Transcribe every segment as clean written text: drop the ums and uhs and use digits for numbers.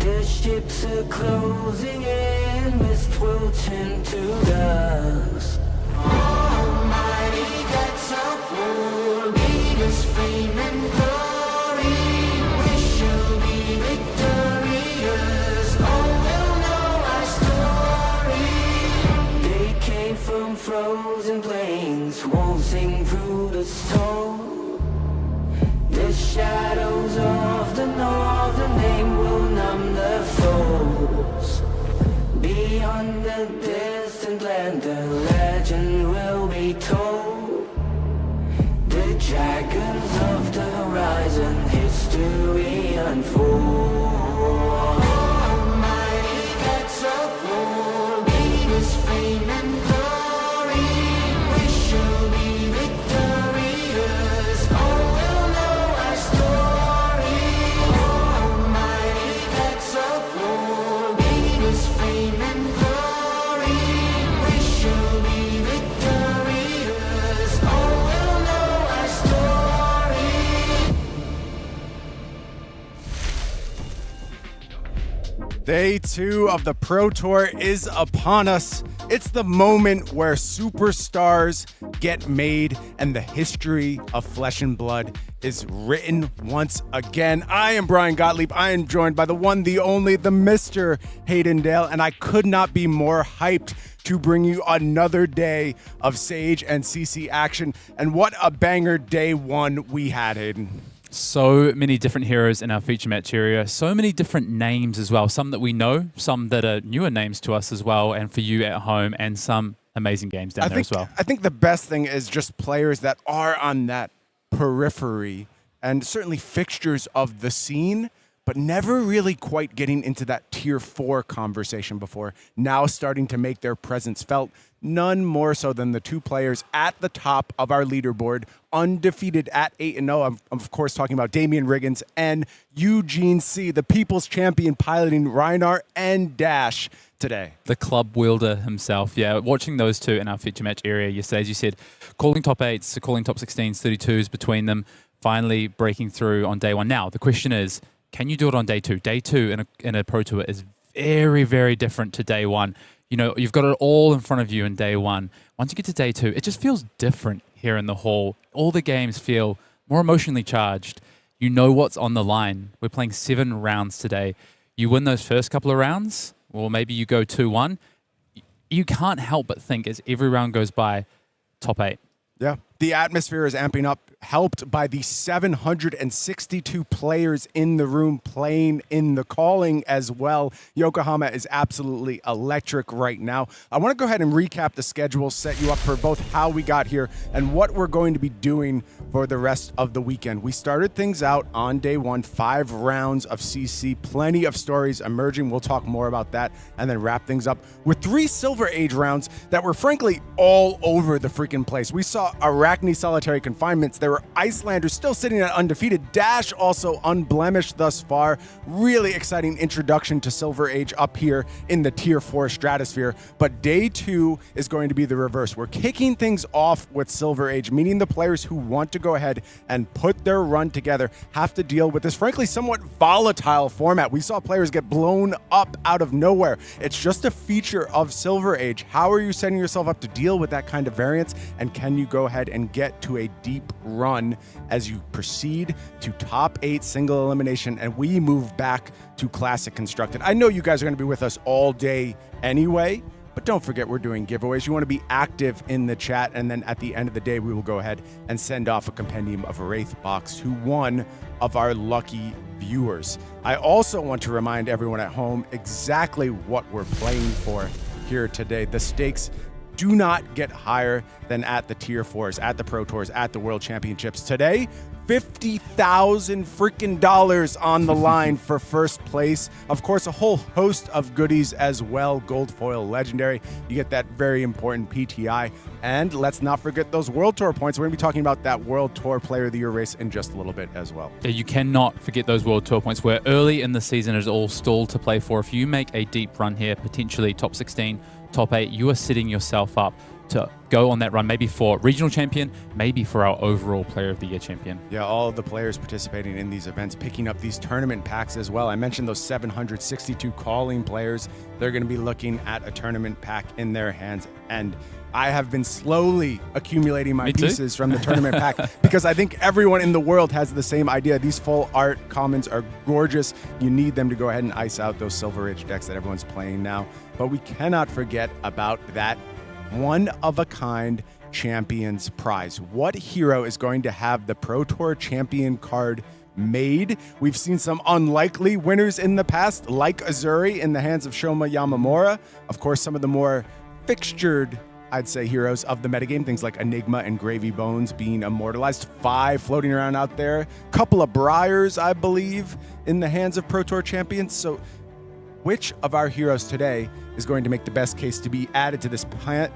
The ships are closing in, mist will turn to dust. Almighty gods of war, lead us fame and glory. We shall be victorious, all will know our story. They came from frozen plains, waltzing through the storm. The shadows of the northern name will numb the foes. Beyond the distant land, the legend will be told. The dragons of the horizon, history unfolds. Almighty gods of war, lead us fame and glory. We shall be victorious, all will know our story. Almighty gods of war, lead us fame and glory. We shall be victorious, all will know our story. Day 2 of the Pro Tour is upon us. It's the moment where superstars get made and the history of flesh and blood is written once again. I am Brian Gottlieb. I am joined by the one, the only, the Mr. Hayden Dale, and I could not be more hyped to bring you another day of Sage and CC action. And what a banger day 1 we had, Hayden. So many different heroes in our feature match area, so many different names as well, some that we know, some that are newer names to us as well, and for you at home, and some amazing games down there as well. I think the best thing is just players that are on that periphery and certainly fixtures of the scene, but never really quite getting into that tier 4 conversation before, now starting to make their presence felt. None more so than the two players at the top of our leaderboard, undefeated at 8-0. I'm of course talking about Damien Riggins and Eugene C, the people's champion piloting Reinar and Dash today. The club wielder himself, yeah. Watching those two in our feature match area yesterday, as you said, calling top 8s, calling top 16s, 32s between them, finally breaking through on day 1. Now, the question is, can you do it on day 2? Day 2 in a Pro Tour is very, very different to day 1. You know, you've got it all in front of you in day 1. Once you get to day 2, it just feels different here in the hall. All the games feel more emotionally charged. You know what's on the line. We're playing 7 rounds today. You win those first couple of rounds, or maybe you go 2-1. You can't help but think as every round goes by, top 8. Yeah, the atmosphere is amping up, helped by the 762 players in the room playing in the calling as well. Yokohama is absolutely electric right now. I want to go ahead and recap the schedule, set you up for both how we got here and what we're going to be doing for the rest of the weekend. We started things out on day 1, 5 rounds of CC, plenty of stories emerging. We'll talk more about that and then wrap things up with 3 Silver Age rounds that were frankly all over the freaking place. We saw Arakni solitary confinements. There were Icelanders still sitting at undefeated. Dash also unblemished thus far. Really exciting introduction to Silver Age up here in the tier 4 stratosphere. But day 2 is going to be the reverse. We're kicking things off with Silver Age, meaning the players who want to go ahead and put their run together have to deal with this frankly somewhat volatile format. We saw players get blown up out of nowhere. It's just a feature of Silver Age. How are you setting yourself up to deal with that kind of variance? And can you go ahead and get to a deep run as you proceed to top 8 single elimination and we move back to Classic Constructed? I know you guys are going to be with us all day anyway, but don't forget we're doing giveaways. You want to be active in the chat, and then at the end of the day, we will go ahead and send off a compendium of Wraith Box to one of our lucky viewers. I also want to remind everyone at home exactly what we're playing for here today. The stakes do not get higher than at the tier 4s, at the Pro Tours, at the World Championships. Today, $50,000 freaking dollars on the line for first place. Of course, a whole host of goodies as well. Gold foil legendary. You get that very important PTI. And let's not forget those World Tour points. We're going to be talking about that World Tour Player of the Year race in just a little bit as well. Yeah, you cannot forget those World Tour points where early in the season is all stalled to play for. If you make a deep run here, potentially top 16, top 8, you are setting yourself up to go on that run, maybe for regional champion, maybe for our overall player of the year champion. Yeah, all of the players participating in these events, picking up these tournament packs as well. I mentioned those 762 calling players. They're going to be looking at a tournament pack in their hands. And I have been slowly accumulating my pieces from the tournament pack because I think everyone in the world has the same idea. These full art commons are gorgeous. You need them to go ahead and ice out those Silver Age decks that everyone's playing now. But we cannot forget about that one-of-a-kind Champions Prize. What hero is going to have the Pro Tour Champion card made? We've seen some unlikely winners in the past, like Azuri in the hands of Shoma Yamamura. Of course, some of the more fixtured, I'd say, heroes of the metagame, things like Enigma and Gravy Bones being immortalized. 5 floating around out there. Couple of Briars, I believe, in the hands of Pro Tour champions. So which of our heroes today is going to make the best case to be added to this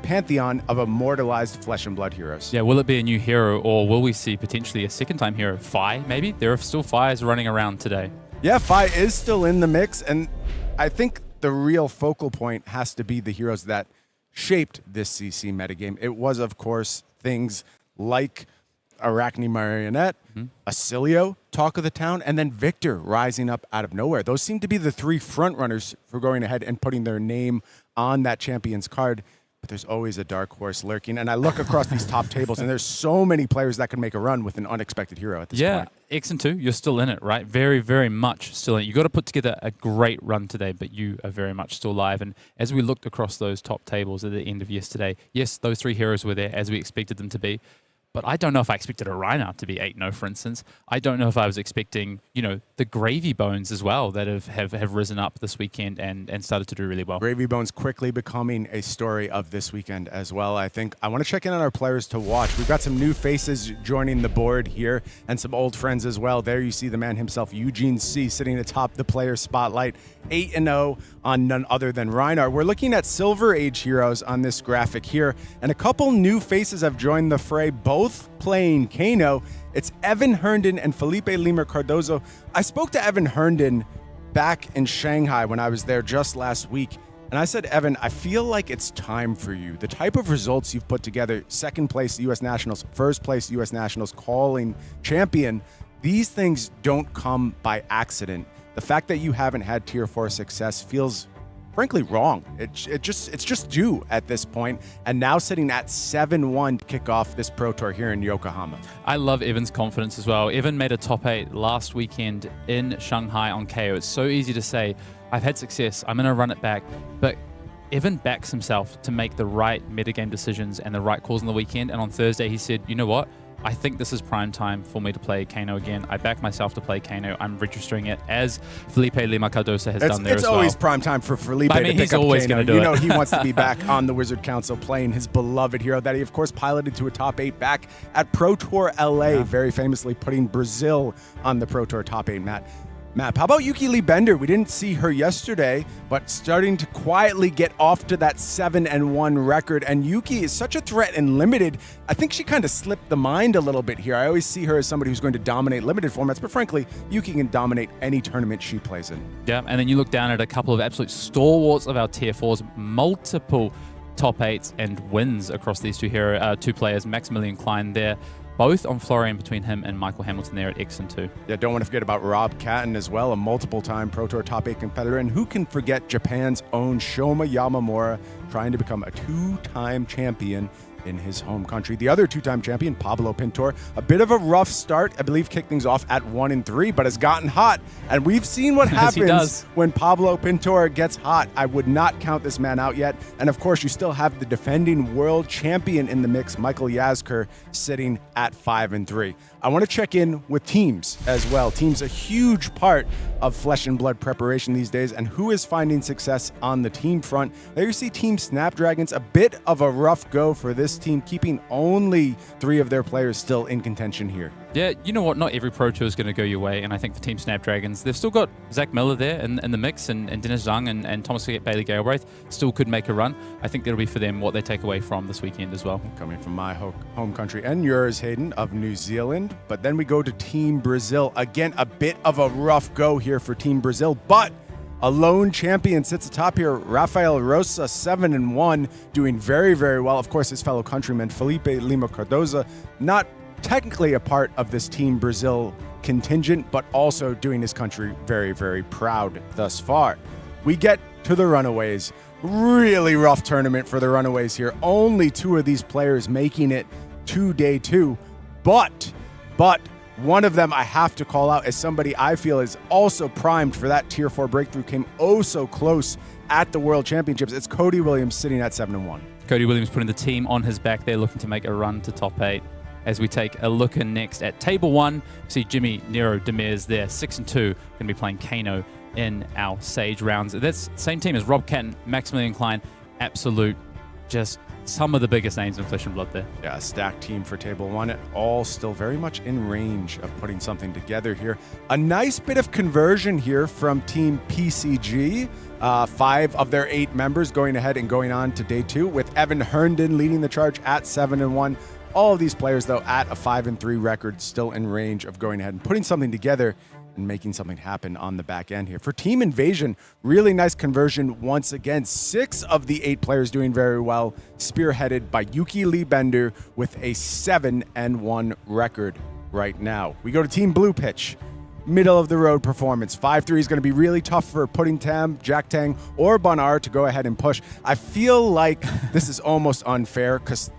pantheon of immortalized flesh and blood heroes? Yeah, will it be a new hero, or will we see potentially a second-time hero? Fi, maybe? There are still Fis running around today. Yeah, Fi is still in the mix, and I think the real focal point has to be the heroes that shaped this CC metagame. It was, of course, things like Arakni Marionette, Oscillio, talk of the town, and then Victor rising up out of nowhere. Those seem to be the 3 frontrunners for going ahead and putting their name on that champion's card. But there's always a dark horse lurking. And I look across these top tables, and there's so many players that can make a run with an unexpected hero at this point. Yeah, Eriksen too, you're still in it, right? Very, very much still in it. You got to put together a great run today, but you are very much still live. And as we looked across those top tables at the end of yesterday, yes, those 3 heroes were there as we expected them to be. But I don't know if I expected a Rhino to be 8-0, for instance. I don't know if I was expecting, you know, the Gravy Bones as well that have risen up this weekend and started to do really well. Gravy Bones quickly becoming a story of this weekend as well. I think I want to check in on our players to watch. We've got some new faces joining the board here and some old friends as well. There you see the man himself, Eugene C, sitting atop the player spotlight, 8-0 on none other than Reinar. We're looking at Silver Age heroes on this graphic here, and a couple new faces have joined the fray, both playing Kano. It's Evan Herndon and Filipe Lima Cardoso. I spoke to Evan Herndon back in Shanghai when I was there just last week, and I said, Evan, I feel like it's time for you. The type of results you've put together, 2nd place U.S. Nationals, 1st place U.S. Nationals, calling champion, these things don't come by accident. The fact that you haven't had Tier 4 success feels frankly wrong. It's just due at this point, and now sitting at 7-1 to kick off this Pro Tour here in Yokohama. I love Evan's confidence as well. Evan made a top 8 last weekend in Shanghai on KO. It's so easy to say, I've had success, I'm going to run it back, but Evan backs himself to make the right metagame decisions and the right calls on the weekend, and on Thursday he said, you know what? I think this is prime time for me to play Kano again. I back myself to play Kano. I'm registering it as Filipe Lima Cardoso has done there as well. It's always prime time for Filipe to pick up always Kano. Do you know it. He wants to be back on the Wizard Council playing his beloved hero that he, of course, piloted to a top 8 back at Pro Tour LA, very famously putting Brazil on the Pro Tour top 8 map. How about Yuki Lee Bender? We didn't see her yesterday, but starting to quietly get off to that 7-1 record. And Yuki is such a threat in limited. I think she kind of slipped the mind a little bit here. I always see her as somebody who's going to dominate limited formats, but frankly, Yuki can dominate any tournament she plays in. Yeah, and then you look down at a couple of absolute stalwarts of our Tier 4s, multiple top 8s and wins across these two players. Maximilian Klein there, both on Florian between him and Michael Hamilton there at Eriksen too. Yeah, don't want to forget about Rob Catton as well, a multiple-time Pro Tour top 8 competitor. And who can forget Japan's own Shoma Yamamura trying to become a 2-time champion in his home country. The other 2-time champion, Pablo Pintor, a bit of a rough start. I believe kicked things off at 1-3, but has gotten hot. And we've seen what happens when Pablo Pintor gets hot. I would not count this man out yet. And of course, you still have the defending world champion in the mix, Michael Yazker, sitting at 5-3. I want to check in with teams as well. Teams a huge part of flesh and blood preparation these days, and who is finding success on the team front. There you see Team Snapdragons, a bit of a rough go for this team, keeping only 3 of their players still in contention here. Yeah, you know what? Not every Pro Tour is going to go your way, and I think for Team Snapdragons, they've still got Zach Miller there in the mix, and Dennis Zhang and Thomas Bailey Galbraith still could make a run. I think that'll be for them what they take away from this weekend as well. Coming from my home country and yours, Hayden, of New Zealand. But then we go to Team Brazil. Again, a bit of a rough go here for Team Brazil, but A lone champion sits atop here. Rafael Rosa, 7-1, doing very, very well. Of course, his fellow countryman, Filipe Lima Cardoso, not technically a part of this Team Brazil contingent, but also doing his country very, very proud thus far. We get to the runaways. Really rough tournament for the runaways here. Only 2 of these players making it to day 2. But one of them I have to call out as somebody I feel is also primed for that Tier 4 breakthrough. Came oh so close at the World Championships. It's Cody Williams sitting at 7-1. Cody Williams putting the team on his back there, looking to make a run to top 8. As we take a look in next at Table 1, see Jimmy Nero Demers there, 6-2, going to be playing Kano in our Sage rounds. That's the same team as Rob Catton, Maximilian Klein, absolute, just some of the biggest names in Flesh and Blood there. Yeah, a stacked team for Table 1, all still very much in range of putting something together here. A nice bit of conversion here from Team PCG. 5 of their 8 members going ahead and going on to day 2, with Evan Herndon leading the charge at 7-1. All of these players, though, at a 5-3 record, still in range of going ahead and putting something together and making something happen on the back end here. For Team Invasion, really nice conversion once again. 6 of the 8 players doing very well, spearheaded by Yuki Lee Bender with a 7-1 record right now. We go to Team Blue Pitch. Middle of the road performance. 5-3 is going to be really tough for Pudding Tam, Jack Tang, or Bonar to go ahead and push. I feel like this is almost unfair because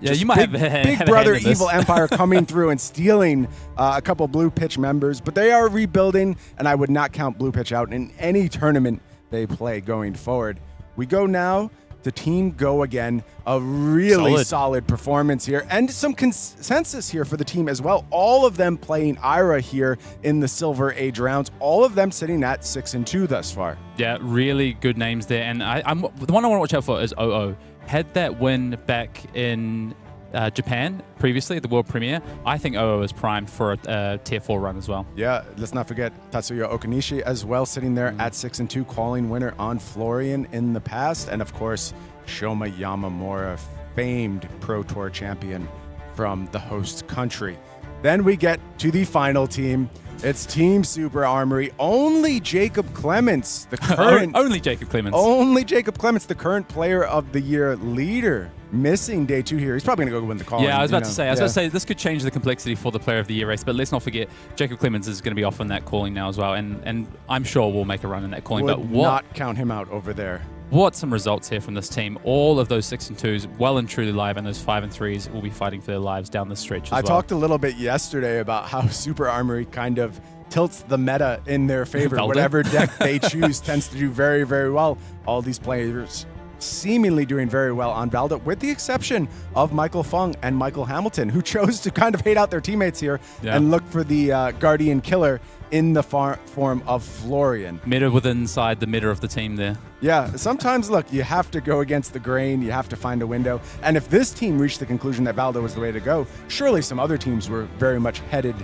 you might big, have Big Brother Evil Empire coming through and stealing a couple Blue Pitch members, but they are rebuilding, and I would not count Blue Pitch out in any tournament they play going forward. We go now to Team Go Again. A really solid performance here, and some consensus here for the team as well. All of them playing Ira here in the Silver Age rounds. All of them sitting at 6-2 thus far. Yeah, really good names there. And the one I want to watch out for is OO. Had that win back in Japan previously at the World Premiere. I think OO is primed for a Tier 4 run as well. Yeah, let's not forget Tatsuya Okanishi as well, sitting there at 6-2, calling winner on Florian in the past. And of course, Shoma Yamamura, famed Pro Tour champion from the host country. Then we get to the final team. It's Team Super Armory. Only Jacob Clements, the current... Only Jacob Clements. Only Jacob Clements, the current Player of the Year leader, missing day 2 here. He's probably going to go win the call. Yeah, I was about to say this could change the complexity for the Player of the Year race, but let's not forget Jacob Clements is going to be off in that calling now as well, and I'm sure we'll make a run in that calling. Would not count him out over there. What some results here from this team. All of those 6-2s well and truly live, and those 5-3s will be fighting for their lives down the stretch as well. I talked a little bit yesterday about how Super Armory kind of tilts the meta in their favor. Valda. Whatever deck they choose tends to do very, very well. All these players seemingly doing very well on Valda, with the exception of Michael Fung and Michael Hamilton, who chose to kind of hate out their teammates here and look for the Guardian Killer in the form of Florian. Meta inside the meta of the team there. Yeah, sometimes, look, you have to go against the grain. You have to find a window. And if this team reached the conclusion that Valda was the way to go, surely some other teams were very much headed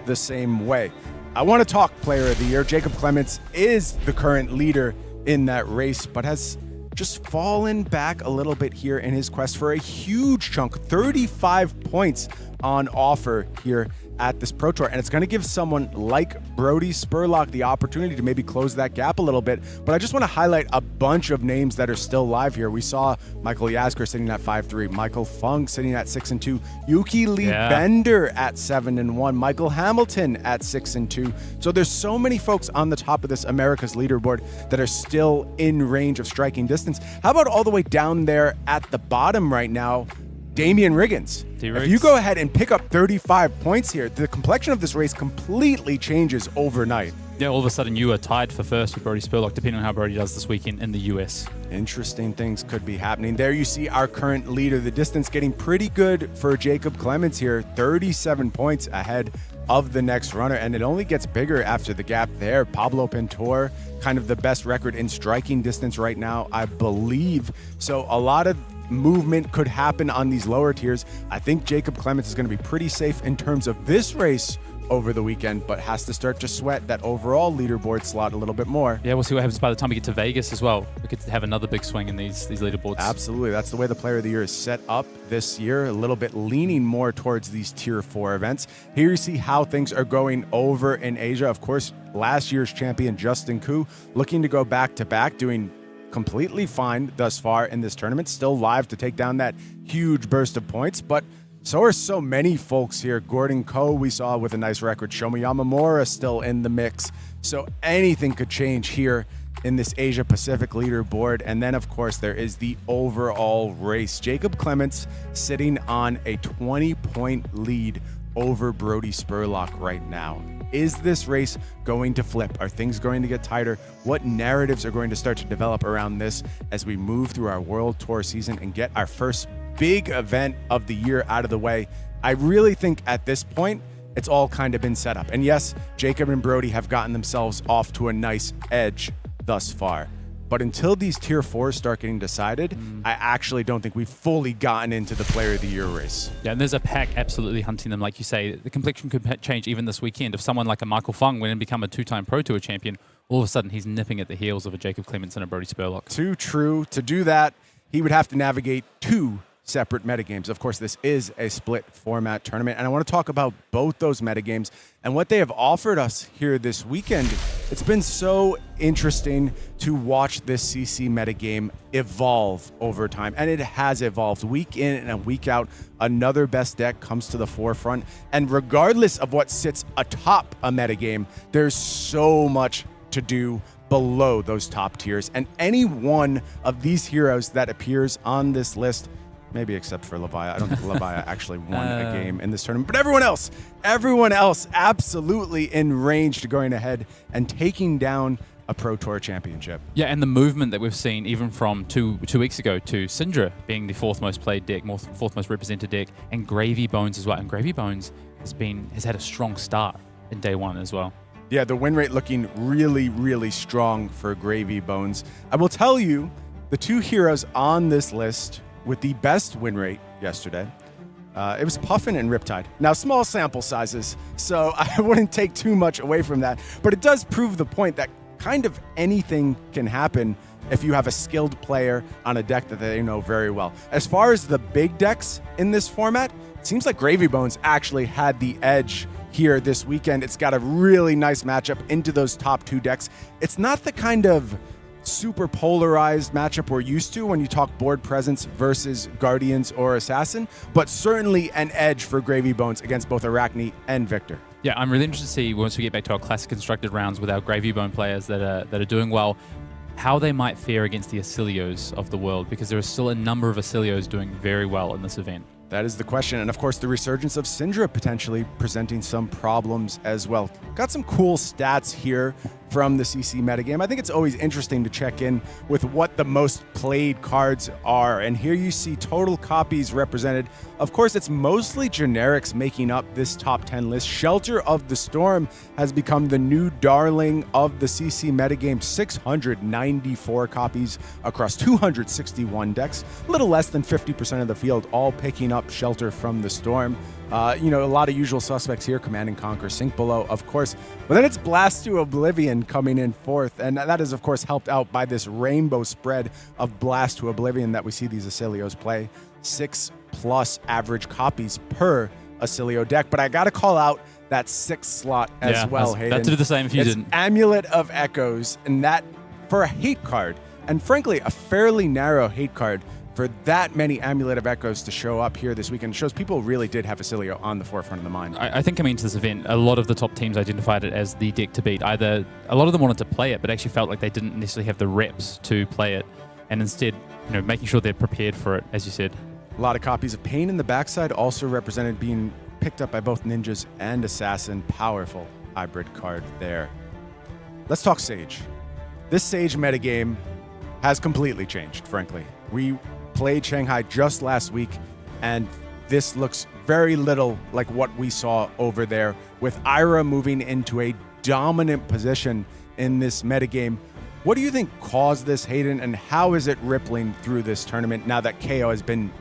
the same way. I want to talk Player of the Year. Jacob Clements is the current leader in that race, but has just fallen back a little bit here in his quest for a huge chunk, 35 points on offer here at this Pro Tour, and it's going to give someone like Brody Spurlock the opportunity to maybe close that gap a little bit. But I just want to highlight a bunch of names that are still live here. We saw Michael Yasker sitting at 5-3, Michael Fung sitting at 6-2, Yuki Lee Bender at 7-1, Michael Hamilton at 6-2. So there's so many folks on the top of this America's leaderboard that are still in range of striking distance. How about all the way down there at the bottom right now, Damien Riggins? If you go ahead and pick up 35 points here, the complexion of this race completely changes overnight. Yeah, all of a sudden you are tied for first with Brody Spurlock, depending on how Brody does this weekend in the US. Interesting things could be happening. There you see our current leader. The distance getting pretty good for Jacob Clements here, 37 points ahead of the next runner, and it only gets bigger after the gap there. Pablo Pintor, kind of the best record in striking distance right now, I believe. So a lot of movement could happen on these lower tiers. I think Jacob Clements is going to be pretty safe in terms of this race over the weekend, but has to start to sweat that overall leaderboard slot a little bit more. Yeah, we'll see what happens by the time we get to Vegas as well. We could have another big swing in these leaderboards. Absolutely. That's the way the Player of the Year is set up this year, a little bit leaning more towards these Tier 4 events. Here you see how things are going over in Asia. Of course, last year's champion Justin Koo looking to go back-to-back, doing completely fine thus far in this tournament. Still live to take down that huge burst of points, but so are so many folks here. Gordon Ko we saw with a nice record. Shomu Yamamura still in the mix. So anything could change here in this Asia Pacific leaderboard. And then, of course, there is the overall race. Jacob Clements sitting on a 20-point lead over Brody Spurlock right now. Is this race going to flip? Are things going to get tighter? What narratives are going to start to develop around this as we move through our World Tour season and get our first big event of the year out of the way? I really think at this point, it's all kind of been set up. And yes, Jacob and Brody have gotten themselves off to a nice edge thus far. But until these Tier 4s start getting decided, I actually don't think we've fully gotten into the Player of the Year race. Yeah, and there's a pack absolutely hunting them. Like you say, the complexion could change even this weekend. If someone like a Michael Fung went and become a 2-time Pro Tour champion, all of a sudden he's nipping at the heels of a Jacob Clements and a Brody Spurlock. Too true. To do that, he would have to navigate 2 separate metagames. Of course, this is a split format tournament, and I want to talk about both those metagames and what they have offered us here this weekend. It's been so interesting to watch this CC metagame evolve over time, and it has evolved week in and week out. Another best deck comes to the forefront, and regardless of what sits atop a metagame, there's so much to do below those top tiers, and any one of these heroes that appears on this list, maybe except for Labaya. I don't think Labaya actually won a game in this tournament. But everyone else absolutely in range to going ahead and taking down a Pro Tour championship. Yeah, and the movement that we've seen even from two weeks ago to Syndra being the 4th most played deck, 4th most represented deck, and Gravy Bones as well. And Gravy Bones has had a strong start in day 1 as well. Yeah, the win rate looking really, really strong for Gravy Bones. I will tell you, the 2 heroes on this list with the best win rate yesterday, it was Puffin and Riptide. Now, small sample sizes, so I wouldn't take too much away from that, but it does prove the point that kind of anything can happen if you have a skilled player on a deck that they know very well. As far as the big decks in this format, it seems like Gravy Bones actually had the edge here this weekend. It's got a really nice matchup into those top 2 decks. It's not the kind of super polarized matchup we're used to when you talk board presence versus Guardians or Assassin, but certainly an edge for Gravy Bones against both Arakni and Victor. Yeah, I'm really interested to see once we get back to our classic constructed rounds with our Gravy Bone players that are doing well, how they might fare against the Oscillios of the world, because there are still a number of Oscillios doing very well in this event. That is the question. And of course, the resurgence of Syndra potentially presenting some problems as well. Got some cool stats here from the CC metagame. I think it's always interesting to check in with what the most played cards are. And here you see total copies represented. Of course, it's mostly generics making up this top 10 list. Shelter of the Storm has become the new darling of the CC metagame. 694 copies across 261 decks. A little less than 50% of the field all picking up Shelter from the Storm. A lot of usual suspects here. Command and Conquer, Sink Below, of course. But then it's Blast to Oblivion coming in 4th. And that is, of course, helped out by this rainbow spread of Blast to Oblivion that we see these Oscillios play. 6+ average copies per Oscillio deck. But I got to call out that 6th slot as well, Hayden. That's do the same if you didn't. Amulet of Echoes, and that for a hate card. And frankly, a fairly narrow hate card. For that many Amulet of Echoes to show up here this weekend shows people really did have Oscillio on the forefront of the mind. I think coming into this event, a lot of the top teams identified it as the deck to beat. Either a lot of them wanted to play it, but actually felt like they didn't necessarily have the reps to play it, and instead, making sure they're prepared for it, as you said. A lot of copies of Pain in the backside also represented being picked up by both Ninjas and Assassin. Powerful hybrid card there. Let's talk Sage. This Sage metagame has completely changed, frankly. We played Shanghai just last week, and this looks very little like what we saw over there, with Ira moving into a dominant position in this metagame. What do you think caused this, Hayden, and how is it rippling through this tournament now that KO has been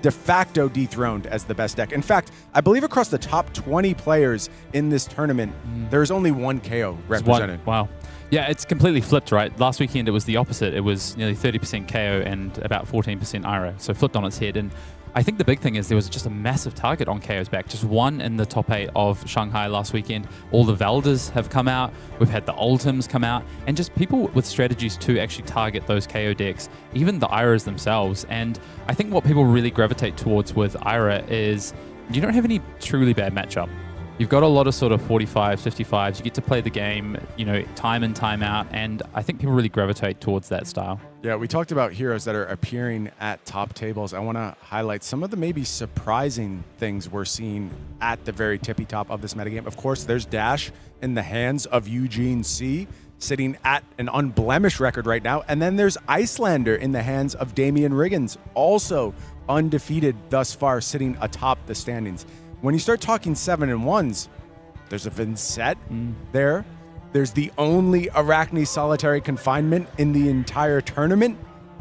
de facto dethroned as the best deck. In fact, I believe across the top 20 players in this tournament, there's only one KO represented. Wow. Yeah, it's completely flipped, right? Last weekend it was the opposite. It was nearly 30% KO and about 14% Ira. So flipped on its head. And I think the big thing is there was just a massive target on KO's back. Just one in the top 8 of Shanghai last weekend. All the Valdas have come out. We've had the Ultims come out. And just people with strategies to actually target those KO decks, even the Iras themselves. And I think what people really gravitate towards with Ira is you don't have any truly bad matchup. You've got a lot of sort of 45s, 55s. You get to play the game, time in, time out. And I think people really gravitate towards that style. Yeah, we talked about heroes that are appearing at top tables. I want to highlight some of the maybe surprising things we're seeing at the very tippy top of this metagame. Of course, there's Dash in the hands of Eugene C, sitting at an unblemished record right now. And then there's Iyslander in the hands of Damien Riggins, also undefeated thus far, sitting atop the standings. When you start talking 7-1s, there's a Vynsett there. There's the only Arakni solitary confinement in the entire tournament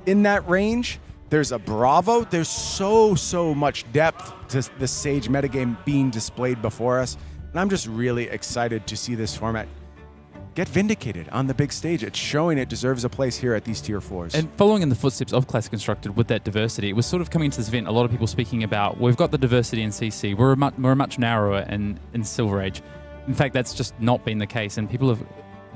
in that range. There's a Bravo. There's so much depth to the Sage metagame being displayed before us. And I'm just really excited to see this format get vindicated on the big stage. It's showing it deserves a place here at these tier 4s. And following in the footsteps of Classic Constructed with that diversity, it was sort of coming into this event, a lot of people speaking about, we've got the diversity in CC, we're much narrower in Silver Age. In fact, that's just not been the case, and people have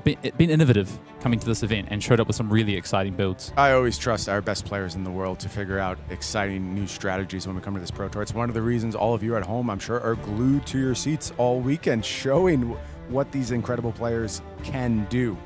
been innovative coming to this event and showed up with some really exciting builds. I always trust our best players in the world to figure out exciting new strategies when we come to this Pro Tour. It's one of the reasons all of you at home, I'm sure, are glued to your seats all weekend, showing what these incredible players can do.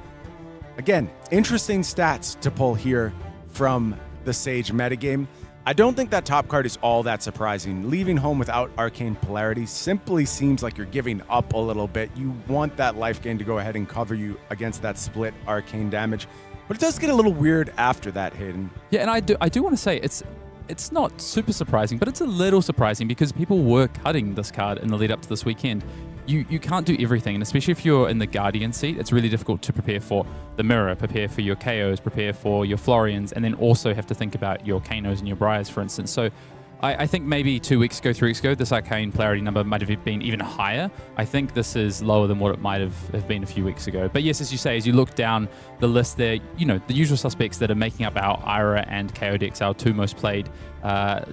Again, interesting stats to pull here from the Sage metagame. I don't think that top card is all that surprising. Leaving home without Arcane Polarity simply seems like you're giving up a little bit. You want that life gain to go ahead and cover you against that split arcane damage. But it does get a little weird after that, Hayden. Yeah, and I do want to say it's not super surprising, but it's a little surprising because people were cutting this card in the lead up to this weekend. You can't do everything, and especially if you're in the Guardian seat, it's really difficult to prepare for the Mirror, prepare for your KOs, prepare for your Florians, and then also have to think about your Kanos and your Briars, for instance. So I think maybe 2 weeks ago, 3 weeks ago, this Arcane Polarity number might have been even higher. I think this is lower than what it might have been a few weeks ago. But yes, as you say, as you look down the list there, the usual suspects that are making up our Ira and KO decks, our 2 most played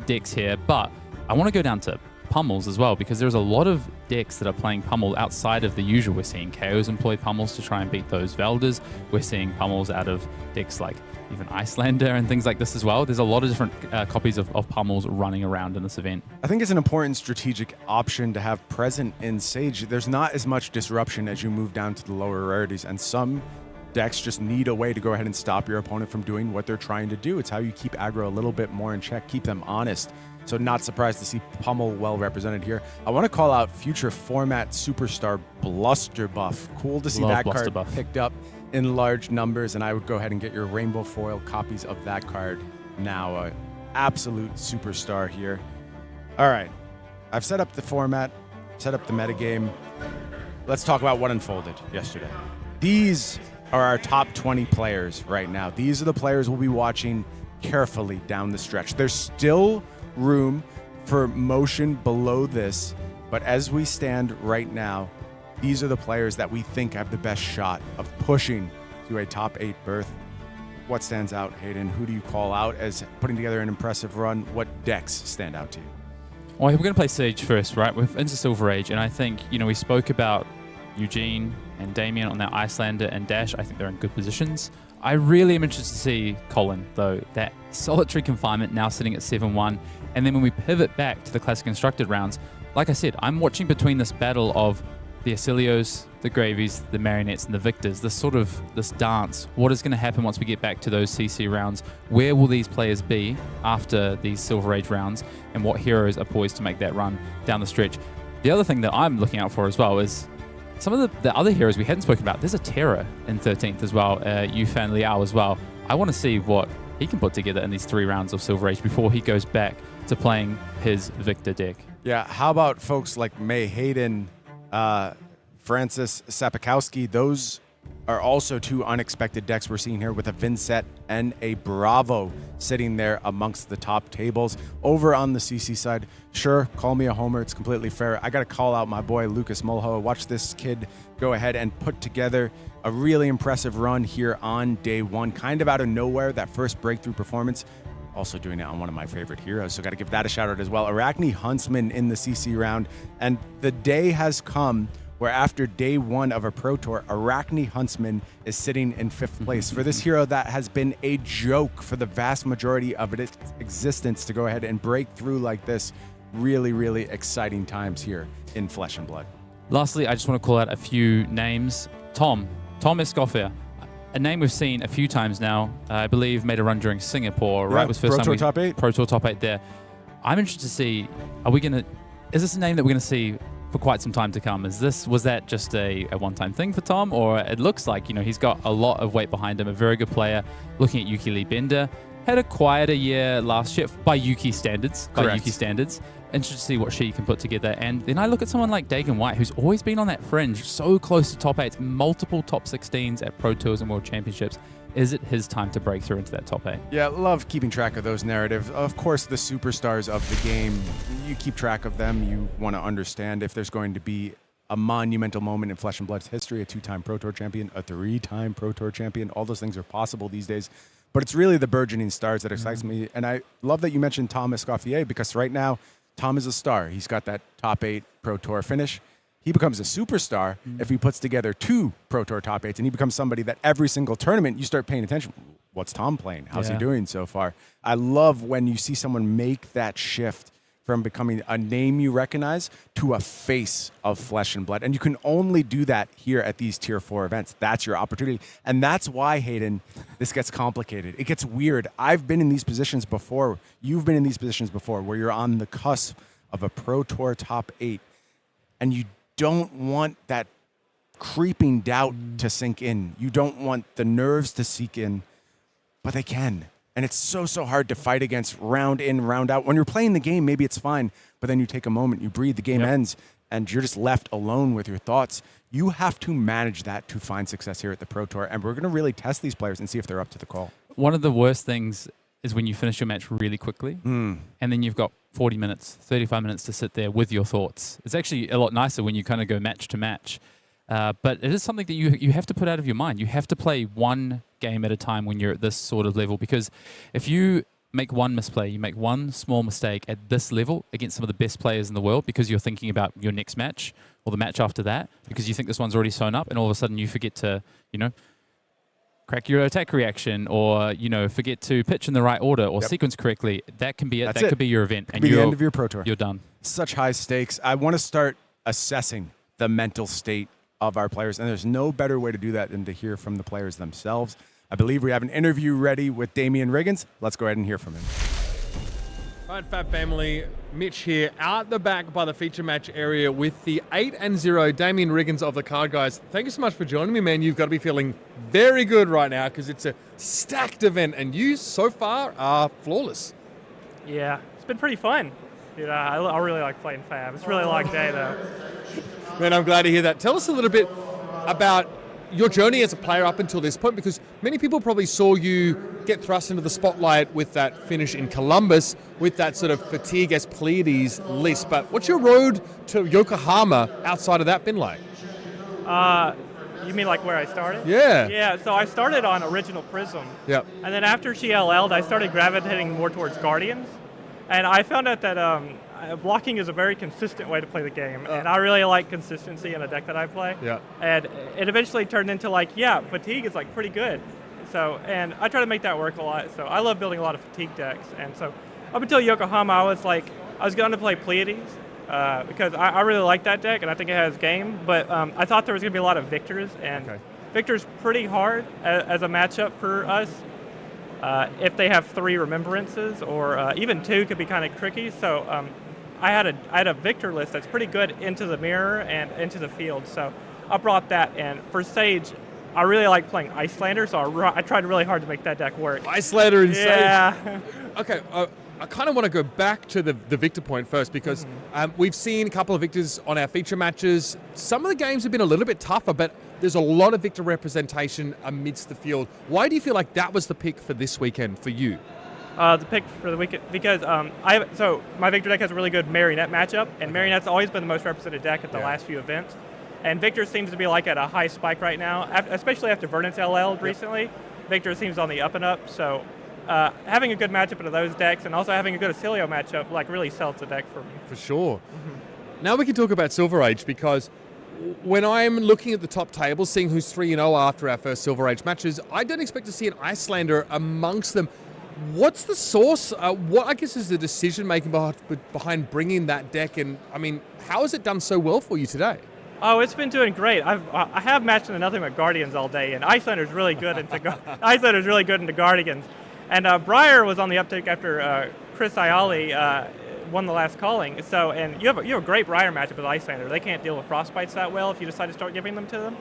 decks here. But I want to go down to pummels as well, because there's a lot of decks that are playing pummel outside of the usual. We're seeing KOs employ pummels to try and beat those Valdas. We're seeing pummels out of decks like even Iyslander and things like this as well. There's a lot of different copies of pummels running around in this event. I think it's an important strategic option to have present in Sage. There's not as much disruption as you move down to the lower rarities, and some decks just need a way to go ahead and stop your opponent from doing what they're trying to do. It's how you keep aggro a little bit more in check, keep them honest. So not surprised to see Pummel well represented here. I want to call out future format superstar Blusterbuff. Cool to see that card picked up in large numbers, and I would go ahead and get your rainbow foil copies of that card now. Absolute superstar here. All right, I've set up the format, set up the metagame. Let's talk about what unfolded yesterday. These are our top 20 players right now. These are the players we'll be watching carefully down the stretch. There's still room for motion below this, but as we stand right now, these are the players that we think have the best shot of pushing to a top 8 berth. What stands out, Hayden? Who do you call out as putting together an impressive run? What decks stand out to you? Well, we're going to play Sage first, right? We're into Silver Age, and I think, we spoke about Eugene and Damien on that Iyslander and Dash. I think they're in good positions. I really am interested to see Colin, though, that solitary confinement now sitting at 7-1. And then when we pivot back to the Classic Constructed rounds, like I said, I'm watching between this battle of the Oscillios, the Gravies, the Marionettes, and the Victors, this dance. What is going to happen once we get back to those CC rounds? Where will these players be after these Silver Age rounds? And what heroes are poised to make that run down the stretch? The other thing that I'm looking out for as well is some of the other heroes we hadn't spoken about. There's a Terror in 13th as well, Yufan Liao as well. I want to see what he can put together in these 3 rounds of Silver Age before he goes back to playing his Victor deck. Yeah, how about folks like May Hayden, Francis Sapikowski? Those are also two unexpected decks we're seeing here with a Vynsett and a Bravo sitting there amongst the top tables. Over on the CC side, sure, call me a homer. It's completely fair. I got to call out my boy, Lucas Mulho. Watch this kid go ahead and put together a really impressive run here on day one. Kind of out of nowhere, that first breakthrough performance. Also doing it on one of my favorite heroes, so got to give that a shout out as well. Arakni Huntsman in the CC round, and the day has come where after day one of a Pro Tour, Arakni Huntsman is sitting in 5th place. For this hero that has been a joke for the vast majority of its existence to go ahead and break through like this, really, really exciting times here in Flesh and Blood. Lastly, I just want to call out a few names. Tom Escoffier, a name we've seen a few times now. I believe made a run during Singapore, right? Was first Pro Tour top 8. Pro Tour top 8 there. I'm interested to see, is this a name that we're going to see for quite some time to come? Was that just a one-time thing for Tom, or it looks like, he's got a lot of weight behind him, a very good player. Looking at Yuki Lee Bender, had a quieter year last year by Yuki standards. Correct. Interested to see what she can put together. And then I look at someone like Dagan White, who's always been on that fringe, so close to top 8s, multiple top 16s at Pro Tours and World Championships. Is it his time to break through into that top 8? Yeah, love keeping track of those narratives. Of course, the superstars of the game, you keep track of them. You want to understand if there's going to be a monumental moment in Flesh and Blood's history, a 2-time Pro Tour champion, a 3-time Pro Tour champion. All those things are possible these days. But it's really the burgeoning stars that excites me. And I love that you mentioned Tom Escoffier, because right now, Tom is a star. He's got that top 8 Pro Tour finish. He becomes a superstar if he puts together 2 Pro Tour top 8s, and he becomes somebody that every single tournament you start paying attention. What's Tom playing? How's he doing so far? I love when you see someone make that shift from becoming a name you recognize to a face of Flesh and Blood. And you can only do that here at these Tier 4 events. That's your opportunity. And that's why, Hayden, this gets complicated. It gets weird. I've been in these positions before. You've been in these positions before where you're on the cusp of a Pro Tour top 8, and you don't want that creeping doubt to sink in. You don't want the nerves to sink in, but they can. And it's so hard to fight against round in, round out. When you're playing the game, maybe it's fine, but then you take a moment, you breathe, the game ends, and you're just left alone with your thoughts. You have to manage that to find success here at the Pro Tour, and we're going to really test these players and see if they're up to the call. One of the worst things is when you finish your match really quickly, and then you've got 40 minutes, 35 minutes to sit there with your thoughts. It's actually a lot nicer when you kind of go match to match. But it is something that you have to put out of your mind. You have to play one game at a time when you're at this sort of level, because if you make one misplay, you make one small mistake at this level against some of the best players in the world, because you're thinking about your next match or the match after that, because you think this one's already sewn up, and all of a sudden you forget to, crack your attack reaction, or forget to pitch in the right order or sequence correctly. That can be it. That could be your event, and the end of your Pro Tour. You're done. Such high stakes. I want to start assessing the mental state of our players, and there's no better way to do that than to hear from the players themselves. I believe we have an interview ready with Damien Riggins. Let's go ahead and hear from him. All right, Fab family, Mitch here, out the back by the feature match area with the 8-0 Damien Riggins of the Card Guys. Thank you so much for joining me, man. You've got to be feeling very good right now because it's a stacked event, and you so far are flawless. Yeah, it's been pretty fun. I really like playing Fab. It's really a long day, though. Man, I'm glad to hear that. Tell us a little bit about your journey as a player up until this point, because many people probably saw you get thrust into the spotlight with that finish in Columbus, with that sort of fatigue as Pleiades list. But what's your road to Yokohama outside of that been like? You mean like where I started? Yeah. Yeah, so I started on Original Prism. Yep. And then after she LL'd, I started gravitating more towards Guardians. And I found out that blocking is a very consistent way to play the game. And I really like consistency in a deck that I play. Yeah. And it eventually turned into fatigue is pretty good. So, and I try to make that work a lot. So I love building a lot of fatigue decks. And so up until Yokohama, I was going to play Pleiades because I really like that deck and I think it has game. But I thought there was going to be a lot of Victors. And Victor's pretty hard as a matchup for us. If they have 3 Remembrances or even 2 could be kind of tricky. So I had a Victor list that's pretty good into the mirror and into the field. So I brought that in. For Sage, I really like playing Iyslander, so I tried really hard to make that deck work. Iyslander and Sage. Yeah. Okay, I kind of want to go back to the Victor point first, because we've seen a couple of Victors on our feature matches. Some of the games have been a little bit tougher, but there's a lot of Victor representation amidst the field. Why do you feel like that was the pick for this weekend for you? The pick for the weekend because so my Victor deck has a really good Marionette matchup, and Marionette's always been the most represented deck at the last few events. And Victor seems to be like at a high spike right now, especially after Verdant's LL'd recently. Victor seems on the up and up, so having a good matchup into those decks and also having a good Oscillio matchup like really sells the deck for me. For sure. Now we can talk about Silver Age, because when I'm looking at the top table, seeing who's 3-0 after our first Silver Age matches, I don't expect to see an Iyslander amongst them. What's the source? What I guess is the decision making behind bringing that deck? And I mean, how has it done so well for you today? Oh, it's been doing great. I have matched into nothing but Guardians all day, and Iyslander's really good into Guardians. And Briar was on the uptick after Chris Ayali won the last calling. So, and you have a great Briar matchup with Iyslander. They can't deal with frostbites that well if you decide to start giving them to them.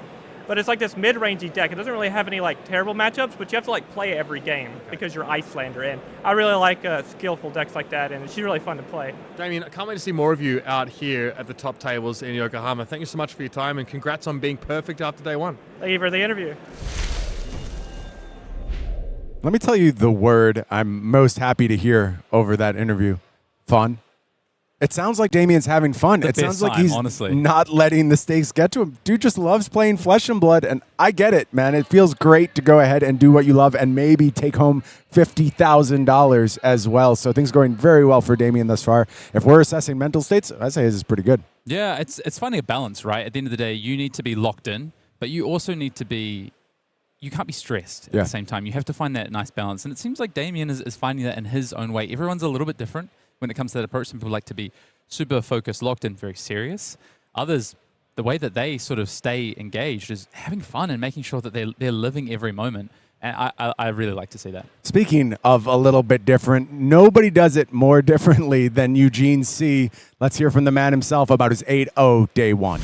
But it's like this mid-rangey deck. It doesn't really have any like terrible matchups, but you have to like play every game because you're Iyslander. And I really like skillful decks like that, and she's really fun to play. Damien, I can't wait to see more of you out here at the top tables in Yokohama. Thank you so much for your time, and congrats on being perfect after day one. Thank you for the interview. Let me tell you the word I'm most happy to hear over that interview. Fun. It sounds like Damien's having fun. It sounds like he's honestly not letting the stakes get to him. Dude just loves playing Flesh and Blood, and I get it, man. It feels great to go ahead and do what you love and maybe take home $50,000 as well. So things going very well for Damien thus far. If we're assessing mental states, I'd say this is pretty good. Yeah, it's finding a balance, right? At the end of the day, you need to be locked in, but you also need to be... You can't be stressed at the same time. You have to find that nice balance. And it seems like Damien is finding that in his own way. Everyone's a little bit different when it comes to that approach. Some people like to be super focused, locked in, very serious. Others, the way that they sort of stay engaged is having fun and making sure that they're living every moment. And I really like to see that. Speaking of a little bit different, nobody does it more differently than Eugene C. Let's hear from the man himself about his 8-0 day one.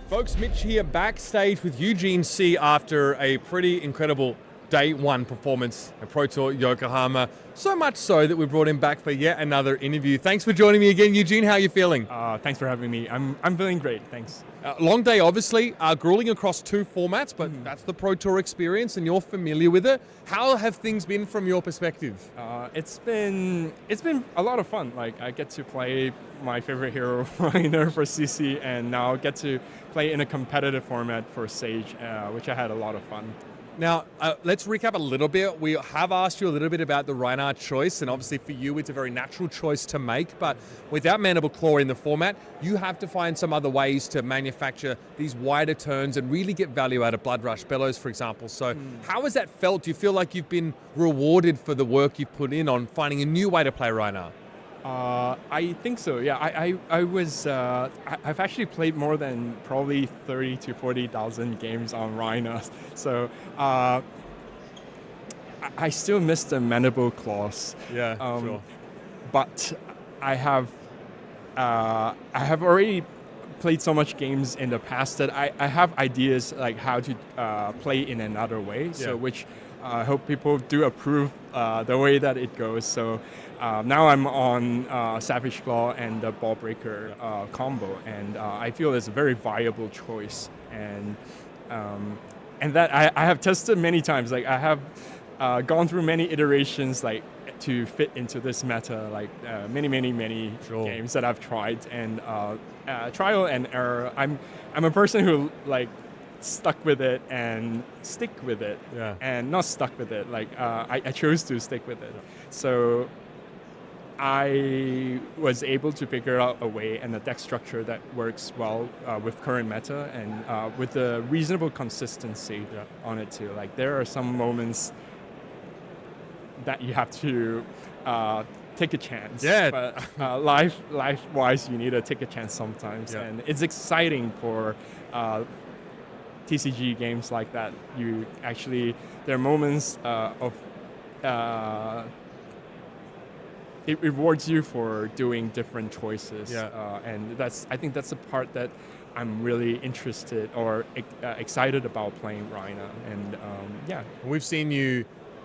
Folks, Mitch here backstage with Eugene C after a pretty incredible day one performance at Pro Tour Yokohama. So much so that we brought him back for yet another interview. Thanks for joining me again, Eugene. How are you feeling? Thanks for having me. I'm feeling great. Thanks. Long day, obviously, grueling across two formats, but that's the Pro Tour experience, and you're familiar with it. How have things been from your perspective? It's been a lot of fun. Like I get to play my favorite hero Reiner for CC, and now get to play in a competitive format for Sage, which I had a lot of fun. Now, let's recap a little bit. We have asked you a little bit about the Reinhardt choice, and obviously for you, it's a very natural choice to make. But without Mandible Claw in the format, you have to find some other ways to manufacture these wider turns and really get value out of Blood Rush Bellows, for example. So how has that felt? Do you feel like you've been rewarded for the work you've put in on finding a new way to play Reinhardt? I think so. Yeah, I've actually played more than probably 30 to 40,000 games on Rhino. So I still miss the Mandible Claws. Yeah, sure. But I have already played so much games in the past that I have ideas like how to play in another way. So which I hope people do approve the way that it goes. So now I'm on Savage Claw and the Ball Breaker combo, and I feel it's a very viable choice. And that I have tested many times. Like I have gone through many iterations, like to fit into this meta. Like many games that I've tried, and trial and error. I'm a person who like stuck with it and stick with it, and not stuck with it. Like I chose to stick with it. So I was able to figure out a way and a deck structure that works well with current meta and with a reasonable consistency on it too. Like there are some moments that you have to take a chance. Yeah. But life-wise, you need to take a chance sometimes, and it's exciting for TCG games like that. You actually, there are moments of it rewards you for doing different choices, and I think that's the part that I'm really interested or excited about playing Rhino. And we've seen you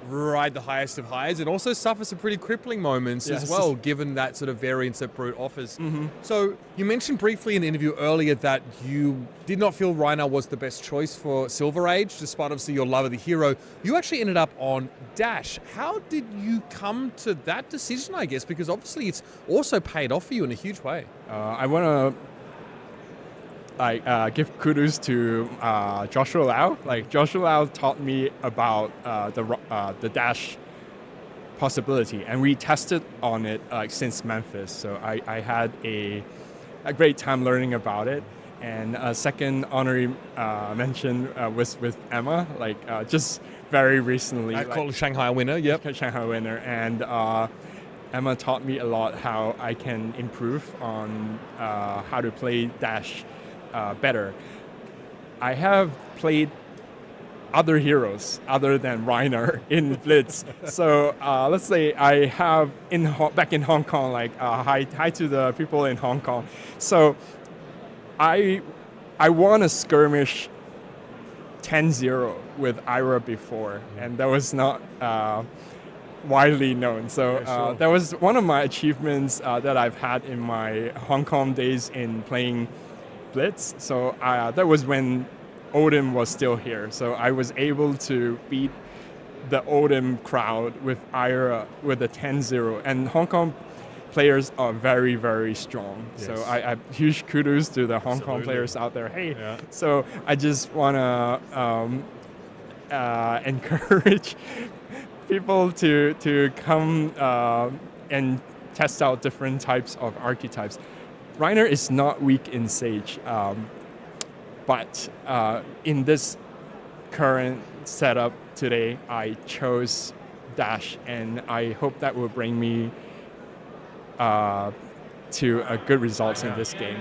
ride the highest of highs and also suffer some pretty crippling moments as well, given that sort of variance that Brute offers. So you mentioned briefly in the interview earlier that you did not feel Reinar was the best choice for Silver Age, despite obviously your love of the hero. You actually ended up on Dash. How did you come to that decision, I guess? Because obviously it's also paid off for you in a huge way. I want to give kudos to Joshua Lau. Like Joshua Lau taught me about the dash possibility, and we tested on it since Memphis. So I had a great time learning about it. And a second honorary mention was with Emma, just very recently. Called Shanghai winner, yep. Shanghai winner, and Emma taught me a lot how I can improve on how to play dash better. I have played other heroes other than Reinar in Blitz. So let's say I have back in Hong Kong, hi to the people in Hong Kong. So I won a skirmish 10-0 with Ira before, and that was not widely known. So that was one of my achievements that I've had in my Hong Kong days in playing Blitz. So that was when Odin was still here. So I was able to beat the Odin crowd with Ira with a 10-0. And Hong Kong players are very, very strong. Yes. So I huge kudos to the Hong Kong players out there. Hey, so I just want to encourage people to come and test out different types of archetypes. Reinar is not weak in Sage, but in this current setup today, I chose Dash, and I hope that will bring me to a good results in this game.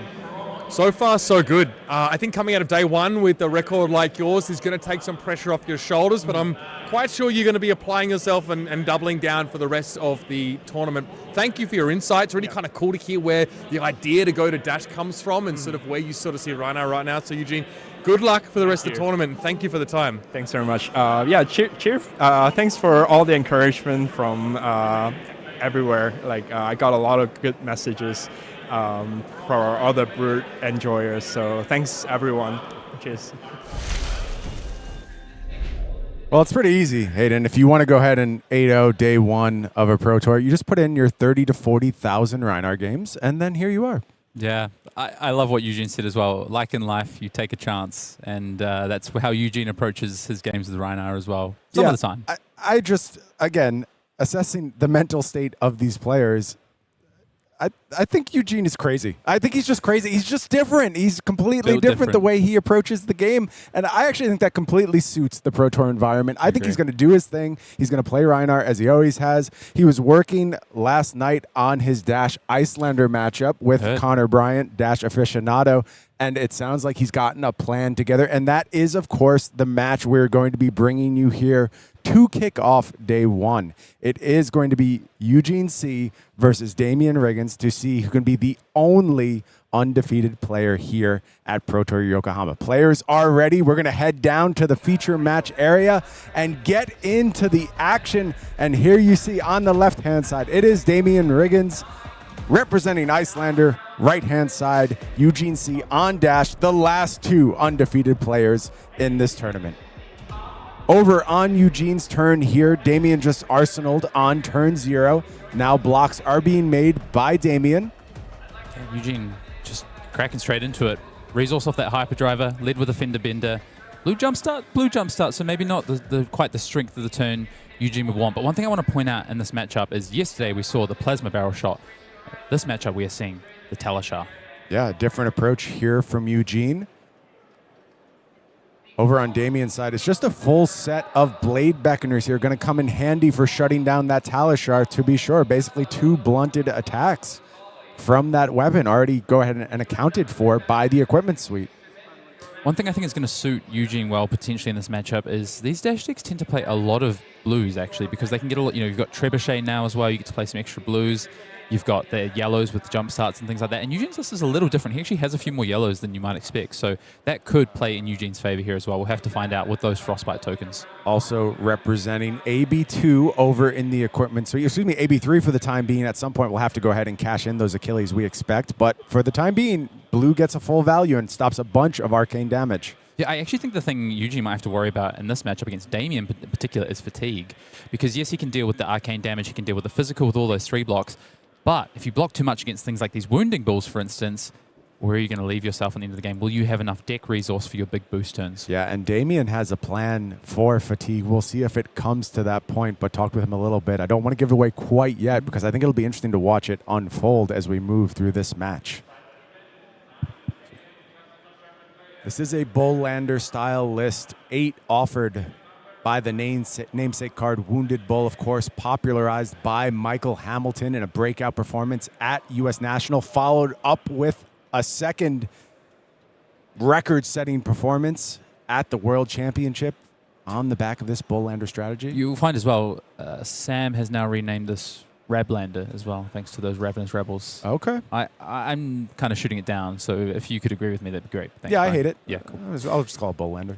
So far, so good. I think coming out of day one with a record like yours is going to take some pressure off your shoulders, but I'm quite sure you're going to be applying yourself and doubling down for the rest of the tournament. Thank you for your insights. Really kind of cool to hear where the idea to go to Dash comes from and sort of where you sort of see Reinar right now. So Eugene, good luck for the rest of the tournament. Thank you for the time. Thanks very much. Cheer. Thanks for all the encouragement from everywhere. I got a lot of good messages for our other Brute enjoyers. So thanks, everyone. Cheers. Well, it's pretty easy, Hayden. If you want to go ahead and 8-0 day one of a Pro Tour, you just put in your 30 to 40,000 Reinar games, and then here you are. Yeah, I love what Eugene said as well. Like in life, you take a chance, and that's how Eugene approaches his games with Reinar as well. Some of the time. I just, again, assessing the mental state of these players, I think Eugene is crazy. I think he's just crazy. He's just different. He's completely different the way he approaches the game. And I actually think that completely suits the Pro Tour environment. I think he's going to do his thing. He's going to play Reinar as he always has. He was working last night on his Dash Iyslander matchup with Connor Bryant, Dash aficionado. And it sounds like he's gotten a plan together. And that is, of course, the match we're going to be bringing you here to kick off day one. It is going to be Eugene C versus Damien Riggins to see who can be the only undefeated player here at Pro Tour Yokohama. Players are ready. We're going to head down to the feature match area and get into the action. And here you see on the left-hand side, it is Damien Riggins representing Iyslander. Right-hand side, Eugene C on Dash, the last two undefeated players in this tournament. Over on Eugene's turn here, Damien just arsenaled on turn 0. Now blocks are being made by Damien. Yeah, Eugene just cracking straight into it. Resource off that hyperdriver, led with a fender bender. Blue jump start, so maybe not quite the strength of the turn Eugene would want. But one thing I want to point out in this matchup is yesterday we saw the plasma barrel shot. This matchup we are seeing the Talishar. Yeah, different approach here from Eugene. Over on Damien's side, it's just a full set of Blade Beckoners here. Going to come in handy for shutting down that Talishar, to be sure. Basically 2 blunted attacks from that weapon already go ahead and accounted for by the equipment suite. One thing I think is going to suit Eugene well potentially in this matchup is these dash decks tend to play a lot of blues actually, because they can get a lot, you've got Trebuchet now as well, you get to play some extra blues. You've got the yellows with the jump starts and things like that. And Eugene's list is a little different. He actually has a few more yellows than you might expect. So that could play in Eugene's favor here as well. We'll have to find out with those Frostbite tokens. Also representing AB2 over in the equipment. So, excuse me, AB3 for the time being. At some point, we'll have to go ahead and cash in those Achilles we expect. But for the time being, blue gets a full value and stops a bunch of arcane damage. Yeah, I actually think the thing Eugene might have to worry about in this matchup against Damien in particular is fatigue. Because yes, he can deal with the arcane damage, he can deal with the physical with all those 3 blocks. But if you block too much against things like these wounding balls, for instance, where are you going to leave yourself at the end of the game? Will you have enough deck resource for your big boost turns? Yeah, and Damien has a plan for fatigue. We'll see if it comes to that point, but talked with him a little bit. I don't want to give it away quite yet because I think it'll be interesting to watch it unfold as we move through this match. This is a Bull-lander style list. 8 offered by the namesake card Wounded Bull, of course, popularized by Michael Hamilton in a breakout performance at U.S. National, followed up with a second record-setting performance at the World Championship on the back of this Bull-lander strategy. You'll find as well, Sam has now renamed this Rablander as well, thanks to those Ravenous Rebels. Okay. I'm kind of shooting it down, so if you could agree with me, that'd be great. Thanks, yeah, Brian. I hate it. Yeah, cool. I'll just call it Bull-lander.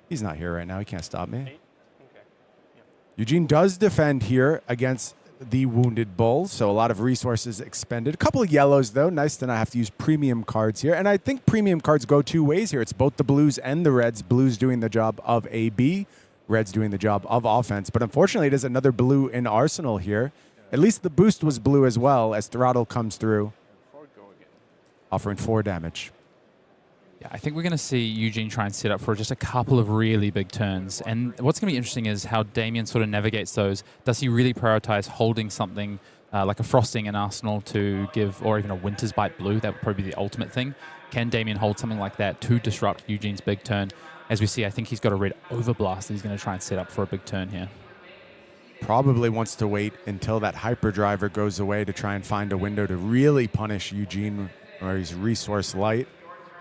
He's not here right now. He can't stop me. Okay. Yeah. Eugene does defend here against the Wounded Bull, so a lot of resources expended. A couple of yellows, though. Nice to not have to use premium cards here. And I think premium cards go 2 ways here. It's both the blues and the reds. Blues doing the job of AB, reds doing the job of offense. But unfortunately, it is another blue in Arsenal here. At least the boost was blue as well as Throttle comes through, offering 4 damage. Yeah, I think we're going to see Eugene try and set up for just a couple of really big turns. And what's going to be interesting is how Damien sort of navigates those. Does he really prioritize holding something like a Frosting in Arsenal to give, or even a Winter's Bite Blue? That would probably be the ultimate thing. Can Damien hold something like that to disrupt Eugene's big turn? As we see, I think he's got a red Overblast that he's going to try and set up for a big turn here. Probably wants to wait until that Hyperdriver goes away to try and find a window to really punish Eugene, or he's resource light.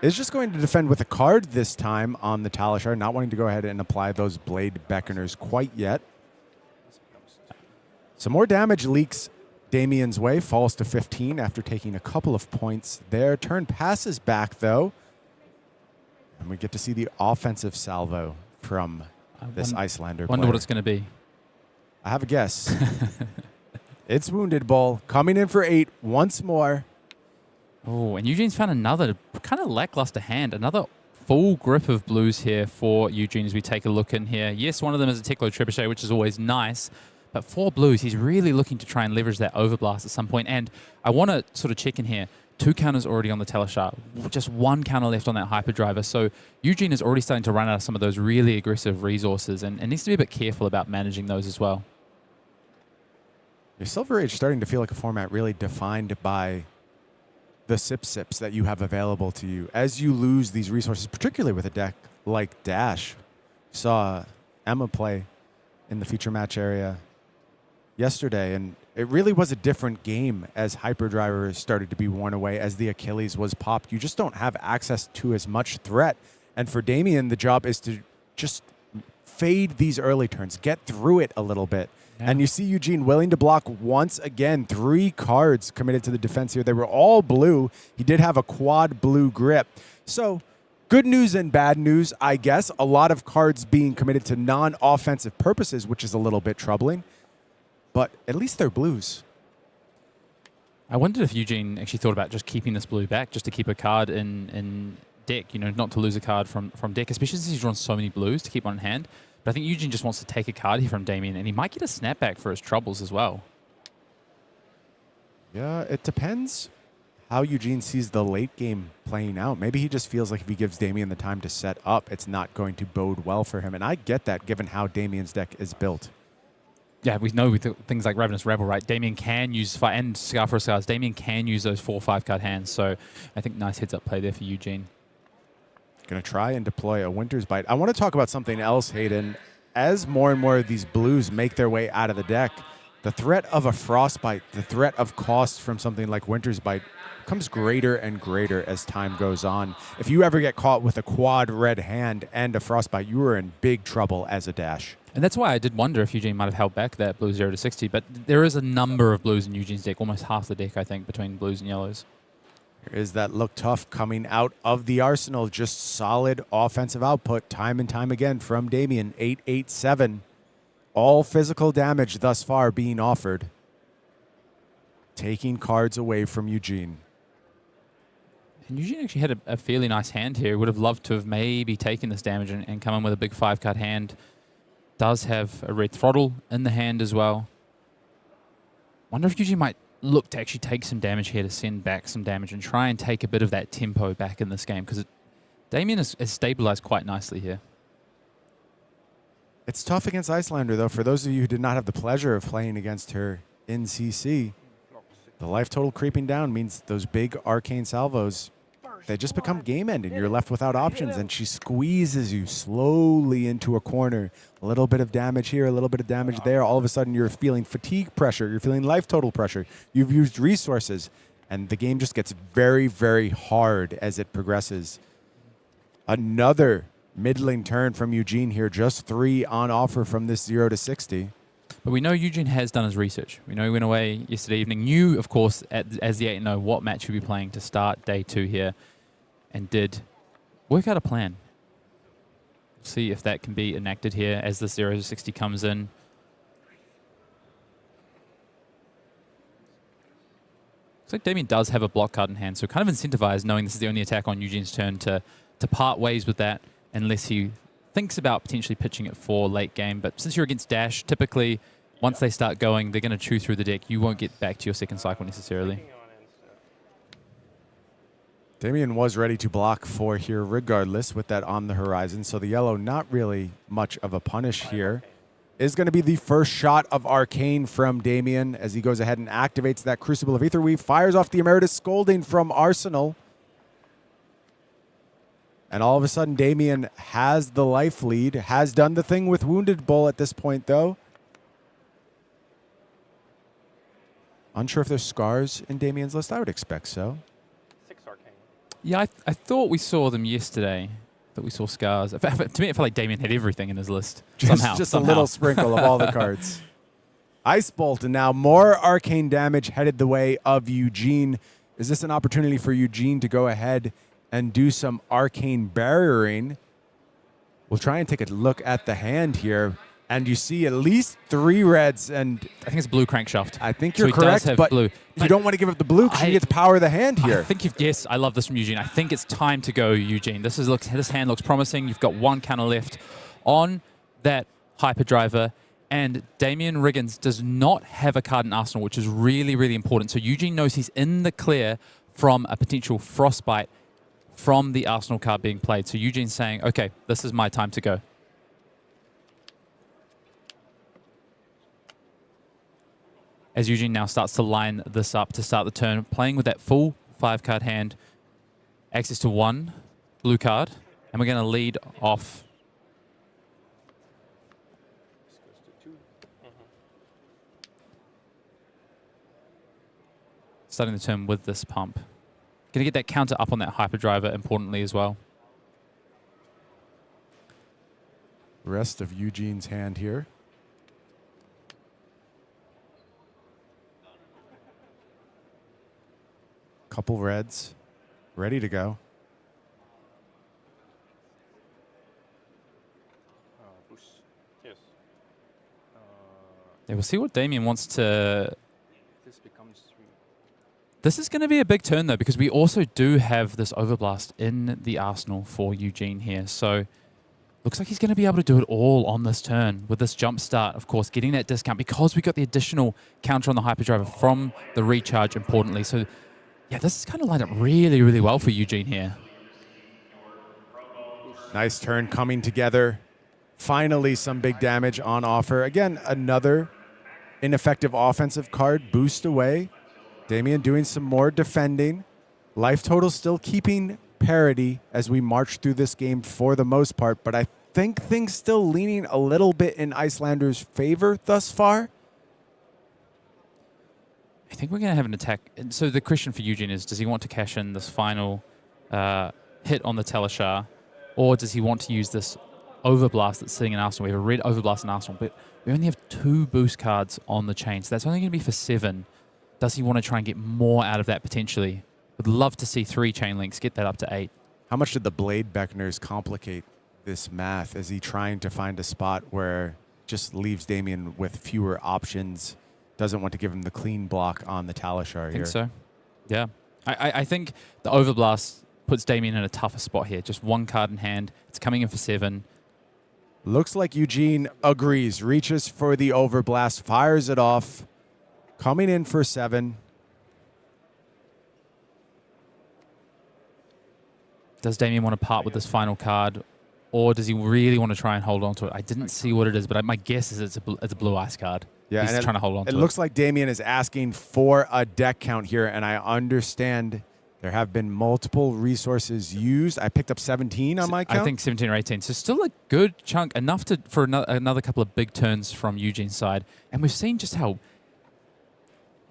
Is just going to defend with a card this time on the Talishar, not wanting to go ahead and apply those Blade Beckoners quite yet. Some more damage leaks Damien's way, falls to 15 after taking a couple of points there. Turn passes back, though. And we get to see the offensive salvo from this Iyslander Wonder player. what it's going to be. I have a guess. It's Wounded Bull coming in for 8 once more. Oh, and Eugene's found another kind of lackluster hand. Another full grip of blues here for Eugene as we take a look in here. Yes, one of them is a Teklo Trebuchet, which is always nice. But 4 blues, he's really looking to try and leverage that Overblast at some point. And I want to sort of check in here. 2 counters already on the Talishar. Just 1 counter left on that Hyperdriver. So Eugene is already starting to run out of some of those really aggressive resources and needs to be a bit careful about managing those as well. Your Silver Age starting to feel like a format really defined by the sips that you have available to you. As you lose these resources, particularly with a deck like Dash, saw Emma play in the feature match area yesterday, and it really was a different game as Hyperdriver started to be worn away, as the Achilles was popped. You just don't have access to as much threat. And for Damien, the job is to just fade these early turns, get through it a little bit. Yeah. And you see Eugene willing to block once again. 3 cards committed to the defense here. They were all blue. He did have a quad blue grip. So good news and bad news, I guess. A lot of cards being committed to non-offensive purposes, which is a little bit troubling. But at least they're blues. I wondered if Eugene actually thought about just keeping this blue back, just to keep a card in deck, not to lose a card from deck, especially since he's drawn so many blues to keep on hand. But I think Eugene just wants to take a card here from Damien, and he might get a snapback for his troubles as well. Yeah, it depends how Eugene sees the late game playing out. Maybe he just feels like if he gives Damien the time to set up, it's not going to bode well for him. And I get that given how Damien's deck is built. Yeah, we know with things like Ravenous Rebel, right? Damien can use, and Scar for Scars, Damien can use those 4/5 card hands. So I think nice heads up play there for Eugene. Going to try and deploy a Winter's Bite. I want to talk about something else, Hayden. As more and more of these blues make their way out of the deck, the threat of a frostbite, the threat of cost from something like Winter's Bite becomes greater and greater as time goes on. If you ever get caught with a quad red hand and a frostbite, you are in big trouble as a dash. And that's why I did wonder if Eugene might have held back that blue 0 to 60, but there is a number of blues in Eugene's deck, almost half the deck, I think, between blues and yellows. There is that look tough coming out of the arsenal. Just solid offensive output time and time again from Damien. 8-8-7. All physical damage thus far being offered. Taking cards away from Eugene. And Eugene actually had a fairly nice hand here. Would have loved to have maybe taken this damage and come in with a big 5-card hand. Does have a red throttle in the hand as well. Wonder if Eugene might look to actually take some damage here to send back some damage and try and take a bit of that tempo back in this game, because Damien is stabilized quite nicely here. It's tough against Iyslander, though. For those of you who did not have the pleasure of playing against her in CC, the life total creeping down means those big arcane salvos, they just become game-ending. You're left without options, and she squeezes you slowly into a corner. A little bit of damage here, a little bit of damage there. All of a sudden, you're feeling fatigue pressure. You're feeling life total pressure. You've used resources, and the game just gets very, very hard as it progresses. Another middling turn from Eugene here. Just 3 on offer from this 0 to 60. But we know Eugene has done his research. We know he went away yesterday evening, knew, of course, as the 8-0, what match he'd be playing to start day 2 here, and did work out a plan. See if that can be enacted here as the 0 to 60 comes in. Looks like Damien does have a block card in hand, so kind of incentivized, knowing this is the only attack on Eugene's turn, to part ways with that, unless he thinks about potentially pitching it for late game. But since you're against Dash, typically, once they start going, they're going to chew through the deck. You won't get back to your second cycle necessarily. Damien was ready to block for here regardless with that on the horizon. So the yellow, not really much of a punish here. Is going to be the first shot of Arcane from Damien as he goes ahead and activates that Crucible of Aetherweave. Fires off the Emeritus Scolding from Arsenal. And all of a sudden, Damien has the life lead. Has done the thing with Wounded Bull at this point, though. Unsure if there's scars in Damien's list. I would expect so. Yeah, I thought we saw them yesterday. That we saw scars. To me, it felt like Damien had everything in his list. Just a little sprinkle of all the cards. Ice Bolt, and now more arcane damage headed the way of Eugene. Is this an opportunity for Eugene to go ahead and do some arcane barriering? We'll try and take a look at the hand here. And you see at least 3 reds, and I think it's blue crankshaft. I think you're correct, but blue. You don't want to give up the blue because you get to power the hand here. I think yes, I love this from Eugene. I think it's time to go, Eugene. This hand looks promising. You've got 1 Kano left on that hyperdriver, and Damien Riggins does not have a card in Arsenal, which is really, really important. So Eugene knows he's in the clear from a potential frostbite from the Arsenal card being played. So Eugene's saying, okay, this is my time to go. As Eugene now starts to line this up to start the turn, playing with that full 5-card hand, access to 1 blue card, and we're going to lead off. Starting the turn with this pump. Going to get that counter up on that hyperdriver importantly as well. Rest of Eugene's hand here. Couple reds, ready to go. Yeah, we'll see what Damien wants to... This is going to be a big turn, though, because we also do have this Overblast in the arsenal for Eugene here. So looks like he's going to be able to do it all on this turn with this jump start, of course, getting that discount because we got the additional counter on the hyperdriver from the recharge, importantly. So yeah, this is kind of lined up really, really well for Eugene here. Nice turn coming together. Finally, some big damage on offer. Again, another ineffective offensive card boost away. Damien doing some more defending. Life total still keeping parity as we march through this game for the most part, but I think things still leaning a little bit in Icelander's favor thus far. think we're going to have an attack. And so the question for Eugene is, does he want to cash in this final hit on the Talishar, or does he want to use this Overblast that's sitting in Arsenal? We have a red Overblast in Arsenal, but we only have 2 boost cards on the chain, so that's only going to be for 7. Does he want to try and get more out of that potentially? Would love to see 3 chain links, get that up to 8. How much did the Blade Beckoners complicate this math? Is he trying to find a spot where just leaves Damien with fewer options, doesn't want to give him the clean block on the Talishar here? I think so. Yeah. I think the Overblast puts Damien in a tougher spot here. Just 1 card in hand. It's coming in for 7. Looks like Eugene agrees, reaches for the Overblast, fires it off, coming in for 7. Does Damien want to part with this final card, or does he really want to try and hold on to it? I didn't see what it is, but my guess is it's a blue ice card. Yeah, he's and trying to hold on to it. It looks like Damien is asking for a deck count here, and I understand there have been multiple resources used. I picked up 17 on my count. I think 17 or 18. So still a good chunk, enough for another couple of big turns from Eugene's side. And we've seen just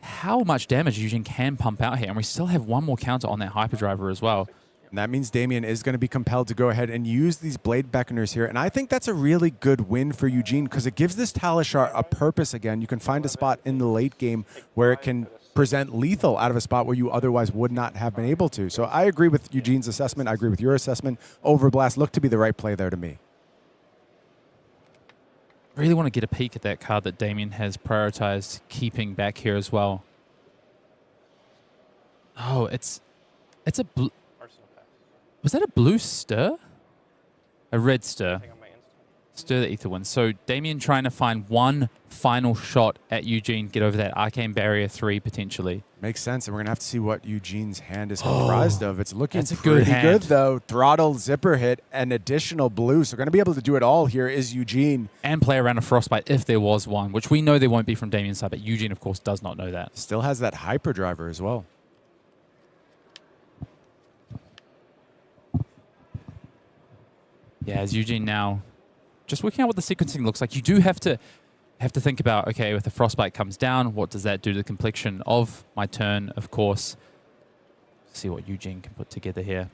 how much damage Eugene can pump out here. And we still have 1 more counter on that Hyperdriver as well. And that means Damien is going to be compelled to go ahead and use these Blade Beckoners here. And I think that's a really good win for Eugene because it gives this Talishar a purpose again. You can find a spot in the late game where it can present lethal out of a spot where you otherwise would not have been able to. So I agree with Eugene's assessment. I agree with your assessment. Overblast looked to be the right play there to me. Really want to get a peek at that card that Damien has prioritized keeping back here as well. Oh, it's a blue. Was that a blue stir? A red stir. Stir the Ether one. So Damien trying to find 1 final shot at Eugene, get over that Arcane Barrier 3 potentially. Makes sense, and we're going to have to see what Eugene's hand is comprised of. It's looking that's a pretty good hand. good, though. Throttle, Zipper Hit, and additional blue. So going to be able to do it all here is Eugene. And play around a Frostbite if there was one, which we know there won't be from Damien's side, but Eugene, of course, does not know that. Still has that Hyperdriver as well. Yeah, as Eugene now just working out what the sequencing looks like. You do have to think about, okay, if the Frostbite comes down, what does that do to the complexion of my turn, of course. See what Eugene can put together here.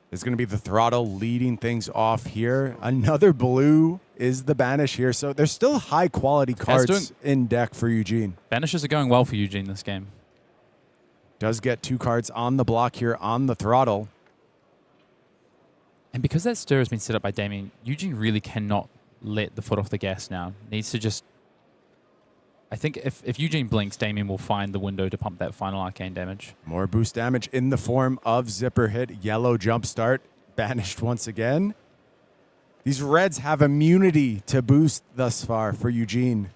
There's going to be the Throttle leading things off here. Another blue is the Banish here. So there's still high-quality cards in deck for Eugene. Banishes are going well for Eugene this game. Does get 2 cards on the block here on the Throttle. And because that stir has been set up by Damien, Eugene really cannot let the foot off the gas now. Needs to just... I think if Eugene blinks, Damien will find the window to pump that final arcane damage. More boost damage in the form of Zipper Hit. Yellow Jumpstart banished once again. These reds have immunity to boost thus far for Eugene.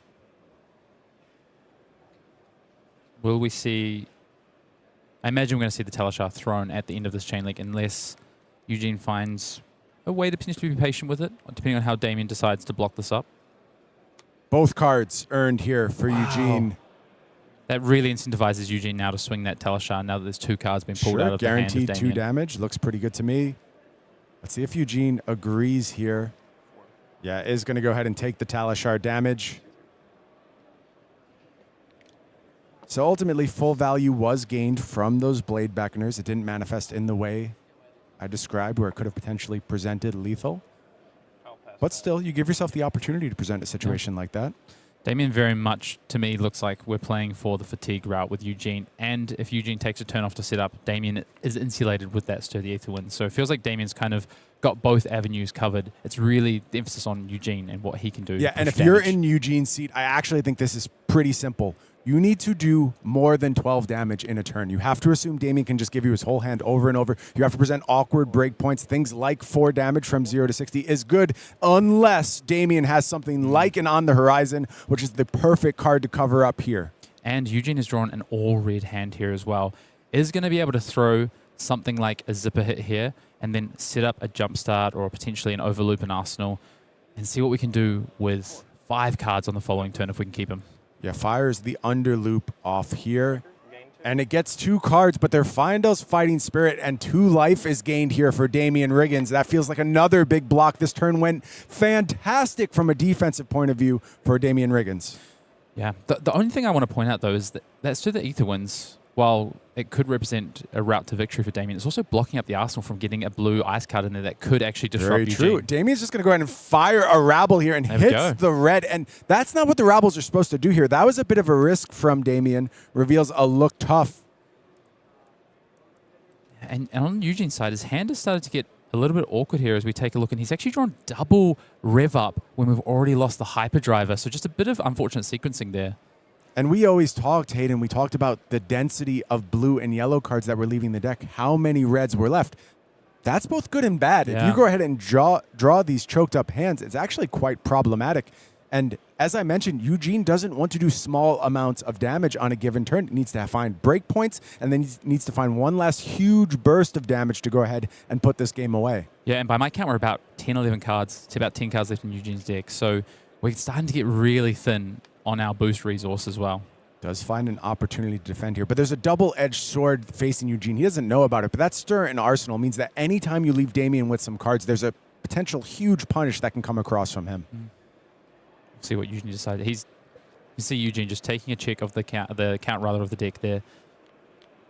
Will we see... I imagine we're going to see the Talishar thrown at the end of this chain link unless Eugene finds a way to potentially be patient with it, depending on how Damien decides to block this up. Both cards earned here for Eugene. That really incentivizes Eugene now to swing that Talishar now that there's 2 cards being pulled out of the hand of guaranteed Damien. 2 damage. Looks pretty good to me. Let's see if Eugene agrees here. Yeah, is going to go ahead and take the Talishar damage. So ultimately, full value was gained from those Blade Beckoners. It didn't manifest in the way I described, where it could have potentially presented lethal. But still, you give yourself the opportunity to present a situation like that. Damien very much, to me, looks like we're playing for the fatigue route with Eugene. And if Eugene takes a turn off to set up, Damien is insulated with that Stir the Aether Wind. So it feels like Damien's kind of got both avenues covered. It's really the emphasis on Eugene and what he can do. Yeah, and if you're in Eugene's seat, I actually think this is pretty simple. You need to do more than 12 damage in a turn. You have to assume Damien can just give you his whole hand over and over. You have to present awkward breakpoints. Things like 4 damage from 0 to 60 is good unless Damien has something like an On the Horizon, which is the perfect card to cover up here. And Eugene has drawn an all-red hand here as well. Is going to be able to throw something like a Zipper Hit here and then set up a Jumpstart or potentially an Overloop in Arsenal and see what we can do with 5 cards on the following turn if we can keep him. Yeah, fires the Underloop off here. And it gets 2 cards, but they're Feindel's Fighting Spirit, and 2 life is gained here for Damien Riggins. That feels like another big block. This turn went fantastic from a defensive point of view for Damien Riggins. Yeah. The only thing I want to point out, though, is that that's to the Ether Winds. While it could represent a route to victory for Damien, it's also blocking up the Arsenal from getting a blue ice card in there that could actually disrupt Very Eugene. true. Damien's just going to go ahead and fire a Rabble here and There we go. hits the red. And that's not what the Rabbles are supposed to do here. That was a bit of a risk from Damien. Reveals a look tough. And on Eugene's side, his hand has started to get a little bit awkward here as we take a look. And he's actually drawn double rev up when we've already lost the hyperdriver. So just a bit of unfortunate sequencing there. And we always talked, Hayden, we talked about the density of blue and yellow cards that were leaving the deck, how many reds were left. That's both good and bad. Yeah. If you go ahead and draw these choked up hands, it's actually quite problematic. And as I mentioned, Eugene doesn't want to do small amounts of damage on a given turn. He needs to find breakpoints, and then he needs to find one last huge burst of damage to go ahead and put this game away. Yeah, and by my count, we're about 10, 11 cards. It's about 10 cards left in Eugene's deck. So we're starting to get really thin on our boost resource as well. Does find an opportunity to defend here, but there's a double-edged sword facing Eugene. He doesn't know about it, but that stir in Arsenal means that anytime you leave Damien with some cards, there's a potential huge punish that can come across from him. See what Eugene decided. You see Eugene just taking a check of the count rather of the deck there.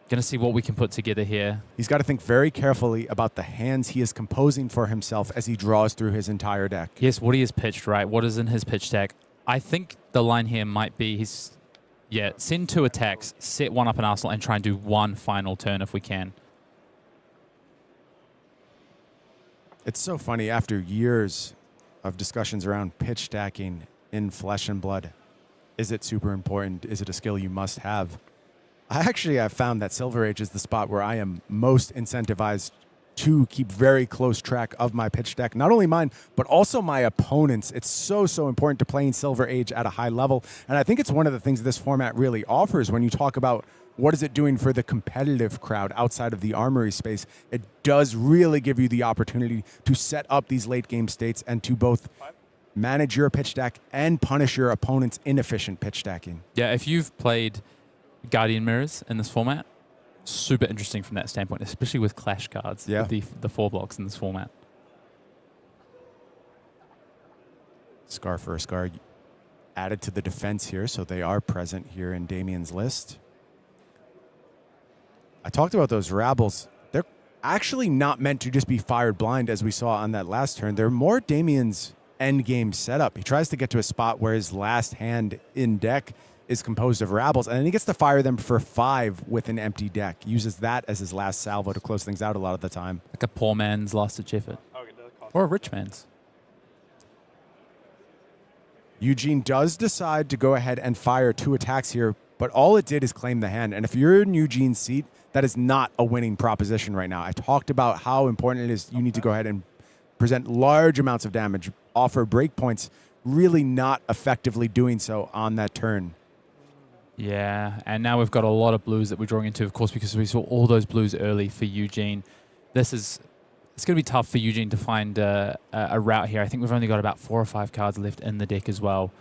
Going to see what we can put together here. He's got to think very carefully about the hands he is composing for himself as he draws through his entire deck. Yes, what he has pitched, right? What is in his pitch deck? I think the line here might be send 2 attacks, set 1 up in Arsenal, and try and do 1 final turn if we can. It's so funny, after years of discussions around pitch stacking in Flesh and Blood, is it super important? Is it a skill you must have? I actually have found that Silver Age is the spot where I am most incentivized to keep very close track of my pitch deck. Not only mine, but also my opponents. It's so important to playing Silver Age at a high level. And I think it's one of the things this format really offers when you talk about what is it doing for the competitive crowd outside of the armory space. It does really give you the opportunity to set up these late game states and to both manage your pitch deck and punish your opponent's inefficient pitch stacking. Yeah, if you've played Guardian Mirrors in this format, super interesting from that standpoint, especially with clash cards. Yeah. With the 4 blocks in this format. Scar for a Scar added to the defense here, so they are present here in Damien's list. I talked about those Rabbles. They're actually not meant to just be fired blind as we saw on that last turn. They're more Damien's endgame setup. He tries to get to a spot where his last hand in deck is composed of Rabbles, and then he gets to fire them for 5 with an empty deck. Uses that as his last salvo to close things out a lot of the time. Like a poor man's last-ditch effort. Or a rich man's. Eugene does decide to go ahead and fire 2 attacks here, but all it did is claim the hand. And if you're in Eugene's seat, that is not a winning proposition right now. I talked about how important it is you need to go ahead and present large amounts of damage, offer breakpoints, really not effectively doing so on that turn. Yeah, and now we've got a lot of blues that we're drawing into, of course, because we saw all those blues early for Eugene. It's going to be tough for Eugene to find a route here. I think we've only got about 4 or 5 cards left in the deck as well.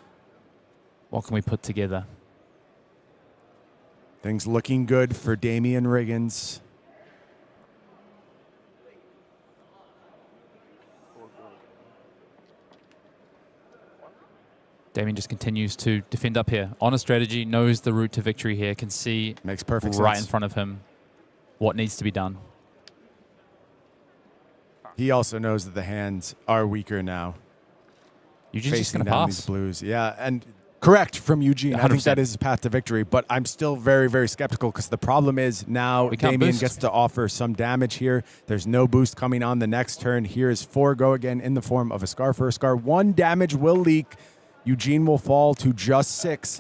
What can we put together? Things looking good for Damien Riggins. Damien just continues to defend up here. On a strategy, knows the route to victory here, can see Makes perfect right sense. in front of him what needs to be done. He also knows that the hands are weaker now. Eugene's just Facing going to down pass. these blues. Yeah, and correct from Eugene. I think 100%. that is his path to victory, but I'm still very, very skeptical because the problem is now We can't Damien boost. gets to offer some damage here. There's no boost coming on the next turn. Here is 4 go again in the form of a Scar for a Scar. 1 damage will leak. Eugene will fall to just 6.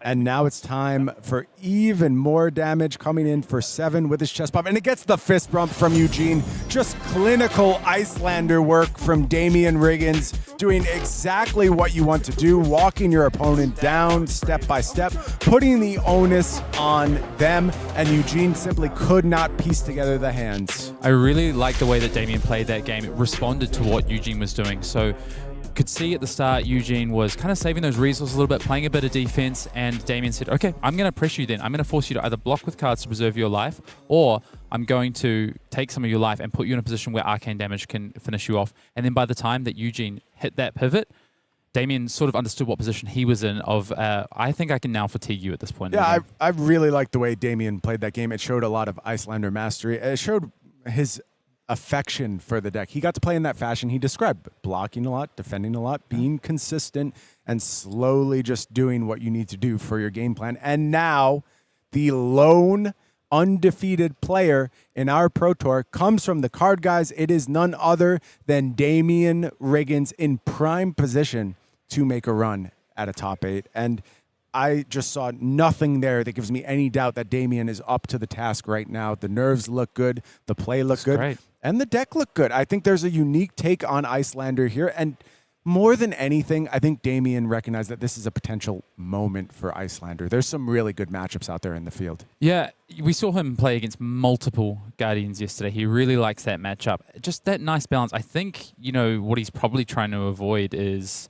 And now it's time for even more damage coming in for 7 with his chest pop. And it gets the fist bump from Eugene. Just clinical Iyslander work from Damien Riggins, doing exactly what you want to do, walking your opponent down step by step, putting the onus on them, and Eugene simply could not piece together the hands. I really like the way that Damien played that game. It responded to what Eugene was doing. So could see at the start Eugene was kind of saving those resources a little bit, playing a bit of defense, and Damien said, okay, I'm going to press you then. I'm going to force you to either block with cards to preserve your life, or I'm going to take some of your life and put you in a position where arcane damage can finish you off. And then by the time that Eugene hit that pivot, Damien sort of understood what position he was in of, I think I can now fatigue you at this point. Yeah, I really liked the way Damien played that game. It showed a lot of Iyslander mastery. It showed his affection for the deck. He got to play in that fashion he described, blocking a lot, defending a lot, being consistent, and slowly just doing what you need to do for your game plan. And now the lone undefeated player in our Pro Tour comes from the card guys. It is none other than Damien Riggins in prime position to make a run at a top 8. And I just saw nothing there that gives me any doubt that Damien is up to the task right now. The nerves look good. The play looked good. Great. And the deck looked good. I think there's a unique take on Iyslander here. And more than anything, I think Damien recognized that this is a potential moment for Iyslander. There's some really good matchups out there in the field. Yeah, we saw him play against multiple Guardians yesterday. He really likes that matchup. Just that nice balance. I think, what he's probably trying to avoid is...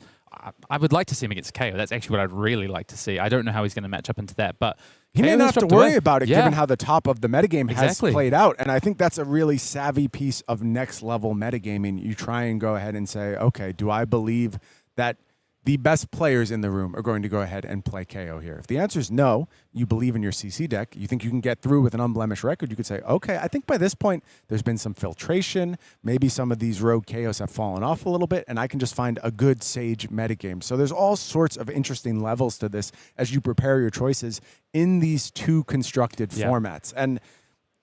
I would like to see him against KO. That's actually what I'd really like to see. I don't know how he's going to match up into that, but he may not have to worry about it given how the top of the metagame has Exactly. played out. And I think that's a really savvy piece of next level metagaming. You try and go ahead and say, okay, do I believe that the best players in the room are going to go ahead and play KO here? If the answer is no, you believe in your CC deck, you think you can get through with an unblemished record, you could say, okay, I think by this point there's been some filtration. Maybe some of these rogue KOs have fallen off a little bit, and I can just find a good Sage metagame. So there's all sorts of interesting levels to this as you prepare your choices in these two constructed formats. And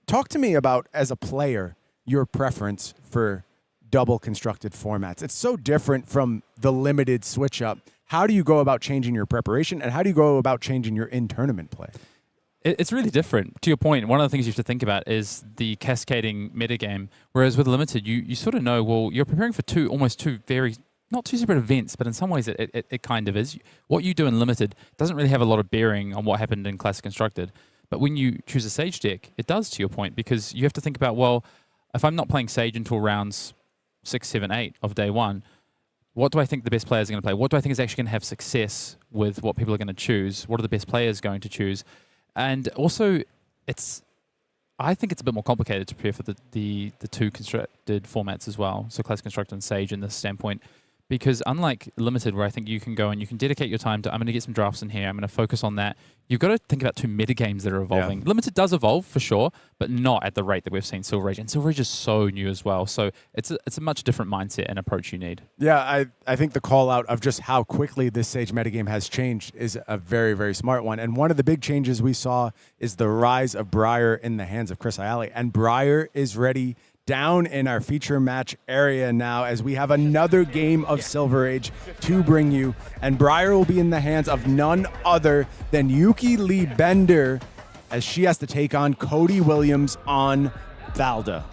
talk to me about, as a player, your preference for double constructed formats. It's so different from the limited switch up. How do you go about changing your preparation, and how do you go about changing your in-tournament play? It's really different. To your point, one of the things you have to think about is the cascading metagame, whereas with limited, you sort of know, well, you're preparing for almost two very, not two separate events, but in some ways it kind of is. What you do in limited doesn't really have a lot of bearing on what happened in Classic Constructed, but when you choose a Sage deck, it does, to your point, because you have to think about, well, if I'm not playing Sage until rounds 6, 7, 8 of day one, what do I think the best players are going to play? What do I think is actually going to have success with what people are going to choose? What are the best players going to choose? And also, I think it's a bit more complicated to prepare for the two constructed formats as well. So Classic Constructed and Sage in this standpoint. Because unlike Limited, where I think you can go and you can dedicate your time to, I'm going to get some drafts in here, I'm going to focus on that, you've got to think about two metagames that are evolving. Yeah. Limited does evolve, for sure, but not at the rate that we've seen Silver Age. And Silver Age is so new as well. So it's a much different mindset and approach you need. Yeah, I think the call out of just how quickly this Sage metagame has changed is a very, very smart one. And one of the big changes we saw is the rise of Briar in the hands of Chris Ayali. And Briar is ready down in our feature match area now as we have another game of Silver Age to bring you. And Briar will be in the hands of none other than Yuki Lee Bender as she has to take on Cody Williams on Valda.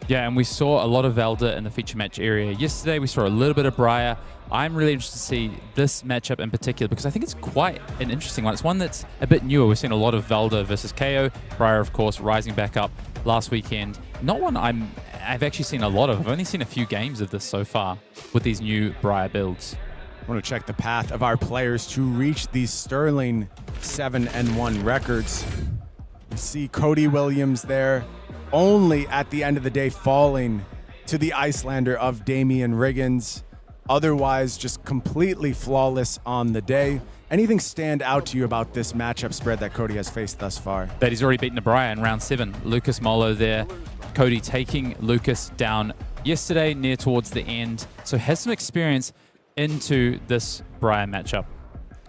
Yeah, and we saw a lot of Valda in the feature match area. Yesterday we saw a little bit of Briar. I'm really interested to see this matchup in particular because I think it's quite an interesting one. It's one that's a bit newer. We've seen a lot of Valda versus KO. Briar, of course, rising back up last weekend. Not one I've actually seen a lot of. I've only seen a few games of this so far with these new Briar builds. I want to check the path of our players to reach these sterling 7-1 records. You see Cody Williams there, only at the end of the day falling to the Iyslander of Damien Riggins. Otherwise, just completely flawless on the day. Anything stand out to you about this matchup spread that Cody has faced thus far? That he's already beaten a Briar in round 7. Lucas Molo there. Cody taking Lucas down yesterday near towards the end. So has some experience into this Briar matchup.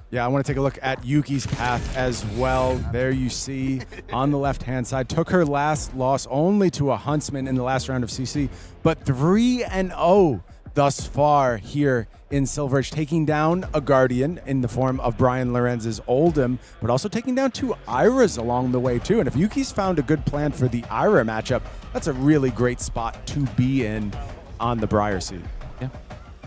Yeah, I want to take a look at Yuki's path as well. There you see on the left-hand side. Took her last loss only to a Huntsman in the last round of CC, but 3-0 thus far here in Silver Age, taking down a Guardian in the form of Brian Lorenz's Oldham, but also taking down 2 Iras along the way too. And if Yuki's found a good plan for the Ira matchup, that's a really great spot to be in on the Briar seat. Yeah.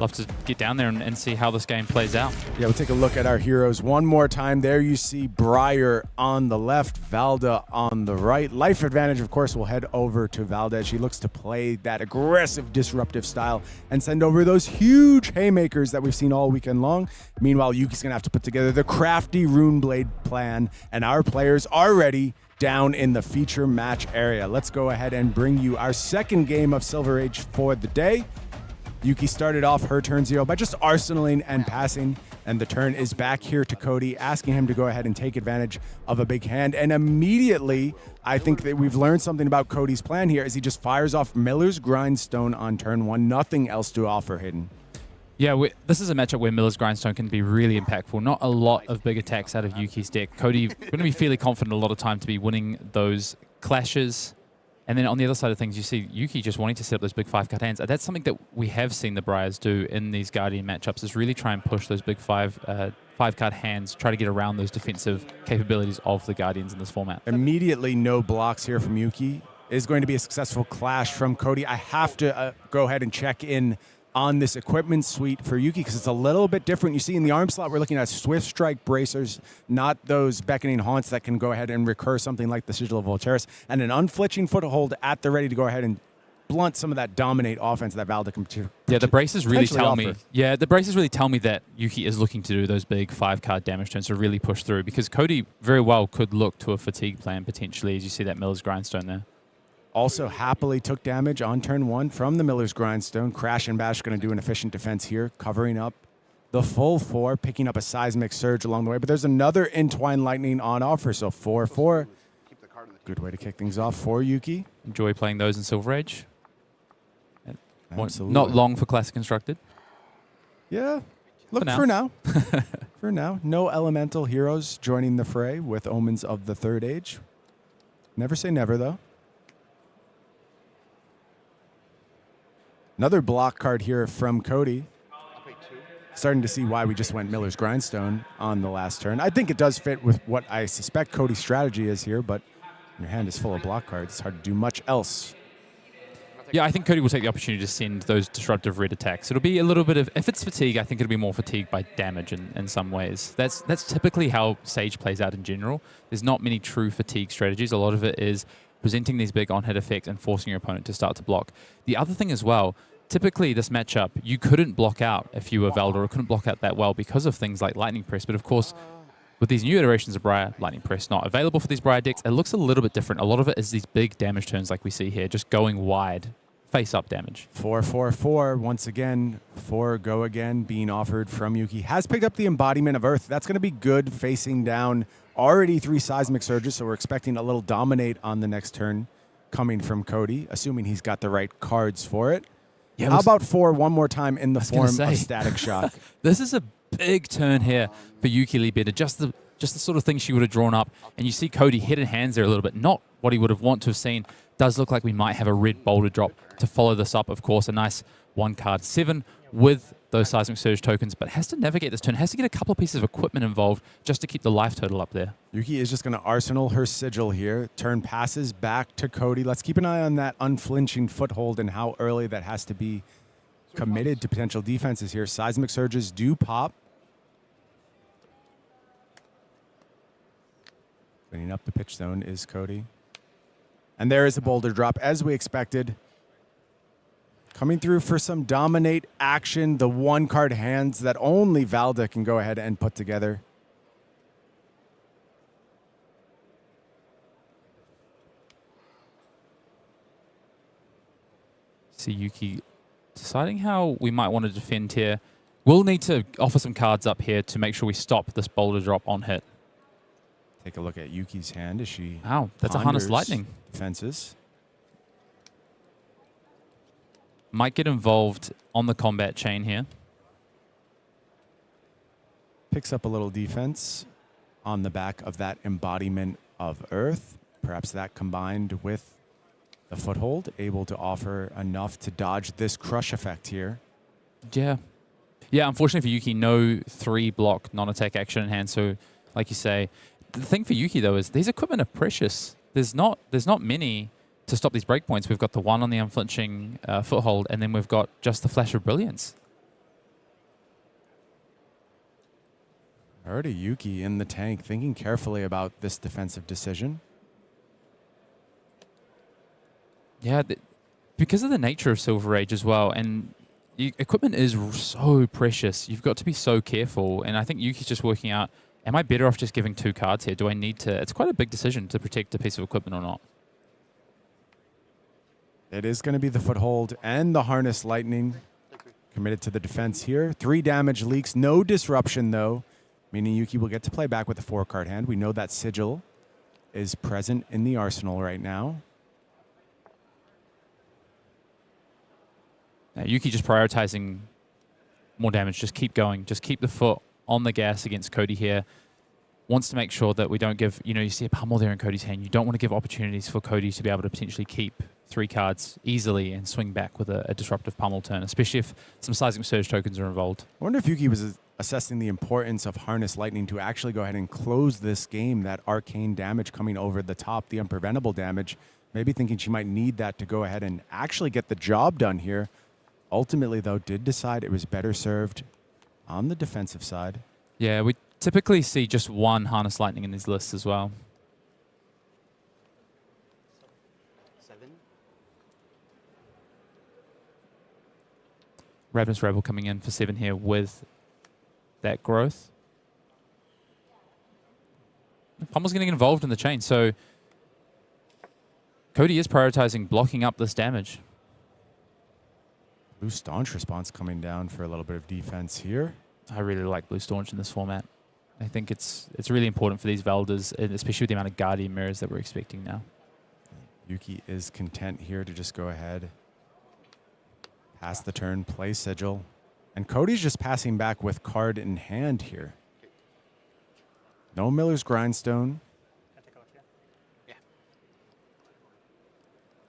Love to get down there and see how this game plays out. Yeah, we'll take a look at our heroes one more time. There you see Briar on the left, Valda on the right. Life advantage, of course, will head over to Valda. She looks to play that aggressive, disruptive style and send over those huge haymakers that we've seen all weekend long. Meanwhile, Yuki's going to have to put together the crafty Runeblade plan, and our players are ready down in the feature match area. Let's go ahead and bring you our second game of Silver Age for the day. Yuki started off her turn 0 by just arsenaling and passing, and the turn is back here to Cody, asking him to go ahead and take advantage of a big hand. And immediately, I think that we've learned something about Cody's plan here, as he just fires off Miller's Grindstone on turn 1. Nothing else to offer hidden. Yeah, this is a matchup where Miller's Grindstone can be really impactful. Not a lot of big attacks out of Yuki's deck. Cody going to be fairly confident a lot of time to be winning those clashes. And then on the other side of things, you see Yuki just wanting to set up those big 5-card hands. That's something that we have seen the Briars do in these Guardian matchups, is really try and push those big 5-card hands, try to get around those defensive capabilities of the Guardians in this format. Immediately, no blocks here from Yuki. Is going to be a successful clash from Cody. I have to go ahead and check in on this equipment suite for Yuki, because it's a little bit different. You see in the arm slot, we're looking at Swift Strike bracers, not those beckoning haunts that can go ahead and recur something like the Sigil of Volteris, and an unflinching foothold at the ready to go ahead and blunt some of that dominate offense that Valda can Yeah, the braces really tell me. offer. Yeah, the braces really tell me that Yuki is looking to do those big 5-card damage turns to really push through, because Cody very well could look to a fatigue plan potentially, as you see that Miller's Grindstone there. Also happily took damage on turn 1 from the Miller's Grindstone. Crash and Bash going to do an efficient defense here, covering up the full 4, picking up a Seismic Surge along the way. But there's another Entwined Lightning on offer, so 4-4. Good way to kick things off for Yuki. Enjoy playing those in Silver Age. Absolutely. Not long for Classic Constructed. Yeah. Look, now. for now. For now. No elemental heroes joining the fray with Omens of the Third Age. Never say never, though. Another block card here from Cody. Starting to see why we just went Miller's Grindstone on the last turn. I think it does fit with what I suspect Cody's strategy is here, but your hand is full of block cards. It's hard to do much else. Yeah, I think Cody will take the opportunity to send those disruptive red attacks. It'll be a little bit of, if it's fatigue, I think it'll be more fatigue by damage in some ways. That's typically how Sage plays out in general. There's not many true fatigue strategies. A lot of it is presenting these big on-hit effects and forcing your opponent to start to block. The other thing as well, typically this matchup, you couldn't block out if you were Valda, or couldn't block out that well because of things like Lightning Press. But of course, with these new iterations of Briar, Lightning Press not available for these Briar decks, it looks a little bit different. A lot of it is these big damage turns like we see here, just going wide, face-up damage. 4-4-4, once again, 4 go again being offered from Yuki. Has picked up the Embodiment of Earth. That's going to be good facing down already 3 Seismic Surges, so we're expecting a little Dominate on the next turn coming from Cody, assuming he's got the right cards for it. Yeah, how about 4 one more time in the form of Static Shock? This is a big turn here for Yuki Lee-Bender, just the sort of thing she would have drawn up. And you see Cody head and hands there a little bit, not what he would have wanted to have seen. Does look like we might have a red boulder drop to follow this up. Of course, a nice 1-card 7 with those Seismic Surge tokens, but has to navigate this turn, has to get a couple of pieces of equipment involved just to keep the life total up there. Yuki is just going to arsenal her Sigil here. Turn passes back to Cody. Let's keep an eye on that unflinching foothold and how early that has to be committed to potential defenses here. Seismic Surges do pop. Cleaning up the pitch zone is Cody. And there is a boulder drop, as we expected. Coming through for some Dominate action, the 1-card hands that only Valda can go ahead and put together. See Yuki deciding how we might want to defend here. We'll need to offer some cards up here to make sure we stop this boulder drop on hit. Take a look at Yuki's hand as she Wow, that's a Harness Lightning. Defenses. Might get involved on the combat chain here. Picks up a little defense on the back of that Embodiment of Earth. Perhaps that combined with the foothold, able to offer enough to dodge this crush effect here. Yeah. Yeah, unfortunately for Yuki, no 3-block non-attack action in hand. So, like you say, the thing for Yuki, though, is these equipment are precious. There's not many to stop these breakpoints. We've got the 1 on the unflinching foothold, and then we've got just the Flash of Brilliance. Already Yuki in the tank, thinking carefully about this defensive decision. Yeah, because of the nature of Silver Age as well, and equipment is so precious. You've got to be so careful, and I think Yuki's just working out, am I better off just giving 2 cards here? Do I need to? It's quite a big decision to protect a piece of equipment or not. It is going to be the foothold and the Harness Lightning. Committed to the defense here. 3 damage leaks. No disruption, though, meaning Yuki will get to play back with a 4-card hand. We know that Sigil is present in the arsenal right now. Now, Yuki just prioritizing more damage. Just keep going. Just keep the foot on the gas against Cody here. Wants to make sure that we don't give, you see a pummel there in Cody's hand. You don't want to give opportunities for Cody to be able to potentially keep 3 cards easily and swing back with a disruptive pummel turn, especially if some seismic surge tokens are involved. I wonder if Yuki was assessing the importance of Harness Lightning to actually go ahead and close this game, that arcane damage coming over the top, the unpreventable damage. Maybe thinking she might need that to go ahead and actually get the job done here. Ultimately, though, did decide it was better served on the defensive side. Yeah, we typically see just 1 Harness Lightning in these lists as well. 7. Ravenous Rebel coming in for 7 here with that growth. Pummel's getting involved in the chain, so Cody is prioritizing blocking up this damage. Blue Staunch response coming down for a little bit of defense here. I really like Blue Staunch in this format. I think it's really important for these Valdas, especially with the amount of Guardian Mirrors that we're expecting now. Yuki is content here to just go ahead, pass the turn, play Sigil. And Cody's just passing back with card in hand here. No Miller's Grindstone. Yeah.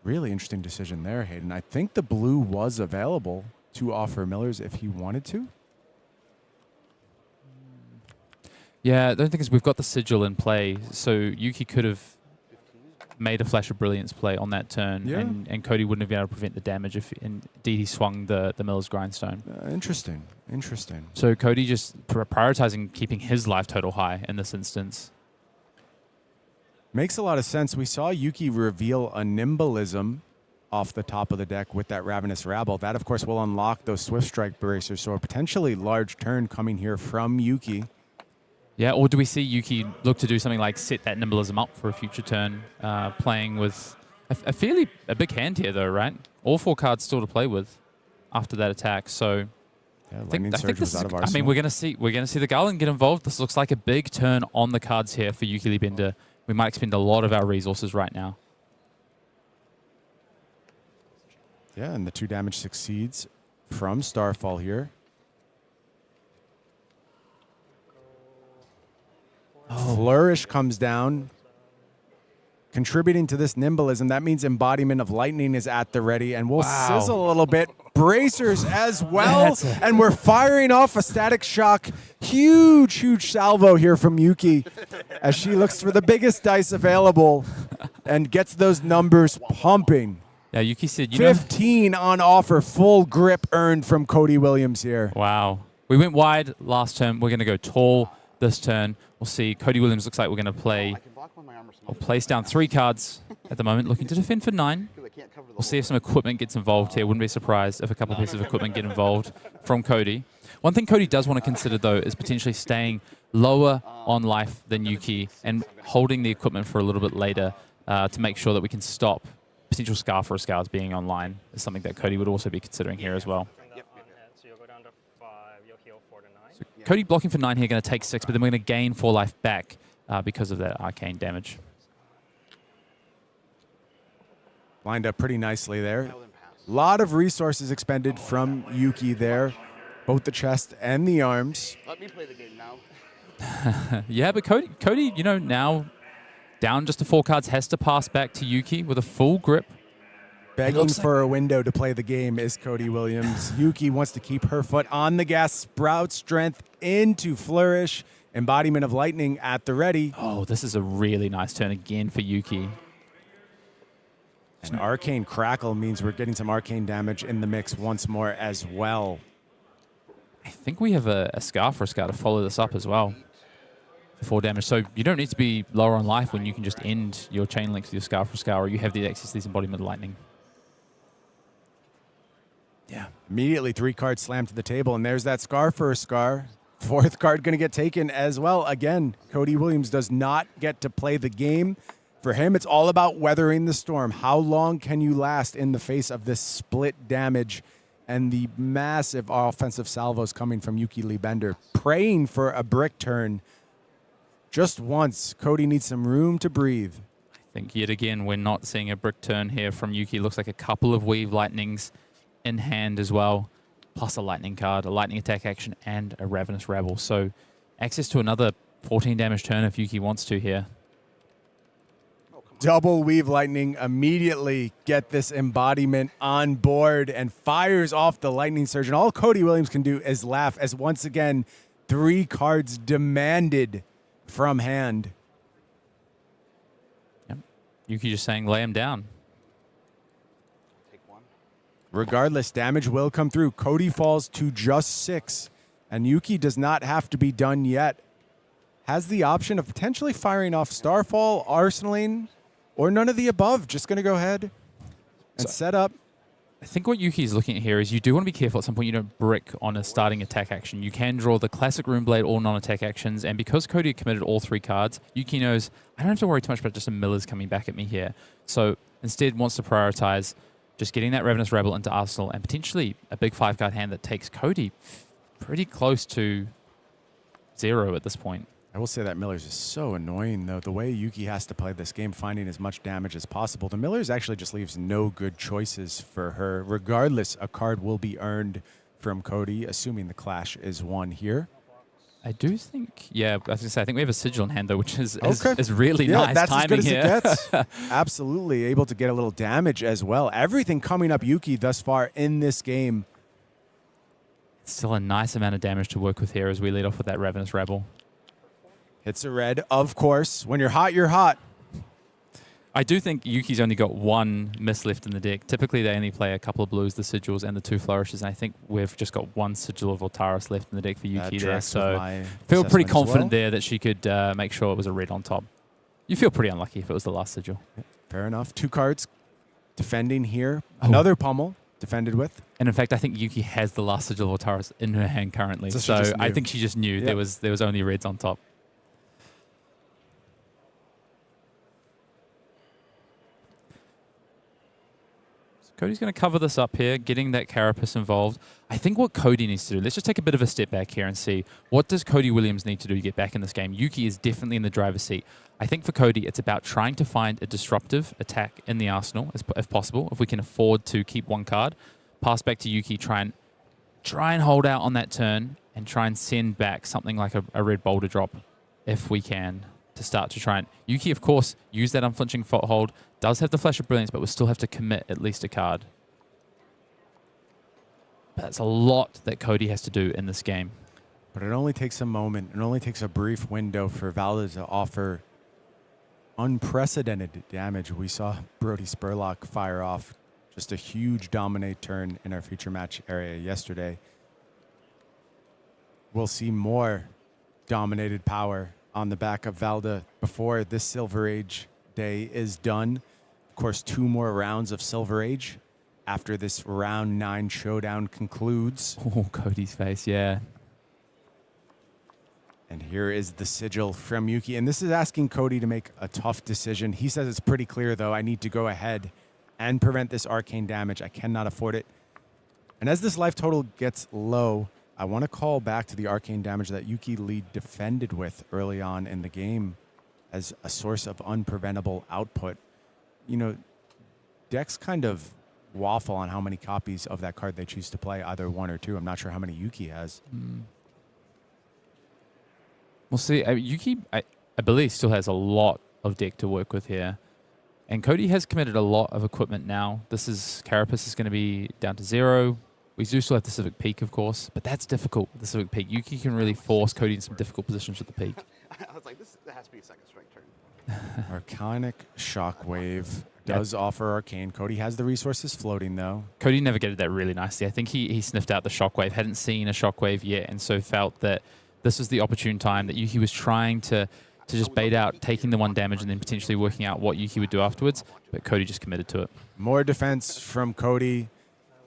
Really interesting decision there, Hayden. I think the blue was available to offer Miller's if he wanted to. Yeah, the only thing is we've got the Sigil in play, so Yuki could have made a Flash of Brilliance play on that turn, Yeah. and Cody wouldn't have been able to prevent the damage if indeed he swung the Miller's Grindstone. Interesting. Interesting. So Cody just prioritizing keeping his life total high in this instance. Makes a lot of sense. We saw Yuki reveal a Nimbalism off the top of the deck with that Ravenous Rabble. That, of course, will unlock those Swift Strike bracers. So a potentially large turn coming here from Yuki. Yeah, or do we see Yuki look to do something like set that Nimbalism up for a future turn, playing with a big hand here, though, right? All 4 cards still to play with after that attack. So Yeah, I Lightning think Surge this was out of I arsenal. mean, we're gonna see the Garland get involved. This looks like a big turn on the cards here for Yuki Bender. We might expend a lot of our resources right now. Yeah, and the 2 damage succeeds from Starfall here. Flourish comes down, contributing to this Nimbalism. That means Embodiment of Lightning is at the ready, and we'll sizzle a little bit. Bracers as well, and we're firing off a Static Shock. Huge salvo here from Yuki as she looks for the biggest dice available and gets those numbers pumping. Yeah, Yuki said, you know, 15 on offer, full grip earned from Cody Williams here. wow. We went wide last turn. We're going to go tall this turn. We'll see. Cody Williams looks like we're going to play. I can block when my armor We'll place down 3 cards at the moment, looking to defend for 9. because I can't cover the We'll see if some equipment gets involved here. Wouldn't be surprised if a couple pieces of equipment get involved from Cody. One thing Cody does want to consider, though, is potentially staying lower on life than Yuki and holding the equipment for a little bit later to make sure that we can stop potential Scar for a Scars being online is something that Cody would also be considering here as well. So you'll go down to 5, you'll heal 4 to 9. So Cody blocking for 9 here, going to take 6, but then we're going to gain 4 life back because of that arcane damage. Lined up pretty nicely there. A lot of resources expended from Yuki there, both the chest and the arms. Let me play the game now. Yeah, but Cody, you know, now down just to 4 cards, has to pass back to Yuki with a full grip. Begging looks for a window to play the game is Cody Williams. Yuki wants to keep her foot on the gas, sprout strength into Flourish. Embodiment of Lightning at the ready. Oh, this is a really nice turn again for Yuki. And Arcane Crackle means we're getting some arcane damage in the mix once more as well. I think we have a Scar for a Scar to follow this up as well. For 4 damage. So you don't need to be lower on life when you can just end your chain links with your Scar for a Scar, or you have the access to these Embodiment of Lightning. Yeah. Immediately 3 cards slammed to the table, and there's that Scar for a Scar. 4th card going to get taken as well. Again, Cody Williams does not get to play the game. For him, it's all about weathering the storm. How long can you last in the face of this split damage and the massive offensive salvos coming from Yuki Bender, praying for a brick turn just once. Cody needs some room to breathe. I think yet again we're not seeing a brick turn here from Yuki. Looks like a couple of Weave Lightnings in hand as well, plus a Lightning card, a Lightning attack action, and a Ravenous Rebel. So access to another 14 damage turn if Yuki wants to here. Double Weave Lightning, immediately get this embodiment on board and fires off the Lightning Surge. And all Cody Williams can do is laugh as once again 3 cards demanded from hand. Yep. Yuki just saying lay him down. Take one. Regardless, damage will come through. Cody falls to just 6, and Yuki does not have to be done yet. Has the option of potentially firing off Starfall, Arsenaling, or none of the above. Just going to go ahead and set up. I think what Yuki is looking at here is you do want to be careful at some point you don't brick on a starting attack action. You can draw the classic Runeblade or non-attack actions, and because Cody committed all 3 cards, Yuki knows I don't have to worry too much about just a Miller's coming back at me here. So instead wants to prioritize just getting that Ravenous Rebel into Arsenal and potentially a big 5-card hand that takes Cody pretty close to 0 at this point. I will say that Miller's is so annoying, though. The way Yuki has to play this game, finding as much damage as possible. The Miller's actually just leaves no good choices for her. Regardless, a card will be earned from Cody, assuming the clash is won here. I do think, yeah, I was going to say, I think we have a Sigil in hand, though, which is Okay. really Yeah, nice that's timing as good here. as it gets. Absolutely able to get a little damage as well. Everything coming up Yuki thus far in this game. Still a nice amount of damage to work with here as we lead off with that Ravenous Rebel. Hits a red, of course. When you're hot, you're hot. I do think Yuki's only got 1 miss left in the deck. Typically, they only play a couple of blues, the Sigils, and the 2 Flourishes, and I think we've just got 1 Sigil of Voltaris left in the deck for Yuki there. So feel pretty confident there that she could make sure it was a red on top. You feel pretty unlucky if it was the last Sigil. Fair enough. 2 cards defending here. Another pummel defended with. And in fact, I think Yuki has the last Sigil of Voltaris in her hand currently. So I think she just knew there was only reds on top. Cody's going to cover this up here, getting that Carapace involved. I think what Cody needs to do, let's just take a bit of a step back here and see, what does Cody Williams need to do to get back in this game? Yuki is definitely in the driver's seat. I think for Cody, it's about trying to find a disruptive attack in the arsenal, if possible. If we can afford to keep 1 card, pass back to Yuki, try and hold out on that turn, and try and send back something like a red boulder drop, if we can, to start to try and... Yuki, of course, use that unflinching foothold, does have the Flash of Brilliance, but will still have to commit at least a card. That's a lot that Cody has to do in this game. But it only takes a moment. It only takes a brief window for Valda to offer unprecedented damage. We saw Brody Spurlock fire off just a huge dominate turn in our feature match area yesterday. We'll see more dominated power on the back of Valda before this Silver Age day is done. Of course, 2 more rounds of Silver Age after this round 9 showdown concludes. Oh, Cody's face, yeah. And here is the Sigil from Yuki. And this is asking Cody to make a tough decision. He says it's pretty clear, though. I need to go ahead and prevent this arcane damage. I cannot afford it. And as this life total gets low, I want to call back to the arcane damage that Yuki Lee defended with early on in the game as a source of unpreventable output. You know, decks kind of waffle on how many copies of that card they choose to play, either 1 or 2. I'm not sure how many Yuki has. We'll see. Yuki, I believe, still has a lot of deck to work with here. And Cody has committed a lot of equipment now. Carapace is going to be down to 0. We do still have the Civic Peak, of course, but that's difficult, the Civic Peak. Yuki can really force Cody in some difficult positions with the Peak. I was like, this has to be a second strike turn. Arcanic Shockwave does offer Arcane. Cody has the resources floating, though. Cody navigated that really nicely. I think he sniffed out the Shockwave, hadn't seen a Shockwave yet, and so felt that this was the opportune time that Yuki was trying to just bait out, taking the 1 damage and then potentially working out what Yuki would do afterwards, but Cody just committed to it. More defense from Cody.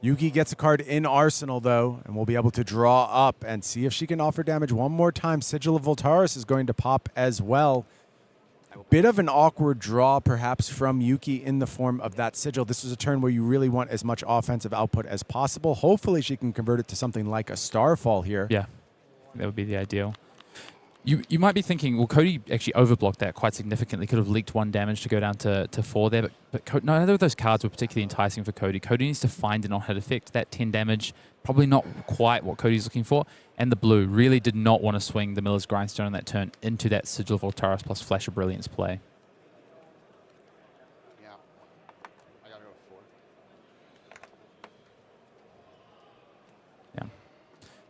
Yuki gets a card in Arsenal, though, and we'll be able to draw up and see if she can offer damage one more time. Sigil of Voltaris is going to pop as well. bit of an awkward draw, perhaps, from Yuki in the form of that sigil. This is a turn where you really want as much offensive output as possible. Hopefully she can convert it to something like a Starfall here. Yeah, that would be the ideal. You might be thinking, well, Cody actually overblocked that quite significantly. Could have leaked 1 damage to go down to 4 there, but none of those cards were particularly enticing for Cody. Cody needs to find an on-hit effect. That 10 damage, probably not quite what Cody's looking for. And the blue really did not want to swing the Miller's Grindstone on that turn into that Sigil of Voltaris plus Flash of Brilliance play. Yeah. I gotta go 4. Yeah.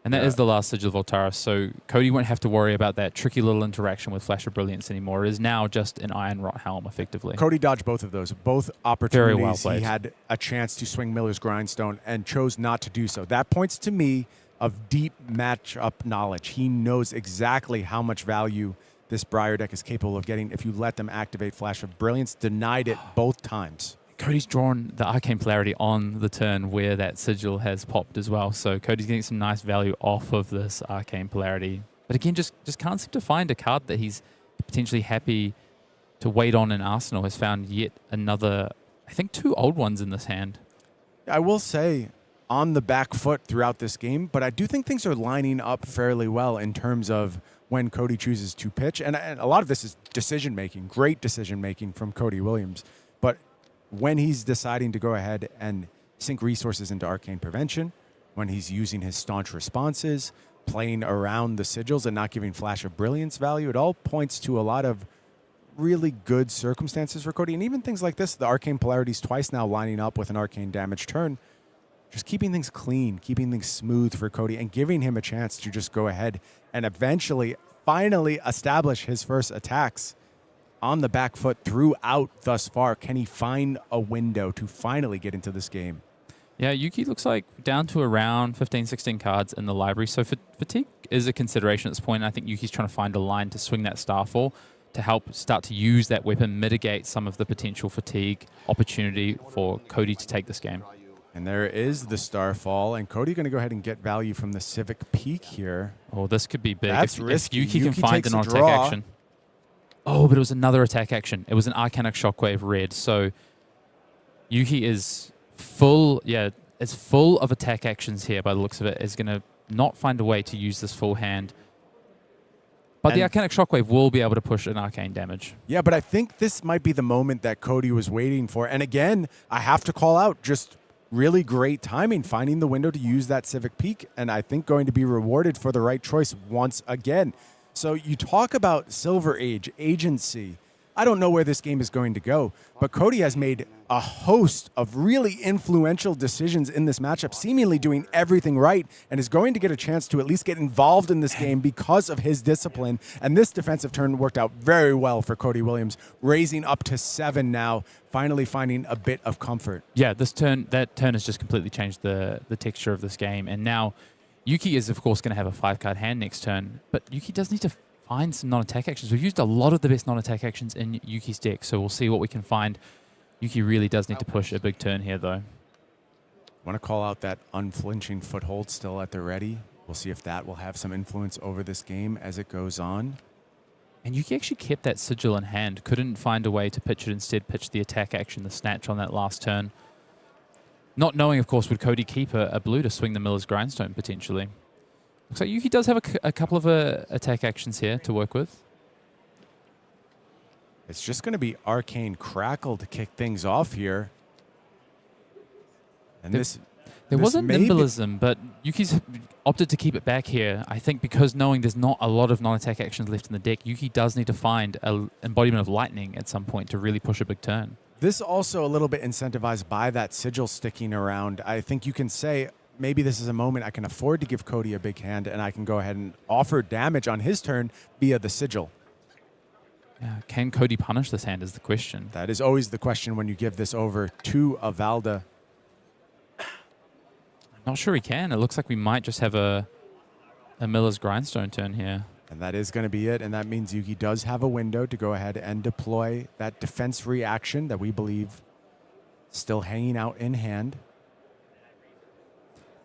And that is the last Sigil of Voltaris, so Cody won't have to worry about that tricky little interaction with Flash of Brilliance anymore. It is now just an Iron Rot Helm, effectively. Cody dodged both of those. Both opportunities, Very well played. He had a chance to swing Miller's Grindstone and chose not to do so. That points to me of deep matchup knowledge. He knows exactly how much value this Briar deck is capable of getting if you let them activate Flash of Brilliance. Denied it both times. Cody's drawn the Arcane Polarity on the turn where that Sigil has popped as well. So Cody's getting some nice value off of this Arcane Polarity. But again, just can't seem to find a card that he's potentially happy to wait on in Arsenal. Has found yet another, I think 2 old ones in this hand. I will say, on the back foot throughout this game, but I do think things are lining up fairly well in terms of when Cody chooses to pitch. And a lot of this is decision-making, great decision-making from Cody Williams. But when he's deciding to go ahead and sink resources into Arcane Prevention, when he's using his staunch responses, playing around the sigils and not giving Flash of Brilliance value, it all points to a lot of really good circumstances for Cody. And even things like this, the Arcane Polarities twice now lining up with an Arcane Damage turn, just keeping things clean, keeping things smooth for Cody, and giving him a chance to just go ahead and eventually, finally establish his first attacks on the back foot throughout thus far. Can he find a window to finally get into this game? Yeah, Yuki looks like down to around 15, 16 cards in the library. So fatigue is a consideration at this point. I think Yuki's trying to find a line to swing that Starfall to help start to use that weapon, mitigate some of the potential fatigue opportunity for Cody to take this game. And there is the Starfall, and Cody going to go ahead and get value from the Civic Peak here. Oh, this could be big. That's if risky. Yuki can Yuki find takes an a on-attack draw. action. Oh, but it was another attack action. It was an Arcanic Shockwave red. So Yuki is full, it's full of attack actions here by the looks of it. Is going to not find a way to use this full hand. But the Arcanic Shockwave will be able to push an arcane damage. Yeah, but I think this might be the moment that Cody was waiting for. And again, I have to call out just really great timing, finding the window to use that Civic Peak, and I think going to be rewarded for the right choice once again. So you talk about Silver Age, agency. I don't know where this game is going to go, but Cody has made a host of really influential decisions in this matchup, seemingly doing everything right, and is going to get a chance to at least get involved in this game because of his discipline. And this defensive turn worked out very well for Cody Williams, raising up to 7 now, finally finding a bit of comfort. Yeah, that turn has just completely changed the texture of this game. And now Yuki is, of course, going to have a 5-card hand next turn, but Yuki does need to find some non-attack actions. We've used a lot of the best non-attack actions in Yuki's deck, so we'll see what we can find. Yuki really does need to push a big turn here, though. Want to call out that unflinching foothold still at the ready. We'll see if that will have some influence over this game as it goes on. And Yuki actually kept that sigil in hand. Couldn't find a way to pitch it. Instead, pitched the attack action, the snatch on that last turn. Not knowing, of course, would Cody keep a blue to swing the Miller's Grindstone, potentially. Looks like Yuki does have a couple of attack actions here to work with. It's just going to be Arcane Crackle to kick things off here. And there was a nimblism, but Yuki's opted to keep it back here. I think because knowing there's not a lot of non-attack actions left in the deck, Yuki does need to find an embodiment of lightning at some point to really push a big turn. This also a little bit incentivized by that sigil sticking around. I think you can say, maybe this is a moment I can afford to give Cody a big hand, and I can go ahead and offer damage on his turn via the sigil. Yeah, can Cody punish this hand is the question. That is always the question when you give this over to a Valda. Not sure he can. It looks like we might just have a Miller's Grindstone turn here. And that is going to be it, and that means Yuki does have a window to go ahead and deploy that defense reaction that we believe still hanging out in hand.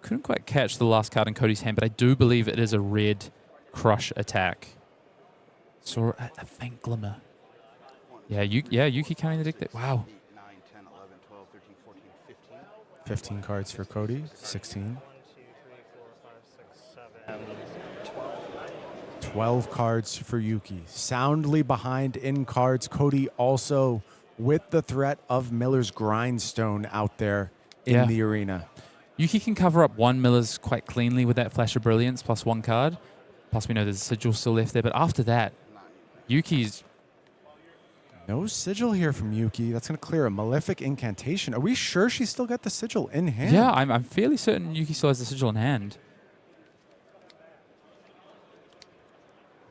Couldn't quite catch the last card in Cody's hand, but I do believe it is a red crush attack. Saw a faint glimmer. Yeah, Yuki counting the deck. Wow. 8, 9, 10, 11, 12, 13, 14, 15. 15 cards for Cody, 16. 12 cards for Yuki. Soundly behind in cards. Cody also with the threat of Miller's Grindstone out there in the arena. Yuki can cover up one Miller's quite cleanly with that Flash of Brilliance plus one card. Plus we know there's a Sigil still left there. But after that, Yuki's... No Sigil here from Yuki. That's going to clear a Malefic Incantation. Are we sure she's still got the Sigil in hand? Yeah, I'm fairly certain Yuki still has the Sigil in hand.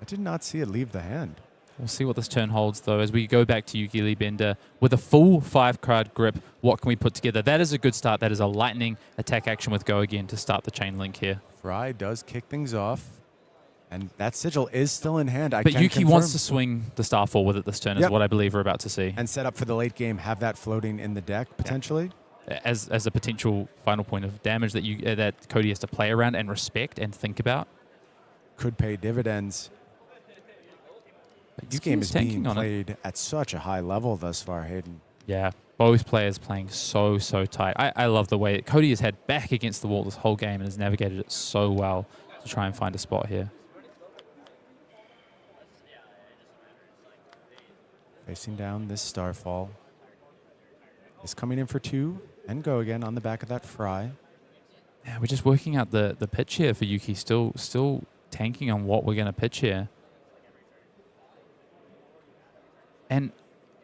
I did not see it leave the hand. We'll see what this turn holds, though, as we go back to Yuki Liebender with a full 5-card grip. What can we put together? That is a good start. That is a lightning attack action with Go again to start the chain link here. Fry does kick things off, and that Sigil is still in hand. But Yuki wants to swing the Star Fall with it this turn, is what I believe we're about to see. And set up for the late game, have that floating in the deck, potentially. As a potential final point of damage that that Cody has to play around and respect and think about. Could pay dividends. This game is being played at such a high level thus far, Hayden. Yeah, both players playing so tight. I love the way Cody has had back against the wall this whole game and has navigated it so well to try and find a spot here. Facing down this Starfall. Is coming in for 2 and Go again on the back of that Fry. Yeah, we're just working out the pitch here for Yuki. Still tanking on what we're going to pitch here. And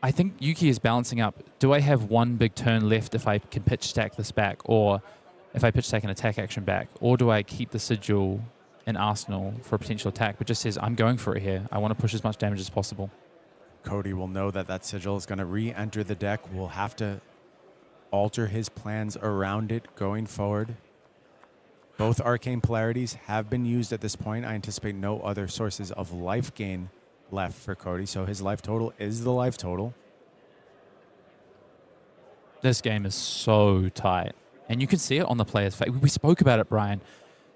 I think Yuki is balancing up. Do I have one big turn left if I can pitch stack this back, or if I pitch stack an attack action back, or do I keep the Sigil in arsenal for a potential attack, but just says, I'm going for it here. I want to push as much damage as possible. Cody will know that that Sigil is going to re-enter the deck. We'll have to alter his plans around it going forward. Both Arcane Polarities have been used at this point. I anticipate no other sources of life gain left for Cody, so his life total is the life total. This game is so tight, and you can see it on the players' face. We spoke about it, Brian.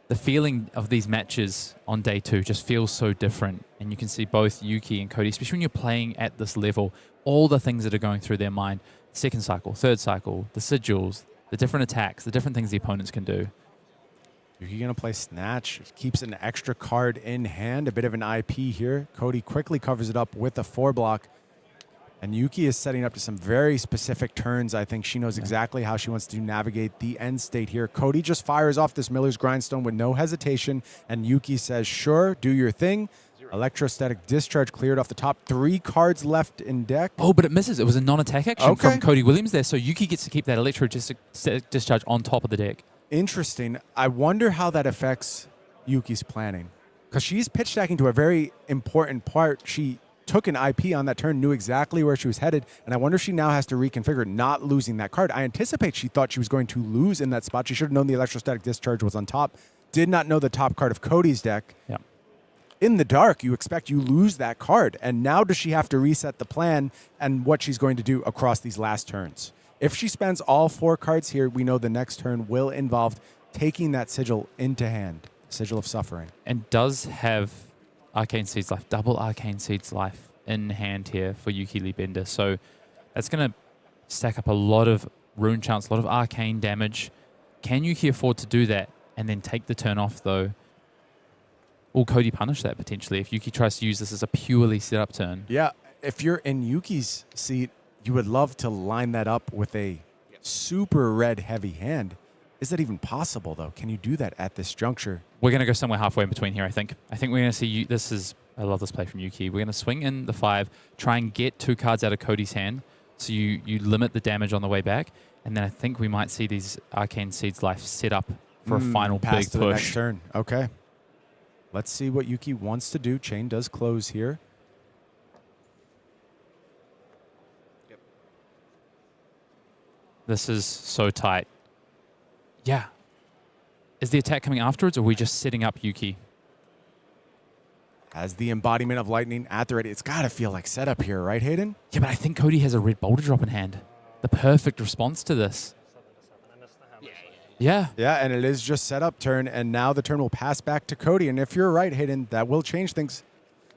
The feeling of these matches on day 2 just feels so different, and you can see both Yuki and Cody, especially when you're playing at this level, all the things that are going through their mind. Second cycle, third cycle, the sigils, the different attacks, the different things the opponents can do. Yuki going to play Snatch. Keeps an extra card in hand. A bit of an IP here. Cody quickly covers it up with a 4-block. And Yuki is setting up to some very specific turns. I think she knows exactly how she wants to navigate the end state here. Cody just fires off this Miller's Grindstone with no hesitation. And Yuki says, sure, do your thing. Electrostatic Discharge cleared off the top. 3 cards left in deck. Oh, but it misses. It was a non-attack action from Cody Williams there. So Yuki gets to keep that Electrostatic Discharge on top of the deck. Interesting. I wonder how that affects Yuki's planning. Because she's pitch stacking to a very important part. She took an IP on that turn, knew exactly where she was headed, and I wonder if she now has to reconfigure not losing that card. I anticipate she thought she was going to lose in that spot. She should have known the Electrostatic Discharge was on top. Did not know the top card of Cody's deck. Yeah. In the dark, you expect you lose that card. And now does she have to reset the plan and what she's going to do across these last turns? If she spends all 4 cards here, we know the next turn will involve taking that Sigil into hand. Sigil of Suffering. And does have Arcane Seed's Life, double Arcane Seed's Life in hand here for Yuki Liebender. So that's going to stack up a lot of rune chance, a lot of arcane damage. Can Yuki afford to do that and then take the turn off, though? Will Cody punish that potentially if Yuki tries to use this as a purely set-up turn? Yeah, if you're in Yuki's seat, you would love to line that up with a super red heavy hand. Is that even possible, though? Can you do that at this juncture? We're going to go somewhere halfway in between here, I think. I think we're going to see I love this play from Yuki. We're going to swing in the 5, try and get 2 cards out of Cody's hand, so you limit the damage on the way back, and then I think we might see these Arcane Seed's Life set up for a final big to the next push. turn. Okay. Let's see what Yuki wants to do. Chain does close here. This is so tight. Yeah. Is the attack coming afterwards, or are we just setting up Yuki? As the embodiment of lightning at the ready. It's got to feel like setup here, right, Hayden? Yeah, but I think Cody has a red boulder drop in hand. The perfect response to this. Yeah. Yeah, and it is just setup turn, and now the turn will pass back to Cody. And if you're right, Hayden, that will change things.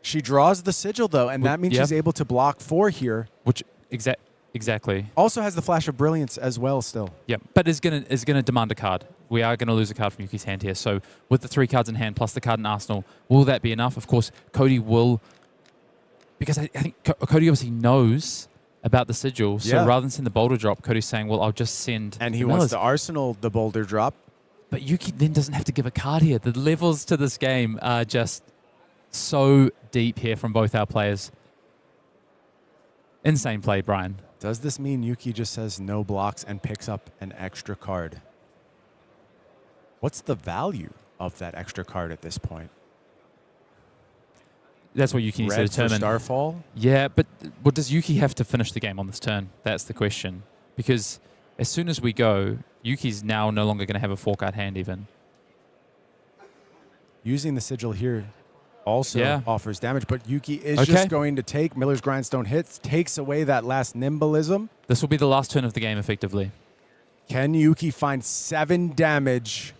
She draws the sigil, though, and that means Yep. she's able to block 4 here. Which exactly. Also has the Flash of Brilliance as well still. Yep, but is gonna demand a card. We are gonna lose a card from Yuki's hand here. So with the 3 cards in hand plus the card in arsenal, will that be enough? Of course, Cody will, because I think Cody obviously knows about the sigil. So Yeah. rather than send the boulder drop, Cody's saying, "Well, I'll just send." And he the wants Millers. to arsenal the boulder drop. But Yuki then doesn't have to give a card here. The levels to this game are just so deep here from both our players. Insane play, Brian. Does this mean Yuki just says no blocks and picks up an extra card? What's the value of that extra card at this point? That's what Yuki needs to Red for determine. Starfall? Yeah, but does Yuki have to finish the game on this turn? That's the question. Because as soon as we go, Yuki's now no longer going to have a 4-card hand even. Using the sigil here also Yeah. offers damage, but Yuki is Okay. just going to take Miller's Grindstone hits, takes away that last nimbalism. This will be the last turn of the game, effectively. Can Yuki find 7 damage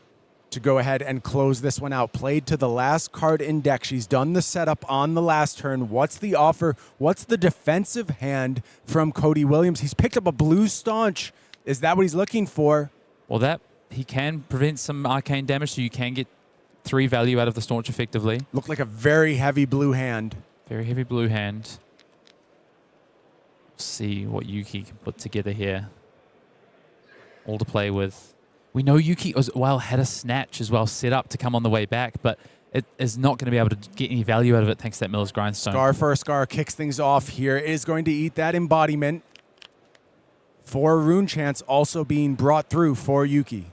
to go ahead and close this one out? Played to the last card in deck. She's done the setup on the last turn. What's the offer? What's the defensive hand from Cody Williams? He's picked up a blue staunch. Is that what he's looking for? Well, that he can prevent some arcane damage, so you can get 3 value out of the staunch effectively. Looked like a very heavy blue hand. Very heavy blue hand. See what Yuki can put together here. All to play with. We know Yuki as well had a snatch as well set up to come on the way back, but it is not going to be able to get any value out of it thanks to that Miller's Grindstone. Scar for a Scar kicks things off here. It is going to eat that embodiment. 4 rune chance also being brought through for Yuki.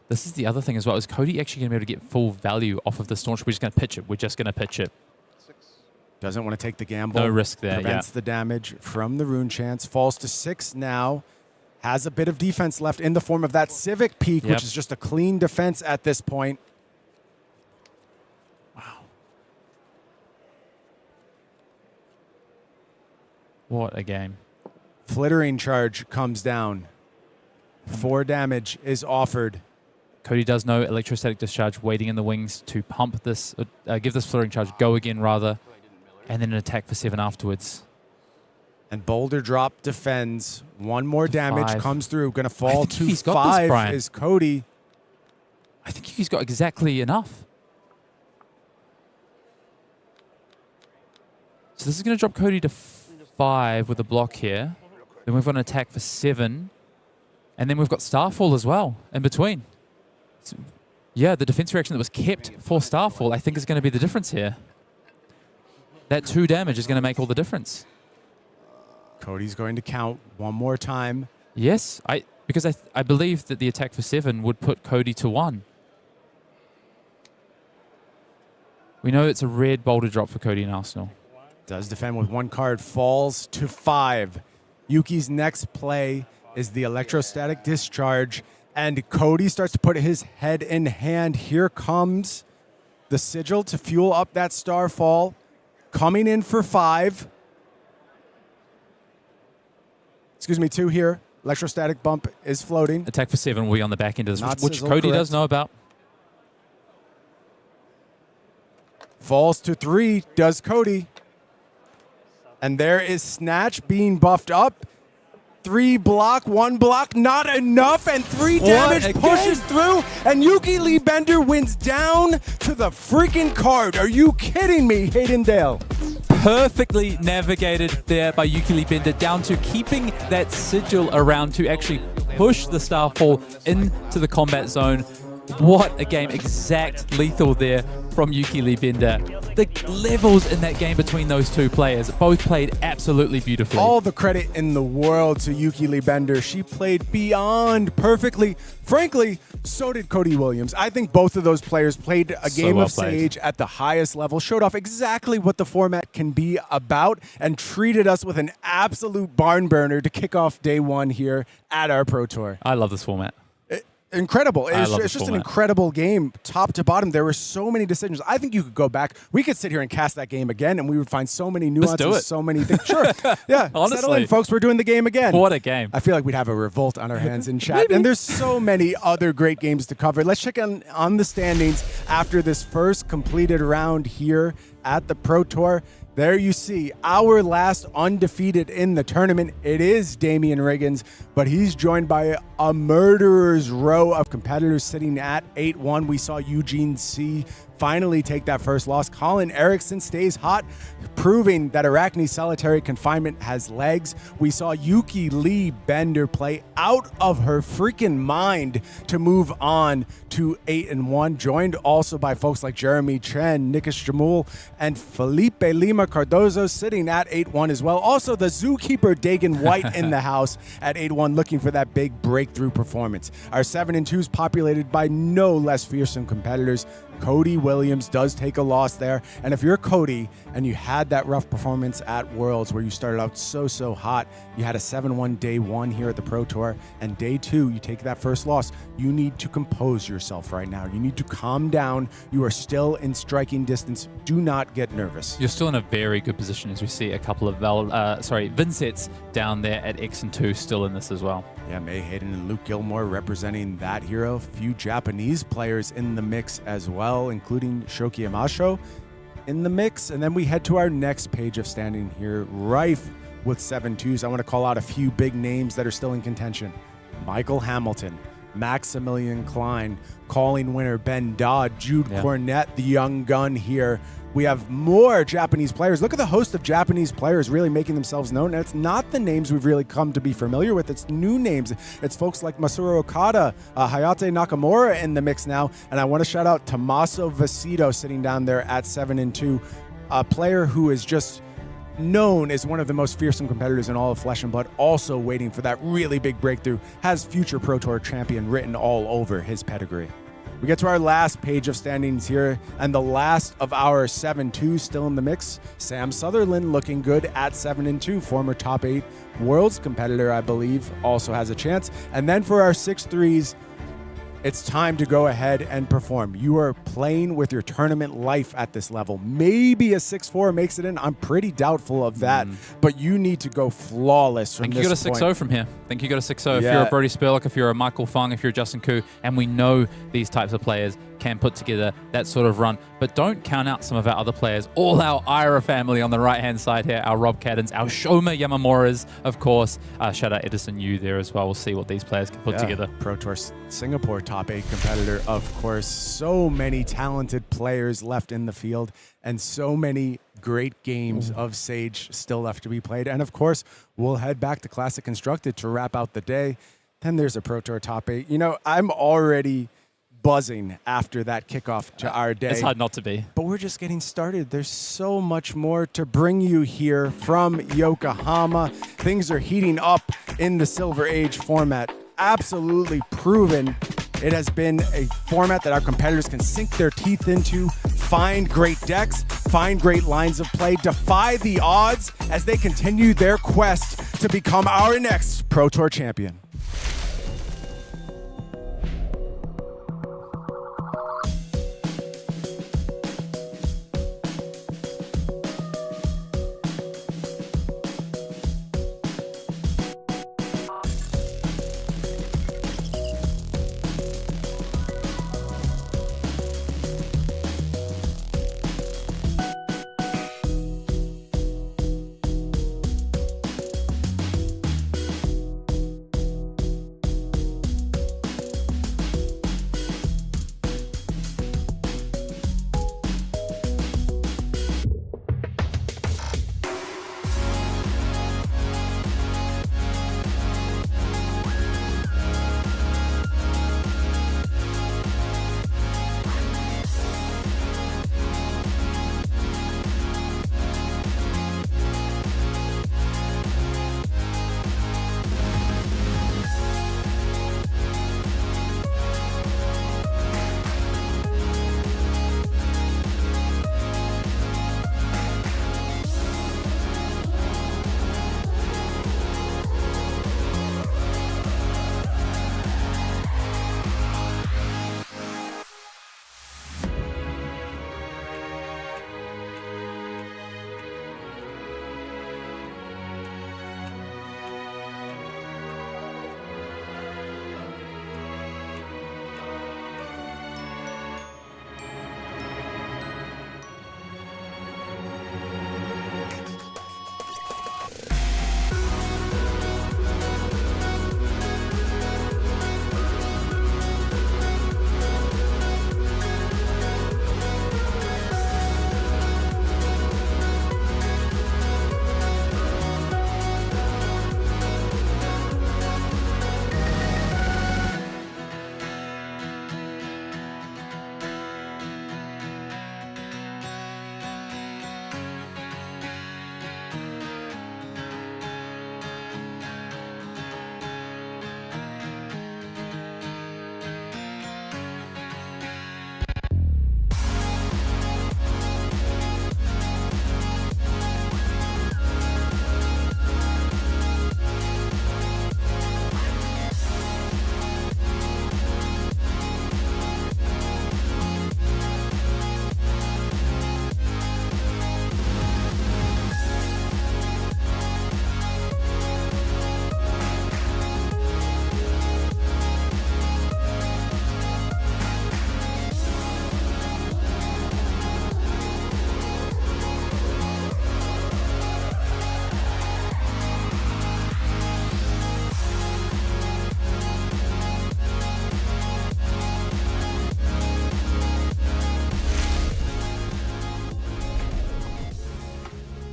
This is the other thing as well. Is Cody actually going to be able to get full value off of the staunch? We're just going to pitch it. We're just going to pitch it. Doesn't want to take the gamble. No risk there, Prevents yeah. the damage from the rune chance. Falls to 6 now. Has a bit of defense left in the form of that Civic Peak, Yep. which is just a clean defense at this point. Wow. What a game. Flittering charge comes down. 4 damage is offered. Cody does know electrostatic discharge waiting in the wings to pump this, give this flittering charge, go again rather, and then an attack for 7 afterwards. And Boulder Drop defends. 1 more damage 5. comes through. Going to fall think to he's got this, 5 Brian. is Cody. I think he's got exactly enough. So this is going to drop Cody to 5 with a block here. Then we've got an attack for 7. And then we've got Starfall as well in between. So, yeah, the defense reaction that was kept for Starfall, I think, is going to be the difference here. That 2 damage is going to make all the difference. Cody's going to count 1 more time. Yes, because I believe that the attack for 7 would put Cody to 1. We know it's a red boulder drop for Cody in Arsenal. Does defend with 1 card. Falls to 5. Yuki's next play is the electrostatic discharge. And Cody starts to put his head in hand. Here comes the sigil to fuel up that Starfall. Coming in for 5. Excuse me, 2 here. Electrostatic bump is floating. Attack for 7 will be on the back end of this, Not which sizzle, Cody correct. does know about. Falls to 3, does Cody. And there is Snatch being buffed up. 3 block, 1 block, not enough, and 3 damage a pushes through, and Yuki Lee Bender wins down to the freaking card. Are you kidding me, Hayden Dale? Perfectly navigated there by Yuki Bender, down to keeping that sigil around to actually push the Starfall into the combat zone. What a game. Exact lethal there from Yuki Bender. The levels in that game between those 2 players both played absolutely beautifully. All the credit in the world to Yuki Lee Bender. She played beyond perfectly. Frankly, so did Cody Williams. I think both of those players played a game well of played. Sage at the highest level, showed off exactly what the format can be about, and treated us with an absolute barn burner to kick off day 1 here at our Pro Tour. I love this format. Incredible. I It's love just this an format. incredible game, top to bottom. There were so many decisions. I think you could go back. We could sit here and cast that game again, and we would find so many nuances, do it. so many things. Sure. Yeah. Settle Honestly. in, folks. We're doing the game again. What a game. I feel like we'd have a revolt on our hands in chat. And there's so many other great games to cover. Let's check on the standings after this first completed round here at the Pro Tour. There you see our last undefeated in the tournament. It is Damien Riggins, but he's joined by a murderer's row of competitors sitting at 8-1. We saw Eugene C finally take that first loss. Colin Eriksen stays hot, proving that Arakni solitary confinement has legs. We saw Yuki Lee Bender play out of her freaking mind to move on to 8-1, joined also by folks like Jeremy Chen, Nicolas Jamoulle, and Filipe Lima Cardoso sitting at 8-1 as well. Also, the zookeeper Dagan White in the house at 8-1, looking for that big breakthrough performance. Our 7-2 is populated by no less fearsome competitors. Cody Williams does take a loss there. And if you're Cody and you had that rough performance at Worlds where you started out so hot, you had a 7-1 day one here at the Pro Tour, and day two, you take that first loss, you need to compose yourself right now. You need to calm down. You are still in striking distance. Do not get nervous. You're still in a very good position as we see a couple of Vynsetts down there at X and 2 still in this as well. Yeah, May Hayden and Luke Gilmore representing that hero. Few Japanese players in the mix as well, including Shoki Amasho in the mix. And then we head to our next page of standing here, rife with 7-2s. I want to call out a few big names that are still in contention. Michael Hamilton, Maximilian Klein, calling winner Ben Dodd, Jude Cornette, the young gun here. We have more Japanese players. Look at the host of Japanese players really making themselves known. And it's not the names we've really come to be familiar with. It's new names. It's folks like Masaru Okada, Hayate Nakamura in the mix now. And I want to shout out Tommaso Vecito sitting down there at 7-2, a player who is just known as one of the most fearsome competitors in all of Flesh and Blood, also waiting for that really big breakthrough, has future Pro Tour champion written all over his pedigree. We get to our last page of standings here, and the last of our 7-2 still in the mix. Sam Sutherland looking good at 7-2, former top 8 Worlds competitor, I believe, also has a chance. And then for our 6-3s, it's time to go ahead and perform. You are playing with your tournament life at this level. Maybe a 6-4 makes it in. I'm pretty doubtful of that, but you need to go flawless from I think this you got a point. 6-0 from here. I think you got a 6-0 if Yeah. you're a Brody Spurlock, if you're a Michael Fung, if you're a Justin Koo, and we know these types of players can put together that sort of run. But don't count out some of our other players. All our Ira family on the right-hand side here, our Rob Caddens, our Shoma Yamamuras, of course. Shout out Edison Yu there as well. We'll see what these players can put together. Pro Tour Singapore top 8 competitor, of course. So many talented players left in the field and so many great games of Sage still left to be played. And of course, we'll head back to Classic Constructed to wrap out the day. Then there's a Pro Tour top 8. You know, I'm already buzzing after that kickoff to our day. It's hard not to be. But we're just getting started. There's so much more to bring you here from Yokohama. Things are heating up in the Silver Age format. Absolutely proven. It has been a format that our competitors can sink their teeth into, find great decks, find great lines of play, defy the odds as they continue their quest to become our next Pro Tour champion.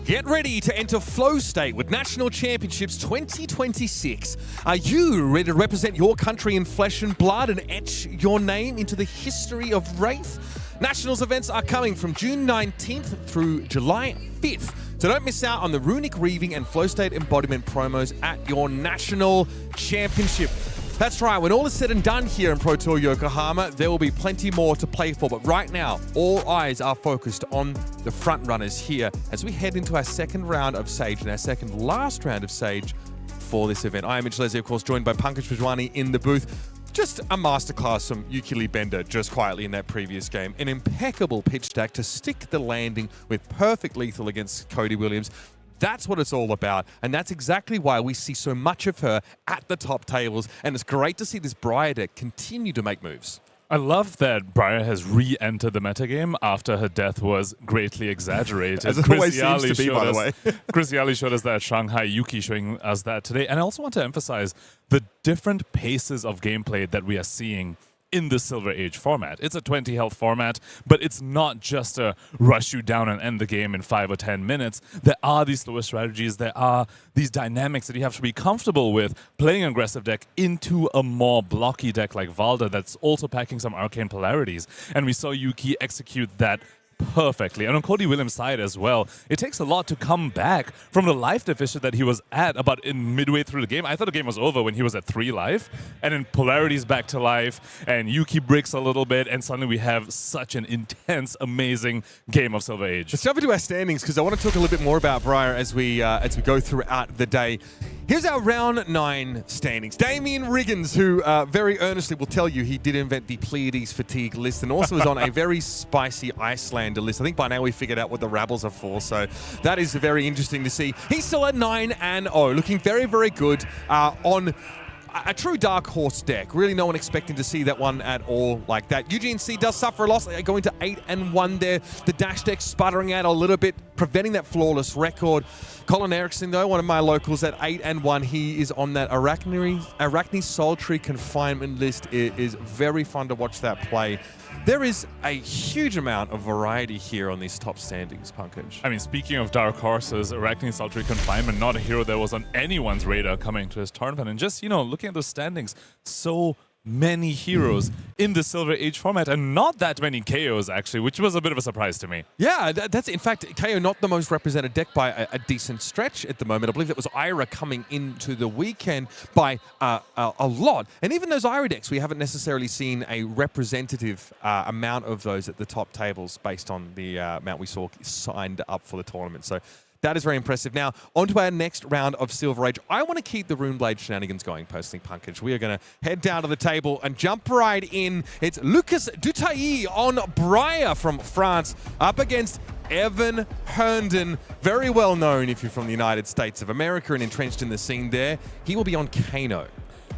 Get ready to enter flow state with National Championships 2026. Are you ready to represent your country in flesh and blood and etch your name into the history of Wraith? Nationals events are coming from June 19th through July 5th. So don't miss out on the runic reaving and flow state embodiment promos at your National Championship. That's right, when all is said and done here in Pro Tour Yokohama, there will be plenty more to play for. But right now, all eyes are focused on the front runners here as we head into our second round of Sage and our second last round of Sage for this event. I am Iyslander, of course, joined by Pankaj Vajwani in the booth. Just a masterclass from Yuki Bender just quietly in that previous game. An impeccable pitch stack to stick the landing with perfect lethal against Cody Williams. That's what it's all about, and that's exactly why we see so much of her at the top tables, and it's great to see this Briar deck continue to make moves. I love that Briar has re-entered the metagame after her death was greatly exaggerated. As it always seems to be, by the way. Chris Yali showed us that, Shanghai Yuki showing us that today. And I also want to emphasize the different paces of gameplay that we are seeing in the Silver Age format. It's a 20 health format, but it's not just a rush you down and end the game in 5 or 10 minutes. There are these slower strategies. There are these dynamics that you have to be comfortable with playing an aggressive deck into a more blocky deck like Valda that's also packing some arcane polarities. And we saw Yuki execute that perfectly. And on Cody Williams' side as well, it takes a lot to come back from the life deficit that he was at about in midway through the game. I thought the game was over when he was at 3 life, and then polarity's back to life, and Yuki breaks a little bit, and suddenly we have such an intense, amazing game of Silver Age. Let's jump into our standings because I want to talk a little bit more about Briar as we go throughout the day. Here's our round 9 standings. Damien Riggins, who very earnestly will tell you he did invent the Pleiades fatigue list and also is on a very spicy Iyslander list. I think by now we figured out what the Rabbles are for, so that is very interesting to see. He's still at 9-0, looking very, very good on a true dark horse deck. Really no one expecting to see that one at all like that. Eugene C does suffer a loss, going to 8-1 there. The dash deck sputtering out a little bit, preventing that flawless record. Colin Eriksen, though, one of my locals at 8-1. He is on that Arakni Sultry Confinement list. It is very fun to watch that play. There is a huge amount of variety here on these top standings, Pankaj. I mean, speaking of dark horses, Arakni Sultry Confinement, not a hero that was on anyone's radar coming to his tournament. And just, looking at those standings, so many heroes in the Silver Age format and not that many KOs, actually, which was a bit of a surprise to me. Yeah, that's in fact KO not the most represented deck by a decent stretch at the moment. I believe it was Ira coming into the weekend by a lot. And even those Ira decks, we haven't necessarily seen a representative amount of those at the top tables based on the amount we saw signed up for the tournament. So that is very impressive. Now, on to our next round of Silver Age. I want to keep the Runeblade shenanigans going, personally, Pankaj. We are going to head down to the table and jump right in. It's Lucas Dutailly on Briar from France up against Evan Herndon, very well known if you're from the United States of America and entrenched in the scene there. He will be on Kano.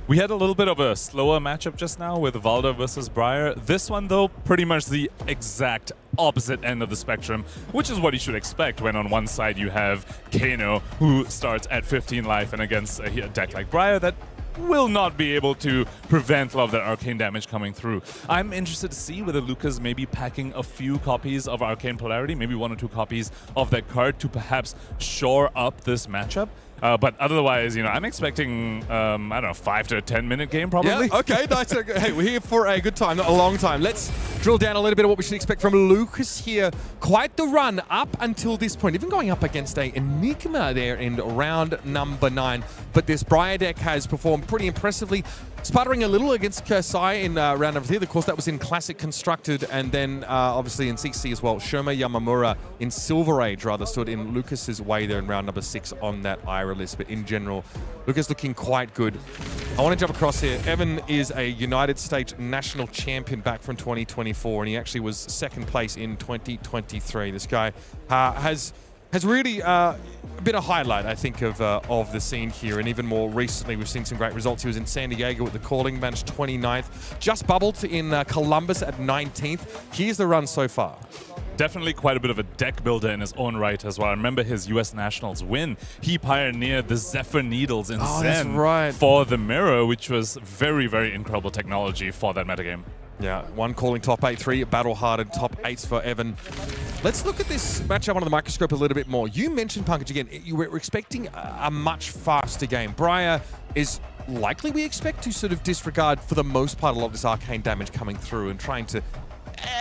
We had a little bit of a slower matchup just now with Valda versus Briar. This one, though, pretty much the exact opposite end of the spectrum, which is what you should expect when on one side you have Kano, who starts at 15 life, and against a deck like Briar that will not be able to prevent a lot of that arcane damage coming through. I'm interested to see whether Lucas may be packing a few copies of Arcane Polarity, maybe 1 or 2 copies of that card to perhaps shore up this matchup. But otherwise, I'm expecting, I don't know, 5 to 10 minute game probably. Yeah, okay, nice. Hey, we're here for a good time, not a long time. Let's drill down a little bit of what we should expect from Lucas here. Quite the run up until this point, even going up against a Enigma there in round number 9. But this Briar deck has performed pretty impressively, sputtering a little against Kursai in round number 3. Of course, that was in Classic Constructed, and then obviously in CC as well. Shoma Yamamura in Silver Age rather stood in Lucas's way there in round number 6 on that Ira list. But in general, Lucas looking quite good. I want to jump across here. Evan is a United States national champion back from 2024, and he actually was 2nd place in 2023. This guy has really been a highlight, I think, of the scene here. And even more recently, we've seen some great results. He was in San Diego at the Calling, managed 29th. Just bubbled in Columbus at 19th. Here's the run so far. Definitely quite a bit of a deck builder in his own right as well. I remember his US Nationals win. He pioneered the Zephyr Needles in Zen for the Mirror, which was very, very incredible technology for that metagame. Yeah, 1 calling top 8, 3 battle-hardened top 8s for Evan. Let's look at this matchup under the microscope a little bit more. You mentioned, Punkage, again, you were expecting a much faster game. Briar is likely, we expect, to sort of disregard, for the most part, a lot of this arcane damage coming through and trying to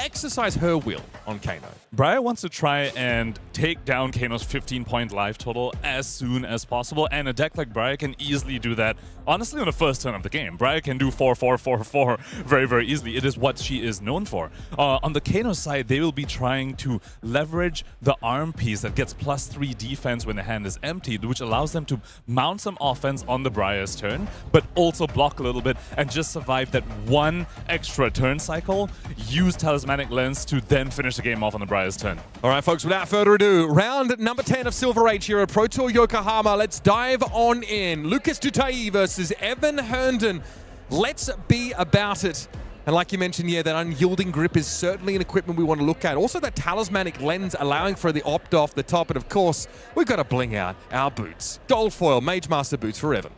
exercise her will on Kano. Briar wants to try and take down Kano's 15-point life total as soon as possible, and a deck like Briar can easily do that, honestly, on the first turn of the game. Briar can do 4-4-4-4 very, very easily. It is what she is known for. On the Kano side, they will be trying to leverage the arm piece that gets +3 defense when the hand is emptied, which allows them to mount some offense on the Briar's turn, but also block a little bit and just survive that one extra turn cycle, use Talismanic Lens to then finish the game off on the Briar's turn. All right, folks, without further ado, round number 10 of Silver Age here at Pro Tour Yokohama. Let's dive on in. Lucas Dutailly versus Evan Herndon. Let's be about it. And like you mentioned, yeah, that unyielding grip is certainly an equipment we want to look at. Also, that Talismanic Lens allowing for the opt off the top. And of course, we've got to bling out our boots. Gold foil Mage Master boots for Evan.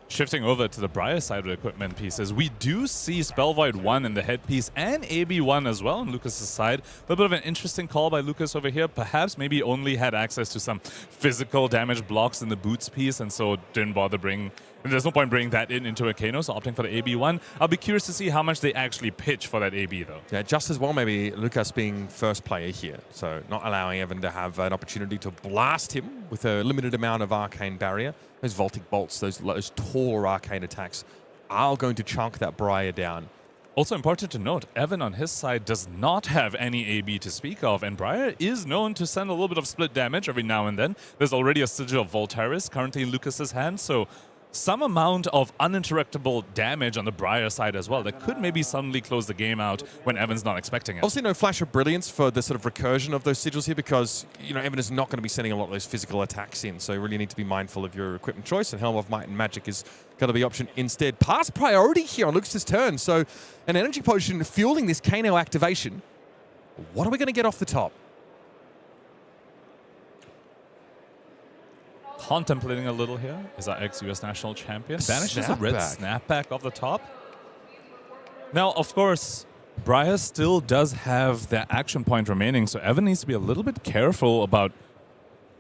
Shifting over to the Briar side of the equipment pieces, we do see Spell Void 1 in the headpiece and AB1 as well on Lucas's side. A little bit of an interesting call by Lucas over here. Perhaps maybe only had access to some physical damage blocks in the boots piece, and so didn't bother bringing... There's no point bringing that into a Kano, so opting for the AB1. I'll be curious to see how much they actually pitch for that AB, though. Yeah, just as well maybe Lucas being first player here, so not allowing Evan to have an opportunity to blast him with a limited amount of arcane barrier. Those Voltic Bolts, those taller arcane attacks are going to chunk that Briar down. Also important to note, Evan on his side does not have any AB to speak of, and Briar is known to send a little bit of split damage every now and then. There's already a Sigil of Voltaris currently in Lucas's hand, so some amount of uninterruptible damage on the Briar side as well that could maybe suddenly close the game out when Evan's not expecting it. Obviously no Flash of Brilliance for the sort of recursion of those sigils here because, you know, Evan is not going to be sending a lot of those physical attacks in, so you really need to be mindful of your equipment choice, and Helm of Might and Magic is going to be option instead. Pass priority here on Lucas's turn, so an energy potion fueling this Kano activation. What are we going to get off the top? Contemplating a little here is our ex-US national champion. Banishes a red snapback off the top. Now, of course, Briar still does have that action point remaining, so Evan needs to be a little bit careful about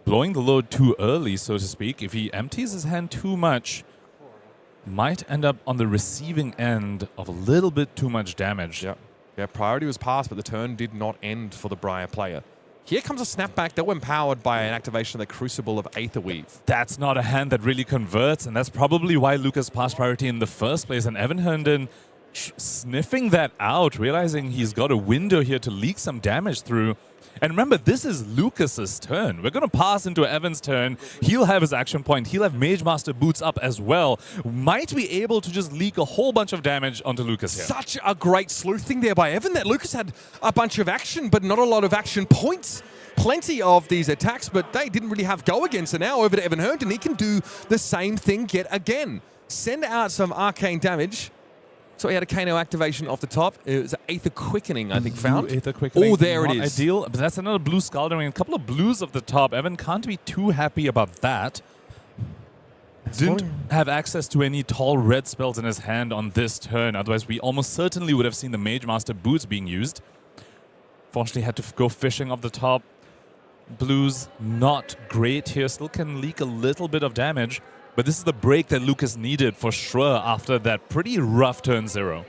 blowing the load too early, so to speak. If he empties his hand too much, might end up on the receiving end of a little bit too much damage. Yeah, priority was passed, but the turn did not end for the Briar player. Here comes a snapback that was empowered by an activation of the Crucible of Aetherweave. That's not a hand that really converts, and that's probably why Lucas passed priority in the first place. And Evan Herndon sniffing that out, realizing he's got a window here to leak some damage through. And remember, this is Lucas's turn. We're going to pass into Evan's turn. He'll have his action point. He'll have Mage Master boots up as well. Might be able to just leak a whole bunch of damage onto Lucas here. Such a great sleuthing there by Evan that Lucas had a bunch of action, but not a lot of action points. Plenty of these attacks, but they didn't really have go again. So now over to Evan Herndon. He can do the same thing yet again. Send out some arcane damage. So he had a Kano activation off the top. It was Aether Quickening, I think, found. Aether Quickening. Oh, there it Not is. Ideal, but that's another blue Scaldering. A couple of blues off the top. Evan can't be too happy about that. Didn't have access to any tall red spells in his hand on this turn. Otherwise, we almost certainly would have seen the Mage Master boots being used. Fortunately, had to go fishing off the top. Blues, not great here. Still can leak a little bit of damage. But this is the break that Lucas needed for sure after that pretty rough turn 0.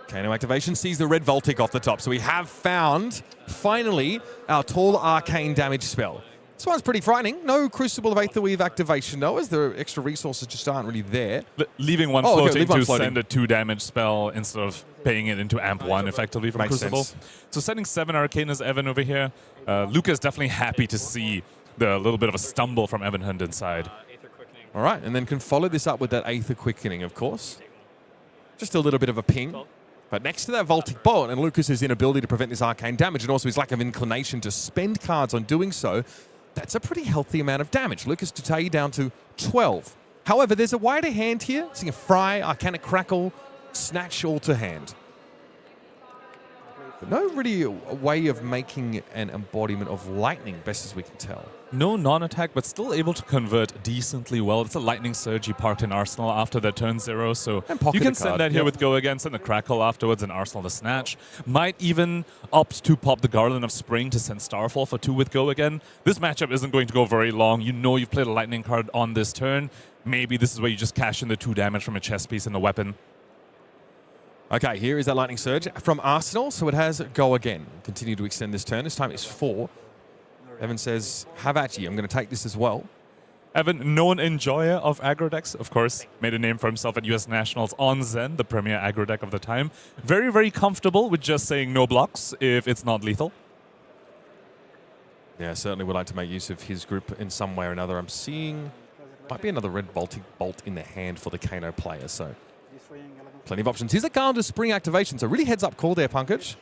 Kano activation sees the red Voltic off the top. So we have found, finally, our tall arcane damage spell. This one's pretty frightening. No Crucible of Aetherweave activation, though, as the extra resources just aren't really there. Leaving one floating to send a 2 damage spell instead of paying it into Amp 1 effectively from Crucible. So sending 7 Arcane as Evan over here. Lucas definitely happy to see the little bit of a stumble from Evan Herndon's side. All right, and then can follow this up with that Aether Quickening, of course. Just a little bit of a ping. But next to that Voltic Bolt, and Lucas's inability to prevent this arcane damage, and also his lack of inclination to spend cards on doing so, that's a pretty healthy amount of damage. Lucas Dutailly down to 12. However, there's a wider hand here. Seeing a Fry, Arcanic Crackle, Snatch all to hand. But no really a way of making an embodiment of lightning, best as we can tell. No non-attack, but still able to convert decently well. It's a lightning surge he parked in Arsenal after their turn 0, so you can send that here with Go Again, send a Crackle afterwards, and Arsenal the Snatch. Might even opt to pop the Garland of Spring to send Starfall for 2 with Go Again. This matchup isn't going to go very long. You know you've played a lightning card on this turn. Maybe this is where you just cash in the 2 damage from a chess piece and the weapon. Okay, here is that lightning surge from Arsenal, so it has Go Again. Continue to extend this turn. This time it's 4. Evan says, have at you. I'm going to take this as well. Evan, known enjoyer of aggro decks, of course, made a name for himself at US Nationals on Zen, the premier aggro deck of the time. Very, very comfortable with just saying no blocks if it's not lethal. Yeah, certainly would like to make use of his group in some way or another. I'm seeing might be another red bolt in the hand for the Kano player, so plenty of options. Here's a Garland Spring activation, so really heads up call there, Punkage.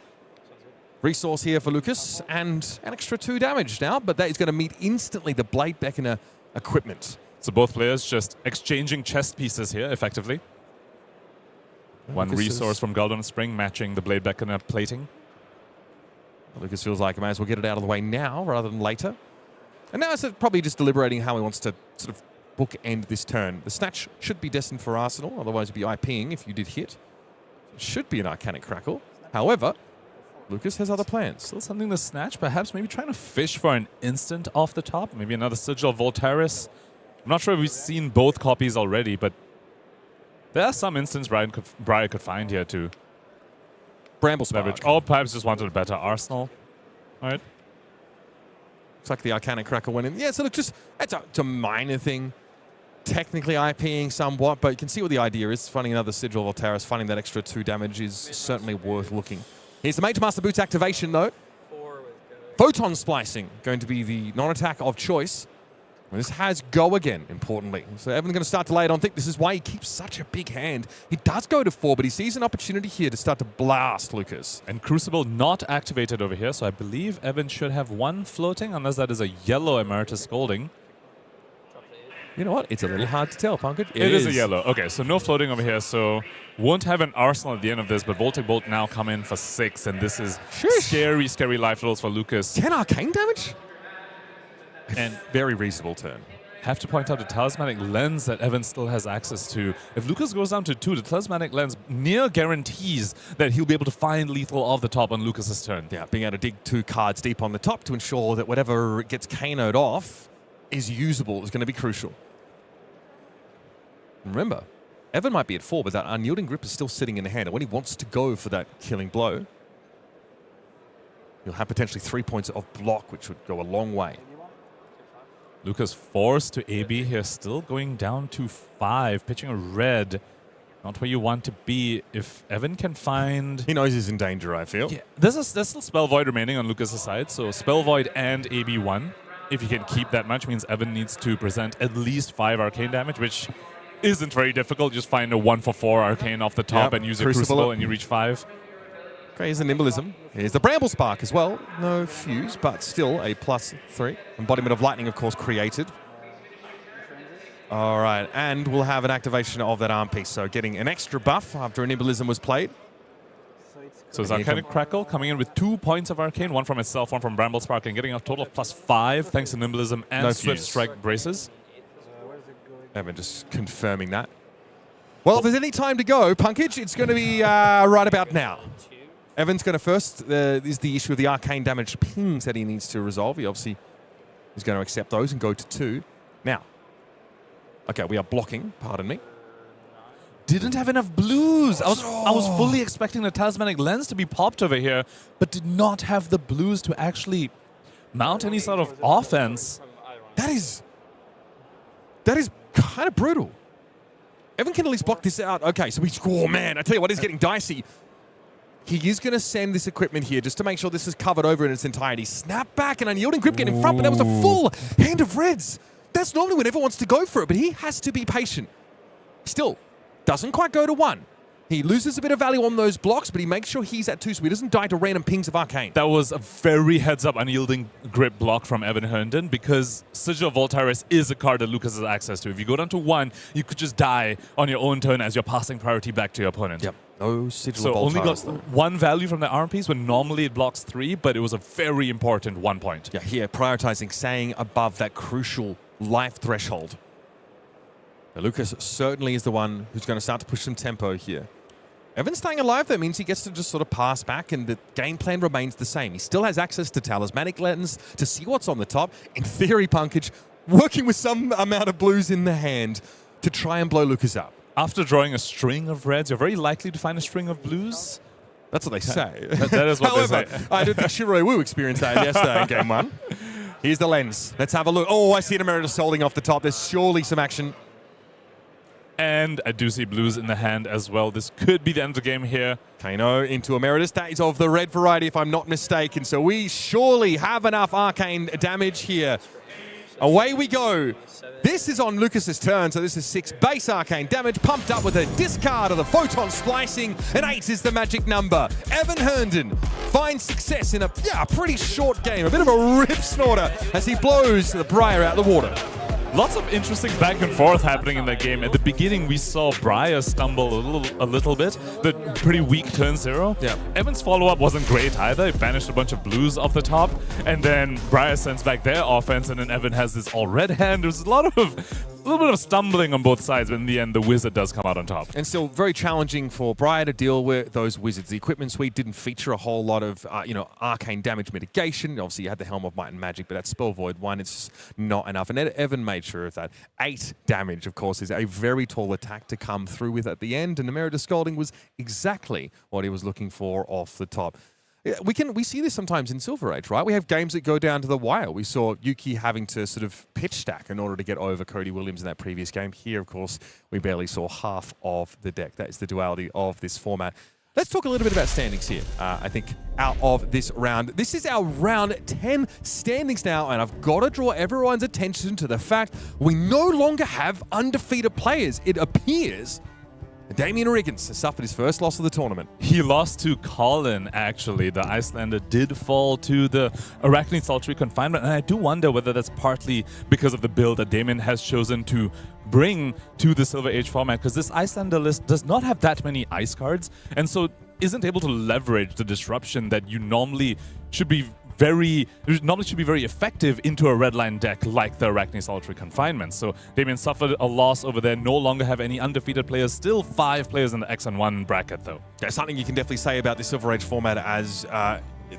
Resource here for Lucas, and an extra 2 damage now, but that is going to meet instantly the Blade Beckoner equipment. So both players just exchanging chest pieces here, effectively. One resource from Garland Spring matching the Blade Beckoner plating. Lucas feels like he may as well get it out of the way now rather than later. And now it's probably just deliberating how he wants to sort of bookend this turn. The Snatch should be destined for Arsenal, otherwise it'd be IPing if you did hit. It should be an Arcanic Crackle. However, Lucas has other plans. Still something to snatch, perhaps maybe trying to fish for an instant off the top. Maybe another Sigil of Voltaris. I'm not sure if we've seen both copies already, but there are some instants Briar could find here too. Bramble Spark. Leverage. Oh, perhaps just wanted a better Arsenal. All right. Looks like the Arcanic Crackle went in. Yeah, so look, just it's a minor thing. Technically IPing somewhat, but you can see what the idea is. Finding another Sigil of Voltaris, finding that extra 2 damage is certainly worth looking. Here's the Mage Master Boots activation, though. Photon Splicing, going to be the non-attack of choice. And this has Go Again, importantly. So Evan's going to start to lay it on thick. This is why he keeps such a big hand. He does go to 4, but he sees an opportunity here to start to blast Lucas. And Crucible not activated over here, so I believe Evan should have 1 floating, unless that is a yellow Emeritus Scolding. You know what? It's a little hard to tell, Punkage. It is a yellow. Okay, so no floating over here, so won't have an Arsenal at the end of this, but Voltic Bolt now come in for 6, and this is scary, scary life rolls for Lucas. 10 arcane damage? And very reasonable turn. Have to point out the Talismanic Lens that Evan still has access to. If Lucas goes down to 2, the Talismanic Lens near guarantees that he'll be able to find lethal off the top on Lucas's turn. Yeah, being able to dig 2 cards deep on the top to ensure that whatever gets Kano'd off is usable is going to be crucial. Remember, Evan might be at 4, but that Unyielding Grip is still sitting in the hand. And when he wants to go for that killing blow, he'll have potentially 3 points of block, which would go a long way. Lucas forced to AB here, still going down to 5, pitching a red. Not where you want to be. If Evan can find... He knows he's in danger, I feel. Yeah, there's still Spell Void remaining on Lucas' side, so Spell Void and AB1. If you can keep that much, means Evan needs to present at least 5 arcane damage, which isn't very difficult. Just find a 1-for-4 arcane off the top and use a Crucible and you reach 5. Okay, here's the Nimblism. Here's the Bramble Spark as well. No fuse, but still a +3. Embodiment of Lightning, of course, created. All right, and we'll have an activation of that arm piece. So getting an extra buff after a Nimblism was played. So it's Arcanic Crackle coming in with 2 points of arcane, 1 from itself, 1 from Bramble Spark, and getting a total of +5 thanks to Nimblism and Swift Strike braces. Evan just confirming that. Well, if there's any time to go, Punkage, it's going to be right about now. Evan's going to first, is the issue of the arcane damage pings that he needs to resolve. He obviously is going to accept those and go to 2. Now, okay, we are blocking, pardon me. Didn't have enough blues. I was fully expecting the Talismanic Lens to be popped over here, but did not have the blues to actually mount any sort of offense. That is kind of brutal. Evan can at least block this out. Okay, so oh man, I tell you what, it's getting dicey. He is going to send this equipment here just to make sure this is covered over in its entirety. Snap back and Unyielding Grip get in front, but that was a full hand of reds. That's normally when everyone wants to go for it, but he has to be patient. Still, doesn't quite go to 1. He loses a bit of value on those blocks, but he makes sure he's at 2 so he doesn't die to random pings of Arcane. That was a very heads-up Unyielding Grip block from Evan Herndon because Sigil of Voltaris is a card that Lucas has access to. If you go down to 1, you could just die on your own turn as you're passing priority back to your opponent. Yep. No sigil So of only got Voltaris, though. 1 value from the arm piece when normally it blocks 3, but it was a very important 1 point. Yeah, here, prioritizing, staying above that crucial life threshold. Now, Lucas certainly is the one who's going to start to push some tempo here. Evan staying alive, that means he gets to just sort of pass back, and the game plan remains the same. He still has access to talismanic lens to see what's on the top. In theory, Punkage working with some amount of blues in the hand to try and blow Lucas up. After drawing a string of reds, you're very likely to find a string of blues. That's what they say. That is what However, they say. I don't think Shiroi Wu experienced that yesterday in game 1. Here's the lens. Let's have a look. Oh, I see an Emeritus holding off the top. There's surely some action. And I do see blues in the hand as well. This could be the end of the game here. Kano into Emeritus. That is of the red variety, if I'm not mistaken. So we surely have enough arcane damage here. Away we go. This is on Lucas's turn, so this is 6 base arcane damage, pumped up with a discard of the photon splicing, and 8 is the magic number. Evan Herndon finds success in a pretty short game. A bit of a rip snorter as he blows the Briar out of the water. Lots of interesting back and forth happening in that game. At the beginning, we saw Briar stumble a little bit. The pretty weak turn 0. Yeah. Evan's follow-up wasn't great either. He banished a bunch of blues off the top. And then Briar sends back their offense, and then Evan has this all red hand. There's a little bit of stumbling on both sides, but in the end, the wizard does come out on top. And still very challenging for Briar to deal with those wizards. The equipment suite didn't feature a whole lot of, arcane damage mitigation. Obviously, you had the Helm of Might and Magic, but that Spell Void one, it's not enough. And Evan made sure of that. 8 damage, of course, is a very tall attack to come through with at the end. And Emeritus Scalding was exactly what he was looking for off the top. We see this sometimes in Silver Age, right? We have games that go down to the wire. We saw Yuki having to sort of pitch stack in order to get over Cody Williams in that previous game. Here, of course, we barely saw half of the deck. That is the duality of this format. Let's talk a little bit about standings here. I think out of this round. This is our round 10 standings now, and I've got to draw everyone's attention to the fact we no longer have undefeated players. It appears Damien Riggins has suffered his first loss of the tournament. He lost to Colin, actually. The Iyslander did fall to the Arakni Sultry Confinement, and I do wonder whether that's partly because of the build that Damien has chosen to bring to the Silver Age format, because this Iyslander list does not have that many ice cards, and so isn't able to leverage the disruption that you normally should be very effective into a redline deck like the Arakni Sultry Confinement. So Damien suffered a loss over there, no longer have any undefeated players, still 5 players in the X&1 bracket though. There's something you can definitely say about the Silver Age format as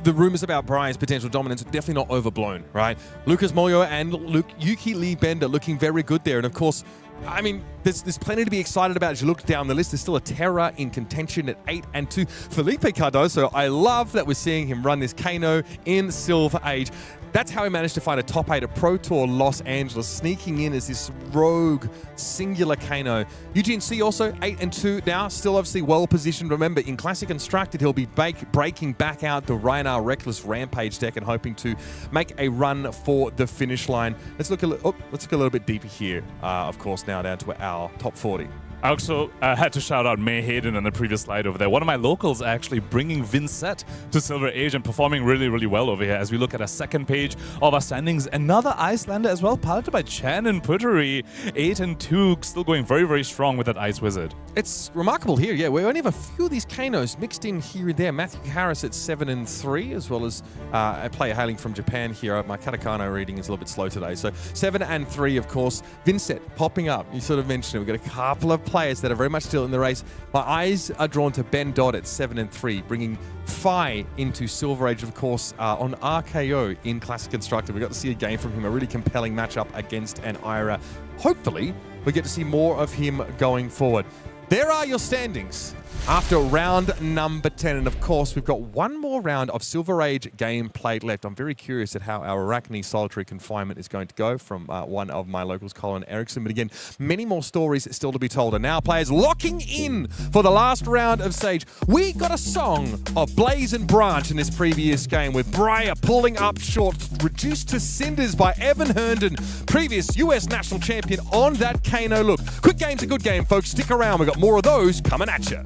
the rumors about Briar's potential dominance are definitely not overblown, right? Lucas Moyo and Yuki Lee Bender looking very good there. And of course, I mean, there's plenty to be excited about as you look down the list. There's still a Terra in contention at 8-2. Filipe Cardoso, I love that we're seeing him run this Kano in Silver Age. That's how he managed to find a top 8 at Pro Tour Los Angeles, sneaking in as this rogue singular Kano. Eugene C also 8-2 now, still obviously well positioned. Remember, in Classic Constructed, he'll be breaking back out the Rhinar Reckless Rampage deck and hoping to make a run for the finish line. Let's look a little bit deeper here. Of course, now down to our top 40. I also had to shout out May Hayden on the previous slide over there. One of my locals actually bringing Vynsett to Silver Age and performing really, really well over here. As we look at a second page of our standings, another Iyslander as well, piloted by Chanon Puttaree, 8-2, still going very, very strong with that Ice Wizard. It's remarkable here, yeah. We only have a few of these Kanos mixed in here and there. Matthew Harris at 7-3, as well as a player hailing from Japan here. My katakana reading is a little bit slow today. So 7-3, of course. Vynsett popping up. You sort of mentioned it. We've got a couple of players that are very much still in the race. My eyes are drawn to Ben Dodd at 7-3, bringing Phi into Silver Age, of course, on RKO in Classic Constructed. We got to see a game from him, a really compelling matchup against an Ira. Hopefully, we get to see more of him going forward. There are your standings after round number 10. And of course, we've got one more round of Silver Age game played left. I'm very curious at how our Arakni Solitary Confinement is going to go from one of my locals, Colin Eriksen. But again, many more stories still to be told. And now players locking in for the last round of Sage. We got a song of Blaze and Branch in this previous game with Briar pulling up short, reduced to cinders by Evan Herndon, previous US national champion on that Kano look. Quick game's a good game, folks. Stick around. We've got more of those coming at you.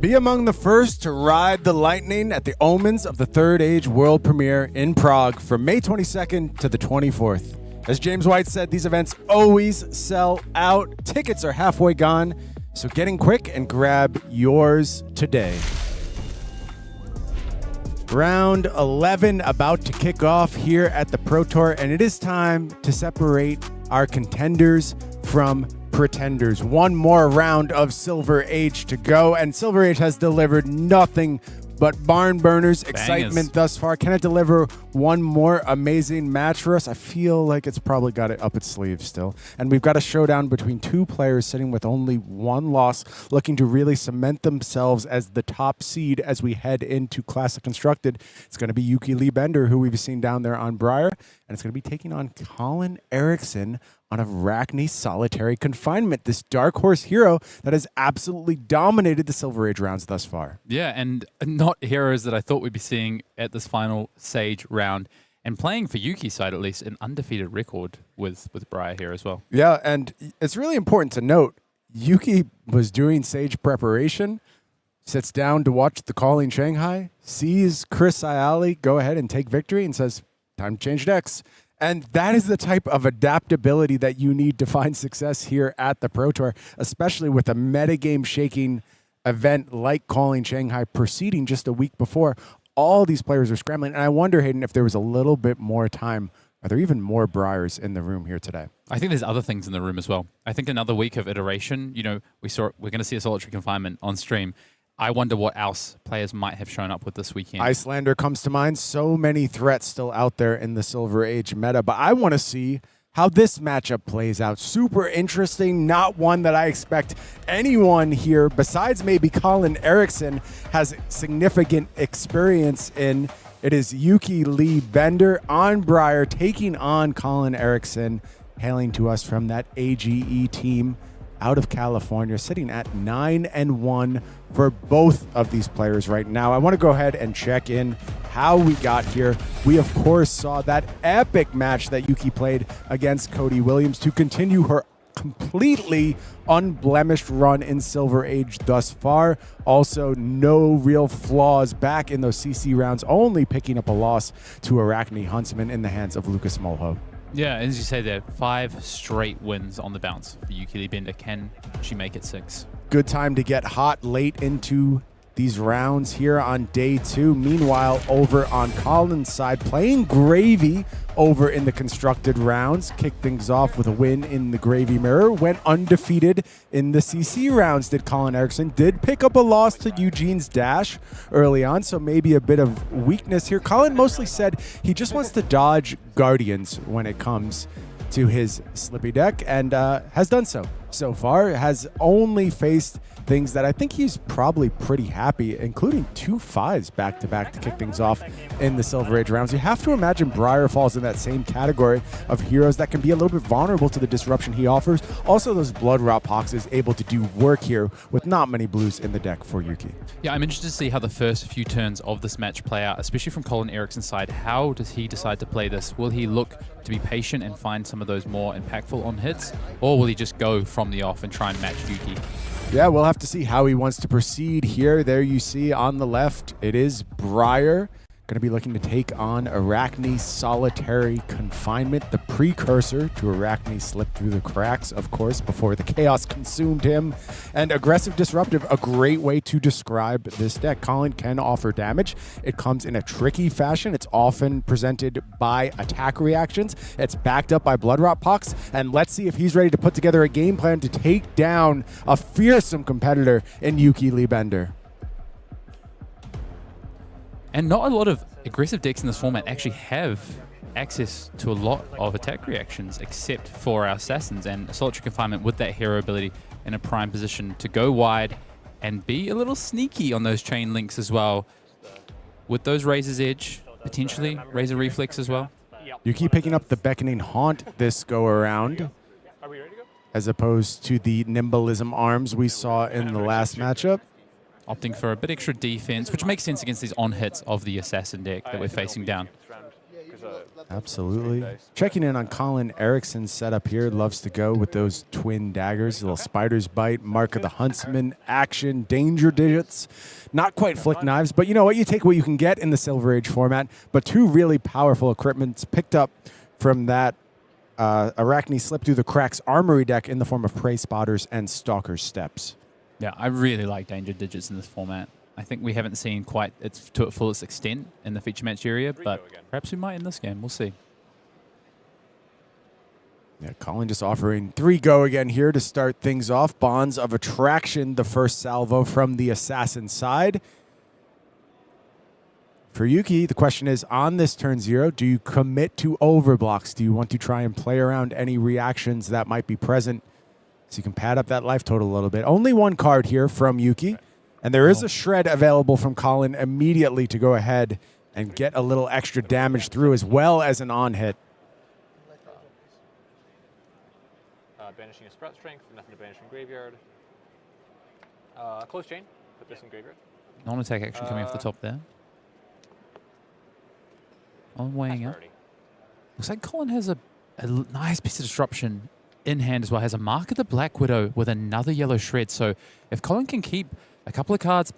Be among the first to ride the lightning at the Omens of the Third Age World Premiere in Prague from May 22nd to the 24th. As James White said, these events always sell out. Tickets are halfway gone, so get in quick and grab yours today. Round 11 about to kick off here at the Pro Tour, and it is time to separate our contenders from pretenders. One more round of Silver Age to go, and Silver Age has delivered nothing but barn burners, excitement thus far. Can it deliver one more amazing match for us? I feel like it's probably got it up its sleeve still. And we've got a showdown between two players sitting with only one loss, looking to really cement themselves as the top seed as we head into Classic Constructed. It's going to be Yuki Lee Bender, who we've seen down there on Briar, and it's going to be taking on Colin Eriksen on Arakni Solitary Confinement, this dark horse hero that has absolutely dominated the Silver Age rounds thus far. Yeah, and not heroes that I thought we'd be seeing at this final Sage round. And playing for Yuki's side, at least, an undefeated record with Briar here as well. Yeah, and it's really important to note, Yuki was doing Sage preparation, sits down to watch the call in Shanghai, sees Chris Ayali go ahead and take victory and says, time to change decks. And that is the type of adaptability that you need to find success here at the Pro Tour, especially with a metagame-shaking event like Calling Shanghai proceeding just a week before. All these players are scrambling. And I wonder, Hayden, if there was a little bit more time, are there even more Briars in the room here today? I think there's other things in the room as well. I think another week of iteration, we're going to see a Solitary Confinement on stream. I wonder what else players might have shown up with this weekend. Iyslander comes to mind. So many threats still out there in the Silver Age meta, but I want to see how this matchup plays out. Super interesting, not one that I expect anyone here, besides maybe Colin Eriksen, has significant experience in. It is Yuki Lee Bender on Briar taking on Colin Eriksen, hailing to us from that AGE team out of California, sitting at 9-1 for both of these players right now. I want to go ahead and check in how we got here. We, of course, saw that epic match that Yuki played against Cody Williams to continue her completely unblemished run in Silver Age thus far. Also, no real flaws back in those CC rounds, only picking up a loss to Arakni Huntsman in the hands of Lucas Mulho. Yeah, as you say there, 5 straight wins on the bounce for Yuki Lee Bender. Can she make it 6? Good time to get hot late into these rounds here on day 2. Meanwhile, over on Colin's side, playing Gravy over in the constructed rounds. Kicked things off with a win in the Gravy Mirror. Went undefeated in the CC rounds, did Colin Eriksen. Did pick up a loss to Eugene's Dash early on, so maybe a bit of weakness here. Colin mostly said he just wants to dodge Guardians when it comes to his Slippy deck, and has done so far. Has only faced things that I think he's probably pretty happy, including 2 5s back-to-back to kick things off in the Silver Age rounds. You have to imagine Briar falls in that same category of heroes that can be a little bit vulnerable to the disruption he offers. Also, those Blood Rot Pox is able to do work here with not many blues in the deck for Yuki. Yeah, I'm interested to see how the first few turns of this match play out, especially from Colin Eriksen's side. How does he decide to play this? Will he look to be patient and find some of those more impactful on hits, or will he just go from the off and try and match Yuki? Yeah, we'll have to see how he wants to proceed here. There you see on the left, it is Briar. Going to be looking to take on Arakni Solitary Confinement, the precursor to Arakni Slip Through the Cracks, of course, before the chaos consumed him. And Aggressive Disruptive, a great way to describe this deck. Colin can offer damage. It comes in a tricky fashion. It's often presented by attack reactions. It's backed up by Blood Rot Pox. And let's see if he's ready to put together a game plan to take down a fearsome competitor in Yuki Lee Bender. And not a lot of aggressive decks in this format actually have access to a lot of attack reactions, except for our Assassins. And Solitary Confinement with that hero ability in a prime position to go wide and be a little sneaky on those chain links as well. With those Razor's Edge, potentially Razor Reflex as well. You keep picking up the Beckoning Haunt this go around, as opposed to the Nimbalism Arms we saw in the last matchup. Opting for a bit extra defense, which makes sense against these on hits of the Assassin deck that we're facing down. Absolutely. Checking in on Colin Eriksen's setup here. Loves to go with those twin daggers. Little spider's bite, mark of the huntsman, action, danger digits. Not quite flick knives, but you know what? You take what you can get in the Silver Age format. But two really powerful equipments picked up from that Arakni slip through the cracks armory deck in the form of prey spotters and stalker steps. Yeah, I really like danger digits in this format. I think we haven't seen quite its to its fullest extent in the feature match area, but perhaps we might in this game. We'll see. Yeah, Colin just offering 3 go again here to start things off. Bonds of Attraction, the first salvo from the assassin side. For Yuki, the question is, on this turn 0, do you commit to overblocks? Do you want to try and play around any reactions that might be present so you can pad up that life total a little bit? Only 1 card here from Yuki. And there is a shred available from Colin immediately to go ahead and get a little extra damage through, as well as an on-hit. Banishing a Sprout Strength, nothing to banish from Graveyard. Close Chain, put this in Graveyard. Non-attack action coming off the top there. On weighing up. Looks like Colin has a nice piece of disruption in hand as well. Has a Mark of the Black Widow with another yellow shred. So if Colin can keep a couple of cards,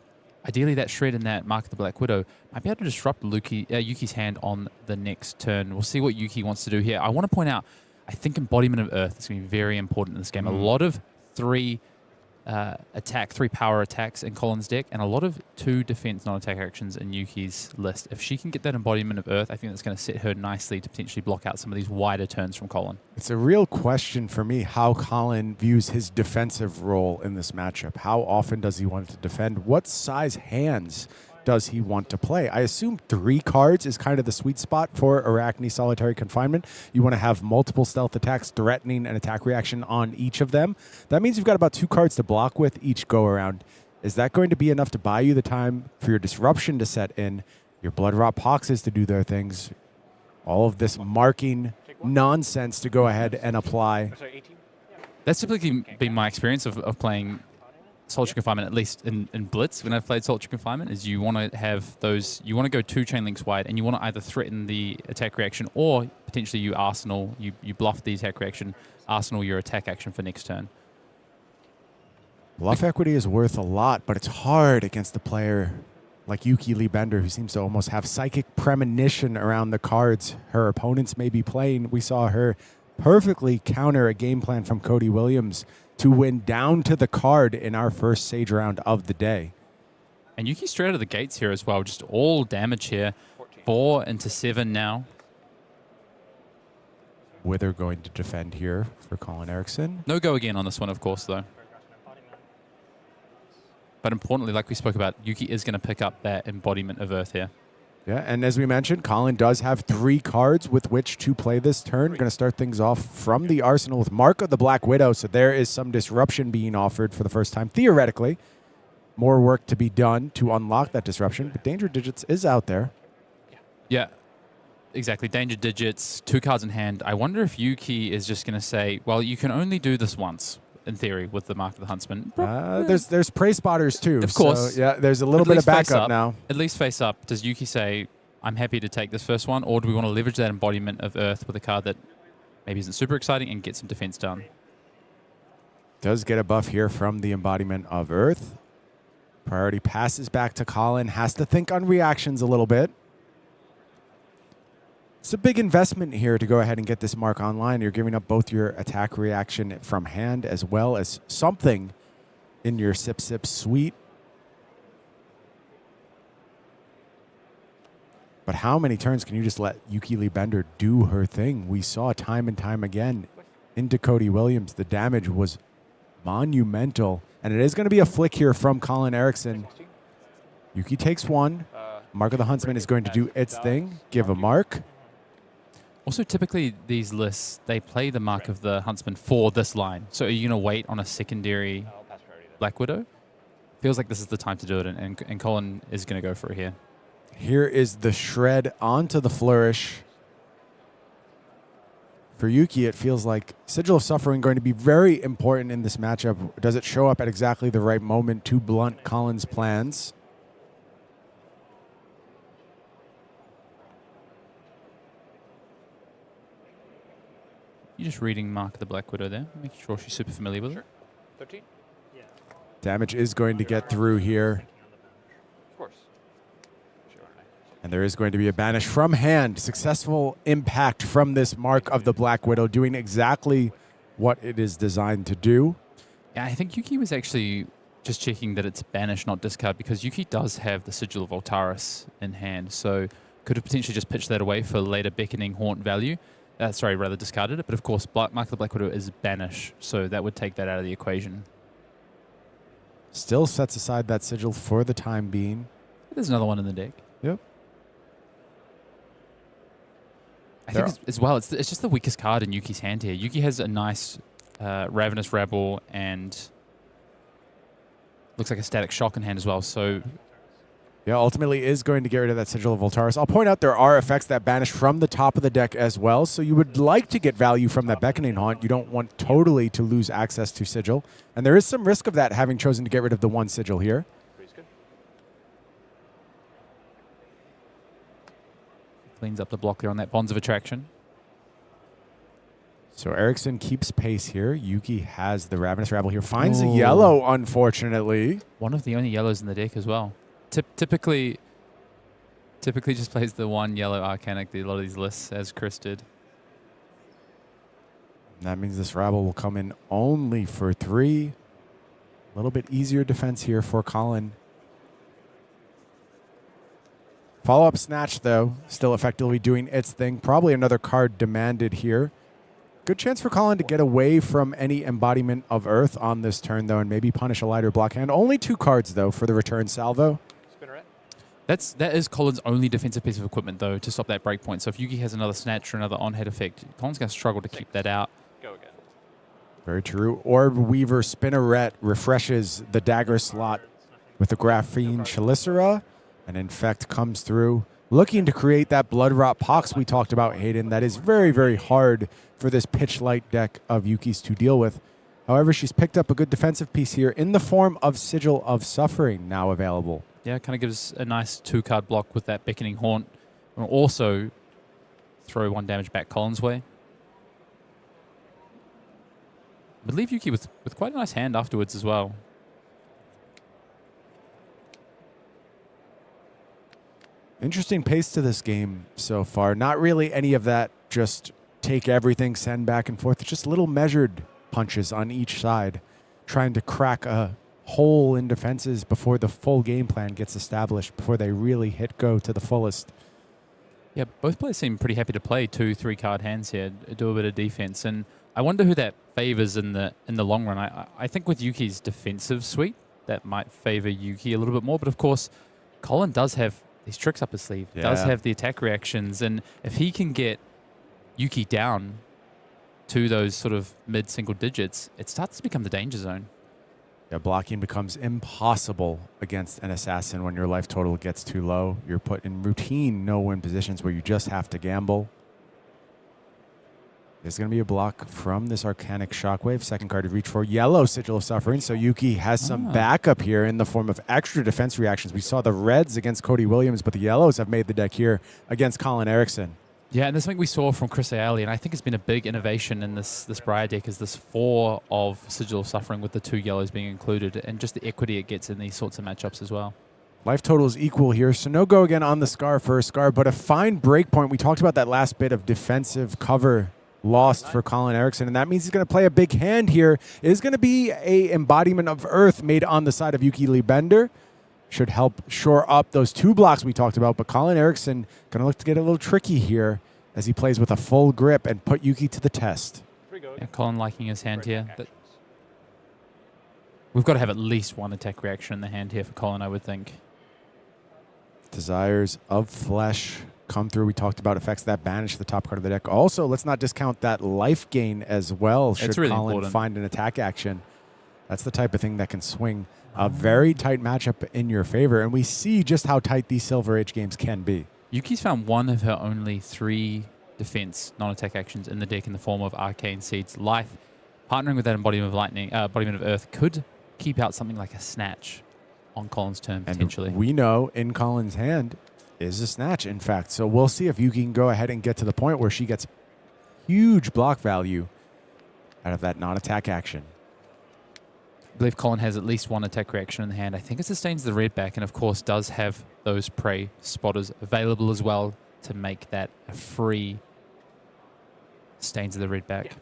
ideally that shred and that Mark of the Black Widow, might be able to disrupt Yuki's hand on the next turn. We'll see what Yuki wants to do here. I want to point out, I think Embodiment of Earth is going to be very important in this game. A lot of 3 power attacks in Colin's deck, and a lot of 2 defense non-attack actions in Yuki's list. If she can get that Embodiment of Earth, I think that's going to set her nicely to potentially block out some of these wider turns from Colin. It's a real question for me how Colin views his defensive role in this matchup. How often does he want to defend? What size hands does he want to play? I assume 3 cards is kind of the sweet spot for Arakni Solitary Confinement. You want to have multiple stealth attacks threatening an attack reaction on each of them. That means you've got about 2 cards to block with each go around. Is that going to be enough to buy you the time for your disruption to set in, your Blood Rot Poxes to do their things, all of this marking nonsense to go ahead and apply? That's typically been my experience of playing Solitary Confinement, at least in Blitz, when I've played Solitary Confinement, is you want to have those, you want to go 2 chain links wide, and you want to either threaten the attack reaction or potentially you arsenal, you bluff the attack reaction, arsenal your attack action for next turn. Bluff equity is worth a lot, but it's hard against a player like Yuki Lee Bender, who seems to almost have psychic premonition around the cards her opponents may be playing. We saw her perfectly counter a game plan from Cody Williams to win down to the card in our first Sage round of the day. And Yuki straight out of the gates here as well, just all damage here. 4 into 7 now. Wither going to defend here for Colin Eriksen. No go again on this one, of course, though. But importantly, like we spoke about, Yuki is going to pick up that Embodiment of Earth here. Yeah, and as we mentioned, Colin does have 3 cards with which to play this turn. Going to start things off from the arsenal with Mark of the Black Widow, so there is some disruption being offered for the first time, theoretically. More work to be done to unlock that disruption, but Danger Digits is out there. Yeah, exactly. Danger Digits, 2 cards in hand. I wonder if Yuki is just going to say, well, you can only do this once, in theory, with the Mark of the Huntsman. There's prey spotters too. Of course. So, yeah, there's a little bit of backup now. At least face up. Does Yuki say, I'm happy to take this first one, or do we want to leverage that Embodiment of Earth with a card that maybe isn't super exciting and get some defense done? Does get a buff here from the Embodiment of Earth. Priority passes back to Colin. Has to think on reactions a little bit. It's a big investment here to go ahead and get this mark online. You're giving up both your attack reaction from hand as well as something in your Sip Sip suite. But how many turns can you just let Yuki Lee Bender do her thing? We saw time and time again into Cody Williams. The damage was monumental. And it is going to be a flick here from Colin Eriksen. Yuki takes 1. Mark of the Huntsman is going to do its thing. Give a mark. Also, typically, these lists, they play the Mark of the Huntsman for this line. So are you going to wait on a secondary Black Widow? Feels like this is the time to do it, and Colin is going to go for it here. Here is the shred onto the flourish. For Yuki, it feels like Sigil of Suffering going to be very important in this matchup. Does it show up at exactly the right moment to blunt Colin's plans? You just reading Mark of the Black Widow there, making sure she's super familiar with it. 13? Damage is going to get through here. Of course. Sure. And there is going to be a banish from hand. Successful impact from this Mark of the Black Widow, doing exactly what it is designed to do. Yeah, I think Yuki was actually just checking that it's banish, not discard, because Yuki does have the Sigil of Voltaris in hand, so could have potentially just pitched that away for later Beckoning Haunt value. Sorry, rather discarded it. But of course, Mark of the Black Widow is banish, so that would take that out of the equation. Still sets aside that Sigil for the time being. There's another one in the deck. Yep. I think as well, it's just the weakest card in Yuki's hand here. Yuki has a nice Ravenous Rabble and looks like a Static Shock in hand as well. So yeah, ultimately is going to get rid of that Sigil of Voltaris. I'll point out there are effects that banish from the top of the deck as well, so you would like to get value from that Beckoning Haunt. You don't want totally to lose access to Sigil. And there is some risk of that, having chosen to get rid of the one Sigil here. Cleans up the block there on that Bonds of Attraction. So Eriksen keeps pace here. Yuki has the Ravenous Rabble here. Finds a yellow, unfortunately. One of the only yellows in the deck as well. Typically just plays the one yellow Arcanic, a lot of these lists, as Chris did. That means this Rabble will come in only for 3. A little bit easier defense here for Colin. Follow-up Snatch, though, still effectively doing its thing. Probably another card demanded here. Good chance for Colin to get away from any embodiment of Earth on this turn, though, and maybe punish a lighter block hand. Only 2 cards, though, for the return salvo. That is Colin's only defensive piece of equipment, though, to stop that breakpoint. So if Yuki has another Snatch or another on-head effect, Colin's going to struggle to keep that out. Go again. Very true. Orb Weaver Spinneret refreshes the dagger slot with the Graphene Chelicera. And Infect comes through, looking to create that Blood Rot Pox we talked about, Hayden. That is very, very hard for this pitch light deck of Yuki's to deal with. However, she's picked up a good defensive piece here in the form of Sigil of Suffering, now available. Yeah, it kind of gives a nice 2-card block with that Beckoning Haunt. And also throw 1 damage back Colin's way. But leave Yuki with quite a nice hand afterwards as well. Interesting pace to this game so far. Not really any of that just take everything, send back and forth. Just little measured punches on each side, trying to crack a hole in defenses before the full game plan gets established, before they really hit go to the fullest. Yeah, both players seem pretty happy to play 2-3 card hands here, do a bit of defense. And I wonder who that favors in the long run. I think with Yuki's defensive suite, that might favor Yuki a little bit more. But of course, Colin does have these tricks up his sleeve, does have the attack reactions. And if he can get Yuki down to those sort of mid-single digits, it starts to become the danger zone. Yeah, blocking becomes impossible against an assassin when your life total gets too low. You're put in routine no-win positions where you just have to gamble. There's going to be a block from this Arcanic Shockwave. Second card to reach for yellow Sigil of Suffering. So Yuki has some backup here in the form of extra defense reactions. We saw the reds against Cody Williams, but the yellows have made the deck here against Colin Eriksen. Yeah, and there's something we saw from Chris Ayali, and I think it's been a big innovation in this Briar deck, is this 4 of Sigil of Suffering with the 2 yellows being included, and just the equity it gets in these sorts of matchups as well. Life total is equal here, so no go again on the Scar for a Scar, but a fine breakpoint. We talked about that last bit of defensive cover lost for Colin Eriksen, and that means he's going to play a big hand here. It is going to be a embodiment of Earth made on the side of Yuki Lee Bender. Should help shore up those 2 blocks we talked about, but Colin Eriksen going to look to get a little tricky here as he plays with a full grip and put Yuki to the test. Yeah, Colin liking his hand here. We've got to have at least 1 attack reaction in the hand here for Colin, I would think. Desires of Flesh come through. We talked about effects that banish the top card of the deck. Also, let's not discount that life gain as well should really Colin important. find an attack action. That's the type of thing that can swing a very tight matchup in your favor, and we see just how tight these Silver Age games can be. Yuki's found 1 of her only 3 defense non-attack actions in the deck in the form of Arcane Seeds. Life, partnering with that embodiment of lightning, embodiment of Earth, could keep out something like a Snatch on Colin's turn potentially. And we know in Colin's hand is a Snatch, in fact. So we'll see if Yuki can go ahead and get to the point where she gets huge block value out of that non-attack action. I believe Colin has at least one attack reaction in the hand. I think it sustains the red back and, of course, does have those prey spotters available as well to make that a free stains of the red back.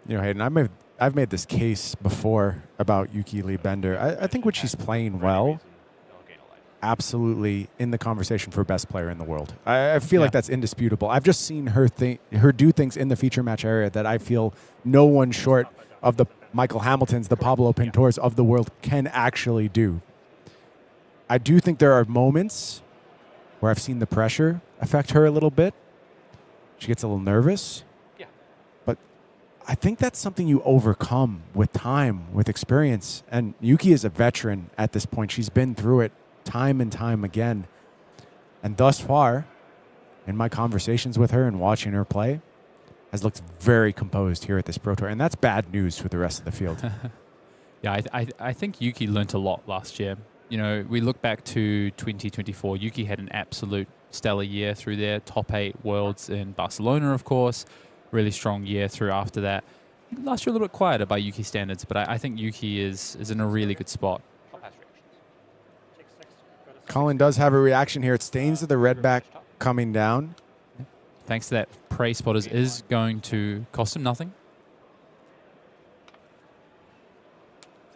You know, Hayden, I've made this case before about Yuki Lee Bender. I think when she's playing well, absolutely in the conversation for best player in the world. I feel like that's indisputable. I've just seen her do things in the feature match area that I feel no one short of the Michael Hamiltons, the Pablo Pintores of the world can actually do. I do think there are moments where I've seen the pressure affect her a little bit. She gets a little nervous. Yeah. But I think that's something you overcome with time, with experience. And Yuki is a veteran at this point. She's been through it time and time again. And thus far, in my conversations with her and watching her play, has looked very composed here at this Pro Tour. And that's bad news for the rest of the field. Yeah, I think Yuki learnt a lot last year. You know, we look back to 2024. Yuki had an absolute stellar year through there. Top 8 worlds in Barcelona, of course. Really strong year through after that. Last year a little bit quieter by Yuki standards, but I think Yuki is in a really good spot. Colin does have a reaction here. It stains to the red back coming down. Thanks to that, prey spotters is going to cost him nothing.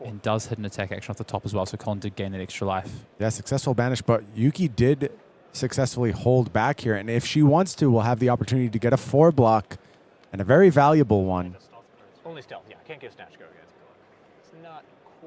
And does hit an attack action off the top as well, so Colin did gain that extra life. Yeah, successful banish, but Yuki did successfully hold back here. And if she wants to, we'll have the opportunity to get a 4 block and a very valuable one. Only stealth, yeah. Can't give Snatch go against Colin. It's not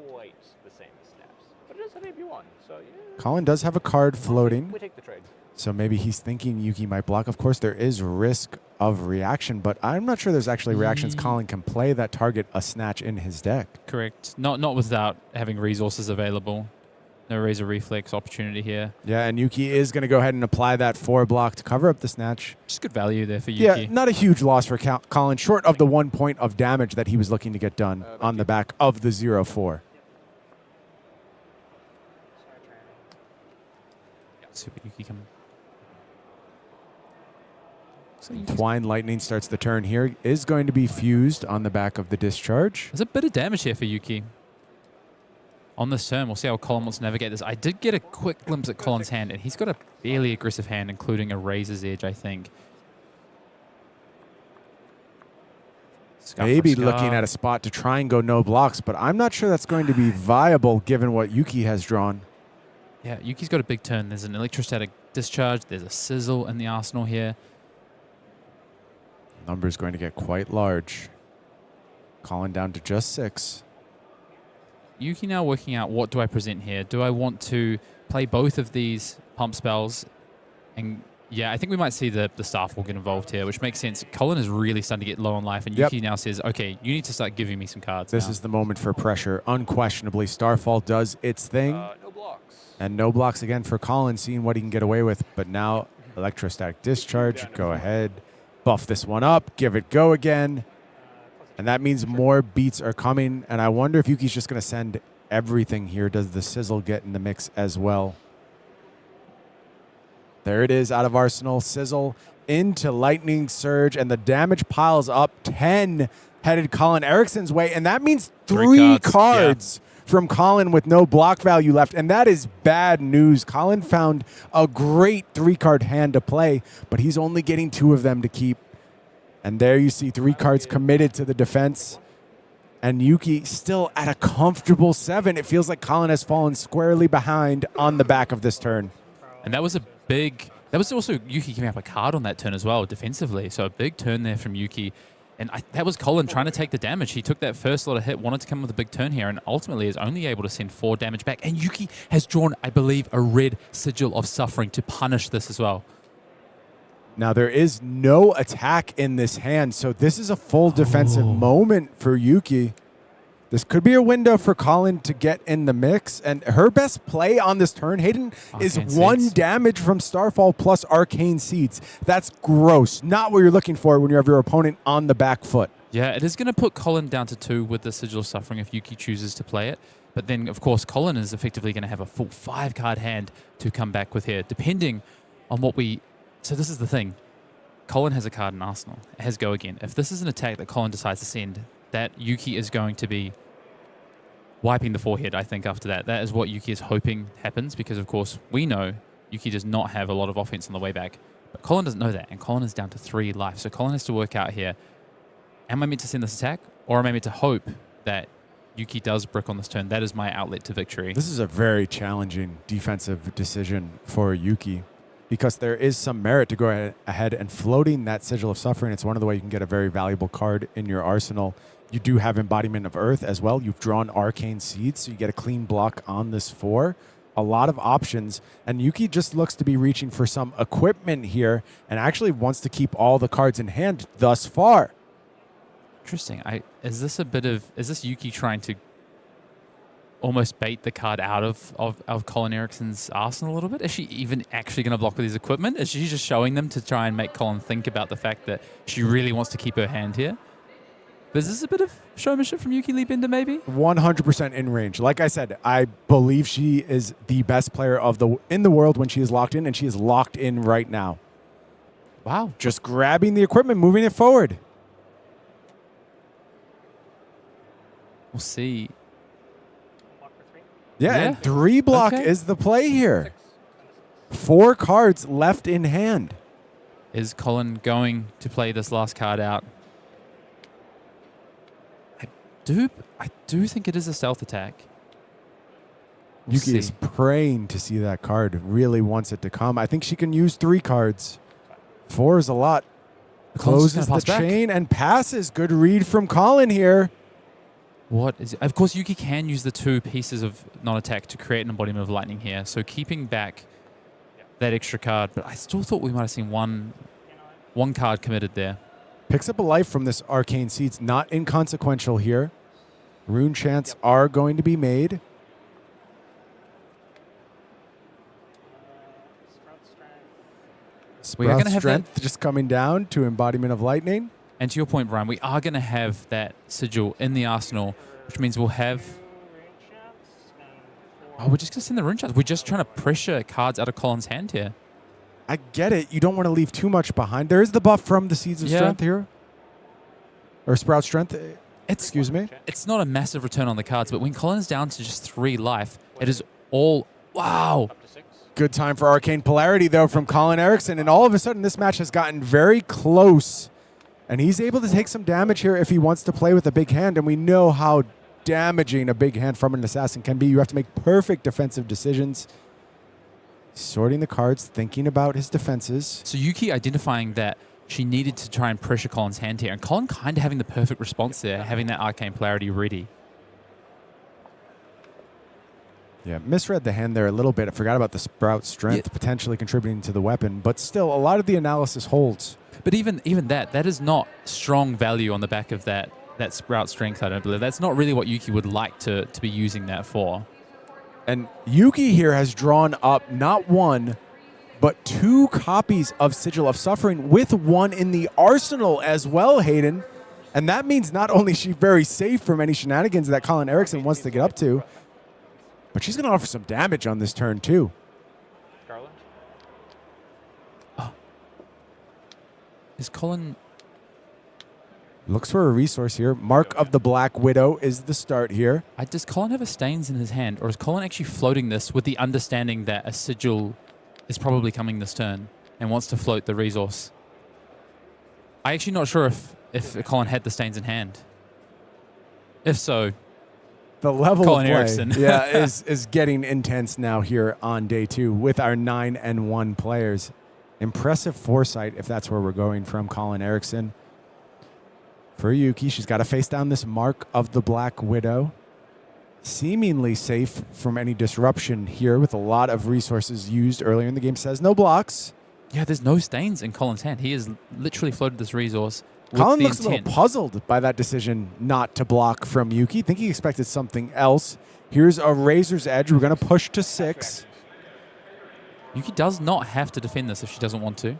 quite the same as Snaps, but it is an AP1, so yeah. Colin does have a card floating. We take the trade. So maybe he's thinking Yuki might block. Of course, there is risk of reaction, but I'm not sure there's actually reactions. Colin can play that target a snatch in his deck. Correct. Not without having resources available. No razor reflex opportunity here. Yeah, and Yuki is going to go ahead and apply that 4 block to cover up the snatch. Just good value there for Yuki. Yeah, not a huge loss for Colin, short of the 1 point of damage that he was looking to get done on the back of the 0-4. Super Yuki coming. Twine Lightning starts the turn here. Is going to be fused on the back of the discharge. There's a bit of damage here for Yuki. On this turn, we'll see how Colin wants to navigate this. I did get a quick glimpse at Colin's hand, and he's got a fairly aggressive hand, including a Razor's Edge, I think. Maybe looking at a spot to try and go no blocks, but I'm not sure that's going to be viable given what Yuki has drawn. Yeah, Yuki's got a big turn. There's an electrostatic discharge. There's a sizzle in the arsenal here. Number is going to get quite large. Colin down to just 6. Yuki now working out, what do I present here? Do I want to play both of these pump spells? And yeah, I think we might see the staff will get involved here, which makes sense. Colin is really starting to get low on life, and Yuki now says, okay, you need to start giving me some cards. This is the moment for pressure. Unquestionably, Starfall does its thing. No blocks. And no blocks again for Colin, seeing what he can get away with. But now, electrostatic discharge. Go ahead. Buff this one up. Give it go again. And that means more beats are coming. And I wonder if Yuki's just going to send everything here. Does the sizzle get in the mix as well? There it is out of Arsenal. Sizzle into Lightning Surge. And the damage piles up. 10 headed Colin Eriksen's way. And that means 3 cards from Colin with no block value left. And that is bad news. Colin found a great 3-card hand to play, but he's only getting 2 of them to keep. And there you see 3 cards committed to the defense. And Yuki still at a comfortable 7. It feels like Colin has fallen squarely behind on the back of this turn. And that was a big... That was also Yuki giving up a card on that turn as well, defensively. So a big turn there from Yuki. And that was Colin trying to take the damage. He took that first lot of hit, wanted to come with a big turn here, and ultimately is only able to send 4 damage back. And Yuki has drawn, I believe, a red sigil of suffering to punish this as well. Now, there is no attack in this hand, so this is a full defensive moment for Yuki. This could be a window for Colin to get in the mix. And her best play on this turn, Hayden, is 1 damage from Starfall plus Arcane Seeds. That's gross. Not what you're looking for when you have your opponent on the back foot. Yeah, it is going to put Colin down to 2 with the Sigil of Suffering if Yuki chooses to play it. But then, of course, Colin is effectively going to have a full 5-card hand to come back with here, depending on what we... So this is the thing. Colin has a card in Arsenal. It has Go Again. If this is an attack that Colin decides to send, that Yuki is going to be wiping the forehead, I think, after that. That is what Yuki is hoping happens because, of course, we know Yuki does not have a lot of offense on the way back. But Colin doesn't know that, and Colin is down to 3 life. So Colin has to work out here, am I meant to send this attack, or am I meant to hope that Yuki does brick on this turn? That is my outlet to victory. This is a very challenging defensive decision for Yuki because there is some merit to go ahead and floating that Sigil of Suffering. It's one of the ways you can get a very valuable card in your arsenal. You do have Embodiment of Earth as well. You've drawn Arcane Seeds, so you get a clean block on this 4. A lot of options, and Yuki just looks to be reaching for some equipment here and actually wants to keep all the cards in hand thus far. Interesting. Is this Yuki trying to almost bait the card out of Colin Eriksen's arsenal a little bit? Is she even actually going to block with his equipment? Is she just showing them to try and make Colin think about the fact that she really wants to keep her hand here? But is this a bit of showmanship from Yuki Lee Binder, maybe? 100% in range. Like I said, I believe she is the best player in the world when she is locked in, and she is locked in right now. Wow. Just grabbing the equipment, moving it forward. We'll see. Yeah, and 3 block is the play here. 4 cards left in hand. Is Colin going to play this last card out? I do think it is a stealth attack. Yuki is praying to see that card. Really wants it to come. I think she can use 3 cards. 4 is a lot. Closes the chain and passes. Good read from Colin here. What is it? Of course, Yuki can use the 2 pieces of non-attack to create an embodiment of lightning here. So keeping back that extra card. But I still thought we might have seen one card committed there. Picks up a life from this Arcane Seeds. Not inconsequential here. Rune chants are going to be made. Sprout Strength just coming down to Embodiment of Lightning. And to your point, Brian, we are going to have that sigil in the arsenal, which means we'll have... Oh, we're just going to send the rune chants. We're just trying to pressure cards out of Colin's hand here. I get it. You don't want to leave too much behind. There is the buff from the Seeds of Strength here. Or Sprout Strength. Excuse me. It's not a massive return on the cards, but when Colin is down to just 3 life, it is all... Wow. Good time for Arcane Polarity, though, from Colin Eriksen. And all of a sudden, this match has gotten very close. And he's able to take some damage here if he wants to play with a big hand. And we know how damaging a big hand from an assassin can be. You have to make perfect defensive decisions. Sorting the cards, thinking about his defenses. So Yuki identifying that she needed to try and pressure Colin's hand here. And Colin kind of having the perfect response there, having that Arcane Polarity ready. Yeah, misread the hand there a little bit. I forgot about the Sprout Strength potentially contributing to the weapon. But still, a lot of the analysis holds. But even that is not strong value on the back of that Sprout Strength, I don't believe. That's not really what Yuki would like to be using that for. And Yuki here has drawn up not 1, but 2 copies of Sigil of Suffering with 1 in the arsenal as well, Hayden. And that means not only is she very safe from any shenanigans that Colin Eriksen wants to get up to, but she's going to offer some damage on this turn too. Is Colin... Looks for a resource here. Mark of the Black Widow is the start here. Does Colin have a Stains in his hand, or is Colin actually floating this with the understanding that a Sigil is probably coming this turn and wants to float the resource? I'm actually not sure if Colin had the Stains in hand. If so, the level Colin of play Eriksen. is getting intense now here on day 2 with our 9-1 players. Impressive foresight, if that's where we're going from Colin Eriksen. For Yuki, she's got to face down this Mark of the Black Widow. Seemingly safe from any disruption here with a lot of resources used earlier in the game. Says no blocks. Yeah, there's no Stains in Colin's hand. He has literally floated this resource with Colin the looks intent. a little puzzled by that decision not to block from Yuki. I think he expected something else. Here's a Razor's Edge. We're going to push to 6. Yuki does not have to defend this if she doesn't want to,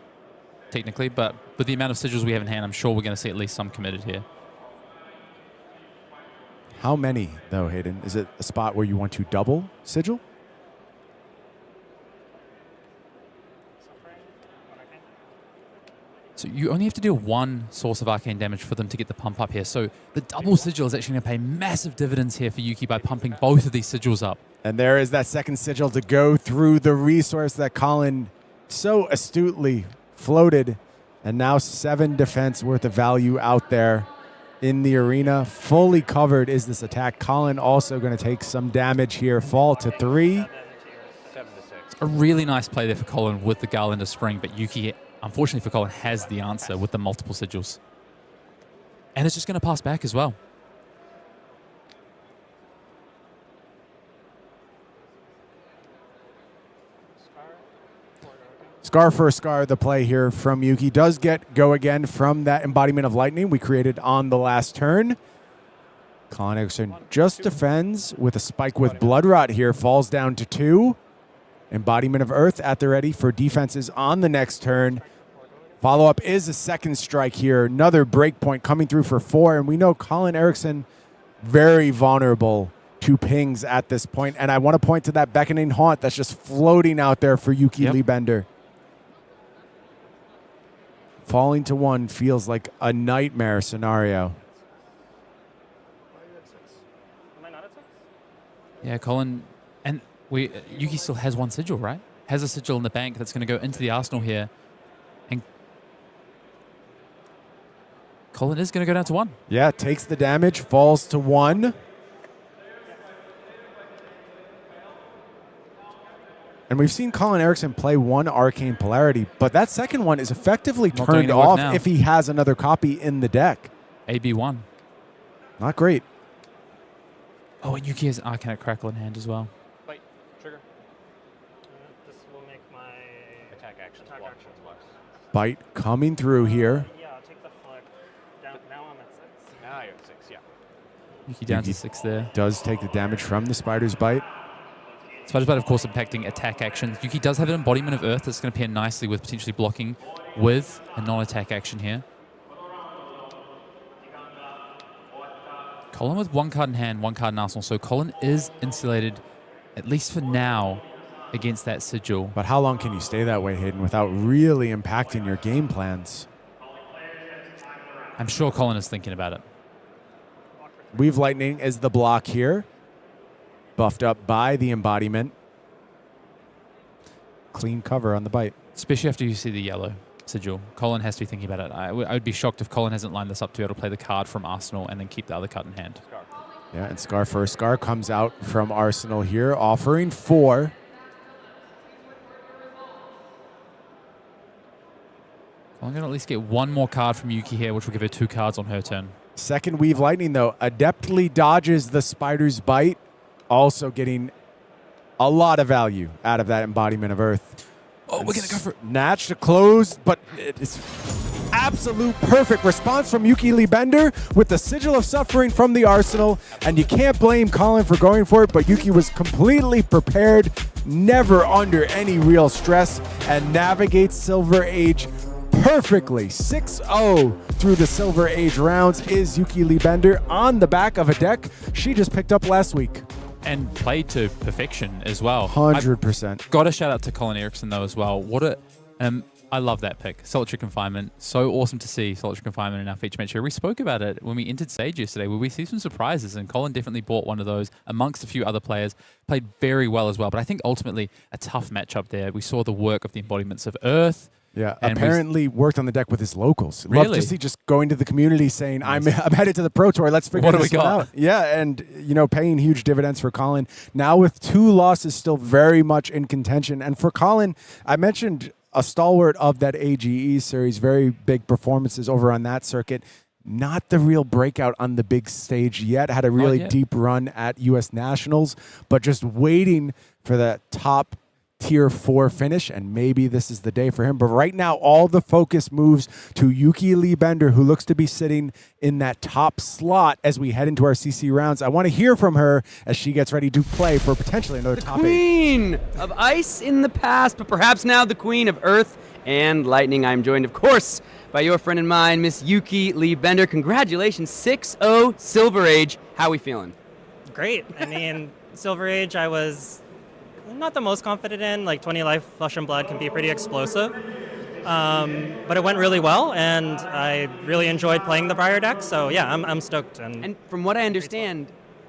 technically, but with the amount of sigils we have in hand, I'm sure we're going to see at least some committed here. How many, though, Hayden? Is it a spot where you want to double sigil? So you only have to deal one source of arcane damage for them to get the pump up here. So the double sigil is actually going to pay massive dividends here for Yuki by pumping both of these sigils up. And there is that second sigil to go through the resource that Colin so astutely floated. And now 7 defense worth of value out there in the arena. Fully covered is this attack. Colin also going to take some damage here. Fall to 3. 7 to 6. A really nice play there for Colin with the Garland of Spring, but Yuki, unfortunately for Colin, has the answer with the multiple sigils. And it's just going to pass back as well. Scar for Scar, the play here from Yuki. Does get go again from that embodiment of lightning we created on the last turn. Colin Eriksen just defends with a spike with Blood Rot here. Falls down to 2. Embodiment of Earth at the ready for defenses on the next turn. Follow-up is a second strike here. Another breakpoint coming through for 4. And we know Colin Eriksen very vulnerable to pings at this point. And I want to point to that beckoning haunt that's just floating out there for Yuki Liebender. Falling to 1 feels like a nightmare scenario. Am I not at 6? Yeah, Colin, and Yuki still has 1 sigil, right? Has a sigil in the bank that's going to go into the arsenal here. And Colin is going to go down to 1. Yeah, takes the damage, falls to 1. And we've seen Colin Eriksen play 1 Arcane Polarity, but that second one is effectively Not doing turned any work off now. if he has another copy in the deck. AB1. Not great. Oh, and Yuki has an Arcanic Crackle in hand as well. Bite. Trigger. This will make my Attack action. Block. Bite coming through here. Yeah, I'll take the flick. Now I'm at 6. Now you're at 6, yeah. Yuki down to Yuki 6 there. Does take the damage from the Spider's Bite. Spider's Bite, of course, impacting attack actions. Yuki does have an Embodiment of Earth that's going to pair nicely with potentially blocking with a non-attack action here. Colin with 1 card in hand, 1 card in arsenal. So Colin is insulated, at least for now, against that sigil. But how long can you stay that way, Hayden, without really impacting your game plans? I'm sure Colin is thinking about it. Weave Lightning is the block here. Buffed up by the embodiment. Clean cover on the bite. Especially after you see the yellow sigil. Colin has to be thinking about it. I would be shocked if Colin hasn't lined this up to be able to play the card from Arsenal and then keep the other card in hand. Yeah, and Scar first. Scar comes out from Arsenal here, offering 4. I'm going to at least get 1 more card from Yuki here, which will give her 2 cards on her turn. Second Weave Lightning, though, adeptly dodges the Spider's Bite. Also getting a lot of value out of that Embodiment of Earth. Oh, we're going to go for it. Natch to close, but it's absolute perfect response from Yuki Liebender with the Sigil of Suffering from the Arsenal. And you can't blame Colin for going for it, but Yuki was completely prepared, never under any real stress, and navigates Silver Age perfectly. 6-0 through the Silver Age rounds is Yuki Liebender on the back of a deck she just picked up last week. And played to perfection as well. 100%. Got a shout out to Colin Eriksen though as well. What a, I love that pick. Solitary Confinement. So awesome to see Solitary Confinement in our feature match here. We spoke about it when we entered Sage yesterday, where we see some surprises, and Colin definitely bought one of those amongst a few other players. Played very well as well, but I think ultimately a tough matchup there. We saw the work of the embodiments of Earth. Yeah, and apparently worked on the deck with his locals. Really? Love to see just going to the community saying, I'm headed to the Pro Tour. Let's figure What do this we one got? out. Yeah, and, paying huge dividends for Colin. Now with 2 losses still very much in contention. And for Colin, I mentioned a stalwart of that AGE series, very big performances over on that circuit. Not the real breakout on the big stage yet. Had a really deep run at U.S. Nationals, but just waiting for that top Tier 4 finish, and maybe this is the day for him. But right now, all the focus moves to Yuki Liebender, who looks to be sitting in that top slot as we head into our CC rounds. I want to hear from her as she gets ready to play for potentially another top 8. Queen of Ice in the past, but perhaps now the Queen of Earth and Lightning. I'm joined, of course, by your friend and mine, Miss Yuki Liebender. Congratulations, 6-0 Silver Age. How are we feeling? Great. I mean, Silver Age, I was not the most confident in. Like 20 life Flesh and Blood can be pretty explosive. but it went really well, and I really enjoyed playing the Briar deck. So yeah, I'm stoked. And from what I understand,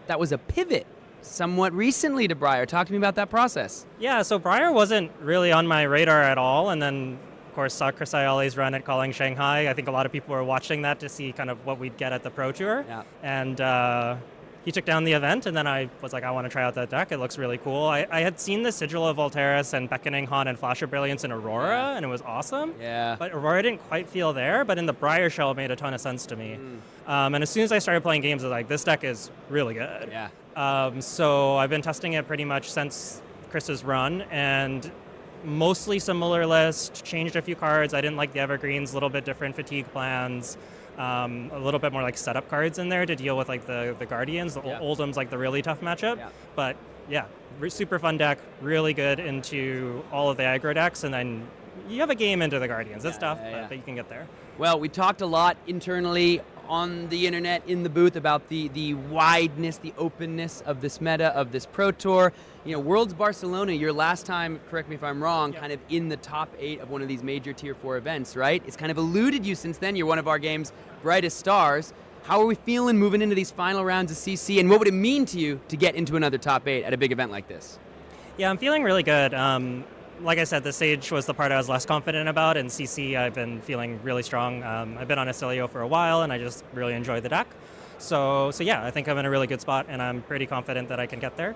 that was a pivot somewhat recently to Briar. Talk to me about that process. Yeah, so Briar wasn't really on my radar at all, and then of course saw Chris Ayale's run at Calling Shanghai. I think a lot of people were watching that to see kind of what we'd get at the Pro Tour. Yeah. And he took down the event, and then I was like, I want to try out that deck. It looks really cool. I had seen the Sigil of Volteris and Beckoning Han and Flash of Brilliance in Aurora, and it was awesome. Yeah. But Aurora didn't quite feel there, but in the Briar shell it made a ton of sense to me. And as soon as I started playing games, I was like, this deck is really good. Yeah. So I've been testing it pretty much since Chris's run, and mostly similar list, changed a few cards. I didn't like the Evergreens, a little bit different fatigue plans, a little bit more like setup cards in there to deal with like the Guardians. The Oldham's like the really tough matchup. Yeah. But yeah, super fun deck, really good into all of the aggro decks, and then you have a game into the Guardians. It's tough, but you can get there. Well, we talked a lot internally on the internet, in the booth, about the wideness, the openness of this meta, of this Pro Tour. You know, Worlds Barcelona, your last time, correct me if I'm wrong, kind of in the top 8 of one of these major Tier 4 events, right? It's kind of eluded you since then. You're one of our game's brightest stars. How are we feeling moving into these final rounds of CC, and what would it mean to you to get into another top 8 at a big event like this? Yeah, I'm feeling really good. Like I said, the Sage was the part I was less confident about, and CC I've been feeling really strong. I've been on Oscillio for a while, and I just really enjoy the deck. So yeah, I think I'm in a really good spot, and I'm pretty confident that I can get there.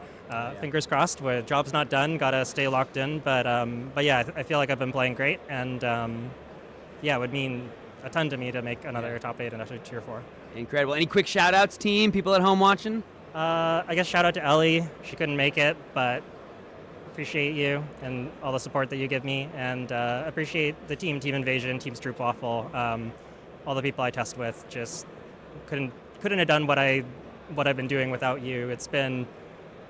Fingers crossed. Job's not done. Gotta stay locked in. But yeah, I feel like I've been playing great, and yeah, it would mean a ton to me to make another top 8 and a Tier 4. Incredible. Any quick shout-outs, team? People at home watching? I guess shout out to Ellie. She couldn't make it, but appreciate you and all the support that you give me, and appreciate the Team Invasion, Team Stroopwafel, all the people I test with. Just couldn't have done what I've been doing without you. It's been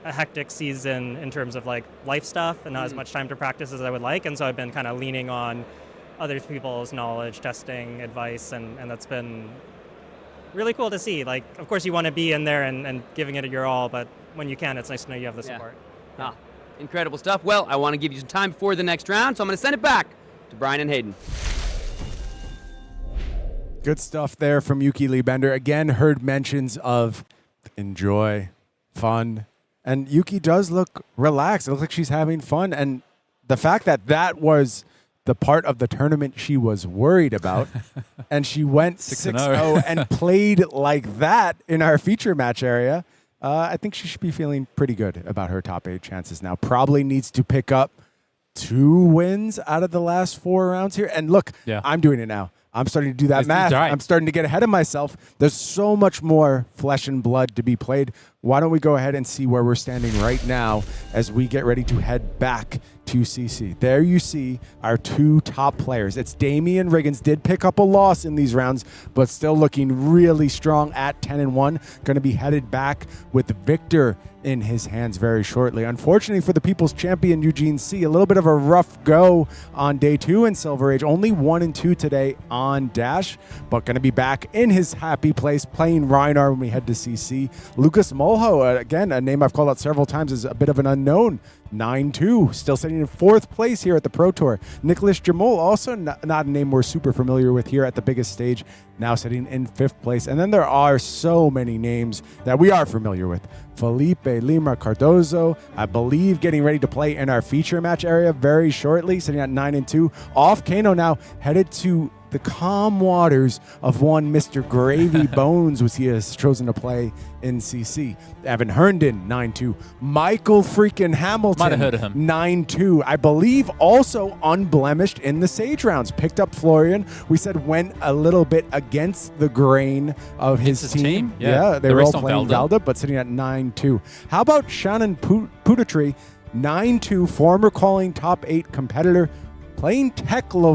a hectic season in terms of like life stuff and not as much time to practice as I would like, and so I've been kind of leaning on other people's knowledge, testing, advice, and that's been really cool to see. Like, of course you want to be in there and giving it your all, but when you can, it's nice to know you have the support. Ah, incredible stuff. Well, I want to give you some time before the next round, so I'm going to send it back to Brian and Hayden. Good stuff there from Yuki Lee Bender. Again, heard mentions of enjoy, fun, and Yuki does look relaxed. It looks like she's having fun, and the fact that that was the part of the tournament she was worried about, and she went 6-0 and played like that in our feature match area, I think she should be feeling pretty good about her top 8 chances now. Probably needs to pick up 2 wins out of the last 4 rounds here. And look, I'm doing it now. I'm starting to do that math. Right. I'm starting to get ahead of myself. There's so much more flesh and blood to be played. Why don't we go ahead and see where we're standing right now as we get ready to head back to CC. There you see our 2 top players. It's Damien. Riggins did pick up a loss in these rounds, but still looking really strong at 10-1. Going to be headed back with Victor in his hands very shortly. Unfortunately for the People's Champion, Eugene C, a little bit of a rough go on day 2 in Silver Age. Only 1-2 today on Dash, but going to be back in his happy place playing Reinar when we head to CC. Lucas Mulho, again, a name I've called out several times, is a bit of an unknown. 9-2, still sitting in 4th place here at the Pro Tour. Nicolas Jamoulle, also not a name we're super familiar with here at the biggest stage, now sitting in 5th place. And then there are so many names that we are familiar with. Filipe, Lima, Cardoso, I believe getting ready to play in our feature match area very shortly, sitting at 9-2. Off Kano now, headed to the calm waters of one Mr. Gravy Bones, which he has chosen to play in CC. Evan Herndon, 9-2. Michael freaking Hamilton, Might have heard of him. 9-2. I believe also unblemished in the Sage rounds. Picked up Florian. We said went a little bit against the grain of his team. Yeah, they were all playing Valda, but sitting at 9-2. How about Chanon Puttaree, 9-2, former calling top 8 competitor, playing Teklo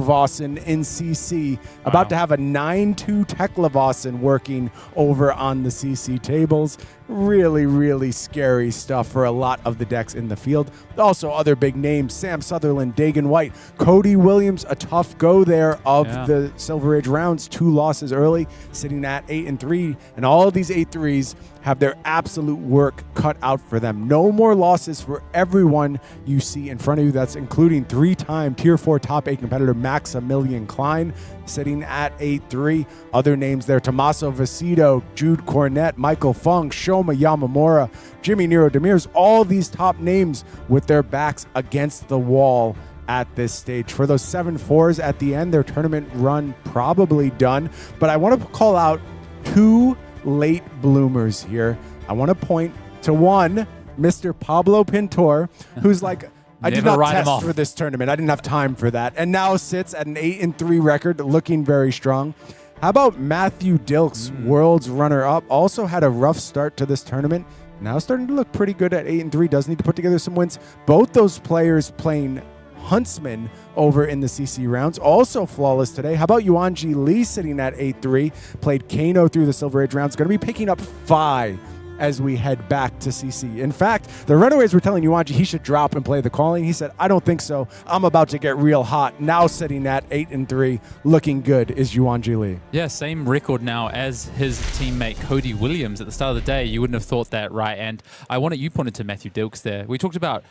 in CC, about to have a 9-2 Teklo working over on the CC tables. Really, really scary stuff for a lot of the decks in the field. Also, other big names, Sam Sutherland, Dagan White, Cody Williams, a tough go there of the Silver Age rounds, 2 losses early, sitting at 8-3. And all of these 8-3s have their absolute work cut out for them. No more losses for everyone you see in front of you. That's including 3-time Tier 4 top 8 competitor Maximilian Klein, sitting at 8-3. Other names there: Tommaso Vecito, Jude Cornette, Michael Fung, Shoma Yamamura, Jimmy Nero Demirs. All these top names with their backs against the wall at this stage. For those 7-4s at the end, their tournament run probably done. But I want to call out 2 late bloomers here. I want to point to one, Mr. Pablo Pintor, who's like, I did not test for this tournament. I didn't have time for that. And now sits at an 8-3 record, looking very strong. How about Matthew Dilks, world's runner-up? Also had a rough start to this tournament. Now starting to look pretty good at 8-3. Does need to put together some wins. Both those players playing Huntsman over in the CC rounds. Also flawless today. How about Yuanji Lee sitting at 8-3? Played Kano through the Silver Age rounds. Going to be picking up 5 as we head back to CC. In fact, the Runaways were telling Yuanji he should drop and play the Calling. He said, I don't think so. I'm about to get real hot. Now sitting at 8-3, looking good is Yuanji Lee. Yeah, same record now as his teammate Cody Williams. At the start of the day, you wouldn't have thought that, right? And you pointed to Matthew Dilks there. We talked about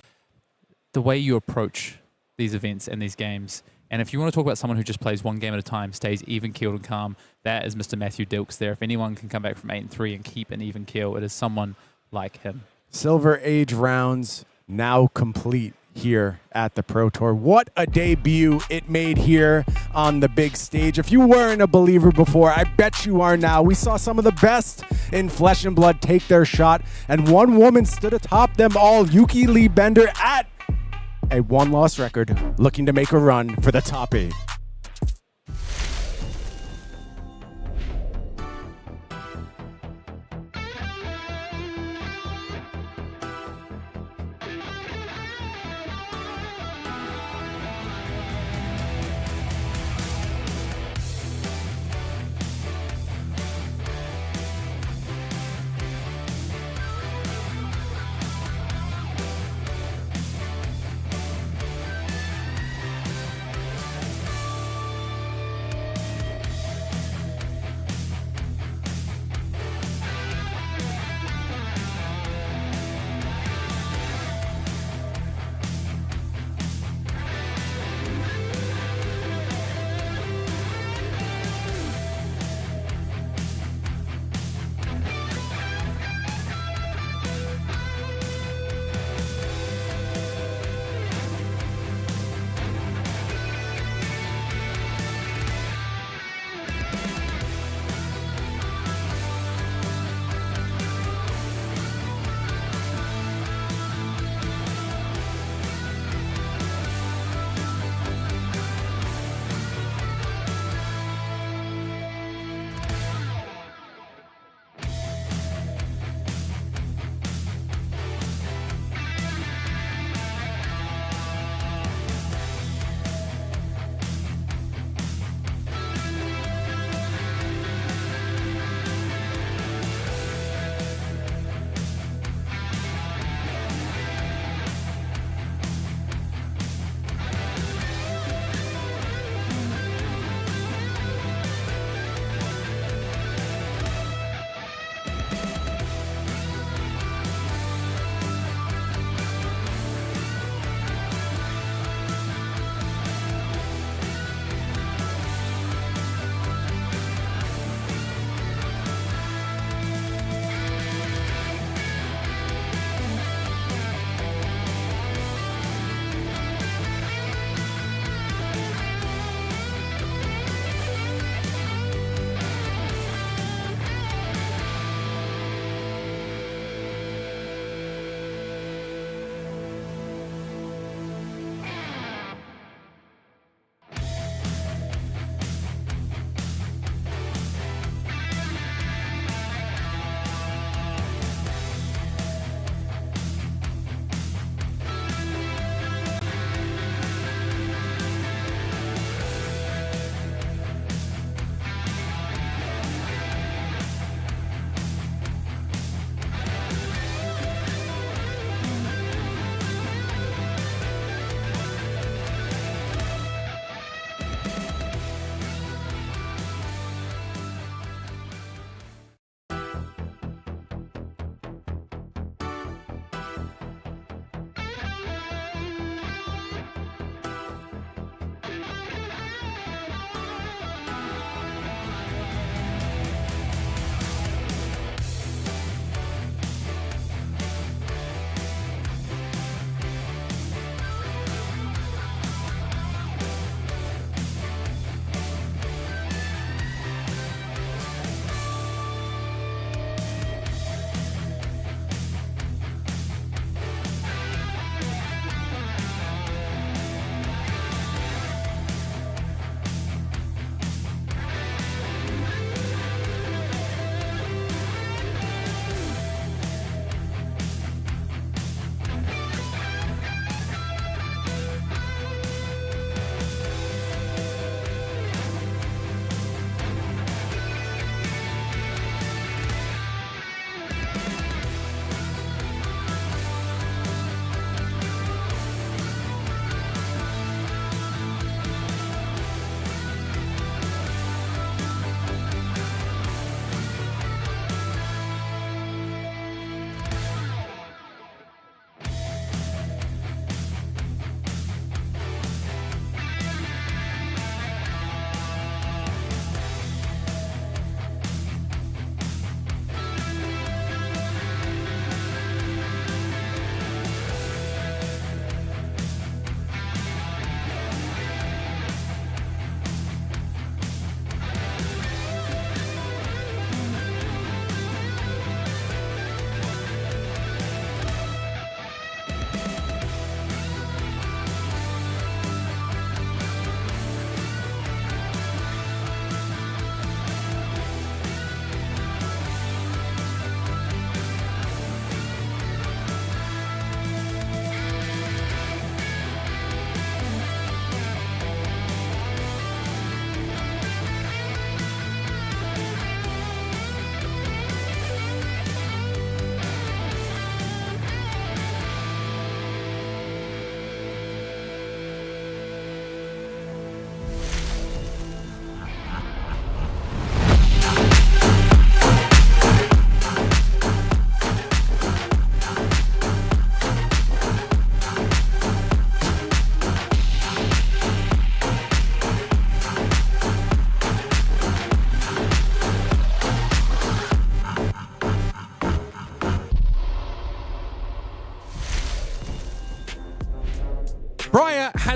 the way you approach these events and these games. And if you want to talk about someone who just plays one game at a time, stays even keeled and calm, that is Mr. Matthew Dilks there. If anyone can come back from 8-3 and keep an even keel, it is someone like him. Silver Age rounds now complete here at the Pro Tour. What a debut it made here on the big stage. If you weren't a believer before, I bet you are now. We saw some of the best in Flesh and Blood take their shot, and one woman stood atop them all, Yuki Lee Bender, at a 1-loss record, looking to make a run for the top 8.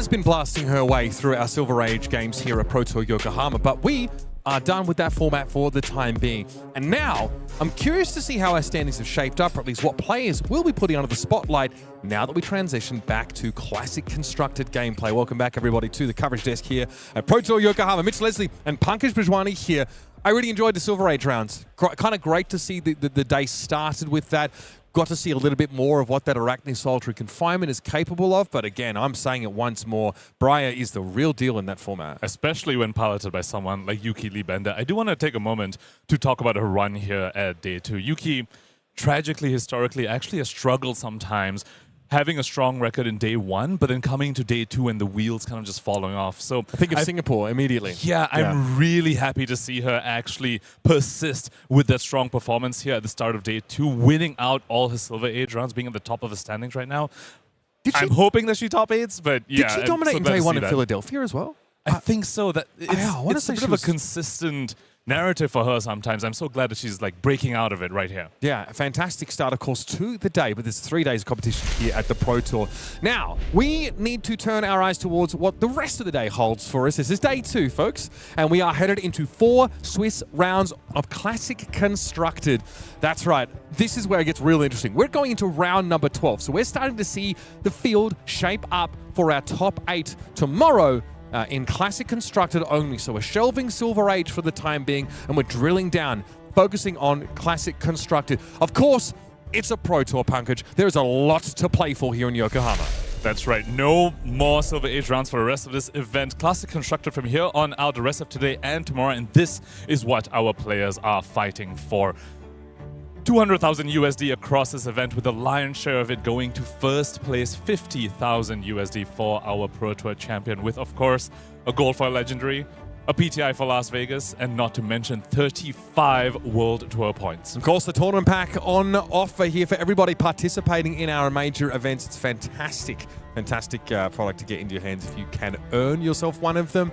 has been blasting her way through our Silver Age games here at Pro Tour Yokohama, but we are done with that format for the time being. And now, I'm curious to see how our standings have shaped up, or at least what players will be putting under the spotlight now that we transition back to classic constructed gameplay. Welcome back, everybody, to the coverage desk here at Pro Tour Yokohama. Mitch Leslie and Pankaj Bhajwani here. I really enjoyed the Silver Age rounds. Kind of great to see the day started with that. Got to see a little bit more of what that Arakni solitary confinement is capable of. But again, I'm saying it once more, Briar is the real deal in that format. Especially when piloted by someone like Yuki Bender. I do want to take a moment to talk about her run here at day 2. Yuki, tragically, historically, actually has struggled sometimes, having a strong record in day 1, but then coming to day 2 and the wheels kind of just falling off. So I think of Singapore immediately. Yeah, I'm really happy to see her actually persist with that strong performance here at the start of day 2, winning out all her Silver Age rounds, being at the top of the standings right now. I'm hoping that she top 8s, but yeah. Did she dominate in day 1 in Philadelphia as well? I think so. That it's a say bit of a consistent narrative for her sometimes. I'm so glad that she's like breaking out of it right here. Yeah, a fantastic start, of course, to the day, but there's 3 days of competition here at the Pro Tour. Now, we need to turn our eyes towards what the rest of the day holds for us. This is day 2, folks, and we are headed into 4 Swiss rounds of Classic Constructed. That's right. This is where it gets real interesting. We're going into round number 12, so we're starting to see the field shape up for our top 8 tomorrow. In Classic Constructed only. So we're shelving Silver Age for the time being, and we're drilling down, focusing on Classic Constructed. Of course, it's a Pro Tour, Pankaj. There's a lot to play for here in Yokohama. That's right. No more Silver Age rounds for the rest of this event. Classic Constructed from here on out the rest of today and tomorrow, and this is what our players are fighting for. 200,000 USD across this event, with the lion's share of it going to first place, 50,000 USD for our Pro Tour champion, with, of course, a gold for Legendary, a PTI for Las Vegas, and not to mention 35 World Tour points. Of course, the tournament pack on offer here for everybody participating in our major events. It's fantastic product to get into your hands if you can earn yourself one of them.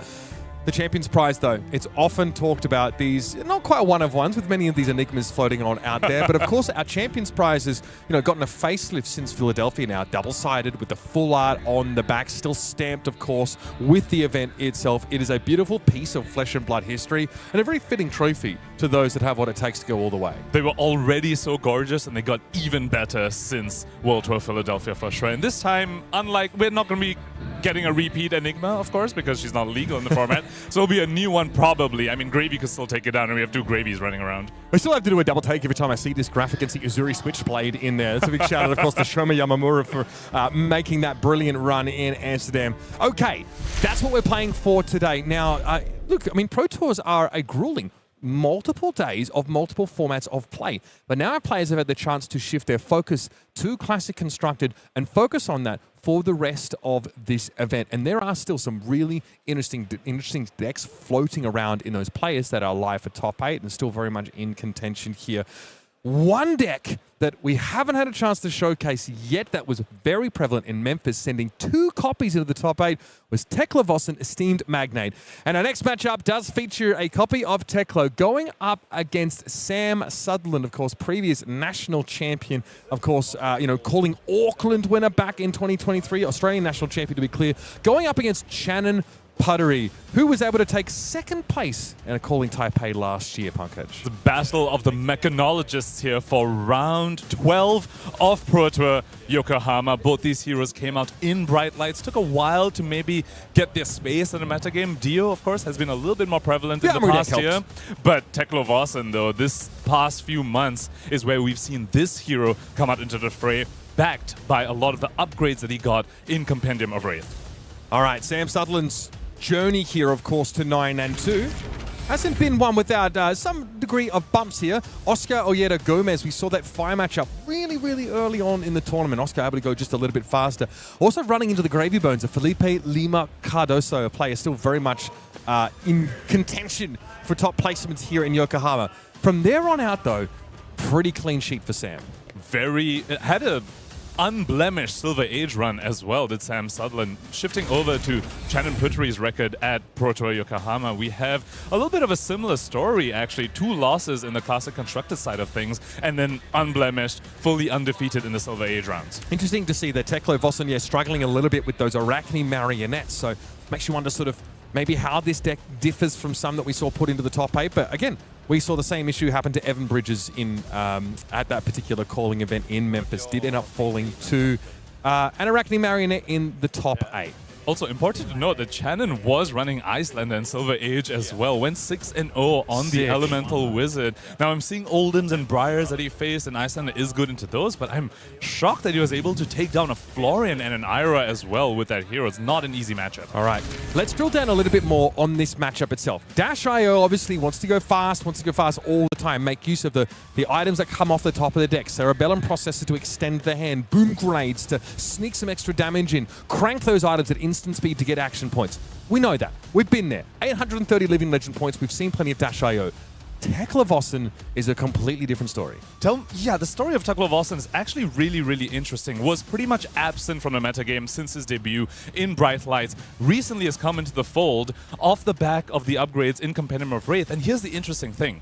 The Champions Prize, though, it's often talked about these, not quite one-of-ones, with many of these enigmas floating on out there. But of course, our Champions Prize has, gotten a facelift since Philadelphia now, double-sided with the full art on the back, still stamped, of course, with the event itself. It is a beautiful piece of flesh and blood history and a very fitting trophy to those that have what it takes to go all the way. They were already so gorgeous, and they got even better since World Tour Philadelphia for sure. And this time, unlike, we're not going to be getting a repeat Enigma, of course, because she's not legal in the format. So it'll be a new one, probably. I mean, Gravy could still take it down, and we have 2 Gravies running around. I still have to do a double take every time I see this graphic and see Uzuri Switchblade in there. That's a big shout out, of course, to Shoma Yamamura for making that brilliant run in Amsterdam. Okay, that's what we're playing for today. Now, look, I mean, Pro Tours are a grueling multiple days of multiple formats of play. But now our players have had the chance to shift their focus to Classic Constructed and focus on that for the rest of this event. And there are still some really interesting decks floating around in those players that are live for top 8 and still very much in contention here. One deck that we haven't had a chance to showcase yet that was very prevalent in Memphis, sending 2 copies into the top 8, was Teklo Vossen, Esteemed Magnate. And our next matchup does feature a copy of Teklo going up against Sam Sutherland, of course, previous national champion, of course, calling Auckland winner back in 2023, Australian national champion to be clear, going up against Chanon Puttaree, who was able to take 2nd place in a calling Taipei last year, Pankaj. The battle of the mechanologists here for round 12 of Pro Tour Yokohama. Both these heroes came out in bright lights. Took a while to maybe get their space in the metagame. Dio, of course, has been a little bit more prevalent in the past year. But Teklo Vossen, though, this past few months is where we've seen this hero come out into the fray, backed by a lot of the upgrades that he got in Compendium of Wraith. All right, Sam Sutherland's journey here, of course, to 9-2 hasn't been one without some degree of bumps here. Oscar Ojeda Gomez, we saw that fire matchup really early on in the tournament. Oscar able to go just a little bit faster. Also running into the gravy bones of Filipe, Lima, Cardoso, a player still very much in contention for top placements here in Yokohama. From there on out, though, pretty clean sheet for Sam. Had a unblemished Silver Age run as well, did Sam Sutherland. Shifting over to Chanon Puttaree's record at Pro Tour Yokohama, we have a little bit of a similar story, actually. 2 losses in the Classic Constructed side of things, and then unblemished, fully undefeated in the Silver Age rounds. Interesting to see that Teklo Vossen, struggling a little bit with those Arakni Marionettes, so makes you wonder sort of maybe how this deck differs from some that we saw put into the top 8, but again, we saw the same issue happen to Evan Bridges in at that particular calling event in Memphis. Did end up falling to an Arakni Marionette in the top 8. Also important to note that Chanon was running Iyslander and Silver Age as well. Went 6-0 on the Elemental Wizard. Now I'm seeing Oldens and Briars that he faced, and Iyslander is good into those, but I'm shocked that he was able to take down a Florian and an Ira as well with that hero. It's not an easy matchup. All right, let's drill down a little bit more on this matchup itself. Dash.io obviously wants to go fast all the time, make use of the items that come off the top of the deck. Cerebellum Processor to extend the hand, Boom Grenades to sneak some extra damage in, crank those items at instant speed to get action points. We know that. We've been there. 830 Living Legend points. We've seen plenty of Dash.io. Teklo Vossen is a completely different story. The story of Teklo Vossen is actually really, really interesting. Was pretty much absent from the metagame since his debut in Bright Lights. Recently has come into the fold off the back of the upgrades in Compendium of Wraith. And here's the interesting thing.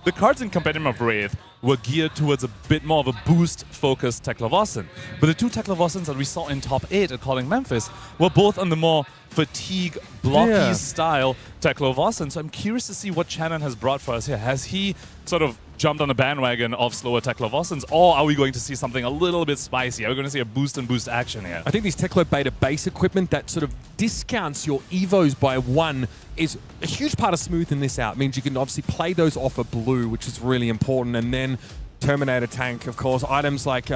The cards in Compendium of Wraith were geared towards a bit more of a boost-focused Teklo Vossen. But the 2 Teklo Vossens that we saw in top 8 at Calling Memphis were both on the more fatigue, blocky style Teklo Vossen. So I'm curious to see what Chanon has brought for us here. Has he sort of jumped on the bandwagon of slower Teklo Vossens, or are we going to see something a little bit spicy? Are we going to see a boost and boost action here? I think these Teklo Beta base equipment that sort of discounts your Evos by 1 is a huge part of smoothing this out. It means you can obviously play those off a blue, which is really important, and then Terminator Tank, of course. Attack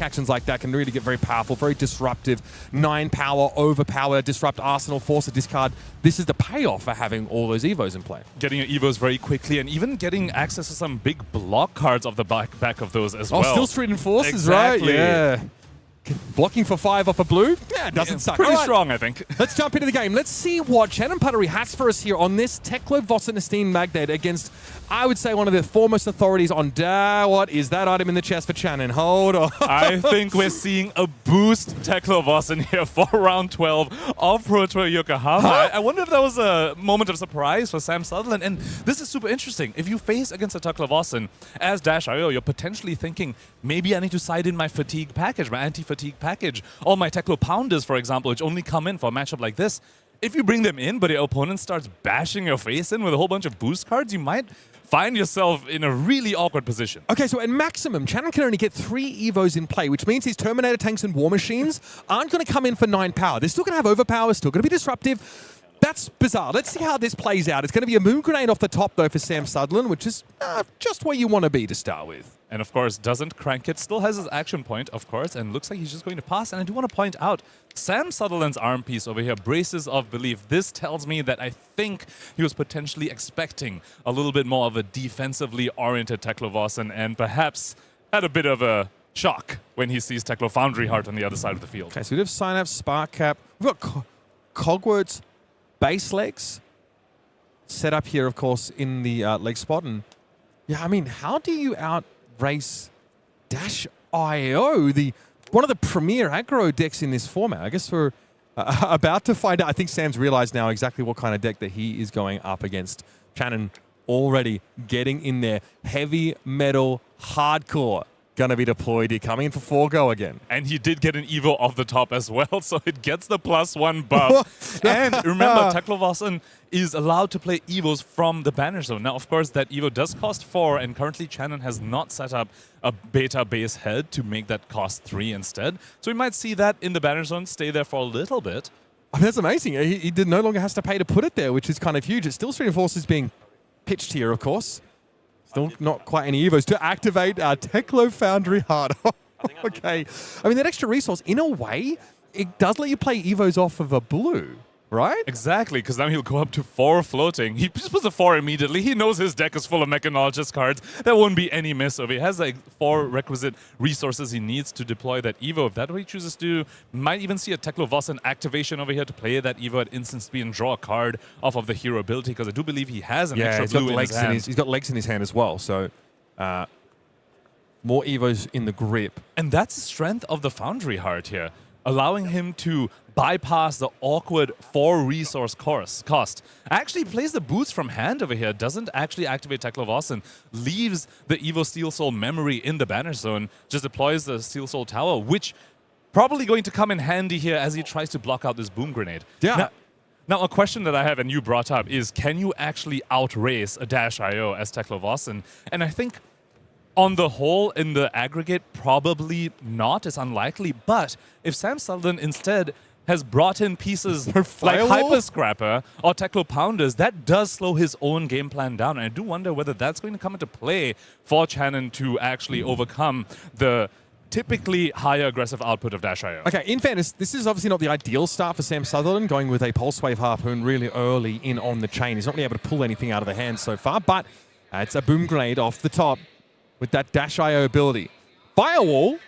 actions like that can really get very powerful, very disruptive. 9 power, overpower, disrupt Arsenal, force a discard. This is the payoff for having all those Evos in play. Getting your Evos very quickly, and even getting access to some big block cards off the back of those as well. Still Street Enforcers, exactly. Right? Yeah. Blocking for 5 off a blue? Yeah, it doesn't suck. Pretty strong, I think. Let's jump into the game. Let's see what Chanon Puttaree has for us here on this Teklo Vossen Esteemed Magnet against, I would say, one of the foremost authorities on what is that item in the chest for Chanon? Hold on. I think we're seeing a boost Teklo Vossen here for round 12 of Pro Tour Yokohama. I wonder if that was a moment of surprise for Sam Sutherland. And this is super interesting. If you face against a Teklo Vossen as Dash.io, you're potentially thinking, maybe I need to side in my fatigue package, my anti-fatigue package, or my Teklo Pounders, for example, which only come in for a matchup like this. If you bring them in, but your opponent starts bashing your face in with a whole bunch of boost cards, you might find yourself in a really awkward position. Okay, so at maximum, Chanon can only get 3 Evos in play, which means his Terminator Tanks and War Machines aren't going to come in for 9 power. They're still going to have overpower, still going to be disruptive. That's bizarre. Let's see how this plays out. It's going to be a Moon Grenade off the top, though, for Sam Sutherland, which is just where you want to be to start with. And, of course, doesn't crank it. Still has his action point, of course, and looks like he's just going to pass. And I do want to point out, Sam Sutherland's arm piece over here, Braces of Belief. This tells me that I think he was potentially expecting a little bit more of a defensively oriented Teklo Vossen, and perhaps had a bit of a shock when he sees Teklo Foundry Heart on the other side of the field. Okay, so we have Synapse, Spark Cap. We've got Cogworth's base legs set up here, of course, in the leg spot. And yeah, I mean, how do you out-race Dash.io, one of the premier aggro decks in this format? I guess we're about to find out. I think Sam's realized now exactly what kind of deck that he is going up against. Chanon already getting in there. Heavy metal, hardcore. Going to be deployed here, coming in for 4-go again. And he did get an Evo off the top as well, so it gets the +1 buff. And remember, Teklo Vossen is allowed to play Evos from the banner zone. Now, of course, that Evo does cost 4, and currently Chanon has not set up a beta base head to make that cost 3 instead. So we might see that in the banner zone, stay there for a little bit. I mean, that's amazing. He no longer has to pay to put it there, which is kind of huge. It's still Street Enforcers being pitched here, of course. Still not quite any Evos to activate our Teklo Foundry Heart. Okay. I mean, that extra resource, in a way, it does let you play Evos off of a blue, right? Exactly, because now he'll go up to 4 floating. He just puts a 4 immediately. He knows his deck is full of Mechanologist cards. There won't be any miss over. He has like 4 requisite resources he needs to deploy that Evo. If that's what he chooses to do, might even see a Teklo Vossen activation over here to play that Evo at instant speed and draw a card off of the hero ability, because I do believe he has an extra blue in his hand. He's got legs in his hand as well, so More Evos in the grip. And that's the strength of the Foundry Heart here, allowing him to bypass the awkward 4 resource cost. Actually plays the boost from hand over here, doesn't actually activate Teklo Vossen, leaves the Evo Steel Soul memory in the banner zone, just deploys the Steel Soul Tower, which probably going to come in handy here as he tries to block out this boom grenade. Yeah. Now, a question that I have and you brought up is, can you actually outrace a Dash IO as Teklo Vossen? And I think on the whole, in the aggregate, probably not. It's unlikely. But if Sam Sutherland instead has brought in pieces like Hyper Scrapper or Teklo Pounders, that does slow his own game plan down. And I do wonder whether that's going to come into play for Chanon to actually overcome the typically higher aggressive output of Dash IO. Okay, in fairness, this is obviously not the ideal start for Sam Sutherland, going with a Pulse Wave Harpoon really early in on the chain. He's not really able to pull anything out of the hand so far, but it's a boom grenade off the top with that Dash IO ability. Firewall,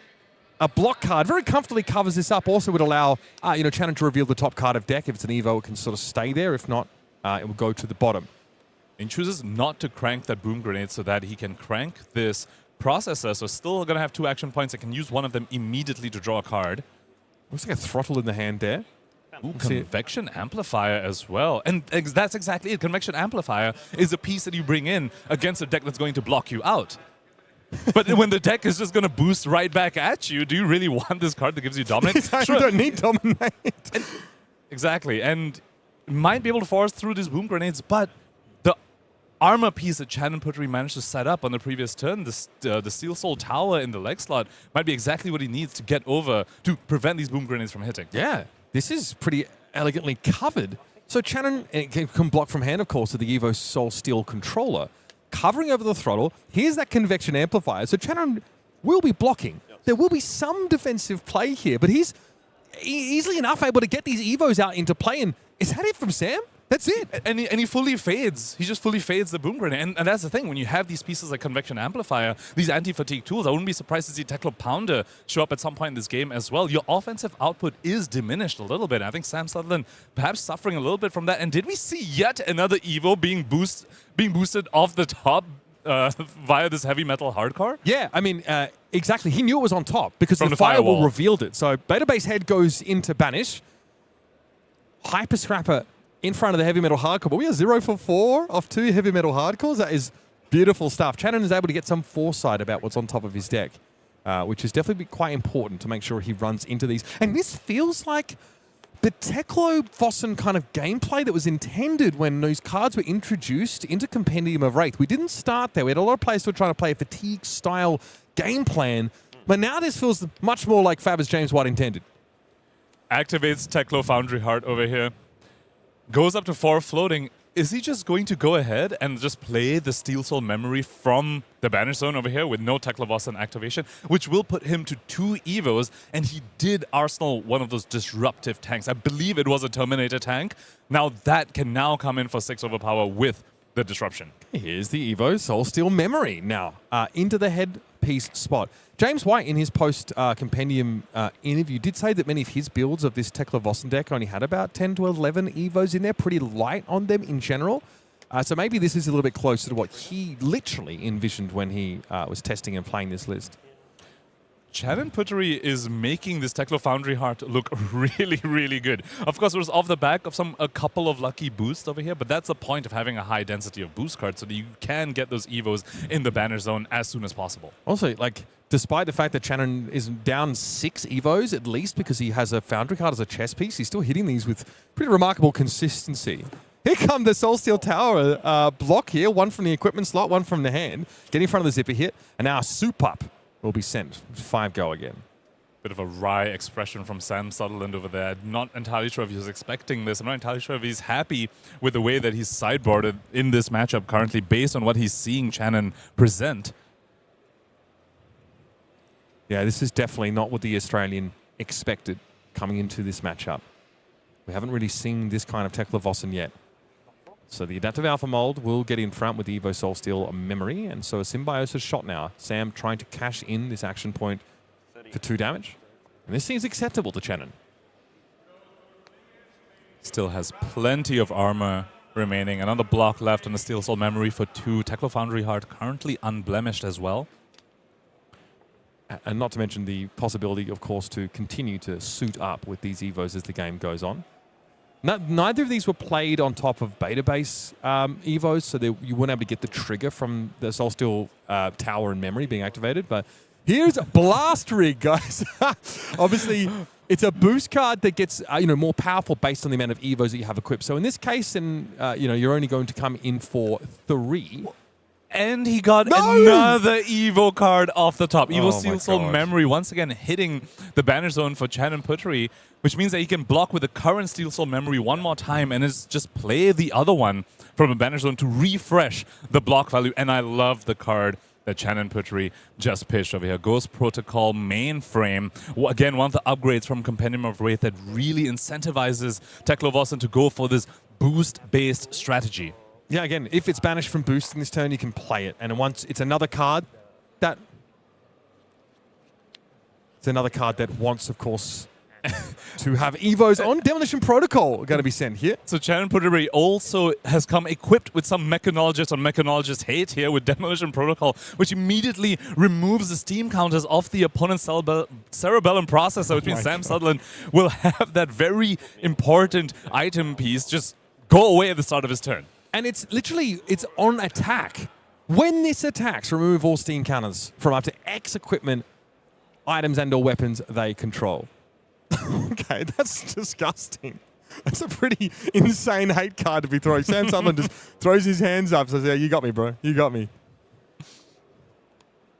a block card, very comfortably covers this up. Also would allow Chanon to reveal the top card of deck. If it's an Evo, it can sort of stay there. If not, it will go to the bottom. And chooses not to crank that boom grenade so that he can crank this processor. So still going to have 2 action points. I can use one of them immediately to draw a card. Looks like a throttle in the hand there. Ooh, Convection Amplifier as well. And that's exactly it. Convection Amplifier is a piece that you bring in against a deck that's going to block you out. But when the deck is just going to boost right back at you, do you really want this card that gives you Dominate? You don't need Dominate. Exactly. And might be able to force through these boom grenades, but the armor piece that Chanon Puttaree managed to set up on the previous turn, the Steel Soul Tower in the leg slot, might be exactly what he needs to get over to prevent these boom grenades from hitting. Yeah, this is pretty elegantly covered. So Chanon can block from hand, of course, with the Evo Soul Steel controller. Covering over the throttle, here's that Convection Amplifier. So Chanon will be blocking. There will be some defensive play here, but he's easily enough able to get these Evos out into play. And is that it from Sam? That's it. And he fully fades. He just fully fades the boom grenade. And that's the thing. When you have these pieces like Convection Amplifier, these anti-fatigue tools, I wouldn't be surprised to see Teklo Pounder show up at some point in this game as well. Your offensive output is diminished a little bit. I think Sam Sutherland perhaps suffering a little bit from that. And did we see yet another Evo being boosted off the top via this heavy metal hardcore? Yeah, I mean, exactly. He knew it was on top because From the the firewall firewall revealed it. So Beta Base Head goes into Banish. Hyper Scrapper in front of the heavy metal hardcore. But we are 0 for 4 off 2 heavy metal hardcores. That is beautiful stuff. Chanon is able to get some foresight about what's on top of his deck, which is definitely quite important to make sure he runs into these. And this feels like the Teklo Vossen kind of gameplay that was intended when those cards were introduced into Compendium of Wraith. We didn't start there. We had a lot of players still trying to play a fatigue-style game plan. But now this feels much more like Fab's James White intended. Activates Teklo Foundry Heart over here. Goes up to 4 floating. Is he just going to go ahead and just play the Steel Soul memory from the banner zone over here with no Teklo Vossen activation, which will put him to 2 Evos, and he did arsenal one of those disruptive tanks. I believe it was a Terminator tank. Now that can now come in for 6 overpower with the disruption. Here's the Evo Soul Steel memory now into the headpiece spot. James White, in his post-compendium interview, did say that many of his builds of this Teklo Vossen deck only had about 10 to 11 Evos in there, pretty light on them in general. So maybe this is a little bit closer to what he literally envisioned when he was testing and playing this list. Chanon Puttaree is making this Teklo Foundry Heart look really, really good. Of course, it was off the back of a couple of lucky boosts over here, but that's the point of having a high density of boost cards so that you can get those Evos in the banner zone as soon as possible. Also, despite the fact that Chanon is down 6 Evos at least because he has a Foundry card as a chess piece, he's still hitting these with pretty remarkable consistency. Here come the Soul Steel Tower block here, one from the equipment slot, one from the hand. Get in front of the zipper hit, and now a soup up will be sent. 5 go again. Bit of a wry expression from Sam Sutherland over there. Not entirely sure if he was expecting this. I'm not entirely sure if he's happy with the way that he's sideboarded in this matchup currently based on what he's seeing Chanon present. Yeah, this is definitely not what the Australian expected coming into this matchup. We haven't really seen this kind of Teklo Vossen yet. So the Adaptive Alpha mold will get in front with the Evo Soul Steel memory, and so a Symbiosis shot now. Sam trying to cash in this action point for 2 damage. And this seems acceptable to Chanon. Still has plenty of armor remaining. Another block left on the Steel Soul memory for 2. Teklo Foundry Heart currently unblemished as well. And not to mention the possibility, of course, to continue to suit up with these Evos as the game goes on. Neither of these were played on top of beta base Evos, so you weren't able to get the trigger from the Solsteel tower and memory being activated. But here's Blast Rig, guys. Obviously, it's a boost card that gets more powerful based on the amount of Evos that you have equipped. So in this case, you're only going to come in for 3. And he got another Evo card off the top. Evo Steel Soul God. Memory once again hitting the banner zone for Chanon Puttaree, which means that he can block with the current Steel Soul Memory one more time and just play the other one from a banner zone to refresh the block value. And I love the card that Chanon Puttaree just pitched over here. Ghost Protocol Mainframe. Again, one of the upgrades from Compendium of Wraith that really incentivizes Teklo to go for this boost-based strategy. Yeah, again, if it's banished from boost in this turn, you can play it. And once it's another card that... It's another card that wants, of course, to have Evos on. Demolition Protocol going to be sent here. So Chanon Puttaree also has come equipped with some Mechanologist on Mechanologist hate here with Demolition Protocol, which immediately removes the Steam counters off the opponent's Cerebellum Processor, which means Sam Sutherland will have that very important item piece just go away at the start of his turn. And it's literally, it's on attack. When this attacks, remove all Steam counters from up to X equipment, items and or weapons they control. Okay, that's disgusting. That's a pretty insane hate card to be throwing. Sam Sutherland just throws his hands up and says, yeah, you got me, bro. You got me.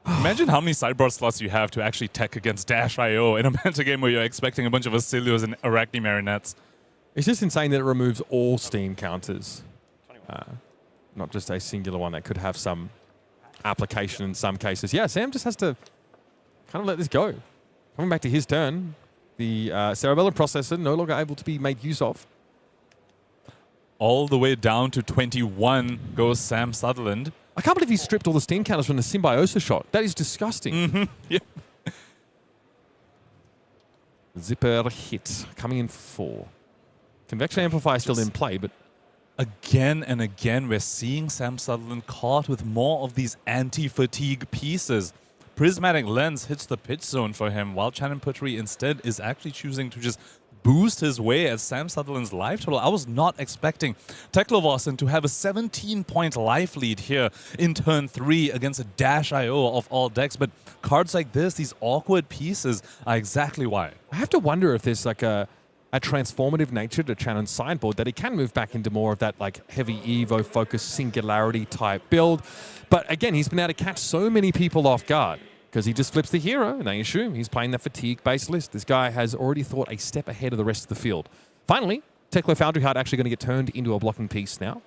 Imagine how many sideboard slots you have to actually tech against Dash.io in a meta game where you're expecting a bunch of Oscillios and Arakni Marionettes. It's just insane that it removes all Steam counters. Not just a singular one that could have some application in some cases. Yeah, Sam just has to kind of let this go. Coming back to his turn, the Cerebellum Processor no longer able to be made use of. All the way down to 21 goes Sam Sutherland. I can't believe he stripped all the Steam counters from the Symbiosis shot. That is disgusting. Yeah. Zipper hit. Coming in 4. Convection Amplifier still in play, but... Again and again, we're seeing Sam Sutherland caught with more of these anti-fatigue pieces. Prismatic Lens hits the pitch zone for him, while Chanon Puttaree instead is actually choosing to just boost his way at Sam Sutherland's life total. I was not expecting Teklo to have a 17-point life lead here in turn 3 against a Dash.io of all decks, but cards like this, these awkward pieces, are exactly why. I have to wonder if there's like a transformative nature to Chanon's sideboard that he can move back into more of that like heavy Evo focused singularity type build. But again, he's been able to catch so many people off guard because he just flips the hero and they assume he's playing the fatigue-based list. This guy has already thought a step ahead of the rest of the field. Finally, Teklo Foundry Heart actually going to get turned into a blocking piece now.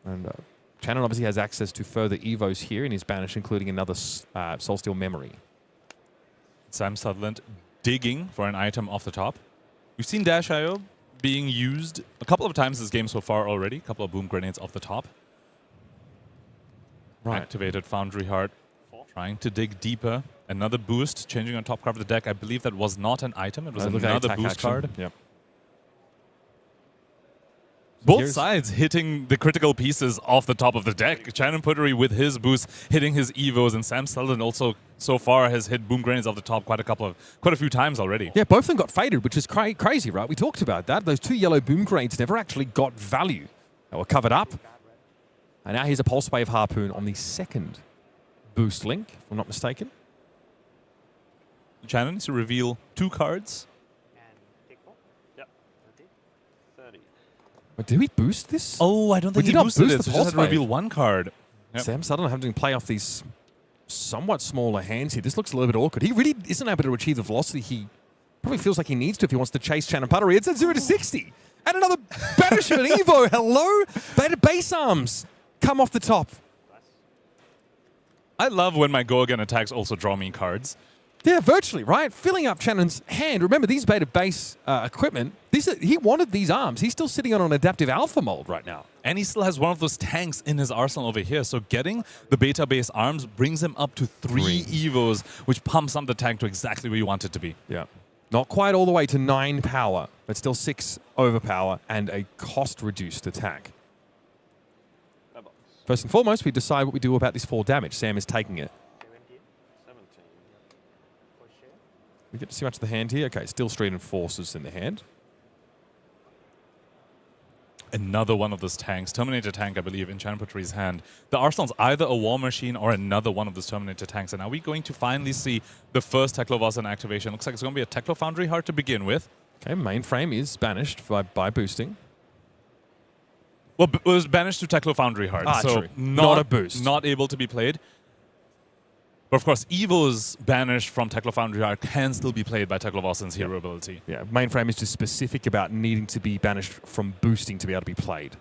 And Chanon obviously has access to further Evos here in his banish, including another Soulsteel Memory. Sam Sutherland digging for an item off the top. We've seen Dash.io being used a couple of times this game so far already. A couple of boom grenades off the top. Right. Activated Foundry Heart, trying to dig deeper. Another boost, changing on top card of the deck. I believe that was not an item. It was another boost card. Yep. Both sides hitting the critical pieces off the top of the deck. Chanon Puttaree with his boost hitting his Evos, and Sam Sutherland also so far has hit boom grenades off the top quite a few times already. Yeah, both of them got faded, which is crazy, right? We talked about that. Those 2 yellow boom grenades never actually got value. They were covered up. And now here's a Pulse Wave Harpoon on the second boost link, if I'm not mistaken. Chanon to reveal 2 cards. But did we boost this? Oh, I don't think we he did boosted not it. boost So the just had Pulse to reveal Wave. 1 card. Yep. Sam Sutherland having to play off these somewhat smaller hands here. This looks a little bit awkward. He really isn't able to achieve the velocity he probably feels like he needs to if he wants to chase Chanon Puttaree. It's at 0 to 60. And another banishment Evo. Hello? Base arms come off the top. I love when my go again attacks also draw me cards. Yeah, virtually, right? Filling up Chanon's hand. Remember, these beta base equipment, he wanted these arms. He's still sitting on an adaptive alpha mold right now. And he still has one of those tanks in his arsenal over here. So getting the beta base arms brings him up to 3 Evos, which pumps up the tank to exactly where you want it to be. Yeah. Not quite all the way to 9 power, but still 6 overpower and a cost-reduced attack. First and foremost, we decide what we do about this 4 damage. Sam is taking it. We get to see much of the hand here. Okay, Steel Street and Forces in the hand. Another one of those tanks, Terminator tank, I believe, in Chanon Puttaree's hand. The Arsenal's either a War Machine or another one of those Terminator tanks. And are we going to finally see the first Teklo Vasan activation? Looks like it's going to be a Teklo Foundry Heart to begin with. Okay, mainframe is banished by boosting. Well, it was banished to Teklo Foundry Heart, so true. Not a boost. Not able to be played. But of course, Evo's banished from Teklo Foundry Heart can still be played by Teklo Vasan's hero ability. Yeah, mainframe is just specific about needing to be banished from boosting to be able to be played.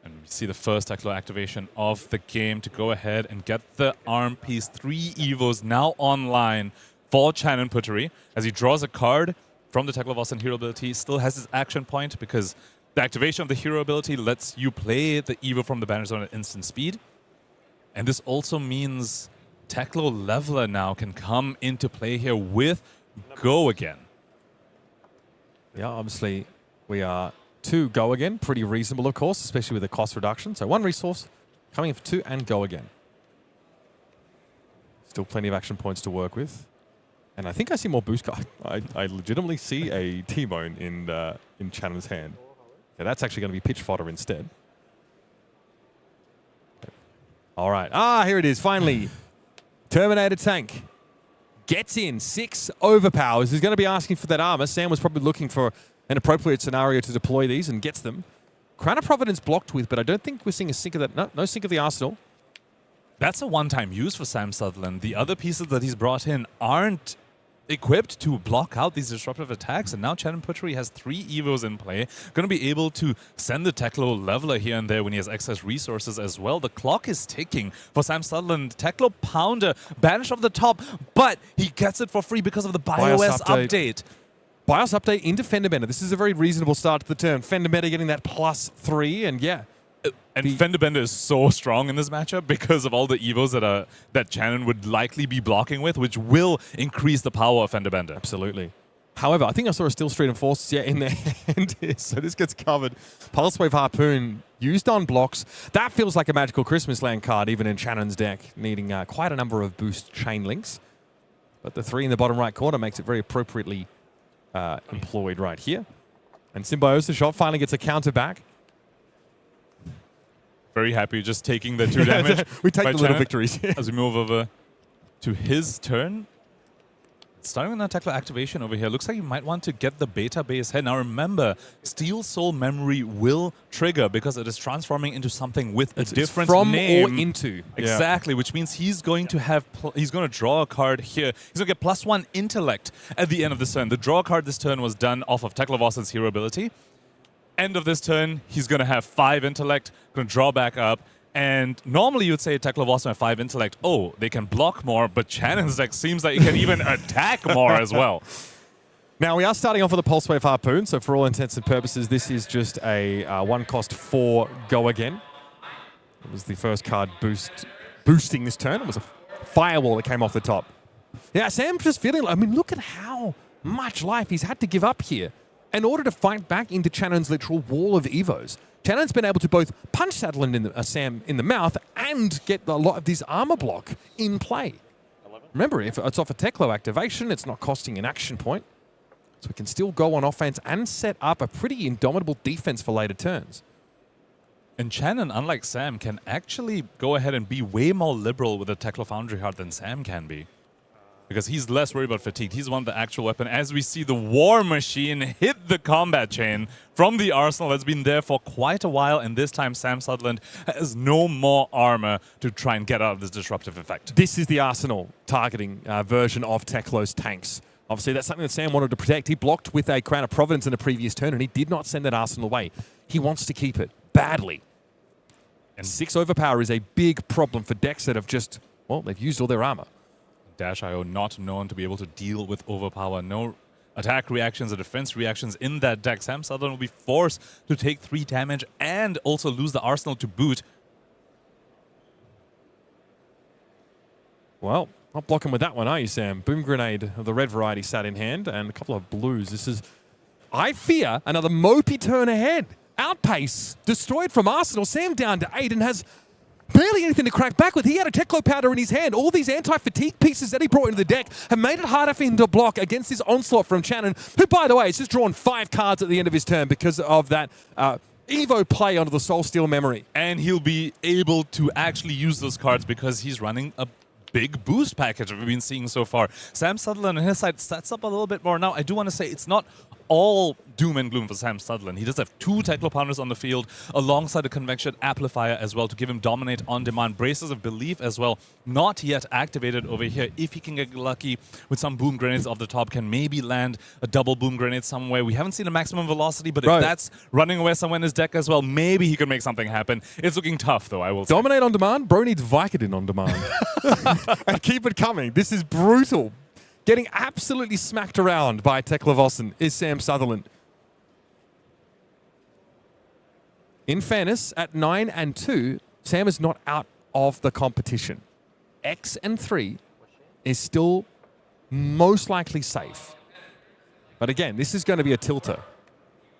And we see the first Teklo activation of the game to go ahead and get the arm piece. 3 Evos now online for Chanon Puttaree as he draws a card from the Teklo Vasan hero ability. Still has his action point because the activation of the hero ability lets you play the Evo from the banner zone at instant speed. And this also means Teklo Leveler now can come into play here with Go Again. Yeah, obviously we are 2 Go Again. Pretty reasonable, of course, especially with the cost reduction. So 1 resource coming in for 2 and Go Again. Still plenty of action points to work with. And I think I see more boost cards. I legitimately see a T-Bone in Chanon's hand. Yeah, that's actually going to be pitch fodder instead. All right. Here it is, finally. Terminator tank gets in, 6 overpowers. He's going to be asking for that armor. Sam was probably looking for an appropriate scenario to deploy these and gets them. Crown of Providence blocked with, but I don't think we're seeing a sync of that. No sync of the Arsenal. That's a one-time use for Sam Sutherland. The other pieces that he's brought in aren't equipped to block out these disruptive attacks, and now Chanon Puttaree has 3 Evos in play. Going to be able to send the Teklo Leveler here and there when he has excess resources as well. The clock is ticking for Sam Sutherland. Teklo Pounder, banished off the top, but he gets it for free because of the BIOS update. BIOS update into Fender Bender. This is a very reasonable start to the turn. Fender Bender getting that +3, and yeah. And Fender Bender is so strong in this matchup because of all the Evos that Chanon would likely be blocking with, which will increase the power of Fender Bender. Absolutely. However, I think I saw a Steel Street and Forces in their hand here, so this gets covered. Pulse Wave Harpoon used on blocks. That feels like a Magical Christmas Land card, even in Chanon's deck, needing quite a number of boost chain links. But the 3 in the bottom right corner makes it very appropriately employed right here. And Symbiosis Shot finally gets a counter back. Very happy just taking the 2 damage. We take the little Chanon victories. as we move over to his turn. Starting with an Teklo activation over here. Looks like you might want to get the beta base head. Now remember, Steel Soul Memory will trigger because it is transforming into something with a different from name. or into. Exactly, which means he's going to have he's going to draw a card here. He's going to get +1 intellect at the end of this turn. The draw card this turn was done off of Teklo Vasan's hero ability. End of this turn, he's going to have 5 intellect, going to draw back up. And normally you would say Teklo Vasan at 5 intellect, oh, they can block more, but Chanon's deck seems like it can even attack more as well. Now, we are starting off with a Pulse Wave Harpoon, so for all intents and purposes, this is just a 1-cost 4 Go Again. It was the first card boosting this turn. It was a Firewall that came off the top. Yeah, Sam's just feeling, I mean, look at how much life he's had to give up here in order to fight back into Chanon's literal wall of Evos. Chanon's been able to both punch Sutherland in Sam in the mouth and get a lot of this armor block in play. 11. Remember, if it's off a Teklo activation, it's not costing an action point. So we can still go on offense and set up a pretty indomitable defense for later turns. And Chanon, unlike Sam, can actually go ahead and be way more liberal with a Teklo Foundry Heart than Sam can be. Because he's less worried about fatigue. He's won the actual weapon. As we see the War Machine hit the combat chain from the Arsenal that's been there for quite a while. And this time Sam Sutherland has no more armor to try and get out of this disruptive effect. This is the Arsenal targeting version of Teklo's tanks. Obviously, that's something that Sam wanted to protect. He blocked with a Crown of Providence in a previous turn, and he did not send that Arsenal away. He wants to keep it badly. And 6 overpower is a big problem for decks that have just, well, they've used all their armor. Dash.io not known to be able to deal with overpower. No attack reactions or defense reactions in that deck. Sam Sutherland will be forced to take 3 damage and also lose the Arsenal to boot. Well, not blocking with that one, are you, Sam? Boom Grenade of the red variety sat in hand and a couple of blues. This is, I fear, another mopey turn ahead. Outpace destroyed from Arsenal. Sam down to 8 and has barely anything to crack back with. He had a Teklo powder in his hand. All these anti-fatigue pieces that he brought into the deck have made it harder for him to block against this onslaught from Chanon, who, by the way, has just drawn 5 cards at the end of his turn because of that Evo play onto the Soul Steel memory. And he'll be able to actually use those cards because he's running a big boost package we've been seeing so far. Sam Sutherland on his side sets up a little bit more. Now, I do want to say it's not all doom and gloom for Sam Sutherland. He does have 2 Teklo Pounders on the field alongside a Convection Amplifier as well to give him Dominate on demand. Braces of Belief as well, not yet activated over here. If he can get lucky with some Boom Grenades off the top, can maybe land a double Boom Grenade somewhere. We haven't seen a maximum velocity, but if that's running away somewhere in his deck as well, maybe he could make something happen. It's looking tough, though, I will say. Dominate on demand? Bro needs Vicodin on demand. And keep it coming. This is brutal. Getting absolutely smacked around by Teklo Vossen is Sam Sutherland. In fairness, at 9 and 2, Sam is not out of the competition. X and 3 is still most likely safe. But again, this is going to be a tilter.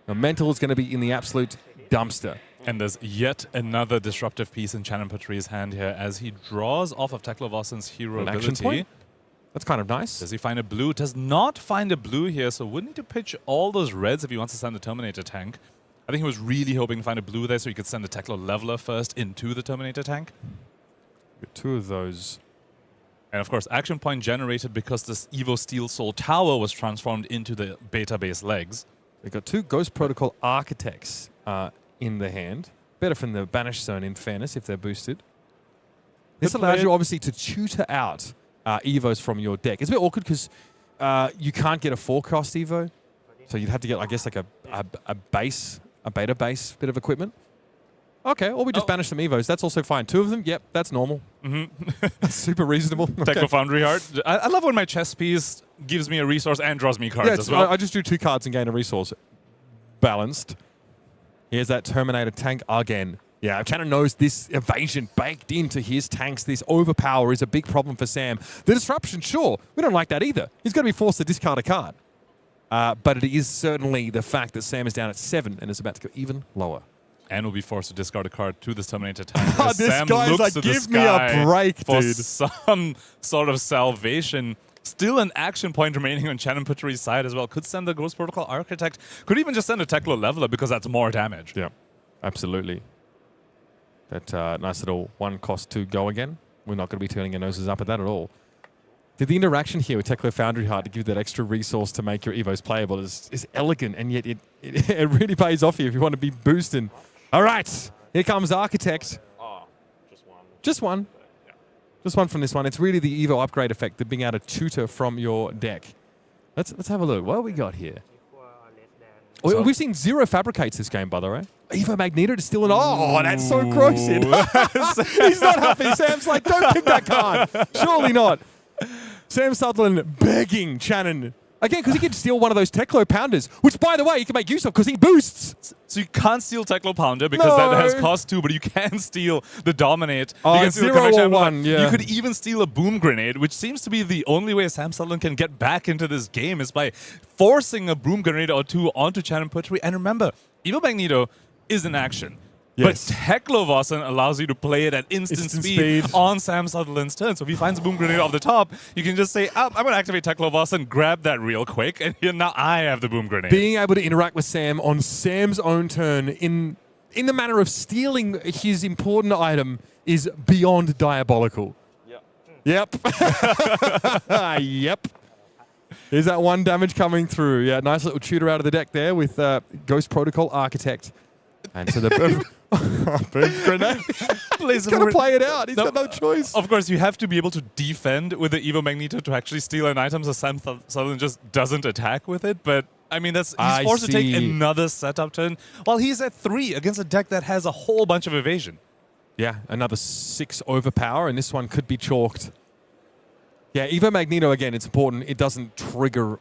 The mental is going to be in the absolute dumpster. And there's yet another disruptive piece in Chanon Puttaree's hand here as he draws off of Teklo Vossen's hero An ability. action point? That's kind of nice. Does he find a blue? Does not find a blue here, so would need to pitch all those reds if he wants to send the Terminator tank. I think he was really hoping to find a blue there so he could send the Teklo Leveler first into the Terminator tank. Got 2 of those. And of course, action point generated because this Evo Steel Soul Tower was transformed into the beta base legs. We've got 2 Ghost Protocol Architects in the hand. Better from the Banish Zone, in fairness, if they're boosted. This allows you, obviously, to tutor out Evos from your deck. It's a bit awkward because you can't get a 4-cost Evo. So you'd have to get, I guess, like a beta base bit of equipment. Okay, or we just banish some Evos. That's also fine. 2 of them, yep, that's normal. That's super reasonable. Teklo Foundry Heart. I love when my chess piece gives me a resource and draws me cards as well. I just do 2 cards and gain a resource. Balanced. Here's that Terminator tank again. Yeah, Chanon knows this evasion baked into his tanks. This overpower is a big problem for Sam. The disruption, sure, we don't like that either. He's going to be forced to discard a card. But it is certainly the fact that Sam is down at 7 and is about to go even lower. And will be forced to discard a card to this Terminator tank. This Sam guy's looks like, to give me a break, for dude. some sort of salvation. Still an action point remaining on Chanon Puttaree's side as well. Could send the Ghost Protocol Architect. Could even just send a Teklo Leveler because that's more damage. Yeah, absolutely. That nice little 1 cost 2 go again. We're not going to be turning our noses up at that at all. The interaction here with Teklo Foundry Heart to give that extra resource to make your Evos playable is elegant, and yet it really pays off here if you want to be boosting. All right, here comes Architect. Just one. Just one from this one. It's really the Evo upgrade effect, the being able to tutor from your deck. Let's have a look. What have we got here? We've seen 0 fabricates this game, by the way. Evo Magneto to steal an... Oh, that's so corrosive. He's not happy. Sam's like, don't pick that card. Surely not. Sam Sutherland begging Chanon. Again, because he can steal one of those Teklo Pounders, which, by the way, he can make use of because he boosts. So you can't steal Teklo Pounder because that has cost 2, but you can steal the Dominate. You can steal 0 or 1, yeah. You could even steal a Boom Grenade, which seems to be the only way Sam Sutherland can get back into this game is by forcing a Boom Grenade or 2 onto Chanon Puttaree. And remember, Evo Magneto is in action. Yes. But Teklo Vossen allows you to play it at instant speed on Sam Sutherland's turn. So if he finds a Boom Grenade off the top, you can just say, I'm going to activate Teklo Vossen, grab that real quick, and here now I have the Boom Grenade. Being able to interact with Sam on Sam's own turn in the manner of stealing his important item is beyond diabolical. Yep. Yep. There's that 1 damage coming through. Yeah, nice little tutor out of the deck there with Ghost Protocol Architect. And so the boom grenade. He's going to play it out. He's got no choice. Of course, you have to be able to defend with the Evo Magneto to actually steal an item, so Sam Sutherland just doesn't attack with it. But, I mean, he's forced to take another setup turn while he's at 3 against a deck that has a whole bunch of evasion. Yeah, another 6 overpower, and this one could be chalked. Yeah, Evo Magneto, again, it's important. It doesn't trigger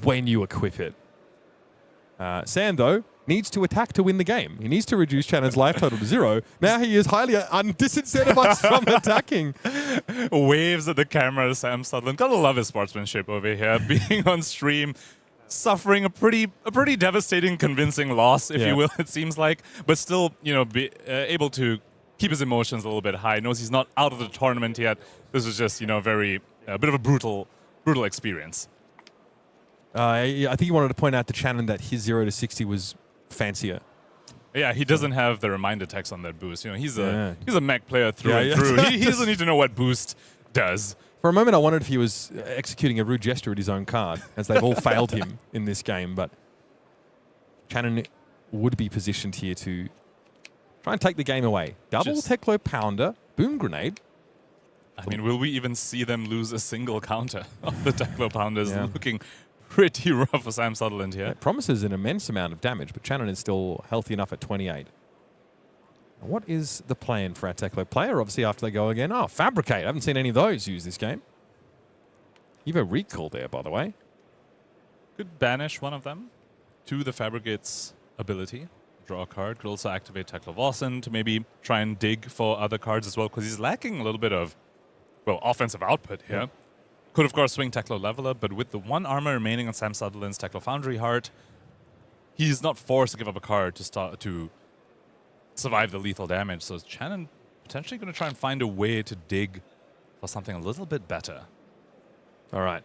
when you equip it. Sam, though, needs to attack to win the game. He needs to reduce Chanon's life total to 0. Now he is highly disincentivized from attacking. Waves at the camera, Sam Sutherland. Gotta love his sportsmanship over here. Being on stream, suffering a pretty devastating, convincing loss, if you will, it seems like. But still, be able to keep his emotions a little bit high. He knows he's not out of the tournament yet. This was just, a bit of a brutal experience. I think you wanted to point out to Chanon that his 0 to 60 was fancier. Yeah, he doesn't have the reminder text on that boost. He's a mech player through and through. He doesn't need to know what boost does. For a moment, I wondered if he was executing a rude gesture at his own card, as they've all failed him in this game. But Chanon would be positioned here to try and take the game away. Double Teklo Pounder, Boom Grenade. I mean, will we even see them lose a single counter of the Teklo Pounders? Looking pretty rough for Sam Sutherland here. It promises an immense amount of damage, but Chanon is still healthy enough at 28. What is the plan for our Teklo player? Obviously, after they go again. Oh, Fabricate. I haven't seen any of those used this game. Evo Recall there, by the way. Could banish one of them to the Fabricate's ability. Draw a card. Could also activate Teklo Vossen to maybe try and dig for other cards as well, because he's lacking a little bit of, offensive output here. Yeah. Could, of course, swing Teklo Leveler, but with the 1 armor remaining on Sam Sutherland's Teklo Foundry Heart, he's not forced to give up a card to survive the lethal damage. So is Chanon potentially going to try and find a way to dig for something a little bit better? All right.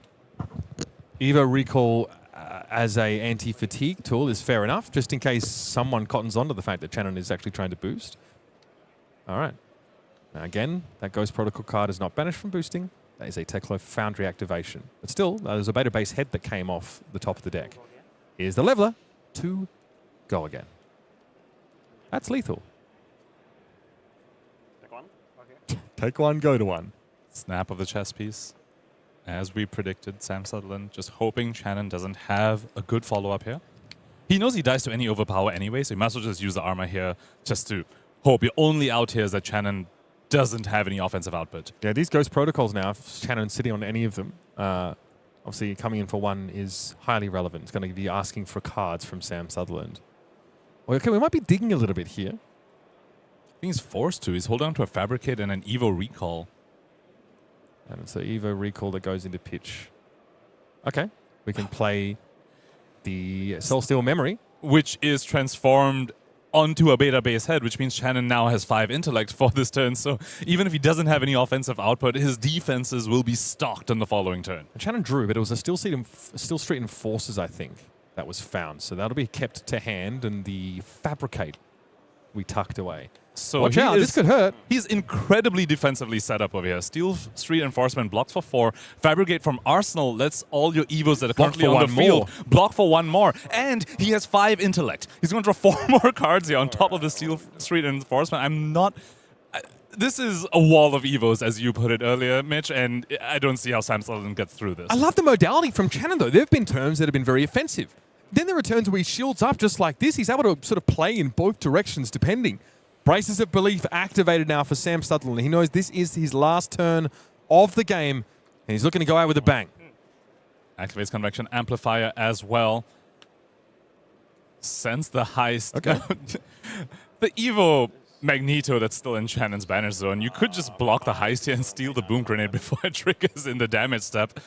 Evo Recall as a anti-fatigue tool is fair enough, just in case someone cottons onto the fact that Chanon is actually trying to boost. All right. Now again, that Ghost Protocol card is not banished from boosting. That is a Teklo Foundry activation. But still, there's a beta base head that came off the top of the deck. Here's the Leveler to go again. That's lethal. Take one. Okay. Take one, go to one. Snap of the chess piece. As we predicted, Sam Sutherland just hoping Chanon doesn't have a good follow-up here. He knows he dies to any overpower anyway, so he might as well just use the armor here just to hope. Your only out here is that Chanon doesn't have any offensive output. Yeah, these Ghost Protocols now, if Channon's sitting on any of them, obviously coming in for one is highly relevant. It's going to be asking for cards from Sam Sutherland. Well, okay, we might be digging a little bit here. I think he's forced to. He's holding on to a Fabricate and an Evo Recall. And it's an Evo Recall that goes into pitch. Okay, we can play the Soul Steel Memory, which is transformed onto a beta base head, which means Chanon now has 5 intellect for this turn. So even if he doesn't have any offensive output, his defenses will be stocked on the following turn. And Chanon drew, but it was a Steel Street Enforcers, I think, that was found. So that'll be kept to hand, and the Fabricate we tucked away. So watch out, this could hurt. He's incredibly defensively set up over here. Steel Street Enforcement blocks for 4. Fabricate from Arsenal lets all your Evos that are currently on the field block for 1 more. And he has 5 intellect. He's going to draw 4 more cards here on top of the Steel Street Enforcement. This is a wall of Evos, as you put it earlier, Mitch, and I don't see how Sam Sutherland gets through this. I love the modality from Chanon, though. There have been turns that have been very offensive. Then there are turns where he shields up just like this. He's able to sort of play in both directions, depending. Braces of Belief activated now for Sam Sutherland. He knows this is his last turn of the game, and he's looking to go out with a bang. Activates Convection Amplifier as well. Sends the heist. Okay. The Evo Magneto that's still in Channon's banish zone. You could just block the heist here and steal the Boom Grenade before it triggers in the damage step.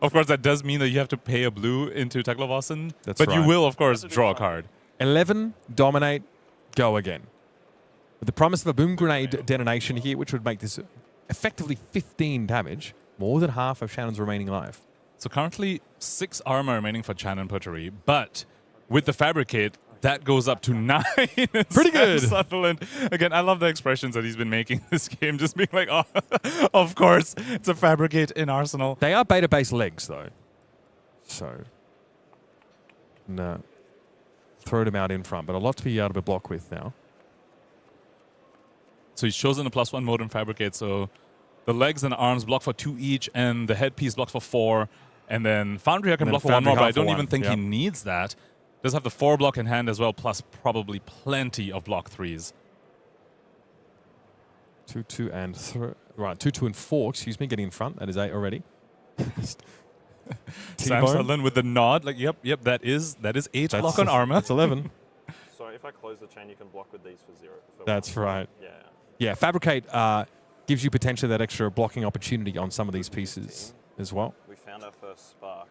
Of course, that does mean that you have to pay a blue into Teklo Vossen. That's but right. You will, of course, draw a card. 11, Dominate, go again. With the promise of a Boom Grenade detonation here, which would make this effectively 15 damage, more than half of Channon's remaining life. So currently 6 armor remaining for Chanon Puttaree, but with the Fabricate, that goes up to 9. Pretty good. Sutherland. Again, I love the expressions that he's been making this game, just being like, oh, of course, it's a Fabricate in Arsenal. They are beta-based legs, though. So, no. Throw them out in front, but a lot to be able to block with now. So he's chosen a +1 mode in Fabricate, so the legs and arms block for 2 each, and the headpiece blocks for 4, and then Foundry can block for 1 more, but I don't even think he needs that. Does have the 4 block in hand as well, plus probably plenty of block 3s. 2, 2, and 3. Right, 2, 2, and 4, excuse me, getting in front. That is 8 already. Sam Sutherland with the nod, like, yep, that is 8 block on armor. That's 11. So if I close the chain, you can block with these for 0. That's right. Yeah. Yeah, Fabricate gives you potentially that extra blocking opportunity on some of these pieces as well. We found our first spark.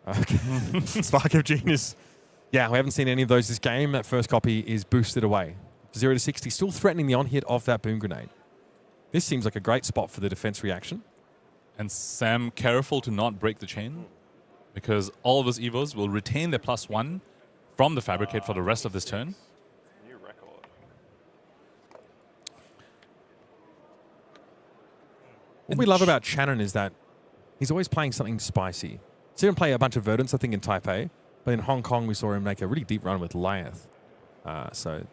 Okay. Spark of Genius. Yeah, we haven't seen any of those this game. That first copy is boosted away. 0 to 60, still threatening the on-hit of that boom grenade. This seems like a great spot for the defense reaction. And Sam, careful to not break the chain, because all of his Evos will retain their +1 from the Fabricate for the rest of this turn. New record. What we love about Chanon is that he's always playing something spicy. See him play a bunch of Verdants, I think, in Taipei. But in Hong Kong, we saw him make a really deep run with Lyeth. So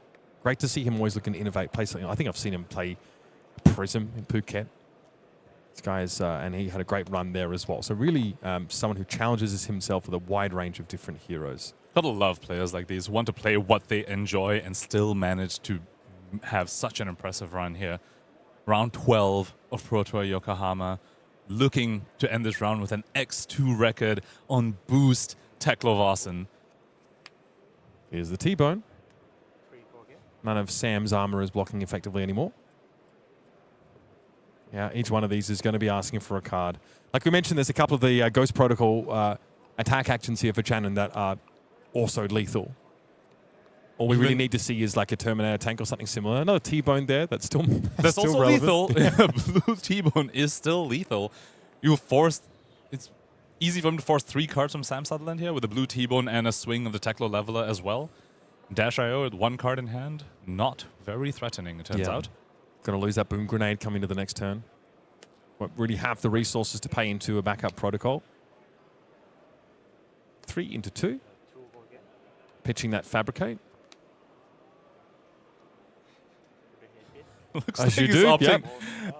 great to see him always looking to innovate, play something. I think I've seen him play Prism in Phuket. This guy is, and he had a great run there as well. So really someone who challenges himself with a wide range of different heroes. Gotta love players like these, want to play what they enjoy and still manage to have such an impressive run here. Round 12 of Pro Tour Yokohama, looking to end this round with an X2 record on boost Teklo Vossen. Here's the T-Bone. None of Sam's armor is blocking effectively anymore. Yeah, each one of these is going to be asking for a card. Like we mentioned, there's a couple of the Ghost Protocol attack actions here for Chanon that are also lethal. All we really need to see is like a Terminator tank or something similar. Another T-Bone there that's still That's still also relevant. lethal. Blue T-Bone is still lethal. You forced... It's easy for him to force 3 cards from Sam Sutherland here with a Blue T-Bone and a swing of the Teklo Leveler as well. Dash.io with 1 card in hand. Not very threatening, it turns out. Going to lose that boom grenade coming to the next turn. Won't really have the resources to pay into a backup protocol. 3 into 2. Pitching that Fabricate. Looks As like you he's do, opting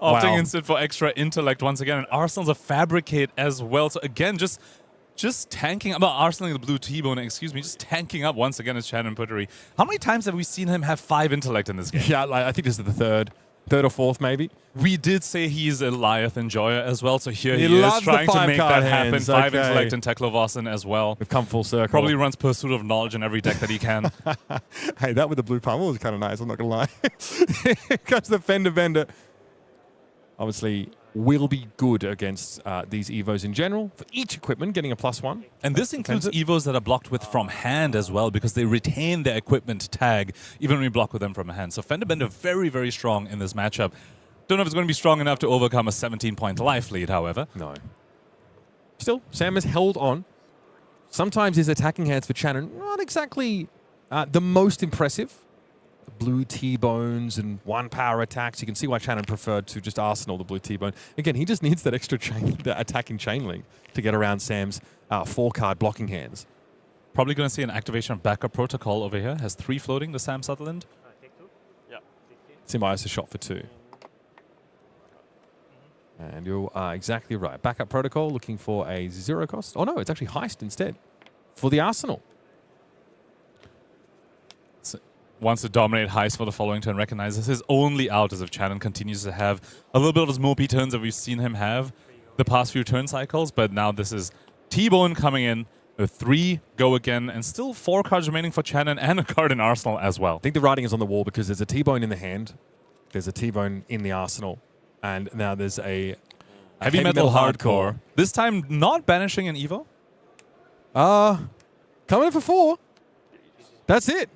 Wow. instead for extra intellect once again. And Arsenal's a Fabricate as well. So again, just tanking up. Arsenal the Blue T-Bone, excuse me, just tanking up once again as Chanon Puttaree. How many times have we seen him have 5 intellect in this game? Yeah, like, I think this is the third or fourth maybe. We did say he's a Lyeth enjoyer as well, so here He he is loves the trying to 5 make card that happen. hands, 5 okay. intellect in Teklo Vossen as well. We've come full circle. Probably runs Pursuit of Knowledge in every deck that he can. Hey, that with the blue pummel was kind of nice, I'm not going to lie. Here comes the Fender Bender. Obviously, will be good against these Evos in general. For each equipment, getting a +1. And this includes Evos that are blocked with from hand as well, because they retain their equipment tag even when we block with them from hand. So Fender Bender very, very strong in this matchup. Don't know if it's going to be strong enough to overcome a 17-point life lead, however. No. Still, Sam has held on. Sometimes his attacking hands for Chanon, not exactly the most impressive. Blue T-Bones and 1 power attacks. You can see why Chanon preferred to just Arsenal the Blue T-Bone. Again, he just needs that extra chain, the attacking chain link to get around Sam's 4-card blocking hands. Probably going to see an activation of backup protocol over here. Has 3 floating, the Sam Sutherland. Yeah. Symbiosis a shot for 2. And you are exactly right. Backup protocol looking for a 0 cost. Oh no, it's actually heist instead for the Arsenal. Wants to dominate heist for the following turn, recognizes his only out as if Chanon continues to have a little bit of those mopey turns that we've seen him have the past few turn cycles, but now this is T-Bone coming in, the 3 go again, and still 4 cards remaining for Chanon and a card in Arsenal as well. I think the writing is on the wall because there's a T-Bone in the hand, there's a T-Bone in the Arsenal, and now there's a Heavy metal hardcore. This time not banishing an Evo? Coming in for 4. That's it.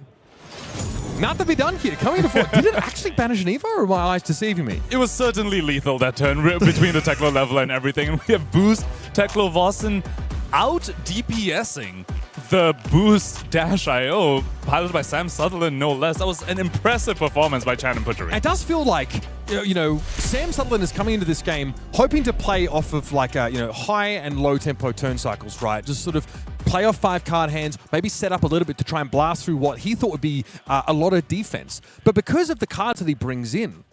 Not to be done here. Coming in for 4. Did it actually banish an Evo, or are my eyes deceiving me? It was certainly lethal that turn between the Teklo level and everything. And we have boost Teklo Vossen out DPSing the boost Dash.io, piloted by Sam Sutherland, no less. That was an impressive performance by Chanon Puttaree. It does feel like, Sam Sutherland is coming into this game hoping to play off of like, high and low tempo turn cycles, right? Just sort of play off 5-card hands, maybe set up a little bit to try and blast through what he thought would be a lot of defense. But because of the cards that he brings in,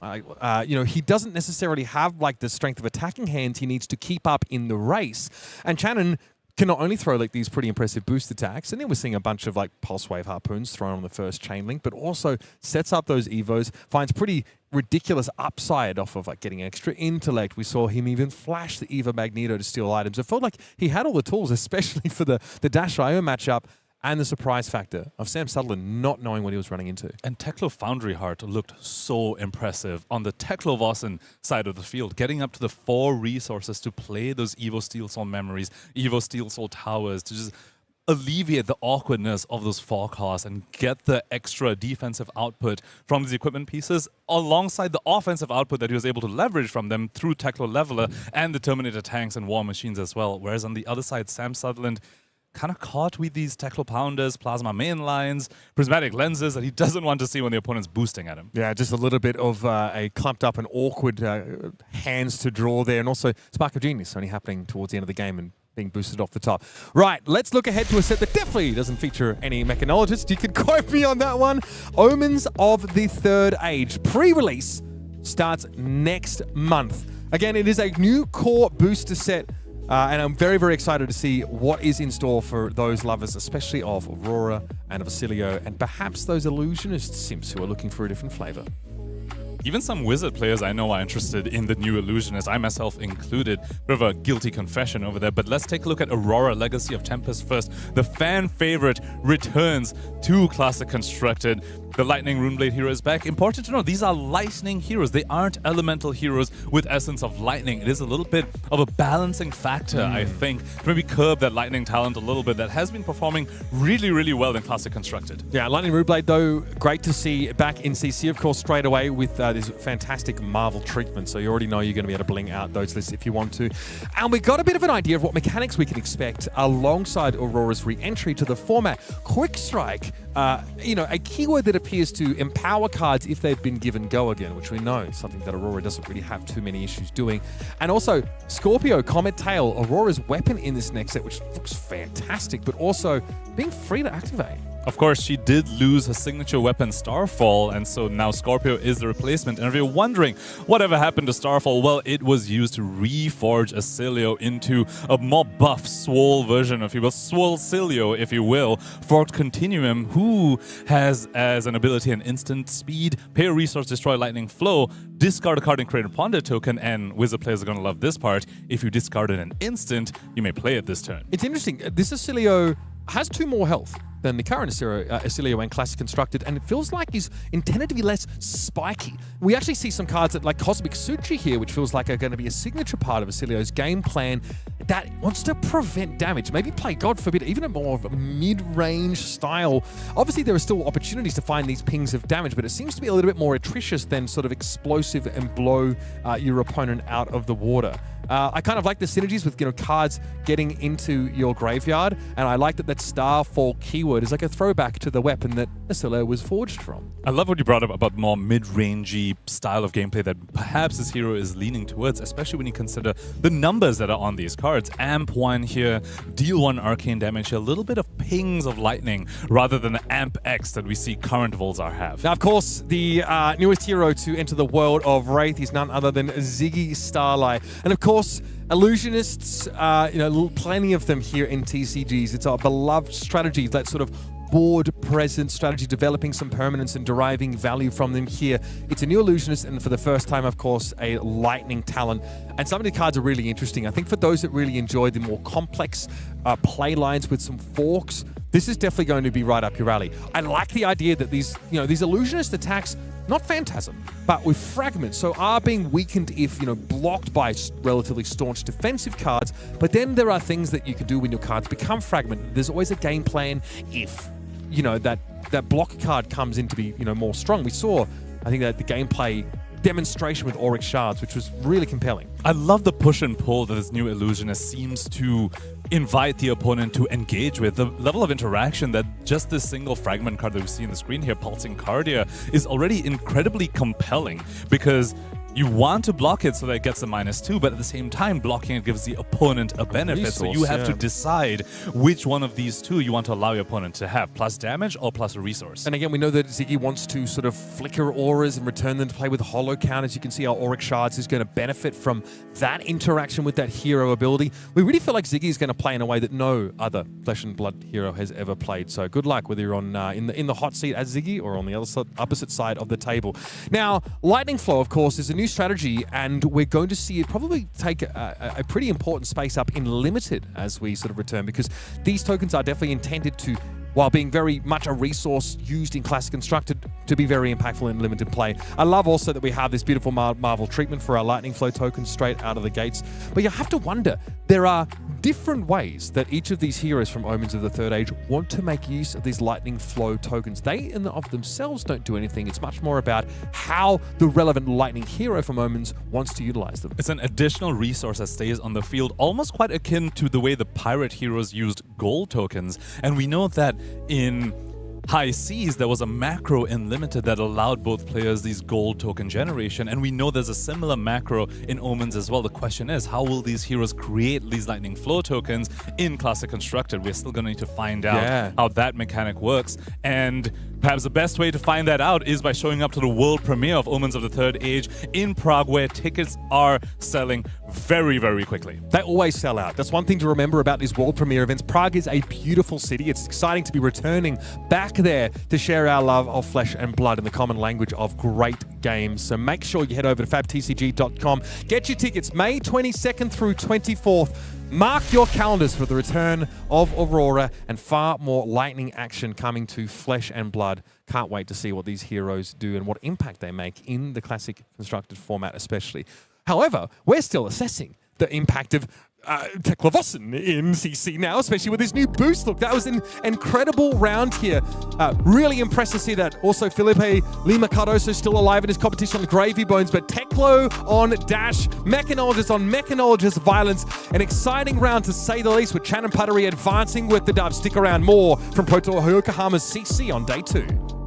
he doesn't necessarily have like the strength of attacking hands he needs to keep up in the race. And Chanon can not only throw like these pretty impressive boost attacks, and then we're seeing a bunch of like pulse wave harpoons thrown on the first chain link, but also sets up those Evos, finds pretty ridiculous upside off of like getting extra intellect. We saw him even flash the Eva Magneto to steal items. It felt like he had all the tools, especially for the Dash.io matchup, and the surprise factor of Sam Sutherland not knowing what he was running into. And Teklo Foundry Heart looked so impressive on the Teklo Vossen side of the field, getting up to the 4 resources to play those Evo Steel Soul memories, Evo Steel Soul towers, to just alleviate the awkwardness of those forecasts and get the extra defensive output from these equipment pieces alongside the offensive output that he was able to leverage from them through Teklo Leveler and the Terminator tanks and war machines as well. Whereas on the other side, Sam Sutherland kind of caught with these Teklo Pounders, plasma main lines, prismatic lenses that he doesn't want to see when the opponent's boosting at him. Yeah, just a little bit of a clumped up and awkward hands to draw there. And also Spark of Genius only happening towards the end of the game and being boosted off the top. Right, let's look ahead to a set that definitely doesn't feature any mechanologists. You can quote me on that one. Omens of the Third Age. Pre-release starts next month. Again, it is a new core booster set. And I'm very, very excited to see what is in store for those lovers, especially of Aurora and of Oscillio, and perhaps those illusionist simps who are looking for a different flavor. Even some wizard players I know are interested in the new Illusionist, I myself included. Bit of a guilty confession over there, but let's take a look at Aurora Legacy of Tempest first. The fan favorite returns to Classic Constructed. The Lightning Runeblade hero is back. Important to know, these are lightning heroes. They aren't elemental heroes with essence of lightning. It is a little bit of a balancing factor, I think, to maybe curb that lightning talent a little bit that has been performing really, really well in Classic Constructed. Yeah, Lightning Runeblade, though, great to see back in CC, of course, straight away with this fantastic Marvel treatment. So you already know you're going to be able to bling out those lists if you want to. And we got a bit of an idea of what mechanics we can expect alongside Aurora's re-entry to the format. Quick Strike, a keyword that appears to empower cards if they've been given go again, which we know is something that Aurora doesn't really have too many issues doing. And also, Scorpio, Comet Tail, Aurora's weapon in this next set, which looks fantastic, but also being free to activate. Of course, she did lose her signature weapon, Starfall, and so now Scorpio is the replacement. And if you're wondering whatever happened to Starfall, well, it was used to reforge Oscillio into a more buff, swole version, if you will, swole Oscillio, if you will, Forked Continuum, who has as an ability an instant speed, pay a resource, destroy lightning flow, discard a card and create a ponder token, and wizard players are going to love this part. If you discard it an instant, you may play it this turn. It's interesting. This Oscillio has 2 more health than the current Oscillio and Classic Constructed, and it feels like he's intended to be less spiky. We actually see some cards that, like Cosmic Suchi here, which feels like are going to be a signature part of Oscillio's game plan that wants to prevent damage. Maybe play, God forbid, even a more of a mid-range style. Obviously, there are still opportunities to find these pings of damage, but it seems to be a little bit more atrocious than sort of explosive and blow your opponent out of the water. I kind of like the synergies with cards getting into your graveyard, and I like that Starfall keyword is like a throwback to the weapon that Oscillio was forged from. I love what you brought up about more mid-rangey style of gameplay that perhaps this hero is leaning towards, especially when you consider the numbers that are on these cards. Amp 1 here, deal 1 arcane damage here, a little bit of pings of lightning rather than the Amp X that we see current Volzar have. Now, of course, the newest hero to enter the world of Wraith is none other than Ziggy Starlight. And of course, illusionists, plenty of them here in TCGs. It's a beloved strategy, that sort of board present strategy, developing some permanence and deriving value from them here. It's a new illusionist, and for the first time, of course, a lightning talent. And some of the cards are really interesting. I think for those that really enjoy the more complex play lines with some forks, this is definitely going to be right up your alley. I like the idea that these illusionist attacks, not Phantasm, but with fragments, so are being weakened if, blocked by relatively staunch defensive cards, but then there are things that you can do when your cards become fragmented. There's always a game plan if, that block card comes in to be, more strong. We saw, I think, that the gameplay demonstration with Auric Shards, which was really compelling. I love the push and pull that this new illusionist seems to invite the opponent to engage with. The level of interaction that just this single fragment card that we see on the screen here, Pulsing Cardia, is already incredibly compelling, because you want to block it so that it gets a -2, but at the same time, blocking it gives the opponent a benefit. Resource, so you have to decide which one of these two you want to allow your opponent to have, plus damage or plus a resource. And again, we know that Ziggy wants to sort of flicker auras and return them to play with hollow counters. You can see how Auric Shards is going to benefit from that interaction with that hero ability. We really feel like Ziggy is going to play in a way that no other Flesh and Blood hero has ever played. So good luck whether you're on in the hot seat as Ziggy or on the opposite side of the table. Now, Lightning Flow, of course, is a new strategy, and we're going to see it probably take a pretty important space up in Limited as we sort of return, because these tokens are definitely intended to, while being very much a resource used in Classic Constructed, to be very impactful in limited play. I love also that we have this beautiful Marvel treatment for our Lightning Flow tokens straight out of the gates. But you have to wonder, there are different ways that each of these heroes from Omens of the Third Age want to make use of these Lightning Flow tokens. They in and of themselves don't do anything. It's much more about how the relevant Lightning hero from Omens wants to utilize them. It's an additional resource that stays on the field, almost quite akin to the way the pirate heroes used gold tokens. And we know that in High Seas, there was a macro in Limited that allowed both players these gold token generation, and we know there's a similar macro in Omens as well. The question is, how will these heroes create these Lightning Flow tokens in Classic Constructed? We're still going to need to find out how that mechanic works, and perhaps the best way to find that out is by showing up to the world premiere of Omens of the Third Age in Prague, where tickets are selling very, very quickly. They always sell out. That's one thing to remember about these world premiere events. Prague is a beautiful city. It's exciting to be returning back there to share our love of Flesh and Blood in the common language of great games. So make sure you head over to fabtcg.com. Get your tickets May 22nd through 24th. Mark your calendars for the return of Aurora and far more lightning action coming to Flesh and Blood. Can't wait to see what these heroes do and what impact they make in the Classic Constructed format especially. However, we're still assessing the impact of Teklo in CC now, especially with his new boost look. That was an incredible round here. Really impressed to see that. Also, Filipe, Lima, Cardoso still alive in his competition on Gravy Bones, but Teklo on Dash, Mechanologist on Mechanologist Violence. An exciting round to say the least, with Chanon Puttaree advancing with the dub. Stick around, more from Pro Tour Yokohama's CC on day 2.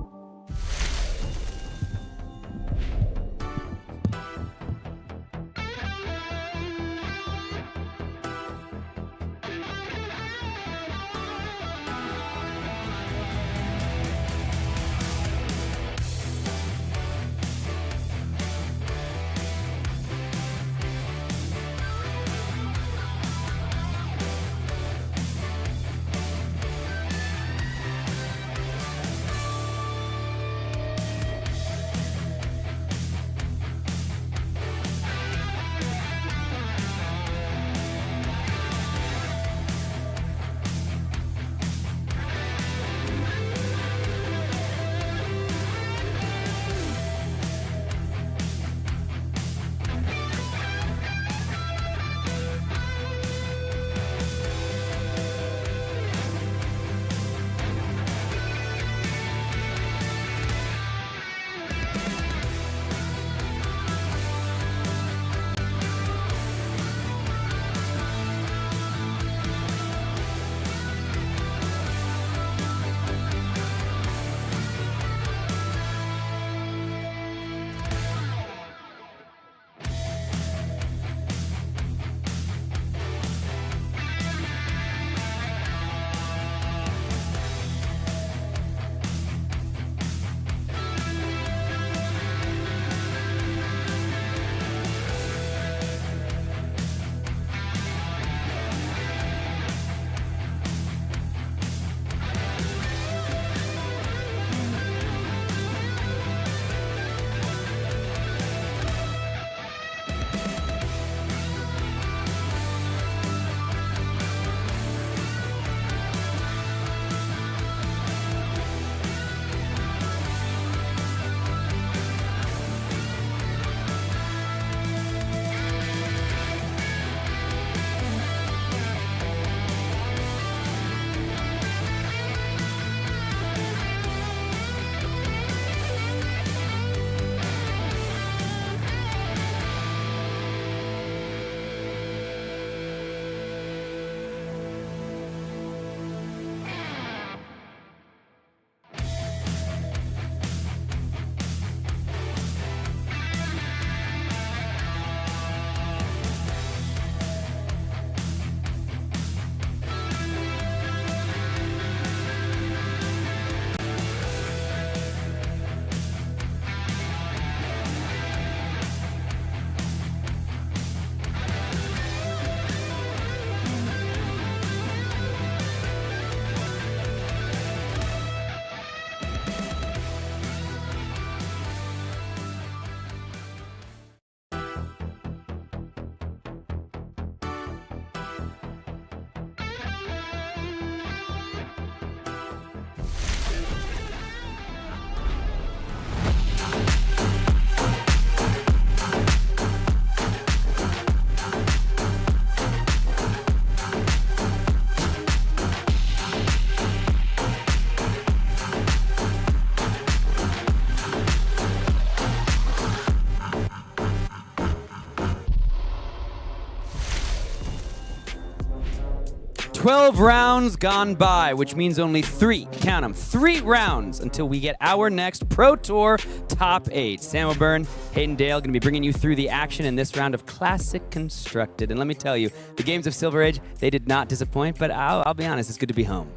12 rounds gone by, which means only 3, count them, 3 rounds until we get our next Pro Tour top 8. Sam O'Byrne, Hayden Dale going to be bringing you through the action in this round of Classic Constructed. And let me tell you, the games of Silver Age, they did not disappoint, but I'll be honest, it's good to be home.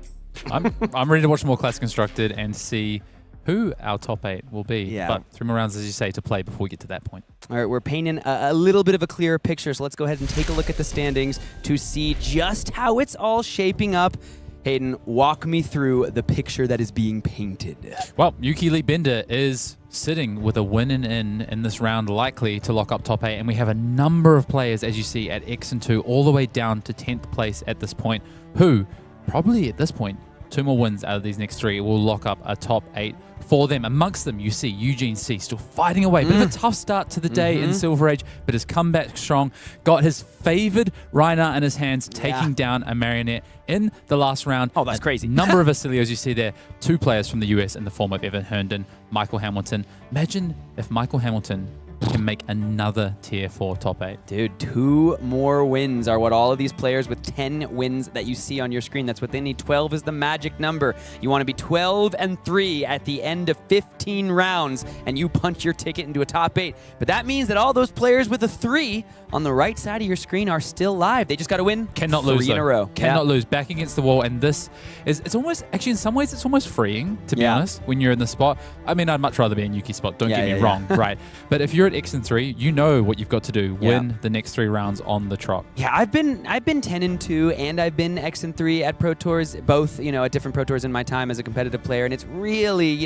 I'm ready to watch more Classic Constructed and see who our top 8 will be. Yeah. But 3 more rounds, as you say, to play before we get to that point. All right, we're painting a little bit of a clearer picture, so let's go ahead and take a look at the standings to see just how it's all shaping up. Hayden, walk me through the picture that is being painted. Well, Yuki Lee Bender is sitting with a win in this round, likely to lock up top 8, and we have a number of players, as you see, at X and 2, all the way down to 10th place at this point, who probably at this point, 2 more wins out of these next 3 will lock up a top 8 for them. Amongst them, you see Eugene C still fighting away. Bit of a tough start to the day in Silver Age, but has come back strong. Got his favored Reiner in his hands, taking down a Marionette in the last round. Oh, that's crazy. Number of Oscillios you see there. 2 players from the US in the form of Evan Herndon, Michael Hamilton. Imagine if Michael Hamilton can make another tier 4 top 8. Dude, 2 more wins are what all of these players with 10 wins that you see on your screen. That's what they need. 12 is the magic number. You want to be 12-3 at the end of 15 rounds, and you punch your ticket into a top 8. But that means that all those players with a 3 on the right side of your screen are still live. They just got to win. Cannot 3 lose in a row. Cannot lose. Back against the wall, and this is, it's almost, actually in some ways it's almost freeing, to be honest, when you're in the spot. I mean, I'd much rather be in Yuki's spot, don't get me wrong, right? But if you're at X and 3, you know what you've got to do. Win the next 3 rounds on the trot. Yeah, I've been 10-2, and I've been X and 3 at Pro Tours, both, at different Pro Tours in my time as a competitive player, and it's really,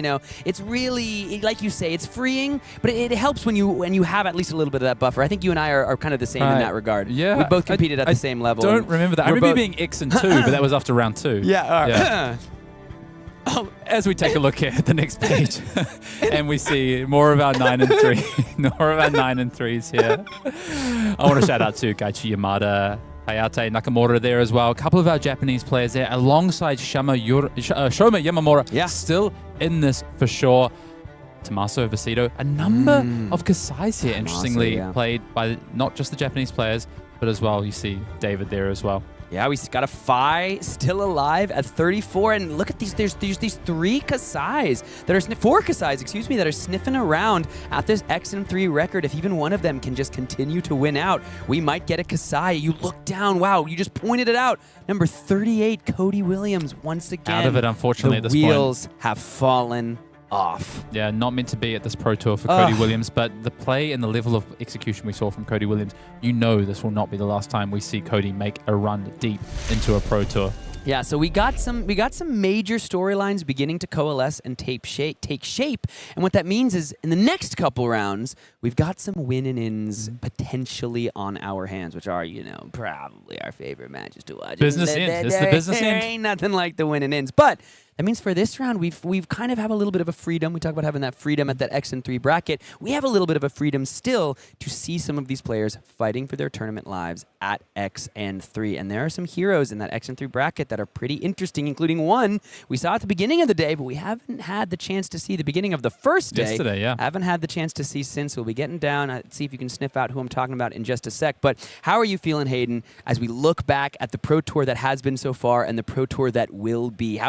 like you say, it's freeing, but it helps when you have at least a little bit of that buffer. I think you and I are kind of the same in that regard. Yeah. We both competed at the same level. Don't remember that. I remember being X and 2, but that was after round 2. Yeah. As we take a look at the next page, and we see more of our 9 and 3, more of our 9 and 3s here. I want to shout out to Kaichi Yamada, Hayate Nakamura there as well. A couple of our Japanese players there, alongside Shoma Yamamura, still in this for sure. Tommaso Vecito, a number of Kasais here, interestingly, played by not just the Japanese players, but as well, you see David there as well. Yeah, we got a Phi still alive at 34, and look at these. There's these 3 Kasais that are 4 Kasais, excuse me, that are sniffing around at this X and 3 record. If even one of them can just continue to win out, we might get a Kasai. You look down, wow, you just pointed it out. Number 38, Cody Williams, once again. Out of it, unfortunately, at this point. The wheels have fallen off. Yeah, not meant to be at this Pro Tour for Cody Williams, but the play and the level of execution we saw from Cody Williams, this will not be the last time we see Cody make a run deep into a Pro Tour. Yeah, so we got some major storylines beginning to coalesce and take shape. And what that means is in the next couple rounds, we've got some win-and-ins potentially on our hands, which are, probably our favorite matches to watch. Business end. It's the business end. There ain't nothing like the win-and-ins. But that means for this round, we've kind of have a little bit of a freedom. We talk about having that freedom at that X and 3 bracket. We have a little bit of a freedom still to see some of these players fighting for their tournament lives at X and 3. And there are some heroes in that X and 3 bracket that are pretty interesting, including one we saw at the beginning of the day, but we haven't had the chance to see the beginning of the first day. Yesterday, yeah. Haven't had the chance to see since. We'll be getting down. See if you can sniff out who I'm talking about in just a sec. But how are you feeling, Hayden, as we look back at the Pro Tour that has been so far and the Pro Tour that will be?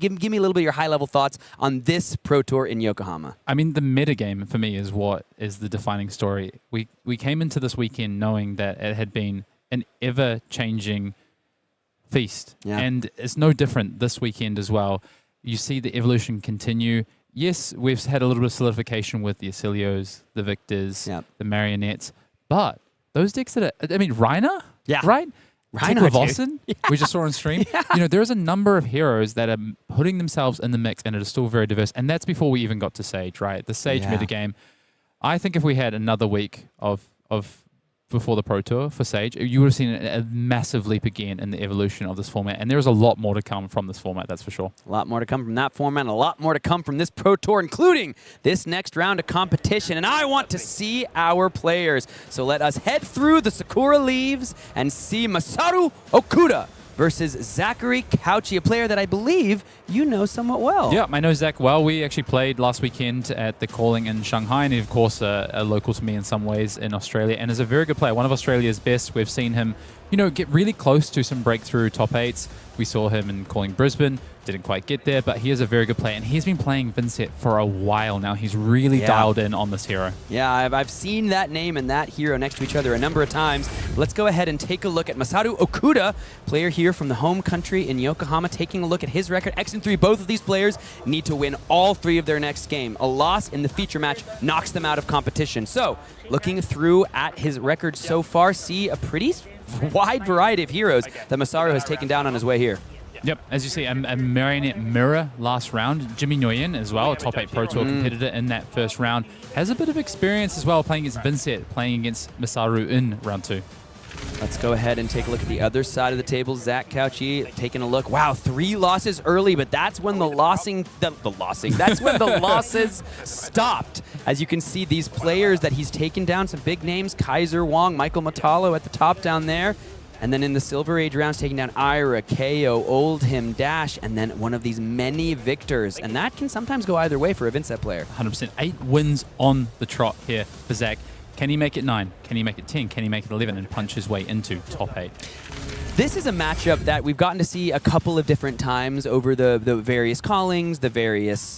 Give me a little bit of your high-level thoughts on this Pro Tour in Yokohama. I mean, the metagame for me is what is the defining story. We came into this weekend knowing that it had been an ever-changing feast. Yeah. And it's no different this weekend as well. You see the evolution continue. Yes, we've had a little bit of solidification with the Oscillios, the Victors, the Marionettes, but those decks that are, Reiner? Yeah. Right? Reiner, Vossen, we just saw on stream. There's a number of heroes that are putting themselves in the mix, and it is still very diverse. And that's before we even got to Sage, right? The Sage metagame. I think if we had another week of before the Pro Tour for Sage, you would have seen a massive leap again in the evolution of this format. And there's a lot more to come from this format, that's for sure. A lot more to come from that format, and a lot more to come from this Pro Tour, including this next round of competition. And I want to see our players. So let us head through the Sakura leaves and see Masaru Okuda versus Zachary Cauchi, a player that I believe you know somewhat well. Yeah, I know Zach well. We actually played last weekend at the Calling in Shanghai, and of course a local to me in some ways in Australia, and is a very good player, one of Australia's best. We've seen him get really close to some breakthrough top 8s. We saw him in calling Brisbane, didn't quite get there, but he is a very good player, and he's been playing Vynsett for a while now. He's really dialed in on this hero. Yeah, I've seen that name and that hero next to each other a number of times. Let's go ahead and take a look at Masaru Okuda, player here from the home country in Yokohama, taking a look at his record. X and 3, both of these players need to win all 3 of their next game. A loss in the feature match knocks them out of competition. So, looking through at his record so far, see a pretty wide variety of heroes that Masaru has taken down on his way here. Yep, as you see, a Marionette mirror last round. Jimmy Nguyen as well, a top 8 Pro Tour competitor in that first round. Has a bit of experience as well playing against Vynsett, playing against Masaru in round 2. Let's go ahead and take a look at the other side of the table. Zach Cauchi taking a look. Wow, 3 losses early, but that's when that's when the losses stopped. As you can see, these players that he's taken down, some big names, Kaiser Wong, Michael Matalo at the top down there. And then in the Silver Age rounds, taking down Ira, KO, Oldhim, Dash, and then one of these many victors. And that can sometimes go either way for a Vynsett player. 100%. 8 wins on the trot here for Zach. Can he make it 9? Can he make it 10? Can he make it 11 and punch his way into top 8? This is a matchup that we've gotten to see a couple of different times over the various callings, the various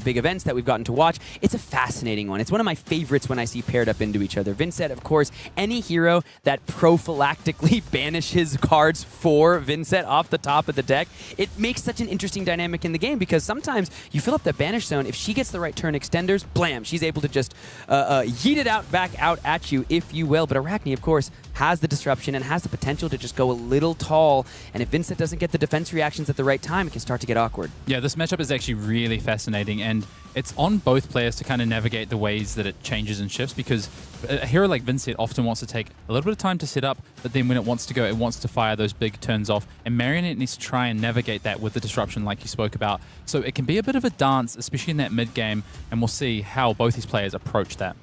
big events that we've gotten to watch. It's a fascinating one. It's one of my favorites when I see paired up into each other. Vynsett, of course, any hero that prophylactically banishes cards for Vynsett off the top of the deck, it makes such an interesting dynamic in the game because sometimes you fill up that banish zone. If she gets the right turn extenders, blam, she's able to just yeet it back out at you, if you will. But Arakni, of course, has the disruption and has the potential to just go a little tall, and if Vynsett doesn't get the defense reactions at the right time, it can start to get awkward. Yeah, this matchup is actually really fascinating, and it's on both players to kind of navigate the ways that it changes and shifts, because a hero like Vynsett often wants to take a little bit of time to set up, but then when it wants to go, it wants to fire those big turns off, and Marionette needs to try and navigate that with the disruption like you spoke about. So it can be a bit of a dance, especially in that mid game, and we'll see how both these players approach that.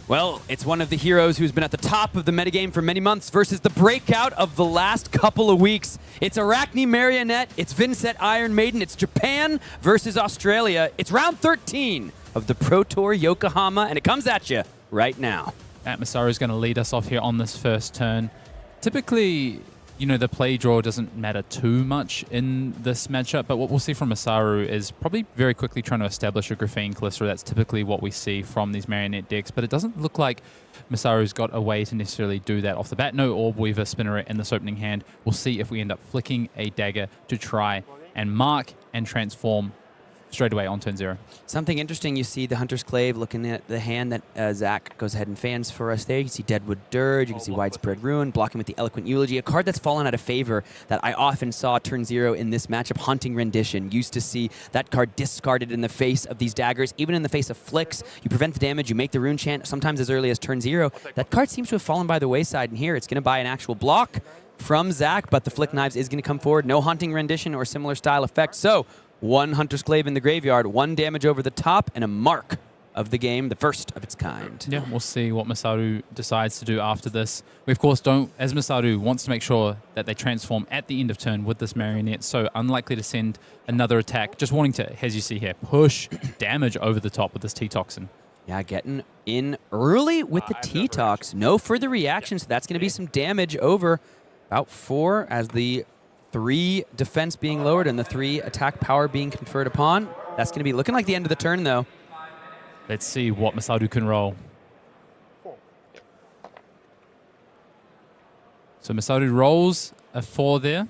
Well, it's one of the heroes who's been at the top of the metagame for many months versus the breakout of the last couple of weeks. It's Arakni Marionette, it's Vynsett Iron Maiden, it's Japan versus Australia. It's round 13 of the Pro Tour Yokohama, and it comes at you right now. Masaru is going to lead us off here on this first turn. Typically, the play draw doesn't matter too much in this matchup, but what we'll see from Masaru is probably very quickly trying to establish a Graphene Callisto. That's typically what we see from these Marionette decks, but it doesn't look like Masaru's got a way to necessarily do that off the bat. No Orb Weaver Spinneret in this opening hand. We'll see if we end up flicking a dagger to try and mark and transform straight away on turn 0. Something interesting, you see the Hunter's Clave looking at the hand that Zach goes ahead and fans for us there. You can see Deadwood Dirge, you can see Widespread Ruin, blocking with the Eloquent Eulogy, a card that's fallen out of favor that I often saw turn 0 in this matchup. Haunting Rendition. Used to see that card discarded in the face of these daggers, even in the face of flicks. You prevent the damage, you make the rune chant, sometimes as early as turn 0. That card seems to have fallen by the wayside, and here it's going to buy an actual block from Zach, but the Flick Knives is going to come forward. No Haunting Rendition or similar style effect, so one Hunter's Clave in the graveyard, 1 damage over the top, and a mark of the game, the first of its kind. Yeah, we'll see what Masaru decides to do after this. We, of course, don't, as Masaru wants to make sure that they transform at the end of turn with this Marionette, so unlikely to send another attack. Just wanting to, as you see here, push damage over the top with this T-Toxin. Yeah, getting in early with the T-Tox. No further reaction, so that's going to be some damage over about 4 as the 3 defense being lowered and the 3 attack power being conferred upon. That's going to be looking like the end of the turn, though. Let's see what Masaru can roll. So Masaru rolls a 4 there.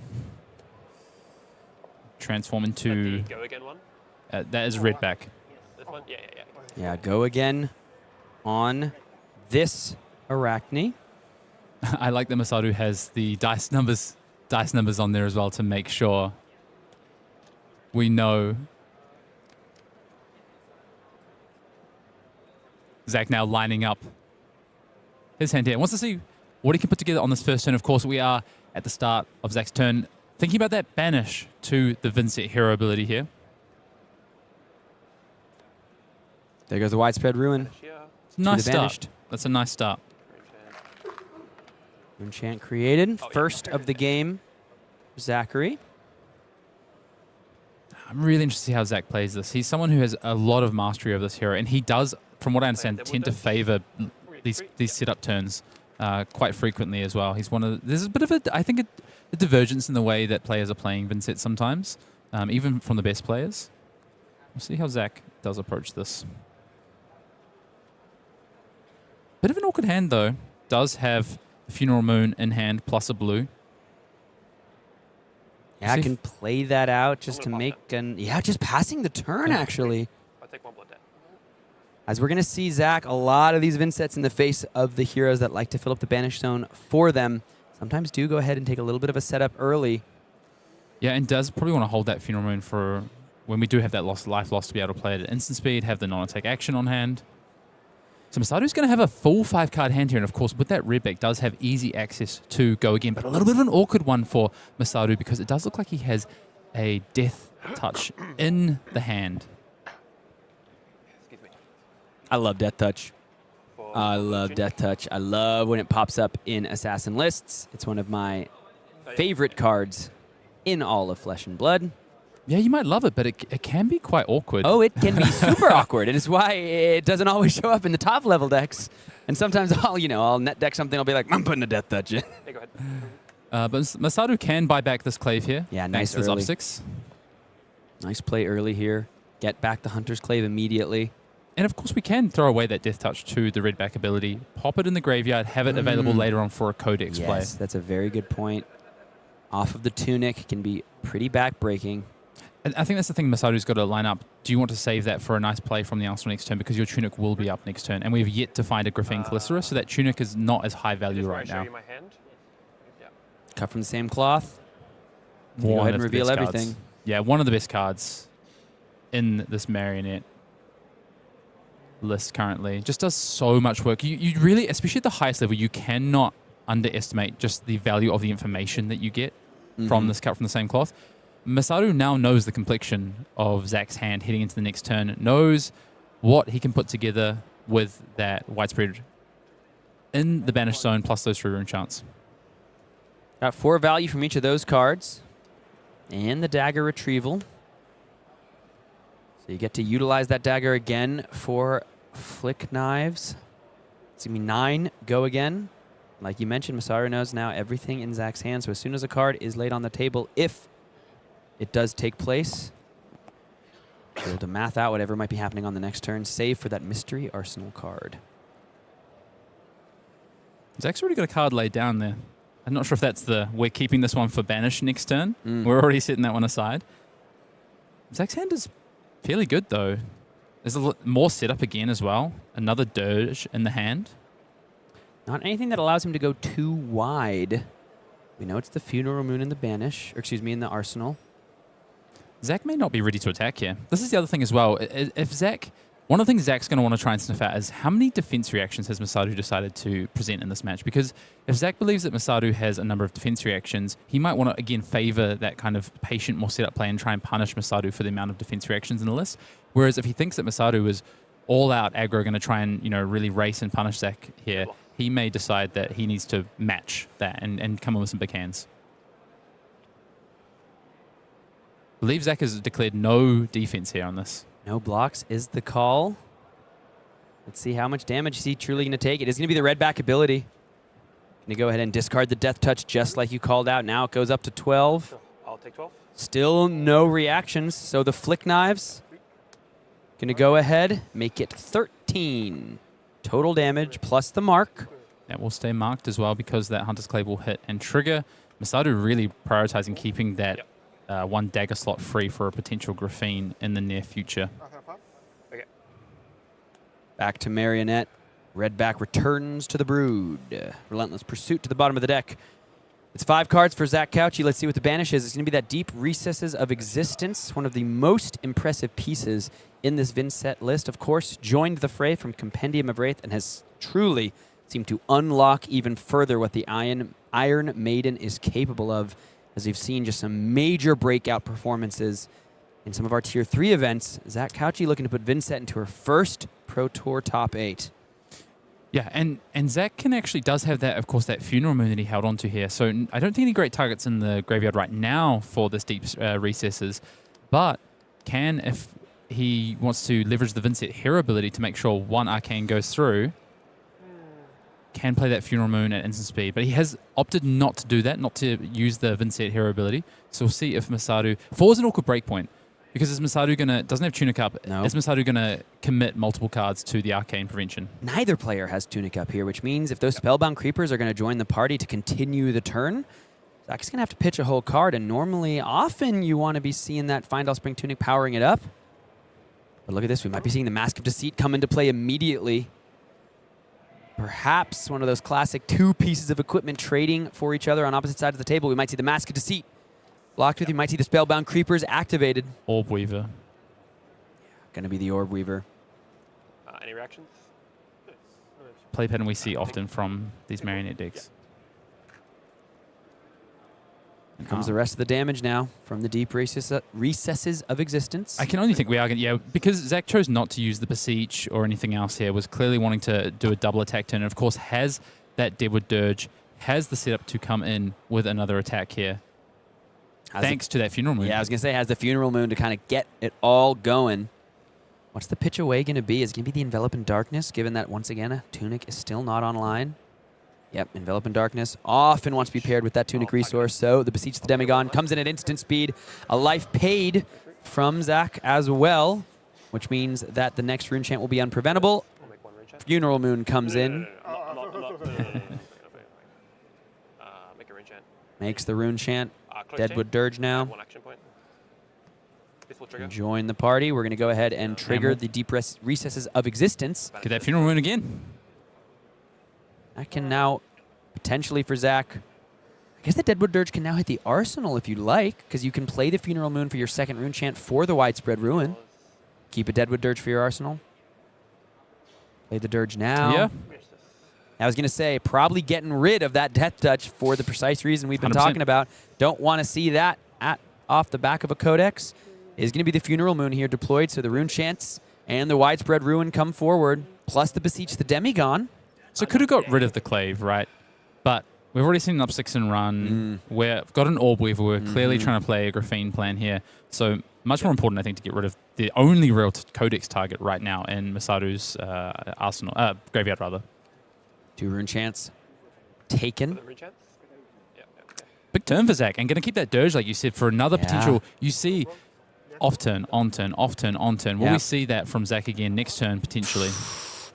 Transform into... Go again one? That is red back. This one? Yeah. Yeah, go again on this Arakni. I like that Masaru has the dice numbers on there as well to make sure we know. Zach now lining up his hand here. Wants to see what he can put together on this first turn. Of course, we are at the start of Zach's turn. Thinking about that banish to the Vynsett hero ability here. There goes the Widespread Ruin. Nice start. That's a nice start. Enchant created. First of the game, Zachary. I'm really interested to see how Zach plays this. He's someone who has a lot of mastery of this hero, and he does, from what I understand, tend to favor these setup turns quite frequently as well. He's one of there's a bit of a divergence in the way that players are playing Vynsett sometimes, even from the best players. We'll see how Zach does approach this. Bit of an awkward hand though. Does have the Funeral Moon in hand plus a blue. Yeah, I can play that out just to make just passing the turn actually. I'll take 1 blood debt. As we're going to see, Zach, a lot of these Vynsetts in the face of the heroes that like to fill up the Banish Zone for them sometimes do go ahead and take a little bit of a setup early. Yeah, and does probably want to hold that Funeral Moon for when we do have that life loss to be able to play it at instant speed, have the non-attack action on hand. So Masaru's going to have a full 5-card hand here, and of course with that red back does have easy access to go again, but a little bit of an awkward one for Masaru because it does look like he has a death touch in the hand. Excuse me. I love Death Touch. I love Death Touch. I love when it pops up in Assassin lists. It's one of my favorite cards in all of Flesh and Blood. Yeah, you might love it, but it can be quite awkward. Oh, it can be super awkward, and it's why it doesn't always show up in the top level decks. And sometimes I'll net deck something. I'll be like, I'm putting a Death Touch in. Hey, go ahead. But Masaru can buy back this Clave here. Yeah, nice thanks to early. this up 6. Nice play early here. Get back the Hunter's Clave immediately. And of course, we can throw away that Death Touch to the red back ability, pop it in the graveyard, have it available later on for a Codex play. Yes, that's a very good point. Off of the Tunic can be pretty backbreaking. And I think that's the thing Masaru's got to line up. Do you want to save that for a nice play from the Arsenal next turn? Because your Tunic will be up next turn. And we've yet to find a Graphene Calycera, so that Tunic is not as high value right Show now. you my hand. Yeah. Cut from the same cloth. Go One ahead of and the reveal best cards. everything. Yeah, one of the best cards in this Marionette list currently. Just does so much work. You really, especially at the highest level, you cannot underestimate just the value of the information that you get from this cut from the same cloth. Masaru now knows the complexion of Zach's hand heading into the next turn, knows what he can put together with that widespread in the Banished Zone plus those 3 rune chants. Got 4 value from each of those cards. And the dagger retrieval. So you get to utilize that dagger again for flick knives. It's going to be 9 go again. Like you mentioned, Masaru knows now everything in Zach's hand. So as soon as a card is laid on the table, if it does take place, be able to math out whatever might be happening on the next turn, save for that Mystery Arsenal card. Zach's already got a card laid down there. I'm not sure if that's we're keeping this one for Banish next turn. We're already setting that one aside. Zach's hand is fairly good, though. There's a lot more setup again as well. Another Dirge in the hand. Not anything that allows him to go too wide. We know it's the Funeral Moon in the Banish, or excuse me, in the Arsenal. Zach may not be ready to attack here. This is the other thing as well. If Zach... One of the things Zach's going to want to try and sniff out is how many defense reactions has Masaru decided to present in this match? Because if Zach believes that Masaru has a number of defense reactions, he might want to, again, favor that kind of patient, more setup play and try and punish Masaru for the amount of defense reactions in the list. Whereas if he thinks that Masaru is all-out aggro, going to try and really race and punish Zach here, he may decide that he needs to match that and come in with some big hands. I believe Zach has declared no defense here on this. No blocks is the call. Let's see how much damage is he truly going to take. It is going to be the red back ability. Going to go ahead and discard the Death Touch just like you called out. Now it goes up to 12. I'll take 12. Still no reactions. So the Flick Knives going to go ahead, make it 13. Total damage plus the mark. That will stay marked as well because that Hunter's Clave will hit and trigger. Masaru really prioritizing keeping that one dagger slot free for a potential Graphene in the near future. Okay. Back to Marionette. Redback returns to the Brood. Relentless Pursuit to the bottom of the deck. It's 5 cards for Zach Cauchi. Let's see what the banish is. It's going to be that Deep Recesses of Existence, one of the most impressive pieces in this Vynsett list. Of course, joined the fray from Compendium of Wraith and has truly seemed to unlock even further what the Iron Maiden is capable of, as we've seen just some major breakout performances in some of our Tier 3 events. Zach Cauchi looking to put Vynsett into her first Pro Tour top 8. Yeah, and Zach does have that, of course, that Funeral Moon that he held onto here. So I don't think any great targets in the graveyard right now for this Deep Recesses, but can, if he wants to leverage the Vynsett hero ability to make sure one Arcane goes through, can play that Funeral Moon at instant speed, but he has opted not to do that, not to use the Vynsett hero ability. So we'll see if Masaru falls an awkward breakpoint. Because is Masaru doesn't have Tunic up, No. is Masaru gonna commit multiple cards to the Arcane Prevention? Neither player has Tunic up here, which means if those Spellbound Creepers are going to join the party to continue the turn, Zach's going to have to pitch a whole card, and normally, often you want to be seeing that Findall Spring Tunic powering it up. But look at this, we might be seeing the Mask of Deceit come into play immediately. Perhaps one of those classic two pieces of equipment trading for each other on opposite sides of the table. We might see the Mask of Deceit blocked with. You might see the Spellbound Creepers activated. Orb Weaver. Going to be the Orb Weaver. Any reactions? Play pattern we see often from these Marionette decks. Here comes the rest of the damage now from the deep recesses of existence. I can only think we are going to, yeah, because Zach chose not to use the Beseech or anything else here, was clearly wanting to do a double attack turn, and of course has that Deadwood Dirge, has the setup to come in with another attack here. Thanks to that Funeral Moon. Yeah, I was going to say, has the Funeral Moon to kind of get it all going. What's the pitch away going to be? Is it going to be the Envelop in Darkness, given that, once again, a Tunic is still not online? Yep, Envelop in Darkness often wants to be paired with that Tunic resource, so the Beseech the Demigod comes in at instant speed. A life paid from Zach as well, which means that the next rune chant will be unpreventable. Funeral Moon comes in. Make a rune chant. Makes the rune chant. Deadwood Dirge now. One action point. This will trigger. Join the party. We're going to go ahead and trigger the deep recesses of existence. Get that Funeral Moon again. That can now, potentially for Zach, I guess the Deadwood Dirge can now hit the Arsenal if you like, because you can play the Funeral Moon for your second rune chant for the Widespread Ruin. Keep a Deadwood Dirge for your Arsenal. Play the Dirge now. Yeah. I was going to say, probably getting rid of that Death Touch for the precise reason we've been 100%. talking about. Don't want to see that off the back of a Codex. Is going to be the Funeral Moon here deployed, so the Rune Chants and the Widespread Ruin come forward, plus the Beseech the Demigod. So could have got rid of the Clave, right? But we've already seen an up 6 and run. We've got an Orb Weaver. We're clearly trying to play a Graphene plan here. So much more important, I think, to get rid of the only real Codex target right now in Masaru's arsenal, graveyard, rather. 2 Rune Chants taken. Big turn for Zach, and going to keep that Dirge, like you said, for another potential. You see off turn, on turn, off turn, on turn. Will we see that from Zach again next turn, potentially?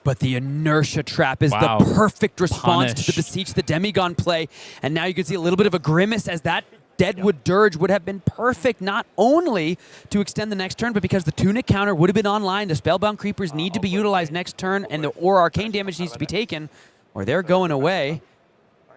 But the Inertia Trap is the perfect response to the Beseech the Demigod play. And now you can see a little bit of a grimace as that Deadwood Dirge would have been perfect not only to extend the next turn, but because the Tunic counter would have been online. The Spellbound Creepers need to be utilized next turn, and or Arcane damage needs to be taken, or they're going away.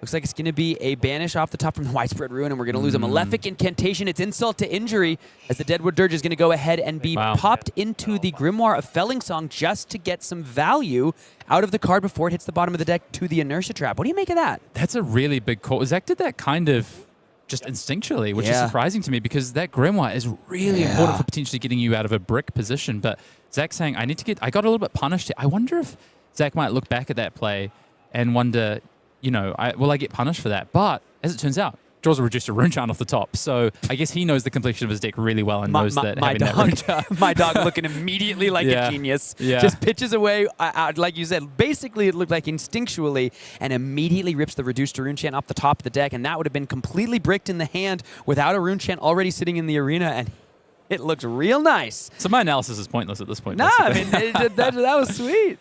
Looks like it's going to be a banish off the top from the Widespread Ruin, and we're going to lose a Malefic Incantation. It's insult to injury, as the Deadwood Dirge is going to go ahead and be popped into the Grimoire of Felling Song just to get some value out of the card before it hits the bottom of the deck to the Inertia Trap. What do you make of that? That's a really big call. Zach did that kind of just instinctually, which is surprising to me because that Grimoire is really important for potentially getting you out of a brick position. But Zach saying, I got a little bit punished here. I wonder if Zach might look back at that play and wonder, you know, will I get punished for that? But as it turns out, draws a reduced rune chant off the top. So I guess he knows the complexion of his deck really well and knows that having that rune chant. My dog looking immediately like a genius. Just pitches away, like you said, basically it looked like instinctually, and immediately rips the reduced rune chant off the top of the deck, and that would have been completely bricked in the hand without a rune chant already sitting in the arena, and it looks real nice. So my analysis is pointless at this point. No, I mean, that was sweet.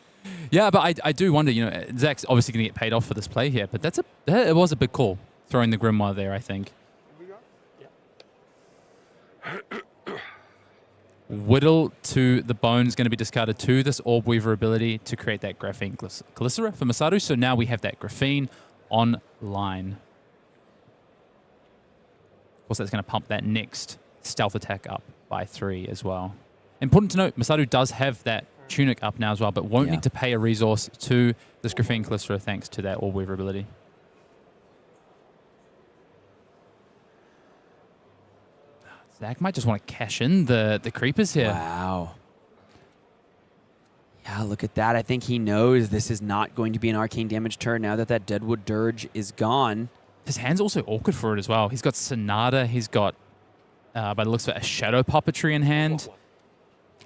Yeah, but I do wonder, you know, Zach's obviously going to get paid off for this play here, but it was a big call, throwing the Grimoire there, I think. Whittle to the Bone is going to be discarded to this Orb Weaver ability to create that Graphene Glycera for Masaru, so now we have that Graphene online. Of course, that's going to pump that next stealth attack up by 3 as well. Important to note, Masaru does have that Tunic up now as well, but won't need to pay a resource to this Graphene Glycera thanks to that Orb Weaver ability. Zach might just want to cash in the creepers here. Wow. Yeah, look at that. I think he knows this is not going to be an arcane damage turn now that that Deadwood Dirge is gone. His hand's also awkward for it as well. He's got Sonata. He's got, by the looks of it, a Shadow Puppetry in hand.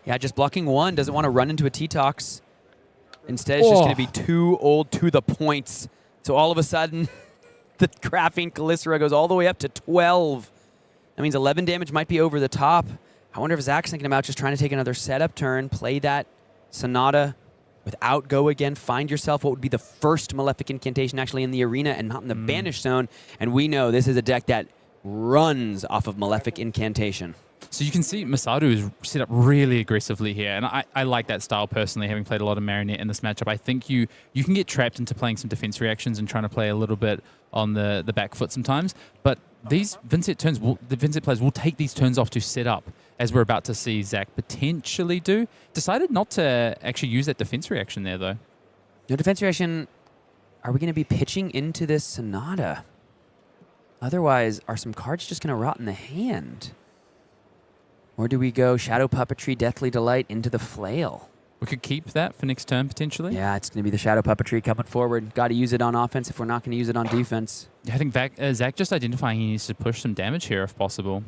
Yeah, just blocking 1. Doesn't want to run into a T-Tox. Instead, it's just going to be 2 old to the points. So all of a sudden, the Graphene Calicera goes all the way up to 12. That means 11 damage might be over the top. I wonder if Zach's thinking about just trying to take another setup turn, play that Sonata without go again, find yourself what would be the first Malefic Incantation actually in the arena and not in the Banish zone. And we know this is a deck that runs off of Malefic Incantation. So you can see Masaru is set up really aggressively here, and I like that style personally, having played a lot of Marionette in this matchup. I think you can get trapped into playing some defense reactions and trying to play a little bit on the back foot sometimes, but these Vynsett turns, the Vynsett players will take these turns off to set up, as we're about to see Zach potentially do. Decided not to actually use that defense reaction there, though. No defense reaction. Are we going to be pitching into this Sonata? Otherwise, are some cards just going to rot in the hand? Or do we go Shadow Puppetry, Deathly Delight into the Flail? We could keep that for next turn, potentially. Yeah, it's going to be the Shadow Puppetry coming forward. Got to use it on offense if we're not going to use it on defense. Yeah, I think Zach just identifying he needs to push some damage here if possible.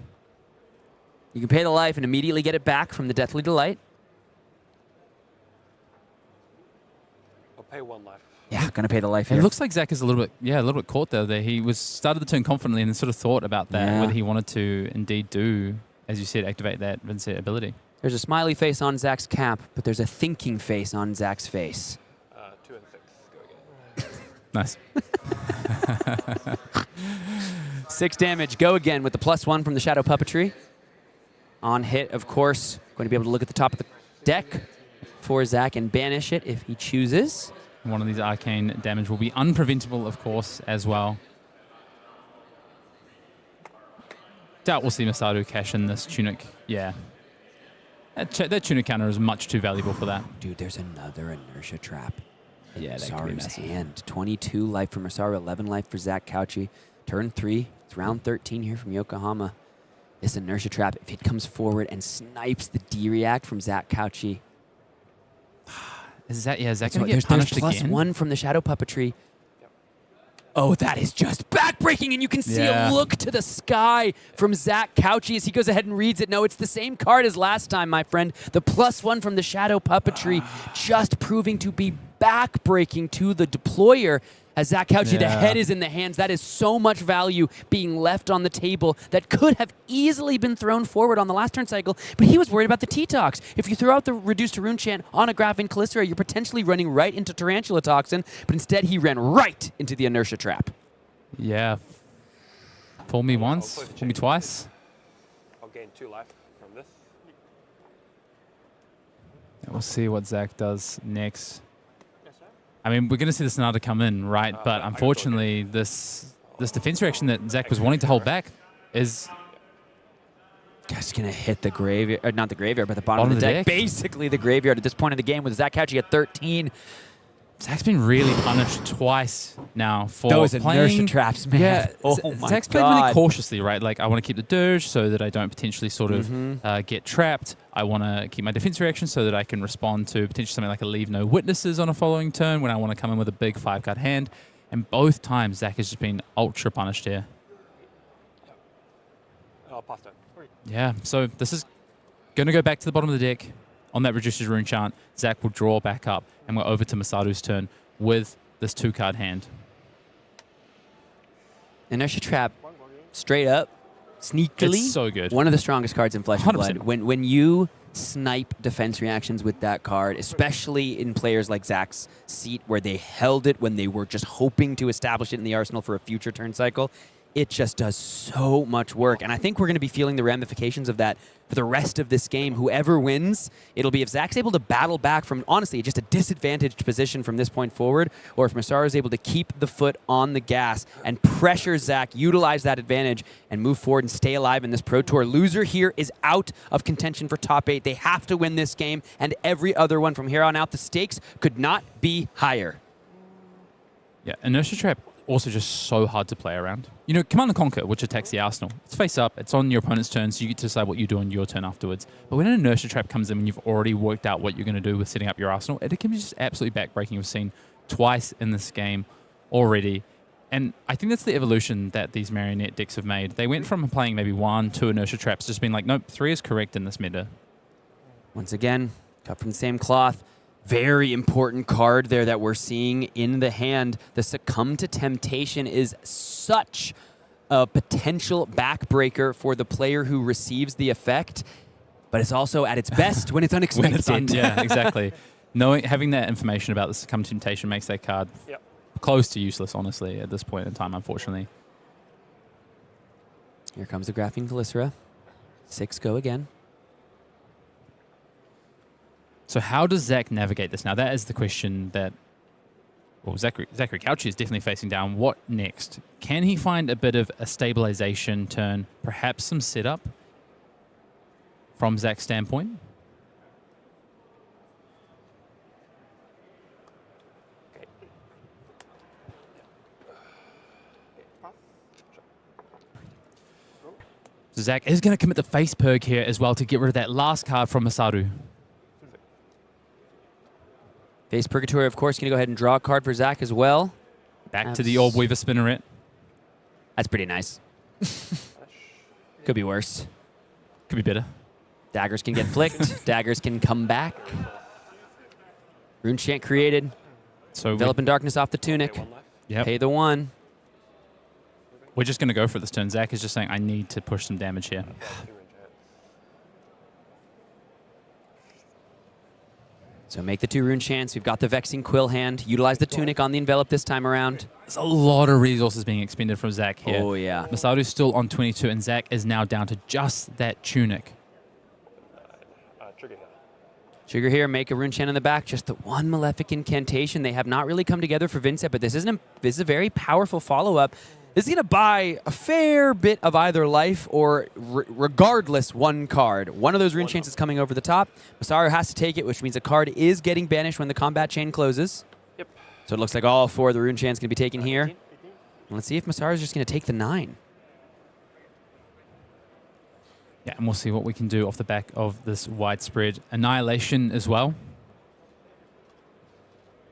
You can pay the life and immediately get it back from the Deathly Delight. I'll pay 1 life. Yeah, going to pay the life here. It looks like Zach is a little bit caught there. He started the turn confidently and then sort of thought about that, whether he wanted to indeed do, as you said, activate that Vynsett ability. There's a smiley face on Zach's cap, but there's a thinking face on Zach's face. 2 and 6. Go again. Nice. 6 damage. Go again with the +1 from the Shadow Puppetry. On hit, of course, going to be able to look at the top of the deck for Zach and banish it if he chooses. One of these arcane damage will be unpreventable, of course, as well. Doubt we'll see Masaru cash in this tunic. Yeah. That tunic counter is much too valuable for that. Dude, there's another inertia trap in Yeah, that could be Masaru's massive. hand. 22 life for Masaru, 11 life for Zach Cauchi. Turn 3. It's round 13 here from Yokohama. This inertia trap, if it comes forward and snipes the D-react from Zach Cauchi. Is that going to There's get punished again? +1 from the Shadow Puppetry. Oh, that is just backbreaking, and you can see Yeah. a look to the sky from Zach Cauchi as he goes ahead and reads it. No, it's the same card as last time, my friend. The +1 from the Shadow Puppetry just proving to be backbreaking to the deployer. As Zach Cauchi, the head is in the hands. That is so much value being left on the table that could have easily been thrown forward on the last turn cycle, but he was worried about the T-Tox. If you throw out the Reduced to Rune Chant on a Graphene Calicera, you're potentially running right into Tarantula Toxin, but instead he ran right into the Inertia Trap. Yeah. Fool me once, fool me twice. I'll gain 2 life from this. We'll see what Zach does next. I mean, we're going to see the Sonata come in, right? But unfortunately, this defense reaction that Zach was wanting to hold back is... Just going to hit the graveyard, not the graveyard, but the bottom of the deck. Basically the graveyard at this point in the game with Zach Cauchi at 13. Zach's been really punished twice now for Those playing... inertia traps, man. Yeah, Oh my Zach's played really cautiously, right? Like, I want to keep the dirge so that I don't potentially sort of get trapped. I want to keep my defense reaction so that I can respond to potentially something like a Leave No Witnesses on a following turn when I want to come in with a big 5-card hand. And both times, Zach has just been ultra punished here. I'll pass that. Yeah, so this is going to go back to the bottom of the deck. On that Reduces Rune Chant, Zach will draw back up, and we're over to Masaru's turn with this 2-card hand. Inertia Trap, straight up, sneakily. It's so good. One of the strongest cards in Flesh and 100%. Blood. When you snipe defense reactions with that card, especially in players like Zach's seat where they held it when they were just hoping to establish it in the arsenal for a future turn cycle, it just does so much work. And I think we're going to be feeling the ramifications of that for the rest of this game. Whoever wins, it'll be if Zach's able to battle back from, honestly, just a disadvantaged position from this point forward, or if Masaru is able to keep the foot on the gas and pressure Zach, utilize that advantage, and move forward and stay alive in this Pro Tour. Loser here is out of contention for top 8. They have to win this game, and every other one from here on out. The stakes could not be higher. Yeah, Inertia Trap also just so hard to play around. You know, Command & Conquer, which attacks the arsenal, it's face up, it's on your opponent's turn, so you get to decide what you do on your turn afterwards. But when an Inertia Trap comes in and you've already worked out what you're going to do with setting up your arsenal, it can be just absolutely backbreaking. We've seen twice in this game already. And I think that's the evolution that these Marionette decks have made. They went from playing maybe 1, 2 Inertia Traps, just being like, nope, 3 is correct in this meta. Once again, cut from the same cloth. Very important card there that we're seeing in the hand. The Succumb to Temptation is such a potential backbreaker for the player who receives the effect, but it's also at its best when it's unexpected. Yeah, exactly. Having that information about the Succumb to Temptation makes that card close to useless, honestly, at this point in time, unfortunately. Here comes the Graphene Glycera. 6 go again. So how does Zach navigate this now? That is the question that, well, Zachary Cauchi is definitely facing down. What next? Can he find a bit of a stabilization turn, perhaps some setup from Zach's standpoint? So Zach is going to commit the face perk here as well to get rid of that last card from Masaru. Face Purgatory, of course, going to go ahead and draw a card for Zach as well. Back to the Orb Weaver Spinneret. That's pretty nice. Could be worse. Could be better. Daggers can get flicked. Daggers can come back. Rune Chant created. So Envelop in Darkness off the Tunic. Yep. Pay the 1. We're just going to go for it this turn. Zach is just saying, I need to push some damage here. So make the 2 Rune Chants. We've got the Vexing Quill hand. Utilize the Tunic on the Envelop this time around. There's a lot of resources being expended from Zach here. Oh, yeah. Masaru's still on 22, and Zach is now down to just that Tunic. Trigger here, make a Rune Chant in the back. Just the 1 Malefic Incantation. They have not really come together for Vynsett, but this is a very powerful follow-up. This is going to buy a fair bit of either life or, regardless, 1 card. One of those Rune Chains is coming over the top. Masaru has to take it, which means a card is getting banished when the combat chain closes. Yep. So it looks like all 4 of the Rune Chains going to be taken here. 18. Let's see if Masaru is just going to take the 9. Yeah, and we'll see what we can do off the back of this widespread Annihilation as well.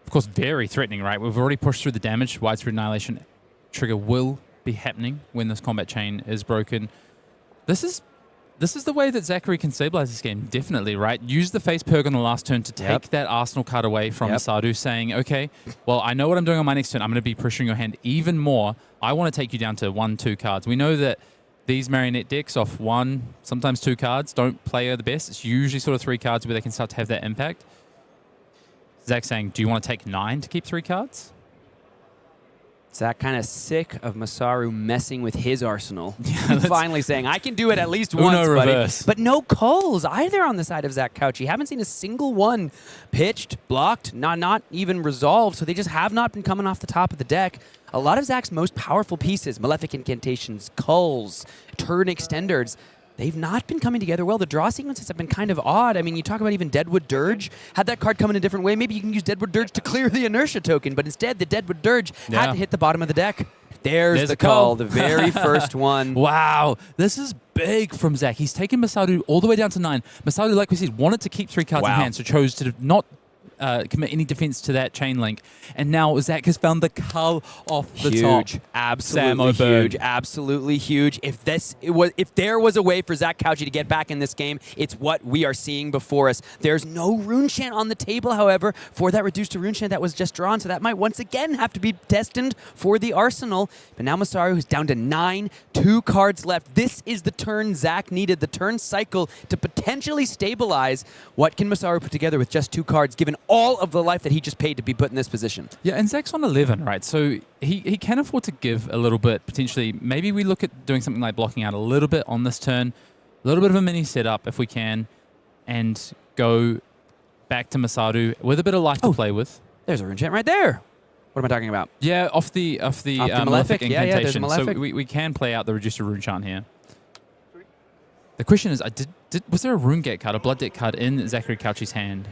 Of course, very threatening, right? We've already pushed through the damage. Widespread Annihilation trigger will be happening when this combat chain is broken. This is the way that Zachary can stabilize this game, definitely, right? Use the face perk on the last turn to take that Arsenal card away from Masaru, saying, okay, well, I know what I'm doing on my next turn. I'm going to be pressuring your hand even more. I want to take you down to 1, 2 cards. We know that these Marionette decks off 1, sometimes 2 cards don't play the best. It's usually sort of 3 cards where they can start to have that impact. Zach saying, do you want to take 9 to keep 3 cards? Zach kind of sick of Masaru messing with his arsenal. Finally saying, I can do it at least once, buddy. But no calls either on the side of Zach Cauchi. Haven't seen a single one pitched, blocked, not even resolved. So they just have not been coming off the top of the deck. A lot of Zach's most powerful pieces, Malefic Incantations, Culls, Turn Extenders, they've not been coming together well. The draw sequences have been kind of odd. I mean, you talk about even Deadwood Dirge. Had that card come in a different way, maybe you can use Deadwood Dirge to clear the Inertia token, but instead the Deadwood Dirge had to hit the bottom of the deck. There's the call, the very first one. Wow, this is big from Zach. He's taken Masaru all the way down to 9. Masaru, like we said, wanted to keep 3 cards in hand, so chose to not commit any defense to that chain link. And now Zach has found the cull off the top. Absolutely huge. Absolutely huge. If there was a way for Zach Cauchi to get back in this game, it's what we are seeing before us. There's no Rune Chant on the table, however, for that reduced to Rune Chant that was just drawn, so that might once again have to be destined for the arsenal. But now Masaru is down to 9, 2 cards left. This is the turn Zach needed, the turn cycle to potentially stabilize. What can Masaru put together with just 2 cards, given all of the life that he just paid to be put in this position? Yeah, and Zach's on 11, right? So he can afford to give a little bit, potentially. Maybe we look at doing something like blocking out a little bit on this turn, a little bit of a mini setup if we can, and go back to Masaru with a bit of life to play with. There's a Rune Chant right there. What am I talking about? Yeah, off the Malefic Incantation. Yeah, there's a Malefic. So we can play out the reduced Rune Chant here. The question is, was there a Rune Gate card, a Blood Deck card in Zachary Cauchi's hand?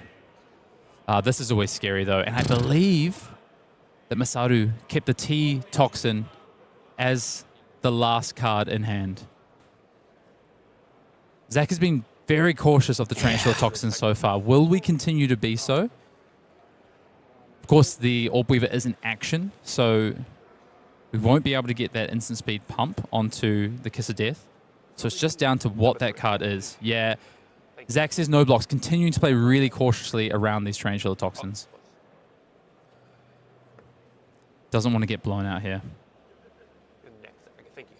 This is always scary, though. And I believe that Masaru kept the T Toxin as the last card in hand. Zach has been very cautious of the Tarantula Toxin so far. Will we continue to be so? Of course, the Orb Weaver is in action, so we won't be able to get that instant speed pump onto the Kiss of Death. So it's just down to what that card is. Yeah, Zach says no blocks, continuing to play really cautiously around these tarantula toxins. Doesn't want to get blown out here. Thank you.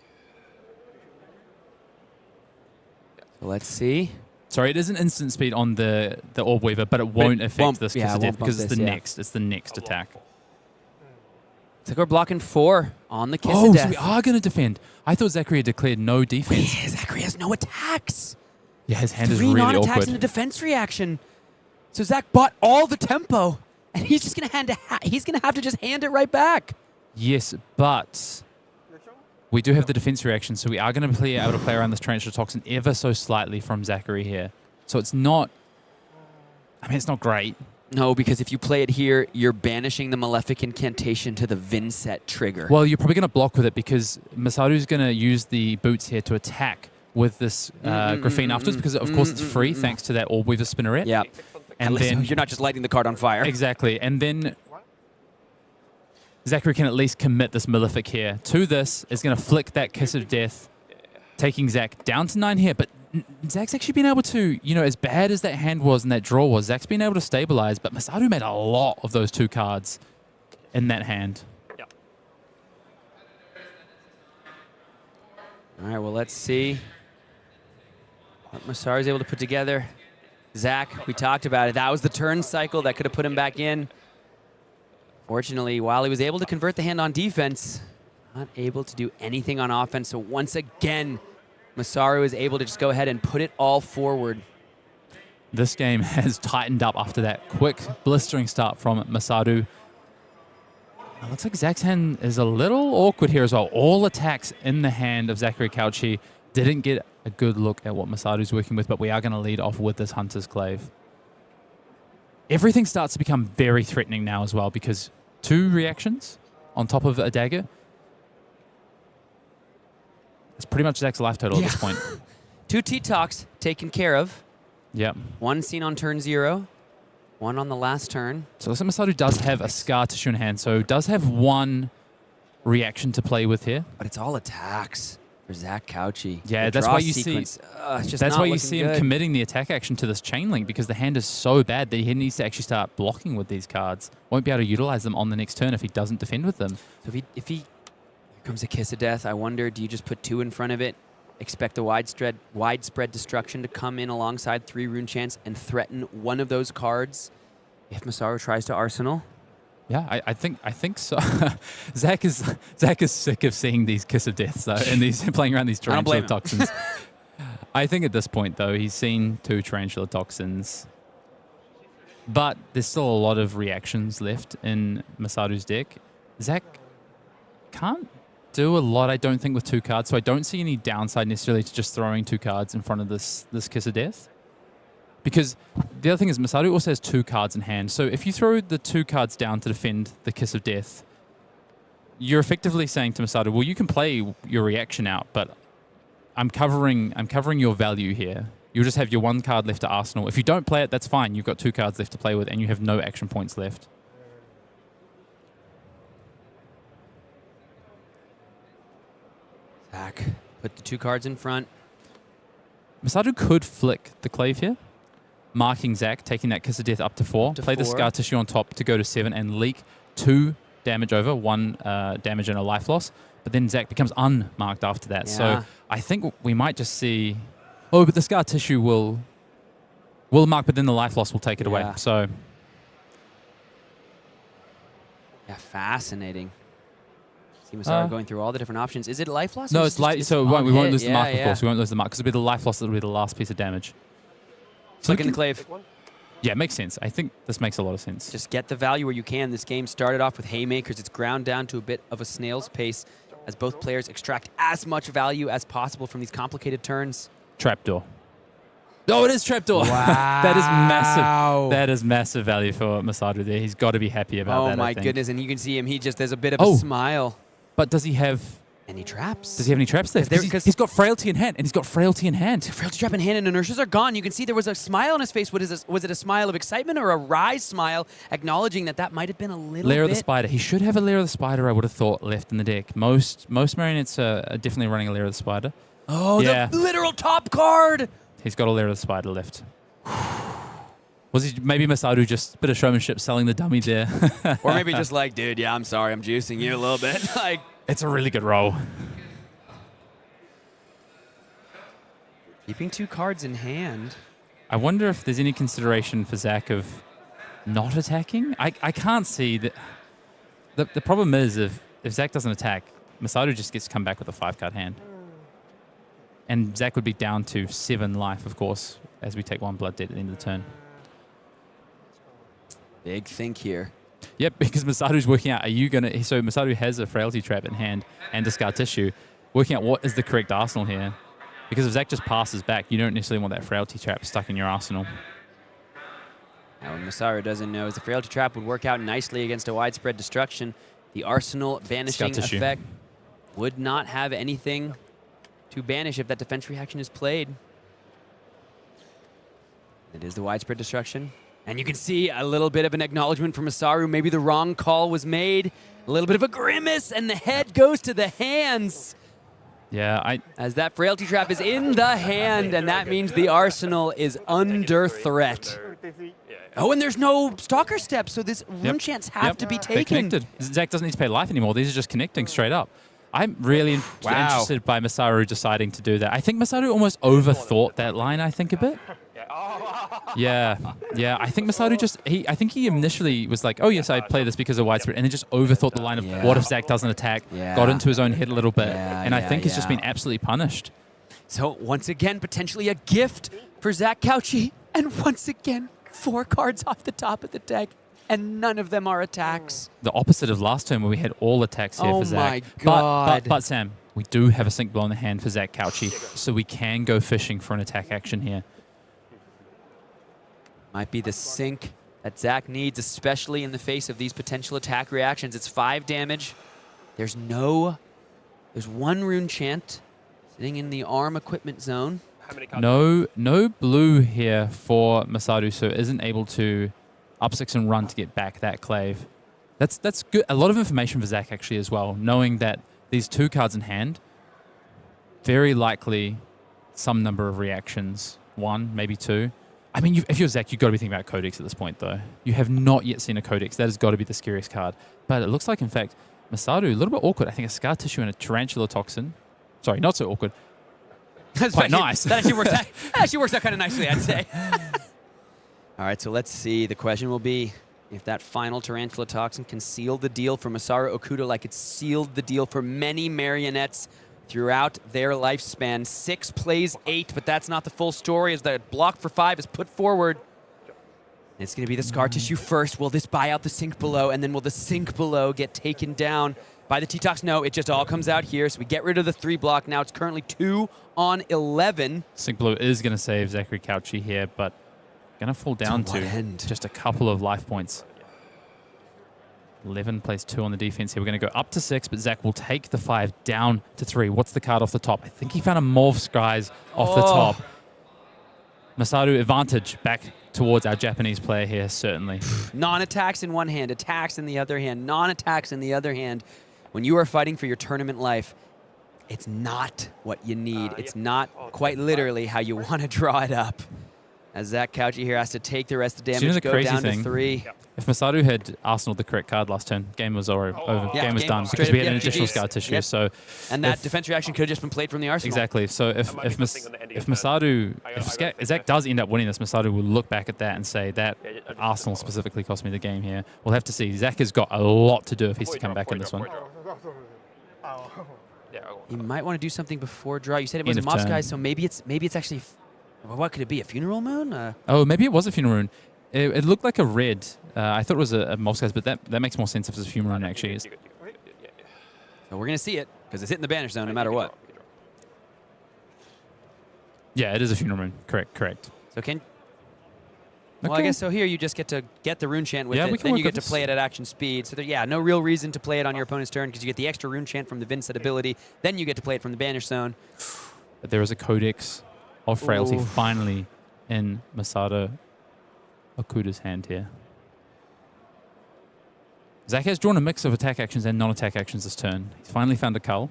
Let's see. Sorry, it is an instant speed on the Orb Weaver, but it won't affect this Kiss of Death because it's the next. It's the next attack. It's like we're blocking 4 on the Kiss of Oh, Death. so we are going to defend. I thought Zachary had declared no defense. Yeah, Zachary has no attacks. Yeah, his hand is 3 really non-attacks awkward. and a defense reaction. So Zach bought all the tempo, and he's just gonna have to just hand it right back. Yes, but we do have the defense reaction, so we are going to be able to play around this Tarantula Toxin ever so slightly from Zachary here. So it's not... I mean, it's not great. No, because if you play it here, you're banishing the Malefic Incantation to the Vynsett trigger. Well, you're probably going to block with it because Masaru's going to use the boots here to attack with this Graphene afterwards because, of course, it's free thanks to that Orb Weaver Spinneret. Yeah. And then you're not just lighting the card on fire. Exactly. And then Zachary can at least commit this Malefic here to this. Is going to flick that Kiss of Death, taking Zach down to 9 here. But Zach's actually been able to, you know, as bad as that hand was and that draw was, Zach's been able to stabilize. But Masaru made a lot of those 2 cards in that hand. All right, well, let's see what Masaru's able to put together. Zach, we talked about it. That was the turn cycle that could have put him back in. Fortunately, while he was able to convert the hand on defense, not able to do anything on offense. So once again, Masaru is able to just go ahead and put it all forward. This game has tightened up after that quick, blistering start from Masaru. It looks like Zach's hand is a little awkward here as well. All attacks in the hand of Zachary Cauchi. Didn't get a good look at what Masaru's working with, but we are going to lead off with this Hunter's Clave. Everything starts to become very threatening now as well because 2 reactions on top of a dagger. It's pretty much Zach's life total at this point. 2 T-Tox taken care of. Yep. 1 seen on turn 0. 1 on the last turn. So looks like Masaru does have a Scar Tissue in hand, so does have 1 reaction to play with here. But it's all attacks for Zach Cauchi. Yeah, The that's draw why you sequence, see. That's why you see him good. committing the attack action to this chain link because the hand is so bad that he needs to actually start blocking with these cards. Won't be able to utilize them on the next turn if he doesn't defend with them. So if he here comes a Kiss of Death. I wonder, do you just put 2 in front of it, expect the widespread destruction to come in alongside 3 Rune Chants and threaten one of those cards if Masaru tries to Arsenal? Yeah, I think so. Zach is sick of seeing these Kiss of Deaths though, and these playing around these Tarantula Toxins. I think at this point though, he's seen 2 Tarantula Toxins, but there's still a lot of reactions left in Masaru's deck. Zach can't do a lot, I don't think, with 2 cards, so I don't see any downside necessarily to just throwing 2 cards in front of this Kiss of Death. Because the other thing is Masaru also has 2 cards in hand. So if you throw the 2 cards down to defend the Kiss of Death, you're effectively saying to Masaru, well, you can play your reaction out, but I'm covering your value here. You'll just have your 1 card left to arsenal. If you don't play it, that's fine. You've got 2 cards left to play with, and you have no action points left. Zach, put the 2 cards in front. Masaru could flick the Clave here, marking Zach, taking that Kiss of Death up to 4. Play the Scar Tissue on top to go to 7 and leak 2 damage over, 1 damage and a life loss. But then Zach becomes unmarked after that. Yeah. So I think we might just see... Oh, but the Scar Tissue will mark, but then the life loss will take it away. So... Yeah, fascinating. See Masaru going through all the different options. Is it life loss? No, it's light. So we won't lose the mark, of yeah. course. We won't lose the mark because it'll be the life loss that will be the last piece of damage. Flick in the Clave. Yeah, it makes sense. I think this makes a lot of sense. Just get the value where you can. This game started off with haymakers. It's ground down to a bit of a snail's pace as both players extract as much value as possible from these complicated turns. Trapdoor. Oh, it is Trapdoor. Wow. That is massive. That is massive value for Masaru there. He's got to be happy about that, Oh my I think. goodness, and you can see him. There's a bit of a smile. But does he have any traps? Does he have any traps left? He's got Frailty in hand, and he's got Frailty in hand. Frailty trap in hand, and inertias are gone. You can see there was a smile on his face. Was it a smile of excitement or a wry smile, acknowledging that might have been a little Lair of the bit... Spider. He should have a Lair of the Spider, I would have thought, left in the deck. Most Marionettes are definitely running a Lair of the Spider. Oh, yeah. the literal top card! He's got a Lair of the Spider left. Was he maybe Masaru just a bit of showmanship selling the dummy there? Or maybe just like, dude, yeah, I'm sorry, I'm juicing you a little bit. Like, it's a really good roll. Keeping 2 cards in hand. I wonder if there's any consideration for Zach of not attacking. I can't see that. The problem is if Zach doesn't attack, Masaru just gets to come back with a 5-card hand. And Zach would be down to 7 life, of course, as we take 1 blood debt at the end of the turn. Big think here. Yep, because Masaru's working out, are you going to... So Masaru has a frailty trap in hand and a scar tissue, working out what is the correct arsenal here. Because if Zach just passes back, you don't necessarily want that frailty trap stuck in your arsenal. Now, what Masaru doesn't know is the frailty trap would work out nicely against a widespread destruction. The arsenal banishing effect would not have anything to banish if that defense reaction is played. It is the widespread destruction. And you can see a little bit of an acknowledgement from Masaru. Maybe the wrong call was made. A little bit of a grimace, and the head goes to the hands. Yeah, as that frailty trap is in the hand, and that means the arsenal is under threat. Oh, and there's no stalker step, so this rune chants have to be taken. They're connected. Zach doesn't need to pay life anymore. These are just connecting straight up. I'm really interested by Masaru deciding to do that. I think Masaru almost overthought that line, I think, a bit. Yeah. I think Masaru I think he initially was like, oh, yes, I play this because of widespread, and then just overthought the line of what if Zach doesn't attack, got into his own head a little bit, and I think he's just been absolutely punished. So once again, potentially a gift for Zach Cauchi, and once again, 4 cards off the top of the deck, and none of them are attacks. The opposite of last turn where we had all attacks here for Zach. Oh my God. But Sam, we do have a sink blow in the hand for Zach Cauchi, so we can go fishing for an attack action here. Might be the sink that Zach needs, especially in the face of these potential attack reactions. It's 5 damage. There's 1 rune chant sitting in the arm equipment zone. No blue here for Masaru, so isn't able to up 6 and run to get back that clave. That's good. A lot of information for Zach actually as well, knowing that these 2 cards in hand, very likely some number of reactions, 1, maybe 2. I mean, if you're Zach, you've got to be thinking about Codex at this point, though. You have not yet seen a Codex. That has got to be the scariest card. But it looks like, in fact, Masaru, a little bit awkward. I think a Scar Tissue and a Tarantula Toxin. Sorry, not so awkward. That's quite nice. That actually works out kind of nicely, I'd say. All right, so let's see. The question will be if that final Tarantula Toxin can seal the deal for Masaru Okuda like it sealed the deal for many marionettes throughout their lifespan. 6 plays 8, but that's not the full story as the block for 5 is put forward. It's going to be the Scar Tissue first. Will this buy out the sink below, and then will the sink below get taken down by the T-Tox? No, it just all comes out here, so we get rid of the 3 block. Now it's currently 2 on 11. Sink Below is going to save Zachary Cauchi here, but going to fall down to just a couple of life points. 11 plays 2 on the defense here. We're going to go up to 6, but Zach will take the 5 down to 3. What's the card off the top? I think he found a Morph Skies off the top. Masaru advantage back towards our Japanese player here, certainly. Non-attacks in one hand, attacks in the other hand, non-attacks in the other hand. When you are fighting for your tournament life, it's not what you need. It's not quite literally how you want to draw it up. As Zach Cauchi here has to take the rest of the damage, go down to 3. If Masaru had Arsenaled the correct card last turn, game was over. Game was done because we had an additional Scar Tissue. So, and that defense reaction could have just been played from the arsenal. Exactly. So if Zach does end up winning this, Masaru will look back at that and say that Arsenal specifically cost me the game here. We'll have to see. Zach has got a lot to do if he's to come back in this one. You might want to do something before draw. You said it was a Mob Skies, so maybe it's actually. What could it be? A Funeral Moon? Oh, maybe it was a Funeral Moon. It looked like a red. I thought it was a Mob Skies, but that makes more sense if it's a Funeral Moon actually. So we're going to see it because it's hitting the banish zone no matter what. Yeah, it is a Funeral Moon. Correct. So well, I guess so here you just get to get the rune chant with it. Then you get to play it at action speed. So there, no real reason to play it on your opponent's turn because you get the extra rune chant from the Vynsett ability. Then you get to play it from the banish zone. But there is a Codex of Frailty finally in Masaru Okuda's hand here. Zach has drawn a mix of attack actions and non-attack actions this turn. He's finally found a cull.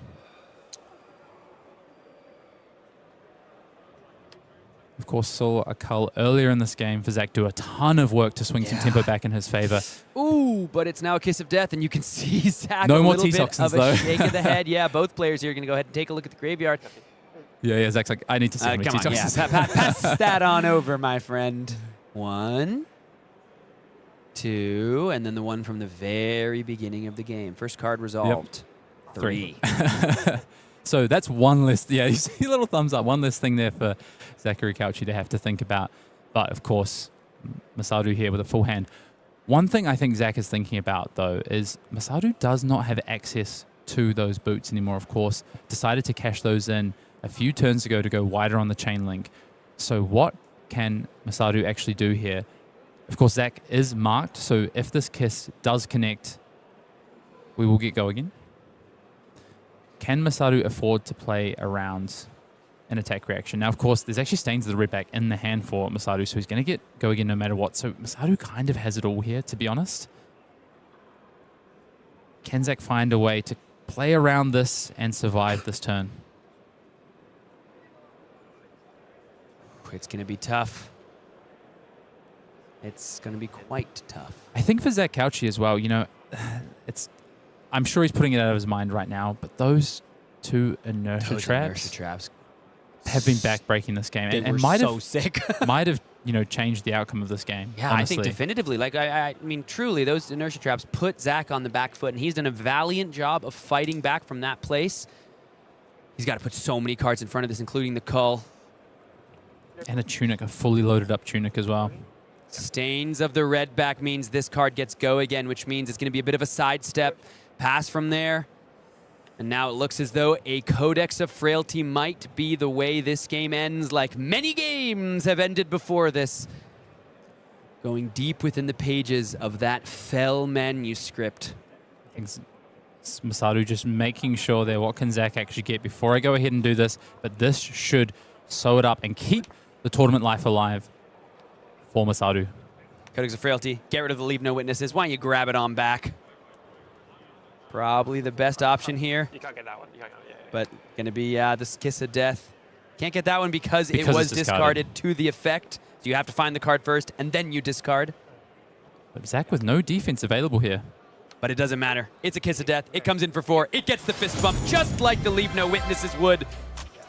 Of course, saw a cull earlier in this game for Zach do a ton of work to swing some tempo back in his favor. Ooh, but it's now a kiss of death, and you can see Zach No a more little bit T-Toxins, of a though. shake of the head. Yeah, both players here are going to go ahead and take a look at the graveyard. Yeah, Zach's like, I need to see how many Come on, yeah, T-Toxins. pass that on over, my friend. 1, 2, and then the one from the very beginning of the game. First card resolved. 3. So that's one less. Yeah, you see a little thumbs up. One less thing there for Zachary Cauchi to have to think about. But of course, Masaru here with a full hand. One thing I think Zach is thinking about, though, is Masaru does not have access to those boots anymore, of course. Decided to cash those in a few turns ago to go wider on the chain link. So what can Masaru actually do here? Of course, Zach is marked, so if this kiss does connect, we will get go again. Can Masaru afford to play around an attack reaction? Now, of course, there's actually stains of the red back in the hand for Masaru, so he's going to get go again no matter what. So Masaru kind of has it all here, to be honest. Can Zach find a way to play around this and survive this turn? It's going to be tough. It's going to be quite tough. I think for Zach Cauchi as well, I'm sure he's putting it out of his mind right now, but those two inertia traps have been backbreaking this game. They and were might so have, sick. might have, changed the outcome of this game. Yeah, honestly. I think definitively. Like, I mean, truly, those inertia traps put Zach on the back foot, and he's done a valiant job of fighting back from that place. He's got to put so many cards in front of this, including the cull. And a tunic, a fully loaded up tunic as well. Stains of the red back means this card gets go again, which means it's going to be a bit of a sidestep. Pass from there. And now it looks as though a Codex of Frailty might be the way this game ends, like many games have ended before this. Going deep within the pages of that fell manuscript. It's Masaru just making sure there, what can Zach actually get before I go ahead and do this? But this should sew it up and keep the tournament life alive for Masaru. Codex of Frailty, get rid of the Leave No Witnesses. Why don't you grab it on back? Probably the best option here. You can't get that one. You can't get it. But going to be this Kiss of Death. Can't get that one because it it's was discarded. discarded to the effect. So you have to find the card first, and then you discard. But Zach with no defense available here. But it doesn't matter. It's a Kiss of Death. It comes in for 4. It gets the fist bump just like the Leave No Witnesses would.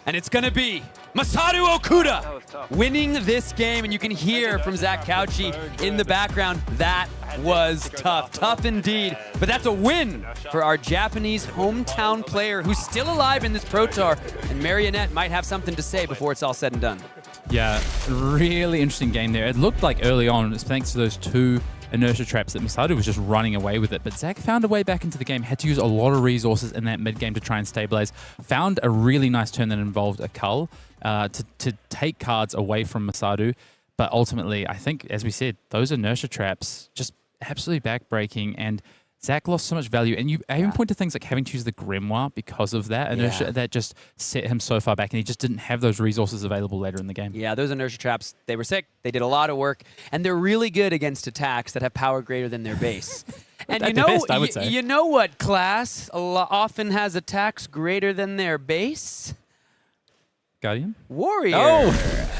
And it's going to be Masaru Okuda winning this game. And you can hear from Zach Cauchi in the background, that was tough. Tough indeed. But that's a win for our Japanese hometown player who's still alive in this Pro Tour. And Marionette might have something to say before it's all said and done. Yeah, really interesting game there. It looked like early on, it's thanks to those two inertia traps that Masaru was just running away with it. But Zach found a way back into the game, had to use a lot of resources in that mid-game to try and stabilize. Found a really nice turn that involved a cull to take cards away from Masaru. But ultimately, I think, as we said, those inertia traps just absolutely backbreaking, and Zach lost so much value. And I even point to things like having to use the Grimoire because of that inertia. That just set him so far back, and he just didn't have those resources available later in the game. Yeah, those inertia traps, they were sick. They did a lot of work, and they're really good against attacks that have power greater than their base. And At the best, I would say. you know what class often has attacks greater than their base? Guardian? Warrior. Oh!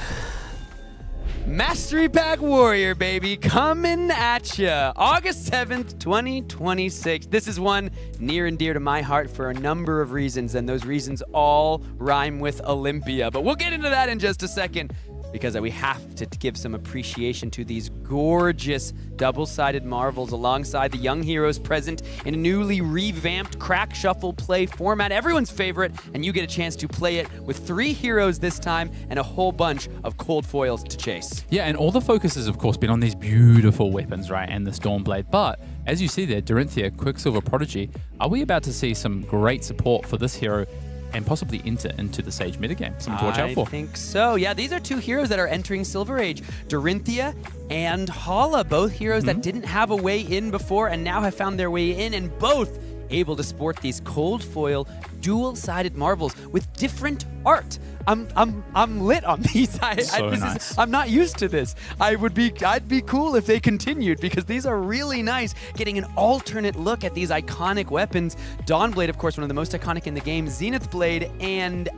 Mastery Pack Warrior, baby, coming at ya. August 7th, 2026. This is one near and dear to my heart for a number of reasons, and those reasons all rhyme with Olympia. But we'll get into that in just a second, because we have to give some appreciation to these gorgeous double-sided marvels alongside the young heroes present in a newly revamped crack shuffle play format, everyone's favorite, and you get a chance to play it with 3 heroes this time and a whole bunch of cold foils to chase. Yeah, and all the focus has, of course, been on these beautiful weapons, right, and the Stormblade. But as you see there, Dorinthia, Quicksilver Prodigy, are we about to see some great support for this hero and possibly enter into the Sage metagame? Something to watch out for. I think so. Yeah, these are 2 heroes that are entering Silver Age. Dorinthia and Hala, both heroes that didn't have a way in before and now have found their way in, and both able to sport these cold foil dual-sided marbles with different art. I'm lit on these. I'm not used to this. I'd be cool if they continued because these are really nice. Getting an alternate look at these iconic weapons. Dawnblade, of course, one of the most iconic in the game. Zenith Blade and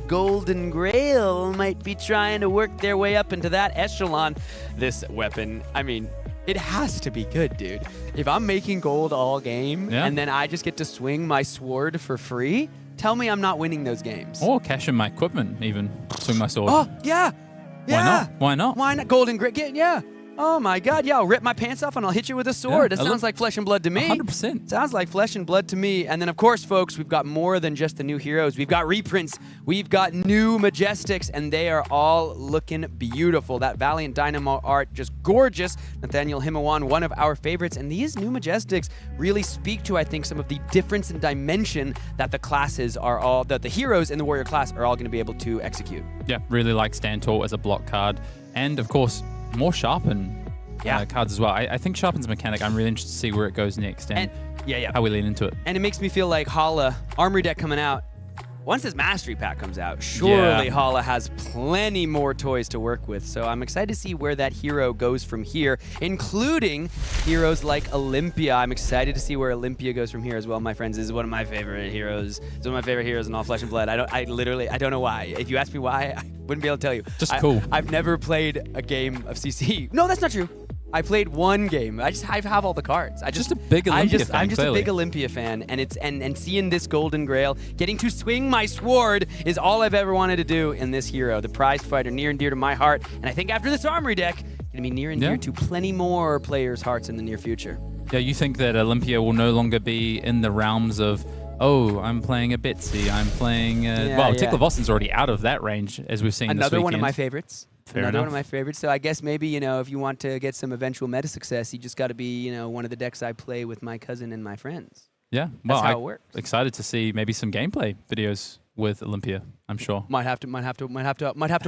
Golden Grail might be trying to work their way up into that echelon. This weapon, I mean, it has to be good, dude. If I'm making gold all game and then I just get to swing my sword for free, tell me I'm not winning those games. Or cash in my equipment, even. Swing my sword. Oh, yeah. Why not? Why not? Golden Grit, yeah. Oh my God, yeah, I'll rip my pants off and I'll hit you with a sword. It sounds like flesh and blood to me. 100%. Sounds like flesh and blood to me. And then, of course, folks, we've got more than just the new heroes. We've got reprints. We've got new Majestics, and they are all looking beautiful. That Valiant Dynamo art, just gorgeous. Nathaniel Himawan, one of our favorites. And these new Majestics really speak to, I think, some of the difference in dimension that the classes are all, that the heroes in the Warrior class are all going to be able to execute. Yeah, really like Stand Tall as a block card. And, of course, more Sharpen cards as well. I think Sharpen's mechanic, I'm really interested to see where it goes next and how we lean into it. And it makes me feel like Hala, Armory deck coming out, once this Mastery Pack comes out, surely Hala has plenty more toys to work with. So I'm excited to see where that hero goes from here, including heroes like Olympia. I'm excited to see where Olympia goes from here as well, my friends. This is one of my favorite heroes. It's one of my favorite heroes in all Flesh and Blood. I don't know why. If you ask me why, I wouldn't be able to tell you. Just cool. I've never played a game of CC. No, that's not true. I played one game. I have all the cards. Just a big Olympia fan. I'm just a big Olympia fan, and and seeing this Golden Grail, getting to swing my sword is all I've ever wanted to do in this hero. The prized fighter, near and dear to my heart, and I think after this Armory deck, gonna be near and dear to plenty more players' hearts in the near future. Yeah, you think that Olympia will no longer be in the realms of, oh, I'm playing a Betsy, I'm playing Teklo Vosson's already out of that range, as we've seen this weekend. Another one of my favorites. Fair enough. One of my favorites. So I guess maybe, if you want to get some eventual meta success, you just got to be, one of the decks I play with my cousin and my friends. Yeah, that's how it works. Excited to see maybe some gameplay videos with Olympia, I'm sure. Might have to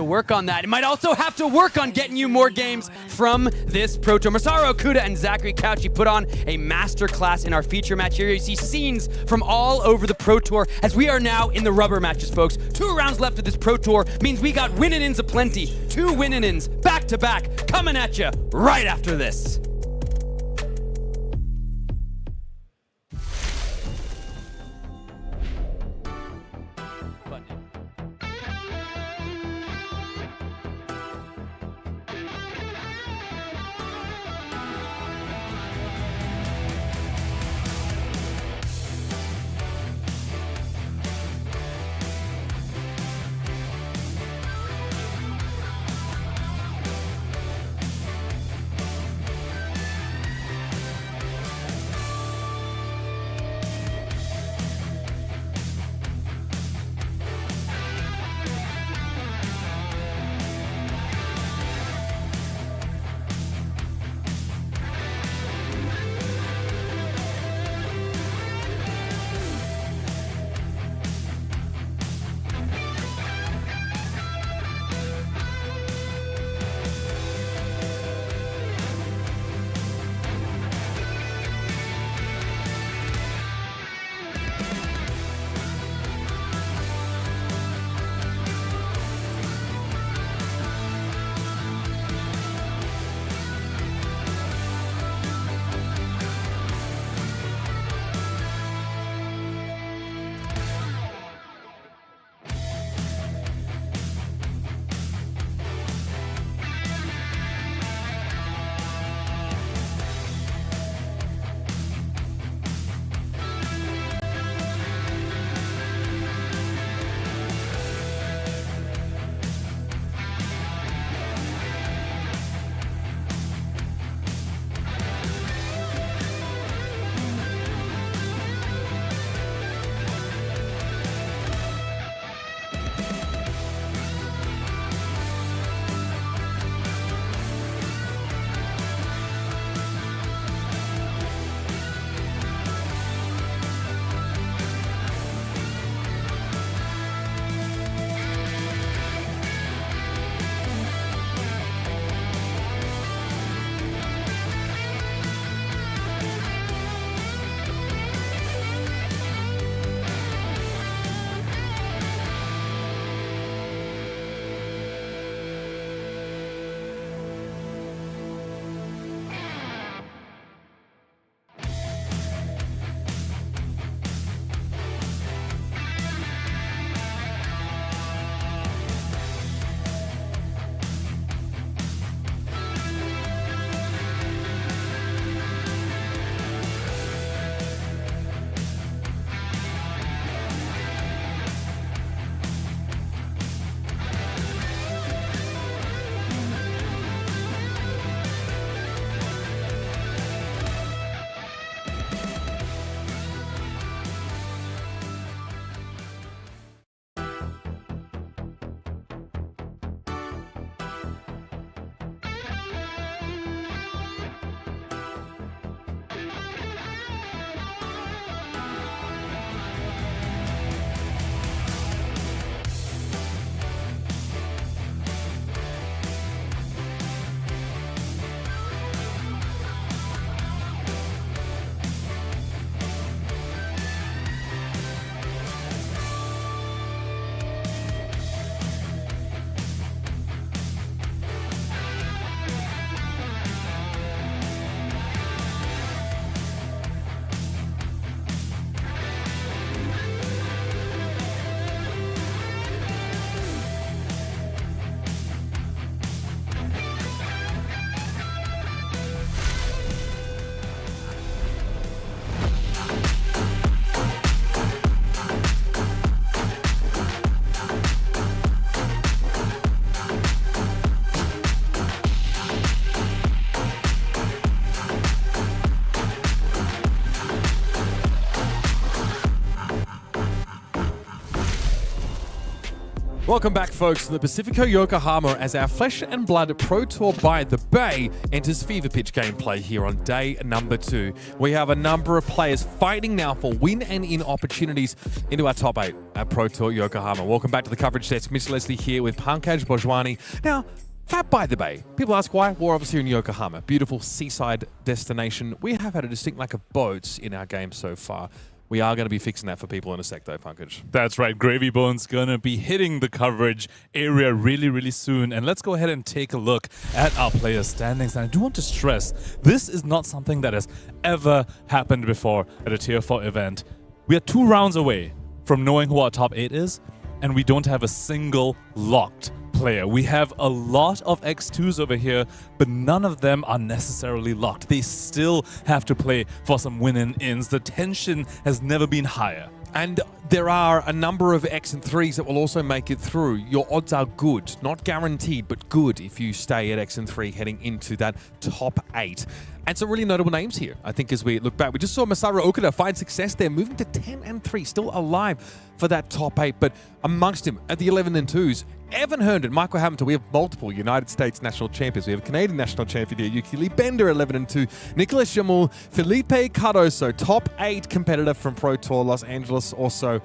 work on that. It might also have to work on getting you more games from this Pro Tour. Masaru, Okuda, and Zachary Cauchi put on a master class in our feature match here. You see scenes from all over the Pro Tour as we are now in the rubber matches, folks. 2 rounds left of this Pro Tour means we got win-in-ins aplenty. 2 win-in-ins back to back coming at you right after this. Welcome back, folks, to the Pacifico Yokohama as our Flesh and Blood Pro Tour by the Bay enters fever pitch gameplay here on day number 2. We have a number of players fighting now for win and in opportunities into our top 8 at Pro Tour Yokohama. Welcome back to the coverage desk. Mr. Leslie here with Pankaj Bhojwani. Now, Fat by the Bay. People ask why. We're obviously in Yokohama, beautiful seaside destination. We have had a distinct lack of boats in our game so far. We are going to be fixing that for people in a sec, though, Pankaj. That's right. Gravy Bones going to be hitting the coverage area really, really soon. And let's go ahead and take a look at our player standings. And I do want to stress, this is not something that has ever happened before at a Tier 4 event. We are 2 rounds away from knowing who our top 8 is, and we don't have a single locked player. We have a lot of X2s over here, but none of them are necessarily locked. They still have to play for some win-and-ins. The tension has never been higher. And there are a number of X and 3s that will also make it through. Your odds are good. Not guaranteed, but good if you stay at X and 3 heading into that top 8. And some really notable names here, I think, as we look back. We just saw Masaru Okuda find success there, moving to 10 and 3, still alive for that top 8. But amongst him, at the 11 and 2s, Evan Herndon, Michael Hamilton. We have multiple United States national champions. We have a Canadian national champion here, Yuki Bender, 11 and 2. Nicolas, Jamoulle, Filipe, Cardoso, top 8 competitor from Pro Tour Los Angeles. Also,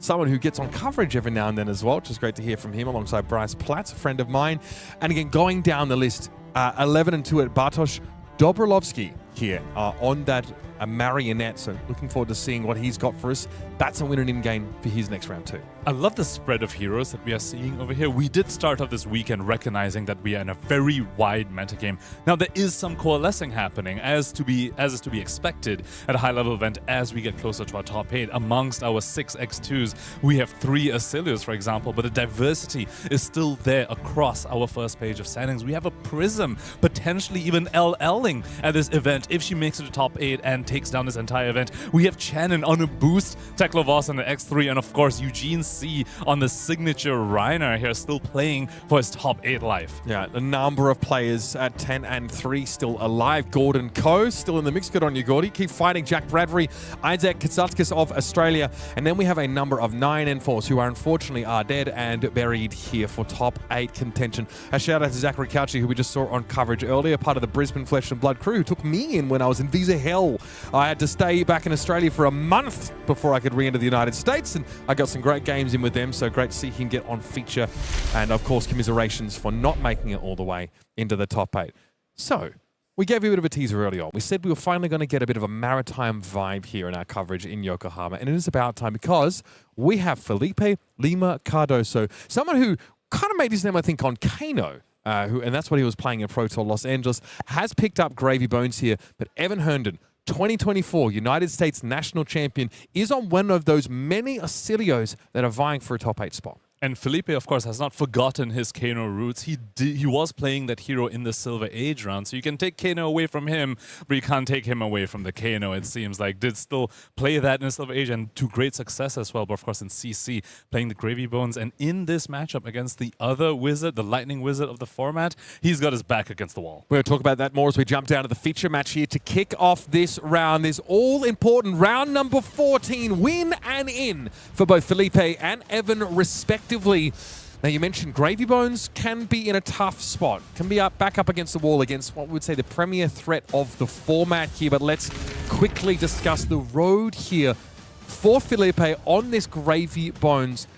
someone who gets on coverage every now and then as well, which is great to hear from him, alongside Bryce Platts, a friend of mine. And again, going down the list, 11 and 2 at Bartosz Dobrolowski here on that Marionette. So looking forward to seeing what he's got for us. That's a win and in game for his next round too. I love the spread of heroes that we are seeing over here. We did start off this weekend recognizing that we are in a very wide metagame. Now there is some coalescing happening as is to be expected at a high level event as we get closer to our top 8. Amongst our 6 X2s, we have 3 Oscillios, for example, but the diversity is still there across our first page of standings. We have a Prism, potentially even LLing at this event if she makes it to top 8 and takes down this entire event. We have Chanon on a boost, Teklo on the X3, and of course Eugene C on the signature Reiner here, still playing for his top 8 life. Yeah, a number of players at 10 and 3 still alive. Gordon Coe still in the mix. Good on you, Gordy. Keep fighting. Jack Bradbury, Isaac Katsatskis of Australia. And then we have a number of 9 and 4s who are unfortunately dead and buried here for top 8 contention. A shout out to Zachary Cauchi, who we just saw on coverage earlier, part of the Brisbane Flesh and Blood crew, who took me in when I was in visa hell. I had to stay back in Australia for a month before I could re-enter the United States, and I got some great games in with them, so great to see him get on feature. And of course, commiserations for not making it all the way into the top 8. So, we gave you a bit of a teaser early on. We said we were finally going to get a bit of a maritime vibe here in our coverage in Yokohama, and it is about time because we have Filipe, Lima, Cardoso, someone who kind of made his name, I think, on Kano. And that's what he was playing in Pro Tour Los Angeles, has picked up Gravy Bones here, but Evan Herndon, 2024 United States national champion, is on one of those many Oscillios that are vying for a top 8 spot. And Filipe, of course, has not forgotten his Kano roots. He was playing that hero in the Silver Age round, so you can take Kano away from him, but you can't take him away from the Kano, it seems like. Did still play that in the Silver Age and to great success as well, but of course in CC, playing the Gravy Bones. And in this matchup against the other wizard, the Lightning Wizard of the format, he's got his back against the wall. We're going to talk about that more as we jump down to the feature match here to kick off this round. This all-important round number 14, win and in for both Filipe and Evan, respectively. Now, you mentioned Gravy Bones can be in a tough spot, can be back up against the wall against what we would say the premier threat of the format here, but let's quickly discuss the road here for Filipe on this Gravy Bones.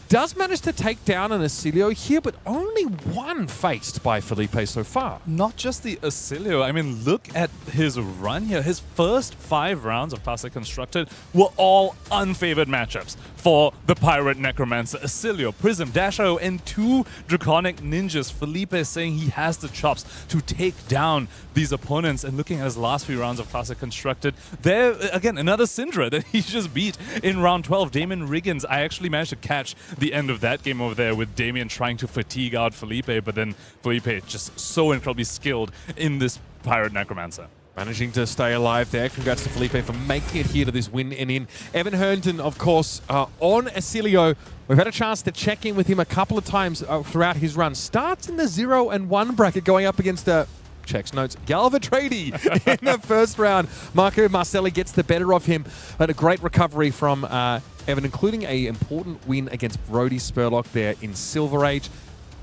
Does manage to take down an Oscillio here, but only one faced by Filipe so far. Not just the Oscillio. I mean, look at his run here. His first 5 rounds of Classic Constructed were all unfavored matchups for the Pirate Necromancer. Oscillio, Prism, Dasho, and 2 Draconic Ninjas. Filipe is saying he has the chops to take down these opponents. And looking at his last few rounds of Classic Constructed, there, again, another Syndra that he just beat in round 12. Damien Riggins. I actually managed to catch the end of that game over there with Damien trying to fatigue out Filipe, but then Filipe just so incredibly skilled in this Pirate Necromancer. Managing to stay alive there. Congrats to Filipe for making it here to this win and in. Evan Herndon, of course, on Oscillio. We've had a chance to check in with him a couple of times throughout his run. Starts in the 0 and 1 bracket going up against checks notes, Galvatrady in the first round. Marco Marcelli gets the better of him, but a great recovery from Evan, including a important win against Brody Spurlock there in Silver Age.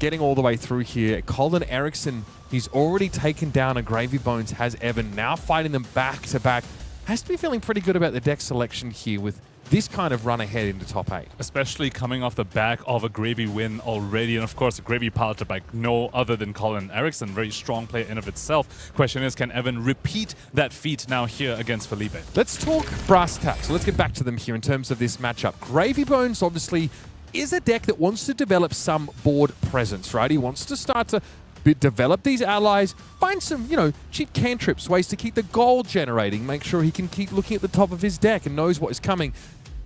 Getting all the way through here. Colin Eriksen, he's already taken down a Gravy Bones, has Evan, now fighting them back to back. Has to be feeling pretty good about the deck selection here with this kind of run ahead into top 8. Especially coming off the back of a Gravy win already. And of course, a Gravy piloted by no other than Colin Eriksen. Very strong player in of itself. Question is, can Evan repeat that feat now here against Filipe? Let's talk brass tacks. So let's get back to them here in terms of this matchup. Gravy Bones obviously is a deck that wants to develop some board presence, right? He wants to start to develop these allies, find some, cheap cantrips, ways to keep the gold generating, make sure he can keep looking at the top of his deck and knows what is coming.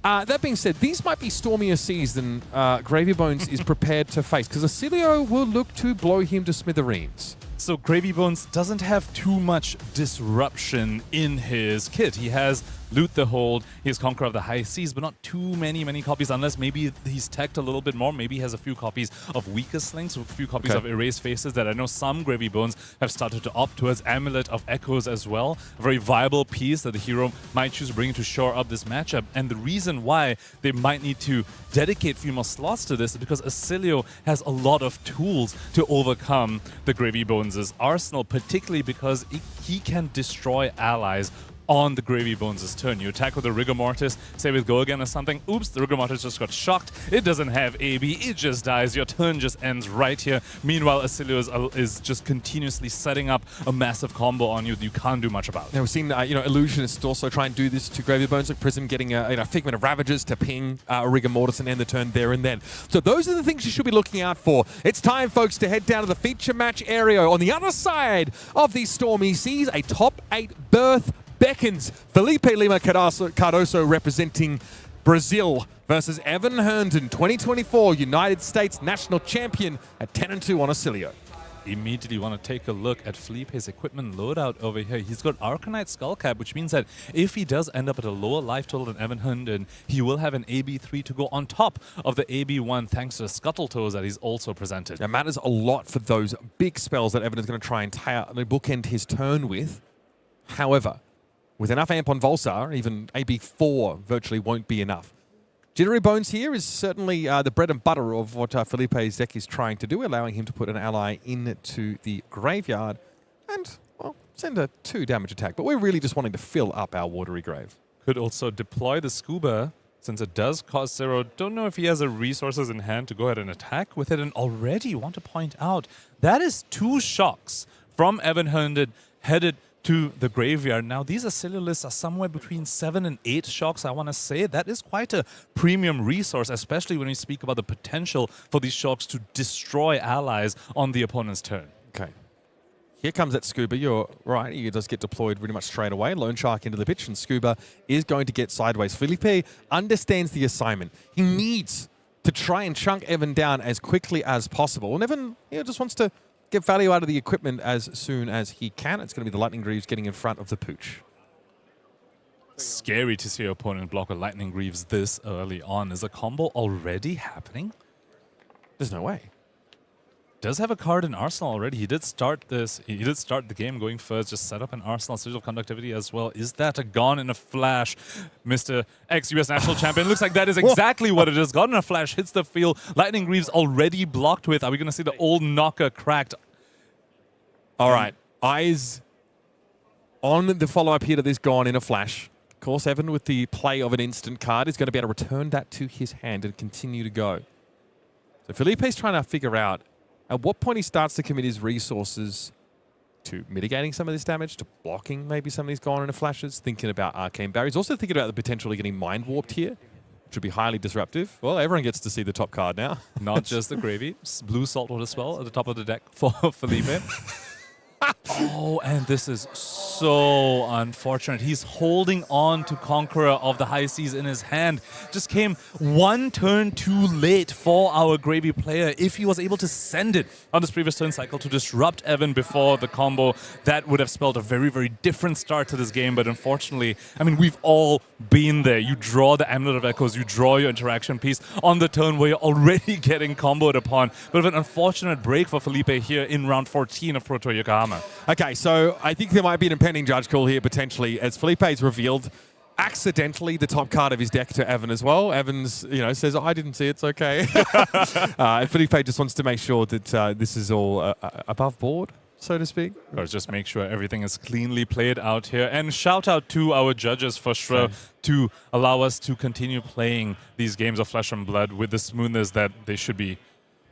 That being said, these might be stormier seas than Gravy Bones is prepared to face, because Oscillio will look to blow him to smithereens. So Gravy Bones doesn't have too much disruption in his kit. He has Loot the Hold, he has Conqueror of the High Seas, but not too many copies, unless maybe he's teched a little bit more. Maybe he has a few copies of Weaker Slings, a few copies of Erased Faces that I know some Gravy Bones have started to opt towards. Amulet of Echoes as well, a very viable piece that the hero might choose to bring to shore up this matchup. And the reason why they might need to dedicate a few more slots to this is because Oscillio has a lot of tools to overcome the Gravy Bones' arsenal, particularly because he can destroy allies on the Gravy Bones' turn. You attack with a Rigor Mortis, say with Go Again or something. Oops, the Rigor Mortis just got shocked. It doesn't have AB, it just dies. Your turn just ends right here. Meanwhile, Oscillio is just continuously setting up a massive combo on you that you can't do much about. Now we've seen, Illusionists also try and do this to Gravy Bones, like Prism getting a Figment of Ravages to ping a Rigor Mortis and end the turn there and then. So those are the things you should be looking out for. It's time, folks, to head down to the feature match area. On the other side of these stormy seas, a top 8 berth beckons. Filipe Lima Cardoso representing Brazil versus Evan Herndon, 2024 United States National Champion at 10-2 on Oscillio. Immediately want to take a look at Filipe's equipment loadout over here. He's got Arcanite Skullcap, which means that if he does end up at a lower life total than Evan Herndon, he will have an AB3 to go on top of the AB1 thanks to the Scuttle Toes that he's also presented. That matters a lot for those big spells that Evan is going to try and bookend his turn with. However, with enough amp on Volsar, even AB4 virtually won't be enough. Jittery Bones here is certainly the bread and butter of what Filipe's deck is trying to do, allowing him to put an ally into the graveyard and, well, send a 2 damage attack. But we're really just wanting to fill up our watery grave. Could also deploy the Scuba, since it does cost 0. Don't know if he has the resources in hand to go ahead and attack with it. And already want to point out, that is 2 shocks from Evan Herndon headed to the graveyard. Now, these Oscillio lists are somewhere between 7 and 8 shocks, I want to say. That is quite a premium resource, especially when we speak about the potential for these shocks to destroy allies on the opponent's turn. Okay. Here comes that Scuba. You're right. He does get deployed pretty much straight away. Lone Shark into the pitch, and Scuba is going to get sideways. Filipe understands the assignment. He needs to try and chunk Evan down as quickly as possible. And Evan just wants to get value out of the equipment as soon as he can. It's going to be the Lightning Greaves getting in front of the Pooch. Scary to see your opponent block with Lightning Greaves this early on. Is a combo already happening? There's no way. Does have a card in Arsenal already. He did start this. He did start the game going first, just set up an Arsenal Sigil of Conductivity as well. Is that a gone in a flash? Mr. ex-US National Champion. Looks like that is exactly what it is. Gone in a flash, hits the field. Lightning Greaves already blocked with. Are we going to see the old knocker cracked? All right. Eyes on the follow-up here to this gone in a flash. Of course, Evan with the play of an instant card is going to be able to return that to his hand and continue to go. So Filipe's trying to figure out at what point he starts to commit his resources to mitigating some of this damage, to blocking maybe some of these gone in a flashes, thinking about arcane barriers, also thinking about the potential of getting mind warped here, which would be highly disruptive. Well, everyone gets to see the top card now. Not just the gravy. Blue Saltwater Spell at the top of the deck for Filipe. Oh, and this is so unfortunate. He's holding on to Conqueror of the High Seas in his hand. Just came 1 turn too late for our Gravy player. If he was able to send it on this previous turn cycle to disrupt Evan before the combo, that would have spelled a very, very different start to this game. But unfortunately, I mean, we've all been there. You draw the Amulet of Echoes, you draw your interaction piece on the turn where you're already getting comboed upon. But an unfortunate break for Filipe here in round 14 of Pro Tour Yokohama. Okay, so I think there might be an impending judge call here potentially, as Filipe's revealed accidentally the top card of his deck to Evan as well. Evans, says, I didn't see it, it's okay. And Filipe just wants to make sure that this is all above board, so to speak. Or just make sure everything is cleanly played out here. And shout out to our judges for sure to allow us to continue playing these games of Flesh and Blood with the smoothness that they should be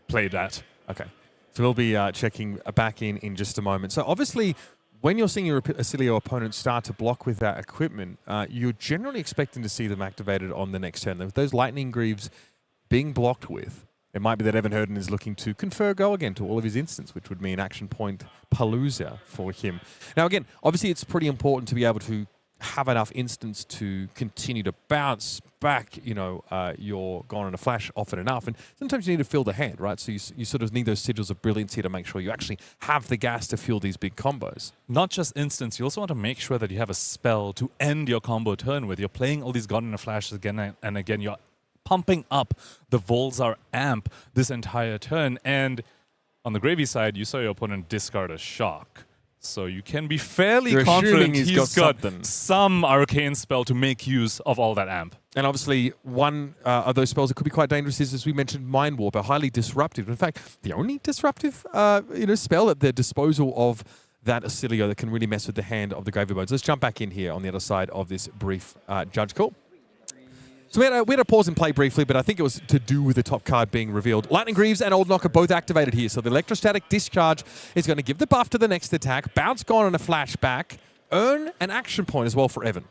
played at. Okay. So we'll be checking back in just a moment. So obviously, when you're seeing your Oscillio opponent start to block with that equipment, you're generally expecting to see them activated on the next turn. With those Lightning Greaves being blocked with, it might be that Evan Herndon is looking to confer go again to all of his instants, which would mean action point palooza for him. Now, again, obviously it's pretty important to be able to have enough instants to continue to bounce back, your Gone in a Flash often enough. And sometimes you need to fill the hand, right? So you sort of need those sigils of brilliance here to make sure you actually have the gas to fuel these big combos. Not just instants, you also want to make sure that you have a spell to end your combo turn with. You're playing all these Gone in a Flashes again and again. You're pumping up the Volzar amp this entire turn. And on the gravy side, you saw your opponent discard a shock. So you can be fairly confident he's got some arcane spell to make use of all that amp. And obviously, one of those spells that could be quite dangerous is, as we mentioned, Mind Warp, a highly disruptive. In fact, the only disruptive spell at the disposal of that Oscillio that can really mess with the hand of the Gravy Bones. Let's jump back in here on the other side of this brief judge call. So we had a pause and play briefly, but I think it was to do with the top card being revealed. Lightning Greaves and Old Knocker both activated here, so the Electrostatic Discharge is going to give the buff to the next attack, bounce Gone on a flashback, earn an action point as well for Evan.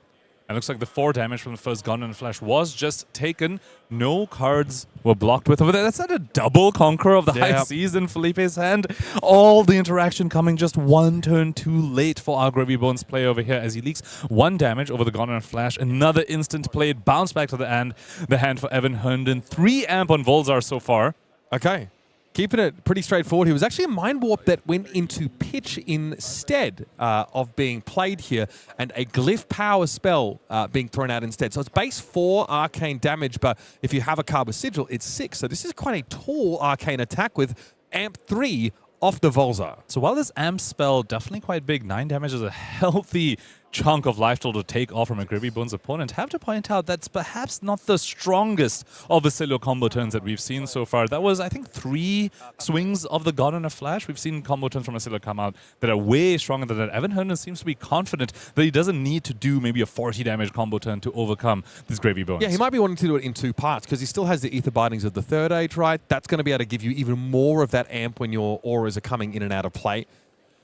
And looks like the 4 damage from the first Gone in a Flash was just taken. No cards were blocked with. That's not a double Conqueror of the High Seas in Filipe's hand. All the interaction coming just one turn too late for our Gravy Bones play over here as he leaks 1 damage over the Gone in a Flash. Another instant played, bounce back to the hand for Evan Herndon. 3 amp on Volzar so far. Okay. Keeping it pretty straightforward. He was actually a Mind Warp that went into pitch instead of being played here, and a Glyph Power spell being thrown out instead. So it's base 4 arcane damage, but if you have a card with Sigil, it's 6. So this is quite a tall arcane attack with amp 3 off the Volzar. So while this amp spell definitely quite big, 9 damage is a healthy chunk of life total to take off from a Gravy Bones opponent. Have to point out that's perhaps not the strongest of the Oscillio combo turns that we've seen so far. That was, I think, 3 swings of the Gone in a Flash. We've seen combo turns from Oscillio come out that are way stronger than that. Evan Herndon seems to be confident that he doesn't need to do maybe a 40 damage combo turn to overcome this Gravy Bones. Yeah, he might be wanting to do it in 2 parts because he still has the Ether Bindings of the Third Age, right? That's going to be able to give you even more of that amp when your auras are coming in and out of play.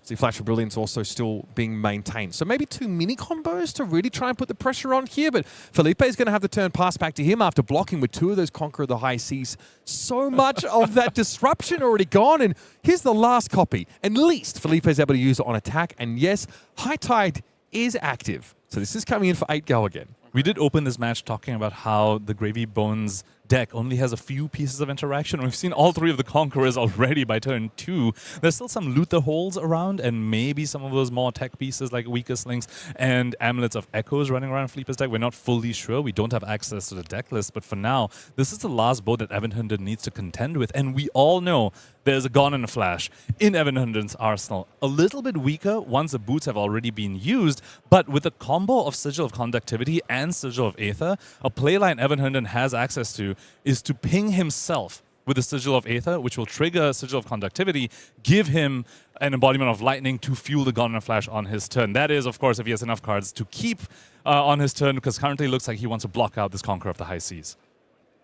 See, Flash of Brilliance also still being maintained. So maybe 2 mini combos to really try and put the pressure on here. But Filipe is going to have the turn pass back to him after blocking with 2 of those Conqueror of the High Seas. So much of that disruption already gone. And here's the last copy. At least Filipe is able to use it on attack. And yes, High Tide is active. So this is coming in for 8 go again. We did open this match talking about how the Gravy Bones deck only has a few pieces of interaction. We've seen all 3 of the Conquerors already by turn 2. There's still some Luther holes around and maybe some of those more tech pieces like Weakest Links and Amulets of Echoes running around Filipe's deck. We're not fully sure. We don't have access to the deck list, but for now, this is the last board that Evan Herndon needs to contend with, and we all know there's a Gone in a Flash in Evan Herndon's arsenal. A little bit weaker once the boots have already been used, but with a combo of Sigil of Conductivity and Sigil of Aether, a playline Evan Herndon has access to is to ping himself with the Sigil of Aether, which will trigger Sigil of Conductivity, give him an embodiment of lightning to fuel the Gone in a Flash on his turn. That is, of course, if he has enough cards to keep on his turn, because currently it looks like he wants to block out this Conqueror of the High Seas.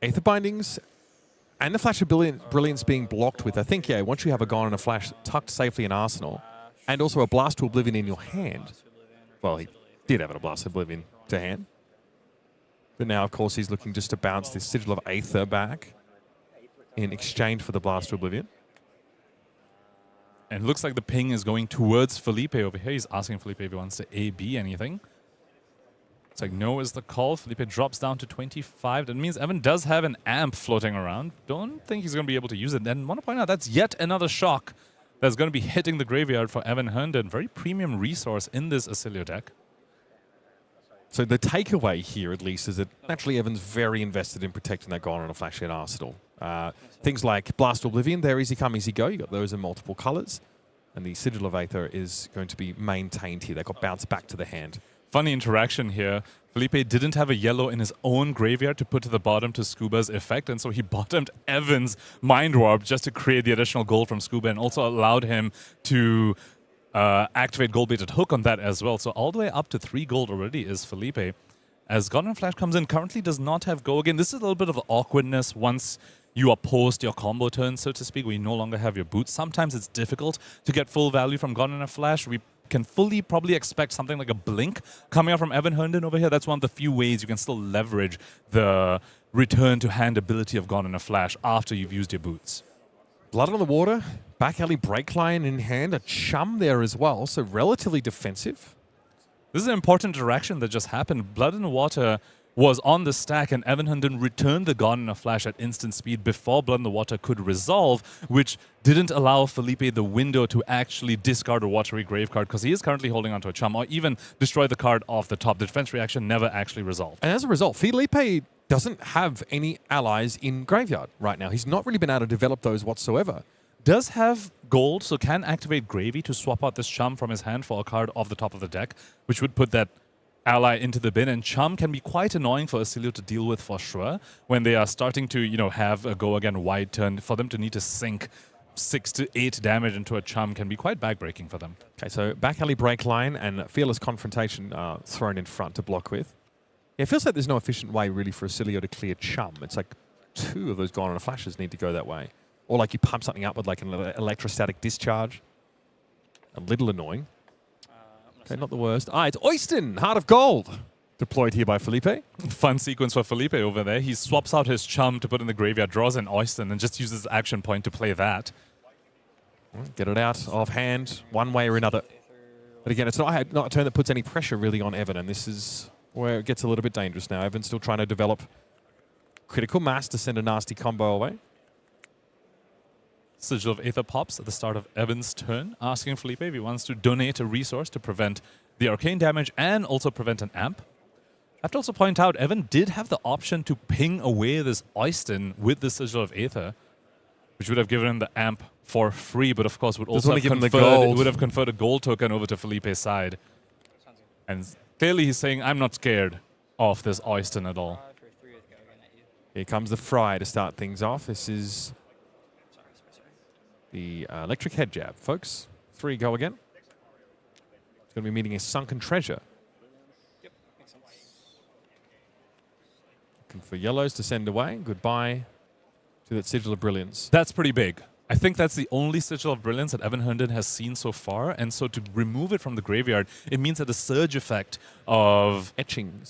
Aether Bindings and the Flash of Brilliance being blocked with, I think, yeah, once you have a Gone in a Flash tucked safely in Arsenal, and also a Blast to Oblivion in your hand. Well, he did have a Blast to Oblivion to hand. But now, of course, he's looking just to bounce this Sigil of Aether back in exchange for the Blast to Oblivion. And it looks like the ping is going towards Filipe over here. He's asking Filipe if he wants to A-B anything. It's like no is the call. Filipe drops down to 25. That means Evan does have an amp floating around. Don't think he's going to be able to use it. And want to point out that's yet another shock that's going to be hitting the graveyard for Evan Herndon. Very premium resource in this Oscillio deck. So the takeaway here, at least, is that naturally Evan's very invested in protecting that Gone in a Flash in Arsenal. Things like Blast Oblivion, they're easy come, easy go. You got those in multiple colors. And the Sigil of Aether is going to be maintained here. They got bounced back to the hand. funny interaction here. Filipe didn't have a yellow in his own graveyard to put to the bottom to Scuba's effect, and so he bottomed Evan's Mind Warp just to create the additional gold from Scuba, and also allowed him to activate gold-baited hook on that as well. So all the way up to 3 gold already is Filipe. As Gone Flash comes in, currently does not have go again. This is a little bit of awkwardness once you are post your combo turn, so to speak, where you no longer have your boots. Sometimes it's difficult to get full value from Gone Flash. We can fully probably expect something like a blink coming out from Evan Herndon over here. That's one of the few ways you can still leverage the return to hand ability of Gone Flash after you've used your boots. Blood on the water, back alley break line in hand, a chum there as well, so relatively defensive. This is an important interaction that just happened. Blood in the Water was on the stack, and Evan Herndon returned the Gone in a Flash at instant speed before Blood in the Water could resolve, which didn't allow Filipe the window to actually discard a Watery Grave card, because he is currently holding onto a chum, or even destroy the card off the top. The defense reaction never actually resolved. And as a result, Filipe doesn't have any allies in graveyard right now. He's not really been able to develop those whatsoever. Does have gold, so can activate Gravy to swap out this chum from his hand for a card off the top of the deck, which would put that ally into the bin. And chum can be quite annoying for Oscillio to deal with for sure when they are starting to, have a go again wide turn. For them to need to sink 6 to 8 damage into a chum can be quite backbreaking for them. Okay, so back alley break line and Fearless Confrontation thrown in front to block with. Yeah, it feels like there's no efficient way really for Oscillio to clear chum. It's like 2 of those Gone on Flashes need to go that way. Or like you pump something up with like an electrostatic discharge. A little annoying. Okay, not the worst. It's Oyston, Heart of Gold. Deployed here by Filipe. Fun sequence for Filipe over there. He swaps out his chum to put in the graveyard, draws an Oyston, and just uses action point to play that. Get it out of hand one way or another. But again, it's not a turn that puts any pressure really on Evan, and this is where it gets a little bit dangerous now. Evan's still trying to develop critical mass to send a nasty combo away. Sigil of Aether pops at the start of Evan's turn, asking Filipe if he wants to donate a resource to prevent the arcane damage and also prevent an amp. I have to also point out, Evan did have the option to ping away this Oyston with the Sigil of Aether, which would have given him the amp for free, but of course would also have conferred a gold token over to Felipe's side. And clearly he's saying, I'm not scared of this Oyston at all. Here comes the Fry to start things off. This is the electric head jab, folks. 3 go again. It's going to be meeting a Sunken Treasure. Looking for yellows to send away. Goodbye to that Sigil of Brilliance. That's pretty big. I think that's the only Sigil of Brilliance that Evan Herndon has seen so far, and so to remove it from the graveyard, it means that the surge effect of etchings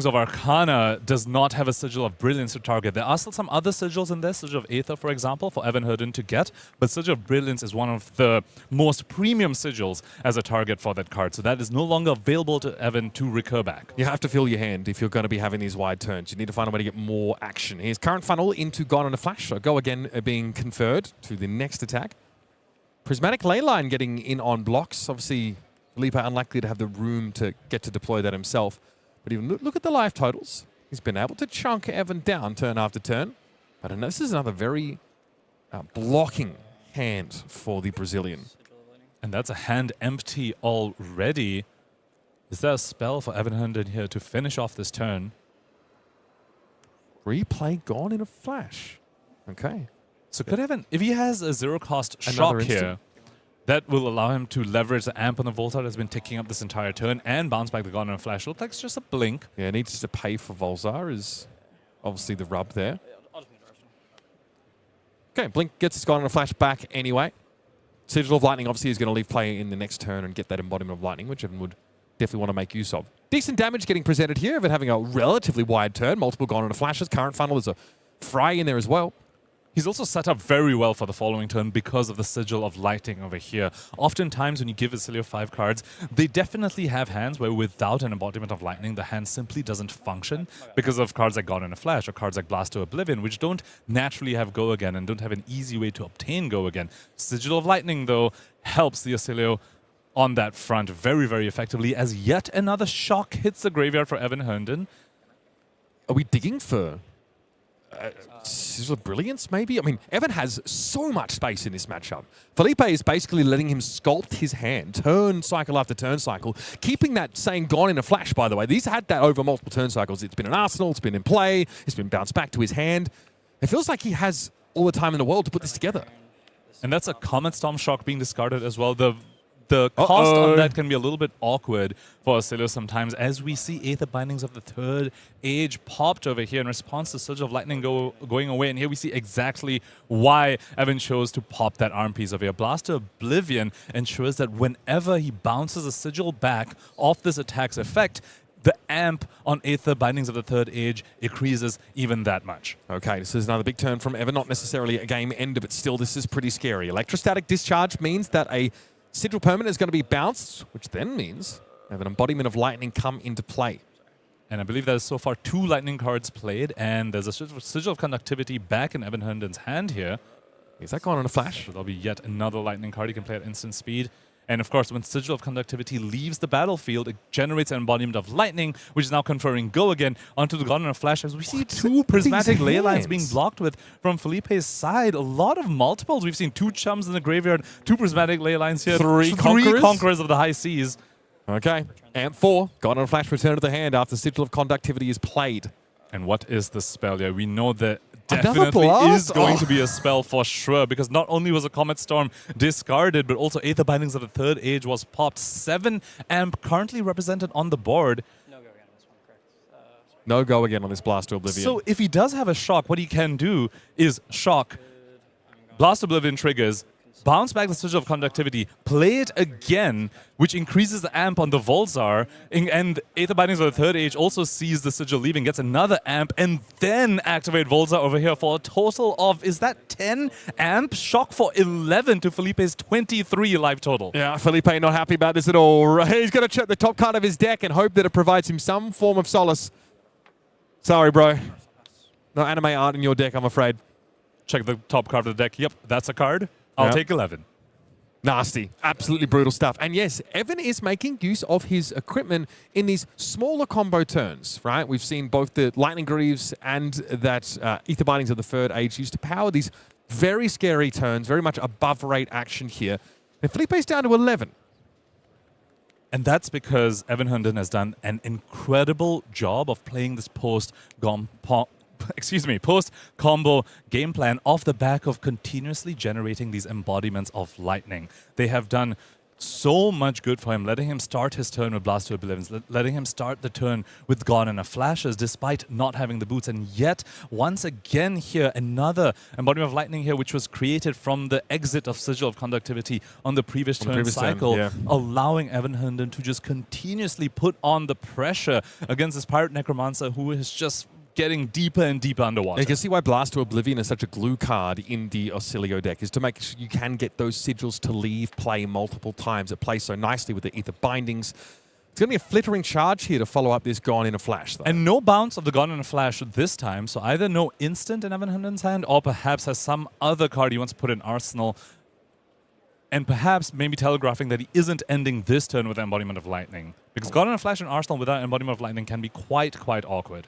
of Arcana does not have a Sigil of Brilliance to target. There are still some other sigils in there, Sigil of Aether, for example, for Evan Herndon to get, but Sigil of Brilliance is one of the most premium sigils as a target for that card, so that is no longer available to Evan to recur back. You have to fill your hand if you're going to be having these wide turns. You need to find a way to get more action. Here's Current Funnel into Gone on a Flash, so go again being conferred to the next attack. Prismatic Leyline getting in on blocks. Obviously, Filipe unlikely to have the room to get to deploy that himself. But even look at the life totals. He's been able to chunk Evan down turn after turn. But I know this is another very blocking hand for the Brazilian. And that's a hand empty already. Is there a spell for Evan Herndon here to finish off this turn? Replay Gone in a Flash. Okay. So could Evan, if he has a 0-cost shock here, that will allow him to leverage the amp on the Voltar that's been ticking up this entire turn and bounce back the Gone in a Flash. It looks like it's just a blink. Yeah, needs to pay for Volzar is obviously the rub there. Okay, Blink gets his Gone in a Flash back anyway. Sigil of Lightning obviously is going to leave play in the next turn and get that embodiment of Lightning, which Evan would definitely want to make use of. Decent damage getting presented here, Evan having a relatively wide turn, multiple Gone in a Flashes. Current Funnel is a Fry in there as well. He's also set up very well for the following turn because of the Sigil of Lighting over here. Oftentimes when you give Oscillio 5 cards, they definitely have hands where without an embodiment of Lightning, the hand simply doesn't function because of cards like Gone in a Flash or cards like Blast to Oblivion, which don't naturally have Go Again and don't have an easy way to obtain Go Again. Sigil of Lightning, though, helps the Oscillio on that front very, very effectively as yet another shock hits the graveyard for Evan Herndon. Are we digging for Sigil of Brilliance, maybe? I mean, Evan has so much space in this matchup. Filipe is basically letting him sculpt his hand, turn cycle after turn cycle, keeping that saying gone in a flash, by the way. He's had that over multiple turn cycles. It's been an arsenal, it's been in play, it's been bounced back to his hand. It feels like he has all the time in the world to put this together. And that's a Comet Storm Shock being discarded as well. The cost on that can be a little bit awkward for Oscillio sometimes, as we see Aether Bindings of the Third Age popped over here in response to Sigil of Lightning going away. And here we see exactly why Evan chose to pop that arm piece over here. Blaster Oblivion ensures that whenever he bounces a Sigil back off this attack's effect, the amp on Aether Bindings of the Third Age increases even that much. Okay, this is another big turn from Evan. Not necessarily a game ender, but still this is pretty scary. Electrostatic Discharge means that a Sigil Permanent is going to be bounced, which then means we have an Embodiment of Lightning come into play. And I believe there's so far 2 Lightning cards played, and there's a Sigil of Conductivity back in Evan Herndon's hand here. Is that gone on a flash? So there'll be yet another Lightning card he can play at instant speed. And of course, when Sigil of Conductivity leaves the battlefield, it generates an Embodiment of Lightning, which is now conferring Go again onto the Gone in a Flash. As we see 2 Prismatic Ley Lines being blocked with from Filipe's side. A lot of multiples. We've seen 2 Chums in the graveyard, 2 Prismatic Ley Lines here, 3 Conquerors of the High Seas. Okay, Amp 4, Gone in a Flash, return to the hand after Sigil of Conductivity is played. And what is the spell? Yeah, we know that definitely is going to be a spell for sure, because not only was a Comet Storm discarded, but also Aether Bindings of the Third Age was popped. 7 amp currently represented on the board. No go again on this one, correct? No go again on this Blaster Oblivion. So if he does have a shock, what he can do is shock, Blast Oblivion triggers, bounce back the Sigil of Conductivity, play it again, which increases the amp on the Volzar, and Aether Bindings of the Third Age also sees the Sigil leaving, gets another amp, and then activate Volzar over here for a total of, is that 10 amp? Shock for 11 to Filipe's 23 life total. Yeah, Filipe not happy about this at all. He's going to check the top card of his deck and hope that it provides him some form of solace. Sorry, bro. No anime art in your deck, I'm afraid. Check the top card of the deck. Yep, that's a card. I'll take 11. Nasty. Absolutely brutal stuff. And yes, Evan is making use of his equipment in these smaller combo turns, right? We've seen both the Lightning Greaves and that Aether Bindings of the Third Age used to power these very scary turns, very much above rate action here. And Filipe's down to 11. And that's because Evan Herndon has done an incredible job of playing this post-combo game plan off the back of continuously generating these embodiments of lightning. They have done so much good for him, letting him start his turn with Blast to Oblivions, letting him start the turn with Gone in a Flashes despite not having the boots. And yet, once again here, another embodiment of lightning here, which was created from the exit of Sigil of Conductivity on the previous turn cycle, allowing Evan Herndon to just continuously put on the pressure against this Pirate Necromancer who is just getting deeper and deeper underwater. You can see why Blast to Oblivion is such a glue card in the Oscillio deck, is to make sure you can get those sigils to leave play multiple times. It plays so nicely with the Aether Bindings. It's going to be a flittering charge here to follow up this Gone in a Flash, though. And no bounce of the Gone in a Flash this time, so either no instant in Evan Herndon's hand, or perhaps has some other card he wants to put in Arsenal, and perhaps maybe telegraphing that he isn't ending this turn with Embodiment of Lightning. Because Gone in a Flash in Arsenal without Embodiment of Lightning can be quite awkward.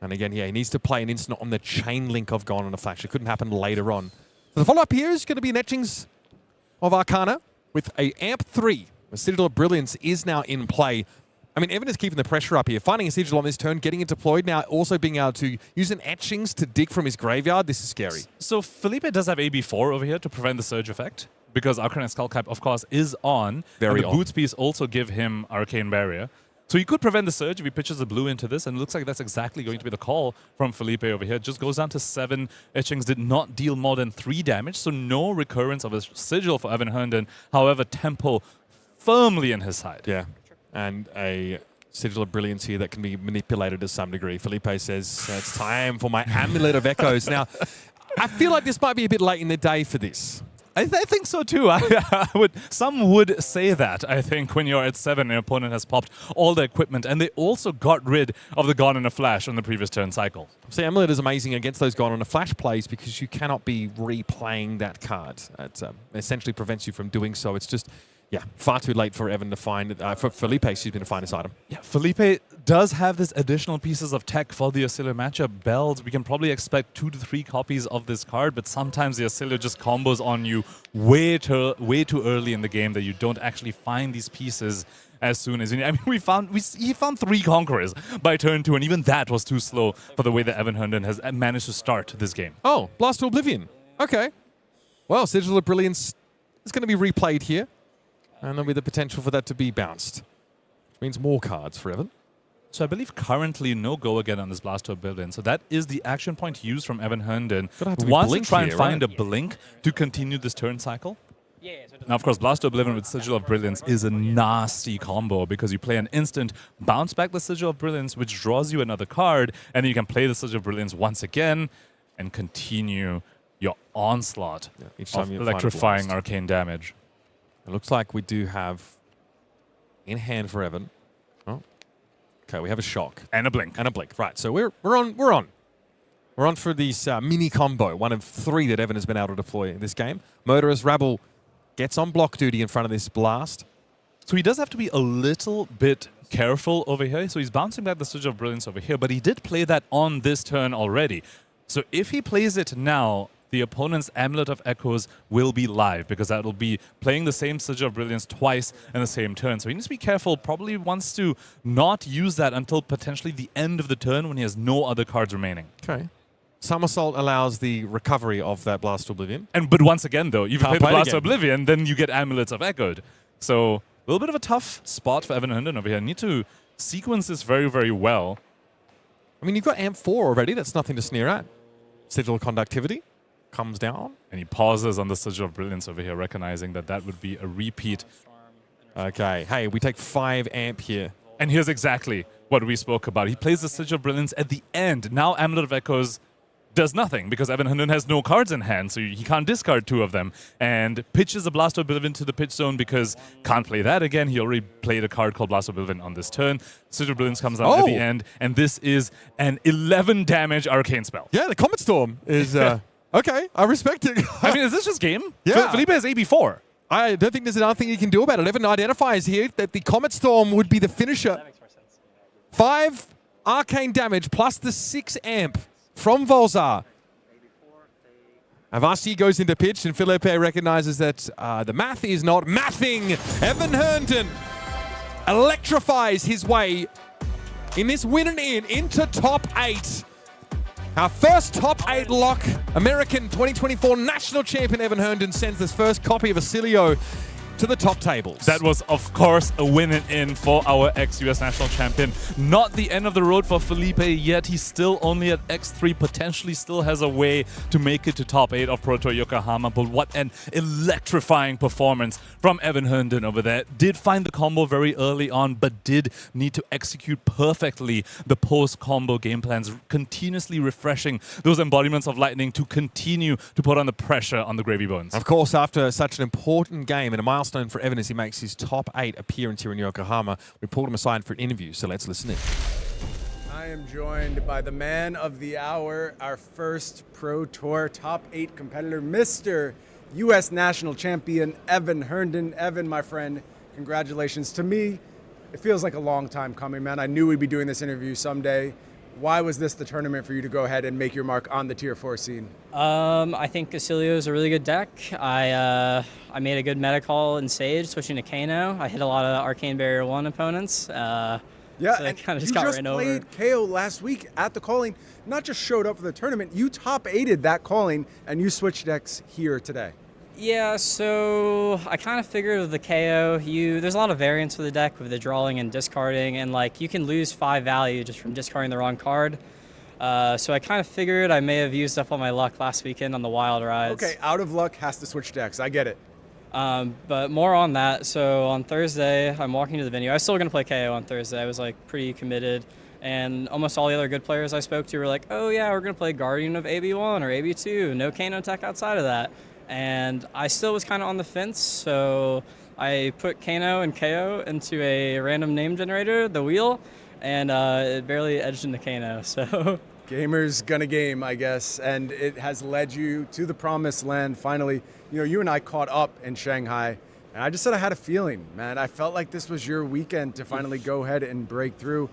And again, yeah, he needs to play an instant on the chain link of Gone in a Flash. It couldn't happen later on. So the follow-up here is going to be an Etchings of Arcana with a Amp 3. The Citadel of Brilliance is now in play. I mean, Evan is keeping the pressure up here. Finding a Sigil on this turn, getting it deployed now, also being able to use an Etchings to dig from his graveyard. This is scary. So Filipe does have AB4 over here to prevent the Surge effect, because Arcana Skullcap, of course, is on. Very and the Boots piece also give him Arcane Barrier. So he could prevent the Surge if he pitches a blue into this, and it looks like that's exactly going to be the call from Filipe over here. It just goes down to 7. Etchings did not deal more than 3 damage, so no recurrence of a Sigil for Evan Herndon. However, tempo firmly in his side. Yeah, and a Sigil of Brilliance here that can be manipulated to some degree. Filipe says, it's time for my Amulet of Echoes. Now, I feel like this might be a bit late in the day for this. I think so too. Some would say that, I think, when you're at 7 and your opponent has popped all the equipment, and they also got rid of the Gone in a Flash on the previous turn cycle. See, Amulet is amazing against those Gone in a Flash plays because you cannot be replaying that card. It essentially prevents you from doing so. It's just, Yeah, far too late for Evan to find, for Filipe, excuse me, to find this item. Yeah, Filipe does have this additional pieces of tech for the Oscillio matchup. Bells, we can probably expect 2 to 3 copies of this card, but sometimes the Oscillio just combos on you way too early in the game that you don't actually find these pieces as soon as you need. I mean, he found 3 Conquerors by turn 2, and even that was too slow for the way that Evan Herndon has managed to start this game. Oh, Blast to Oblivion. Okay. Well, Sigil of Brilliance is going to be replayed here. And there'll be the potential for that to be bounced. Which means more cards for Evan. So I believe currently no go again on this Blast to Oblivion. So that is the action point used from Evan Herndon. Wants to try and find a blink to continue this turn cycle. Now, of course, Blast to Oblivion with Sigil of Brilliance is a nasty combo because you play an instant, bounce back the Sigil of Brilliance, which draws you another card, and then you can play the Sigil of Brilliance once again and continue your onslaught each time of you electrifying arcane damage. It looks like we do have in hand for Evan. Oh, okay. We have a shock and a blink and a blink. Right. So we're on for this mini combo, one of 3 that Evan has been able to deploy in this game. Murderous Rabble gets on block duty in front of this blast. So he does have to be a little bit careful over here. So he's bouncing back the Sigil of Brilliance over here, but he did play that on this turn already. So if he plays it now, the opponent's Amulet of Echoes will be live because that will be playing the same Sigil of Brilliance twice in the same turn. So he needs to be careful, probably wants to not use that until potentially the end of the turn when he has no other cards remaining. Okay. Somersault allows the recovery of that Blast to Oblivion. But once again, though, if you play the Blast to again. Oblivion, then you get Amulets of Echoed. So a little bit of a tough spot for Evan Herndon over here. Need to sequence this very, very well. I mean, you've got Amp 4 already. That's nothing to sneer at. Sigil Conductivity comes down. And he pauses on the Sigil of Brilliance over here, recognizing that that would be a repeat. Okay. Hey, we take 5 Amp here. And here's exactly what we spoke about. He plays the Sigil of Brilliance at the end. Now Amulet of Echoes does nothing because Evan Herndon has no cards in hand, so he can't discard 2 of them. And pitches a Blast to Oblivion to the pitch zone because can't play that again. He already played a card called Blast to Oblivion on this turn. Sigil of Brilliance comes out at the end, and this is an 11 damage arcane spell. Yeah, the Comet Storm is... okay, I respect it. I mean, is this just game? Yeah. Filipe has AB4. I don't think there's another thing you can do about it. Evan identifies here that the Comet Storm would be the finisher. That makes more sense. 5 arcane damage plus the 6 amp from Volzar. Avasti goes into pitch, and Filipe recognizes that the math is not mathing. Evan Herndon electrifies his way in this win and in into top 8. Our first top 8 lock. American 2024 national champion Evan Herndon sends his first copy of Oscillio to the top tables. That was, of course, a win and in for our ex-US national champion. Not the end of the road for Filipe yet. He's still only at X3, potentially still has a way to make it to top 8 of Pro Tour Yokohama. But what an electrifying performance from Evan Herndon over there. Did find the combo very early on, but did need to execute perfectly the post-combo game plans, continuously refreshing those embodiments of lightning to continue to put on the pressure on the Gravy Bones. Of course, after such an important game and a milestone for Evan as he makes his top 8 appearance here in Yokohama, we pulled him aside for an interview, so let's listen in. I am joined by the man of the hour, our first Pro Tour top 8 competitor, Mr. U.S. National Champion Evan Herndon. Evan, my friend, congratulations. To me, it feels like a long time coming, man. I knew we'd be doing this interview someday. Why was this the tournament for you to go ahead and make your mark on the Tier 4 scene? I think Oscillio is a really good deck. I made a good meta call in Sage, switching to Kano. I hit a lot of Arcane Barrier 1 opponents. Yeah, so and kind of you got just ran played over. KO last week at the Calling. Not just showed up for the tournament, you top 8'd that Calling, and you switched decks here today. Yeah, so I kind of figured with the KO, there's a lot of variance with the deck with the drawing and discarding, and like you can lose 5 value just from discarding the wrong card. So I kind of figured I may have used up all my luck last weekend on the Wild Rides. Okay, out of luck has to switch decks. I get it. But more on that. So on Thursday, I'm walking to the venue. I was still going to play KO on Thursday. I was like pretty committed. And almost all the other good players I spoke to were like, oh yeah, we're going to play Guardian of AB1 or AB2. No Kano tech outside of that. And I still was kind of on the fence. So I put Kano and KO into a random name generator, the wheel, and it barely edged into Kano. So Gamers gonna game, I guess, and it has led you to the promised land finally. You know, you and I caught up in Shanghai And I just said I had a feeling, man. I felt like this was your weekend to finally go ahead and break through.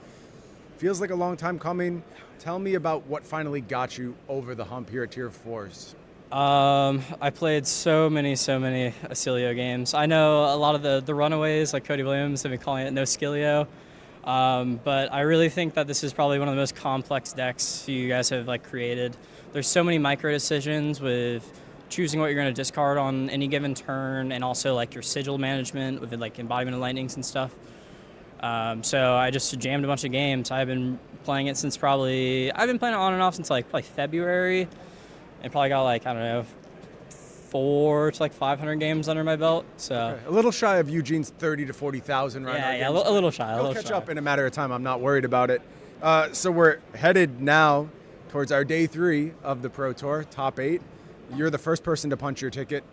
Feels like a long time coming. Tell me about what finally got you over the hump here at Tier 4s. I played so many Oscillio games. I know a lot of the runaways, like Cody Williams, have been calling it no skillio. But I really think that this is probably one of the most complex decks you guys have like created. There's so many micro decisions with choosing what you're going to discard on any given turn, and also like your sigil management with like embodiment of lightnings and stuff. So I just jammed a bunch of games. I've been playing it since I've been playing it on and off since like probably February, and probably got like, I don't know, 400 to like 500 games under my belt. So okay. A little shy of Eugene's 30 to 40,000 right now. Yeah, a little shy. He'll catch up in a matter of time. I'm not worried about it. So we're headed now towards our day 3 of the Pro Tour, top 8. You're the first person to punch your ticket.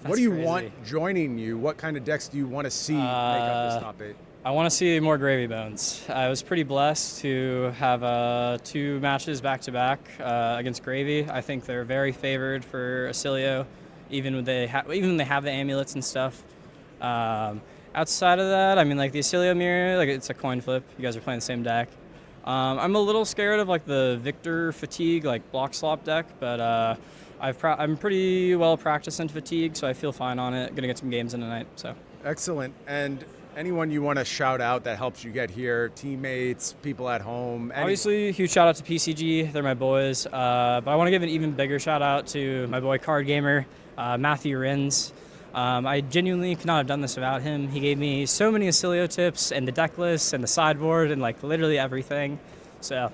What do you want joining you? What kind of decks do you want to see make up this top 8? I want to see more Gravy Bones. I was pretty blessed to have 2 matches back-to-back against Gravy. I think they're very favored for Oscillio, even when they have the amulets and stuff. Outside of that, I mean, like the Oscillio mirror, like it's a coin flip. You guys are playing the same deck. I'm a little scared of like the Victor Fatigue, like block slop deck, but I'm pretty well practiced in Fatigue, so I feel fine on it. Gonna get some games in tonight. So excellent. And anyone you want to shout out that helps you get here, teammates, people at home? Obviously, huge shout out to PCG. They're my boys. But I want to give an even bigger shout out to my boy Card Gamer, Matthew Riggins. I genuinely could not have done this without him. He gave me so many Oscillio tips and the deck list and the sideboard and like literally everything. So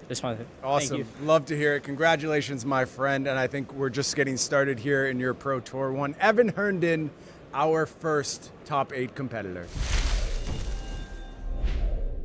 just wanted to awesome. Thank you. Love to hear it. Congratulations, my friend. And I think we're just getting started here in your Pro Tour 1. Evan Herndon, our first top 8 competitor.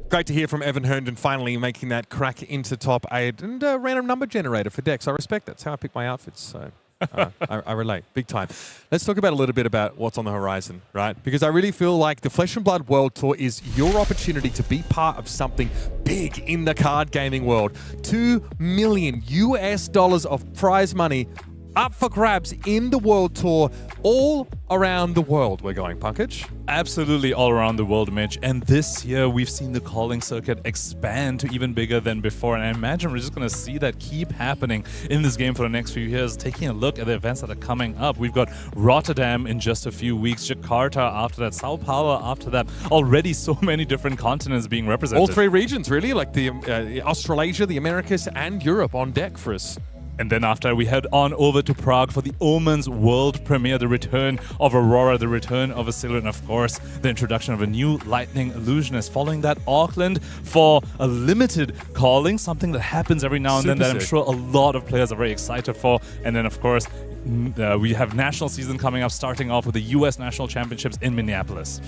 Great to hear from Evan Herndon finally making that crack into top 8 and a random number generator for decks. I respect that. That's how I pick my outfits. So I relate big time. Let's talk about a little bit about what's on the horizon, right? Because I really feel like the Flesh and Blood World Tour is your opportunity to be part of something big in the card gaming world. $2 million of prize money up for grabs in the World Tour all around the world. We're going, Punkage? Absolutely all around the world, Mitch. And this year, we've seen the calling circuit expand to even bigger than before. And I imagine we're just going to see that keep happening in this game for the next few years. Taking a look at the events that are coming up, we've got Rotterdam in just a few weeks, Jakarta after that, Sao Paulo after that. Already so many different continents being represented. All 3 regions, really, like the Australasia, the Americas, and Europe on deck for us. And then after we head on over to Prague for the Omens world premiere, the return of Aurora, the return of Oscillio, and of course, the introduction of a new Lightning Illusionist. Following that, Auckland for a limited calling, something that happens every now and then that I'm sure a lot of players are very excited for. And then, of course, we have national season coming up, starting off with the U.S. National Championships in Minneapolis.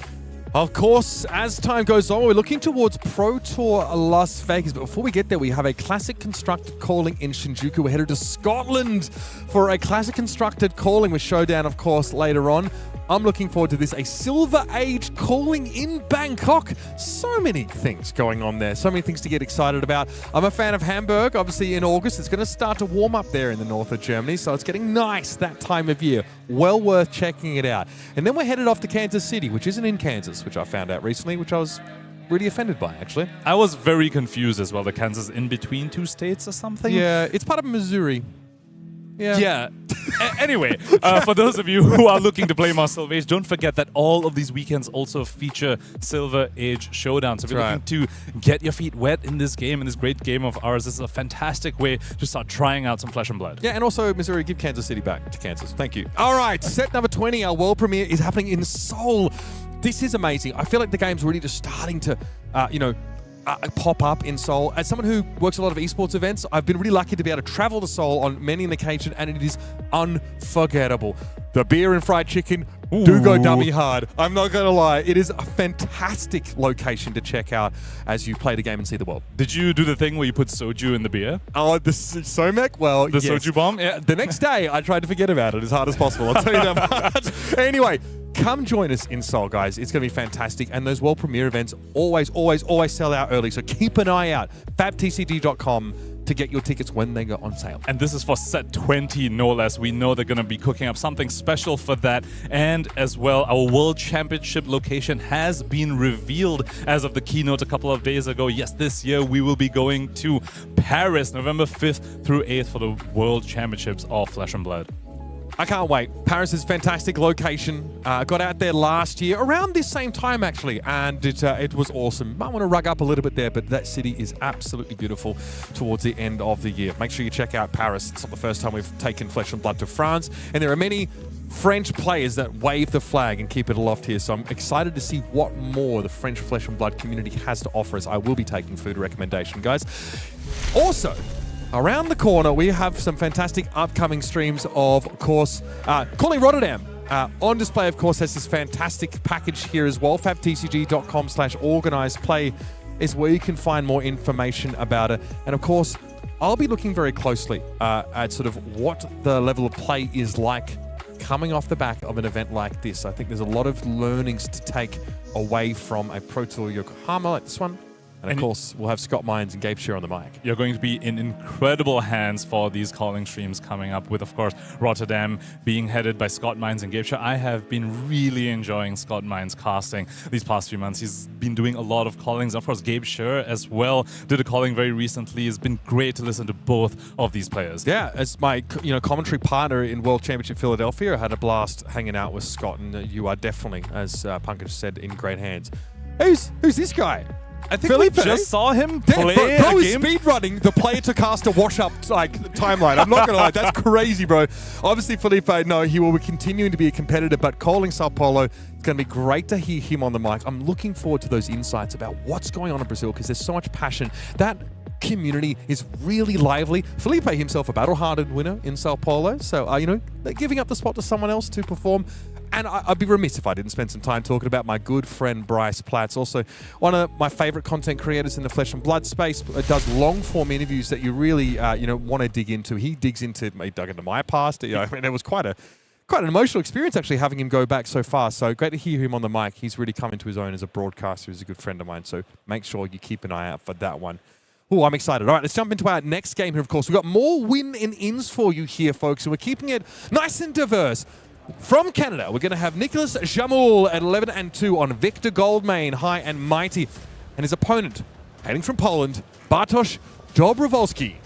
Of course, as time goes on, we're looking towards Pro Tour Las Vegas. But before we get there, we have a classic constructed calling in Shinjuku. We're headed to Scotland for a classic constructed calling with Showdown, of course, later on. I'm looking forward to this. A Silver Age calling in Bangkok. So many things going on there. So many things to get excited about. I'm a fan of Hamburg. Obviously, in August, it's going to start to warm up there in the north of Germany. So it's getting nice that time of year. Well worth checking it out. And then we're headed off to Kansas City, which isn't in Kansas, which I found out recently, which I was really offended by, actually. I was very confused as well. The Kansas in between 2 states or something? Yeah, it's part of Missouri. Yeah. Anyway, for those of you who are looking to play more Silver Age, don't forget that all of these weekends also feature Silver Age Showdown. So if you're looking to get your feet wet in this game, in this great game of ours, this is a fantastic way to start trying out some Flesh and Blood. Yeah, and also, Missouri, give Kansas City back to Kansas. Thank you. All right, set number 20, our world premiere is happening in Seoul. This is amazing. I feel like the game's really just starting to, pop up in Seoul. As someone who works a lot of esports events, I've been really lucky to be able to travel to Seoul on many an occasion, and it is unforgettable. The beer and fried chicken do go dummy hard. I'm not going to lie. It is a fantastic location to check out as you play the game and see the world. Did you do the thing where you put soju in the beer? Oh, the Somek? Well, the soju bomb? Yeah. The next day, I tried to forget about it as hard as possible. I'll tell you that much. Anyway, come join us in Seoul, guys. It's going to be fantastic. And those world premiere events always sell out early. So keep an eye out. fabtcg.com to get your tickets when they go on sale. And this is for set 20, no less. We know they're going to be cooking up something special for that. And as well, our World Championship location has been revealed as of the keynote a couple of days ago. Yes, this year we will be going to Paris, November 5th through 8th for the World Championships of Flesh and Blood. I can't wait. Paris is a fantastic location. Got out there last year, around this same time actually, and it was awesome. Might want to rug up a little bit there, but that city is absolutely beautiful towards the end of the year. Make sure you check out Paris. It's not the first time we've taken Flesh and Blood to France, and there are many French players that wave the flag and keep it aloft here, so I'm excited to see what more the French Flesh and Blood community has to offer us. I will be taking food recommendation, guys. Also, around the corner, we have some fantastic upcoming streams of course, Calling Rotterdam. On display, of course, has this fantastic package here as well. fabtcg.com/organized play is where you can find more information about it. And of course, I'll be looking very closely at sort of what the level of play is like coming off the back of an event like this. I think there's a lot of learnings to take away from a Pro Tour Yokohama like this one. And of course, we'll have Scott Mines and Gabe Shear on the mic. You're going to be in incredible hands for these calling streams coming up with, of course, Rotterdam being headed by Scott Mines and Gabe Shear. I have been really enjoying Scott Mines casting these past few months. He's been doing a lot of callings. Of course, Gabe Shear as well did a calling very recently. It's been great to listen to both of these players. Yeah, as my commentary partner in World Championship Philadelphia, I had a blast hanging out with Scott, and you are definitely, as Punkage said, in great hands. Who's this guy? I think Filipe, we just saw him play bro a is game. speedrunning the player to caster wash-up timeline. I'm not going to lie, that's crazy, bro. Obviously, Filipe, no, he will be continuing to be a competitor, but calling Sao Paulo, it's going to be great to hear him on the mic. I'm looking forward to those insights about what's going on in Brazil because there's so much passion. That community is really lively. Filipe himself, a battle-hardened winner in Sao Paulo, so, giving up the spot to someone else to perform. And I'd be remiss if I didn't spend some time talking about my good friend Bryce Platts, also one of my favorite content creators in the Flesh and Blood space. Does long-form interviews that you really, want to dig into. He dug into my past. It was quite an emotional experience actually having him go back so far. So great to hear him on the mic. He's really come into his own as a broadcaster. He's a good friend of mine. So make sure you keep an eye out for that one. Oh, I'm excited. All right, let's jump into our next game here, of course. We've got more win and ins for you here, folks, and we're keeping it nice and diverse. From Canada, we're going to have Nicolas Jamoulle at 11-2 on Victor Goldmane, high and mighty. And his opponent, hailing from Poland, Bartosz Dobrowolski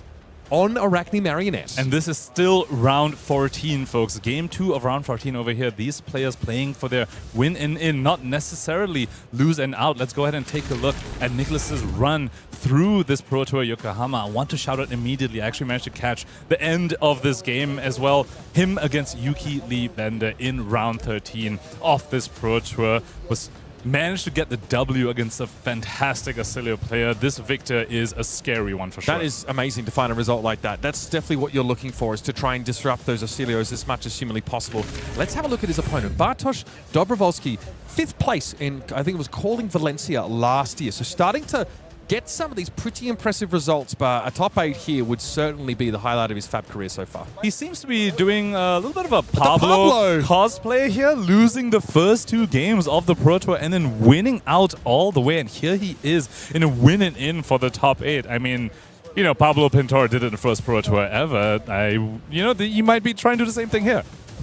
on Arakni Marionette. And this is still round 14, folks. Game 2 of round 14 over here. These players playing for their win and in, not necessarily lose and out. Let's go ahead and take a look at Nicolas's run through this Pro Tour Yokohama. I want to shout out immediately. I actually managed to catch the end of this game as well. Him against Yuki Lee Bender in round 13 of this Pro Tour was managed to get the W against a fantastic Oscillio player. This Victor is a scary one for sure. That is amazing to find a result like that. That's definitely what you're looking for, is to try and disrupt those Oscillios as much as humanly possible. Let's have a look at his opponent. Bartosz Dobrowolski, 5th place in, I think it was Calling Valencia last year. So starting to get some of these pretty impressive results, but a top 8 here would certainly be the highlight of his Fab career so far. He seems to be doing a little bit of a Pablo cosplay here, losing the first 2 games of the Pro Tour and then winning out all the way. And here he is in a win and in for the top 8. I mean, Pablo Pintor did it in the first Pro Tour ever. He might be trying to do the same thing here.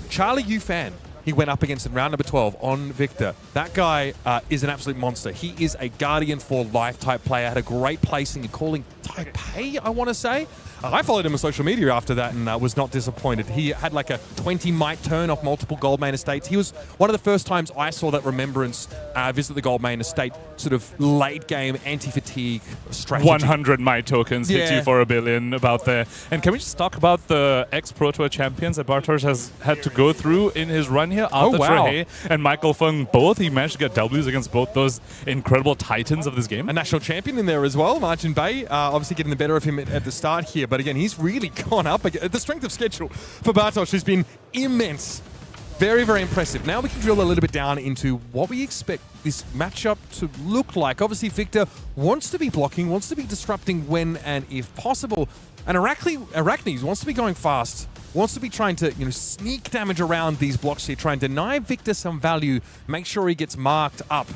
Charlie Yufan, he went up against in round number 12 on Victor. That guy is an absolute monster. He is a Guardian for Life type player. Had a great placing in Calling Taipei, I want to say. I followed him on social media after that and was not disappointed. He had like a 20 might turn off multiple Goldmane estates. He was one of the first times I saw that Remembrance visit the Goldmane estate, sort of late game anti-fatigue strategy. 100 might tokens hit you for 1 billion about there. And can we just talk about the ex-Pro Tour champions that Bartosz has had to go through in his run here? Arthur Trehay and Michael Fung both. He managed to get W's against both those incredible titans of this game. A national champion in there as well, Martin Bay, obviously getting the better of him at the start here. But again, he's really gone up. The strength of schedule for Bartosz has been immense. Very, very impressive. Now we can drill a little bit down into what we expect this matchup to look like. Obviously, Victor wants to be blocking, wants to be disrupting when and if possible. And Arakni wants to be going fast, wants to be trying to sneak damage around these blocks here, try and deny Victor some value, make sure he gets marked up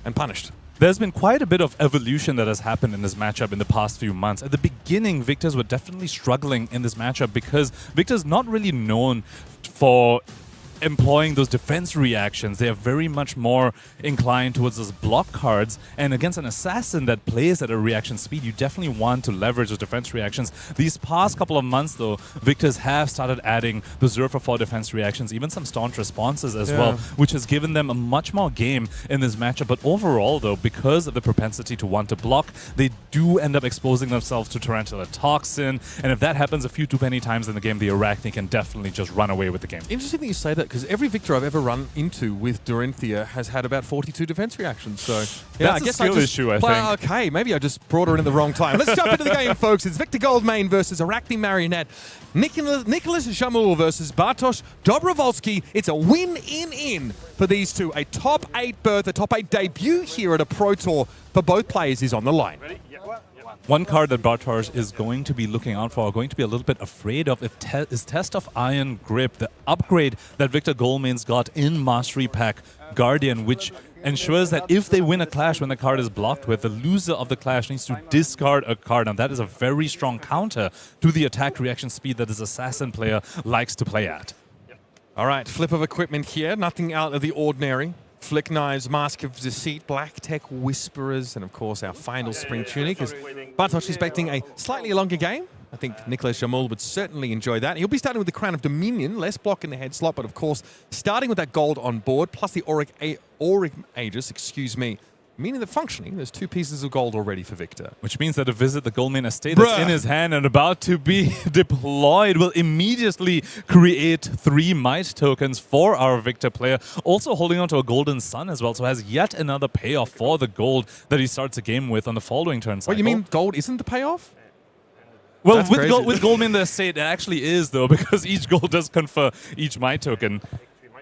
and punished. There's been quite a bit of evolution that has happened in this matchup in the past few months. At the beginning, Victors were definitely struggling in this matchup because Victor's not really known for employing those defense reactions. They are very much more inclined towards those block cards, and against an assassin that plays at a reaction speed, you definitely want to leverage those defense reactions. These past couple of months though, Victors have started adding the 0 for 4 defense reactions, even some staunch responses as well, which has given them a much more game in this matchup. But overall though, because of the propensity to want to block, they do end up exposing themselves to Tarantula Toxin, and if that happens a few too many times in the game, the Arakni can definitely just run away with the game. Interesting that you say that, because every victor I've ever run into with Dorinthia has had about 42 defense reactions. So yeah, That's a skill issue, I think. Okay, maybe I just brought her in at the wrong time. Let's jump into the game, folks. It's Victor Goldmane versus Arakni Marionette. Nicolas Jamoulle versus Bartosz Dobrovolsky. It's a win-in for these two. A top 8 berth, a top 8 debut here at a Pro Tour for both players is on the line. One card that Bartosz is going to be looking out for, or going to be a little bit afraid of, is Test of Iron Grip, the upgrade that Victor Goldmane's got in Mastery Pack Guardian, which ensures that if they win a clash when the card is blocked with, the loser of the clash needs to discard a card. And that is a very strong counter to the attack reaction speed that this assassin player likes to play at. All right, flip of equipment here. Nothing out of the ordinary. Flick Knives, Mask of Deceit, Black Tech Whisperers, and of course our final Spring Tunic. As Bartosz is expecting a slightly longer game. I think Nicolas Jamoulle would certainly enjoy that. He'll be starting with the Crown of Dominion, less block in the head slot, but of course starting with that gold on board, plus the Auric Aegis, meaning that functioning, there's 2 pieces of gold already for Victor. Which means that a visit the Goldmane estate that's in his hand and about to be deployed will immediately create 3 might tokens for our Victor player. Also holding on to a Golden Sun as well, so has yet another payoff for the gold that he starts a game with on the following turn cycle. What, you mean gold isn't the payoff? Well, with Goldmane the estate, it actually is though, because each gold does confer each might token.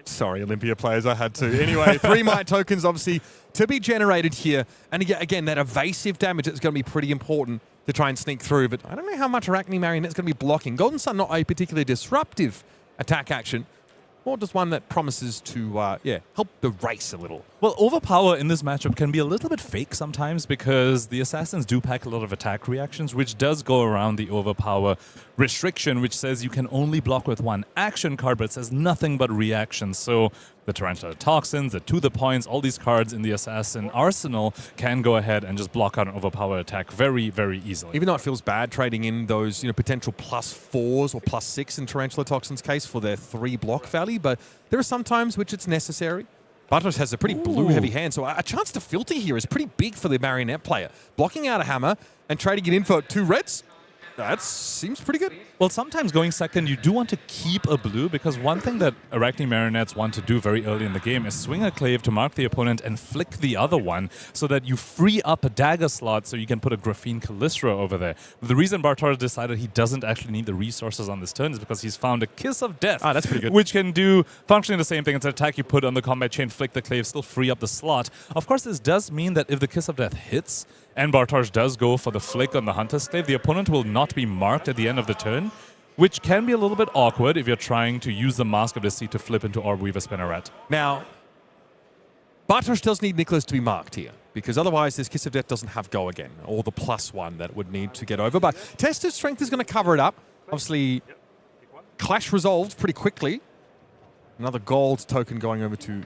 Sorry, Olympia players, I had to. Anyway, 3 might tokens obviously to be generated here. And again, that evasive damage is going to be pretty important to try and sneak through. But I don't know how much Arakni Marionette is going to be blocking. Golden Sun, not a particularly disruptive attack action. Or just one that promises to, help the race a little. Well, overpower in this matchup can be a little bit fake sometimes because the assassins do pack a lot of attack reactions, which does go around the overpower restriction, which says you can only block with 1 action card, but it says nothing but reactions. So the Tarantula Toxins, the To The Points, all these cards in the assassin arsenal can go ahead and just block out an overpower attack very, very easily. Even though it feels bad trading in those potential +4s or +6 in Tarantula Toxin's case for their 3 block value, but there are some times which it's necessary. Bartosz has a pretty blue-heavy hand, so a chance to filter here is pretty big for the Marionette player. Blocking out a hammer and trading it in for 2 reds, that seems pretty good. Well, sometimes going second, you do want to keep a blue, because one thing that Arakni Marionettes want to do very early in the game is swing a clave to mark the opponent and flick the other one so that you free up a dagger slot so you can put a Graphene Callistra over there. But the reason Bartosz decided he doesn't actually need the resources on this turn is because he's found a Kiss of Death. Ah, that's pretty good. Which can do functionally the same thing. It's an attack you put on the combat chain, flick the clave, still free up the slot. Of course, this does mean that if the Kiss of Death hits, and Bartosz does go for the flick on the Hunter's Clave, the opponent will not be marked at the end of the turn, which can be a little bit awkward if you're trying to use the Mask of Deceit to flip into Orb Weaver Spinneret. Now, Bartosz does need Nicolas to be marked here, because otherwise this Kiss of Death doesn't have go again, or the +1 that would need to get over. But Tested Strength is going to cover it up. Obviously, Clash resolved pretty quickly. Another gold token going over to...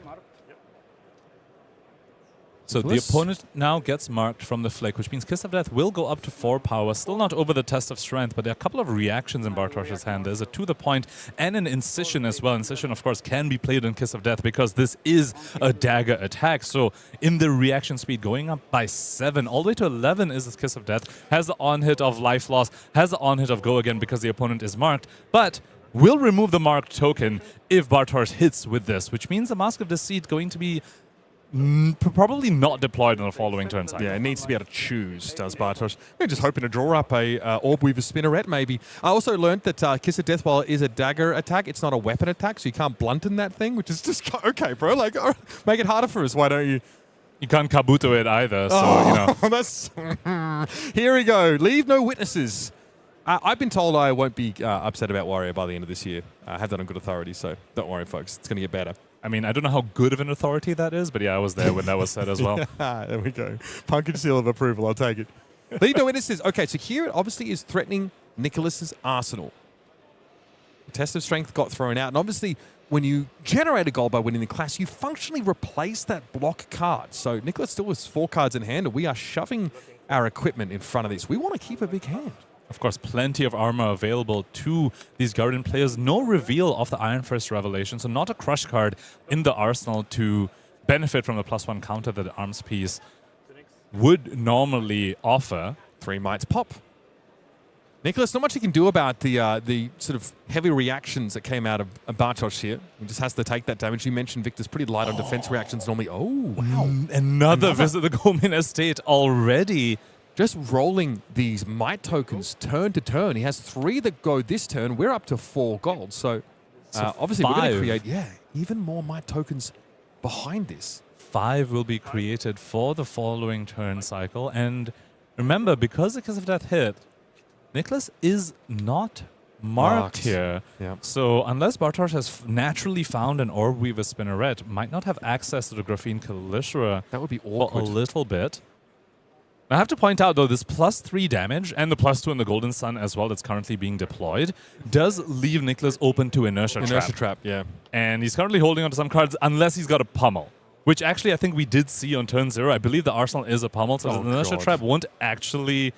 So the opponent now gets marked from the flick, which means Kiss of Death will go up to 4 power. Still not over the Test of Strength, but there are a couple of reactions in Bartosz's hand. There's a To The Point and an Incision as well. Incision, of course, can be played in Kiss of Death because this is a dagger attack. So in the reaction speed, going up by 7, all the way to 11 is this Kiss of Death. Has the on-hit of Life Loss, has the on-hit of Go Again because the opponent is marked, but will remove the marked token if Bartosz hits with this, which means the Mask of Deceit going to be probably not deployed in the following turn cycle. Yeah, it needs to be able to choose, does Bartosz. We're just hoping to draw up a Orb Weaver Spinneret, maybe. I also learned that Kiss of Death, while it is a dagger attack, it's not a weapon attack, so you can't blunten that thing, which is just, okay, bro, like, make it harder for us, why don't you? You can't Kabuto it either, so, That's here we go. Leave no witnesses. I've been told I won't be upset about Warrior by the end of this year. I have that on good authority, so don't worry, folks. It's going to get better. I mean, I don't know how good of an authority that is, but yeah, I was there when that was said as well. There we go. Pumpkin seal of approval. I'll take it. Leave no witnesses. Okay, so here it obviously is threatening Nicolas's arsenal. The test of strength got thrown out, and obviously when you generate a goal by winning the class, you functionally replace that block card. So Nicolas still has 4 cards in hand, and we are shoving our equipment in front of this. We want to keep a big hand. Of course, plenty of armor available to these Guardian players. No reveal of the Iron Fist Revelation, so not a crush card in the arsenal to benefit from the +1 counter that the arms piece would normally offer. 3 mites pop. Nicolas, not much he can do about the sort of heavy reactions that came out of Bartosz here. He just has to take that damage. You mentioned Victor's pretty light on defense reactions normally. Oh, wow. Another visit to the Goldman Estate already. Just rolling these might tokens turn to turn. He has 3 that go this turn. We're up to 4 gold. So obviously we're going to create, even more might tokens behind this. 5 will be created for the following turn cycle. And remember, because the Kiss of Death hit, Nicolas is not marked here. Yeah. So unless Bartosz has naturally found an Orb Weaver Spinneret, might not have access to the Graphene Kalishra that would be awkward. For a little bit. I have to point out, though, this +3 damage and the +2 in the Golden Sun as well that's currently being deployed does leave Nicolas open to Inertia Trap. Inertia Trap, yeah. And he's currently holding on to some cards unless he's got a Pummel, which actually I think we did see on turn 0. I believe the Arsenal is a Pummel, so the Inertia Trap won't actually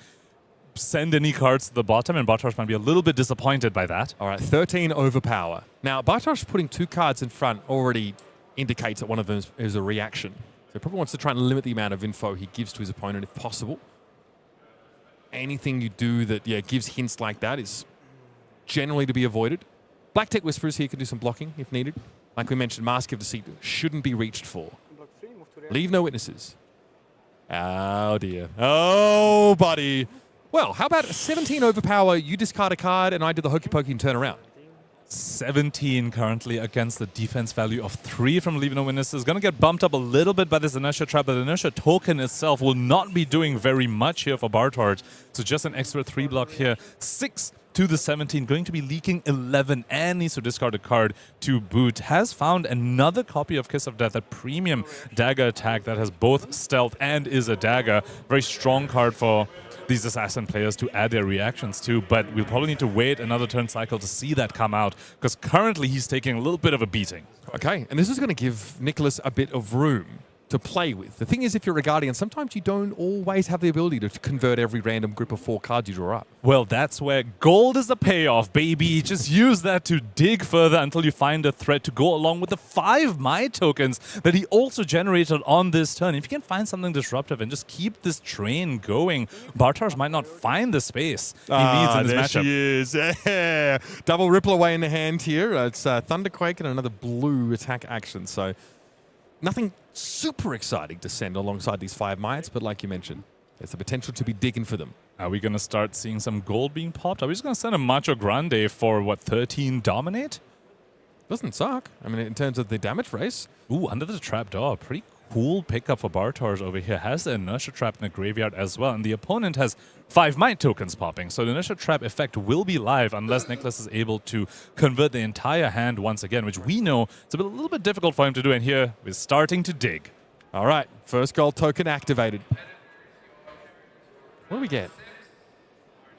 send any cards to the bottom, and Bartosz might be a little bit disappointed by that. All right, 13 overpower. Now, Bartosz putting 2 cards in front already indicates that one of them is a reaction. So he probably wants to try and limit the amount of info he gives to his opponent if possible. Anything you do that gives hints like that is generally to be avoided. Black Tech Whisperers here can do some blocking if needed. Like we mentioned, Mask of Deceit shouldn't be reached for. Leave no witnesses. Oh, dear. Oh, buddy. Well, how about 17 overpower, you discard a card, and I do the hokey pokey and turn around. 17 currently against the defense value of 3 from Leave No Witnesses. Going to get bumped up a little bit by this Inertia Trap, but the Inertia token itself will not be doing very much here for Bartosz. So just an extra 3 block here. 6 to the 17, going to be leaking 11 and needs to discard a card to boot. Has found another copy of Kiss of Death, a premium dagger attack that has both stealth and is a dagger. Very strong card for these assassin players to add their reactions to, but we'll probably need to wait another turn cycle to see that come out, because currently he's taking a little bit of a beating. Okay, and this is going to give Nicolas a bit of room to play with. The thing is, if you're a Guardian, sometimes you don't always have the ability to convert every random group of 4 cards you draw up. Well, that's where gold is the payoff, baby. Just use that to dig further until you find a threat to go along with the 5 Might tokens that he also generated on this turn. If you can find something disruptive and just keep this train going, Bartosz might not find the space he needs in this matchup. There she is. Double Ripple Away in the hand here. It's Thunderquake and another blue attack action. So nothing super exciting to send alongside these 5 Mites, but like you mentioned, there's the potential to be digging for them. Are we going to start seeing some gold being popped? Are we just going to send a Macho Grande for, what, 13 Dominate? Doesn't suck. I mean, in terms of the damage race. Ooh, Under the Trapdoor. Pretty cool pickup for Bartosz over here. Has the Inertia Trap in the graveyard as well. And the opponent has 5 Might tokens popping. So the Inertia Trap effect will be live unless Nicolas is able to convert the entire hand once again, which we know it's a little bit difficult for him to do. And here we're starting to dig. All right, first gold token activated. What do we get?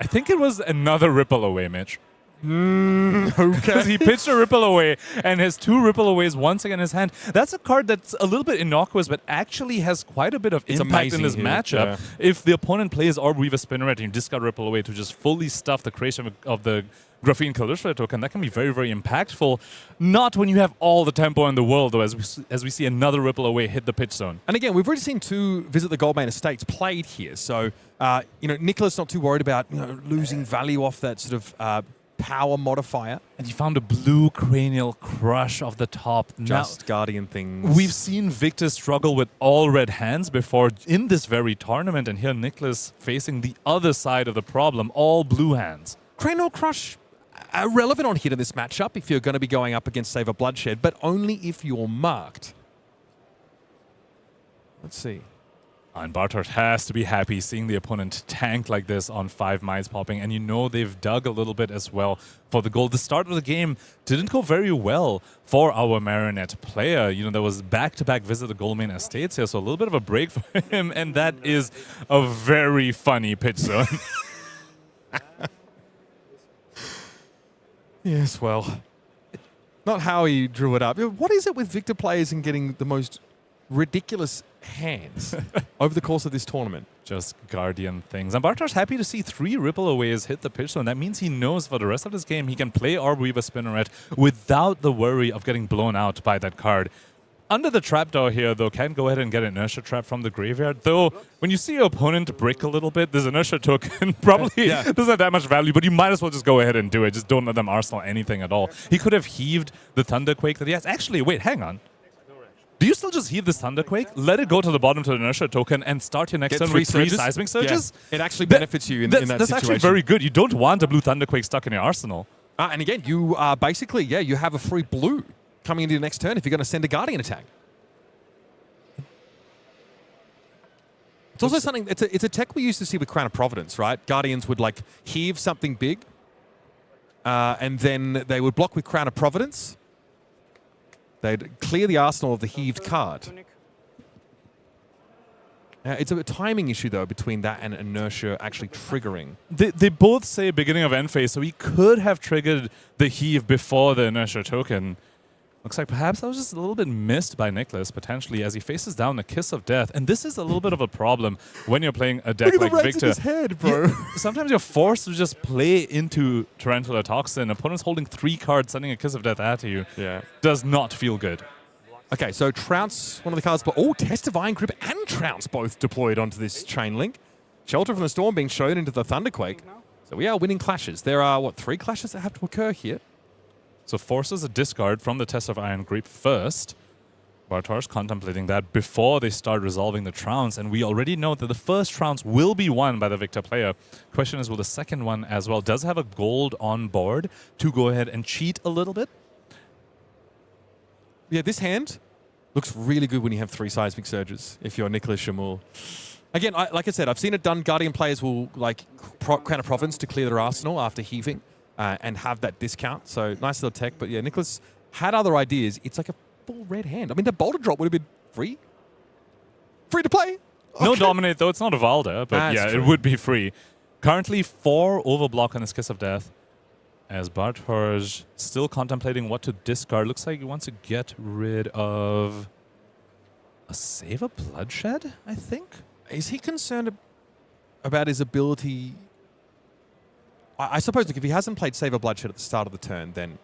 I think it was another Ripple Away, Mitch. Okay. Because he pitched a Ripple Away and has 2 Ripple Aways once again in his hand. That's a card that's a little bit innocuous, but actually has quite a bit of impact in this matchup. Yeah. If the opponent plays Orb Weaver Spinneret and you discard Ripple Away to just fully stuff the creation of the Graphene Kalishra token, that can be very, very impactful. Not when you have all the tempo in the world, though, as we see another Ripple Away hit the pitch zone. And again, we've already seen 2 Visit the Goldmane Estates played here. So, Nicolas not too worried about losing value off that sort of power modifier. And you found a blue Cranial Crush off the top. Just Guardian things. We've seen Victor struggle with all red hands before in this very tournament, and here Nicolas facing the other side of the problem, all blue hands. Cranial Crush, relevant on hit in this matchup if you're going to be going up against Save a Bloodshed, but only if you're marked. Let's see. And Bartosz has to be happy seeing the opponent tank like this on 5 mines popping. And you know they've dug a little bit as well for the goal. The start of the game didn't go very well for our Marionette player. You know, there was back-to-back visit to goal main estates here, so a little bit of a break for him. And that is a very funny pitch zone. Yes, well, not how he drew it up. What is it with Victor players and getting the most ridiculous hands over the course of this tournament? Just Guardian things. And Bartosz happy to see 3 ripple aways hit the pitch zone. That means he knows for the rest of this game he can play Orb Weaver Spinneret without the worry of getting blown out by that card. Under the trapdoor here, though, can go ahead and get an Inertia Trap from the graveyard. Though, when you see your opponent break a little bit, this Inertia token probably doesn't have that much value, but you might as well just go ahead and do it. Just don't let them arsenal anything at all. He could have heaved the Thunderquake that he has. Actually, wait, hang on. Do you still just heave this Thunderquake, let it go to the bottom to the Inertia token, and start your next turn with 3 Seismic Surges? Yeah. It actually benefits you in that situation. That's actually very good. You don't want a blue Thunderquake stuck in your arsenal. And again, you are basically, you have a free blue coming into your next turn if you're going to send a Guardian attack. It's also something, it's a tech we used to see with Crown of Providence, right? Guardians would like heave something big, and then they would block with Crown of Providence. They'd clear the arsenal of the heaved card. It's a timing issue, though, between that and Inertia actually triggering. They both say beginning of end phase, so he could have triggered the heave before the Inertia token. Looks like perhaps that was just a little bit missed by Nicolas, potentially, as he faces down the Kiss of Death. And this is a little bit of a problem when you're playing a deck like Victor. In his head, bro. Sometimes you're forced to just play into Tarantula Toxin. Opponents holding 3 cards, sending a Kiss of Death at you. Does not feel good. Okay, so Trounce, one of the cards, but Test of Iron Grip and Trounce both deployed onto this chain link. Shelter from the Storm being shown into the Thunderquake. So we are winning clashes. There are, 3 clashes that have to occur here? So forces a discard from the Test of Iron Grip first. Bartosz contemplating that before they start resolving the Trounce, and we already know that the first Trounce will be won by the Victor player. Question is, will the second one as well? Does have a gold on board to go ahead and cheat a little bit? Yeah, this hand looks really good when you have 3 Seismic Surges, if you're Nicolas Jamoulle. Again, like I said, I've seen it done. Guardian players will like Crown of Province to clear their arsenal after heaving. And have that discount. So nice little tech. But yeah, Nicolas had other ideas. It's like a full red hand. I mean, the Boulder Drop would have been free. Free to play. Okay. No Dominate, though. It's not a Valda. But That's it would be free. Currently 4 overblock on his Kiss of Death. As Bartosz still contemplating what to discard. Looks like he wants to get rid of a Save a Bloodshed, I think. Is he concerned about his ability? I suppose, look, if he hasn't played Save a Bloodshed at the start of the turn, then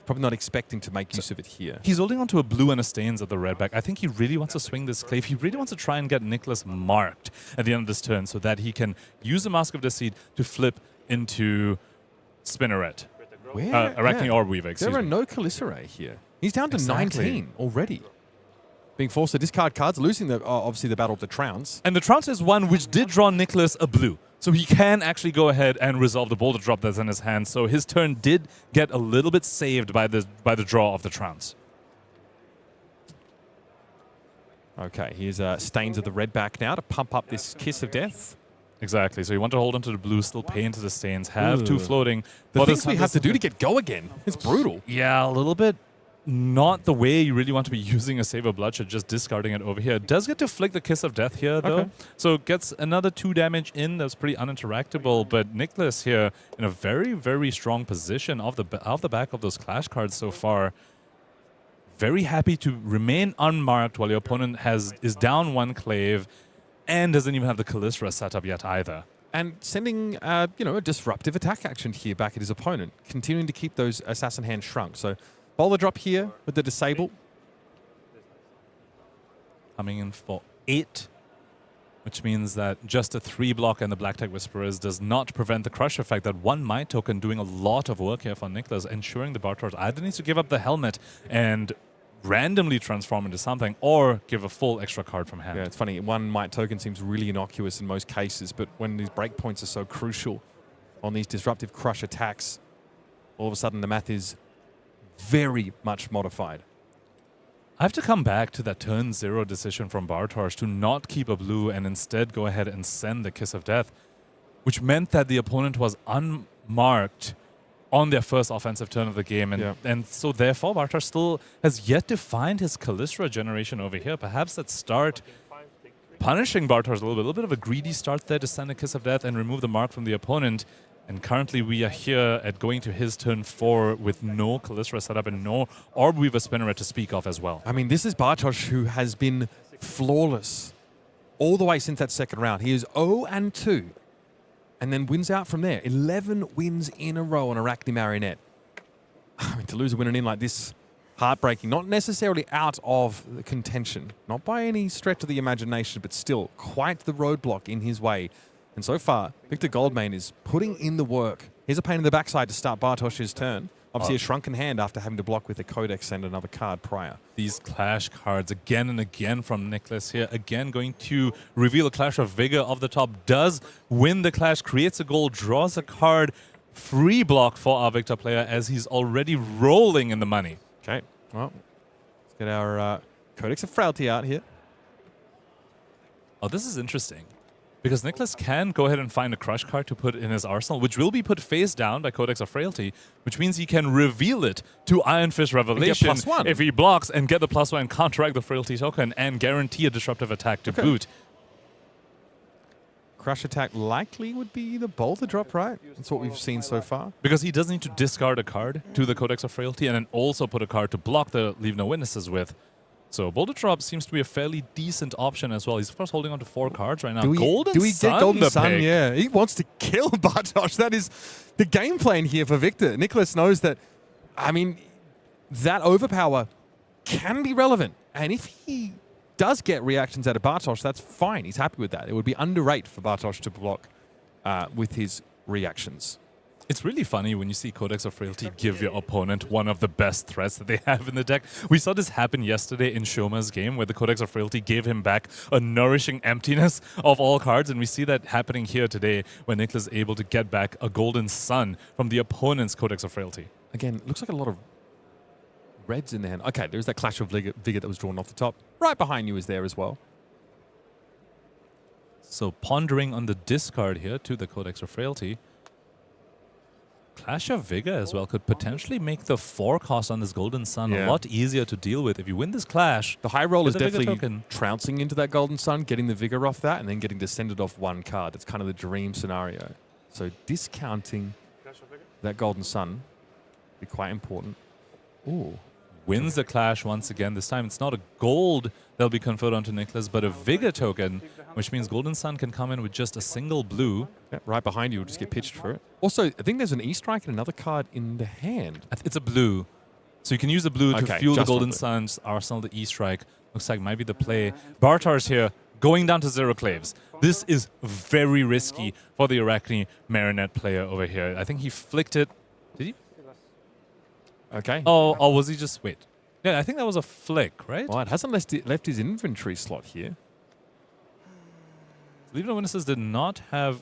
probably not expecting to make use of it here. He's holding onto a blue and a Stains at the red back. I think he really wants to swing this Clave. He really wants to try and get Nicolas marked at the end of this turn so that he can use the Mask of Deceit to flip into Spinneret. Arakni Orb Weaver, excuse me. There are no Calicere here. He's down to 19 already. Being forced to discard cards, losing obviously the battle to Trounce. And the Trounce is one which did draw Nicolas a blue. So he can actually go ahead and resolve the Boulder Drop that's in his hand. So his turn did get a little bit saved by the draw of the Trounce. Okay, here's Stains of the red back now to pump up this Kiss of Death. Exactly. So you want to hold onto the blue, still pay into the Stains, have 2 floating. The things we have to do to get go again. It's brutal. Yeah, a little bit. Not the way you really want to be using a Save a Bloodshed, just discarding it over here. It does get to flick the Kiss of Death here, though. So gets another 2 damage in. That's pretty uninteractable. But Nicolas here in a very, very strong position off the back of those Clash cards so far. Very happy to remain unmarked while your opponent is down 1 Clave and doesn't even have the Calicere set up yet either. And sending, a disruptive attack action here back at his opponent, continuing to keep those Assassin hands shrunk. So Boulder Drop here with the Disable. Coming in for 8, which means that just a 3 block and the Black Tech Whisperers does not prevent the Crush effect. That 1 Might token doing a lot of work here for Nicolas, ensuring the Bartosz either needs to give up the helmet and randomly transform into something or give a full extra card from hand. Yeah, it's funny. 1 Might token seems really innocuous in most cases, but when these breakpoints are so crucial on these disruptive Crush attacks, all of a sudden the math is very much modified. I have to come back to that turn 0 decision from Bartosz to not keep a blue and instead go ahead and send the Kiss of Death, which meant that the opponent was unmarked on their first offensive turn of the game. And so therefore, Bartosz still has yet to find his Kallistra generation over here. Perhaps that start punishing Bartosz a little bit of a greedy start there to send a Kiss of Death and remove the mark from the opponent. And currently we are here at going to his turn 4 with no Kallistra set up and no Orb Weaver Spinneret to speak of as well. I mean, this is Bartosz who has been flawless all the way since that second round. He is 0-2 and then wins out from there. 11 wins in a row on Arakni Marionette. I mean, to lose a win and in like this, heartbreaking. Not necessarily out of the contention, not by any stretch of the imagination, but still quite the roadblock in his way. And so far, Victor Goldmane is putting in the work. Here's a pain in the backside to start Bartosz's turn. Obviously a shrunken hand after having to block with a Codex and another card prior. These Clash cards again and again from Nicolas here. Again going to reveal a Clash of Vigor of the top. Does win the Clash, creates a goal, draws a card. Free block for our Victor player as he's already rolling in the money. Okay, well, let's get our Codex of Frailty out here. Oh, this is interesting. Because Nicolas can go ahead and find a Crush card to put in his arsenal, which will be put face down by Codex of Frailty, which means he can reveal it to Iron Fist Revelation if he blocks and get the +1 and counteract the Frailty token and guarantee a disruptive attack to boot. Crush attack likely would be the Boulder drop, right? That's what we've seen so far. Because he does need to discard a card to the Codex of Frailty and then also put a card to block the Leave No Witnesses with. So Boulder Drop seems to be a fairly decent option as well. He's of course holding on to 4 cards right now. Do we get Golden Sun? Yeah, he wants to kill Bartosz. That is the game plan here for Victor. Nicolas knows that, I mean, that overpower can be relevant. And if he does get reactions out of Bartosz, that's fine. He's happy with that. It would be underrate for Bartosz to block with his reactions. It's really funny when you see Codex of Frailty give your opponent one of the best threats that they have in the deck. We saw this happen yesterday in Shoma's game where the Codex of Frailty gave him back a nourishing emptiness of all cards, and we see that happening here today when Nicolas is able to get back a Golden Sun from the opponent's Codex of Frailty. Again, looks like a lot of reds in the hand. Okay, there's that Clash of Vigor that was drawn off the top. Right behind you is there as well. So pondering on the discard here to the Codex of Frailty. Clash of Vigor as well could potentially make the 4 cost on this Golden Sun a lot easier to deal with. If you win this Clash, the high roll is definitely trouncing into that Golden Sun, getting the Vigor off that, and then getting descended off 1 card. That's kind of the dream scenario. So discounting that Golden Sun be quite important. Ooh. Wins the Clash once again. This time it's not a gold that'll be conferred onto Nicolas, but a Vigor token, which means Golden Sun can come in with just a single blue. Yeah, right behind you will just get pitched for it. Also, I think there's an E-Strike and another card in the hand. It's a blue. So you can use the blue to fuel the Golden Sun's arsenal, the E-Strike. Looks like might be the play. Bartosz here going down to 0 claves. This is very risky for the Arakni Marionette player over here. I think he flicked it. Did he? Okay. Oh, or was he just... Wait. Yeah, I think that was a flick, right? Well, it hasn't left his inventory slot here. Leave No Witnesses did not have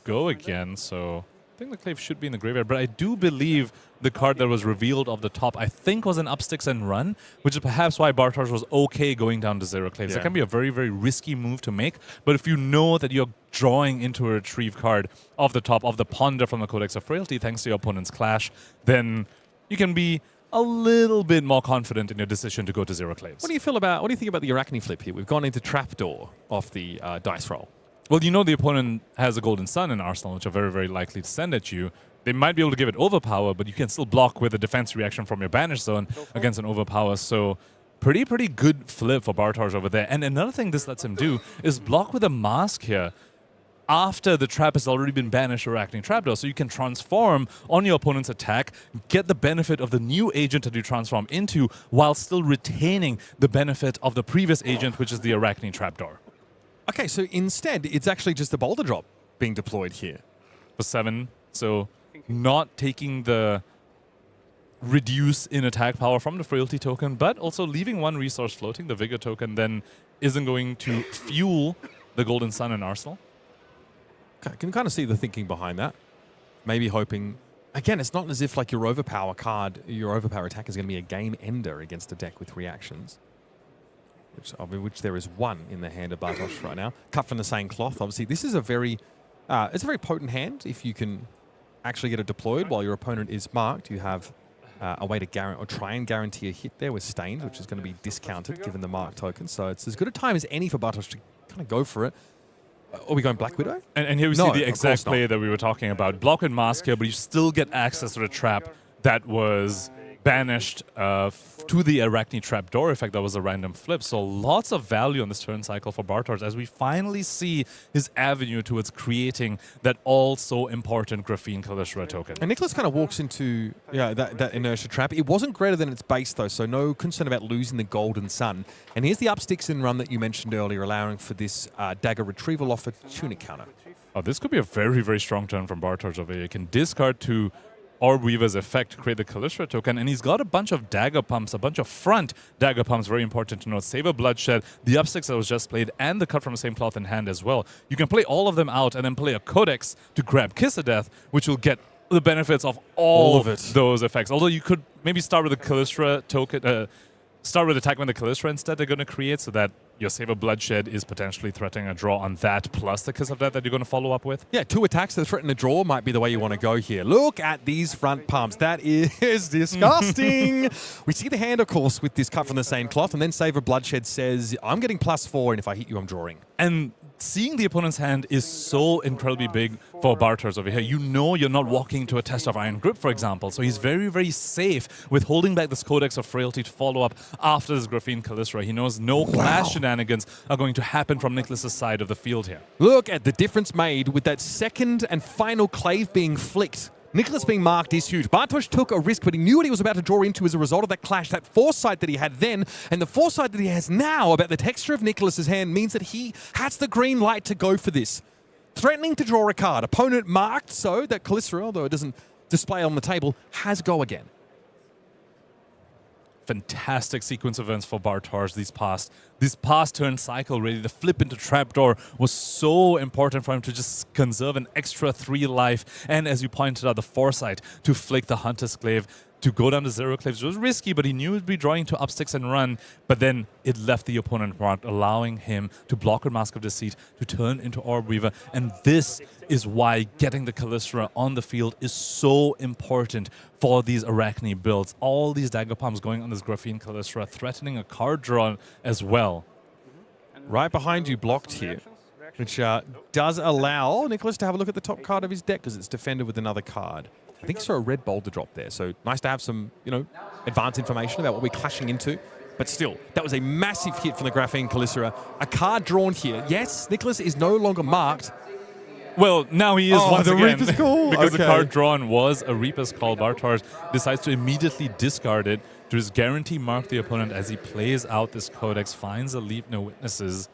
go again, so I think the clave should be in the graveyard. But I do believe the card that was revealed off the top, I think was an Upsticks and Run, which is perhaps why Bartosz was okay going down to 0 claves. That can be a very, very risky move to make. But if you know that you're drawing into a retrieve card off the top of the Ponder from the Codex of Frailty, thanks to your opponent's Clash, then you can be a little bit more confident in your decision to go to 0 claves. What do you think about the Arakni flip here? We've gone into Trapdoor off the dice roll. Well, you know the opponent has a Golden Sun in Arsenal, which are very, very likely to send at you. They might be able to give it Overpower, but you can still block with a defense reaction from your Banish Zone against an Overpower. So pretty good flip for Bartosz over there. And another thing this lets him do is block with a Mask here after the trap has already been banished or acting Trapdoor. So you can transform on your opponent's attack, get the benefit of the new agent that you transform into, while still retaining the benefit of the previous agent, which is the Arakni Trapdoor. Okay, so instead, it's actually just the Boulder Drop being deployed here. For 7, so not taking the reduce in attack power from the Frailty token, but also leaving 1 resource floating. The Vigor token then isn't going to fuel the Golden Sun in Arsenal. I can kind of see the thinking behind that. Maybe hoping... Again, it's not as if like your Overpower card, your Overpower attack is going to be a game ender against a deck with reactions. of which there is one in the hand of Bartosz right now. Cut from the same cloth, obviously. This is a very, it's a very potent hand if you can actually get it deployed while your opponent is marked. You have a way to try and guarantee a hit there with Stains, which is going to be discounted given the mark token. So it's as good a time as any for Bartosz to kind of go for it. Are we going Black Widow? And here we see the exact play that we were talking about. Block and mask here, but you still get access to the trap that was banished to the Arakni trapdoor effect. That was a random flip. So lots of value on this turn cycle for Bartosz as we finally see his avenue towards creating that also important Graphene Kalishra token. And Nicolas kind of walks into that inertia trap. It wasn't greater than its base though, so no concern about losing the Golden Sun. And here's the up sticks and run that you mentioned earlier, allowing for this dagger retrieval off a Tunic counter. Oh, this could be a very, very strong turn from Bartosz over here. You can discard to Orb Weaver's effect to create the Kalishra token, and he's got a bunch of dagger pumps, a bunch of front dagger pumps, very important to note. Save a Bloodshed, the up six that was just played, and the cut from the same cloth in hand as well. You can play all of them out and then play a Codex to grab Kiss of Death, which will get the benefits of all of those effects. Although you could maybe start with the Kalishra token, start with attacking with the Kalishra instead they're going to create, so that your Save a Bloodshed is potentially threatening a draw on that, plus the Kiss of Death that you're going to follow up with. Yeah, 2 attacks that threaten a draw might be the way you want to go here. Look at these front pumps. That is disgusting. We see the hand, of course, with this cut from the same cloth, and then Save a Bloodshed says, I'm getting +4, and if I hit you, I'm drawing. And seeing the opponent's hand is so incredibly big for Bartosz over here. You know you're not walking to a test of Iron Grip, for example, so he's very, very safe with holding back this Codex of Frailty to follow up after this Graphene Kalishra. He knows no clash shenanigans are going to happen from Nicolas' side of the field here. Look at the difference made with that second and final clave being flicked. Nicolas being marked is huge. Bartosz took a risk, but he knew what he was about to draw into as a result of that clash, that foresight that he had then, and the foresight that he has now about the texture of Nicolas' hand means that he has the green light to go for this. Threatening to draw a card. Opponent marked so that Kalishra, although it doesn't display on the table, has go again. Fantastic sequence of events for Bartosz this past turn cycle. Really, the flip into trapdoor was so important for him to just conserve an extra 3 life, and as you pointed out, the foresight to flick the Hunter's Glaive to go down to 0 claves. It was risky, but he knew he'd be drawing to up sticks and run, but then it left the opponent marked, allowing him to block with Mask of Deceit, to turn into Orb Weaver, and this is why getting the Kalishra on the field is so important for these Arakni builds. All these dagger pumps going on this Graphene Kalishra, threatening a card draw as well. Right behind you, blocked here, which does allow Nicolas to have a look at the top card of his deck because it's defended with another card. I think I saw a red boulder drop there, so nice to have some, advanced information about what we're clashing into. But still, that was a massive hit from the Graphene Kalishra. A card drawn here. Yes, Nicolas is no longer marked. Well, now he is once the again. Reaper's Call? Because the card drawn was a Reaper's Call. Bartosz decides to immediately discard it to just guarantee mark the opponent as he plays out this Codex, finds a Leave No Witnesses.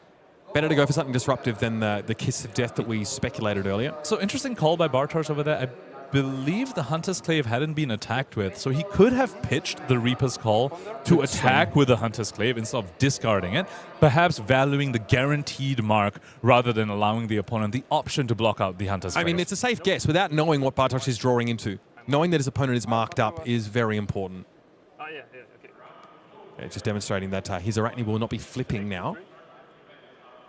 Better to go for something disruptive than the Kiss of Death that we speculated earlier. So interesting call by Bartosz over there. I believe the Hunter's Clave hadn't been attacked with, so he could have pitched the Reaper's Call to attack with the Hunter's Clave instead of discarding it, perhaps valuing the guaranteed mark rather than allowing the opponent the option to block out the Hunter's Clave. I mean, it's a safe guess without knowing what Bartosz is drawing into. Knowing that his opponent is marked up is very important. Okay. Yeah, just demonstrating that his Arakni will not be flipping now.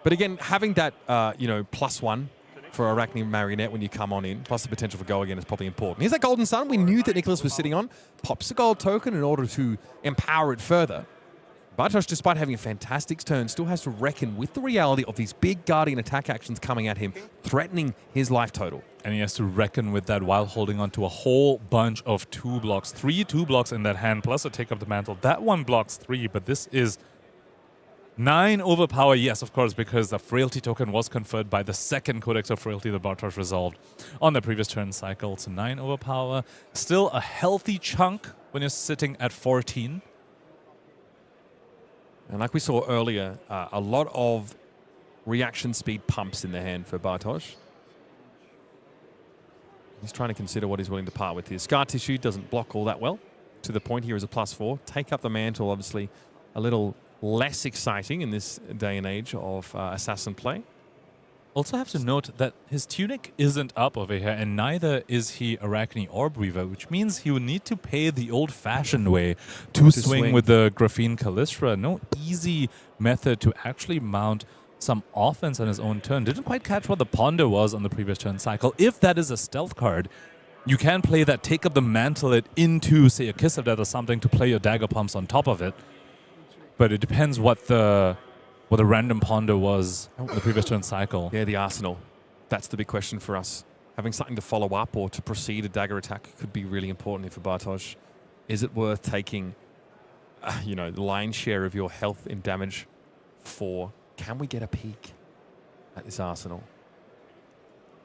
But again, having that, +1 for Arakni Marionette when you come on in, plus the potential for go again is probably important. Here's that Golden Sun we knew that Nicolas was sitting on. Pops a gold token in order to empower it further. Bartosz, despite having a fantastic turn, still has to reckon with the reality of these big Guardian attack actions coming at him, threatening his life total. And he has to reckon with that while holding on to a whole bunch of 2 blocks. 3 2 blocks in that hand, plus a Take Up the Mantle. That one blocks 3, but this is 9 overpower, yes, of course, because the Frailty token was conferred by the second Codex of Frailty that Bartosz resolved on the previous turn cycle. So 9 overpower, still a healthy chunk when you're sitting at 14. And like we saw earlier, a lot of reaction speed pumps in the hand for Bartosz. He's trying to consider what he's willing to part with here. Scar Tissue doesn't block all that well. To the point here is a +4. Take Up the Mantle, obviously, a little less exciting in this day and age of assassin play. Also have to note that his tunic isn't up over here, and neither is he Arakni Orb Weaver, which means he would need to pay the old-fashioned way to swing with the Graphene Kalishra. No easy method to actually mount some offense on his own turn. Didn't quite catch what the ponder was on the previous turn cycle. If that is a stealth card, you can play that, take up the mantle it into, say, a Kiss of Death or something to play your dagger pumps on top of it. But it depends what the random ponder was in the previous turn cycle. Yeah, the arsenal. That's the big question for us. Having something to follow up or to proceed a dagger attack could be really important here for Bartosz. Is it worth taking, the lion's share of your health and damage for? Can we get a peek at this arsenal?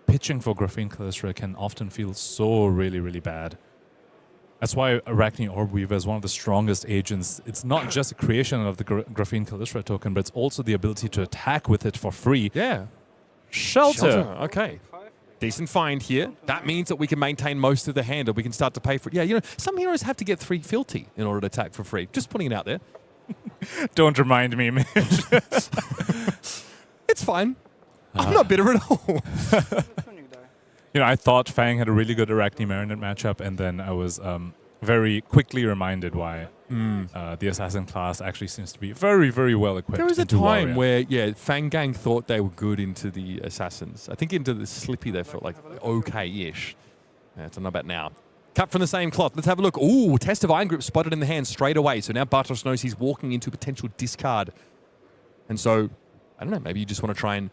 Pitching for Graphene Calistria can often feel so really, really bad. That's why Arakni Orbweaver is one of the strongest agents. It's not just a creation of the Graphene Calistria token, but it's also the ability to attack with it for free. Yeah. Shelter. Okay. Decent find here. That means that we can maintain most of the hand, or we can start to pay for it. Yeah, some heroes have to get 3 Filthy in order to attack for free. Just putting it out there. Don't remind me, Mitch. It's fine. I'm not bitter at all. I thought Fang had a really good Arakni Marionette matchup, and then I was very quickly reminded why the Assassin class actually seems to be very, very well equipped. There was a time where, Fang Gang thought they were good into the Assassins. I think into the Slippy they felt like okay-ish. Yeah, it's not about now. Cut from the same cloth. Let's have a look. Ooh, Test of Iron Grip spotted in the hand straight away. So now Bartosz knows he's walking into potential discard. And so, I don't know, maybe you just want to try and...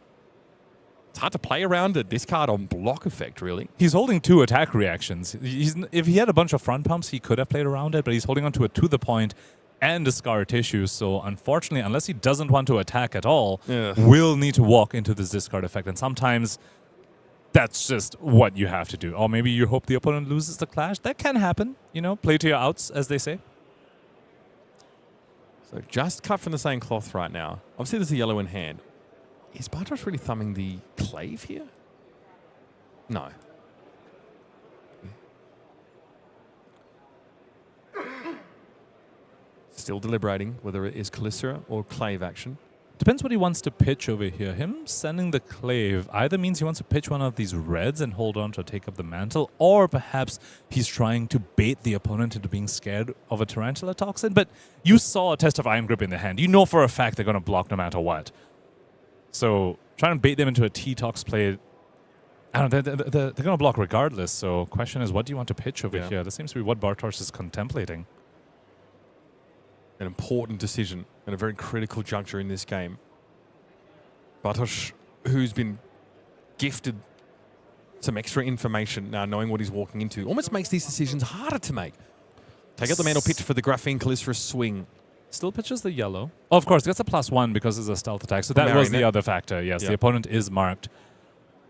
It's hard to play around a discard on block effect, really. He's holding 2 attack reactions. If he had a bunch of front pumps, he could have played around it, but he's holding onto it to the point and the scar tissue. So unfortunately, unless he doesn't want to attack at all, will need to walk into this discard effect. And sometimes that's just what you have to do. Or maybe you hope the opponent loses the clash. That can happen. Play to your outs, as they say. So just cut from the same cloth right now. Obviously, there's a yellow in hand. Is Bartosz really thumbing the clave here? No. Still deliberating whether it is Calistria or clave action. Depends what he wants to pitch over here. Him sending the clave either means he wants to pitch one of these reds and hold on to take up the mantle, or perhaps he's trying to bait the opponent into being scared of a Tarantula Toxin. But you saw a Test of Iron Grip in the hand. You know for a fact they're going to block no matter what. So trying to bait them into a T-Tox play, I don't know, they're going to block regardless. So question is, what do you want to pitch over here? That seems to be what Bartosz is contemplating. An important decision at a very critical juncture in this game. Bartosz, who's been gifted some extra information now, knowing what he's walking into, almost makes these decisions harder to make. Take out the mantle pitch for the Graphene Calistria swing. Still pitches the yellow. Oh, of course, gets a +1 because it's a stealth attack. So that was the other factor. Yes, the opponent is marked.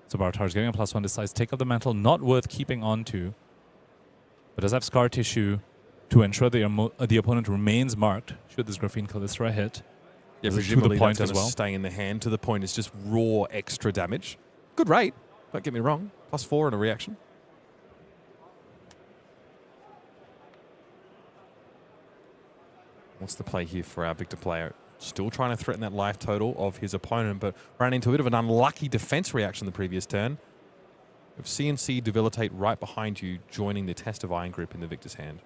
So Bartosz getting a +1 decides take up the mantle, not worth keeping on to. But does have scar tissue to ensure the opponent remains marked should this Graphene Calistria hit. Yeah, presumably that's going to stay in the hand. To the point, it's just raw extra damage. Good rate, don't get me wrong. +4 and a reaction. What's the play here for our Victor player? Still trying to threaten that life total of his opponent, but ran into a bit of an unlucky defense reaction the previous turn. If CNC Debilitate right behind you, joining the Test of Iron Grip in the Victor's hand.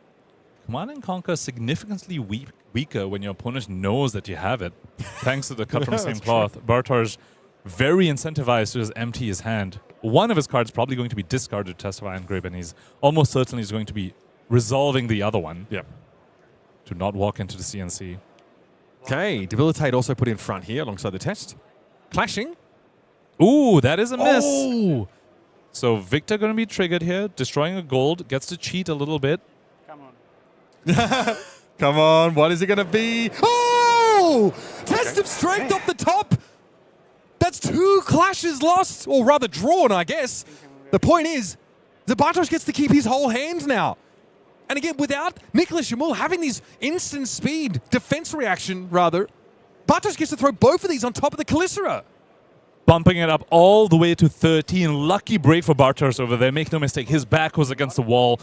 Command & Conquer significantly weaker when your opponent knows that you have it, thanks to the cut from the same cloth. Bartosz very incentivized to just empty his hand. One of his cards probably going to be discarded to Test of Iron Grip, and he's almost certainly going to be resolving the other one. Yep. To not walk into the CNC. Okay, Debilitate also put in front here alongside the test. Clashing. Ooh, that is a miss. Oh. So Victor going to be triggered here, destroying a gold, gets to cheat a little bit. Come on. Come on, what is it going to be? Oh! Test of Strength off the top. That's 2 clashes lost, or rather drawn, I guess. The point is, the Bartosz gets to keep his whole hand now. And again, without Nicolas Jamoulle having these instant speed, defense reaction, rather, Bartosz gets to throw both of these on top of the Calistria. Bumping it up all the way to 13. Lucky break for Bartosz over there. Make no mistake, his back was against the wall.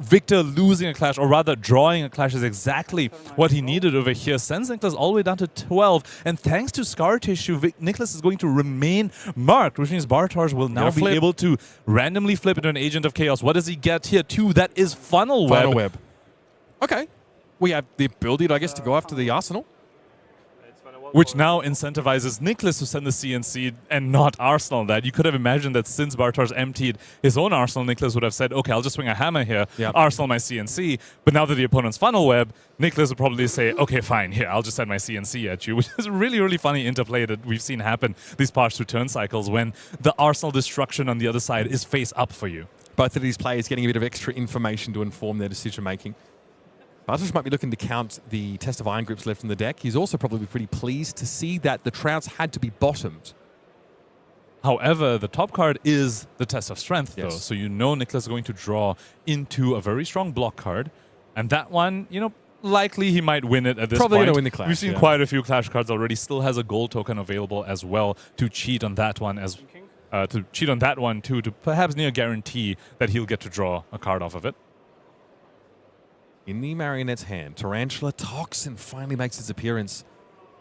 Victor losing a clash, or rather drawing a clash, is exactly what he needed over here. Sends Nicolas all the way down to 12. And thanks to scar tissue, Nicolas is going to remain marked, which means Bartosz will now be able to randomly flip into an Agent of Chaos. What does he get here? 2. That is Funnel Web. Okay. We have the ability, I guess, to go after the Arsenal. which now incentivizes Nicolas to send the CNC and not Arsenal. That you could have imagined that since Bartosz emptied his own Arsenal, Nicolas would have said, okay, I'll just swing a hammer here, Arsenal my CNC. But now that the opponent's funnel web, Nicolas would probably say, okay, fine, here, I'll just send my CNC at you, which is a really, really funny interplay that we've seen happen these past 2 turn cycles when the Arsenal destruction on the other side is face up for you. Both of these players getting a bit of extra information to inform their decision making. Bartosz might be looking to count the test of iron grips left in the deck. He's also probably pretty pleased to see that the trouts had to be bottomed. However, the top card is the test of strength, though. So you know Nicolas is going to draw into a very strong block card. And that one, you know, likely he might win it at this Probably point. going to win the clash. We've seen quite a few clash cards already. Still has a gold token available as well to cheat on that one too, to perhaps near guarantee that he'll get to draw a card off of it. In the Marionette's hand, Tarantula Toxin finally makes its appearance.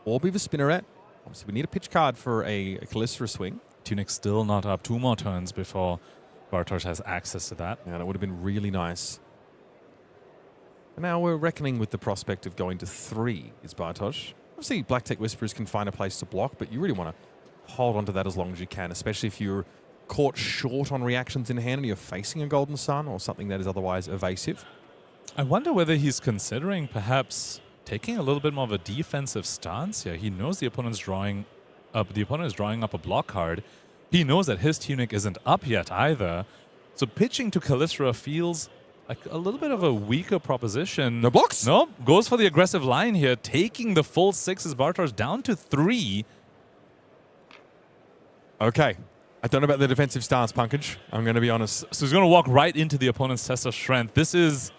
Orby the Spinneret. Obviously, we need a pitch card for a Callisto swing. Tunic still not up. 2 more turns before Bartosz has access to that. Yeah, that would have been really nice. And now we're reckoning with the prospect of going to 3, is Bartosz. Obviously, Black Tech Whisperers can find a place to block, but you really want to hold on to that as long as you can, especially if you're caught short on reactions in hand and you're facing a Golden Sun or something that is otherwise evasive. I wonder whether he's considering perhaps taking a little bit more of a defensive stance here. He knows the opponent is drawing up a block card. He knows that his Tunic isn't up yet either. So pitching to Callisto feels like a little bit of a weaker proposition. No blocks? No, goes for the aggressive line here, taking the full 6 Bartosz down to 3. Okay. I don't know about the defensive stance, Punkage. I'm going to be honest. So he's going to walk right into the opponent's test of strength. This is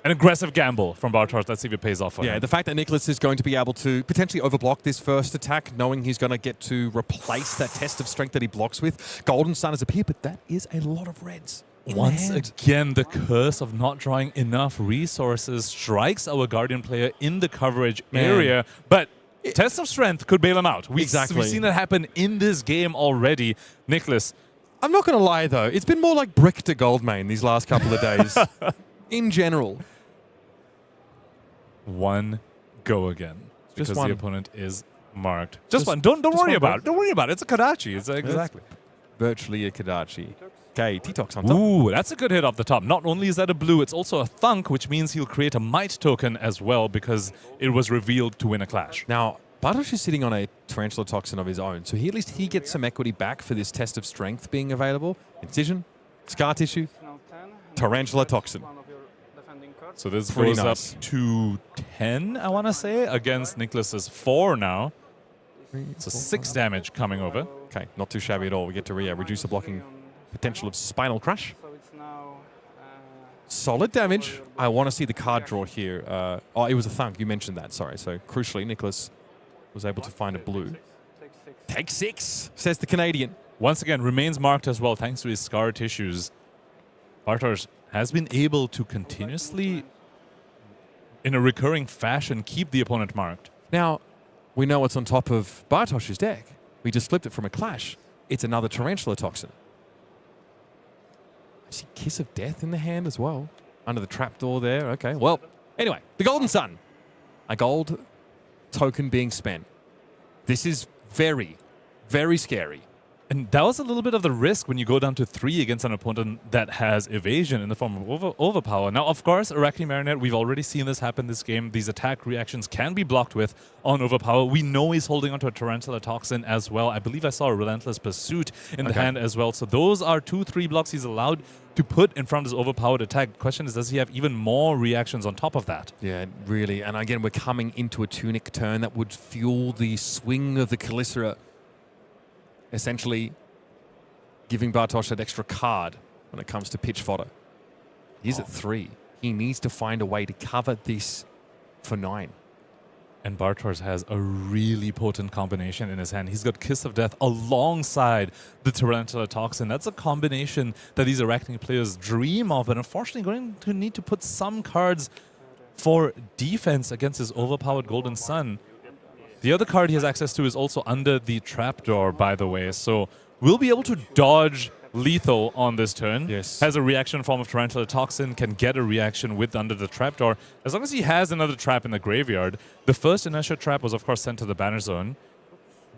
an aggressive gamble from Bartosz. Let's see if it pays off for him. Yeah, the fact that Nicolas is going to be able to potentially overblock this first attack, knowing he's going to get to replace that test of strength that he blocks with. Golden Sun is up here, but that is a lot of reds. Once again, the curse of not drawing enough resources strikes our Guardian player in the coverage area, but test of strength could bail him out. We've seen that happen in this game already. Nicolas. I'm not going to lie, though. It's been more like brick to Goldmane these last couple of days. In general. One go again. Just because one. the opponent is marked. Just one. Don't worry about it. Don't worry about it. It's a Kadachi. It's exactly. Virtually a Kadachi. Okay, T-Tox on top. Ooh, that's a good hit off the top. Not only is that a blue, it's also a thunk, which means he'll create a might token as well because it was revealed to win a clash. Now, Bartosz is sitting on a Tarantula Toxin of his own, so at least he gets some equity back for this test of strength being available. Incision, Scar Tissue, Tarantula Toxin. So this Pretty goes nice. up to 10, I want to say, against Nicolas's 4 now. So 6 damage coming over. Okay, not too shabby at all. We get to reduce the blocking potential of Spinal Crush. Solid damage. I want to see the card draw here. Oh, it was a thunk. You mentioned that. Sorry. So crucially, Nicolas was able to find a blue. Take 6, says the Canadian. Once again, remains marked as well thanks to his Scar Tissues. Bartosz has been able to continuously, in a recurring fashion, keep the opponent marked. Now, we know what's on top of Bartosz's deck. We just flipped it from a clash. It's another Tarantula Toxin. I see Kiss of Death in the hand as well. Under the trapdoor there. Okay, well, anyway, the Golden Sun. A gold token being spent. This is very, very scary. And that was a little bit of the risk when you go down to 3 against an opponent that has evasion in the form of overpower. Now, of course, Arakni Marionette, we've already seen this happen this game. These attack reactions can be blocked with on overpower. We know he's holding onto a Tarantula Toxin as well. I believe I saw a Relentless Pursuit in the hand as well. So those are 2-3 blocks he's allowed to put in front of his overpowered attack. The question is, does he have even more reactions on top of that? Yeah, really. And again, we're coming into a Tunic turn that would fuel the swing of the Callisto, essentially giving Bartosz that extra card when it comes to pitch fodder. He's at 3. He needs to find a way to cover this for 9. And Bartosz has a really potent combination in his hand. He's got Kiss of Death alongside the Tarantula Toxin. That's a combination that these Arakni players dream of, and unfortunately going to need to put some cards for defense against his overpowered Golden Sun. The other card he has access to is also under the trapdoor, by the way, so we'll be able to dodge lethal on this turn. Yes. Has a reaction form of Tarantula Toxin, can get a reaction with Under the Trapdoor. As long as he has another trap in the graveyard. The first inertia trap was, of course, sent to the banner zone.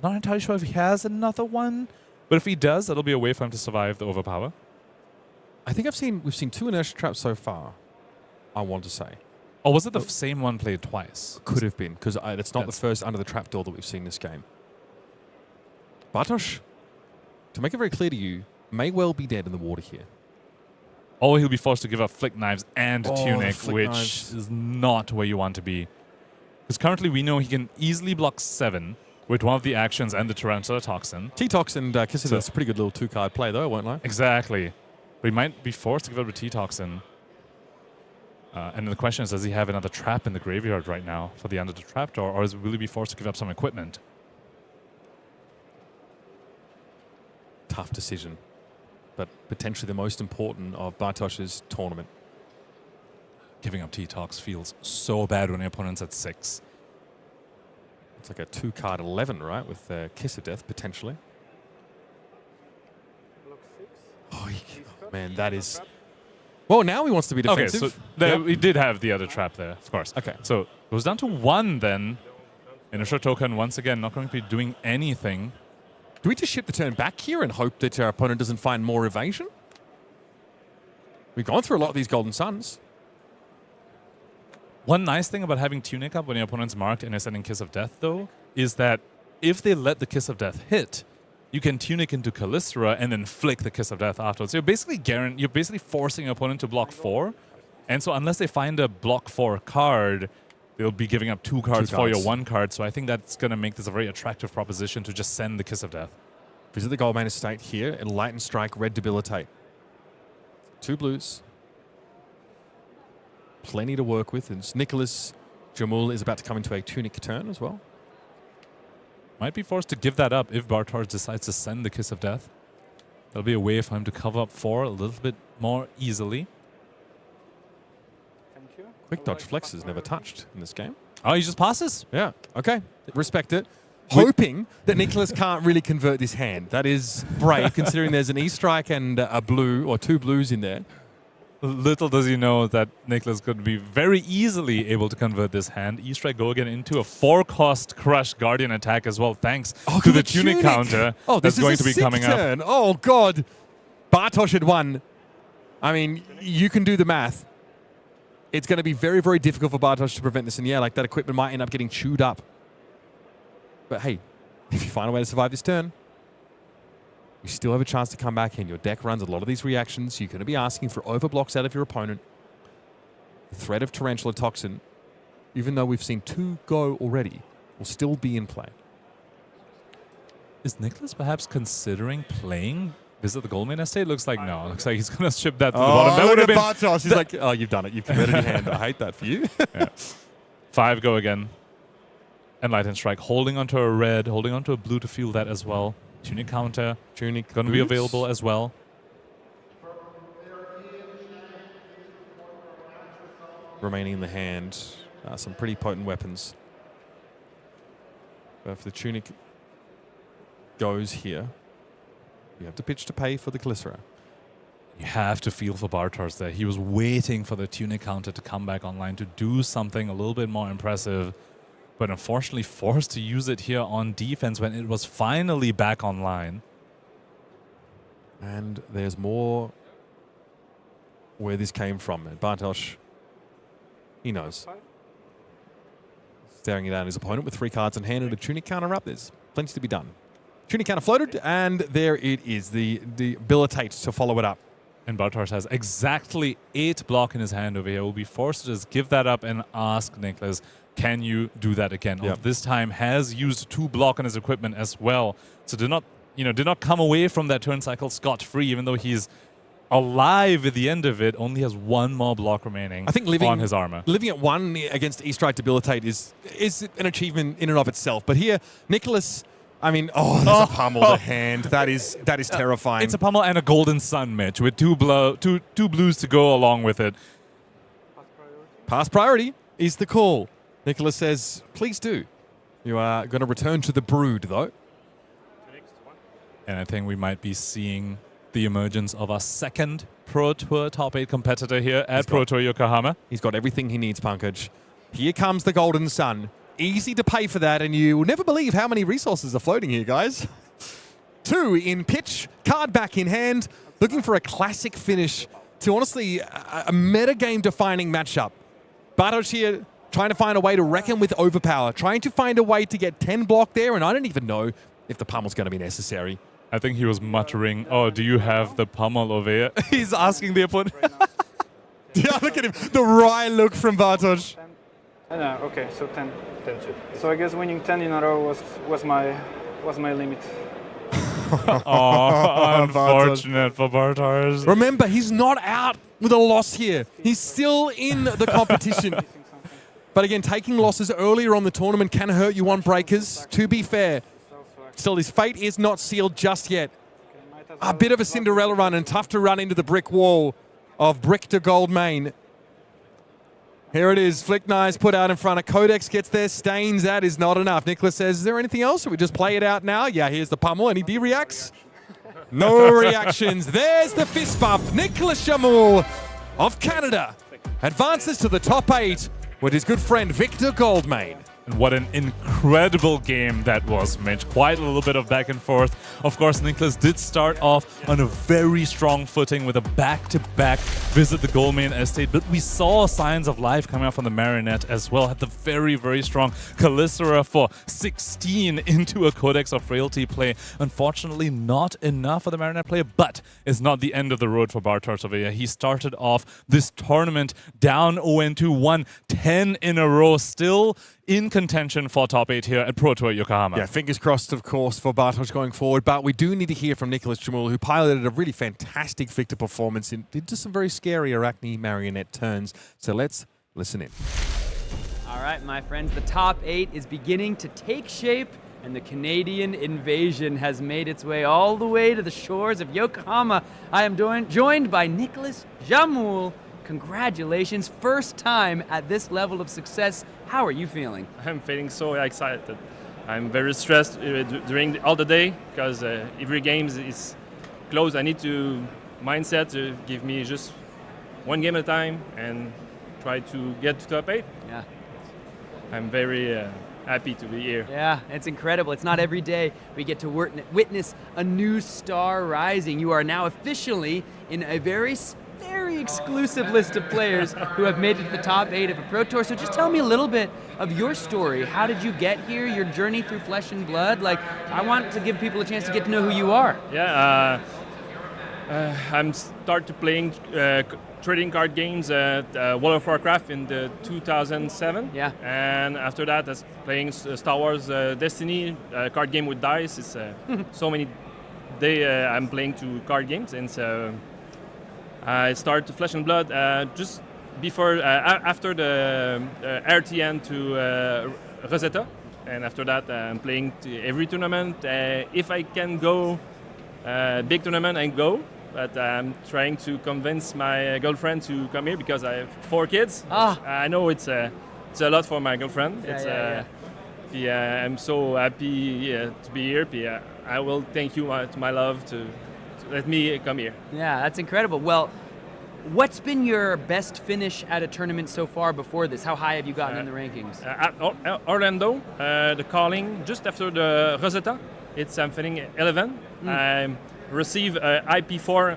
Not entirely sure if he has another one, but if he does, that'll be a way for him to survive the overpower. I think we've seen 2 inertia traps so far, I want to say. Or was it the same one played twice? Could have been, because it's not the first Under the Trapdoor that we've seen this game. Bartosz, to make it very clear to you, may well be dead in the water here. Or he'll be forced to give up Flick Knives and Oh, Tunic, Flick which Knives. is not where you want to be. Because currently we know he can easily block 7 with one of the actions and the Tarantula Toxin. T-Tox and Kiss That's a pretty good little 2-card play, though, won't lie. Exactly. But he might be forced to give up a T-Toxin. And the question is, does he have another trap in the graveyard right now for the Under the Trapdoor, or will he be forced to give up some equipment? Tough decision, but potentially the most important of Bartosz's tournament. Giving up T-Tox feels so bad when your opponent's at 6. It's like a 2-card 11, right, with Kiss of Death, potentially. Oh, man, that is... Well, now he wants to be defensive. Okay, so we did have the other trap there, of course. Okay. So it goes down to 1 then. Inertia token, once again, not going to be doing anything. Do we just ship the turn back here and hope that our opponent doesn't find more evasion? We've gone through a lot of these Golden Suns. One nice thing about having Tunic up when your opponent's marked and you're sending Kiss of Death, though, is that if they let the Kiss of Death hit, you can Tunic into Callistra and then flick the Kiss of Death afterwards. So you're basically forcing your opponent to block 4. And so unless they find a block 4 card, they'll be giving up 2 cards for your 1 card. So I think that's going to make this a very attractive proposition to just send the Kiss of Death. Visit the Goldmane Estate here. Enlighten Strike, Red Debilitate. 2 blues. Plenty to work with. And Nicolas, Jamoulle is about to come into a Tunic turn as well. Might be forced to give that up if Bartosz decides to send the Kiss of Death. That'll be a way for him to cover up 4 a little bit more easily. Quick dodge flex is never touched in this game. Oh, he just passes? Yeah. Okay. Respect it. Hoping that Nicolas can't really convert this hand. That is brave, considering there's an E-Strike and a blue, or 2 blues in there. Little does he know that Nicolas could be very easily able to convert this hand. E-Strike go again into a 4-cost Crush Guardian attack as well, thanks to the Tunic counter that's going to be coming turn. up. Oh, God. Bartosz had won. I mean, you can do the math. It's going to be very, very difficult for Bartosz to prevent this. And yeah, like that equipment might end up getting chewed up. But hey, if you find a way to survive this turn, you still have a chance to come back in. Your deck runs a lot of these reactions. You're going to be asking for overblocks out of your opponent. The threat of Tarantula Toxin, even though we've seen 2 go already, will still be in play. Is Nicolas perhaps considering playing Visit the Goldmane Estate? Looks like no. Looks like he's going to ship that to the bottom. That would have been Bartosz. He's like, oh, you've done it. You've converted your hand. I hate that for you. Yeah. 5 go again. Enlightened Strike, holding onto a red, holding onto a blue to fuel that as well. Tunic counter, Tunic going to be available as well. Remaining in the hand, some pretty potent weapons. But if the Tunic goes here, you have to pitch to pay for the Callistra. You have to feel for Bartosz there. He was waiting for the Tunic counter to come back online to do something a little bit more impressive, but unfortunately forced to use it here on defense when it was finally back online. And there's more where this came from. And Bartosz, he knows. Staring down his opponent with 3 cards in hand and a Tunic counter up. There's plenty to be done. Tunic counter floated, and there it is. The debilitate to follow it up. And Bartosz has exactly 8 block in his hand over here. Will be forced to just give that up and ask Nicolas, can you do that again? Yep. This time has used 2 block on his equipment as well. So did not come away from that turn cycle scot-free, even though he's alive at the end of it, only has 1 more block remaining. I think on his armor. Living at 1 against E-Strike Debilitate is an achievement in and of itself. But here, Nicolas, I mean, there's a pummel to hand. That is terrifying. It's a pummel and a Golden Sun, Mitch, with 2 blues to go along with it. Pass priority is the call. Nicolas says, please do. You are going to return to the brood, though. And I think we might be seeing the emergence of our second Pro Tour top 8 competitor here at Pro Tour Yokohama. He's got everything he needs, Pankaj. Here comes the Golden Sun. Easy to pay for that, and you will never believe how many resources are floating here, guys. 2 in pitch, card back in hand, looking for a classic finish to honestly a meta-game defining matchup. Bartosz here trying to find a way to reckon with Overpower, trying to find a way to get 10 block there, and I don't even know if the pummel's going to be necessary. I think he was muttering, "Oh, do you have the pummel over here?" He's asking the opponent. Yeah, look at him. The wry look from Bartosz. Okay, so 10. 10 too. So I guess winning 10 in a row was my limit. Oh, unfortunate for Bartosz. Remember, he's not out with a loss here. He's still in the competition. But again, taking losses earlier on the tournament can hurt you on breakers, to be fair. Still, his fate is not sealed just yet. A bit of a Cinderella run and tough to run into the brick wall of brick to gold main. Here it is, flick knives put out in front of Codex, gets there, stains, that is not enough. Nicolas says, is there anything else? Should we just play it out now? Yeah, here's the pummel, and he reacts. No reactions. There's the fist bump. Nicolas Jamoulle of Canada advances to the top 8 with his good friend Victor Goldmain. And what an incredible game that was, Mitch. Quite a little bit of back and forth. Of course, Nicolas did start off on a very strong footing with a back-to-back visit the Goldmain estate, but we saw signs of life coming out from the Marionette as well. Had the very, very strong Calicera for 16 into a Codex of Frailty play. Unfortunately, not enough for the Marionette player, but it's not the end of the road for Bartosz over here. He started off this tournament down 0-2, 10 in a row, still in contention for top 8 here at Pro Tour Yokohama. Yeah, fingers crossed, of course, for Bartosz going forward, but we do need to hear from Nicolas Jamoulle, who piloted a really fantastic Victor performance into some very scary Arakni Marionette turns. So let's listen in. All right, my friends, the top 8 is beginning to take shape, and the Canadian invasion has made its way all the way to the shores of Yokohama. I am joined by Nicolas Jamoulle. Congratulations, first time at this level of success. How are you feeling? I'm feeling so excited. I'm very stressed during all the day because every game is close. I need to mindset to give me just one game at a time and try to get to top 8. Yeah. I'm very happy to be here. Yeah, it's incredible. It's not every day we get to witness a new star rising. You are now officially in a very exclusive list of players who have made it to the top 8 of a Pro Tour. So just tell me a little bit of your story. How did you get here? Your journey through Flesh and Blood? Like, I want to give people a chance to get to know who you are. Yeah, I'm started playing trading card games at World of Warcraft in the 2007. Yeah. And after that, I was playing Star Wars Destiny, card game with dice. It's so many days I'm playing 2 card games, and so I started Flesh and Blood just before, after the RTN to Rosetta, and after that I'm playing every tournament. If I can go big tournament, I go. But I'm trying to convince my girlfriend to come here because I have 4 kids. I know it's a lot for my girlfriend. I'm so happy to be here. I will thank you to my love to let me come here. Yeah, that's incredible. Well, what's been your best finish at a tournament so far before this? How high have you gotten in the rankings? At Orlando, the calling, just after the Rosetta, I'm finishing 11. I receive IP4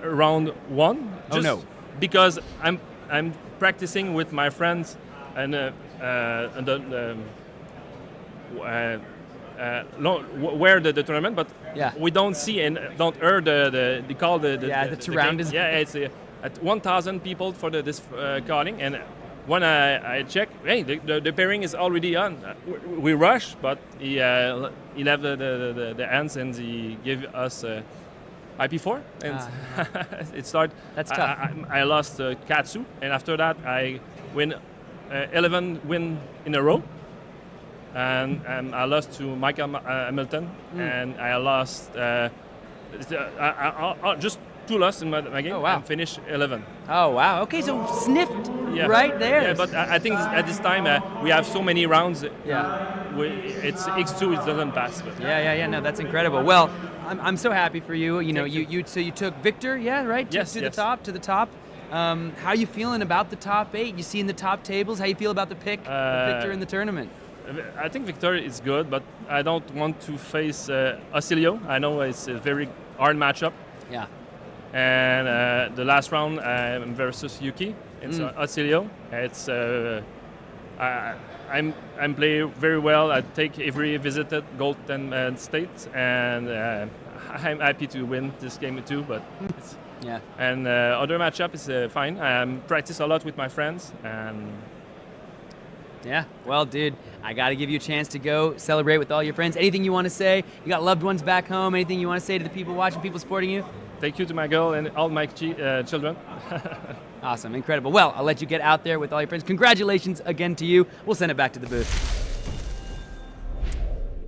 round 1. Just because I'm practicing with my friends and where the tournament, but we don't see and don't hear the call. The surround is. Yeah, it's at 1,000 people for this calling, and when I check, hey, the pairing is already on. We rush, but he have the hands and he give us IP4, and it started. That's tough. I lost Katsu, and after that I win 11 win in a row. And I lost to Michael Hamilton, and I lost just 2 losses in my game. Oh, wow. And finished 11. Oh, wow. Okay, so sniffed right there. Yeah, but I think at this time we have so many rounds. Yeah. It's X2, it doesn't pass. But. Yeah. No, that's incredible. Well, I'm so happy for you. You know, you took Victor, yeah, right? Yes, to yes. the top. How you feeling about the top 8? You see in the top tables. How you feel about the pick of Victor in the tournament? I think Victor is good, but I don't want to face Oscillio. I know it's a very hard matchup. Yeah. And the last round versus Yuki. It's Oscillio. It's I'm playing very well. I take every visited Golden State, and I'm happy to win this game too. But it's, yeah. And other matchup is fine. I practice a lot with my friends, and yeah. Well, dude, I got to give you a chance to go celebrate with all your friends. Anything you want to say? You got loved ones back home? Anything you want to say to the people watching, people supporting you? Thank you to my girl and all my children. Awesome, incredible. Well, I'll let you get out there with all your friends. Congratulations again to you. We'll send it back to the booth.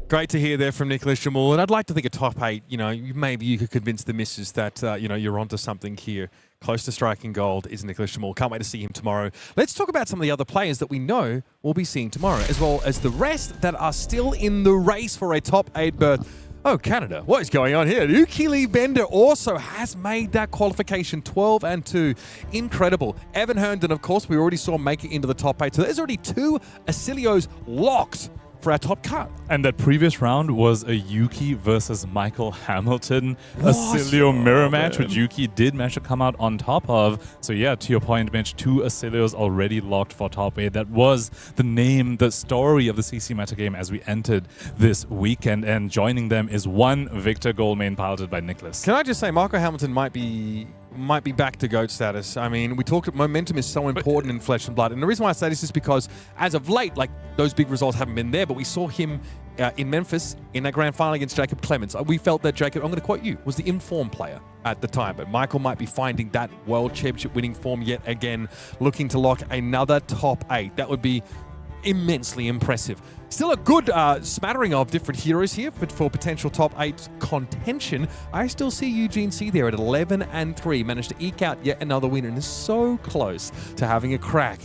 Great to hear there from Nicolas, Jamoulle. And I'd like to think a top 8, you know, maybe you could convince the missus that, you know, you're onto something here. Close to striking gold is Nicolas Jamoulle. Can't wait to see him tomorrow. Let's talk about some of the other players that we know we'll be seeing tomorrow, as well as the rest that are still in the race for a top 8 berth. Oh, Canada, what is going on here? Yuki Bender also has made that qualification, 12-2. Incredible. Evan Herndon, of course, we already saw make it into the top 8. So there's already 2 Oscillios locked for our top cut. And that previous round was a Yuki versus Michael Hamilton Oscillio mirror match, which Yuki did manage to come out on top of. So yeah, to your point, Mitch, 2 Oscillios already locked for top 8. That was the name, the story of the CC meta game as we entered this weekend. And joining them is one Victor Goldmain piloted by Nicolas. Can I just say, Michael Hamilton might be back to GOAT status. I mean, we talked, momentum is so important in Flesh and Blood. And the reason why I say this is because as of late, like, those big results haven't been there, but we saw him in Memphis in that grand final against Jacob Clements. We felt that Jacob, I'm going to quote you, was the informed player at the time. But Michael might be finding that World Championship winning form yet again, looking to lock another top 8. That would be immensely impressive. Still a good smattering of different heroes here, but for potential top 8 contention, I still see Eugene C there at 11-3. Managed to eke out yet another winner and is so close to having a crack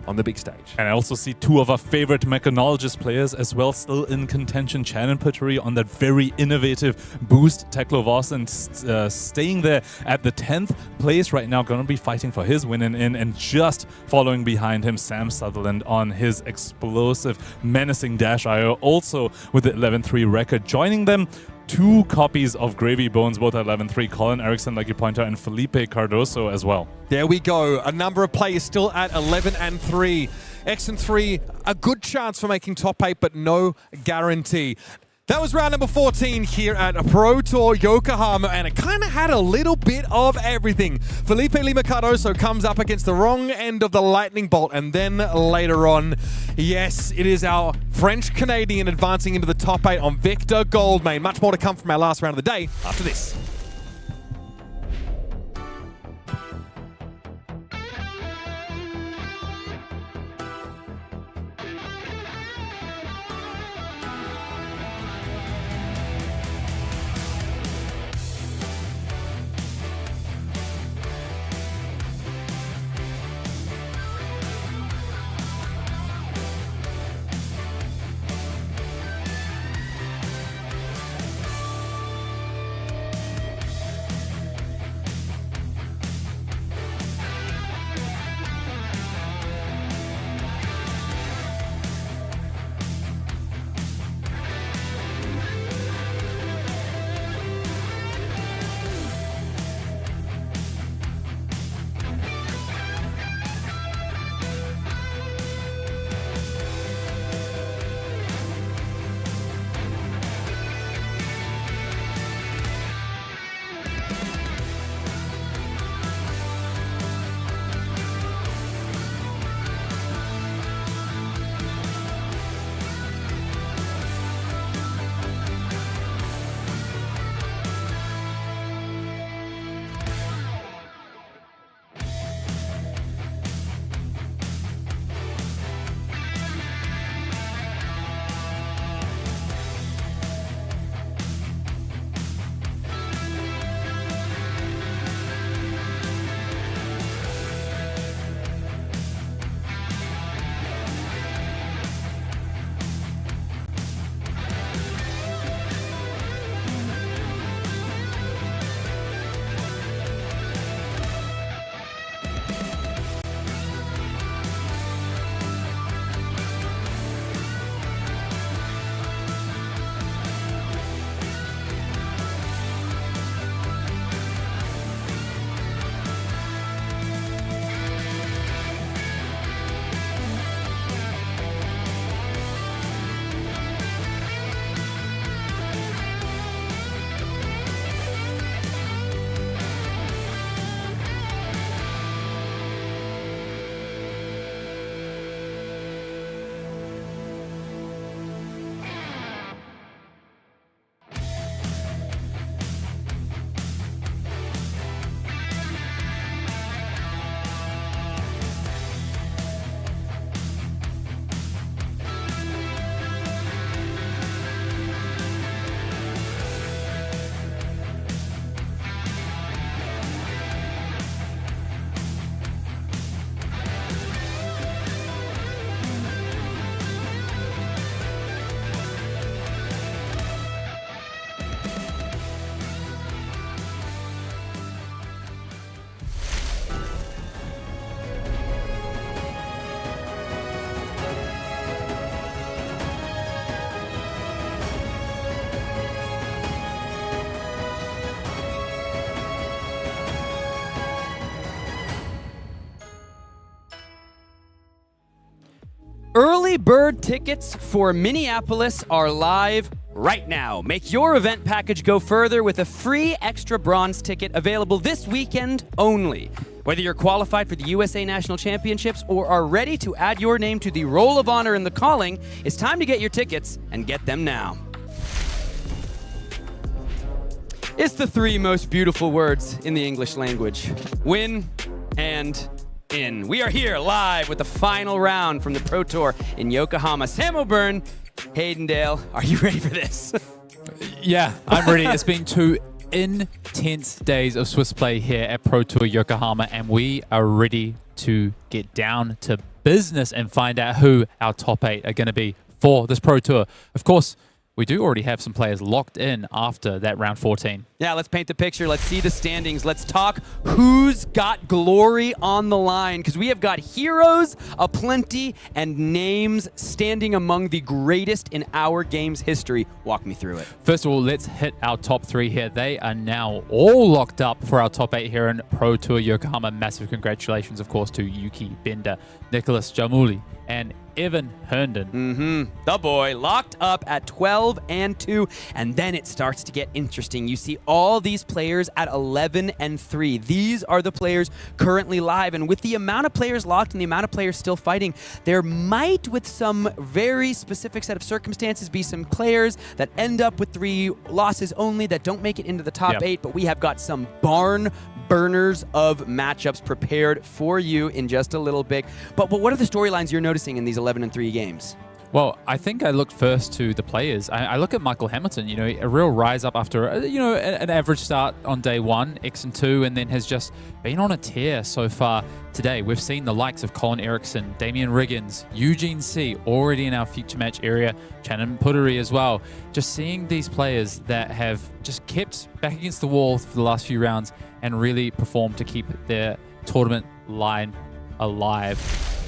on the big stage. And I also see 2 of our favorite mechanologist players as well still in contention. Chanon Puttaree on that very innovative boost. Teklo Vossen staying there at the 10th place right now, going to be fighting for his win in, and just following behind him, Sam Sutherland on his explosive, menacing Dash IO, also with the 11-3 record. Joining them, 2 copies of Gravy Bones, both at 11-3. Colin, Eriksen, like you point out, and Filipe Cardoso as well. There we go. A number of players still at 11-3. X3, a good chance for making top 8, but no guarantee. That was round number 14 here at Pro Tour Yokohama, and it kind of had a little bit of everything. Filipe Lima Cardoso comes up against the wrong end of the lightning bolt, and then later on, yes, it is our French-Canadian advancing into the top 8 on Victor Goldmain. Much more to come from our last round of the day after this. Early bird tickets for Minneapolis are live right now. Make your event package go further with a free extra bronze ticket available this weekend only. Whether you're qualified for the USA National Championships or are ready to add your name to the Roll of Honor in the calling, it's time to get your tickets and get them now. It's the three most beautiful words in the English language. Win and in. We are here live with the final round from the Pro Tour in Yokohama. Sam O'Byrne, Haydendale, are you ready for this? Yeah, I'm ready. It's been 2 intense days of Swiss play here at Pro Tour Yokohama, and we are ready to get down to business and find out who our top 8 are going to be for this Pro Tour. Of course, we do already have some players locked in after that round 14. Yeah, let's paint the picture. Let's see the standings. Let's talk who's got glory on the line, because we have got heroes aplenty and names standing among the greatest in our game's history. Walk me through it. First of all, let's hit our top 3 here. They are now all locked up for our top 8 here in Pro Tour Yokohama. Massive congratulations, of course, to Yuki, Bender, Nicolas, Jamoulle, and Evan Herndon. The boy locked up at 12 and 2, and then it starts to get interesting. You see all these players at 11 and 3. These are the players currently live, and with the amount of players locked and the amount of players still fighting, there might, with some very specific set of circumstances, be some players that end up with 3 losses only that don't make it into the top 8, but we have got some barn burners of matchups prepared for you in just a little bit. But what are the storylines you're noticing in these 11 and 3 games? Well, I think I looked first to the players. I look at Michael Hamilton, you know, a real rise up after, an average start on day 1, X and 2, and then has just been on a tear so far today. We've seen the likes of Colin, Eriksen, Damien, Riggins, Eugene C, already in our future match area, Chanon, Puttaree as well. Just seeing these players that have just kept back against the wall for the last few rounds and really performed to keep their tournament line alive.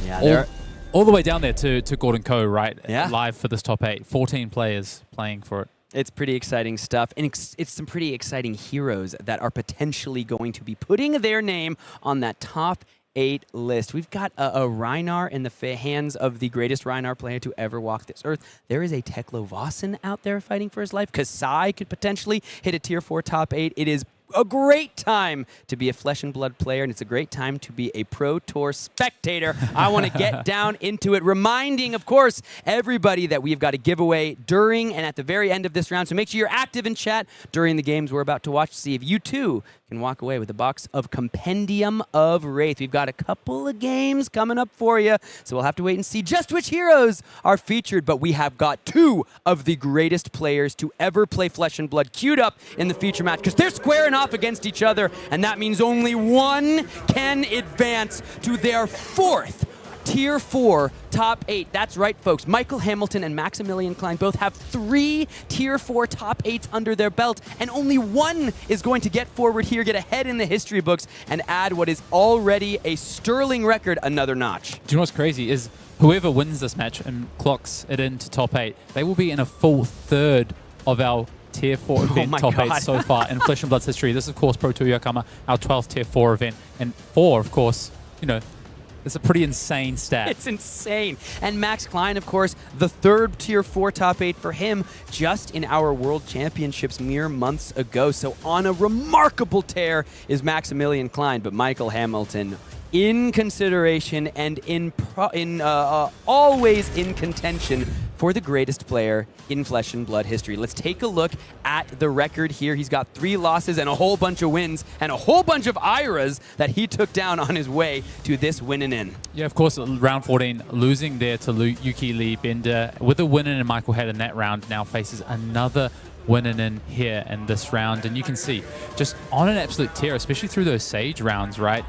Yeah, all the way down there to Gordon Co, right? Yeah. Live for this top 8. 14 players playing for it. It's pretty exciting stuff, and it's some pretty exciting heroes that are potentially going to be putting their name on that top 8 list. We've got a Reinar in the hands of the greatest Reinar player to ever walk this earth. There is a Teklo Vossen out there fighting for his life. Kasai could potentially hit a tier 4 top 8. It is a great time to be a Flesh and Blood player, and it's a great time to be a Pro Tour spectator. I want to get down into it, reminding, of course, everybody that we've got a giveaway during and at the very end of this round. So make sure you're active in chat during the games we're about to watch to see if you too can walk away with a box of Compendium of Wraith. We've got a couple of games coming up for you, so we'll have to wait and see just which heroes are featured, but we have got 2 of the greatest players to ever play Flesh and Blood queued up in the feature match, because they're squaring off against each other, and that means only one can advance to their 4th Tier 4 top 8. That's right, folks. Michael Hamilton and Maximilian Klein both have 3 Tier 4 top 8s under their belt, and only one is going to get forward here, get ahead in the history books, and add what is already a sterling record another notch. Do you know what's crazy is whoever wins this match and clocks it into top 8, they will be in a full 3rd of our Tier 4 event top 8 so far in Flesh and Blood's history. This is, of course, Pro Tour Yokohama, our 12th Tier 4 event, and 4, of course, it's a pretty insane stat. It's insane. And Max Klein, of course, the 3rd Tier 4 top 8 for him just in our World Championships mere months ago. So on a remarkable tear is Maximilian Klein, but Michael Hamilton in consideration and always in contention for the greatest player in Flesh and Blood history. Let's take a look at the record here. He's got 3 losses and a whole bunch of wins and a whole bunch of IRAs that he took down on his way to this winning in. Yeah, of course, round 14, losing there to Yuki, Lee, Bender. With a win in Michael had in that round, now faces another winning in here in this round. And you can see, just on an absolute tear, especially through those Sage rounds, right?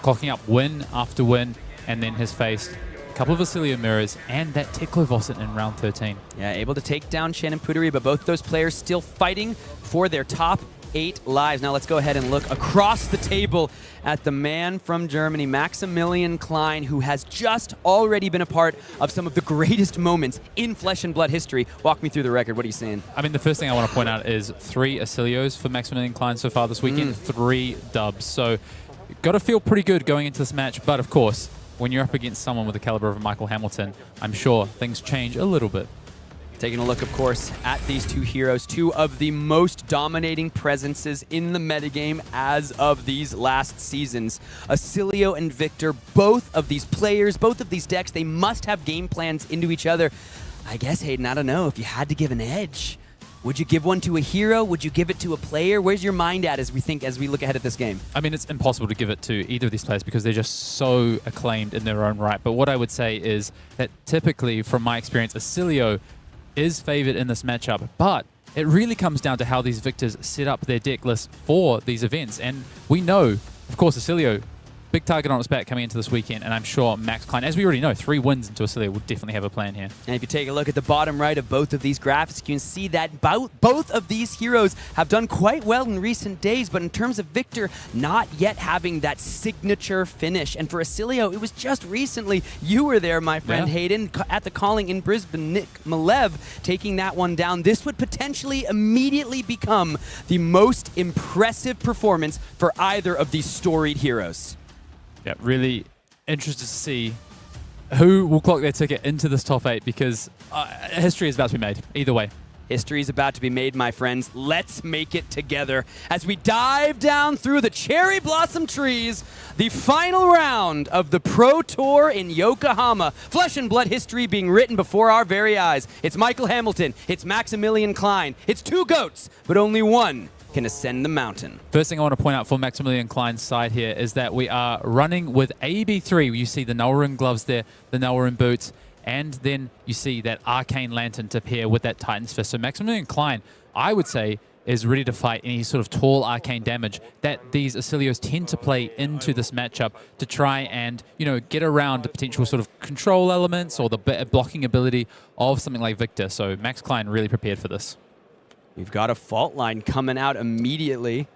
Clocking up win after win, and then has faced a couple of Oscillio mirrors and that Teklo Vossen in round 13. Yeah, able to take down Chanon, Puttaree, but both those players still fighting for their top 8 lives. Now let's go ahead and look across the table at the man from Germany, Maximilian Klein, who has just already been a part of some of the greatest moments in Flesh and Blood history. Walk me through the record. What are you saying? I mean, the first thing I want to point out is 3 Oscillios for Maximilian Klein so far this weekend, 3 dubs. So got to feel pretty good going into this match, but of course, when you're up against someone with the caliber of Michael Hamilton, I'm sure things change a little bit. Taking a look, of course, at these two heroes, two of the most dominating presences in the metagame as of these last seasons. Oscillio and Victor, both of these players, both of these decks, they must have game plans into each other. I guess, Hayden, I don't know, if you had to give an edge, would you give one to a hero? Would you give it to a player? Where's your mind at as we look ahead at this game? I mean, it's impossible to give it to either of these players because they're just so acclaimed in their own right. But what I would say is that typically, from my experience, Oscillio is favored in this matchup, but it really comes down to how these victors set up their deck list for these events. And we know, of course, Oscillio, big target on its back coming into this weekend, and I'm sure Max Klein, as we already know, 3 wins into Oscillio will definitely have a plan here. And if you take a look at the bottom right of both of these graphics, you can see that both of these heroes have done quite well in recent days, but in terms of Victor, not yet having that signature finish. And for Oscillio, it was just recently, you were there, my friend Hayden, at the calling in Brisbane, Nick Malev taking that one down. This would potentially immediately become the most impressive performance for either of these storied heroes. Yeah, really interested to see who will clock their ticket into this top 8 because history is about to be made, either way. History is about to be made, my friends. Let's make it together as we dive down through the cherry blossom trees, the final round of the Pro Tour in Yokohama. Flesh and blood history being written before our very eyes. It's Michael Hamilton. It's Maximilian Klein. It's 2 GOATs, but only one can ascend the mountain. First thing I want to point out for Maximilian Klein's side here is that we are running with AB3. You see the Nullrune gloves there, the Nullrune boots, and then you see that Arcane Lantern to pair with that Titan's Fist. So Maximilian Klein, I would say, is ready to fight any sort of tall arcane damage that these Oscillios tend to play into this matchup to try and, get around the potential sort of control elements or the blocking ability of something like Victor. So Max Klein really prepared for this. We've got a fault line coming out immediately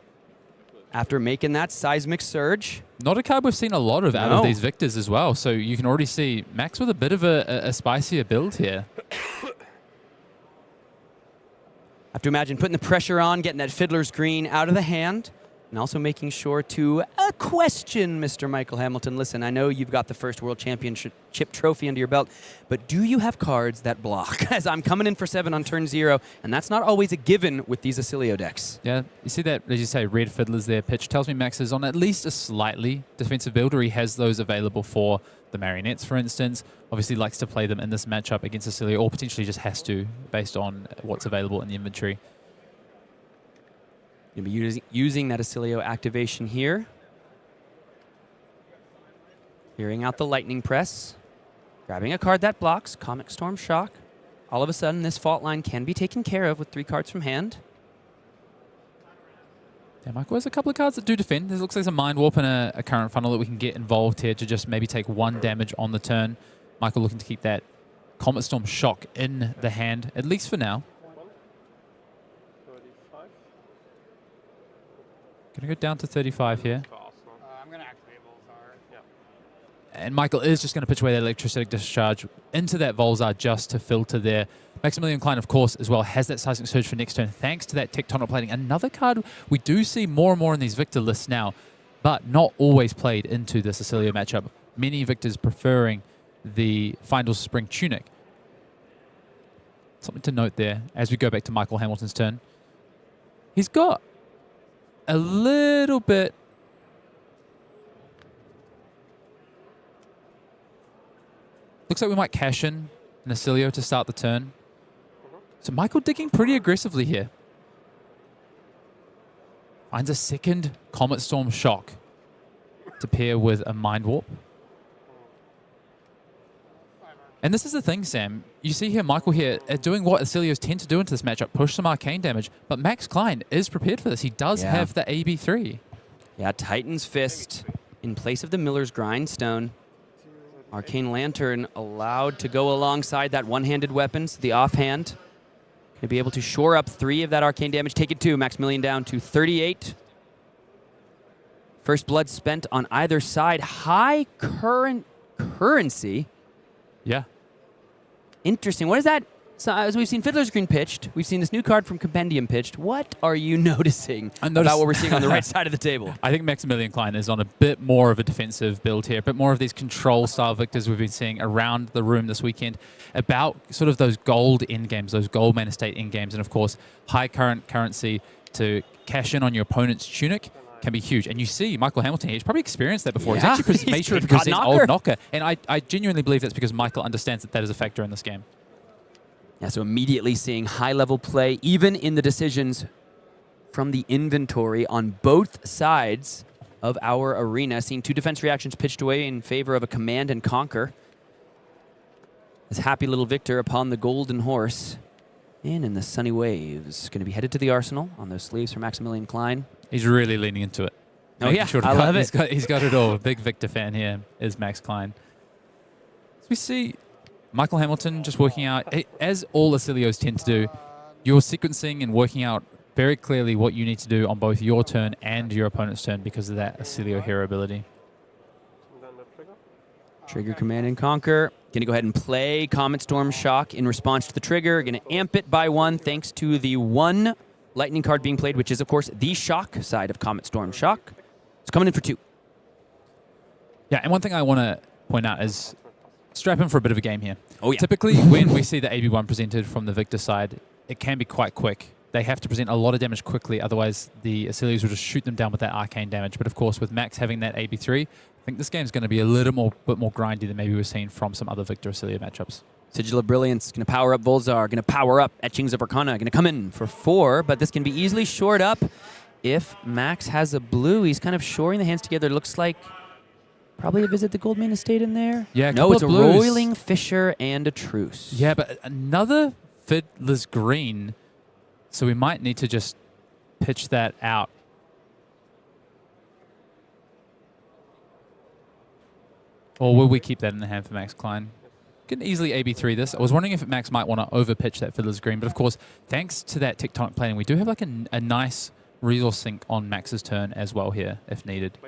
after making that seismic surge. Not a card we've seen a lot of out of these Victors as well, so you can already see Max with a bit of a spicier build here. I have to imagine putting the pressure on, getting that Fiddler's Green out of the hand, and also making sure to question Mr. Michael Hamilton. Listen, I know you've got the first World Championship trophy under your belt, but do you have cards that block? As I'm coming in for 7 on turn 0, and that's not always a given with these Oscillio decks. Yeah, you see that, as you say, red Fiddlers there. Pitch tells me Max is on at least a slightly defensive build, or he has those available for the Marionettes, for instance. Obviously likes to play them in this matchup against Oscillio, or potentially just has to, based on what's available in the inventory. You'll be using that Oscillio activation here. Hearing out the Lightning Press. Grabbing a card that blocks, Comic Storm Shock. All of a sudden, this fault line can be taken care of with 3 cards from hand. Yeah, Michael has a couple of cards that do defend. There looks like there's a Mind Warp and a Current Funnel that we can get involved here to just maybe take 1 damage on the turn. Michael looking to keep that Comet Storm Shock in the hand, at least for now. Going to go down to 35 here. I'm going to activate Volzar. Yeah. And Michael is just going to pitch away that Electrostatic Discharge into that Volzar just to filter there. Maximilian Klein, of course, as well, has that Seismic Surge for next turn, thanks to that Tectonic Plating. Another card we do see more and more in these Victor lists now, but not always played into this Oscillio matchup. Many Victors preferring the Findle's Spring Tunic. Something to note there as we go back to Michael Hamilton's turn. He's got a little bit looks like we might cash in an Oscillio to start the turn. So Michael digging pretty aggressively here. Finds a second Comet Storm Shock to pair with a Mind Warp. And this is the thing, Sam. You see here Michael here doing what Oscillios tend to do into this matchup, push some arcane damage, but Max Klein is prepared for this. He does have the AB3. Yeah, Titan's Fist in place of the Miller's Grindstone. Arcane Lantern allowed to go alongside that one-handed weapons, the offhand. Going to be able to shore up 3 of that arcane damage. Take it 2, Maximilian down to 38. First blood spent on either side. High currency. Yeah. Interesting. What does that So as we've seen Fiddler's Green pitched, we've seen this new card from Compendium pitched. What are you noticing about what we're seeing on the right side of the table? I think Maximilian Klein is on a bit more of a defensive build here, a bit more of these control style victors we've been seeing around the room this weekend, about sort of those gold end games, those gold main estate end games, and of course high currency to cash in on your opponent's tunic can be huge. And you see Michael Hamilton, he's probably experienced that before. Yeah, He's actually made sure to present old knocker. And I genuinely believe that's because Michael understands that that is a factor in this game. Yeah, so immediately seeing high-level play, even in the decisions from the inventory on both sides of our arena. Seeing 2 defense reactions pitched away in favor of a command and conquer. This happy little victor upon the golden horse. And in the sunny waves. Going to be headed to the arsenal on those sleeves for Maximilian Klein. He's really leaning into it. Oh yeah, sure I love it. He's got it all. A big Victor fan here is Max Klein. So we see Michael Hamilton just working out, as all Oscillios tend to do, you're sequencing and working out very clearly what you need to do on both your turn and your opponent's turn because of that Oscillio hero ability. Trigger command and conquer. Going to go ahead and play Comet Storm Shock in response to the trigger. Going to amp it by 1 thanks to the 1 lightning card being played, which is, of course, the shock side of Comet Storm Shock. It's coming in for 2. Yeah, and one thing I want to point out is strap in for a bit of a game here. Oh, yeah. Typically, when we see the AB1 presented from the Victor side, it can be quite quick. They have to present a lot of damage quickly, otherwise the Oscillios will just shoot them down with that arcane damage. But of course, with Max having that AB3, I think this game's going to be a little bit more grindy than maybe we've seen from some other Victor Oscillio matchups. Sigil of Brilliance, going to power up Volzar, going to power up Etchings of Arcana, going to come in for 4, but this can be easily shored up if Max has a blue. He's kind of shoring the hands together. Looks like probably a Visit the Goldmane Estate in there. Yeah, no, it's a blues. Roiling Fisher and a Truce. Yeah, but another Fiddler's Green, so we might need to just pitch that out. Or will we keep that in the hand for Max Klein? Can easily AB3 this. I was wondering if Max might want to overpitch that Fiddler's Green, but of course, thanks to that tectonic planning, we do have like a nice resource sink on Max's turn as well here, if needed.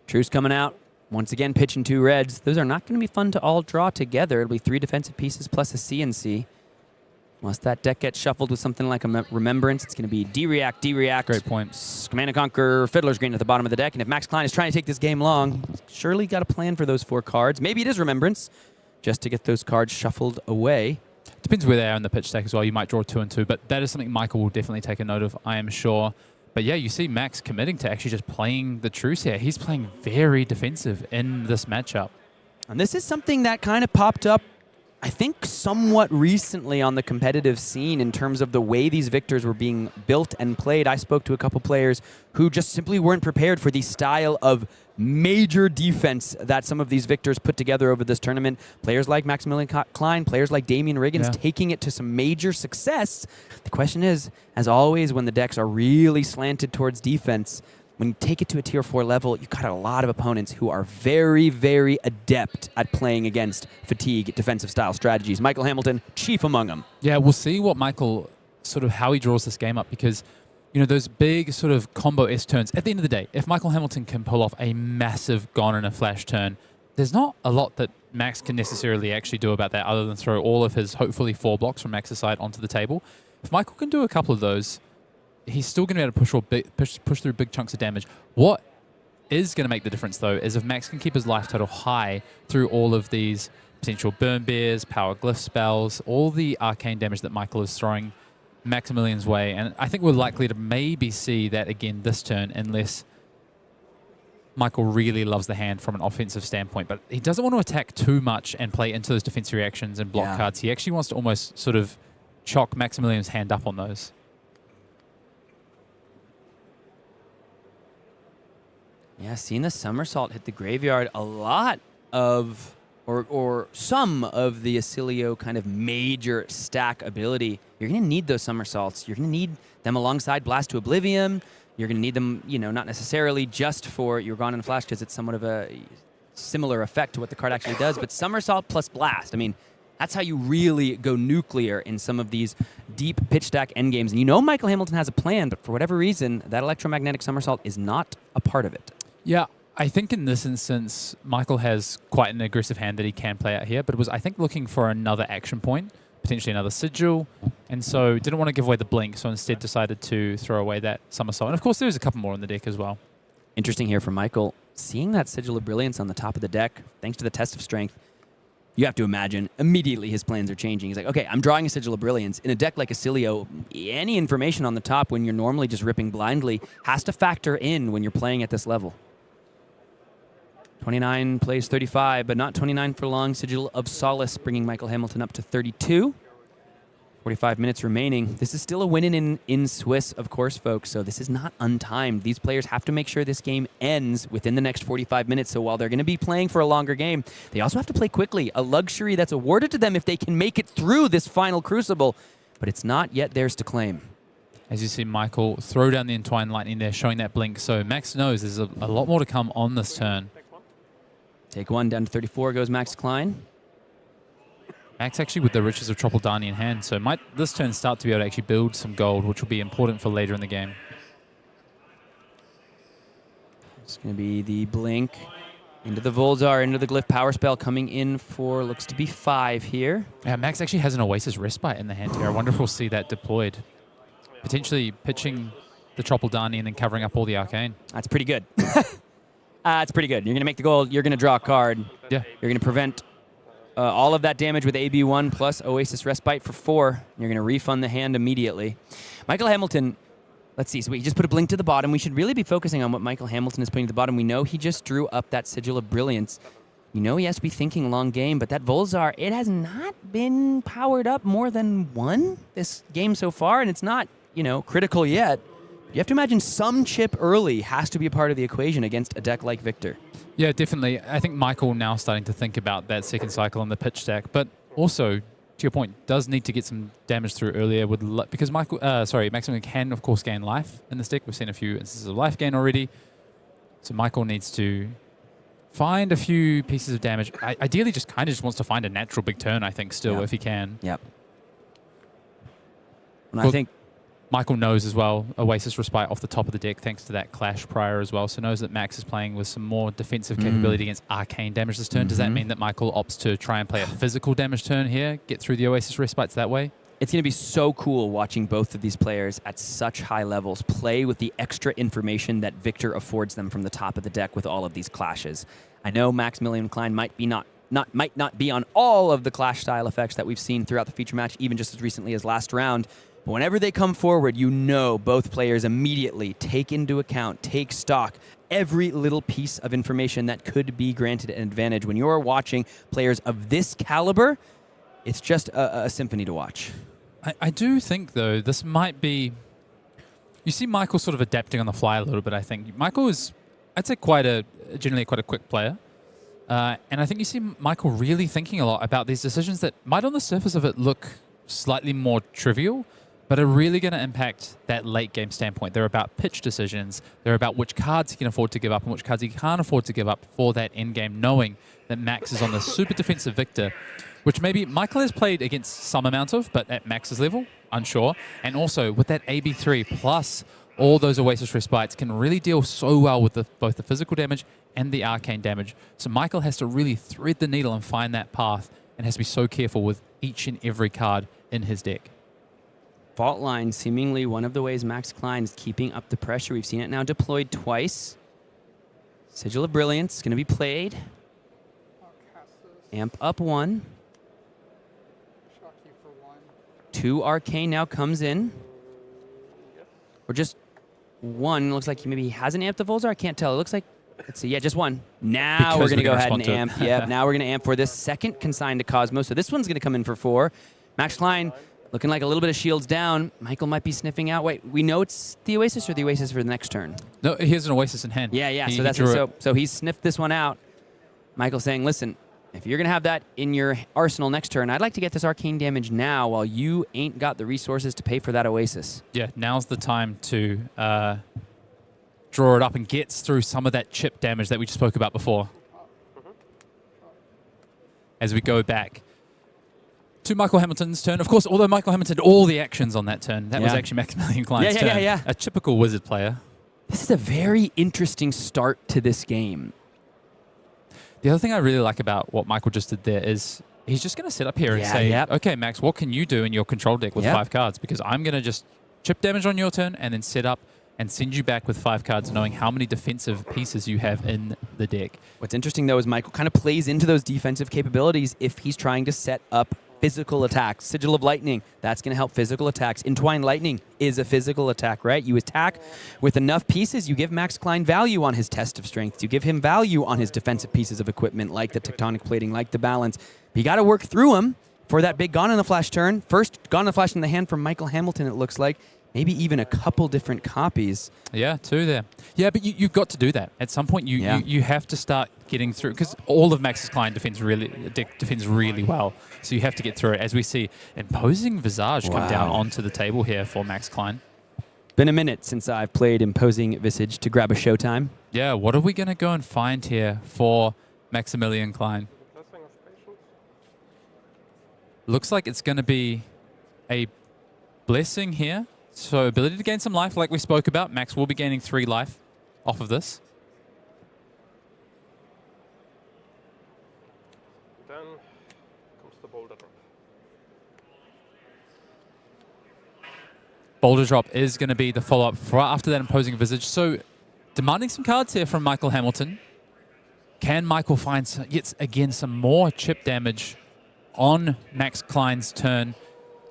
Truce coming out. Once again, pitching 2 reds. Those are not going to be fun to all draw together. It'll be 3 defensive pieces plus a CNC. Unless that deck gets shuffled with something like a Remembrance, it's going to be D-React, D-React. Great point. Command and Conquer, Fiddler's Green at the bottom of the deck. And if Max Klein is trying to take this game long, surely got a plan for those 4 cards. Maybe it is Remembrance, just to get those cards shuffled away. Depends where they are in the pitch stack as well. You might draw 2 and 2, but that is something Michael will definitely take a note of, I am sure. But yeah, you see Max committing to actually just playing the Truce here. He's playing very defensive in this matchup. And this is something that kind of popped up, I think, somewhat recently on the competitive scene in terms of the way these Victors were being built and played. I spoke to a couple players who just simply weren't prepared for the style of major defense that some of these Victors put together over this tournament. Players like Maximilian Klein, players like Damien Riggins, taking it to some major success. The question is, as always, when the decks are really slanted towards defense, when you take it to a tier 4 level, you've got a lot of opponents who are very, very adept at playing against fatigue defensive style strategies. Michael Hamilton, chief among them. Yeah, we'll see what Michael, sort of how he draws this game up, because, you know, those big sort of combo S turns, at the end of the day, if Michael Hamilton can pull off a massive gone in a flash turn, there's not a lot that Max can necessarily actually do about that other than throw all of his, hopefully, 4 blocks from Max's side onto the table. If Michael can do a couple of those, he's still going to be able to push through big chunks of damage. What is going to make the difference, though, is if Max can keep his life total high through all of these potential burn bears, power glyph spells, all the arcane damage that Michael is throwing Maximilian's way. And I think we're likely to maybe see that again this turn, unless Michael really loves the hand from an offensive standpoint. But he doesn't want to attack too much and play into those defensive reactions and block cards. He actually wants to almost sort of chalk Maximilian's hand up on those. Yeah, seeing the somersault hit the graveyard, a lot of, or some of the Oscillio kind of major stack ability. You're going to need those somersaults. You're going to need them alongside Blast to Oblivion. You're going to need them, you know, not necessarily just for your Gone in a Flash, because it's somewhat of a similar effect to what the card actually does, but somersault plus Blast. I mean, that's how you really go nuclear in some of these deep pitch stack endgames. And you know Michael Hamilton has a plan, but for whatever reason, that electromagnetic somersault is not a part of it. Yeah, I think in this instance, Michael has quite an aggressive hand that he can play out here, but was, I think, looking for another action point potentially another sigil, and so didn't want to give away the blink, so instead decided to throw away that somersault. And of course, there's a couple more on the deck as well. Interesting here from Michael. Seeing that Sigil of Brilliance on the top of the deck, thanks to the Test of Strength, you have to imagine immediately his plans are changing. He's like, okay, I'm drawing a Sigil of Brilliance. In a deck like Oscillio, any information on the top when you're normally just ripping blindly has to factor in when you're playing at this level. 29 plays 35, but not 29 for long. Sigil of Solace bringing Michael Hamilton up to 32. 45 minutes remaining. This is still a win in Swiss, of course, folks, so this is not untimed. These players have to make sure this game ends within the next 45 minutes, so while they're going to be playing for a longer game, they also have to play quickly, a luxury that's awarded to them if they can make it through this final crucible, but it's not yet theirs to claim. As you see Michael throw down the Entwined Lightning there, showing that blink, so Max knows there's a lot more to come on this turn. Take one, down to 34 goes Max Klein. Max actually with the Riches of Tropeldani in hand, so might this turn start to be able to actually build some gold, which will be important for later in the game. It's going to be the blink into the Volzar, into the Glyph Power Spell, coming in for, looks to be 5 here. Yeah, Max actually has an Oasis Respite in the hand here. I wonder if we'll see that deployed. Potentially pitching the Tropeldani and then covering up all the Arcane. That's pretty good. It's pretty good. You're going to make the gold, you're going to draw a card. Yeah. You're going to prevent all of that damage with AB1 plus Oasis Respite for 4. You're going to refund the hand immediately. Michael Hamilton, let's see. So we just put a blink to the bottom. We should really be focusing on what Michael Hamilton is putting to the bottom. We know he just drew up that Sigil of Brilliance. You know he has to be thinking long game, but that Volzar, it has not been powered up more than 1 this game so far, and it's not, critical yet. You have to imagine some chip early has to be a part of the equation against a deck like Victor. Yeah, definitely. I think Michael now starting to think about that second cycle on the pitch stack, but also, to your point, does need to get some damage through earlier because Maximum can, of course, gain life in this deck. We've seen a few instances of life gain already. So Michael needs to find a few pieces of damage. Ideally, just wants to find a natural big turn, I think, still, if he can. Yep. And I think Michael knows as well Oasis Respite off the top of the deck thanks to that Clash prior as well, so knows that Max is playing with some more defensive capability against arcane damage this turn. Does that mean that Michael opts to try and play a physical damage turn here, get through the Oasis Respites that way? It's going to be so cool watching both of these players at such high levels play with the extra information that Victor affords them from the top of the deck with all of these clashes. I know Maximilian Klein might not be on all of the Clash style effects that we've seen throughout the feature match, even just as recently as last round. But whenever they come forward, both players immediately take into account, take stock, every little piece of information that could be granted an advantage. When you're watching players of this caliber, it's just a symphony to watch. I do think, though, this might be... You see Michael sort of adapting on the fly a little bit, I think. Michael is, I'd say, generally quite a quick player. And I think you see Michael really thinking a lot about these decisions that might on the surface of it look slightly more trivial, but are really going to impact that late game standpoint. They're about pitch decisions. They're about which cards he can afford to give up and which cards he can't afford to give up for that end game, knowing that Max is on the super defensive Victor, which maybe Michael has played against some amount of, but at Max's level, unsure. And also with that AB3 plus all those Oasis Respites can really deal so well with both the physical damage and the arcane damage. So Michael has to really thread the needle and find that path and has to be so careful with each and every card in his deck. Fault line, seemingly one of the ways Max Klein is keeping up the pressure. We've seen it now deployed twice. Sigil of Brilliance going to be played. Amp up 1. 2 Arcane now comes in. Or just 1. Looks like maybe he hasn't amped the Volzar. I can't tell. It looks like, let's see, yeah, just 1. Now we're going to go ahead and amp. Yep, now we're going to amp for this second consigned to Cosmos. So this one's going to come in for 4. Max Klein looking like a little bit of shields down. Michael might be sniffing out. Wait, we know it's the Oasis or the Oasis for the next turn? No, he has an Oasis in hand. Yeah. So he's sniffed this one out. Michael's saying, listen, if you're going to have that in your arsenal next turn, I'd like to get this arcane damage now while you ain't got the resources to pay for that Oasis. Yeah, now's the time to draw it up and get through some of that chip damage that we just spoke about before. As we go back to Michael Hamilton's turn. Of course, although Michael Hamilton did all the actions on that turn, that was actually Maximilian Klein's turn. Yeah. A typical Wizard player. This is a very interesting start to this game. The other thing I really like about what Michael just did there is he's just going to sit up here and say, okay, Max, what can you do in your control deck with 5 cards? Because I'm going to just chip damage on your turn and then set up and send you back with 5 cards, knowing how many defensive pieces you have in the deck. What's interesting, though, is Michael kind of plays into those defensive capabilities if he's trying to set up physical attacks. Sigil of Lightning, that's going to help physical attacks. Entwined Lightning is a physical attack, right? You attack with enough pieces, you give Max Klein value on his test of strength. You give him value on his defensive pieces of equipment, like the tectonic plating, like the balance. But you got to work through them for that big Gone in the Flash turn. First, Gone in the Flash in the hand from Michael Hamilton, it looks like. Maybe even a couple different copies. Yeah, 2 there. Yeah, but you've got to do that. At some point, you have to start getting through, because all of Max's Klein defends really well. So you have to get through it. As we see Imposing Visage come down onto the table here for Max Klein. Been a minute since I've played Imposing Visage to grab a showtime. Yeah, what are we going to go and find here for Maximilian Klein? Looks like it's going to be a Blessing here. So ability to gain some life, like we spoke about. Max will be gaining 3 life off of this. Then comes the boulder drop. Boulder drop is going to be the follow-up for after that Imposing Visage. So demanding some cards here from Michael Hamilton. Can Michael find, yet again, some more chip damage on Max Klein's turn?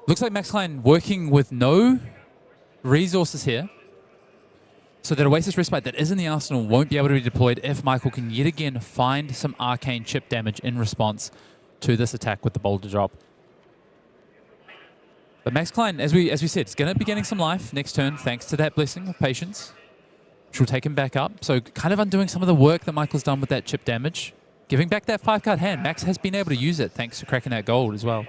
Looks like Max Klein working with no resources here. So that Oasis Respite that is in the arsenal won't be able to be deployed if Michael can yet again find some arcane chip damage in response to this attack with the Boulder Drop. But Max Klein, as we said, is going to be getting some life next turn thanks to that Blessing of Patience, which will take him back up. So kind of undoing some of the work that Michael's done with that chip damage. Giving back that 5-card hand. Max has been able to use it thanks to cracking that gold as well.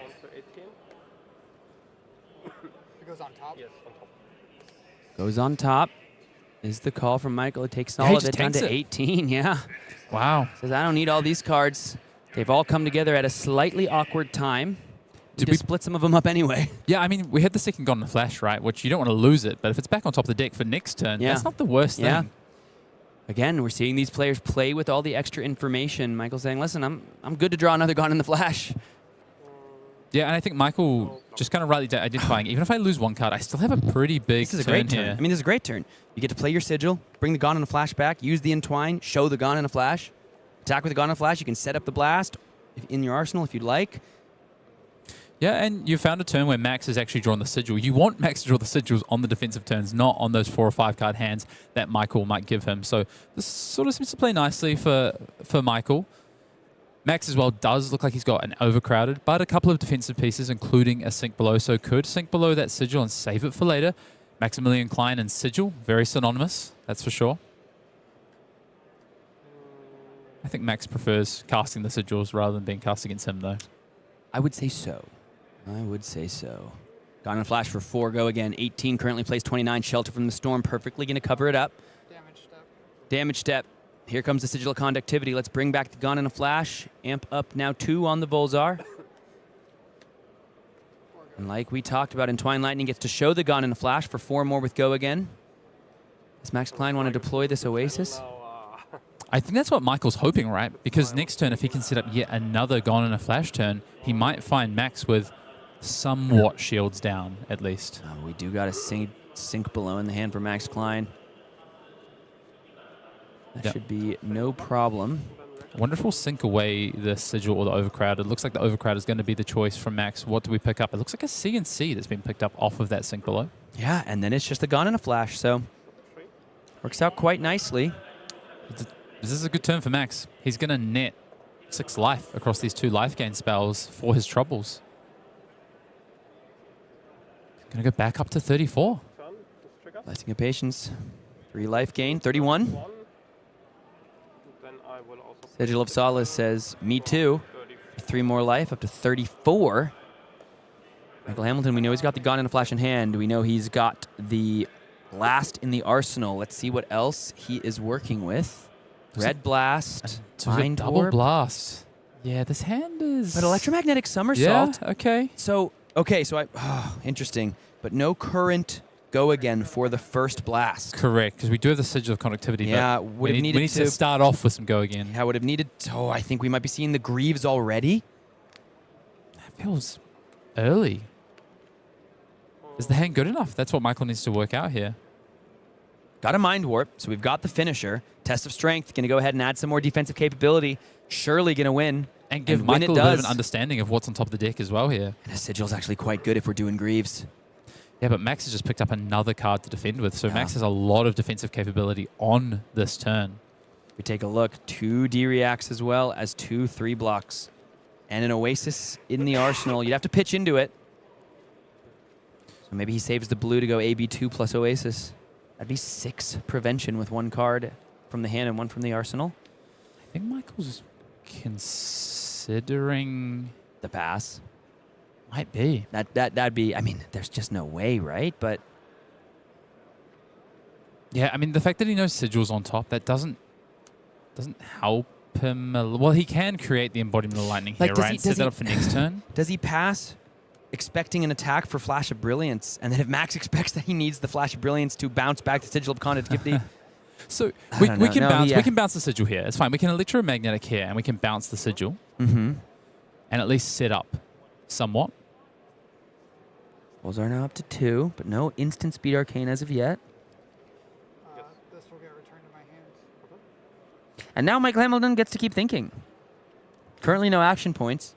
Goes on top. Is the call from Michael. It takes all of it down to 18. Yeah. Wow. Says, I don't need all these cards. They've all come together at a slightly awkward time. Did we split some of them up anyway? Yeah, I mean, we had the second Gone in the Flash, right? Which you don't want to lose it. But if it's back on top of the deck for next turn, that's not the worst thing. Again, we're seeing these players play with all the extra information. Michael's saying, listen, I'm good to draw another Gone in the Flash. Yeah, and I think Michael just kind of rightly identifying, even if I lose 1 card, I still have a pretty big turn. This is a great turn. Here. I mean, this is a great turn. You get to play your Sigil, bring the Gone in a Flash back, use the Entwine, show the Gone in a Flash, attack with the Gone in a Flash. You can set up the Blast in your arsenal if you'd like. Yeah, and you found a turn where Max has actually drawn the Sigil. You want Max to draw the Sigils on the defensive turns, not on those 4 or 5 card hands that Michael might give him. So this sort of seems to play nicely for Michael. Max as well does look like he's got an overcrowded, but a couple of defensive pieces, including a Sink Below. So could sink below that Sigil and save it for later. Maximilian Klein and Sigil, very synonymous, that's for sure. I think Max prefers casting the Sigils rather than being cast against him, though. I would say so. I would say so. Gone in a Flash for 4, go again. 18 currently plays 29. Shelter from the Storm, perfectly going to cover it up. Damage step. Damage step. Here comes the Sigil of Conductivity. Let's bring back the Gone in a Flash. Amp up now 2 on the Volzar. And like we talked about, Entwined Lightning gets to show the Gone in a Flash for 4 more with go again. Does Max Klein want to deploy this Oasis? I think that's what Michael's hoping, right? Because next turn, if he can set up yet another Gone in a Flash turn, he might find Max with somewhat shields down, at least. We do got a sink below in the hand for Max Klein. That should be no problem. I wonder if we'll sink away the Sigil or the Overcrowd. It looks like the Overcrowd is going to be the choice from Max. What do we pick up? It looks like a C&C that's been picked up off of that sink below. Yeah, and then it's just a Gone in a Flash, so works out quite nicely. This is a good turn for Max. He's going to net 6 life across these 2 life gain spells for his troubles. Going to go back up to 34. Blessing of Patience. 3 life gain, 31. Sigil of Solace says, me too. 3 more life, up to 34. Michael Hamilton, we know he's got the Gone in a Flash in hand. We know he's got the Blast in the arsenal. Let's see what else he is working with. Red Blast, Mind double Orb. Blast. Yeah, this hand is... But Electromagnetic Somersault. Yeah, okay. So interesting. But no current go again for the first blast. Correct, because we do have the Sigil of Conductivity. Yeah, but we need to start off with some go again. Yeah, would have needed... Oh, I think we might be seeing the Greaves already. Feels early. Is the hand good enough? That's what Michael needs to work out here. Got a Mind Warp, so we've got the finisher. Test of Strength, going to go ahead and add some more defensive capability. Surely going to win. And give Michael a bit of an understanding of what's on top of the deck as well here. And a Sigil's actually quite good if we're doing Greaves. Yeah, but Max has just picked up another card to defend with, so Max has a lot of defensive capability on this turn. We take a look. 2 D-Reacts as well as 2 3 blocks. And an Oasis in the arsenal. You'd have to pitch into it. So maybe he saves the blue to go AB2 plus Oasis. That'd be 6 prevention with 1 card from the hand and 1 from the arsenal. I think Michael's considering the pass. Might be. That'd be, I mean, there's just no way, right? But yeah, I mean, the fact that he knows Sigil's on top, that doesn't help him. Well, he can create the embodiment of lightning here, right? Set that up for next turn. Does he pass expecting an attack for Flash of Brilliance? And then if Max expects that he needs the Flash of Brilliance to bounce back the Sigil of Conductivity? So we can bounce the Sigil here. It's fine. We can electromagnetic here, and we can bounce the Sigil. And at least set up somewhat. Rolls are now up to 2, but no instant speed arcane as of yet. This will get returned to my hands. And now Michael Hamilton gets to keep thinking. Currently no action points.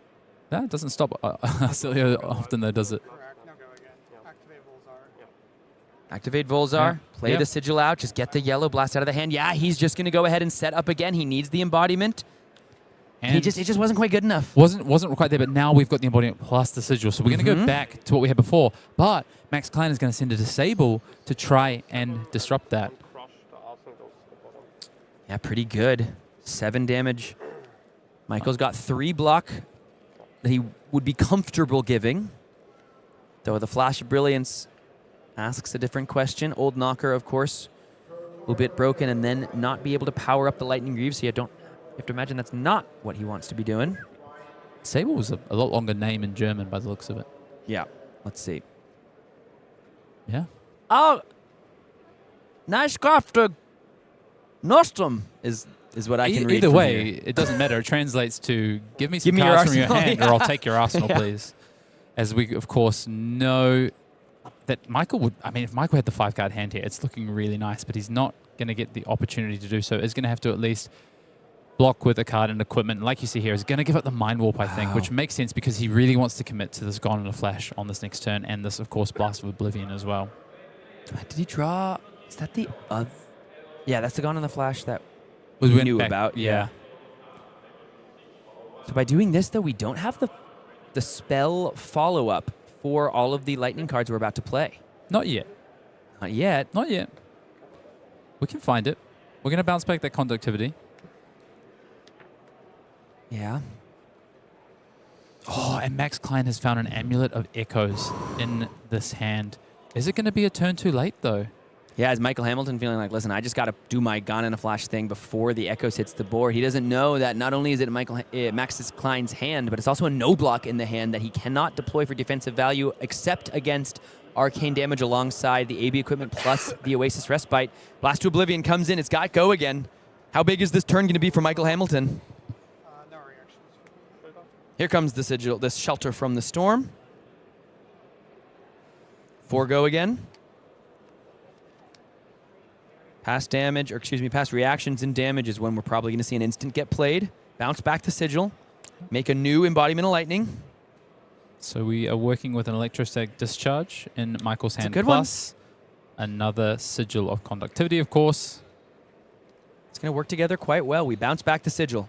That doesn't stop Oscillio often, though, does it? No, go again. Activate Volzar. Activate Volzar. Play the Sigil out. Just get the yellow blast out of the hand. Yeah, he's just going to go ahead and set up again. He needs the embodiment. And it just wasn't quite good enough. Wasn't quite there, but now we've got the embodiment plus the Sigil. So we're going to go back to what we had before. But Max Klein is going to send a Disable to try and disrupt that. Yeah, pretty good. 7 damage. Michael's got 3 block that he would be comfortable giving. Though the Flash of Brilliance asks a different question. Old Knocker, of course, a little bit broken and then not be able to power up the Lightning Greaves. So you have to imagine that's not what he wants to be doing. Sable was a lot longer name in German by the looks of it. Yeah, let's see. Yeah. Oh, nice crafter. Nostrum is what I can read. Either way, here. it doesn't matter. It translates to give me some your cards from your arsenal. hand, or I'll take your arsenal, please. As we, of course, know that Michael would. I mean, if Michael had the 5-card hand here, it's looking really nice, but he's not going to get the opportunity to do so. He's going to have to at least block with a card and equipment. Like you see here, he's going to give up the Mind Warp, I think, which makes sense because he really wants to commit to this Gone in a Flash on this next turn, and this, of course, Blast of Oblivion as well. Did he draw? Is that the other? Yeah, that's the Gone in the Flash that we knew about. Yeah. So by doing this, though, we don't have the spell follow-up for all of the lightning cards we're about to play. Not yet. Not yet. Not yet. We can find it. We're going to bounce back that conductivity. Yeah. Oh, and Max Klein has found an Amulet of Echoes in this hand. Is it going to be a turn too late, though? Yeah, is Michael Hamilton feeling like, listen, I just got to do my Gone in a Flash thing before the Echoes hits the board. He doesn't know that not only is it Max Klein's hand, but it's also a no block in the hand that he cannot deploy for defensive value except against arcane damage alongside the AB equipment plus the Oasis Respite. Blast to Oblivion comes in. It's got go again. How big is this turn going to be for Michael Hamilton? No reactions. Here comes the Sigil, this Shelter from the Storm. 4 go again. Past damage, or excuse me, past reactions and damage is when we're probably going to see an instant get played. Bounce back the Sigil. Make a new Embodiment of Lightning. So we are working with an Electrostatic Discharge in Michael's hand, good plus another Sigil of Conductivity, of course. It's going to work together quite well. We bounce back the Sigil.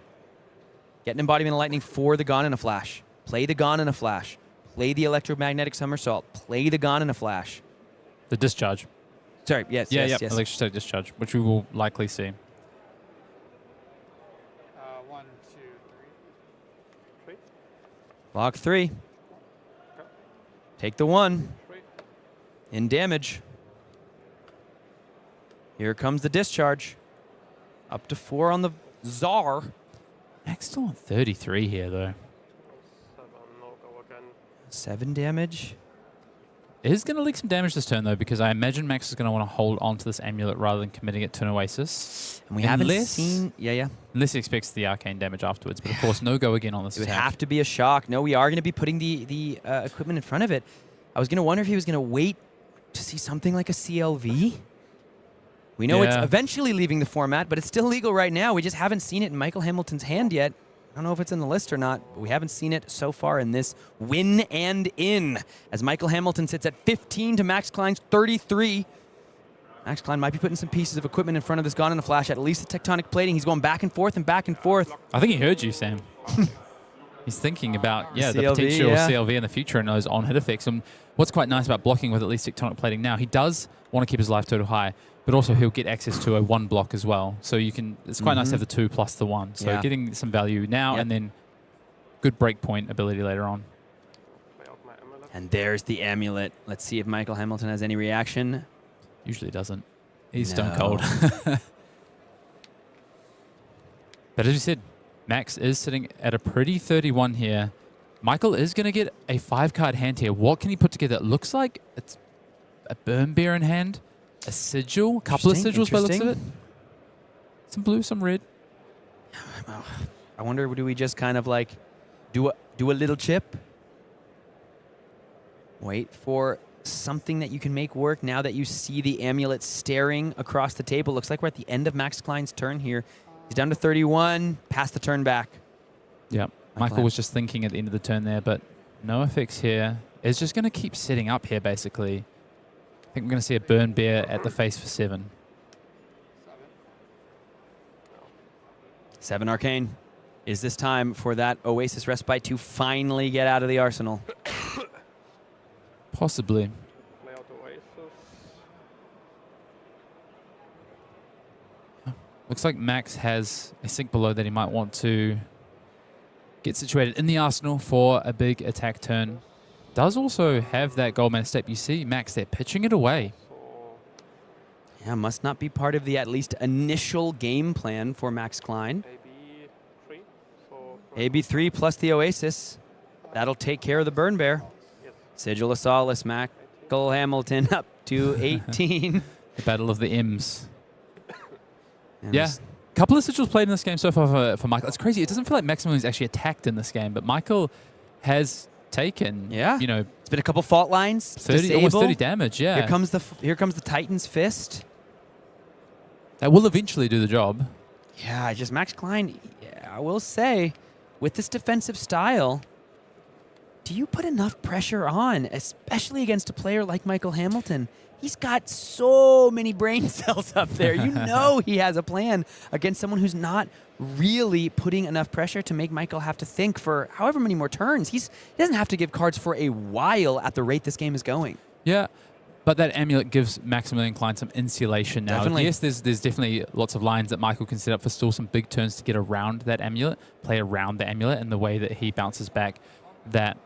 Get an Embodiment of Lightning for the Gone in a Flash. Play the Gone in a Flash. Play the Electromagnetic Somersault. Play the Gone in a Flash. The Discharge. Sorry, yes. Electrostatic Discharge, which we will likely see. 1, 2, 3. Block 3. Take the 1. In damage. Here comes the Discharge. Up to 4 on the Tsar. Max still on 33 here, though. 7 damage. is going to leak some damage this turn, though, because I imagine Max is going to want to hold on to this amulet rather than committing it to an Oasis. And we haven't seen... Yeah. Unless he expects the arcane damage afterwards. But, of course, no go again on this It would attack. have to be a shock. No, we are going to be putting the equipment in front of it. I was going to wonder if he was going to wait to see something like a CLV. We know it's eventually leaving the format, but it's still legal right now. We just haven't seen it in Michael Hamilton's hand yet. I don't know if it's in the list or not, but we haven't seen it so far in this win and in. As Michael Hamilton sits at 15 to Max Klein's 33. Max Klein might be putting some pieces of equipment in front of this Gone in a Flash, at least the tectonic plating. He's going back and forth and back and forth. I think he heard you, Sam. He's thinking about the CLV, potential CLV in the future and those on-hit effects. And what's quite nice about blocking with at least tectonic plating now, he does want to keep his life total high, but also he'll get access to a 1 block as well. So you can. It's quite nice to have the 2 plus the 1. So getting some value now and then good breakpoint ability later on. And there's the amulet. Let's see if Michael Hamilton has any reaction. Usually doesn't. He's stone cold. But as you said, Max is sitting at a pretty 31 here. Michael is going to get a 5-card hand here. What can he put together? It looks like it's a Burn Bear in hand, a sigil, a couple of sigils by the looks of it. Some blue, some red. I wonder, do we just kind of like do a little chip? Wait for something that you can make work now that you see the amulet staring across the table. Looks like we're at the end of Max Klein's turn here. He's down to 31, pass the turn back. Yep. Michael was just thinking at the end of the turn there, but no effects here. It's just going to keep setting up here, basically. I think we're going to see a Burn Bear at the face for 7. 7 Arcane. Is this time for that Oasis Respite to finally get out of the arsenal? Possibly. Looks like Max has a sink below that he might want to get situated in the arsenal for a big attack turn. Does also have that Goldman step. You see Max there pitching it away. Yeah, must not be part of the at least initial game plan for Max Klein. AB3 plus the Oasis. That'll take care of the Burn Bear. Sigil of Solace, Michael Hamilton up to 18. The battle of the M's. Yeah, a couple of sigils played in this game so far for Michael. It's crazy. It doesn't feel like Maximilian's actually attacked in this game, but Michael has taken, it's been a couple fault lines. 30, almost 30 damage, yeah. Here comes the Titan's Fist. That will eventually do the job. Yeah, just Max Klein, I will say, with this defensive style, do you put enough pressure on, especially against a player like Michael Hamilton? He's got so many brain cells up there. You know he has a plan against someone who's not really putting enough pressure to make Michael have to think for however many more turns. He doesn't have to give cards for a while at the rate this game is going. Yeah, but that amulet gives Maximilian Klein some insulation now. Definitely. Yes, there's definitely lots of lines that Michael can set up for still some big turns to get around that amulet, play around the amulet in the way that he bounces back that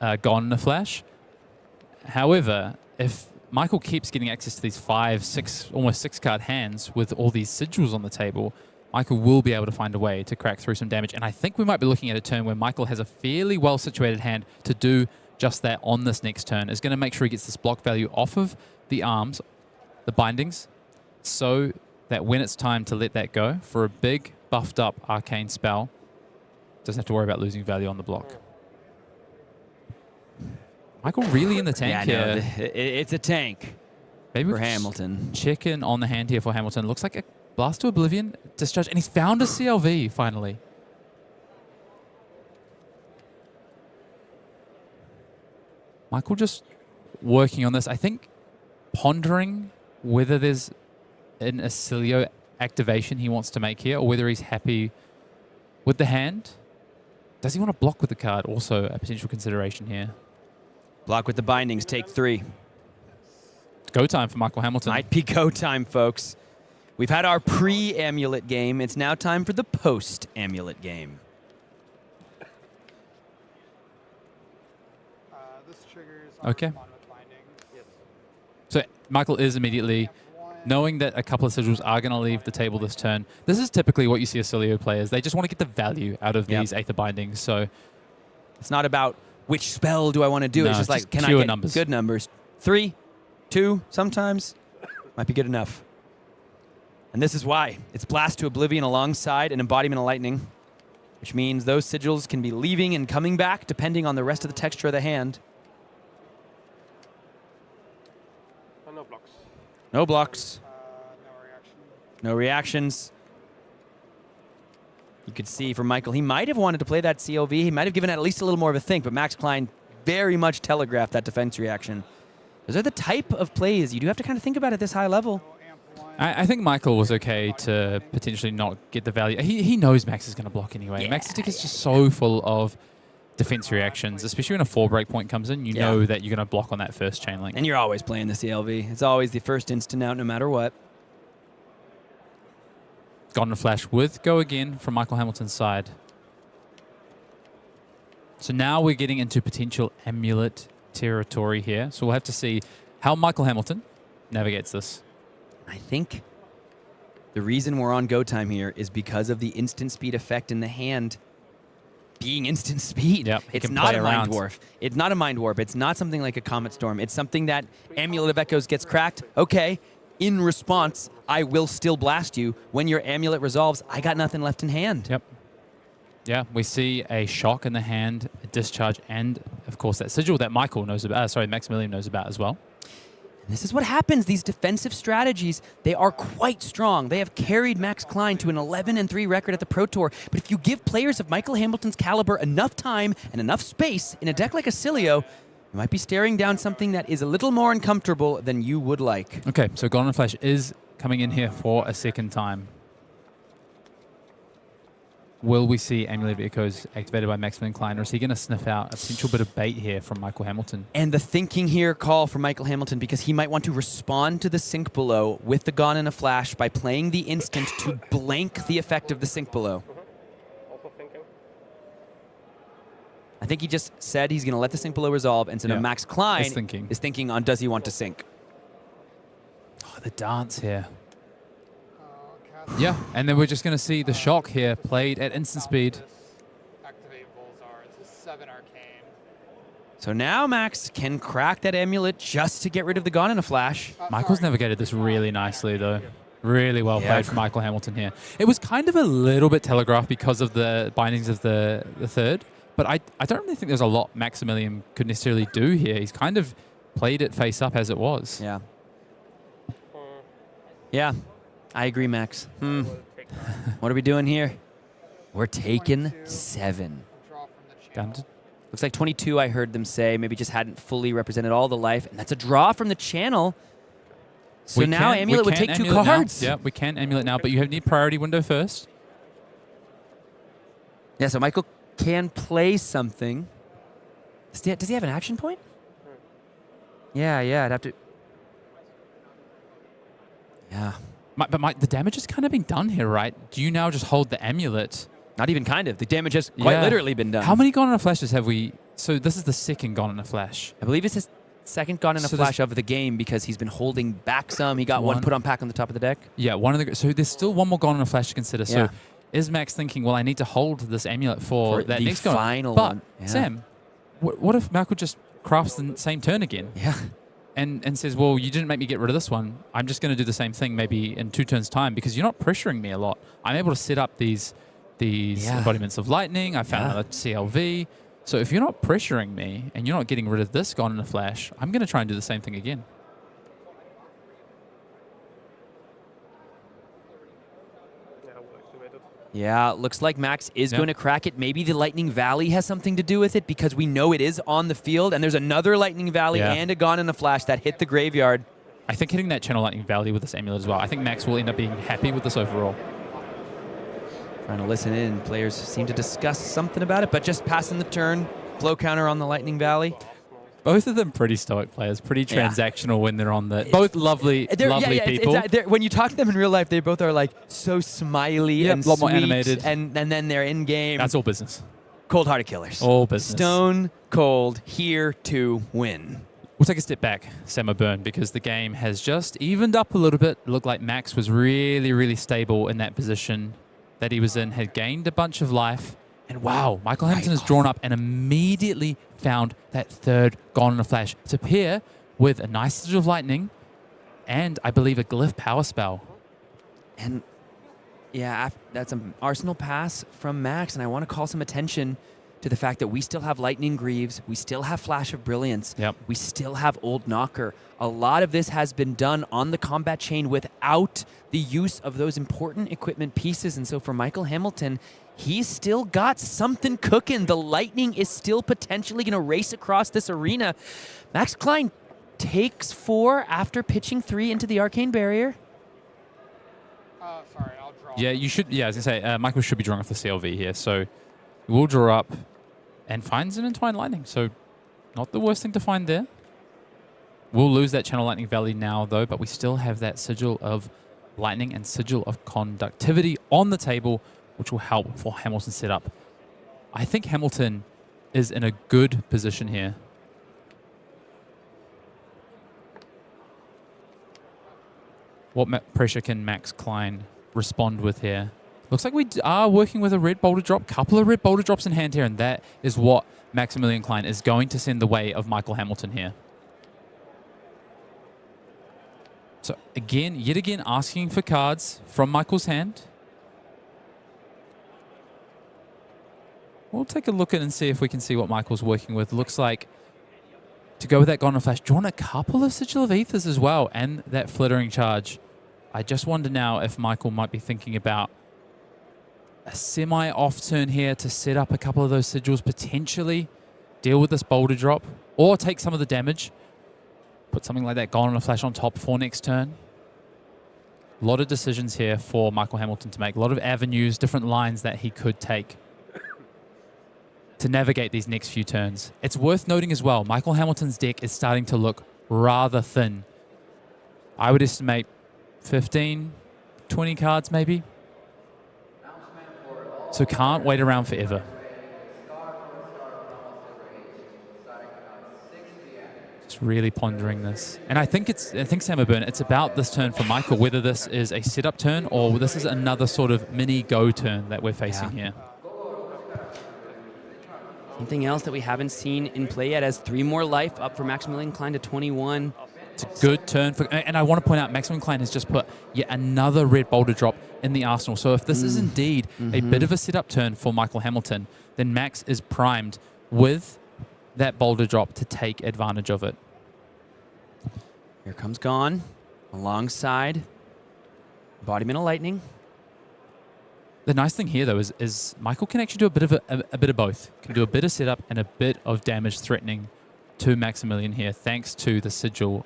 Gone in a Flash. However, if Michael keeps getting access to these 5, 6, almost 6-card hands with all these sigils on the table, Michael will be able to find a way to crack through some damage. And I think we might be looking at a turn where Michael has a fairly well-situated hand to do just that on this next turn. Is going to make sure he gets this block value off of the arms, the bindings, so that when it's time to let that go for a big buffed up arcane spell, doesn't have to worry about losing value on the block. Michael really in the tank here. No, it's a tank. Maybe for Hamilton. Check in on the hand here for Hamilton. Looks like a Blast to Oblivion, Discharge, and he's found a CLV finally. Michael just working on this. I think pondering whether there's an Oscillio activation he wants to make here or whether he's happy with the hand. Does he want to block with the card? Also a potential consideration here. Block with the bindings, take 3. Go time for Michael Hamilton. Might be go time, folks. We've had our pre-amulet game. It's now time for the post-amulet game. Okay. So Michael is immediately knowing that a couple of sigils are going to leave the table this turn. This is typically what you see Oscillio players. They just want to get the value out of these Aether Bindings. So it's not about which spell do I want to do? No, it's just like, just can I pure get numbers. good numbers? 3, 2, sometimes might be good enough. And this is why. It's Blast to Oblivion alongside an Embodiment of Lightning, which means those sigils can be leaving and coming back depending on the rest of the texture of the hand. No blocks. No blocks. No reaction. No reactions. You could see from Michael, he might have wanted to play that CLV. He might have given it at least a little more of a think, but Max Klein very much telegraphed that defense reaction. Those are the type of plays you do have to kind of think about at this high level. I think Michael was okay to potentially not get the value. He knows Max is going to block anyway. Yeah, Max's deck is just so full of defense reactions, especially when a 4 breakpoint comes in. You know that you're going to block on that first chain link. And you're always playing the CLV. It's always the first instant out no matter what. Gone in a flash with go again from Michael Hamilton's side. So now we're getting into potential amulet territory here. So we'll have to see how Michael Hamilton navigates this. I think the reason we're on go time here is because of the instant speed effect in the hand being instant speed. Yep, it's not a mind dwarf. It's not a mind warp. It's not something like a Comet Storm. It's something that Amulet of Echoes gets cracked. Okay, in response, I will still blast you. When your Amulet resolves, I got nothing left in hand. Yep. Yeah, we see a shock in the hand, a discharge, and of course that sigil that Michael knows about. Maximilian knows about as well. This is what happens. These defensive strategies, they are quite strong. They have carried Max Klein to an 11-3 record at the Pro Tour. But if you give players of Michael Hamilton's caliber enough time and enough space in a deck like Oscillio, you might be staring down something that is a little more uncomfortable than you would like. Okay, so Golden Flash is coming in here for a second time. Will we see Amulet of Echoes activated by Maximilian Klein, or is he going to sniff out a potential bit of bait here from Michael Hamilton? And the thinking here call for Michael Hamilton, because he might want to respond to the Sink Below with the Gone in a Flash by playing the instant to blank the effect of the Sink Below. Also thinking. I think he just said he's going to let the Sink Below resolve, and so now Max Klein is thinking on does he want to sink. Oh, the dance here. Yeah, and then we're just going to see the shock here played at instant speed. Activate Volzar. It's a 7 arcane. So now Max can crack that amulet just to get rid of the Gone in a Flash. Michael's navigated this really nicely, though. Really well played from Michael Hamilton here. It was kind of a little bit telegraphed because of the bindings of the third, but I don't really think there's a lot Maximilian could necessarily do here. He's kind of played it face up as it was. Yeah. Yeah. I agree, Max. What are we doing here? We're taking 7. Looks like 22, I heard them say. Maybe just hadn't fully represented all the life. And that's a draw from the channel. So now Amulet would take 2 cards. Yeah, we can Amulet now, but you need priority window first. Yeah, so Michael can play something. Does he have an action point? Yeah, I'd have to... Yeah. But the damage has kind of been done here, right? Do you now just hold the amulet? Not even kind of. The damage has quite literally been done. How many Gone in a Flashes have we... So this is the second Gone in a Flash. I believe it's his second Gone in a Flash of the game because he's been holding back some. He got one put on pack on the top of the deck. Yeah, so there's still one more Gone in a Flash to consider. So is Max thinking, well, I need to hold this amulet for that next Gone? Final but one. Yeah. Sam, what if Michael just crafts the same turn again? Yeah. And says, well, you didn't make me get rid of this one. I'm just going to do the same thing maybe in 2 turns' time because you're not pressuring me a lot. I'm able to set up these embodiments of lightning. I found another CLV. So if you're not pressuring me and you're not getting rid of this Gone in a Flash, I'm going to try and do the same thing again. Yeah, looks like Max is going to crack it. Maybe the Lightning Valley has something to do with it because we know it is on the field, and there's another Lightning Valley and a Gone in a Flash that hit the graveyard. I think hitting that Channel Lightning Valley with this amulet as well. I think Max will end up being happy with this overall. Trying to listen in. Players seem to discuss something about it, but just passing the turn. Flow counter on the Lightning Valley. Both of them pretty stoic players, pretty transactional when they're on the... Both lovely people. When you talk to them in real life, they both are like so smiley and a lot sweet, more animated. And then they're in game. That's all business. Cold-hearted killers. All business. Stone cold, here to win. We'll take a step back, Sam O'Byrne, because the game has just evened up a little bit. It looked like Max was really, really stable in that position that he was in, had gained a bunch of life, And wow, Michael Hamilton has drawn up and immediately found that third Gone in a Flash to pair with a nice Sigil of Lightning and I believe a Glyph Power Spell. And yeah, that's an Arsenal pass from Max, and I want to call some attention to the fact that we still have Lightning Greaves, we still have Flash of Brilliance, we still have Old Knocker. A lot of this has been done on the combat chain without the use of those important equipment pieces, and so for Michael Hamilton, he's still got something cooking. The Lightning is still potentially going to race across this arena. Max Klein takes 4 after pitching 3 into the Arcane Barrier. Sorry, I'll draw. Yeah, you should. Yeah, I was going to say, Michael should be drawing off the CLV here. So he will draw up and finds an Entwined Lightning. So not the worst thing to find there. We'll lose that Channel Lightning Valley now, though, but we still have that Sigil of Lightning and Sigil of Conductivity on the table, which will help for Hamilton's setup. I think Hamilton is in a good position here. What pressure can Max Klein respond with here? Looks like we are working with a red boulder drop. Couple of red boulder drops in hand here, and that is what Maximilian Klein is going to send the way of Michael Hamilton here. So again, yet again, asking for cards from Michael's hand. We'll take a look at and see if we can see what Michael's working with. Looks like to go with that Gone in a Flash, drawn a couple of Sigil of Ethers as well, and that Flittering Charge. I just wonder now if Michael might be thinking about a semi-off turn here to set up a couple of those sigils, potentially deal with this boulder drop, or take some of the damage. Put something like that Gone in a Flash on top for next turn. A lot of decisions here for Michael Hamilton to make. A lot of avenues, different lines that he could take to navigate these next few turns. It's worth noting as well, Michael Hamilton's deck is starting to look rather thin. I would estimate 15, 20 cards maybe. So can't wait around forever. Just really pondering this. And I think Sam O'Byrne, it's about this turn for Michael, whether this is a setup turn or this is another sort of mini go turn that we're facing here. Something else that we haven't seen in play yet has 3 more life, up for Maximilian Klein to 21. It's a good turn. And I want to point out, Maximilian Klein has just put yet another red boulder drop in the arsenal. So if this is indeed a bit of a setup turn for Michael Hamilton, then Max is primed with that boulder drop to take advantage of it. Here comes Gone alongside Embodiment of Lightning. The nice thing here, though, is Michael can actually do a bit of both. Can do a bit of setup and a bit of damage threatening to Maximilian here, thanks to the sigil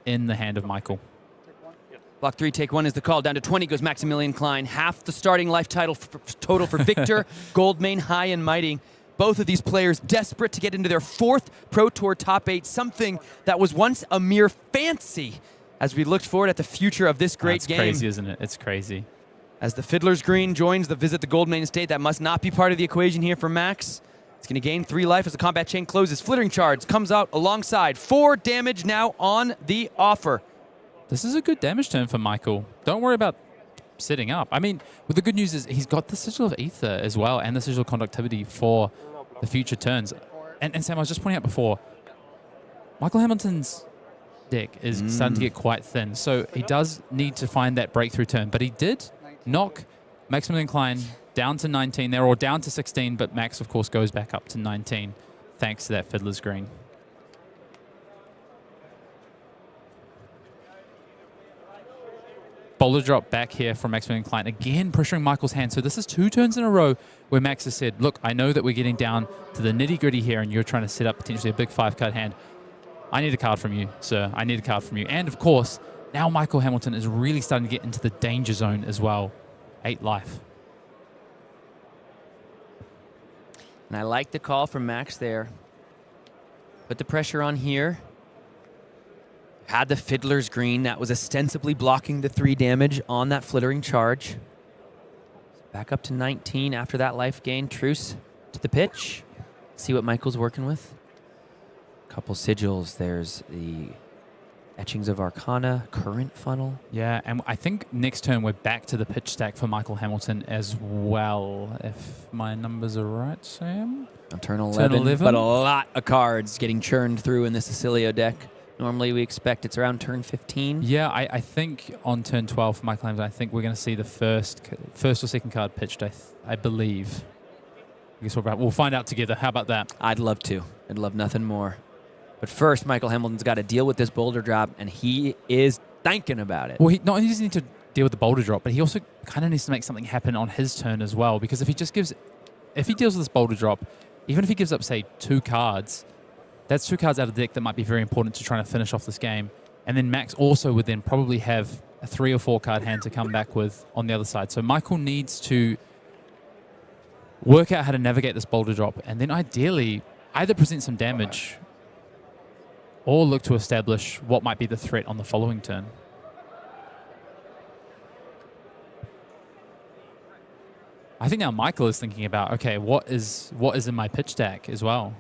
in the hand of Michael. Block 3, take 1 is the call. Down to 20 goes Maximilian Klein. Half the starting life total for Victor, Goldmane, High and Mighty. Both of these players desperate to get into their 4th Pro Tour top 8, something that was once a mere fancy as we looked forward at the future of this great game. It's crazy, isn't it? It's crazy. As the Fiddler's Green joins the Visit the Goldmane Estate, that must not be part of the equation here for Max. It's going to gain 3 life as the combat chain closes. Flittering Charge comes out alongside. 4 damage now on the offer. This is a good damage turn for Michael. Don't worry about setting up. I mean, well, the good news is he's got the Sigil of Ether as well and the Sigil of Conductivity for the future turns. And Sam, I was just pointing out before, Michael Hamilton's deck is starting to get quite thin. So he does need to find that breakthrough turn. But he did knock Maximilian Klein down to 19 there, or down to 16, but Max, of course, goes back up to 19 thanks to that Fiddler's Green. Boulder drop back here from Maximilian Klein, again pressuring Michael's hand. So this is 2 turns in a row where Max has said, look, I know that we're getting down to the nitty-gritty here and you're trying to set up potentially a big 5-card hand. I need a card from you, sir. I need a card from you. And, of course, now Michael Hamilton is really starting to get into the danger zone as well. 8 life. And I like the call from Max there. Put the pressure on here. Had the Fiddler's Green that was ostensibly blocking the 3 damage on that Flittering Charge. Back up to 19 after that life gain. Truce to the pitch. See what Michael's working with. Couple sigils. There's the Etchings of Arcana, current funnel. Yeah, and I think next turn we're back to the pitch stack for Michael Hamilton as well, if my numbers are right, Sam. On turn 11, but a lot of cards getting churned through in this Oscillio deck. Normally we expect it's around turn 15. Yeah, I think on turn 12 for Michael Hamilton, I think we're going to see the first or second card pitched, I believe. I guess we'll find out together. How about that? I'd love to. I'd love nothing more. But first, Michael Hamilton's got to deal with this boulder drop, and he is thinking about it. Well, he not only does he need to deal with the boulder drop, but he also kind of needs to make something happen on his turn as well. Because if he deals with this boulder drop, even if he gives up, say, 2 cards, that's 2 cards out of the deck that might be very important to trying to finish off this game. And then Max also would then probably have a 3 or 4 card hand to come back with on the other side. So Michael needs to work out how to navigate this boulder drop, and then ideally either present some damage or look to establish what might be the threat on the following turn. I think now Michael is thinking about, okay, what is in my pitch deck as well?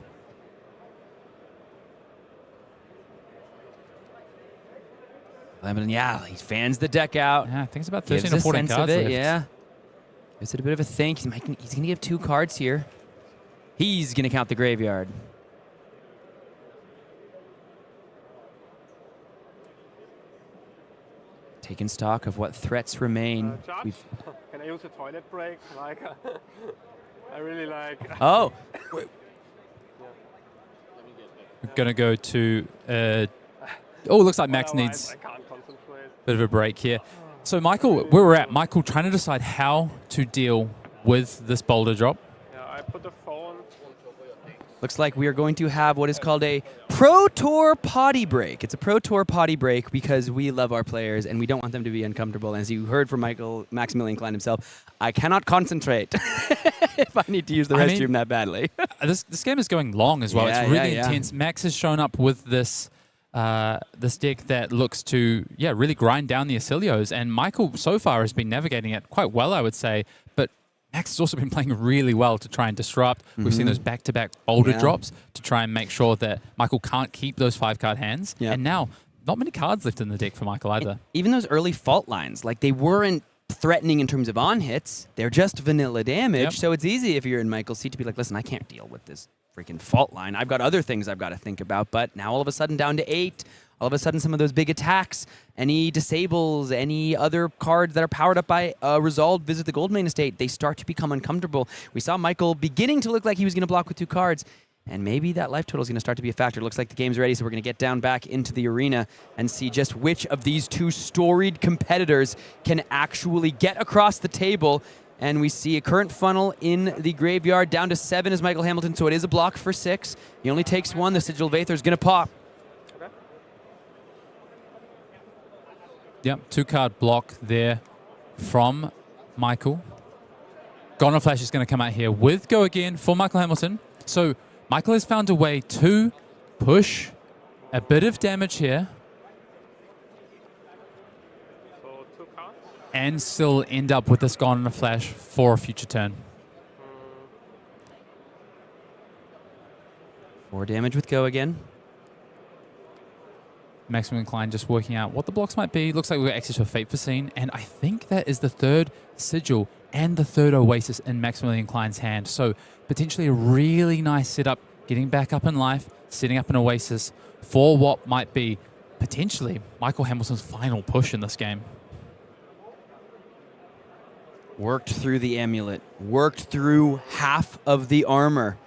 Lemon, yeah, he fans the deck out. Yeah, I think it's about 13 or 14 cards left. Yeah. Gives it a bit of a think. He's going to give 2 cards here. He's going to count the graveyard. Taking stock of what threats remain. Can I use a toilet break? Like, I really like. Oh. We're going to go to... looks like Max needs a bit of a break here. So Michael, where we're at, Michael trying to decide how to deal with this boulder drop. Yeah, I put the phone. Looks like we are going to have what is called a Pro Tour potty break. It's a Pro Tour potty break because we love our players and we don't want them to be uncomfortable. And as you heard from Maximilian Klein himself, I cannot concentrate if I need to use the restroom that badly. This game is going long as well. It's really intense. Max has shown up with this this deck that looks to really grind down the Oscillios, and Michael so far has been navigating it quite well, I would say. But Max has also been playing really well to try and disrupt. We've seen those back-to-back boulder drops to try and make sure that Michael can't keep those 5-card hands. And now, not many cards left in the deck for Michael either. Even those early fault lines, like they weren't threatening in terms of on-hits. They're just vanilla damage. So it's easy if you're in Michael's seat to be like, listen, I can't deal with this freaking fault line. I've got other things I've got to think about. But now all of a sudden down to 8. All of a sudden, some of those big attacks, any disables, any other cards that are powered up by Resolved Visit the Goldmane Estate, they start to become uncomfortable. We saw Michael beginning to look like he was going to block with 2 cards, and maybe that life total is going to start to be a factor. Looks like the game's ready, so we're going to get down back into the arena and see just which of these 2 storied competitors can actually get across the table. And we see a current funnel in the graveyard. Down to 7 is Michael Hamilton, so it is a block for 6. He only takes 1. The Sigil of Aether is going to pop. Yep, 2-card block there from Michael. Gone Flash is going to come out here with Go Again for Michael Hamilton. So Michael has found a way to push a bit of damage here and still end up with this Gone Flash for a future turn. 4 damage with Go Again. Maximilian Klein just working out what the blocks might be. Looks like we've got access to a Fate Foreseen, and I think that is the 3rd Sigil and the 3rd Oasis in Maximilian Klein's hand. So potentially a really nice setup, getting back up in life, setting up an Oasis for what might be potentially Michael Hamilton's final push in this game. Worked through the amulet, worked through half of the armor.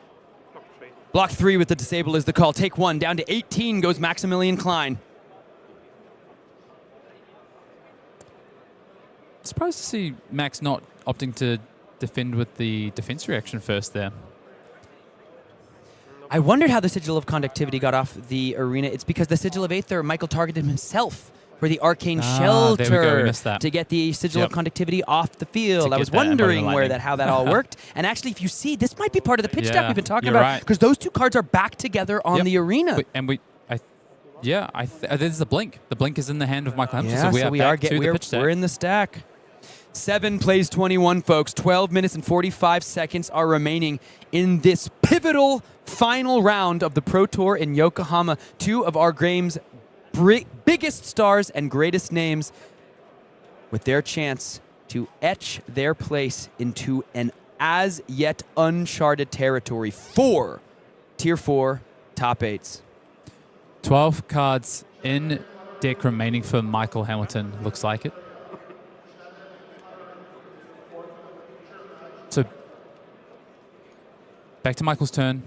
Block 3 with the disable is the call. Take 1, down to 18 goes Maximilian Klein. Surprised to see Max not opting to defend with the defense reaction first there. I wondered how the Sigil of Conductivity got off the arena. It's because the Sigil of Aether, Michael targeted himself for the Arcane Shelter there we go. We missed that. to get the Sigil of Conductivity off the field. I was wondering how that all worked. And actually, if you see, this might be part of the pitch deck we've been talking about, because those 2 cards are back together on the arena. This is the Blink. The Blink is in the hand of Michael Hamilton, so we are back to the pitch deck. We're in the stack. 7 plays 21, folks. 12 minutes and 45 seconds are remaining in this pivotal final round of the Pro Tour in Yokohama. 2 of our game's biggest stars and greatest names with their chance to etch their place into an as yet uncharted territory for Tier 4 top 8s. 12 cards in deck remaining for Michael Hamilton, looks like it. So back to Michael's turn.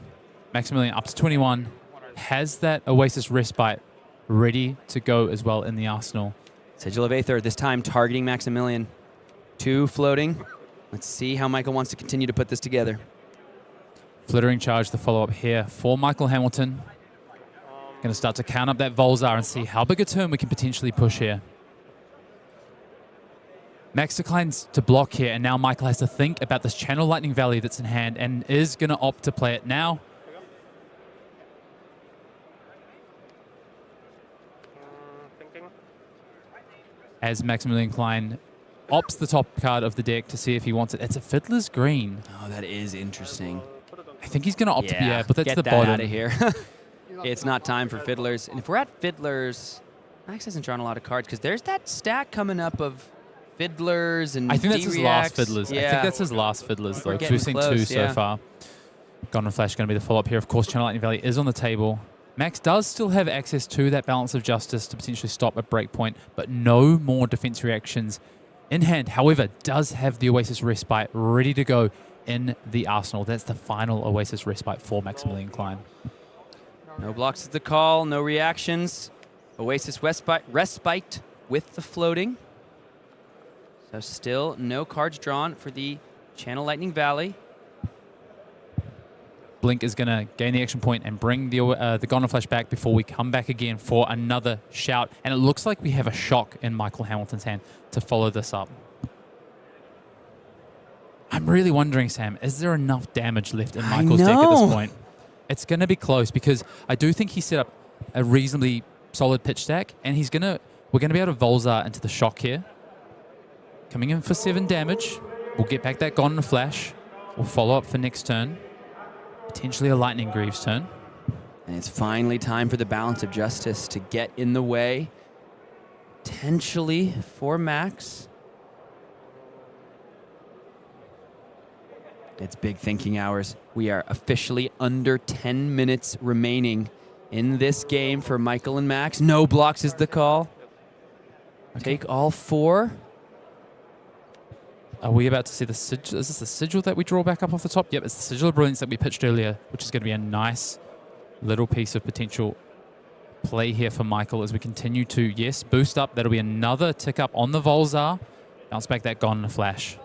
Maximilian up to 21. Has that Oasis Respite ready to go as well in the arsenal. Sigil of Aether, this time targeting Maximilian. 2 floating. Let's see how Michael wants to continue to put this together. Flittering Charge, the follow-up here for Michael Hamilton. Going to start to count up that Volzar and see how big a turn we can potentially push here. Max declines to block here, and now Michael has to think about this Channel Lightning Valley that's in hand and is going to opt to play it now. As Maximilian Klein opts the top card of the deck to see if he wants it. It's a Fiddler's Green. Oh, that is interesting. I think he's going to opt yeah, but that's get the that bottom. out of here. It's not time for Fiddlers. And if we're at Fiddlers, Max hasn't drawn a lot of cards because there's that stack coming up of Fiddlers and I think that's his last D-Reacts. Fiddlers. Yeah. I think that's his last Fiddlers, though, We're because we've seen getting 2 close, so yeah. far. Gone Flash going to be the follow-up here. Of course, Channel Lightning Valley is on the table. Max does still have access to that Balance of Justice to potentially stop a breakpoint, but no more defense reactions in hand. However, does have the Oasis Respite ready to go in the arsenal. That's the final Oasis Respite for Maximilian Klein. No blocks is the call, no reactions. Oasis Respite with the floating. So still no cards drawn for the Channel Lightning Valley. Blink is going to gain the action point and bring the Gone Flash back before we come back again for another shout. And it looks like we have a shock in Michael Hamilton's hand to follow this up. I'm really wondering, Sam, is there enough damage left in Michael's deck at this point? It's going to be close because I do think he set up a reasonably solid pitch stack, and we're going to be able to Volzar into the shock here. Coming in for 7 damage. We'll get back that Gone Flash. We'll follow up for next turn. Potentially a Lightning Greaves turn. And it's finally time for the Balance of Justice to get in the way. Potentially for Max. It's big thinking hours. We are officially under 10 minutes remaining in this game for Michael and Max. No blocks is the call. Okay. Take all 4. Are we about to see the sigil? Is this the sigil that we draw back up off the top? Yep, it's the Sigil of Brilliance that we pitched earlier, which is going to be a nice little piece of potential play here for Michael as we continue to, yes, boost up. That'll be another tick up on the Volzar. Bounce back that Gone Flash.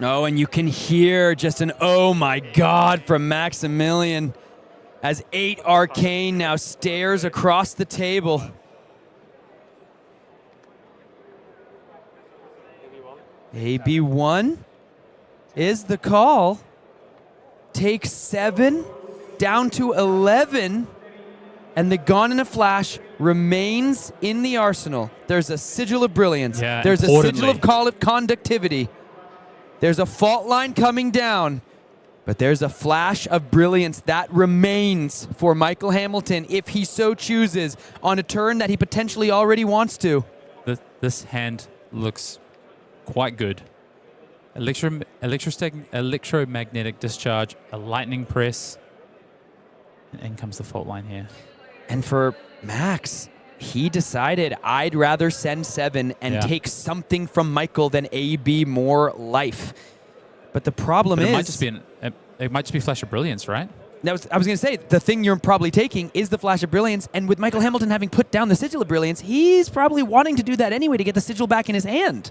Oh, and you can hear just an oh my god from Maximilian as 8 Arcane now stares across the table. AB1 is the call. Take 7 down to 11, and the Gone in a Flash remains in the arsenal. There's a Sigil of Brilliance. Yeah, there's a Sigil of Conductivity. There's a fault line coming down, but there's a Flash of Brilliance that remains for Michael Hamilton if he so chooses on a turn that he potentially already wants to. This hand looks quite good. Electromagnetic Discharge, a Lightning Press, and in comes the fault line here. And for Max, he decided I'd rather send 7 and take something from Michael than AB more life. But the problem is... It might just be Flash of Brilliance, right? I was going to say, the thing you're probably taking is the Flash of Brilliance, and with Michael Hamilton having put down the Sigil of Brilliance, he's probably wanting to do that anyway to get the Sigil back in his hand.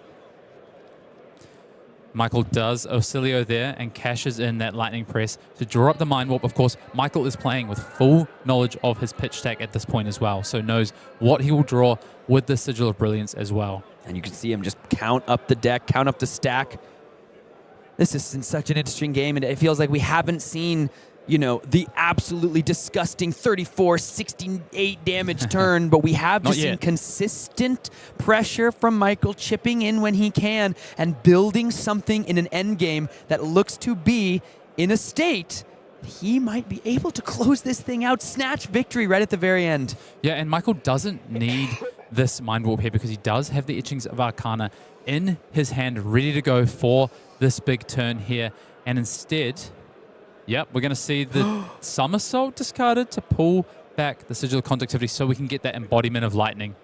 Michael does Oscillio there and cashes in that Lightning Press to draw up the Mind Warp. Of course, Michael is playing with full knowledge of his pitch stack at this point as well, so knows what he will draw with the Sigil of Brilliance as well. And you can see him just count up the deck, count up the stack. This is such an interesting game, and it feels like we haven't seen, you know, the absolutely disgusting 34, 68 damage turn, but we have just seen consistent pressure from Michael chipping in when he can and building something in an end game that looks to be in a state he might be able to close this thing out. Snatch victory right at the very end. Yeah, and Michael doesn't need this Mind Warp here because he does have the Etchings of Arcana in his hand, ready to go for this big turn here. And instead, yep, we're going to see the Somersault discarded to pull back the Sigil of Conductivity so we can get that embodiment of lightning.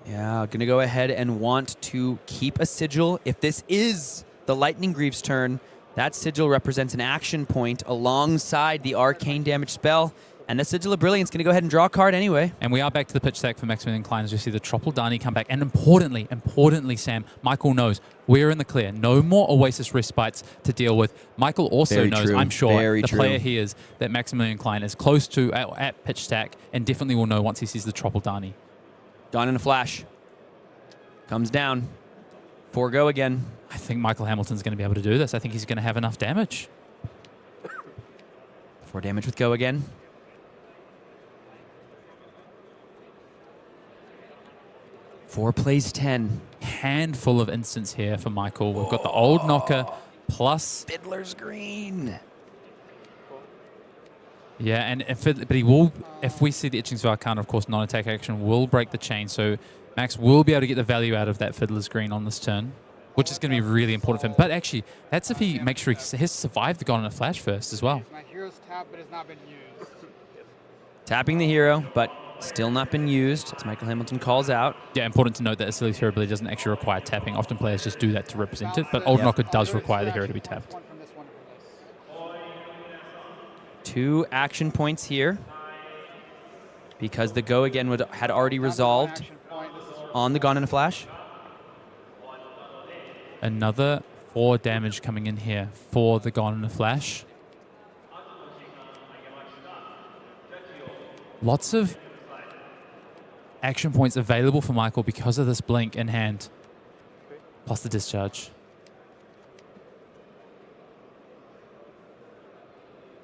Yeah, going to go ahead and want to keep a Sigil. If this is the Lightning Greaves turn, that Sigil represents an action point alongside the arcane damage spell. And the Sigil of Brilliance going to go ahead and draw a card anyway. And we are back to the pitch stack for Maximilian Klein as we see the Tropeldani come back. And importantly, Sam, Michael knows we're in the clear. No more Oasis Respites to deal with. Michael also knows, I'm sure, the player he is, that Maximilian Klein is close to at pitch stack and definitely will know once he sees the Tropeldani. Gone in a flash. Comes down. 4 go again. I think Michael Hamilton's going to be able to do this. I think he's going to have enough damage. 4 damage with go again. Four plays 10. Handful of instants here for Michael. We've got the old knocker plus Fiddler's Green. Yeah, and but he will, if we see the Etchings of Arcana, of course, non-attack action will break the chain. So Max will be able to get the value out of that Fiddler's Green on this turn, which is going to be really important for him. But actually, that's if he makes sure he has survived the Gone in a Flash first as well. My hero's tapped, but has not been used. Tapping the hero, but still not been used, as Michael Hamilton calls out. Yeah, important to note that Oscillio's hero ability doesn't actually require tapping. Often players just do that to represent it, but Old Knocker does require the hero to be tapped. 2 action points here, because the go again had already resolved on the Gone in a Flash. Another 4 damage coming in here for the Gone in a Flash. Lots of action points available for Michael because of this blink in hand, plus the discharge.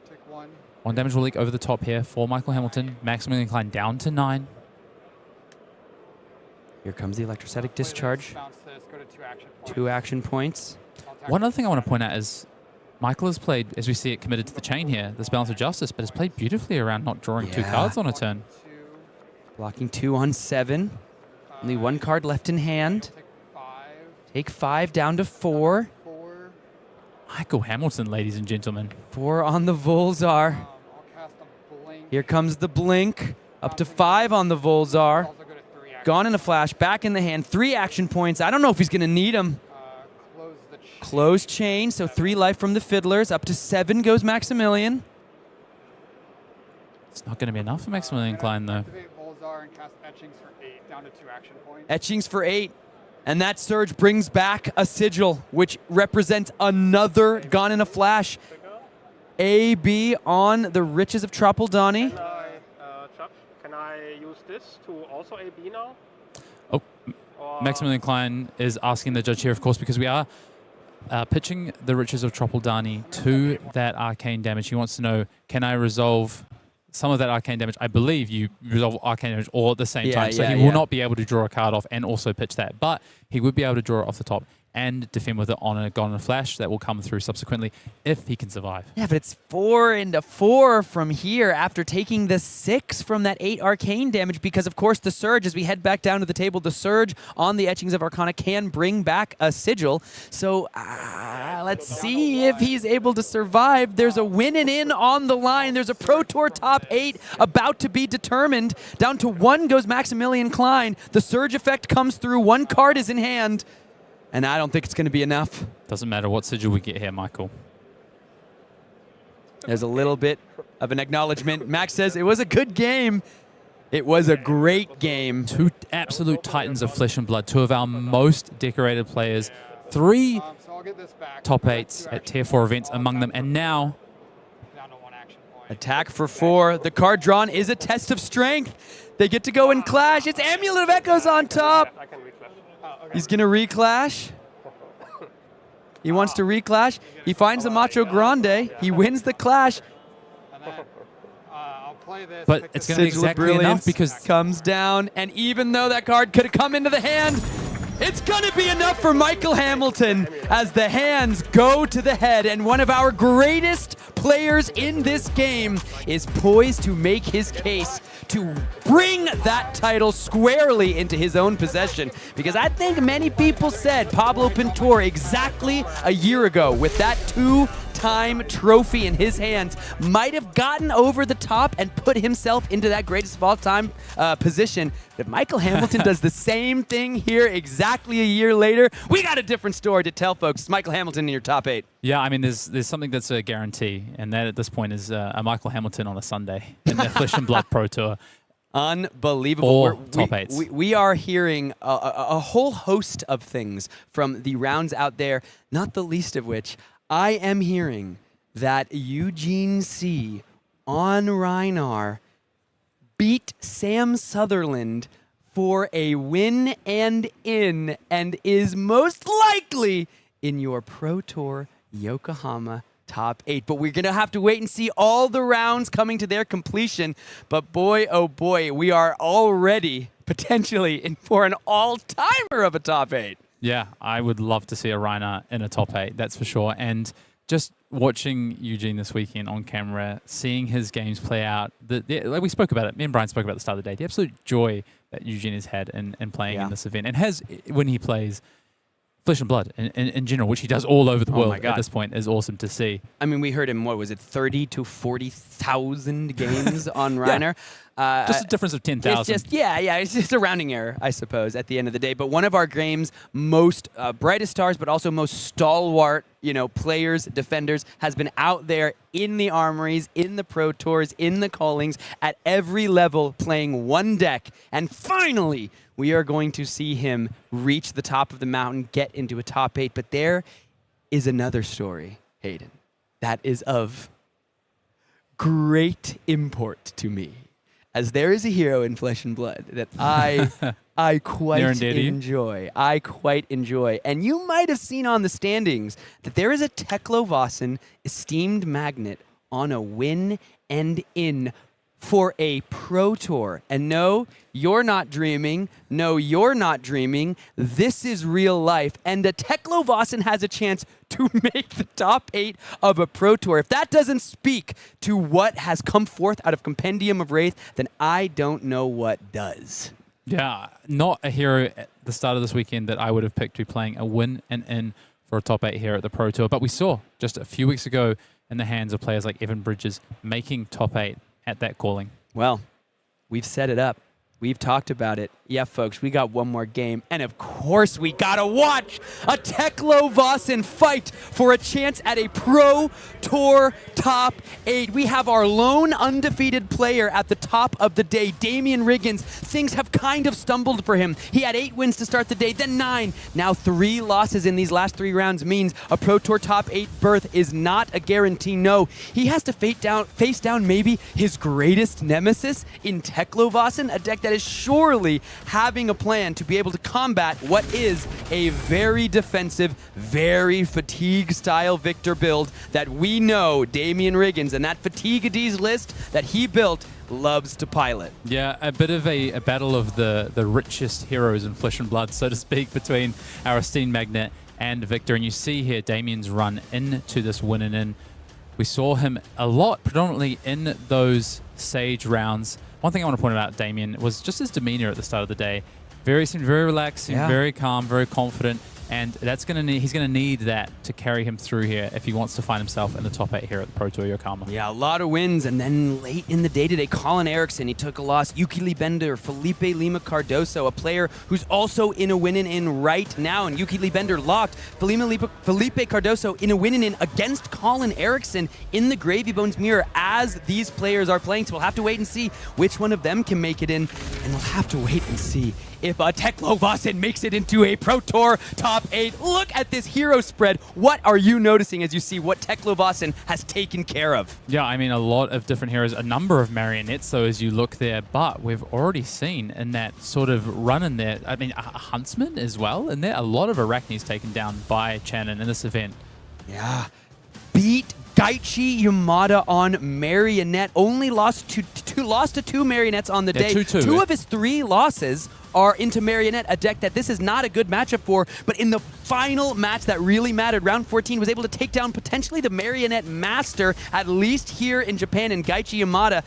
Take 1. 1 damage will leak over the top here for Michael Hamilton. Maximilian Klein down to 9. Here comes the electrostatic discharge. 2 action points. One other thing I want to point out is Michael has played, as we see it, committed to the chain here, this Balance of Justice, but has played beautifully around not drawing 2 cards on a turn. Blocking 2 on 7. Only 1 card left in hand. Take 5 down to 4. Michael Hamilton, ladies and gentlemen. 4 on the Volzar. Here comes the blink. Up to 5 on the Volzar. Gone in a Flash, back in the hand. 3 action points. I don't know if he's going to need them. Close chain, so 3 life from the Fiddlers. Up to 7 goes Maximilian. It's not going to be enough for Maximilian Klein, though. And cast Etchings for 8, down to 2 action points. Etchings for 8. And that surge brings back a Sigil, which represents another Gone in a Flash. AB on the Riches of Tropeldani. Chuck, can I use this to also AB now? Oh, Maximilian Klein is asking the judge here, of course, because we are pitching the Riches of Tropeldani to that arcane damage. He wants to know, can I resolve some of that arcane damage? I believe you resolve arcane damage all at the same time. So he will not be able to draw a card off and also pitch that. But he would be able to draw it off the top and defend with it on a Gone in a Flash that will come through subsequently if he can survive. Yeah, but it's 4 into 4 from here after taking the 6 from that 8 arcane damage, because of course the surge, as we head back down to the table, the surge on the Etchings of Arcana can bring back a Sigil. So let's see if he's able to survive. There's a win and in on the line. There's a Pro Tour top 8 about to be determined. Down to 1 goes Maximilian Klein. The surge effect comes through. 1 card is in hand. And I don't think it's going to be enough. Doesn't matter what Sigil we get here, Michael. There's a little bit of an acknowledgement. Max says it was a good game. It was a great game. 2 absolute titans of flesh and blood. 2 of our most decorated players. 3 top 8s at Tier 4 events among them. And now, attack for 4. The card drawn is a test of strength. They get to go and clash. It's Amulet of Echoes on top. He's going to reclash. He wants to reclash. He finds the Macho Grande. He wins the clash. But it's going to be exactly enough because comes down, and even though that card could have come into the hand, It's going to be enough for Michael Hamilton as the hands go to the head, and one of our greatest players in this game is poised to make his case to bring that title squarely into his own possession. Because I think many people said Pablo Pintor exactly a year ago with that two-time trophy in his hands might have gotten over the top and put himself into that greatest of all time position. If Michael Hamilton does the same thing here exactly a year later, we got a different story to tell, folks. It's Michael Hamilton in your top 8. Yeah, I mean, there's something that's a guarantee, and that at this point is a Michael Hamilton on a Sunday in the Flesh and Blood Pro Tour. Unbelievable. All top 8s. We are hearing a whole host of things from the rounds out there, not the least of which I am hearing that Eugene C. on Reinar beat Sam Sutherland for a win and in, and is most likely in your Pro Tour Yokohama top 8. But we're going to have to wait and see all the rounds coming to their completion. But boy, oh boy, we are already potentially in for an all-timer of a top 8. Yeah, I would love to see a Reiner in a top 8, that's for sure. And just watching Eugene this weekend on camera, seeing his games play out, like we spoke about it, me and Brian spoke about it at the start of the day, the absolute joy that Eugene has had in playing in this event, and has when he plays Flesh and Blood in general, which he does all over the world at this point, is awesome to see. I mean, we heard him, what was it, 30 to 40,000 games on Reiner? Just a difference of 10,000. It's just a rounding error, I suppose, at the end of the day. But one of our game's most brightest stars, but also most stalwart, players, defenders, has been out there in the armories, in the Pro Tours, in the callings, at every level, playing one deck. And finally, we are going to see him reach the top of the mountain, get into a top 8. But there is another story, Hayden, that is of great import to me, as there is a hero in Flesh and Blood that I quite enjoy. I quite enjoy. And you might have seen on the standings that there is a Teklo Vossen esteemed magnet on a win and in for a Pro Tour. And no, you're not dreaming. No, you're not dreaming. This is real life. And the Teklo Vossen has a chance to make the top 8 of a Pro Tour. If that doesn't speak to what has come forth out of Compendium of Wraith, then I don't know what does. Yeah, not a hero at the start of this weekend that I would have picked to be playing a win and in for a top 8 here at the Pro Tour. But we saw just a few weeks ago in the hands of players like Evan Bridges making top 8 at that calling. Well, we've set it up. We've talked about it. Yeah, folks, we got one more game. And of course, we got to watch a Teklo Vossen fight for a chance at a Pro Tour top 8. We have our lone undefeated player at the top of the day, Damien Riggins. Things have kind of stumbled for him. He had 8 wins to start the day, then 9. Now 3 losses in these last 3 rounds means a Pro Tour top 8 berth is not a guarantee. No, he has to face down maybe his greatest nemesis in Teklo Vossen, a deck that is surely having a plan to be able to combat what is a very defensive, very fatigue-style Victor build that we know Damien Riggins and that Fatigue-Adiz list that he built loves to pilot. Yeah, a bit of a battle of the richest heroes in Flesh and Blood, so to speak, between our esteemed Magnet and Victor. And you see here Damien's run into this win and in. We saw him a lot, predominantly in those Sage rounds. One thing I want to point out about Damien was just his demeanor at the start of the day. Seemed very relaxed, seemed very calm, very confident, and he's going to need that to carry him through here if he wants to find himself in the top 8 here at the Pro Tour Yokohama. Yeah, a lot of wins, and then late in the day today, Colin Eriksen, he took a loss. Yuki Bender, Filipe Lima Cardoso, a player who's also in a win and in right now, and Yuki Bender locked. Filipe Cardoso in a win and in against Colin Eriksen in the Gravy Bones mirror as these players are playing. So we'll have to wait and see which one of them can make it in, and we'll have to wait and see if Teklo Vossen makes it into a Pro Tour top 8. Look at this hero spread. What are you noticing as you see what Teklo Vossen has taken care of? Yeah, I mean, a lot of different heroes, a number of marionettes, though, as you look there, but we've already seen in that sort of run in there, I mean, a Huntsman as well, and there a lot of Araknis taken down by Chanon in this event. Yeah. Beat Daichi Yamada on Marionette. Only lost to 2 Marionettes on the day. 2-2, 2 of his 3 losses are into Marionette, a deck that this is not a good matchup for, but in the final match that really mattered, round 14, was able to take down potentially the Marionette master, at least here in Japan, in Gaichi Yamada.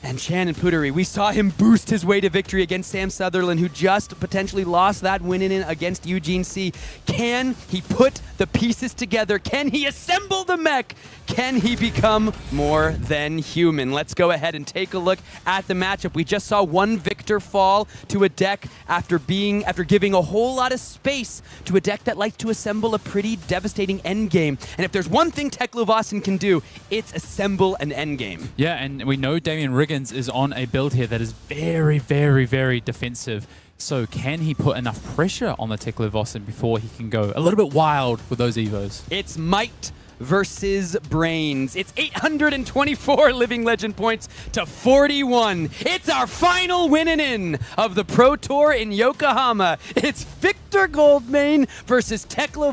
And Chanon Puttaree, we saw him boost his way to victory against Sam Sutherland, who just potentially lost that win-in against Eugene C. Can he put the pieces together? Can he assemble the mech? Can he become more than human? Let's go ahead and take a look at the matchup. We just saw one victor fall to a deck after giving a whole lot of space to a deck that likes to assemble a pretty devastating endgame. And if there's one thing Teklo can do, it's assemble an endgame. Yeah, and we know Damien Riggins is on a build here that is very, very, very defensive. So can he put enough pressure on the Teklo before he can go a little bit wild with those evos? It's might versus brains. It's 824 Living Legend points to 41. It's our final win-in of the Pro Tour in Yokohama. It's Victor Goldmane versus Teklo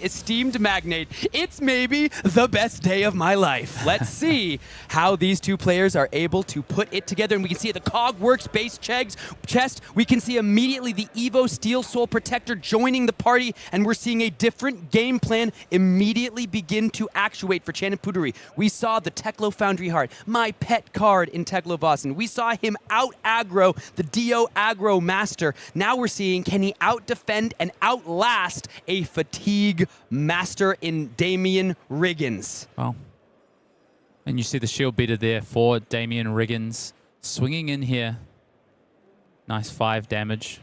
esteemed magnate. It's maybe the best day of my life. Let's see how these two players are able to put it together. And we can see at the Cogworks base chest, we can see immediately the Evo Steel Soul Protector joining the party, and we're seeing a different game plan immediately begin to actuate for Chanon Puttaree. We saw the Teklo Foundry Heart, my pet card in Teklo Vossen. We saw him out-aggro the Dio aggro master. Now we're seeing, can he out-defend and outlast a fatigue master in Damien Riggins? Well, and you see the shield beater there for Damien Riggins swinging in here. Nice 5 damage.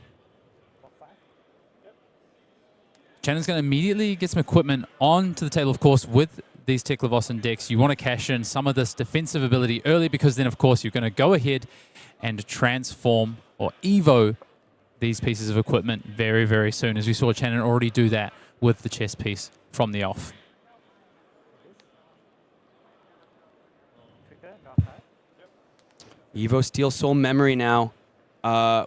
Chanon's going to immediately get some equipment onto the table, of course, with these Teklo decks. You want to cash in some of this defensive ability early, because then, of course, you're going to go ahead and transform or evo these pieces of equipment very, very soon, as we saw Chanon already do that with the chess piece from the off. Evo Steel Soul Memory now.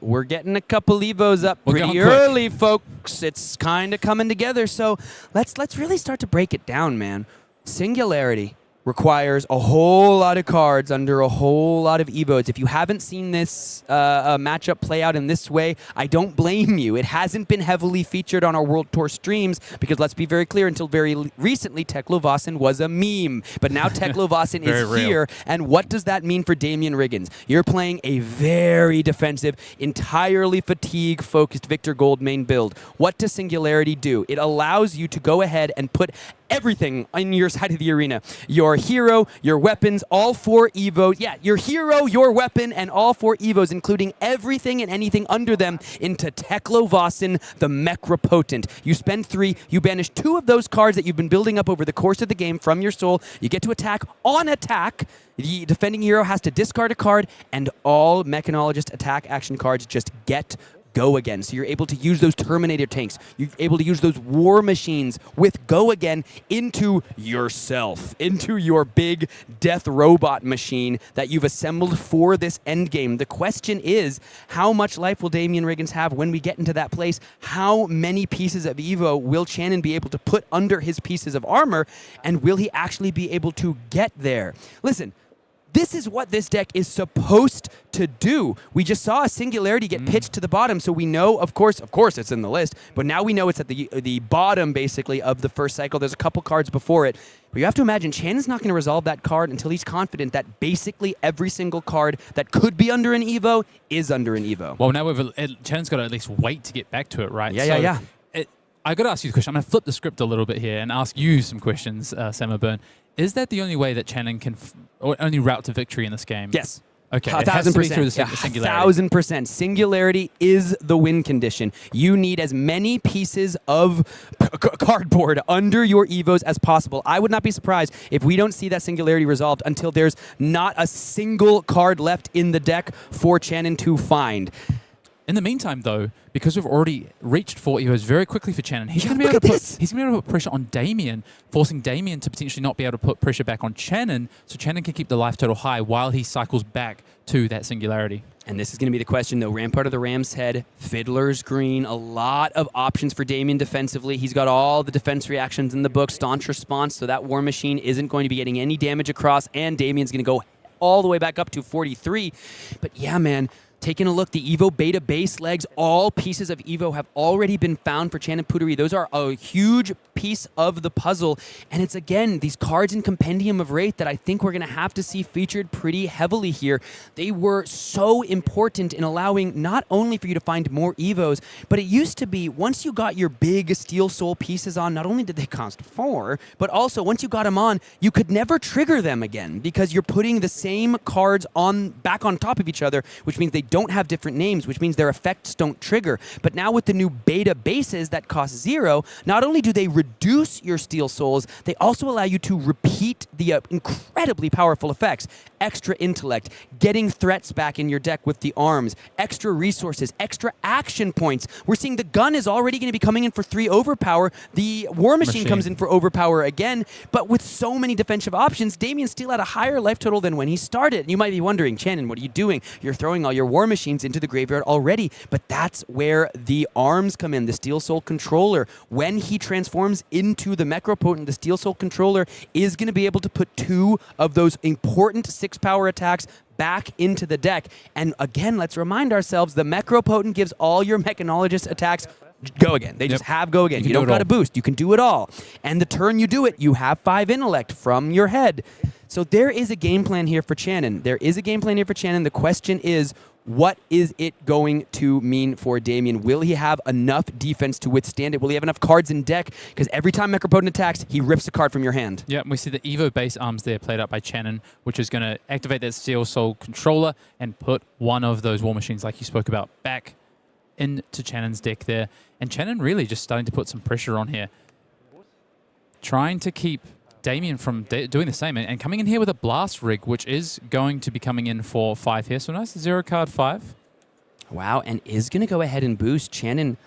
We're getting a couple Evos up pretty early, folks. It's kind of coming together. So let's really start to break it down, man. Singularity requires a whole lot of cards under a whole lot of Evos. If you haven't seen this matchup play out in this way, I don't blame you. It hasn't been heavily featured on our World Tour streams because, let's be very clear, until very recently, Teklo was a meme. But now Teklo is here, and what does that mean for Damien Riggins? You're playing a very defensive, entirely fatigue-focused Victor Goldmane build. What does Singularity do? It allows you to go ahead and put everything on your side of the arena. Your hero, your weapons, all 4 Evos. Yeah, your hero, your weapon, and all 4 Evos, including everything and anything under them, into Teklo the Mechropotent. You spend 3, you banish 2 of those cards that you've been building up over the course of the game from your soul. You get to attack on attack. The defending hero has to discard a card, and all Mechanologist attack action cards just get Go Again. So you're able to use those Terminator tanks. You're able to use those War Machines with Go Again into yourself, into your big death robot machine that you've assembled for this endgame. The question is, how much life will Damien Riggins have when we get into that place? How many pieces of Evo will Chanon be able to put under his pieces of armor? And will he actually be able to get there? Listen, this is what this deck is supposed to do. We just saw a Singularity get pitched to the bottom, so we know, of course it's in the list, but now we know it's at the bottom, basically, of the first cycle. There's a couple cards before it. But you have to imagine Chanon's not going to resolve that card until he's confident that basically every single card that could be under an Evo is under an Evo. Well, now Chanon's got to at least wait to get back to it, right? Yeah. I got to ask you the question. I'm going to flip the script a little bit here and ask you some questions, Sam O'Byrne. Is that the only way that Chanon can, or only route to victory in this game? Yes. Okay, 1,000%. Singularity is the win condition. You need as many pieces of cardboard under your Evos as possible. I would not be surprised if we don't see that Singularity resolved until there's not a single card left in the deck for Chanon to find. In the meantime, though, because we've already reached 4 Evos very quickly for Chanon, he's going to be able to put pressure on Damien, forcing Damien to potentially not be able to put pressure back on Chanon, so Chanon can keep the life total high while he cycles back to that Singularity. And this is going to be the question, though. Rampart of the Ram's Head, Fiddler's Green, a lot of options for Damien defensively. He's got all the defense reactions in the book, Staunch Response, so that War Machine isn't going to be getting any damage across, and Damien's going to go all the way back up to 43. But yeah, man, Taking a look, the Evo Beta base legs, all pieces of Evo have already been found for Chanon Puttaree. Those are a huge piece of the puzzle. And it's, again, these cards in Compendium of Wraith that I think we're going to have to see featured pretty heavily here. They were so important in allowing not only for you to find more Evos, but it used to be once you got your big Steel Soul pieces on, not only did they cost 4, but also once you got them on, you could never trigger them again because you're putting the same cards back on top of each other, which means they don't have different names, which means their effects don't trigger. But now with the new beta bases that cost 0, not only do they reduce your Steel Souls, they also allow you to repeat the incredibly powerful effects. Extra intellect, getting threats back in your deck with the arms, extra resources, extra action points. We're seeing the gun is already going to be coming in for 3 overpower. The War Machine comes in for overpower again, but with so many defensive options, Damien still had a higher life total than when he started. And you might be wondering, Chanon, what are you doing? You're throwing all your War Machines into the graveyard already, but that's where the arms come in, the Steel Soul Controller. When he transforms into the Necropotent, the Steel Soul Controller is going to be able to put 2 of those important 6-power attacks back into the deck. And again, let's remind ourselves, the Necropotent gives all your Mechanologist attacks go again. They just have go again. You don't got to boost. You can do it all. And the turn you do it, you have 5 intellect from your head. So there is a game plan here for Chanon. The question is, what is it going to mean for Damien? Will he have enough defense to withstand it? Will he have enough cards in deck? Because every time Necropotent attacks, he rips a card from your hand. Yeah, we see the Evo base arms there played up by Chanon, which is going to activate that Steel Soul Controller and put one of those War Machines, like you spoke about, back into Chanon's deck there. And Chanon really just starting to put some pressure on here. Trying to keep Damien from doing the same, and coming in here with a Blast Rig, which is going to be coming in for 5 here. So nice 0-card 5. Wow, and is going to go ahead and boost. Chanon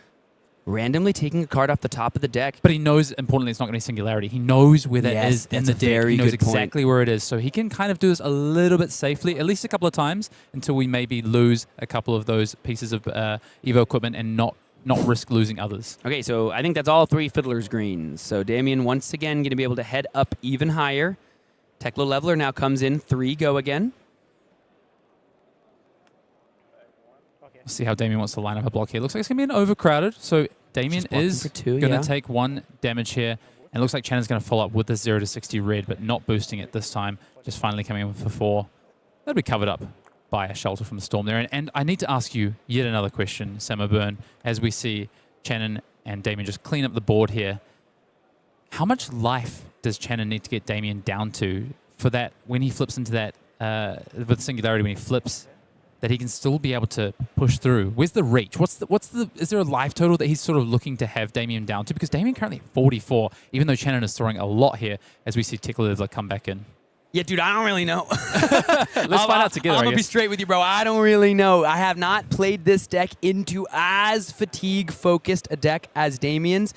randomly taking a card off the top of the deck. But he knows, importantly, it's not going to be Singularity. He knows where that is in the deck. He knows exactly where it is. So he can kind of do this a little bit safely, at least a couple of times, until we maybe lose a couple of those pieces of Evo equipment and not risk losing others. Okay, so I think that's all 3 Fiddler's Greens. So Damien once again going to be able to head up even higher. Teklo Leveler now comes in 3 go again. We'll see how Damien wants to line up a block here. Looks like it's going to be an overcrowded. So Damien is going to take 1 damage here. And it looks like Channon's going to follow up with the 0-60 red, but not boosting it this time. Just finally coming in for 4. That'll be covered up by a Shelter from the Storm there. And I need to ask you yet another question, Samo Byrne, as we see Chanon and Damien just clean up the board here. How much life does Chanon need to get Damien down to for that, when he flips into that, with Singularity, when he flips, that he can still be able to push through? Where's the reach? Is there a life total that he's sort of looking to have Damien down to? Because Damien currently at 44, even though Chanon is throwing a lot here, as we see Teklo come back in. Yeah, dude, I don't really know. Let's find out together. I'm going to be straight with you, bro. I don't really know. I have not played this deck into as fatigue-focused a deck as Damien's.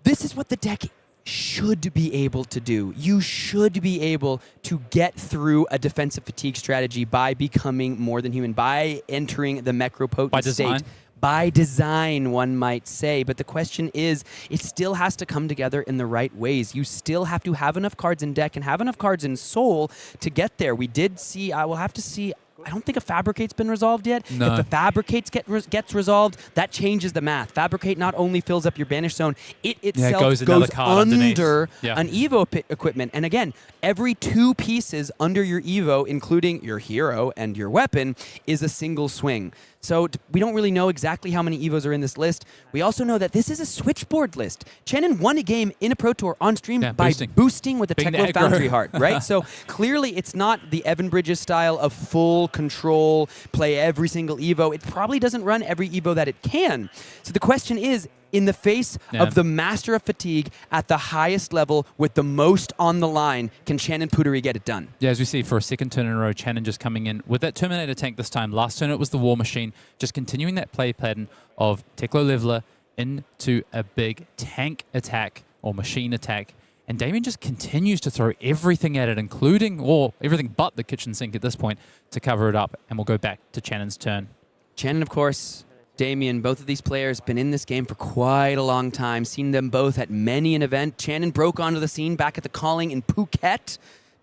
This is what the deck should be able to do. You should be able to get through a defensive fatigue strategy by becoming more than human, by entering the Necropotent state. By design, one might say. But the question is, it still has to come together in the right ways. You still have to have enough cards in deck and have enough cards in soul to get there. We did see, I will have to see, I don't think a Fabricate's been resolved yet. No. If the Fabricates gets resolved, that changes the math. Fabricate not only fills up your Banish Zone, it itself goes under an Evo equipment. And again, every 2 pieces under your Evo, including your hero and your weapon, is a single swing. So we don't really know exactly how many Evos are in this list. We also know that this is a switchboard list. Chanon won a game in a Pro Tour on stream by boosting with the Teklo Foundry Heart, right? So clearly it's not the Evan Bridges style of full control, play every single Evo. It probably doesn't run every Evo that it can. So the question is, in the face of the Master of Fatigue at the highest level with the most on the line, can Chanon Puttaree get it done? Yeah, as we see for a second turn in a row, Chanon just coming in with that Terminator tank this time. Last turn it was the War Machine, just continuing that play pattern of Teklo Leveler into a big tank attack or machine attack. And Damien just continues to throw everything at it, including, or everything but the kitchen sink at this point, to cover it up. And we'll go back to Channon's turn. Chanon, of course, Damien, both of these players been in this game for quite a long time, seen them both at many an event. Chanon broke onto the scene back at the Calling in Phuket,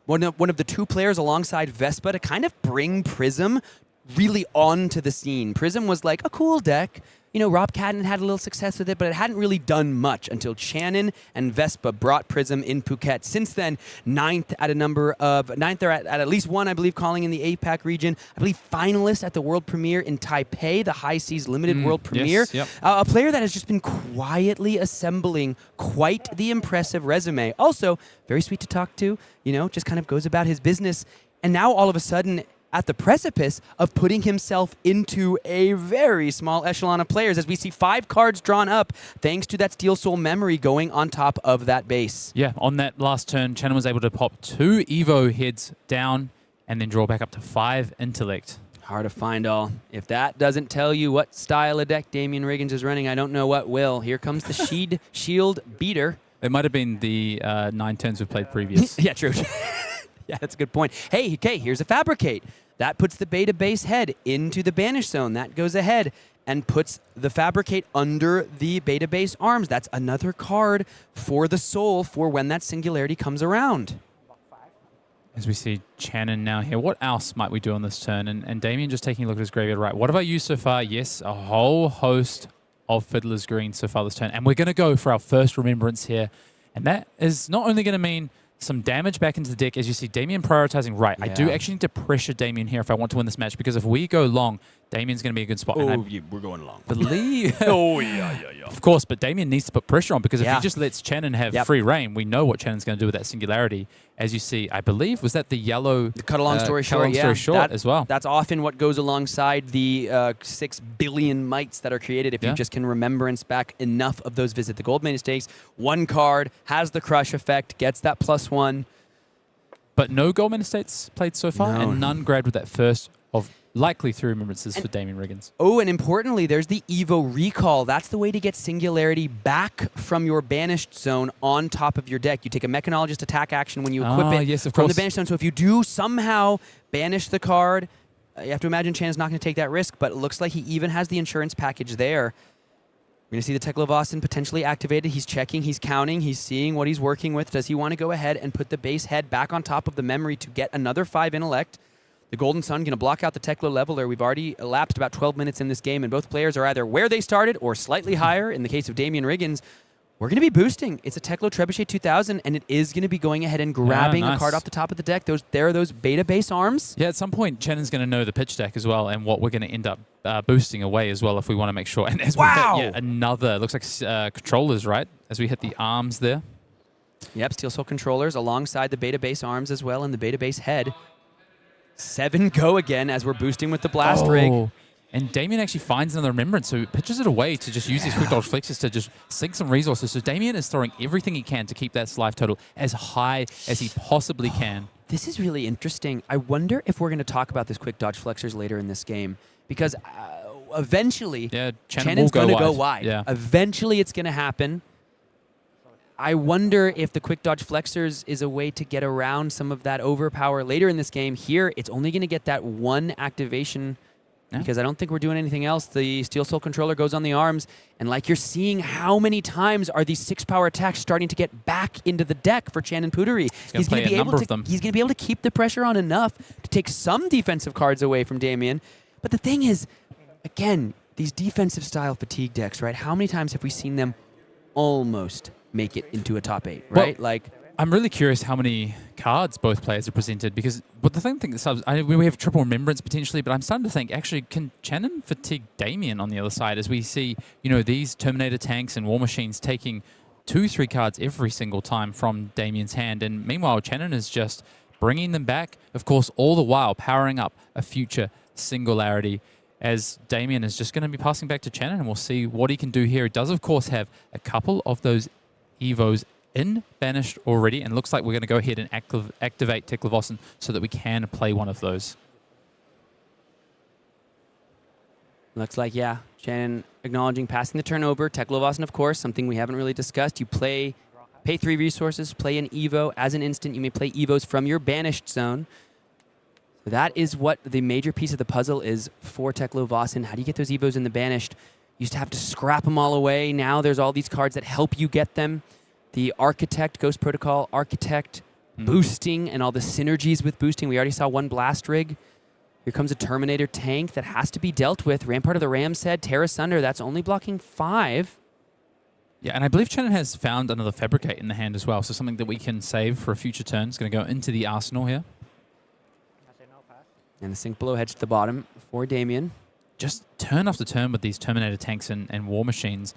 one of the 2 players alongside Vespa to kind of bring Prism really onto the scene. Prism was like a cool deck. You know, Rob Cadden had a little success with it, but it hadn't really done much until Chanon and Vespa brought Prism in Phuket. Since then, ninth or at least one, I believe, calling in the APAC region. I believe finalist at the World Premiere in Taipei, the High Seas Limited World Premiere. Yes, yep. A player that has just been quietly assembling quite the impressive resume. Also, very sweet to talk to, you know, just kind of goes about his business. And now all of a sudden, at the precipice of putting himself into a very small echelon of players as we see 5 cards drawn up thanks to that Steel Soul memory going on top of that base. Yeah, on that last turn, Chanon was able to pop 2 Evo heads down and then draw back up to 5 intellect. Hard to find all. If that doesn't tell you what style of deck Damien Riggins is running, I don't know what will. Here comes the Shield Beater. It might have been the 9 turns we played previous. Yeah, true. Yeah, that's a good point. Hey, okay, here's a Fabricate. That puts the Beta Base head into the Banish Zone. That goes ahead and puts the Fabricate under the Beta Base arms. That's another card for the Soul for when that Singularity comes around. As we see Chanon now here, what else might we do on this turn? And Damien just taking a look at his graveyard. Right, what have I used so far? Yes, a whole host of Fiddler's Green so far this turn. And we're going to go for our first Remembrance here. And that is not only going to mean some damage back into the deck, as you see Damien prioritizing right. Yeah. I do actually need to pressure Damien here if I want to win this match, because if we go long, Damien's going to be a good spot. Oh, yeah, we're going long. Believe. Oh, yeah. Of course, but Damien needs to put pressure on, because if he just lets Chanon have free reign, we know what Chanon's going to do with that Singularity. As you see, I believe, was that the yellow... The cut a long story short, as well. That's often what goes alongside the 6 billion mites that are created if you just can remembrance back enough of those Visit the Goldmane stakes. One card has the crush effect, gets that +1. But no Goldman Estates played so far, and none grabbed with that first of likely 3 remembrances for Damien Riggins. Oh, and importantly, there's the Evo Recall. That's the way to get Singularity back from your Banished Zone on top of your deck. You take a Mechanologist attack action when you equip it from the Banished Zone. So if you do somehow banish the card, you have to imagine Chanon's not going to take that risk, but it looks like he even has the insurance package there. We're going to see the Teklo Vossen potentially activated. He's checking, he's counting, he's seeing what he's working with. Does he want to go ahead and put the base head back on top of the memory to get another 5 intellect? The Golden Sun going to block out the Teklo Leveler. We've already elapsed about 12 minutes in this game, and both players are either where they started or slightly higher. In the case of Damien Riggins, we're going to be boosting. It's a Teklo Trebuchet 2000, and it is going to be going ahead and grabbing a card off the top of the deck. There are those Beta Base arms. Yeah, at some point, Chanon's going to know the pitch deck as well, and what we're going to end up boosting away as well if we want to make sure. And as we hit another, looks like controllers, right? As we hit the arms there. Yep, Steel Soul controllers alongside the Beta Base arms as well, and the Beta Base head. 7 go again as we're boosting with the Blast Rig. And Damien actually finds another Remembrance, so pitches it away to just use these quick dodge flexes to just sink some resources. So Damien is throwing everything he can to keep that life total as high as he possibly can. This is really interesting. I wonder if we're going to talk about this quick dodge flexors later in this game, because eventually Chanon's going to go wide. Yeah. Eventually it's going to happen. I wonder if the quick dodge flexors is a way to get around some of that overpower later in this game. Here, it's only going to get that 1 activation because I don't think we're doing anything else. The Steel Soul controller goes on the arms, and like you're seeing, how many times are these 6-power attacks starting to get back into the deck for Chanon Puttaree? He's going to be able to keep the pressure on enough to take some defensive cards away from Damien. But the thing is, again, these defensive style fatigue decks, right? How many times have we seen them almost make it into a top 8, right? Well, I'm really curious how many cards both players have presented, because the thing we have triple Remembrance potentially, but I'm starting to think, actually, can Chanon fatigue Damien on the other side as we see, these Terminator tanks and War Machines taking 2-3 cards every single time from Damien's hand, and meanwhile Chanon is just bringing them back, of course, all the while powering up a future Singularity, as Damien is just going to be passing back to Chanon, and we'll see what he can do here. He does, of course, have a couple of those Evos in Banished already, and looks like we're going to go ahead and activate Teklo Vossen so that we can play one of those. Looks like, Chanon acknowledging passing the turnover. Teklo Vossen, of course, something we haven't really discussed. You pay 3 resources, play an Evo. As an instant, you may play Evos from your Banished Zone. That is what the major piece of the puzzle is for Teklo Vossen. How do you get those Evos in the Banished? You used to have to scrap them all away. Now there's all these cards that help you get them. The Architect, Ghost Protocol, Architect, boosting, and all the synergies with boosting. We already saw 1 Blast Rig. Here comes a Terminator tank that has to be dealt with. Rampart of the Ram's Head, Terra Sunder, that's only blocking 5. Yeah, and I believe Chanon has found another Fabricate in the hand as well, so something that we can save for a future turn. It's going to go into the arsenal here. And the sink below heads to the bottom for Damien. Just turn after turn with these Terminator tanks and War Machines.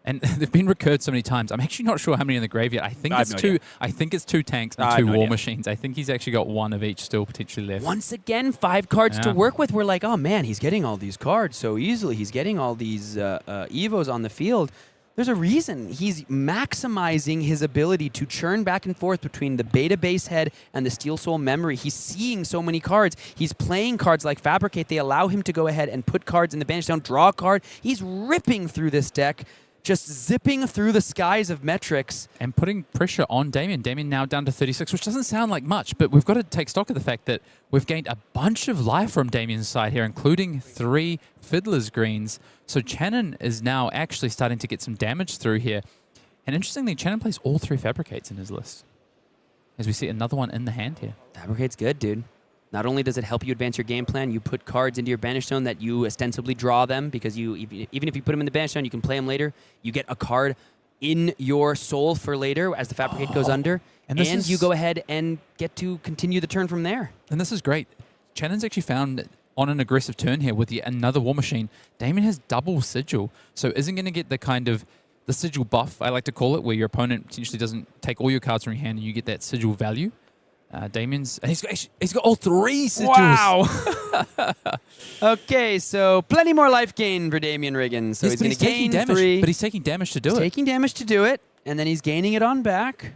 And they've been recurred so many times. I'm actually not sure how many in the graveyard. I think it's two. I think it's 2 tanks and 2 War Machines. I think he's actually got 1 of each still potentially left. Once again, 5 cards to work with. We're like, oh man, he's getting all these cards so easily. He's getting all these Evos on the field. There's a reason. He's maximizing his ability to churn back and forth between the Beta Base Head and the Steel Soul Memory. He's seeing so many cards. He's playing cards like Fabricate. They allow him to go ahead and put cards in the bench down, draw a card. He's ripping through this deck, just zipping through the skies of metrics. And putting pressure on Damien. Damien now down to 36, which doesn't sound like much, but we've got to take stock of the fact that we've gained a bunch of life from Damien's side here, including 3 Fiddler's Greens. So Chanon is now actually starting to get some damage through here. And interestingly, Chanon plays all 3 Fabricates in his list, as we see another one in the hand here. Fabricate's good, dude. Not only does it help you advance your game plan, you put cards into your banish zone that you ostensibly draw them, because you even if you put them in the banish zone, you can play them later. You get a card in your soul for later as the Fabricate goes under, and you go ahead and get to continue the turn from there. And this is great. Chanon's actually found on an aggressive turn here with another War Machine. Damien has double Sigil, so isn't going to get the kind of the Sigil buff, I like to call it, where your opponent potentially doesn't take all your cards from your hand and you get that Sigil value. Damien's he's got all 3 sigils. Wow. Okay, so plenty more life gain for Damien Riggins. So he's going to gain damage, 3. but he's taking damage to do it. He's taking damage to do it, and then he's gaining it on back.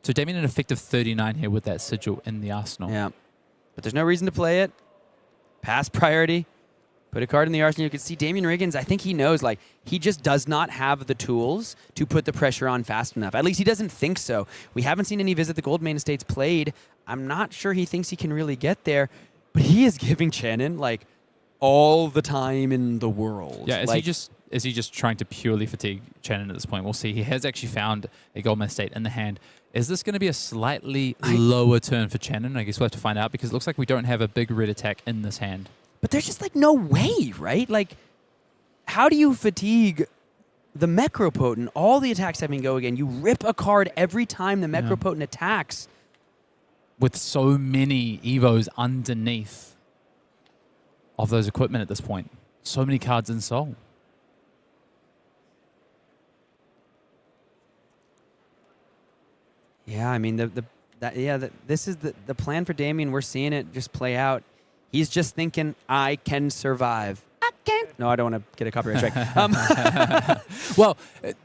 So Damien an effective 39 here with that sigil in the arsenal. Yeah, but there's no reason to play it. Pass priority. Put a card in the arsenal. You can see Damien Riggins, I think he knows, like, he just does not have the tools to put the pressure on fast enough. At least he doesn't think so. We haven't seen any Visit the Goldmane Estates played. I'm not sure he thinks he can really get there, but he is giving Chanon, like, all the time in the world. Yeah, is he just trying to purely fatigue Chanon at this point? We'll see. He has actually found a Goldmane Estate in the hand. Is this going to be a slightly lower turn for Chanon? I guess we'll have to find out, because it looks like we don't have a big red attack in this hand. But there's just, like, no way, right? Like, how do you fatigue the Mecropotent? All the attacks have been go again. You rip a card every time the Mecropotent attacks. With so many Evos underneath of those equipment at this point. So many cards in Soul. Yeah, I mean, this is the plan for Damien. We're seeing it just play out. He's just thinking, I can survive. I can. No, I don't want to get a copyright strike. Well,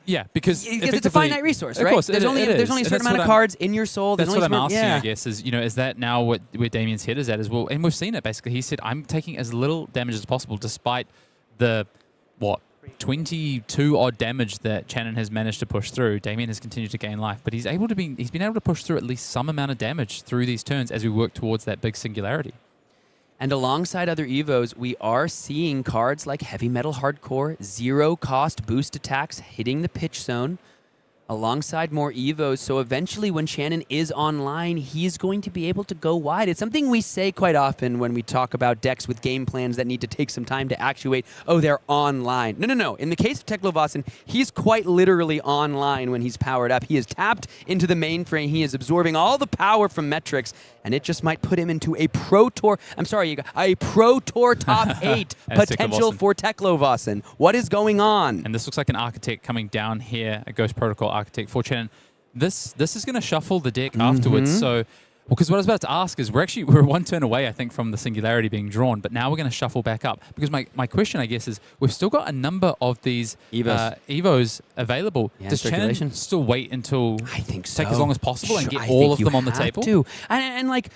yeah, because it's a finite resource, right? Of course, there's only a certain amount of cards in your soul. That's what I'm asking, I guess, is that now where Damien's head is at as well? And we've seen it, basically. He said, I'm taking as little damage as possible, despite the, 22 odd damage that Chanon has managed to push through. Damien has continued to gain life, but he's been able to push through at least some amount of damage through these turns as we work towards that big singularity. And alongside other Evos, we are seeing cards like Heavy Metal Hardcore, 0-cost boost attacks hitting the pitch zone, alongside more Evos. So eventually when Chanon is online, he's going to be able to go wide. It's something we say quite often when we talk about decks with game plans that need to take some time to actuate. Oh, they're online. No. In the case of Teklo Vossen, he's quite literally online when he's powered up. He is tapped into the mainframe. He is absorbing all the power from metrics, and it just might put him into a Pro Tour. I'm sorry, a Pro Tour top 8 potential for Teklo Vossen. What is going on? And this looks like an Architect coming down here, a Ghost Protocol Architect for Chanon. This is going to shuffle the deck afterwards. So, because what I was about to ask is we're 1 turn away, I think, from the Singularity being drawn, but now we're going to shuffle back up. Because my question, I guess, is we've still got a number of these Evos available. Yeah, does Chanon still wait until take as long as possible and get all of them on the table? And like,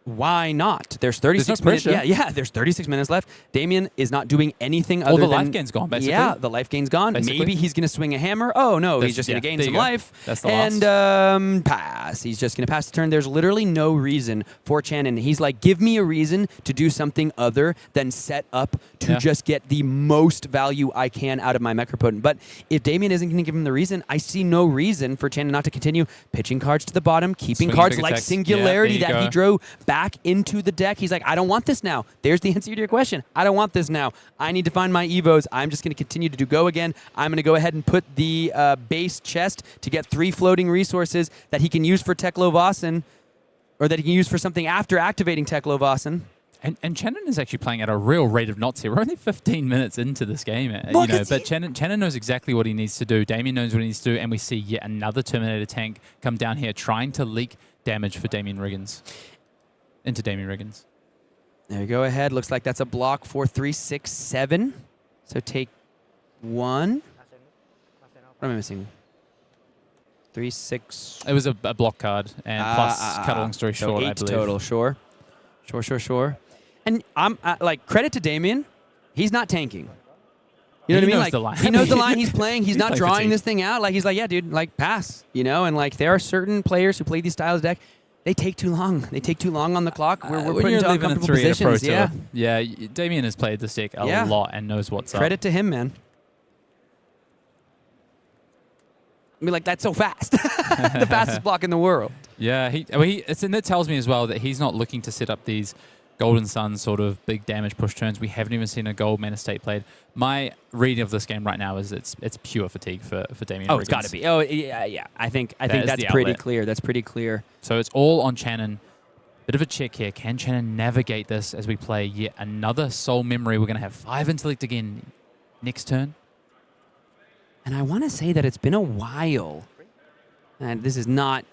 why not? There's 36 minutes. Yeah, there's 36 minutes left. Damien is not doing anything other than... All the life gain's gone, basically. Yeah, the life gain's gone. Basically. Maybe he's going to swing a hammer. Oh, no, he's just going to gain some life. That's the last. And pass. He's just going to pass the turn. There's literally no reason for Chanon. He's like, give me a reason to do something other than set up to just get the most value I can out of my Mecropotent. But if Damien isn't going to give him the reason, I see no reason for Chanon not to continue pitching cards to the bottom, keeping cards like Singularity that he drew back back into the deck. He's like, I don't want this now. There's the answer to your question. I don't want this now. I need to find my Evos. I'm just going to continue to do go again. I'm going to go ahead and put the base chest to get 3 floating resources that he can use for Teklo Vossen, or that he can use for something after activating Teklo Vossen. And Chanon is actually playing at a real rate of knots here. We're only 15 minutes into this game, but Chanon knows exactly what he needs to do. Damien knows what he needs to do, and we see yet another Terminator tank come down here trying to leak damage for Damien Riggins. Into Damien Riggins. There you go ahead. Looks like that's a block for 3, 6, 7. So take 1. What am I missing? 3, 6. It was a block card, and plus, cut a long story short, so 8 I believe. total, sure. Sure. And I'm like, credit to Damien. He's not tanking. You know what I mean? Knows Like, the line. he knows the line he's playing. He's not playing drawing fatigue. this thing out. Like, he's like, yeah, dude, like, pass. You know, and like, there are certain players who play these styles of deck. They take too long. They take too long on the clock. We're When put you're into living in uncomfortable 3 at a pro positions. tour. Yeah. Yeah, Damien has played this deck a lot and knows what's up. Credit to him, man. I mean, like, that's so fast. The fastest block in the world. Yeah, and that tells me as well that he's not looking to set up these Golden Sun sort of big damage push turns. We haven't even seen a gold mana state played. My reading of this game right now is it's pure fatigue for Damien. Oh, it's got to be. Oh, yeah. I think that's pretty clear. That's pretty clear. So it's all on Chanon. Bit of a check here. Can Chanon navigate this as we play yet another Soul Memory? We're going to have 5 intellect again next turn. And I want to say that it's been a while. And this is not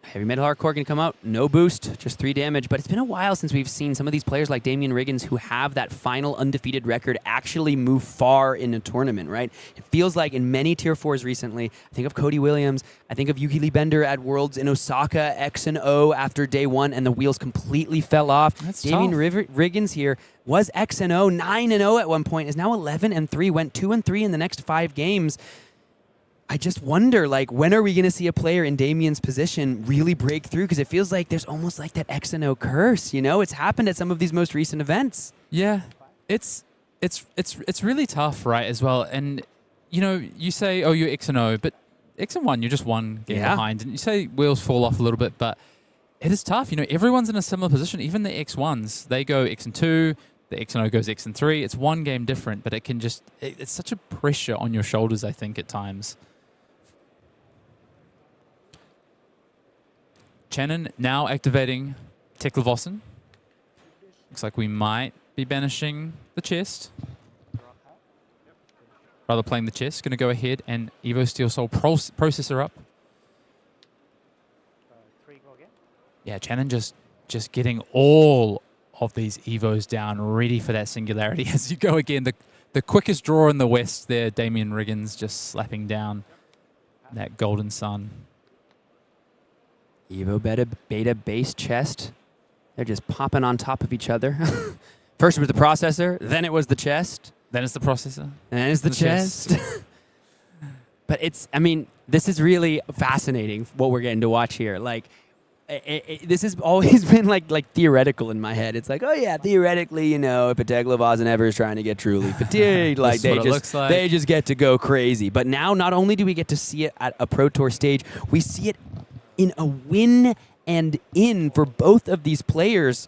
Heavy Metal Hardcore going to come out. No boost, just 3 damage. But it's been a while since we've seen some of these players like Damien Riggins who have that final undefeated record actually move far in a tournament, right? It feels like in many Tier 4s recently, I think of Cody Williams, I think of Yuki Lee Bender at Worlds in Osaka, X and O after day 1, and the wheels completely fell off. That's Damien tough. Riggins here was X and O, 9 and 0 at one point, is now 11 and 3, went 2 and 3 in the next 5 games. I just wonder, like, when are we going to see a player in Damien's position really break through? Because it feels like there's almost like that X and O curse, you know? It's happened at some of these most recent events. Yeah, it's really tough, right, as well. And, you know, you say, oh, you're X and O, but X and 1, you're just one game behind. And you say wheels fall off a little bit, but it is tough. You know, everyone's in a similar position. Even the X1s, they go X and 2, the X and O goes X and 3. It's one game different, but it can just, it's such a pressure on your shoulders, I think, at times. Chanon now activating Teklo Vossen. Looks like we might be banishing the chest. Rather playing the chest. Going to go ahead and Evo Steel Soul processor up. Yeah, Chanon just getting all of these Evos down, ready for that singularity. As you go again, the quickest draw in the West there, Damien Riggins just slapping down that Golden Sun. Evo beta base chest. They're just popping on top of each other. First it was the processor, then it was the chest. Then it's the processor. And it's the chest. But this is really fascinating what we're getting to watch here. Like, this has always been like theoretical in my head. It's like, oh yeah, theoretically, you know, if a Teklo Vossen ever is trying to get truly fatigued, like they just get to go crazy. But now, not only do we get to see it at a Pro Tour stage, we see it in a win and in for both of these players.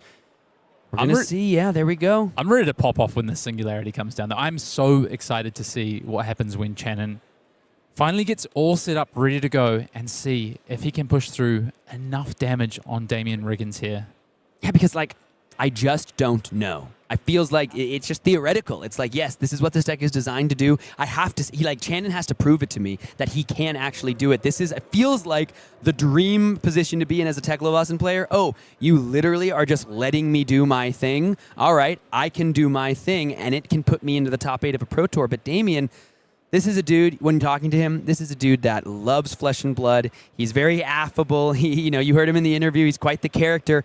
We're going to see, there we go. I'm ready to pop off when the singularity comes down. I'm so excited to see what happens when Chanon finally gets all set up, ready to go, and see if he can push through enough damage on Damien Riggins here. Yeah, because, like, I just don't know. I feels like it's just theoretical. It's like, yes, this is what this deck is designed to do. I have to, Chanon has to prove it to me that he can actually do it. It feels like the dream position to be in as a Teklo Vossen player. Oh, you literally are just letting me do my thing. All right, I can do my thing, and it can put me into the top 8 of a Pro Tour. But Damien, this is a dude, when talking to him, this is a dude that loves flesh and blood. He's very affable. You heard him in the interview. He's quite the character.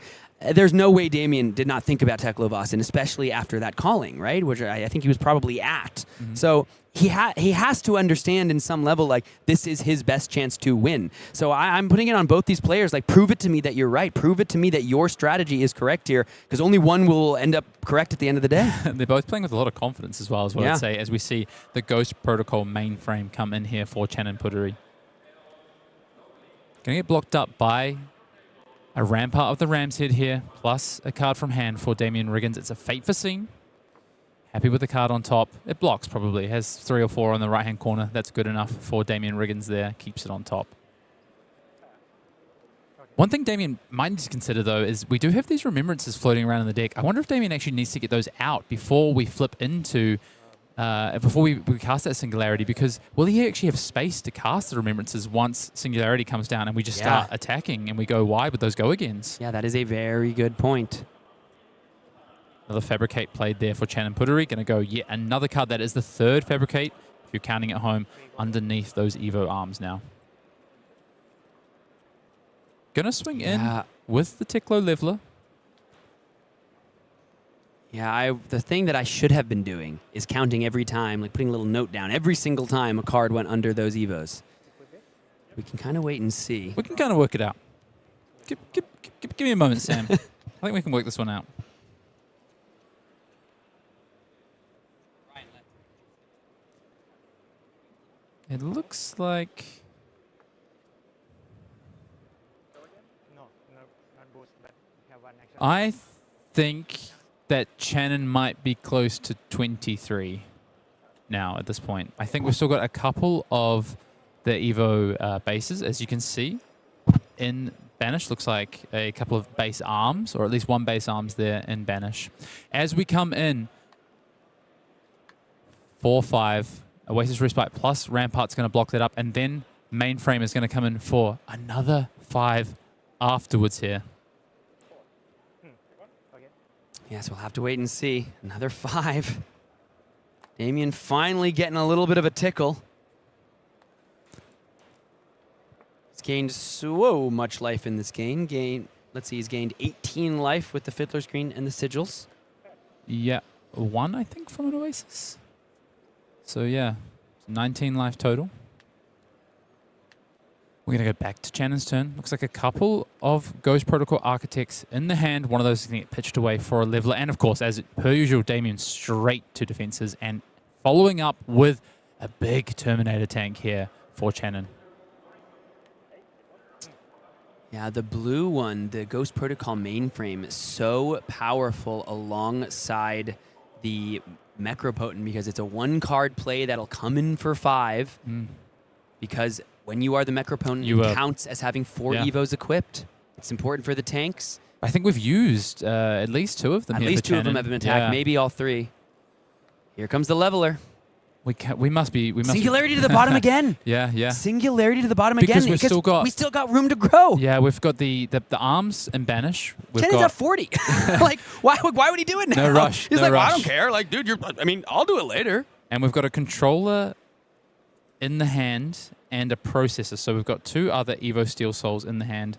There's no way Damien did not think about Teklo Vossen, especially after that calling, right? Which I think he was probably at. Mm-hmm. So he has to understand in some level, like, this is his best chance to win. So I'm putting it on both these players, like, prove it to me that you're right. Prove it to me that your strategy is correct here, because only one will end up correct at the end of the day. They're both playing with a lot of confidence as well, is what I'd say, as we see the Ghost Protocol mainframe come in here for Chanon Puttaree. Going to get blocked up by A Rampart of the Ram's Head here, plus a card from hand for Damien Riggins. It's a Fate Foreseen. Happy with the card on top. It blocks probably. It has 3 or 4 on the right-hand corner. That's good enough for Damien Riggins there. Keeps it on top. One thing Damien might need to consider, though, is we do have these remembrances floating around in the deck. I wonder if Damien actually needs to get those out before we flip into, before we cast that Singularity, because will he actually have space to cast the remembrances once Singularity comes down and we just start attacking and we go wide with those go-agains? Yeah, that is a very good point. Another Fabricate played there for Chanon Puttaree. Going to go yet another card. That is the 3rd Fabricate, if you're counting at home, underneath those Evo arms now. Going to swing in with the Teklo Leveler. Yeah, the thing that I should have been doing is counting every time, like putting a little note down every single time a card went under those Evos. We can kind of wait and see. We can kind of work it out. Give me a moment, Sam. I think we can work this one out. It looks like... I think that Chanon might be close to 23 now at this point. I think we've still got a couple of the Evo bases, as you can see. In Banish, looks like a couple of base arms, or at least one base arms there in Banish. As we come in, 4-5, Oasis Respite plus Rampart's going to block that up, and then Mainframe is going to come in for another 5 afterwards here. Yes, we'll have to wait and see. Another 5. Damien finally getting a little bit of a tickle. He's gained so much life in this game. Let's see, he's gained 18 life with the Fiddler's Green and the Sigils. Yeah, 1, I think, from an Oasis. So, yeah, 19 life total. We're going to go back to Chanon's turn. Looks like a couple of Ghost Protocol Architects in the hand. One of those is going to get pitched away for a Leveler. And, of course, as per usual, Damien straight to defenses and following up with a big Terminator tank here for Chanon. Yeah, the blue one, the Ghost Protocol mainframe, is so powerful alongside the Necropotent because it's a 1-card play that'll come in for 5 because when you are the Necropotent, it counts as having 4 Evos equipped. It's important for the tanks. I think we've used at least 2 of them here. At least 2 of them have been attacked, maybe all 3. Here comes the Leveler. We must be Singularity to the bottom again. Yeah. Singularity to the bottom because again. We still got room to grow. Yeah, we've got the arms and Banish. Chenon's at 40. Like, why would he do it now? No rush. He's no like, rush. well, I don't care. Like, dude, I'll do it later. And we've got a controller in the hand and a processor. So we've got 2 other Evo Steel Souls in the hand.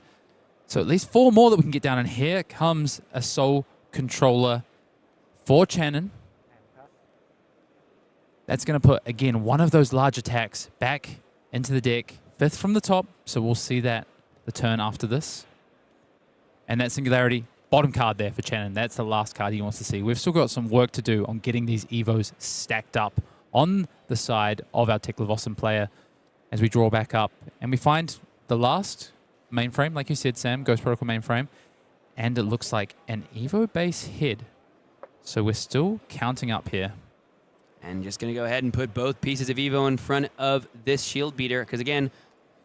So at least 4 more that we can get down. And here comes a Soul Controller for Chanon. That's going to put, again, one of those large attacks back into the deck. 5th from the top, so we'll see that the turn after this. And that Singularity, bottom card there for Chanon. That's the last card he wants to see. We've still got some work to do on getting these Evos stacked up on the side of our Teklo player as we draw back up. And we find the last mainframe, like you said, Sam, Ghost Protocol mainframe. And it looks like an Evo base head. So we're still counting up here. And just going to go ahead and put both pieces of Evo in front of this Shield Beater. Because, again,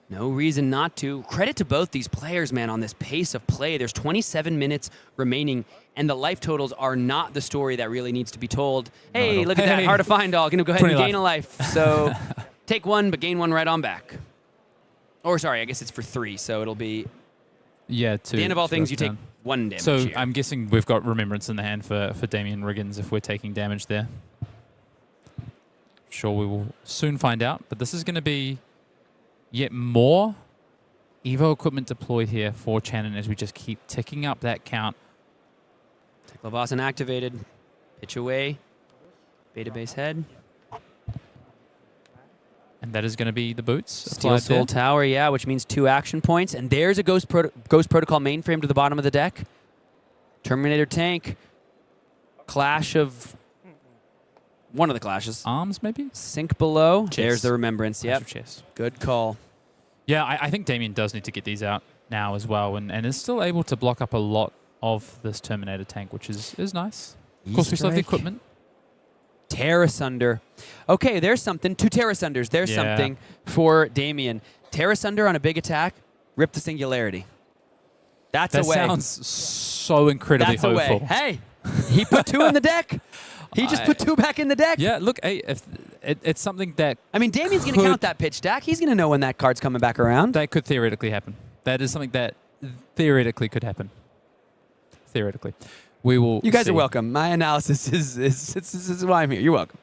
no reason not to. Credit to both these players, man, on this pace of play. There's 27 minutes remaining, and the life totals are not the story that really needs to be told. Hey, look at that. Hard to find all. Going to go ahead and gain a life. So take 1, but gain 1 right on back. Or, sorry, I guess it's for 3, so it'll be... Yeah, 2. At the end of all things, you take 1 damage So here. I'm guessing we've got Remembrance in the hand for Damien Riggins if we're taking damage there. Sure, we will soon find out. But this is going to be yet more Evo equipment deployed here for Chanon as we just keep ticking up that count. Teklo activated. Pitch away. Beta base head. And that is going to be the boots. Steel Soul Tower, yeah, which means 2 action points. And there's a Ghost Protocol mainframe to the bottom of the deck. Terminator tank. Clash of... One of the clashes. Arms, maybe? Sink below. Chest. There's the Remembrance. Yep. Chest. Good call. Yeah, I think Damien does need to get these out. now as well, and is still able to block up a lot of this Terminator tank, which is nice. Of course, we still have the equipment. Tear asunder. Okay, there's something. 2 tear asunders. There's something for Damien. Tear asunder on a big attack, rip the singularity. That's a way. That sounds so incredibly hopeful. hopeful. Hey, he put 2 in the deck. He just put 2 back in the deck. Yeah, look, hey, if it's something that... I mean, Damien's going to count that pitch stack. He's going to know when that card's coming back around. That could theoretically happen. That is something that theoretically could happen. Theoretically. We will You guys see. are welcome. My analysis is why I'm here. You're welcome.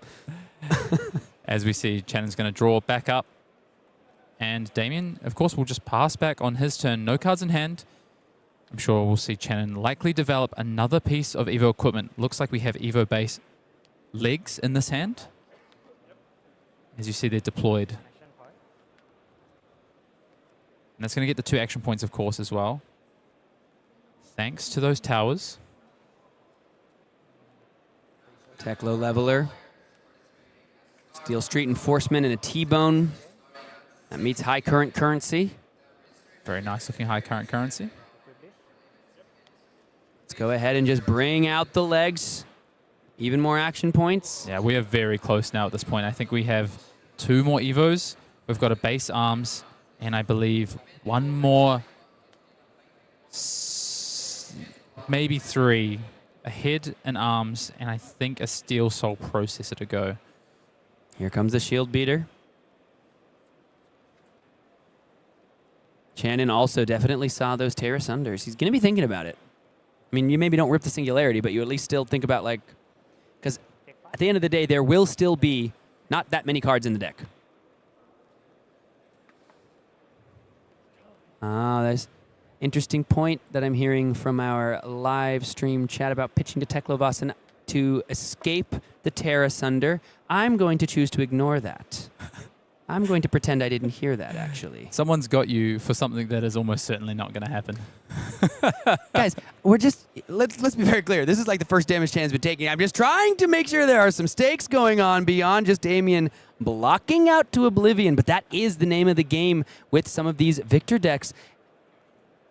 As we see, Chanon's going to draw back up. And Damien, of course, will just pass back on his turn. No cards in hand. I'm sure we'll see Chanon likely develop another piece of Evo equipment. Looks like we have Evo base legs in this hand. As you see, they're deployed. And that's going to get the 2 action points, of course, as well. Thanks to those towers. Teklo leveler. Steel Street Enforcement and a T-bone. That meets high current currency. Very nice looking high current currency. Let's go ahead and just bring out the legs. Even more action points. Yeah, we are very close now at this point. I think we have 2 more Evos. We've got a base arms, and I believe 1 more, maybe 3. A head and arms, and I think a steel soul processor to go. Here comes the shield beater. Chanon also definitely saw those tear asunders. He's going to be thinking about it. I mean, you maybe don't rip the singularity, but you at least still think about, like, because at the end of the day, there will still be not that many cards in the deck. There's interesting point that I'm hearing from our live stream chat about pitching to Teklo Vaesen to escape the tear asunder. I'm going to choose to ignore that. I'm going to pretend I didn't hear that, actually. Someone's got you for something that is almost certainly not going to happen. Guys, we're just, let's be very clear. This is like the first damage Chanon's been taking. I'm just trying to make sure there are some stakes going on beyond just Damien blocking out to oblivion. But that is the name of the game with some of these Victor decks.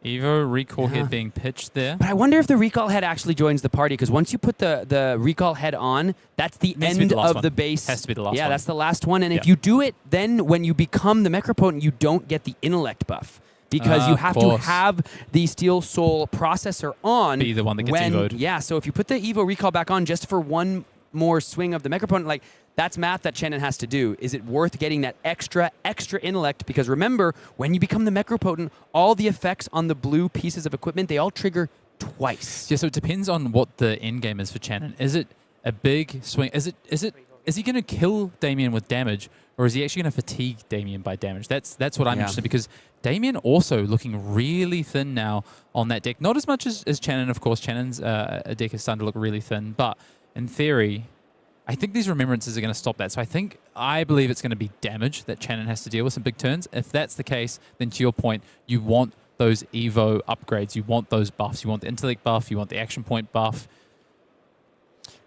Evo recall head being pitched there. But I wonder if the recall head actually joins the party, because once you put the recall head on, that's the end of the base. Has to be the last one. Yeah, that's the last one. And if you do it, then when you become the Necropotent, you don't get the intellect buff. Because you have to have the Steel Soul processor on. Be the one that gets evoed. Yeah, so if you put the Evo recall back on just for 1 more swing of the Necropotent, like, that's math that Chanon has to do. Is it worth getting that extra intellect? Because remember, when you become the Necropotent, all the effects on the blue pieces of equipment, they all trigger twice. Yeah, so it depends on what the end game is for Chanon. Is it a big swing? Is he going to kill Damien with damage, or is he actually going to fatigue Damien by damage? That's what I'm interested in, because Damien also looking really thin now on that deck. Not as much as Chanon, of course. Chanon's deck is starting to look really thin, but in theory, I think these remembrances are going to stop that. So I believe it's going to be damage that Chanon has to deal with, some big turns. If that's the case, then to your point, you want those Evo upgrades. You want those buffs. You want the intellect buff. You want the action point buff.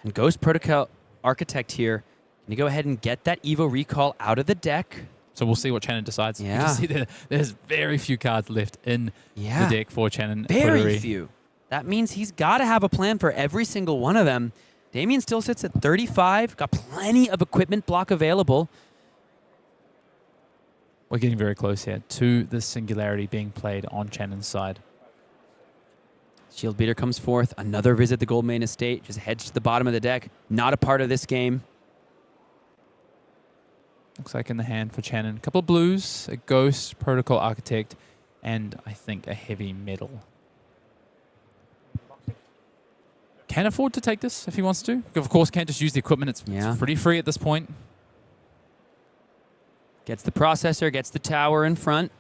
And Ghost Protocol Architect here. Can you go ahead and get that Evo recall out of the deck? So we'll see what Chanon decides. Yeah. You can see there's very few cards left in the deck for Chanon. Very Puttaree. few. That means he's got to have a plan for every single one of them. Damien still sits at 35, got plenty of equipment block available. We're getting very close here to the singularity being played on Chanon's side. Shield Beater comes forth. Another visit the Goldmane Estate. Just heads to the bottom of the deck. Not a part of this game. Looks like in the hand for Chanon. A couple of blues, a Ghost, Protocol Architect, and I think a heavy metal. Can afford to take this if he wants to. Of course, can't just use the equipment. It's pretty free at this point. Gets the processor, gets the tower in front.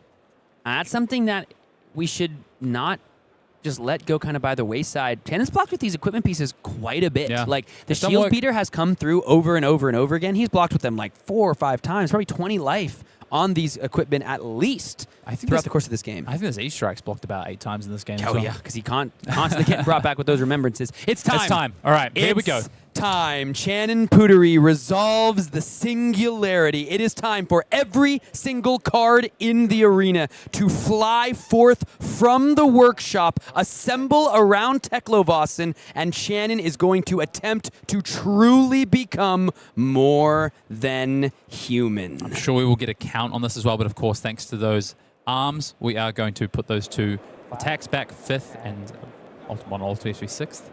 That's something that we should not just let go kind of by the wayside. Chanon's blocked with these equipment pieces quite a bit. Yeah. Like, the Shield Beater has come through over and over and over again. He's blocked with them like 4 or 5 times, probably 20 life on these equipment at least throughout the course of this game. I think there's E-Strikes blocked about 8 times in this game. Oh, yeah, because he constantly getting brought back with those remembrances. It's time. It's time. All right, here we go. time, Chanon Puttaree resolves the singularity. It is time for every single card in the arena to fly forth from the workshop, assemble around Teklo, and Chanon is going to attempt to truly become more than human. I'm sure we will get a count on this as well, but of course, thanks to those arms, we are going to put those two attacks back 5th and one ultimately 6th.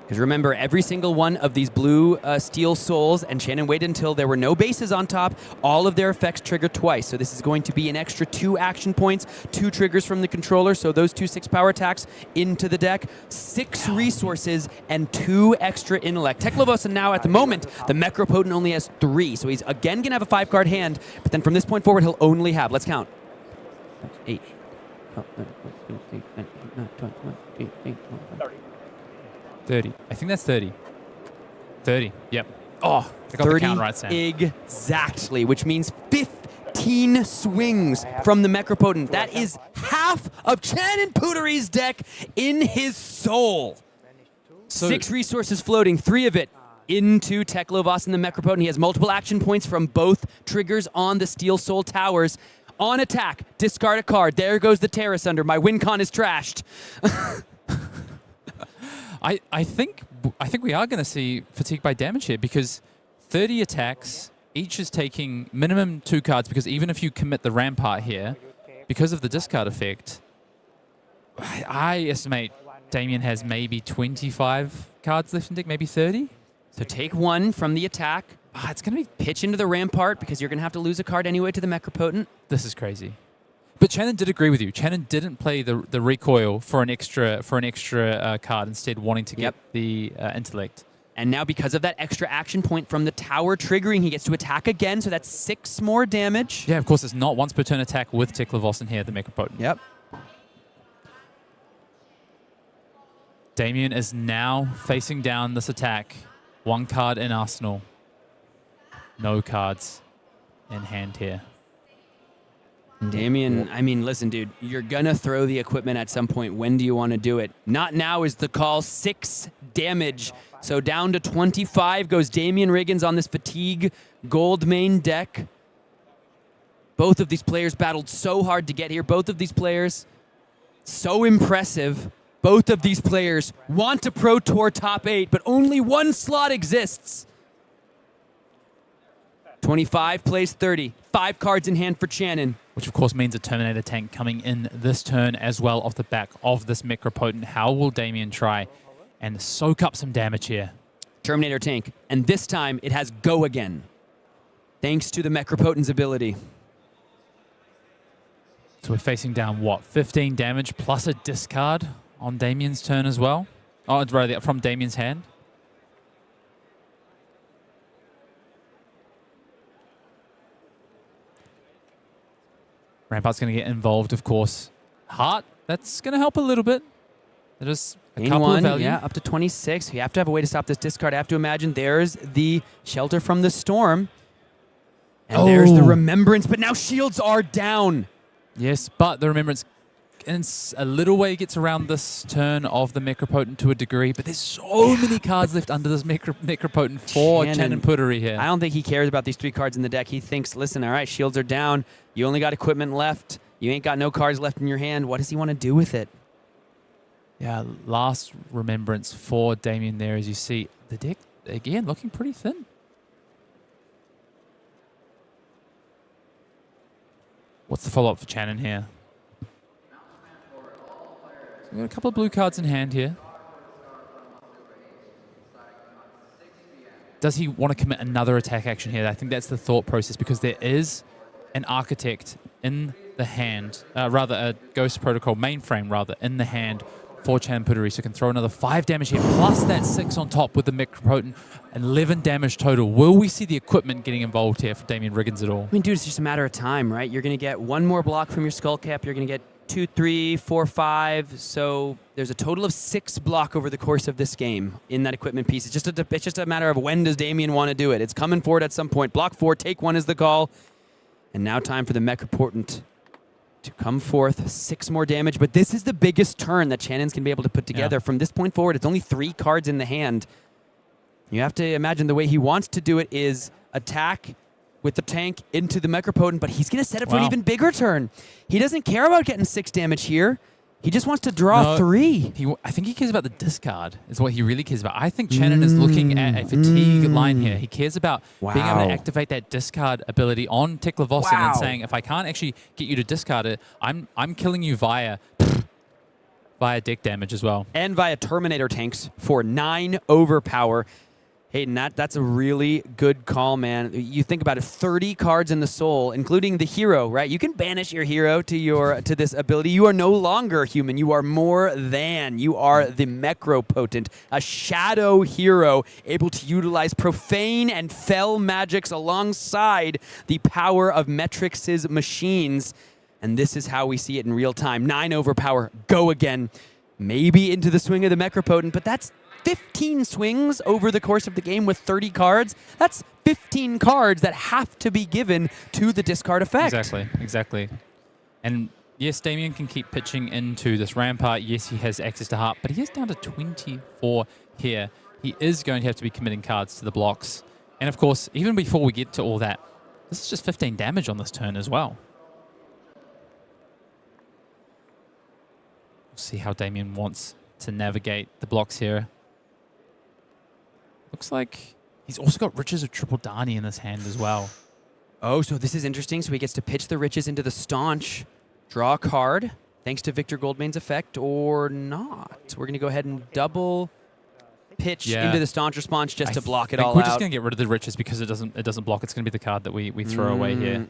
Because remember, every single one of these blue steel souls, and Chanon waited until there were no bases on top, all of their effects trigger twice. So this is going to be an extra 2 action points, 2 triggers from the controller, so those 2 6-power attacks into the deck, 6 resources, and 2 extra intellect. Teklo now, at the moment, the Necropotent only has 3, so he's again going to have a 5-card hand, but then from this point forward, he'll only have, let's count, 8. 30. I think that's 30. 30. Yep. Oh, I got the count right, Sam. Exactly, which means 15 swings from the Necropotent. That is half of Chanon Puttaree's deck in his soul. So 6 resources floating, 3 of it into Teklo and the Necropotent. He has multiple action points from both triggers on the Steel Soul Towers. On attack, discard a card. There goes the Iyslander. My win con is trashed. I think we are going to see fatigue by damage here because 30 attacks, each is taking minimum 2 cards because even if you commit the Rampart here, because of the discard effect, I estimate Damien has maybe 25 cards left in deck, maybe 30. So take 1 from the attack. It's going to be pitch into the Rampart because you're going to have to lose a card anyway to the Necropotent. This is crazy. But Chanon did agree with you. Chanon didn't play the recoil for an extra card, instead wanting to get the intellect. And now because of that extra action point from the tower triggering, he gets to attack again, so that's 6 more damage. Yeah, of course, it's not once per turn attack with Teklo in here, the Necropotent. Yep. Damien is now facing down this attack. 1 card in arsenal. No cards in hand here. Damien, I mean, listen, dude, you're going to throw the equipment at some point. When do you want to do it? Not now is the call. 6 damage. So down to 25 goes Damien Riggins on this Fatigue Gold main deck. Both of these players battled so hard to get here. Both of these players, so impressive. Both of these players want to Pro Tour top 8, but only 1 slot exists. 25 plays 30. 5 cards in hand for Chanon. Which of course means a Terminator tank coming in this turn as well off the back of this Necropotent. How will Damien try and soak up some damage here? Terminator tank. And this time it has go again. Thanks to the Necropotent's ability. So we're facing down what? 15 damage plus a discard on Damien's turn as well? Oh, it's rather from Damien's hand. Rampart's going to get involved, of course. Heart, that's going to help a little bit. There's a couple of value. Yeah, up to 26. You have to have a way to stop this discard. I have to imagine there's the Shelter from the Storm. And there's the Remembrance, but now shields are down. Yes, but the Remembrance in a little way gets around this turn of the Necropotent to a degree, but there's so many cards left under this Necropotent for Chanon Puttaree here. I don't think he cares about these 3 cards in the deck. He thinks, listen, all right, shields are down. You only got equipment left. You ain't got no cards left in your hand. What does he want to do with it? Yeah, last Remembrance for Damien there, as you see. The deck, again, looking pretty thin. What's the follow-up for Chanon here? So we've got a couple of blue cards in hand here. Does he want to commit another attack action here? I think that's the thought process because there is an Architect in the hand, rather a Ghost Protocol mainframe rather, in the hand for Chanon Puttaree, so can throw another 5 damage here, plus that 6 on top with the Necropotent, 11 damage total. Will we see the equipment getting involved here for Damien Riggins at all? I mean, dude, it's just a matter of time, right? You're going to get 1 more block from your Skull Cap. You're going to get 2, 3, 4, 5. So there's a total of 6 block over the course of this game in that equipment piece. It's just a matter of when does Damien want to do it. It's coming forward at some point. Block 4, take 1 is the call. And now time for the Necropotent to come forth. 6 more damage, but this is the biggest turn that Chanon's going to be able to put together. From this point forward, it's only 3 cards in the hand. You have to imagine the way he wants to do it is attack with the tank into the Necropotent, but he's going to set up for an even bigger turn. He doesn't care about getting 6 damage here. He just wants to draw 3. I think he cares about the discard, is what he really cares about. I think Chanon is looking at a fatigue line here. He cares about being able to activate that discard ability on Teklo and saying, if I can't actually get you to discard it, I'm killing you via deck damage as well. And via Terminator tanks for 9 overpower. Hayden, that's a really good call, man. You think about it, 30 cards in the soul, including the hero, right? You can banish your hero to this ability. You are no longer human. You are more than. You are the Necropotent, a shadow hero able to utilize profane and fell magics alongside the power of Metrix's machines. And this is how we see it in real time. 9 overpower, go again. Maybe into the swing of the Necropotent, but that's 15 swings over the course of the game with 30 cards. That's 15 cards that have to be given to the discard effect. Exactly. And yes, Damien can keep pitching into this Rampart. Yes, he has access to Heart, but he is down to 24 here. He is going to have to be committing cards to the blocks. And of course, even before we get to all that, this is just 15 damage on this turn as well. We'll see how Damien wants to navigate the blocks here. Looks like he's also got Riches of Triple Dani in his hand as well. Oh, so this is interesting. So he gets to pitch the Riches into the Staunch, draw a card, thanks to Victor Goldmane's effect, or not. We're going to go ahead and double pitch into the Staunch response just to block it all out. We're just going to get rid of the Riches because it doesn't block. It's going to be the card that we throw away here.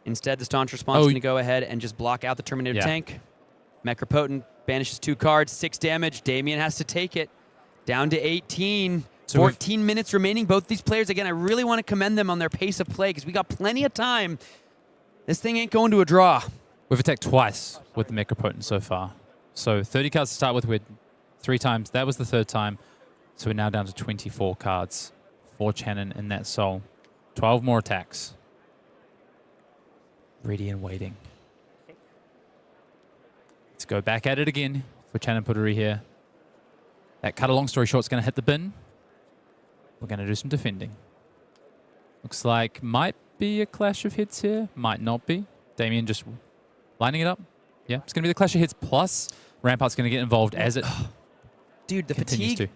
Instead, the Staunch response is going to go ahead and just block out the Terminator tank. Necropotent banishes 2 cards, 6 damage. Damien has to take it. Down to 18. 14 minutes remaining. Both these players, again, I really want to commend them on their pace of play because we got plenty of time. This thing ain't going to a draw. We've attacked twice with the Necropotent so far. So 30 cards to start with. We're 3 times. That was the 3rd time. So we're now down to 24 cards for Chanon in that soul. 12 more attacks. Ready and waiting. Let's go back at it again for Chanon Puttaree here. That cut a long story short is going to hit the bin. We're going to do some defending. Looks like might be a clash of hits here. Might not be. Damien just lining it up. Yeah, it's going to be the clash of hits plus Rampart's going to get involved as it Dude, the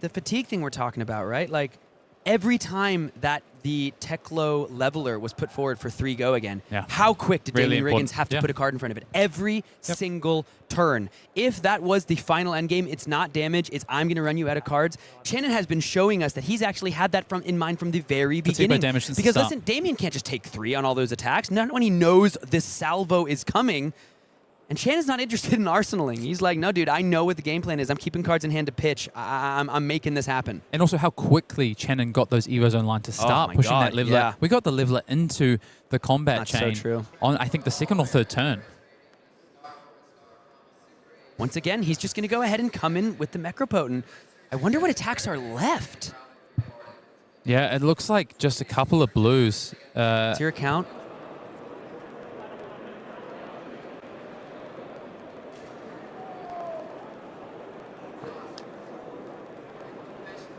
fatigue thing we're talking about, right? Like every time that the Teklo leveler was put forward for 3 go again, how quick did Damien Riggins have to put a card in front of it? Every single turn. If that was the final end game, it's not damage, it's I'm going to run you out of cards. Chanon has been showing us that he's actually had that in mind from the very beginning. Because listen, Damien can't just take 3 on all those attacks, not when he knows this salvo is coming. And Chanon's not interested in arsenaling. He's like, no, dude, I know what the game plan is. I'm keeping cards in hand to pitch. I'm making this happen. And also how quickly Chanon got those Evo Zone line to start pushing that leveler. Yeah. We got the leveler into the combat chain. That's so true. On, I think, the 2nd or 3rd turn. Once again, he's just going to go ahead and come in with the Necropotent. I wonder what attacks are left. Yeah, it looks like just a couple of blues. It's your account.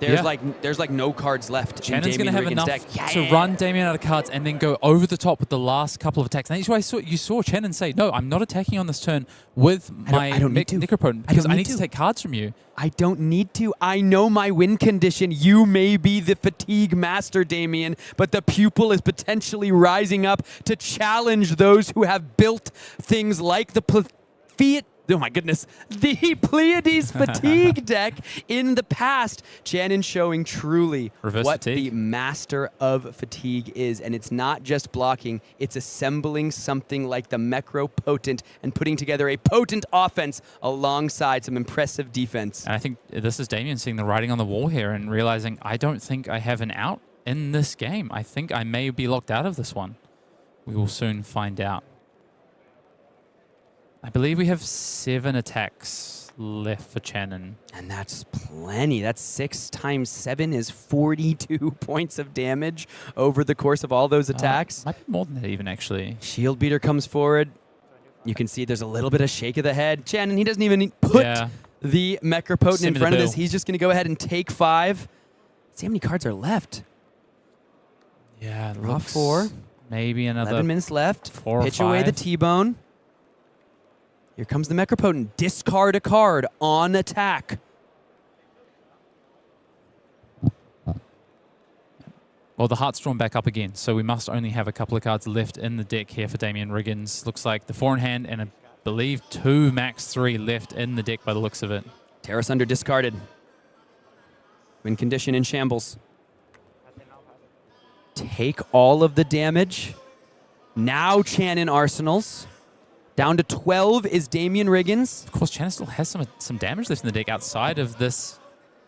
There's like no cards left. Chanon's going to have enough deck. to run Damien out of cards and then go over the top with the last couple of attacks. And that's why you saw Chanon say, no, I'm not attacking on this turn with my Necropotent because I need to take cards from you. I don't need to. I know my win condition. You may be the fatigue master, Damien, but the pupil is potentially rising up to challenge those who have built things like the oh my goodness, the Pleiades fatigue deck in the past. Chanon showing truly what the master of fatigue is. And it's not just blocking, it's assembling something like the Necropotent and putting together a potent offense alongside some impressive defense. And I think this is Damien seeing the writing on the wall here and realizing, I don't think I have an out in this game. I think I may be locked out of this one. We will soon find out. I believe we have 7 attacks left for Chanon. And that's plenty. That's 6 times 7 is 42 points of damage over the course of all those attacks. Might be more than that even, actually. Shield Beater comes forward. You can see there's a little bit of shake of the head. Chanon, he doesn't even put the Mecropotent in front of this. He's just going to go ahead and take 5. Let's see how many cards are left. Yeah, Draw 4. Maybe another 11 minutes left. 4 or Pitch 5. away the T-Bone. Here comes the Mecropotent. Discard a card on attack. Well, the heart's drawn back up again, so we must only have a couple of cards left in the deck here for Damien Riggins. Looks like the 4 in hand and I believe 2, max 3 left in the deck by the looks of it. Terrace Under discarded. Win condition in shambles. Take all of the damage. Now Chanon Arsenals. Down to 12 is Damien Riggins. Of course, Chanon still has some damage left in the deck outside of this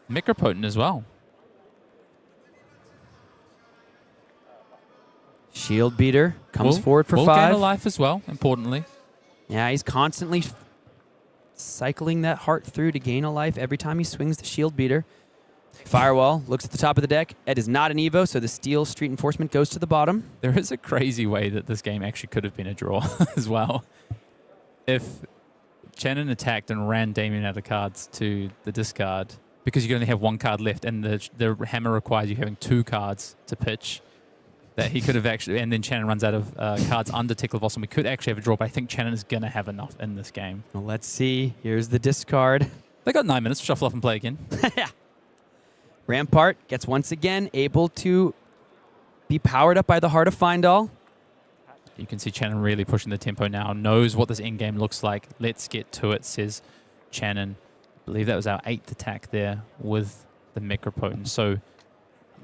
Micropotent as well. Shield Beater comes forward for 5. Gain a life as well, importantly. Yeah, he's constantly cycling that heart through to gain a life every time he swings the Shield Beater. Firewall looks at the top of the deck. It is not an Evo, so the Steel Street Enforcement goes to the bottom. There is a crazy way that this game actually could have been a draw as well. If Chanon attacked and ran Damien out of cards to the discard, because you only have 1 card left and the hammer requires you having 2 cards to pitch, that he could have actually, and then Chanon runs out of cards under Teklo, and we could actually have a draw, but I think Chanon is going to have enough in this game. Well, let's see. Here's the discard. They got 9 minutes to shuffle up and play again. Yeah. Rampart gets once again able to be powered up by the Heart of Findall. You can see Chanon really pushing the tempo now, knows what this end game looks like. Let's get to it, says Chanon. I believe that was our 8th attack there with the Micropotent. So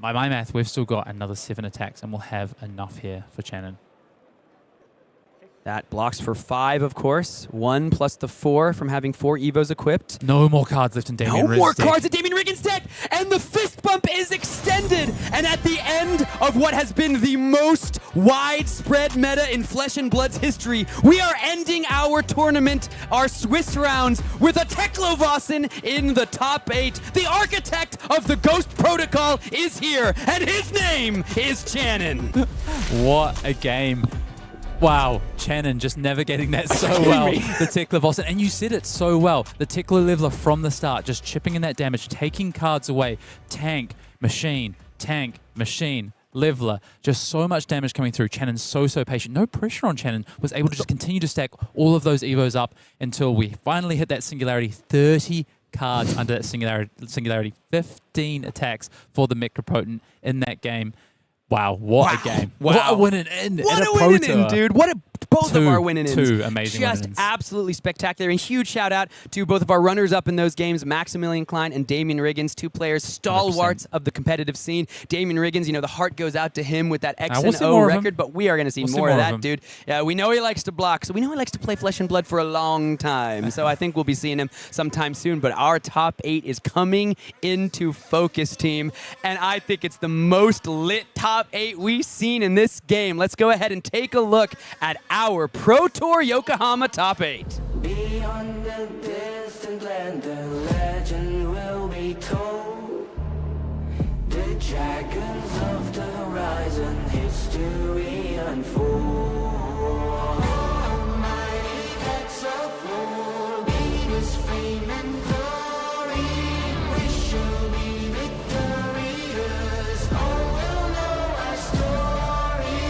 by my math, we've still got another 7 attacks, and we'll have enough here for Chanon. That blocks for 5, of course. 1 plus the 4 from having 4 Evos equipped. No more cards left in Damien Riggins' deck. No more cards in Damien Riggins' deck! And the fist bump is extended! And at the end of what has been the most widespread meta in Flesh and Blood's history, we are ending our tournament, our Swiss rounds, with a Teklovossen in the top 8. The architect of the Ghost Protocol is here, and his name is Chanon. What a game. Wow, Chanon just navigating that so well. The Teklo Vossen, and you said it so well. The Teklo Leveler from the start, just chipping in that damage, taking cards away. Tank, machine, Leveler. Just so much damage coming through. Chanon's so patient. No pressure on Chanon. Was able to just continue to stack all of those Evos up until we finally hit that Singularity. 30 cards under that Singularity. 15 attacks for the Micropotent in that game. Wow, what a game. Wow. What a winning end. What at a winning end, dude. Both of our winning ends. 2 amazing Just winning ends. absolutely spectacular. And huge shout out to both of our runners-up in those games, Maximilian Klein and Damien Riggins, 2 players, stalwarts 100%. of the competitive scene. Damien Riggins, you know, the heart goes out to him with that X we'll and see O more of him. record, but we are going to see more of that, dude. Yeah, we know he likes to block, so we know he likes to play Flesh and Blood for a long time. So I think we'll be seeing him sometime soon. But our top 8 is coming into focus, team. And I think it's the most lit top 8 we've seen in this game. Let's go ahead and take a look at our Pro Tour Yokohama top 8. Beyond the distant land, the legend will be told. The dragons of the horizon, history unfold. Almighty pets of war, leaders, fame and glory. We shall be victorious. All will know our story.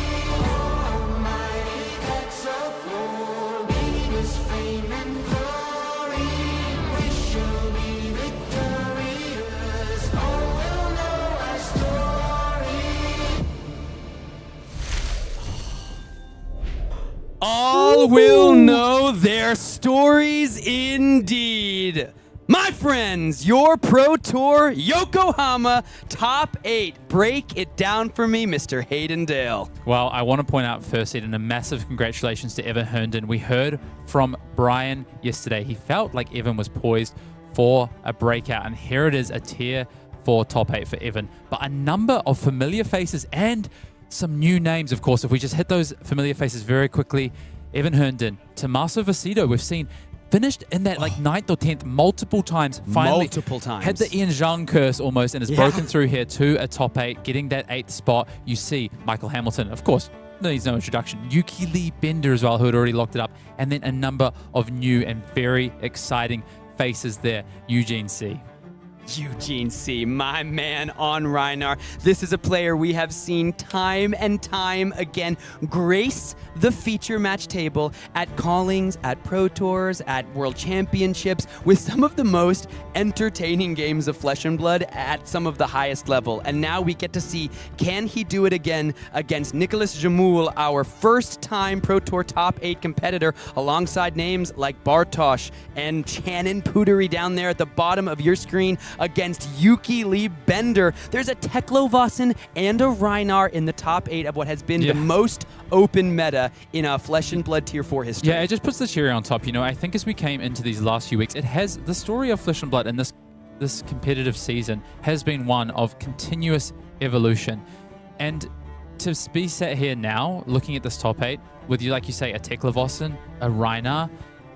Almighty pets of war, leaders, fame and glory. We shall be victorious. All will know our story. All will know their stories indeed. My friends, your Pro Tour Yokohama top 8. Break it down for me, Mr. Hayden Dale. Well, I want to point out first, Eden, a massive congratulations to Evan Herndon. We heard from Brian yesterday. He felt like Evan was poised for a breakout, and here it is, a tier 4 top 8 for Evan. But a number of familiar faces and some new names, of course. If we just hit those familiar faces very quickly, Evan Herndon, Tommaso Vecito, we've seen finished in that like 9th or 10th multiple times. Finally multiple times. had the Ian Zhang curse almost and has broken through here to a top 8, getting that 8th spot. You see Michael Hamilton, of course, needs no introduction. Yuki Lee Bender as well, who had already locked it up. And then a number of new and very exciting faces there. Eugene C. Eugene C., my man on Reinar. This is a player we have seen time and time again grace the feature match table at callings, at Pro Tours, at World Championships, with some of the most entertaining games of Flesh and Blood at some of the highest level. And now we get to see, can he do it again against Nicolas Jamoulle, our first-time Pro Tour top 8 competitor, alongside names like Bartosz and Chanon Puttaree down there at the bottom of your screen, against Yuki Lee Bender. There's a Teklo and a Reinar in the top 8 of what has been the most open meta in a Flesh and Blood Tier 4 history. Yeah, it just puts the cherry on top. You know, I think as we came into these last few weeks, it has the story of Flesh and Blood in this competitive season has been one of continuous evolution. And to be sat here now, looking at this top 8, with you, like you say, a Teklo, a Reinar,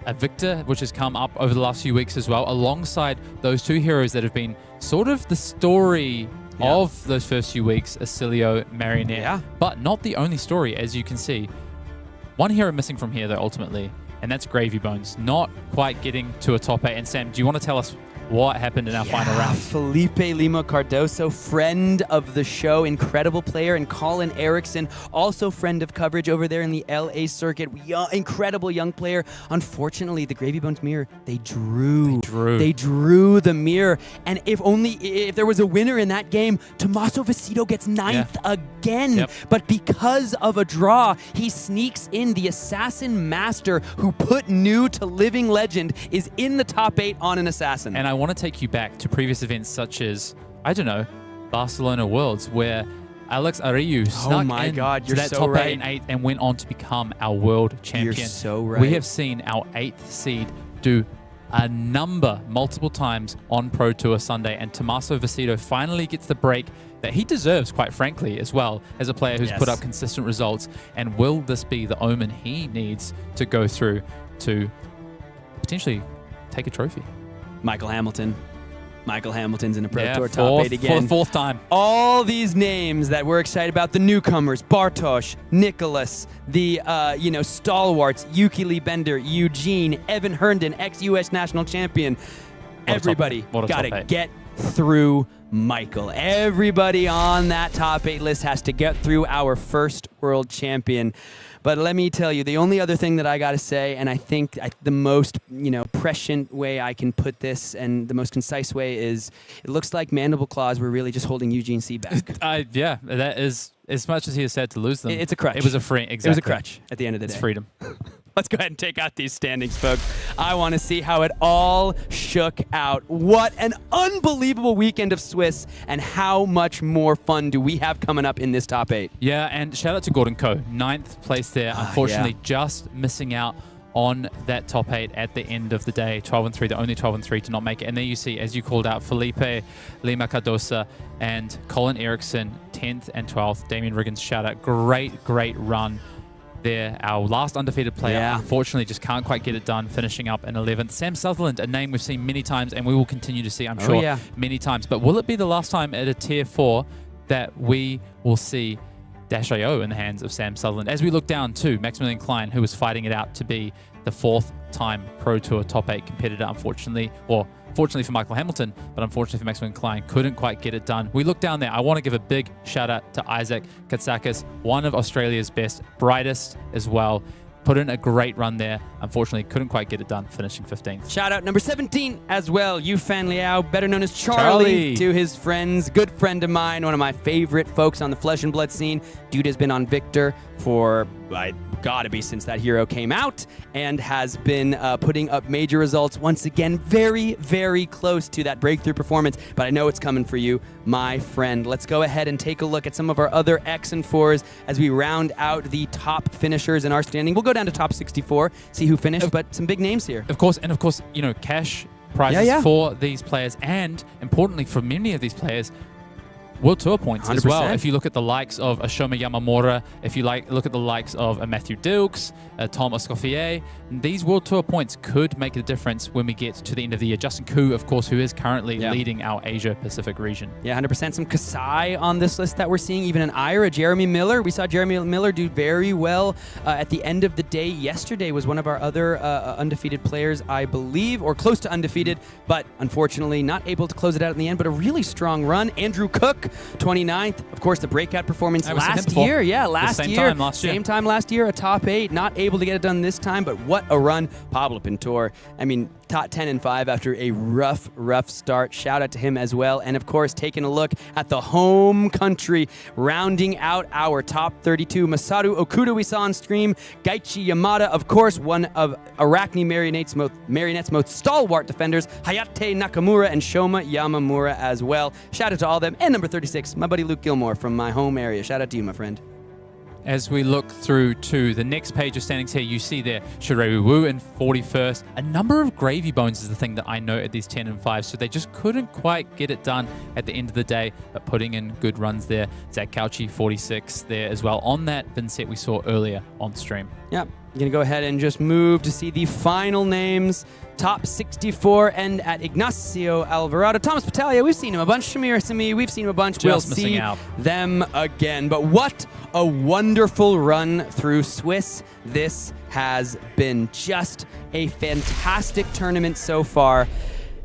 a Victor, which has come up over the last few weeks as well, alongside those two heroes that have been sort of the story of those first few weeks, Oscillio, Marionette, but not the only story, as you can see. One hero missing from here, though, ultimately, and that's Gravy Bones, not quite getting to a top 8. And Sam, do you want to tell us what happened in our final round? Filipe Lima Cardoso, friend of the show, incredible player, and Colin Eriksen, also friend of coverage over there in the LA circuit, incredible young player. Unfortunately, the Gravy Bones mirror, they drew the mirror, and if there was a winner in that game, Tommaso Vecito gets 9th again. But because of a draw, he sneaks in. The Assassin Master, who put new to living legend, is in the top 8 on an Assassin. And I want to take you back to previous events such as, I don't know, Barcelona Worlds, where Alex Ariu snuck into that top 8 and 8 and went on to become our world champion. You're so right. We have seen our 8th seed do a multiple times on Pro Tour Sunday, and Tommaso Vecito finally gets the break that he deserves, quite frankly, as well, as a player who's put up consistent results. And will this be the omen he needs to go through to potentially take a trophy? Michael Hamilton's in a Pro Tour top 8 again. For the 4th time. All these names that we're excited about, the newcomers, Bartosz, Nicolas, the stalwarts, Yuki Lee Bender, Eugene, Evan Herndon, ex-US national champion. Everybody got to get through Michael. Everybody on that top 8 list has to get through our first world champion. But let me tell you, the only other thing that I got to say, and I think the most, prescient way I can put this and the most concise way is, it looks like Mandible Claws were really just holding Eugene C back. That is, as much as he is sad to lose them. It's a crutch. It was a free, exactly. It was a crutch at the end of the day. It's freedom. Let's go ahead and take out these standings, folks. I want to see how it all shook out. What an unbelievable weekend of Swiss, and how much more fun do we have coming up in this top 8? Yeah, and shout out to Gordon Coe, 9th place there. Unfortunately, just missing out on that top 8 at the end of the day. 12-3, the only 12-3 to not make it. And there you see, as you called out, Filipe Lima Cardoso and Colin Eriksen, 10th and 12th. Damien Riggins, shout out. Great run there. Our last undefeated player, unfortunately, just can't quite get it done, finishing up in 11th. Sam Sutherland, a name we've seen many times, and we will continue to see, I'm sure, many times. But will it be the last time at a Tier 4 that we will see Dash.io in the hands of Sam Sutherland? As we look down to Maximilian Klein, who was fighting it out to be the 4th time Pro Tour top 8 competitor, unfortunately, or fortunately for Michael Hamilton, but unfortunately for Maximilian Klein, couldn't quite get it done. We look down there. I want to give a big shout out to Isaac Katsakis, one of Australia's best, brightest as well. Put in a great run there. Unfortunately, couldn't quite get it done, finishing 15th. Shout out number 17 as well, Yufan Liao, better known as Charlie, to his friends. Good friend of mine, one of my favorite folks on the Flesh and Blood scene. Dude has been on Victor for, gotta be since that hero came out, and has been putting up major results. Once again, very, very close to that breakthrough performance, but I know it's coming for you, my friend. Let's go ahead and take a look at some of our other X and 4s as we round out the top finishers in our standing. We'll go down to top 64, see who finished, but some big names here. Of course, cash prizes for these players, and importantly for many of these players, World Tour points as well. 100%. If you look at the likes of a Shoma Yamamura, if you look at the likes of a Matthew Dilks, Tom Escoffier, these World Tour points could make a difference when we get to the end of the year. Justin Koo, of course, who is currently leading our Asia-Pacific region. Yeah, 100%. Some Kasai on this list that we're seeing. Even an Ira, Jeremy Miller. We saw Jeremy Miller do very well at the end of the day. Yesterday was one of our other undefeated players, I believe, or close to undefeated, but unfortunately not able to close it out in the end, but a really strong run. Andrew Cook, 29th. Of course, the breakout performance last year. Yeah, last year. Same time last year, a top 8. Not able to get it done this time, but what a run. Pablo Pintor. I mean, top 10 and 5 after a rough start. Shout out to him as well. And of course, taking a look at the home country, rounding out our top 32. Masaru Okuda we saw on stream. Gaichi Yamada, of course, one of Arakni Marionette's most stalwart defenders. Hayate Nakamura and Shoma Yamamura as well. Shout out to all of them. And number 36, my buddy Luke Gilmore from my home area. Shout out to you, my friend. As we look through to the next page of standings here, you see there Shirewu Wu in 41st. A number of gravy bones is the thing that I note at these 10 and 5, so they just couldn't quite get it done at the end of the day, but putting in good runs there. Zach Cauchi, 46 there as well on that Vynsett we saw earlier on stream. Yep. I'm going to go ahead and just move to see the final names. Top 64 end at Ignacio Alvarado. Thomas Battaglia, we've seen him a bunch. Shamir Sami, we've seen him a bunch. We'll see them again. But what a wonderful run through Swiss this has been. Just a fantastic tournament so far.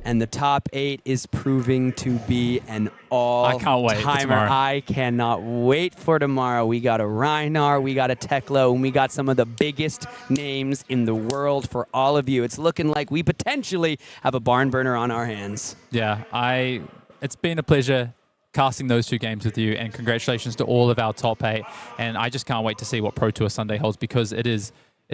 And the top 8 is proving to be an all-timer. I can't wait for tomorrow. I cannot wait for tomorrow. We got a Reinar, we got a Teklo, and we got some of the biggest names in the world for all of you. It's looking like we potentially have a barn burner on our hands. Yeah, it's been a pleasure casting those 2 games with you, and congratulations to all of our top 8. And I just can't wait to see what Pro Tour Sunday holds, because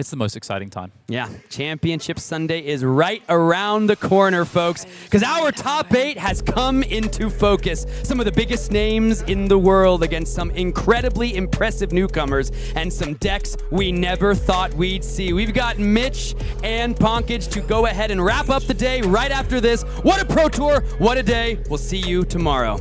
it's the most exciting time. Yeah, Championship Sunday is right around the corner, folks, because our top 8 has come into focus. Some of the biggest names in the world against some incredibly impressive newcomers and some decks we never thought we'd see. We've got Mitch and Ponkage to go ahead and wrap up the day right after this. What a Pro Tour, what a day. We'll see you tomorrow.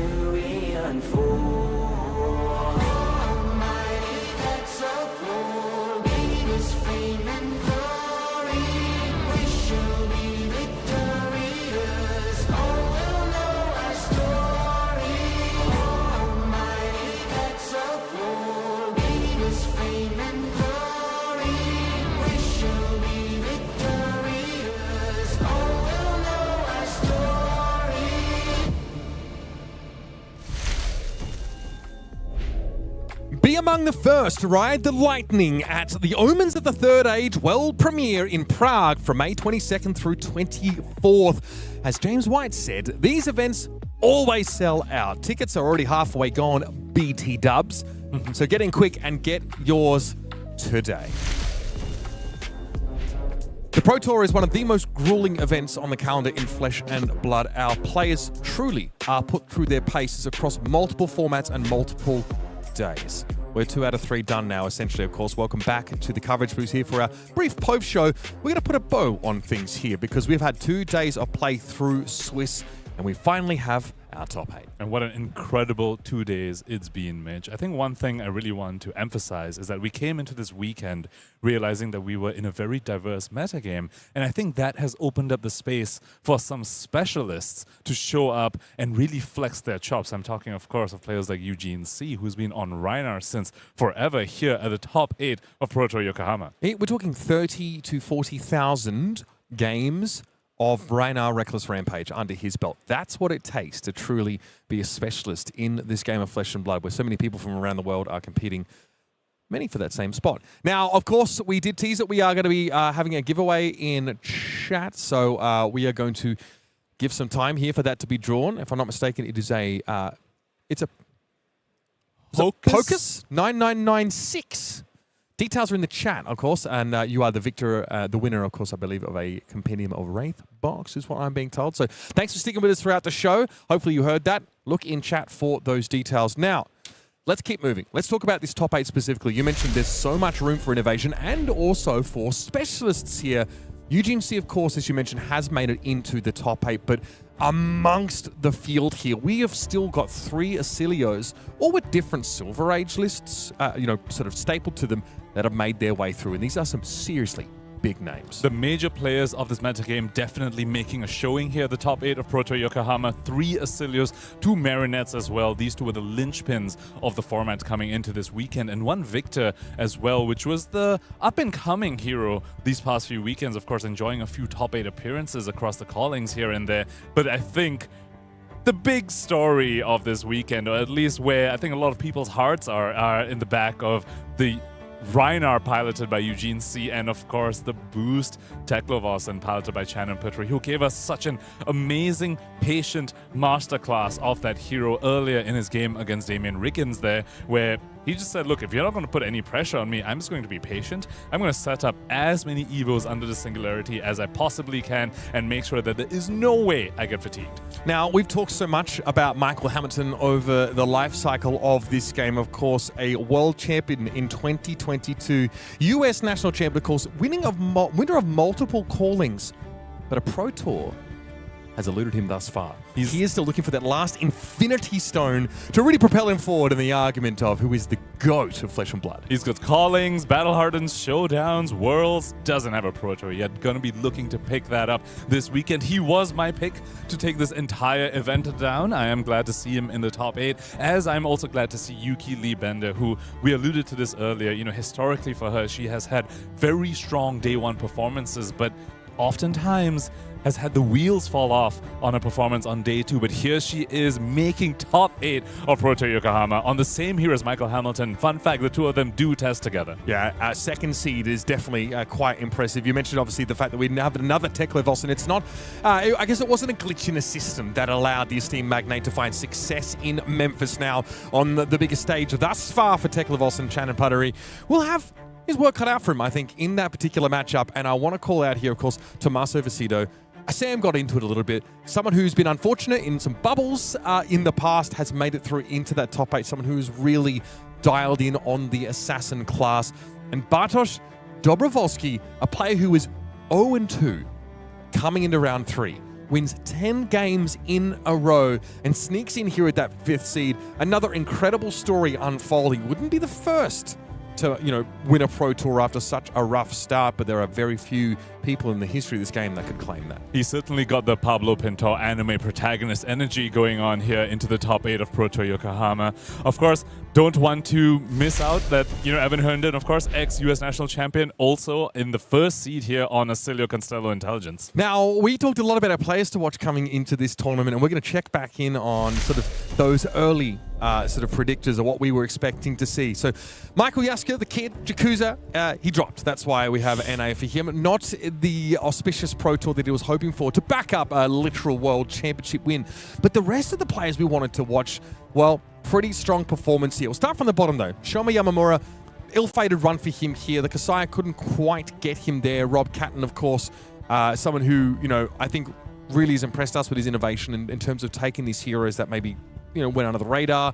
victory unfold. Almighty Teklo gave us fame and glory. We shall be victorious. All will know our story. Almighty Teklo gave us fame and glory. We shall be victorious. All will know our story. Be among the first to ride the lightning at the Omens of the Third Age World Premiere in Prague from May 22nd through 24th. As James White said, these events always sell out. Tickets are already halfway gone, BT dubs. So get in quick and get yours today. The Pro Tour is one of the most grueling events on the calendar in Flesh and Blood. Our players truly are put through their paces across multiple formats and multiple days. We're 2 out of 3 done now, essentially, of course. Welcome back to the coverage booth here for our brief post show. We're going to put a bow on things here because we've had 2 days of play through Swiss, and we finally have our top 8. And what an incredible 2 days it's been, Mitch. I think one thing I really want to emphasize is that we came into this weekend realizing that we were in a very diverse metagame. And I think that has opened up the space for some specialists to show up and really flex their chops. I'm talking, of course, of players like Eugene C, who's been on Reinar since forever here at the top 8 of Pro Tour Yokohama. We're talking 30 to 40,000 games of Reinar Reckless Rampage under his belt. That's what it takes to truly be a specialist in this game of Flesh and Blood, where so many people from around the world are competing, many for that same spot. Now, of course, we did tease that we are going to be having a giveaway in chat, so we are going to give some time here for that to be drawn. If I'm not mistaken, it is it's a Pocus 9996. Details are in the chat, of course, and you are the victor, the winner, of course, I believe, of a Compendium of Wraith box, is what I'm being told. So thanks for sticking with us throughout the show. Hopefully you heard that. Look in chat for those details. Now, let's keep moving. Let's talk about this top 8 specifically. You mentioned there's so much room for innovation and also for specialists here. Eugene C, of course, as you mentioned, has made it into the top 8, but amongst the field here, we have still got 3 Oscillios, all with different Silver Age lists, sort of stapled to them, that have made their way through. And these are some seriously big names. The major players of this metagame definitely making a showing here at the top 8 of Pro Tour Yokohama. 3 Oscillios, 2 Marionettes as well. These 2 were the linchpins of the format coming into this weekend. And 1 Victor as well, which was the up-and-coming hero these past few weekends. Of course, enjoying a few top 8 appearances across the callings here and there. But I think the big story of this weekend, or at least where I think a lot of people's hearts are in the back of the Reinar piloted by Eugene C, and of course the boost Teklo piloted by Chanon Puttaree, who gave us such an amazing, patient masterclass of that hero earlier in his game against Damien Riggins there, where he just said, look, if you're not going to put any pressure on me, I'm just going to be patient. I'm going to set up as many Evos under the Singularity as I possibly can and make sure that there is no way I get fatigued. Now, we've talked so much about Michael Hamilton over the life cycle of this game. Of course, a world champion in 2022, US national champion, of course, winner of multiple callings, but a Pro Tour has eluded him thus far. He is still looking for that last Infinity Stone to really propel him forward in the argument of who is the GOAT of Flesh and Blood. He's got callings, battle hardens, showdowns, worlds, doesn't have a Pro Tour yet. Gonna be looking to pick that up this weekend. He was my pick to take this entire event down. I am glad to see him in the top 8, as I'm also glad to see Yuki Bender, who we alluded to this earlier. You know, historically for her, she has had very strong day 1 performances, but oftentimes has had the wheels fall off on a performance on day 2, but here she is making top 8 of Pro Tour Yokohama on the same hero as Michael Hamilton. Fun fact, the 2 of them do test together. Yeah, second seed is definitely quite impressive. You mentioned obviously the fact that we have another Teklo, and it's not, I guess it wasn't a glitch in the system that allowed the esteemed magnate to find success in Memphis now on the biggest stage thus far for Teklo and Chanon Puttaree. We'll have his work cut out for him, I think, in that particular matchup. And I want to call out here, of course, Tommaso Vecito. Sam got into it a little bit. Someone who's been unfortunate in some bubbles in the past has made it through into that top 8. Someone who's really dialed in on the assassin class. And Bartosz Dobrovolsky, a player who is 0-2 coming into round 3. wins 10 games in a row, and sneaks in here at that 5th seed. Another incredible story unfolding. Wouldn't be the first to, win a Pro Tour after such a rough start, but there are very few people in the history of this game that could claim that. He certainly got the Pablo Pintor anime protagonist energy going on here into the top 8 of Pro Tour Yokohama. Of course, don't want to miss out that, Evan Herndon, of course, ex-US national champion, also in the 1st seed here on Oscillio Constello Intelligence. Now, we talked a lot about our players to watch coming into this tournament, and we're going to check back in on sort of those early sort of predictors of what we were expecting to see. So, Michael Yaska, the kid, Yakuza, he dropped. That's why we have NA for him. Not the auspicious Pro Tour that he was hoping for to back up a literal World Championship win. But the rest of the players we wanted to watch, well, pretty strong performance here. We'll start from the bottom, though. Shoma Yamamura, ill-fated run for him here. The Kasai couldn't quite get him there. Rob Catton, of course, someone who, I think really has impressed us with his innovation in terms of taking these heroes that maybe went under the radar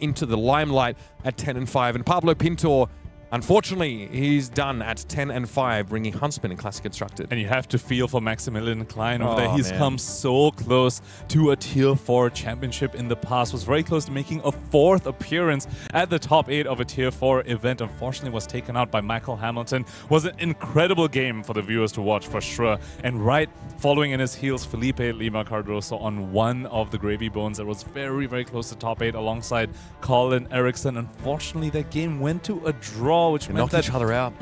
into the limelight at 10-5. And Pablo Pintor, unfortunately, he's done at 10-5, bringing Huntsman in Classic Constructed. And you have to feel for Maximilian Klein over there. He's come so close to a Tier 4 championship in the past. Was very close to making a 4th appearance at the top 8 of a Tier 4 event. Unfortunately, was taken out by Michael Hamilton. Was an incredible game for the viewers to watch, for sure. And right following in his heels, Filipe, Lima, Cardoso on one of the Gravy Bones that was very, very close to top 8 alongside Colin, Eriksen. Unfortunately, that game went to a draw, which meant that each other out.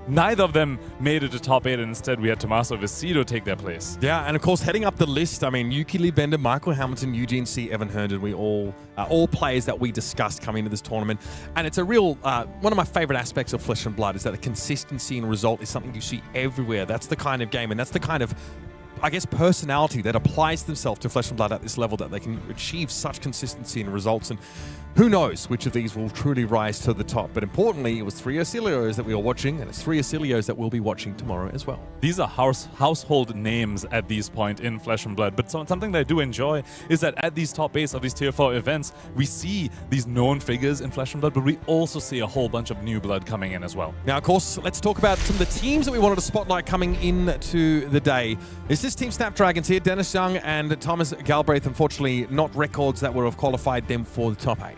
Neither of them made it to top 8, and instead we had Tommaso Vecino take their place. Yeah, and of course, heading up the list, Yuki Lee Bender, Michael Hamilton, Eugene C, Evan Herndon, we all players that we discussed coming into this tournament. And it's a real, one of my favorite aspects of Flesh and Blood is that the consistency in result is something you see everywhere. That's the kind of game, and that's the kind of, personality that applies themselves to Flesh and Blood at this level, that they can achieve such consistency in results. And who knows which of these will truly rise to the top. But importantly, it was 3 Oscillios that we were watching, and it's 3 Oscillios that we'll be watching tomorrow as well. These are household names at this point in Flesh and Blood. But something that I do enjoy is that at these top 8s of these Tier 4 events, we see these known figures in Flesh and Blood, but we also see a whole bunch of new blood coming in as well. Now, of course, let's talk about some of the teams that we wanted to spotlight coming into the day. Is this Team Snapdragons here? Dennis Young and Thomas Galbraith, unfortunately, not records that would have qualified them for the top 8.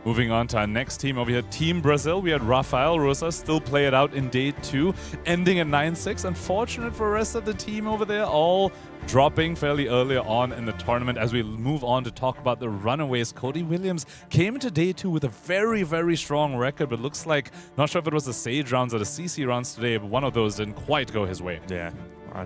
Moving on to our next team over here, Team Brazil. We had Rafael Rosa still play it out in day 2, ending at 9-6. Unfortunate for the rest of the team over there, all dropping fairly early on in the tournament. As we move on to talk about the runaways, Cody Williams came into day 2 with a very, very strong record, but looks like, not sure if it was the Sage rounds or the CC rounds today, but one of those didn't quite go his way. Yeah.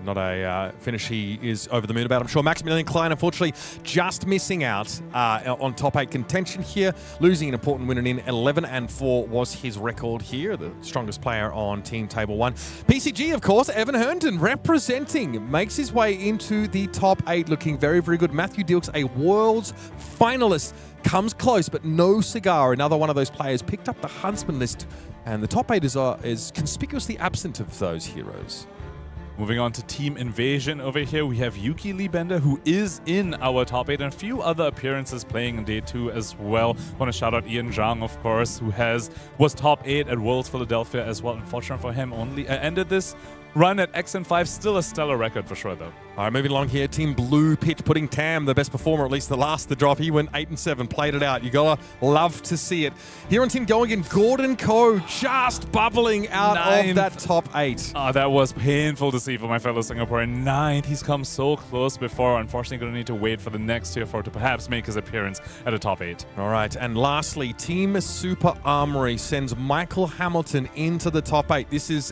Not a finish he is over the moon about, I'm sure. Maximilian Klein, unfortunately, just missing out on top 8 contention here, losing an important win in 11-4 was his record here, the strongest player on Team Table 1. PCG, of course, Evan Herndon representing, makes his way into the top 8, looking very, very good. Matthew Dilks, a Worlds finalist, comes close, but no cigar. Another one of those players picked up the Huntsman list, and the top 8 is conspicuously absent of those heroes. Moving on to Team Invasion over here, we have Yuki Lee Bender, who is in our top 8, and a few other appearances playing in day 2 as well. Want to shout out Ian Zhang, of course, who was top 8 at Worlds Philadelphia as well. Unfortunate for him, only ended this run at XN5. Still a stellar record for sure, though. All right, moving along here. Team Blue Pit putting Tam, the best performer, at least the last, the drop. He went 8-7, played it out. You gotta love to see it. Here on Team Going in, Gordon Coe just bubbling out of that top 8. That was painful to see for my fellow Singaporean. 9th. He's come so close before. Unfortunately, going to need to wait for the next Tier 4 to perhaps make his appearance at a top 8. All right, and lastly, Team Super Armory sends Michael Hamilton into the top 8. This is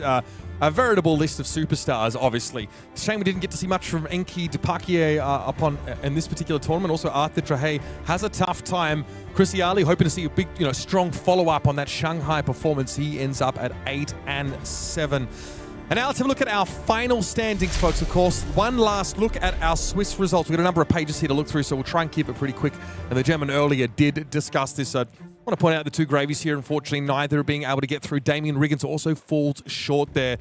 a veritable list of superstars, obviously. It's a shame we didn't get to see much from Enki Dupakier in this particular tournament. Also, Arthur Trahay has a tough time. Chris Yali hoping to see a big, strong follow-up on that Shanghai performance. He ends up at 8-7. And now let's have a look at our final standings, folks. Of course, one last look at our Swiss results. We've got a number of pages here to look through, so we'll try and keep it pretty quick. And the gentleman earlier did discuss this. I want to point out the 2 gravies here. Unfortunately, neither are being able to get through. Damien Riggins also falls short there.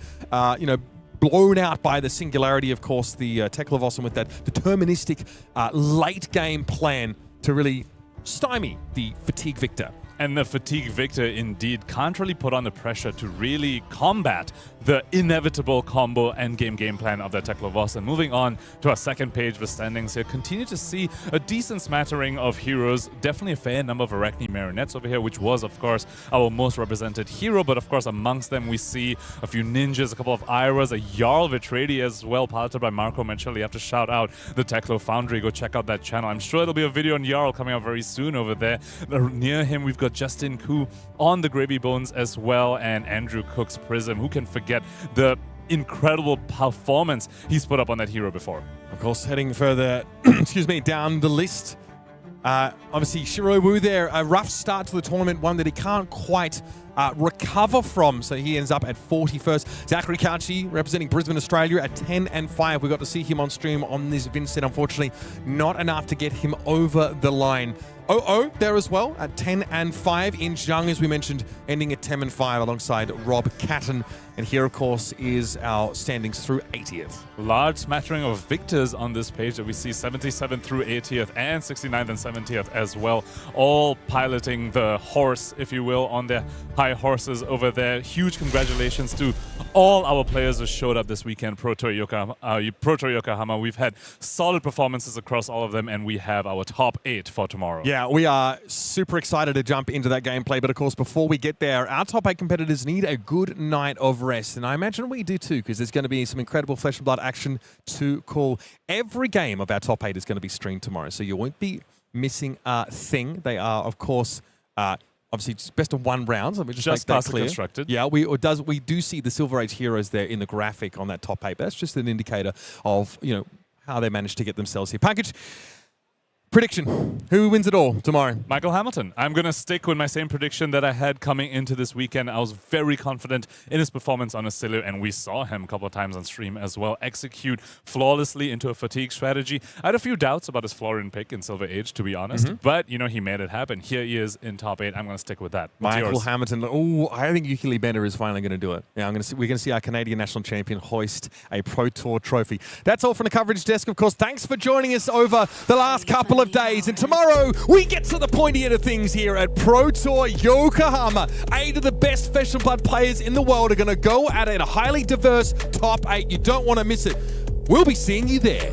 Blown out by the singularity, of course, the Teklo with that deterministic late game plan to really stymie the fatigue victor. And the Fatigue Victor indeed can't really put on the pressure to really combat the inevitable combo endgame game plan of their Teklo boss. And moving on to our second page with standings here, continue to see a decent smattering of heroes. Definitely a fair number of Arakni Marionettes over here, which was, of course, our most represented hero. But of course, amongst them, we see a few ninjas, a couple of Iras, a Jarl Vitradi as well, piloted by Marco Mancelli. You have to shout out the Teklo Foundry. Go check out that channel. I'm sure there'll be a video on Jarl coming up very soon over there. Near him, we've got Justin Koo on the Gravy Bones as well, and Andrew Cook's Prism. Who can forget the incredible performance he's put up on that hero before? Of course, heading further, excuse me, down the list. Obviously, Shiro Wu there, a rough start to the tournament, one that he can't quite recover from, so he ends up at 41st. Zachary Cauchi, representing Brisbane, Australia, at 10-5. We got to see him on stream on this Vynsett. Unfortunately, not enough to get him over the line. OO there as well at 10-5. In Zhang, as we mentioned, ending at 10-5 alongside Rob Catton. And here, of course, is our standings through 80th. Large smattering of victors on this page that we see 77 through 80th and 69th and 70th as well. All piloting the horse, if you will, on their high horses over there. Huge congratulations to all our players who showed up this weekend. Pro Tour Yokohama. We've had solid performances across all of them, and we have our top 8 for tomorrow. Yeah, we are super excited to jump into that gameplay. But of course, before we get there, our top 8 competitors need a good night of rest. And I imagine we do too, because there's going to be some incredible flesh and blood action to call. Every game of our top 8 is going to be streamed tomorrow, so you won't be missing a thing. They are, of course, obviously just best of 1 round. Let me just make that clear. Constructed. Yeah, we do see the Silver Age heroes there in the graphic on that top 8. But that's just an indicator of, you know, how they managed to get themselves here. Package. Prediction. Who wins it all tomorrow? Michael Hamilton. I'm going to stick with my same prediction that I had coming into this weekend. I was very confident in his performance on Oscillio, and we saw him a couple of times on stream as well execute flawlessly into a fatigue strategy. I had a few doubts about his Florian pick in Silver Age, to be honest, but, you know, he made it happen. Here he is in top 8. I'm going to stick with that. What's Michael yours? Hamilton. Oh, I think Yuki Lee Bender is finally going to do it. Yeah, we're going to see our Canadian national champion hoist a Pro Tour trophy. That's all from the coverage desk, of course. Thanks for joining us over the last couple of days. And tomorrow, we get to the pointy end of things here at Pro Tour Yokohama. 8 of the best flesh and blood players in the world are going to go at it. A highly diverse top 8. You don't want to miss it. We'll be seeing you there.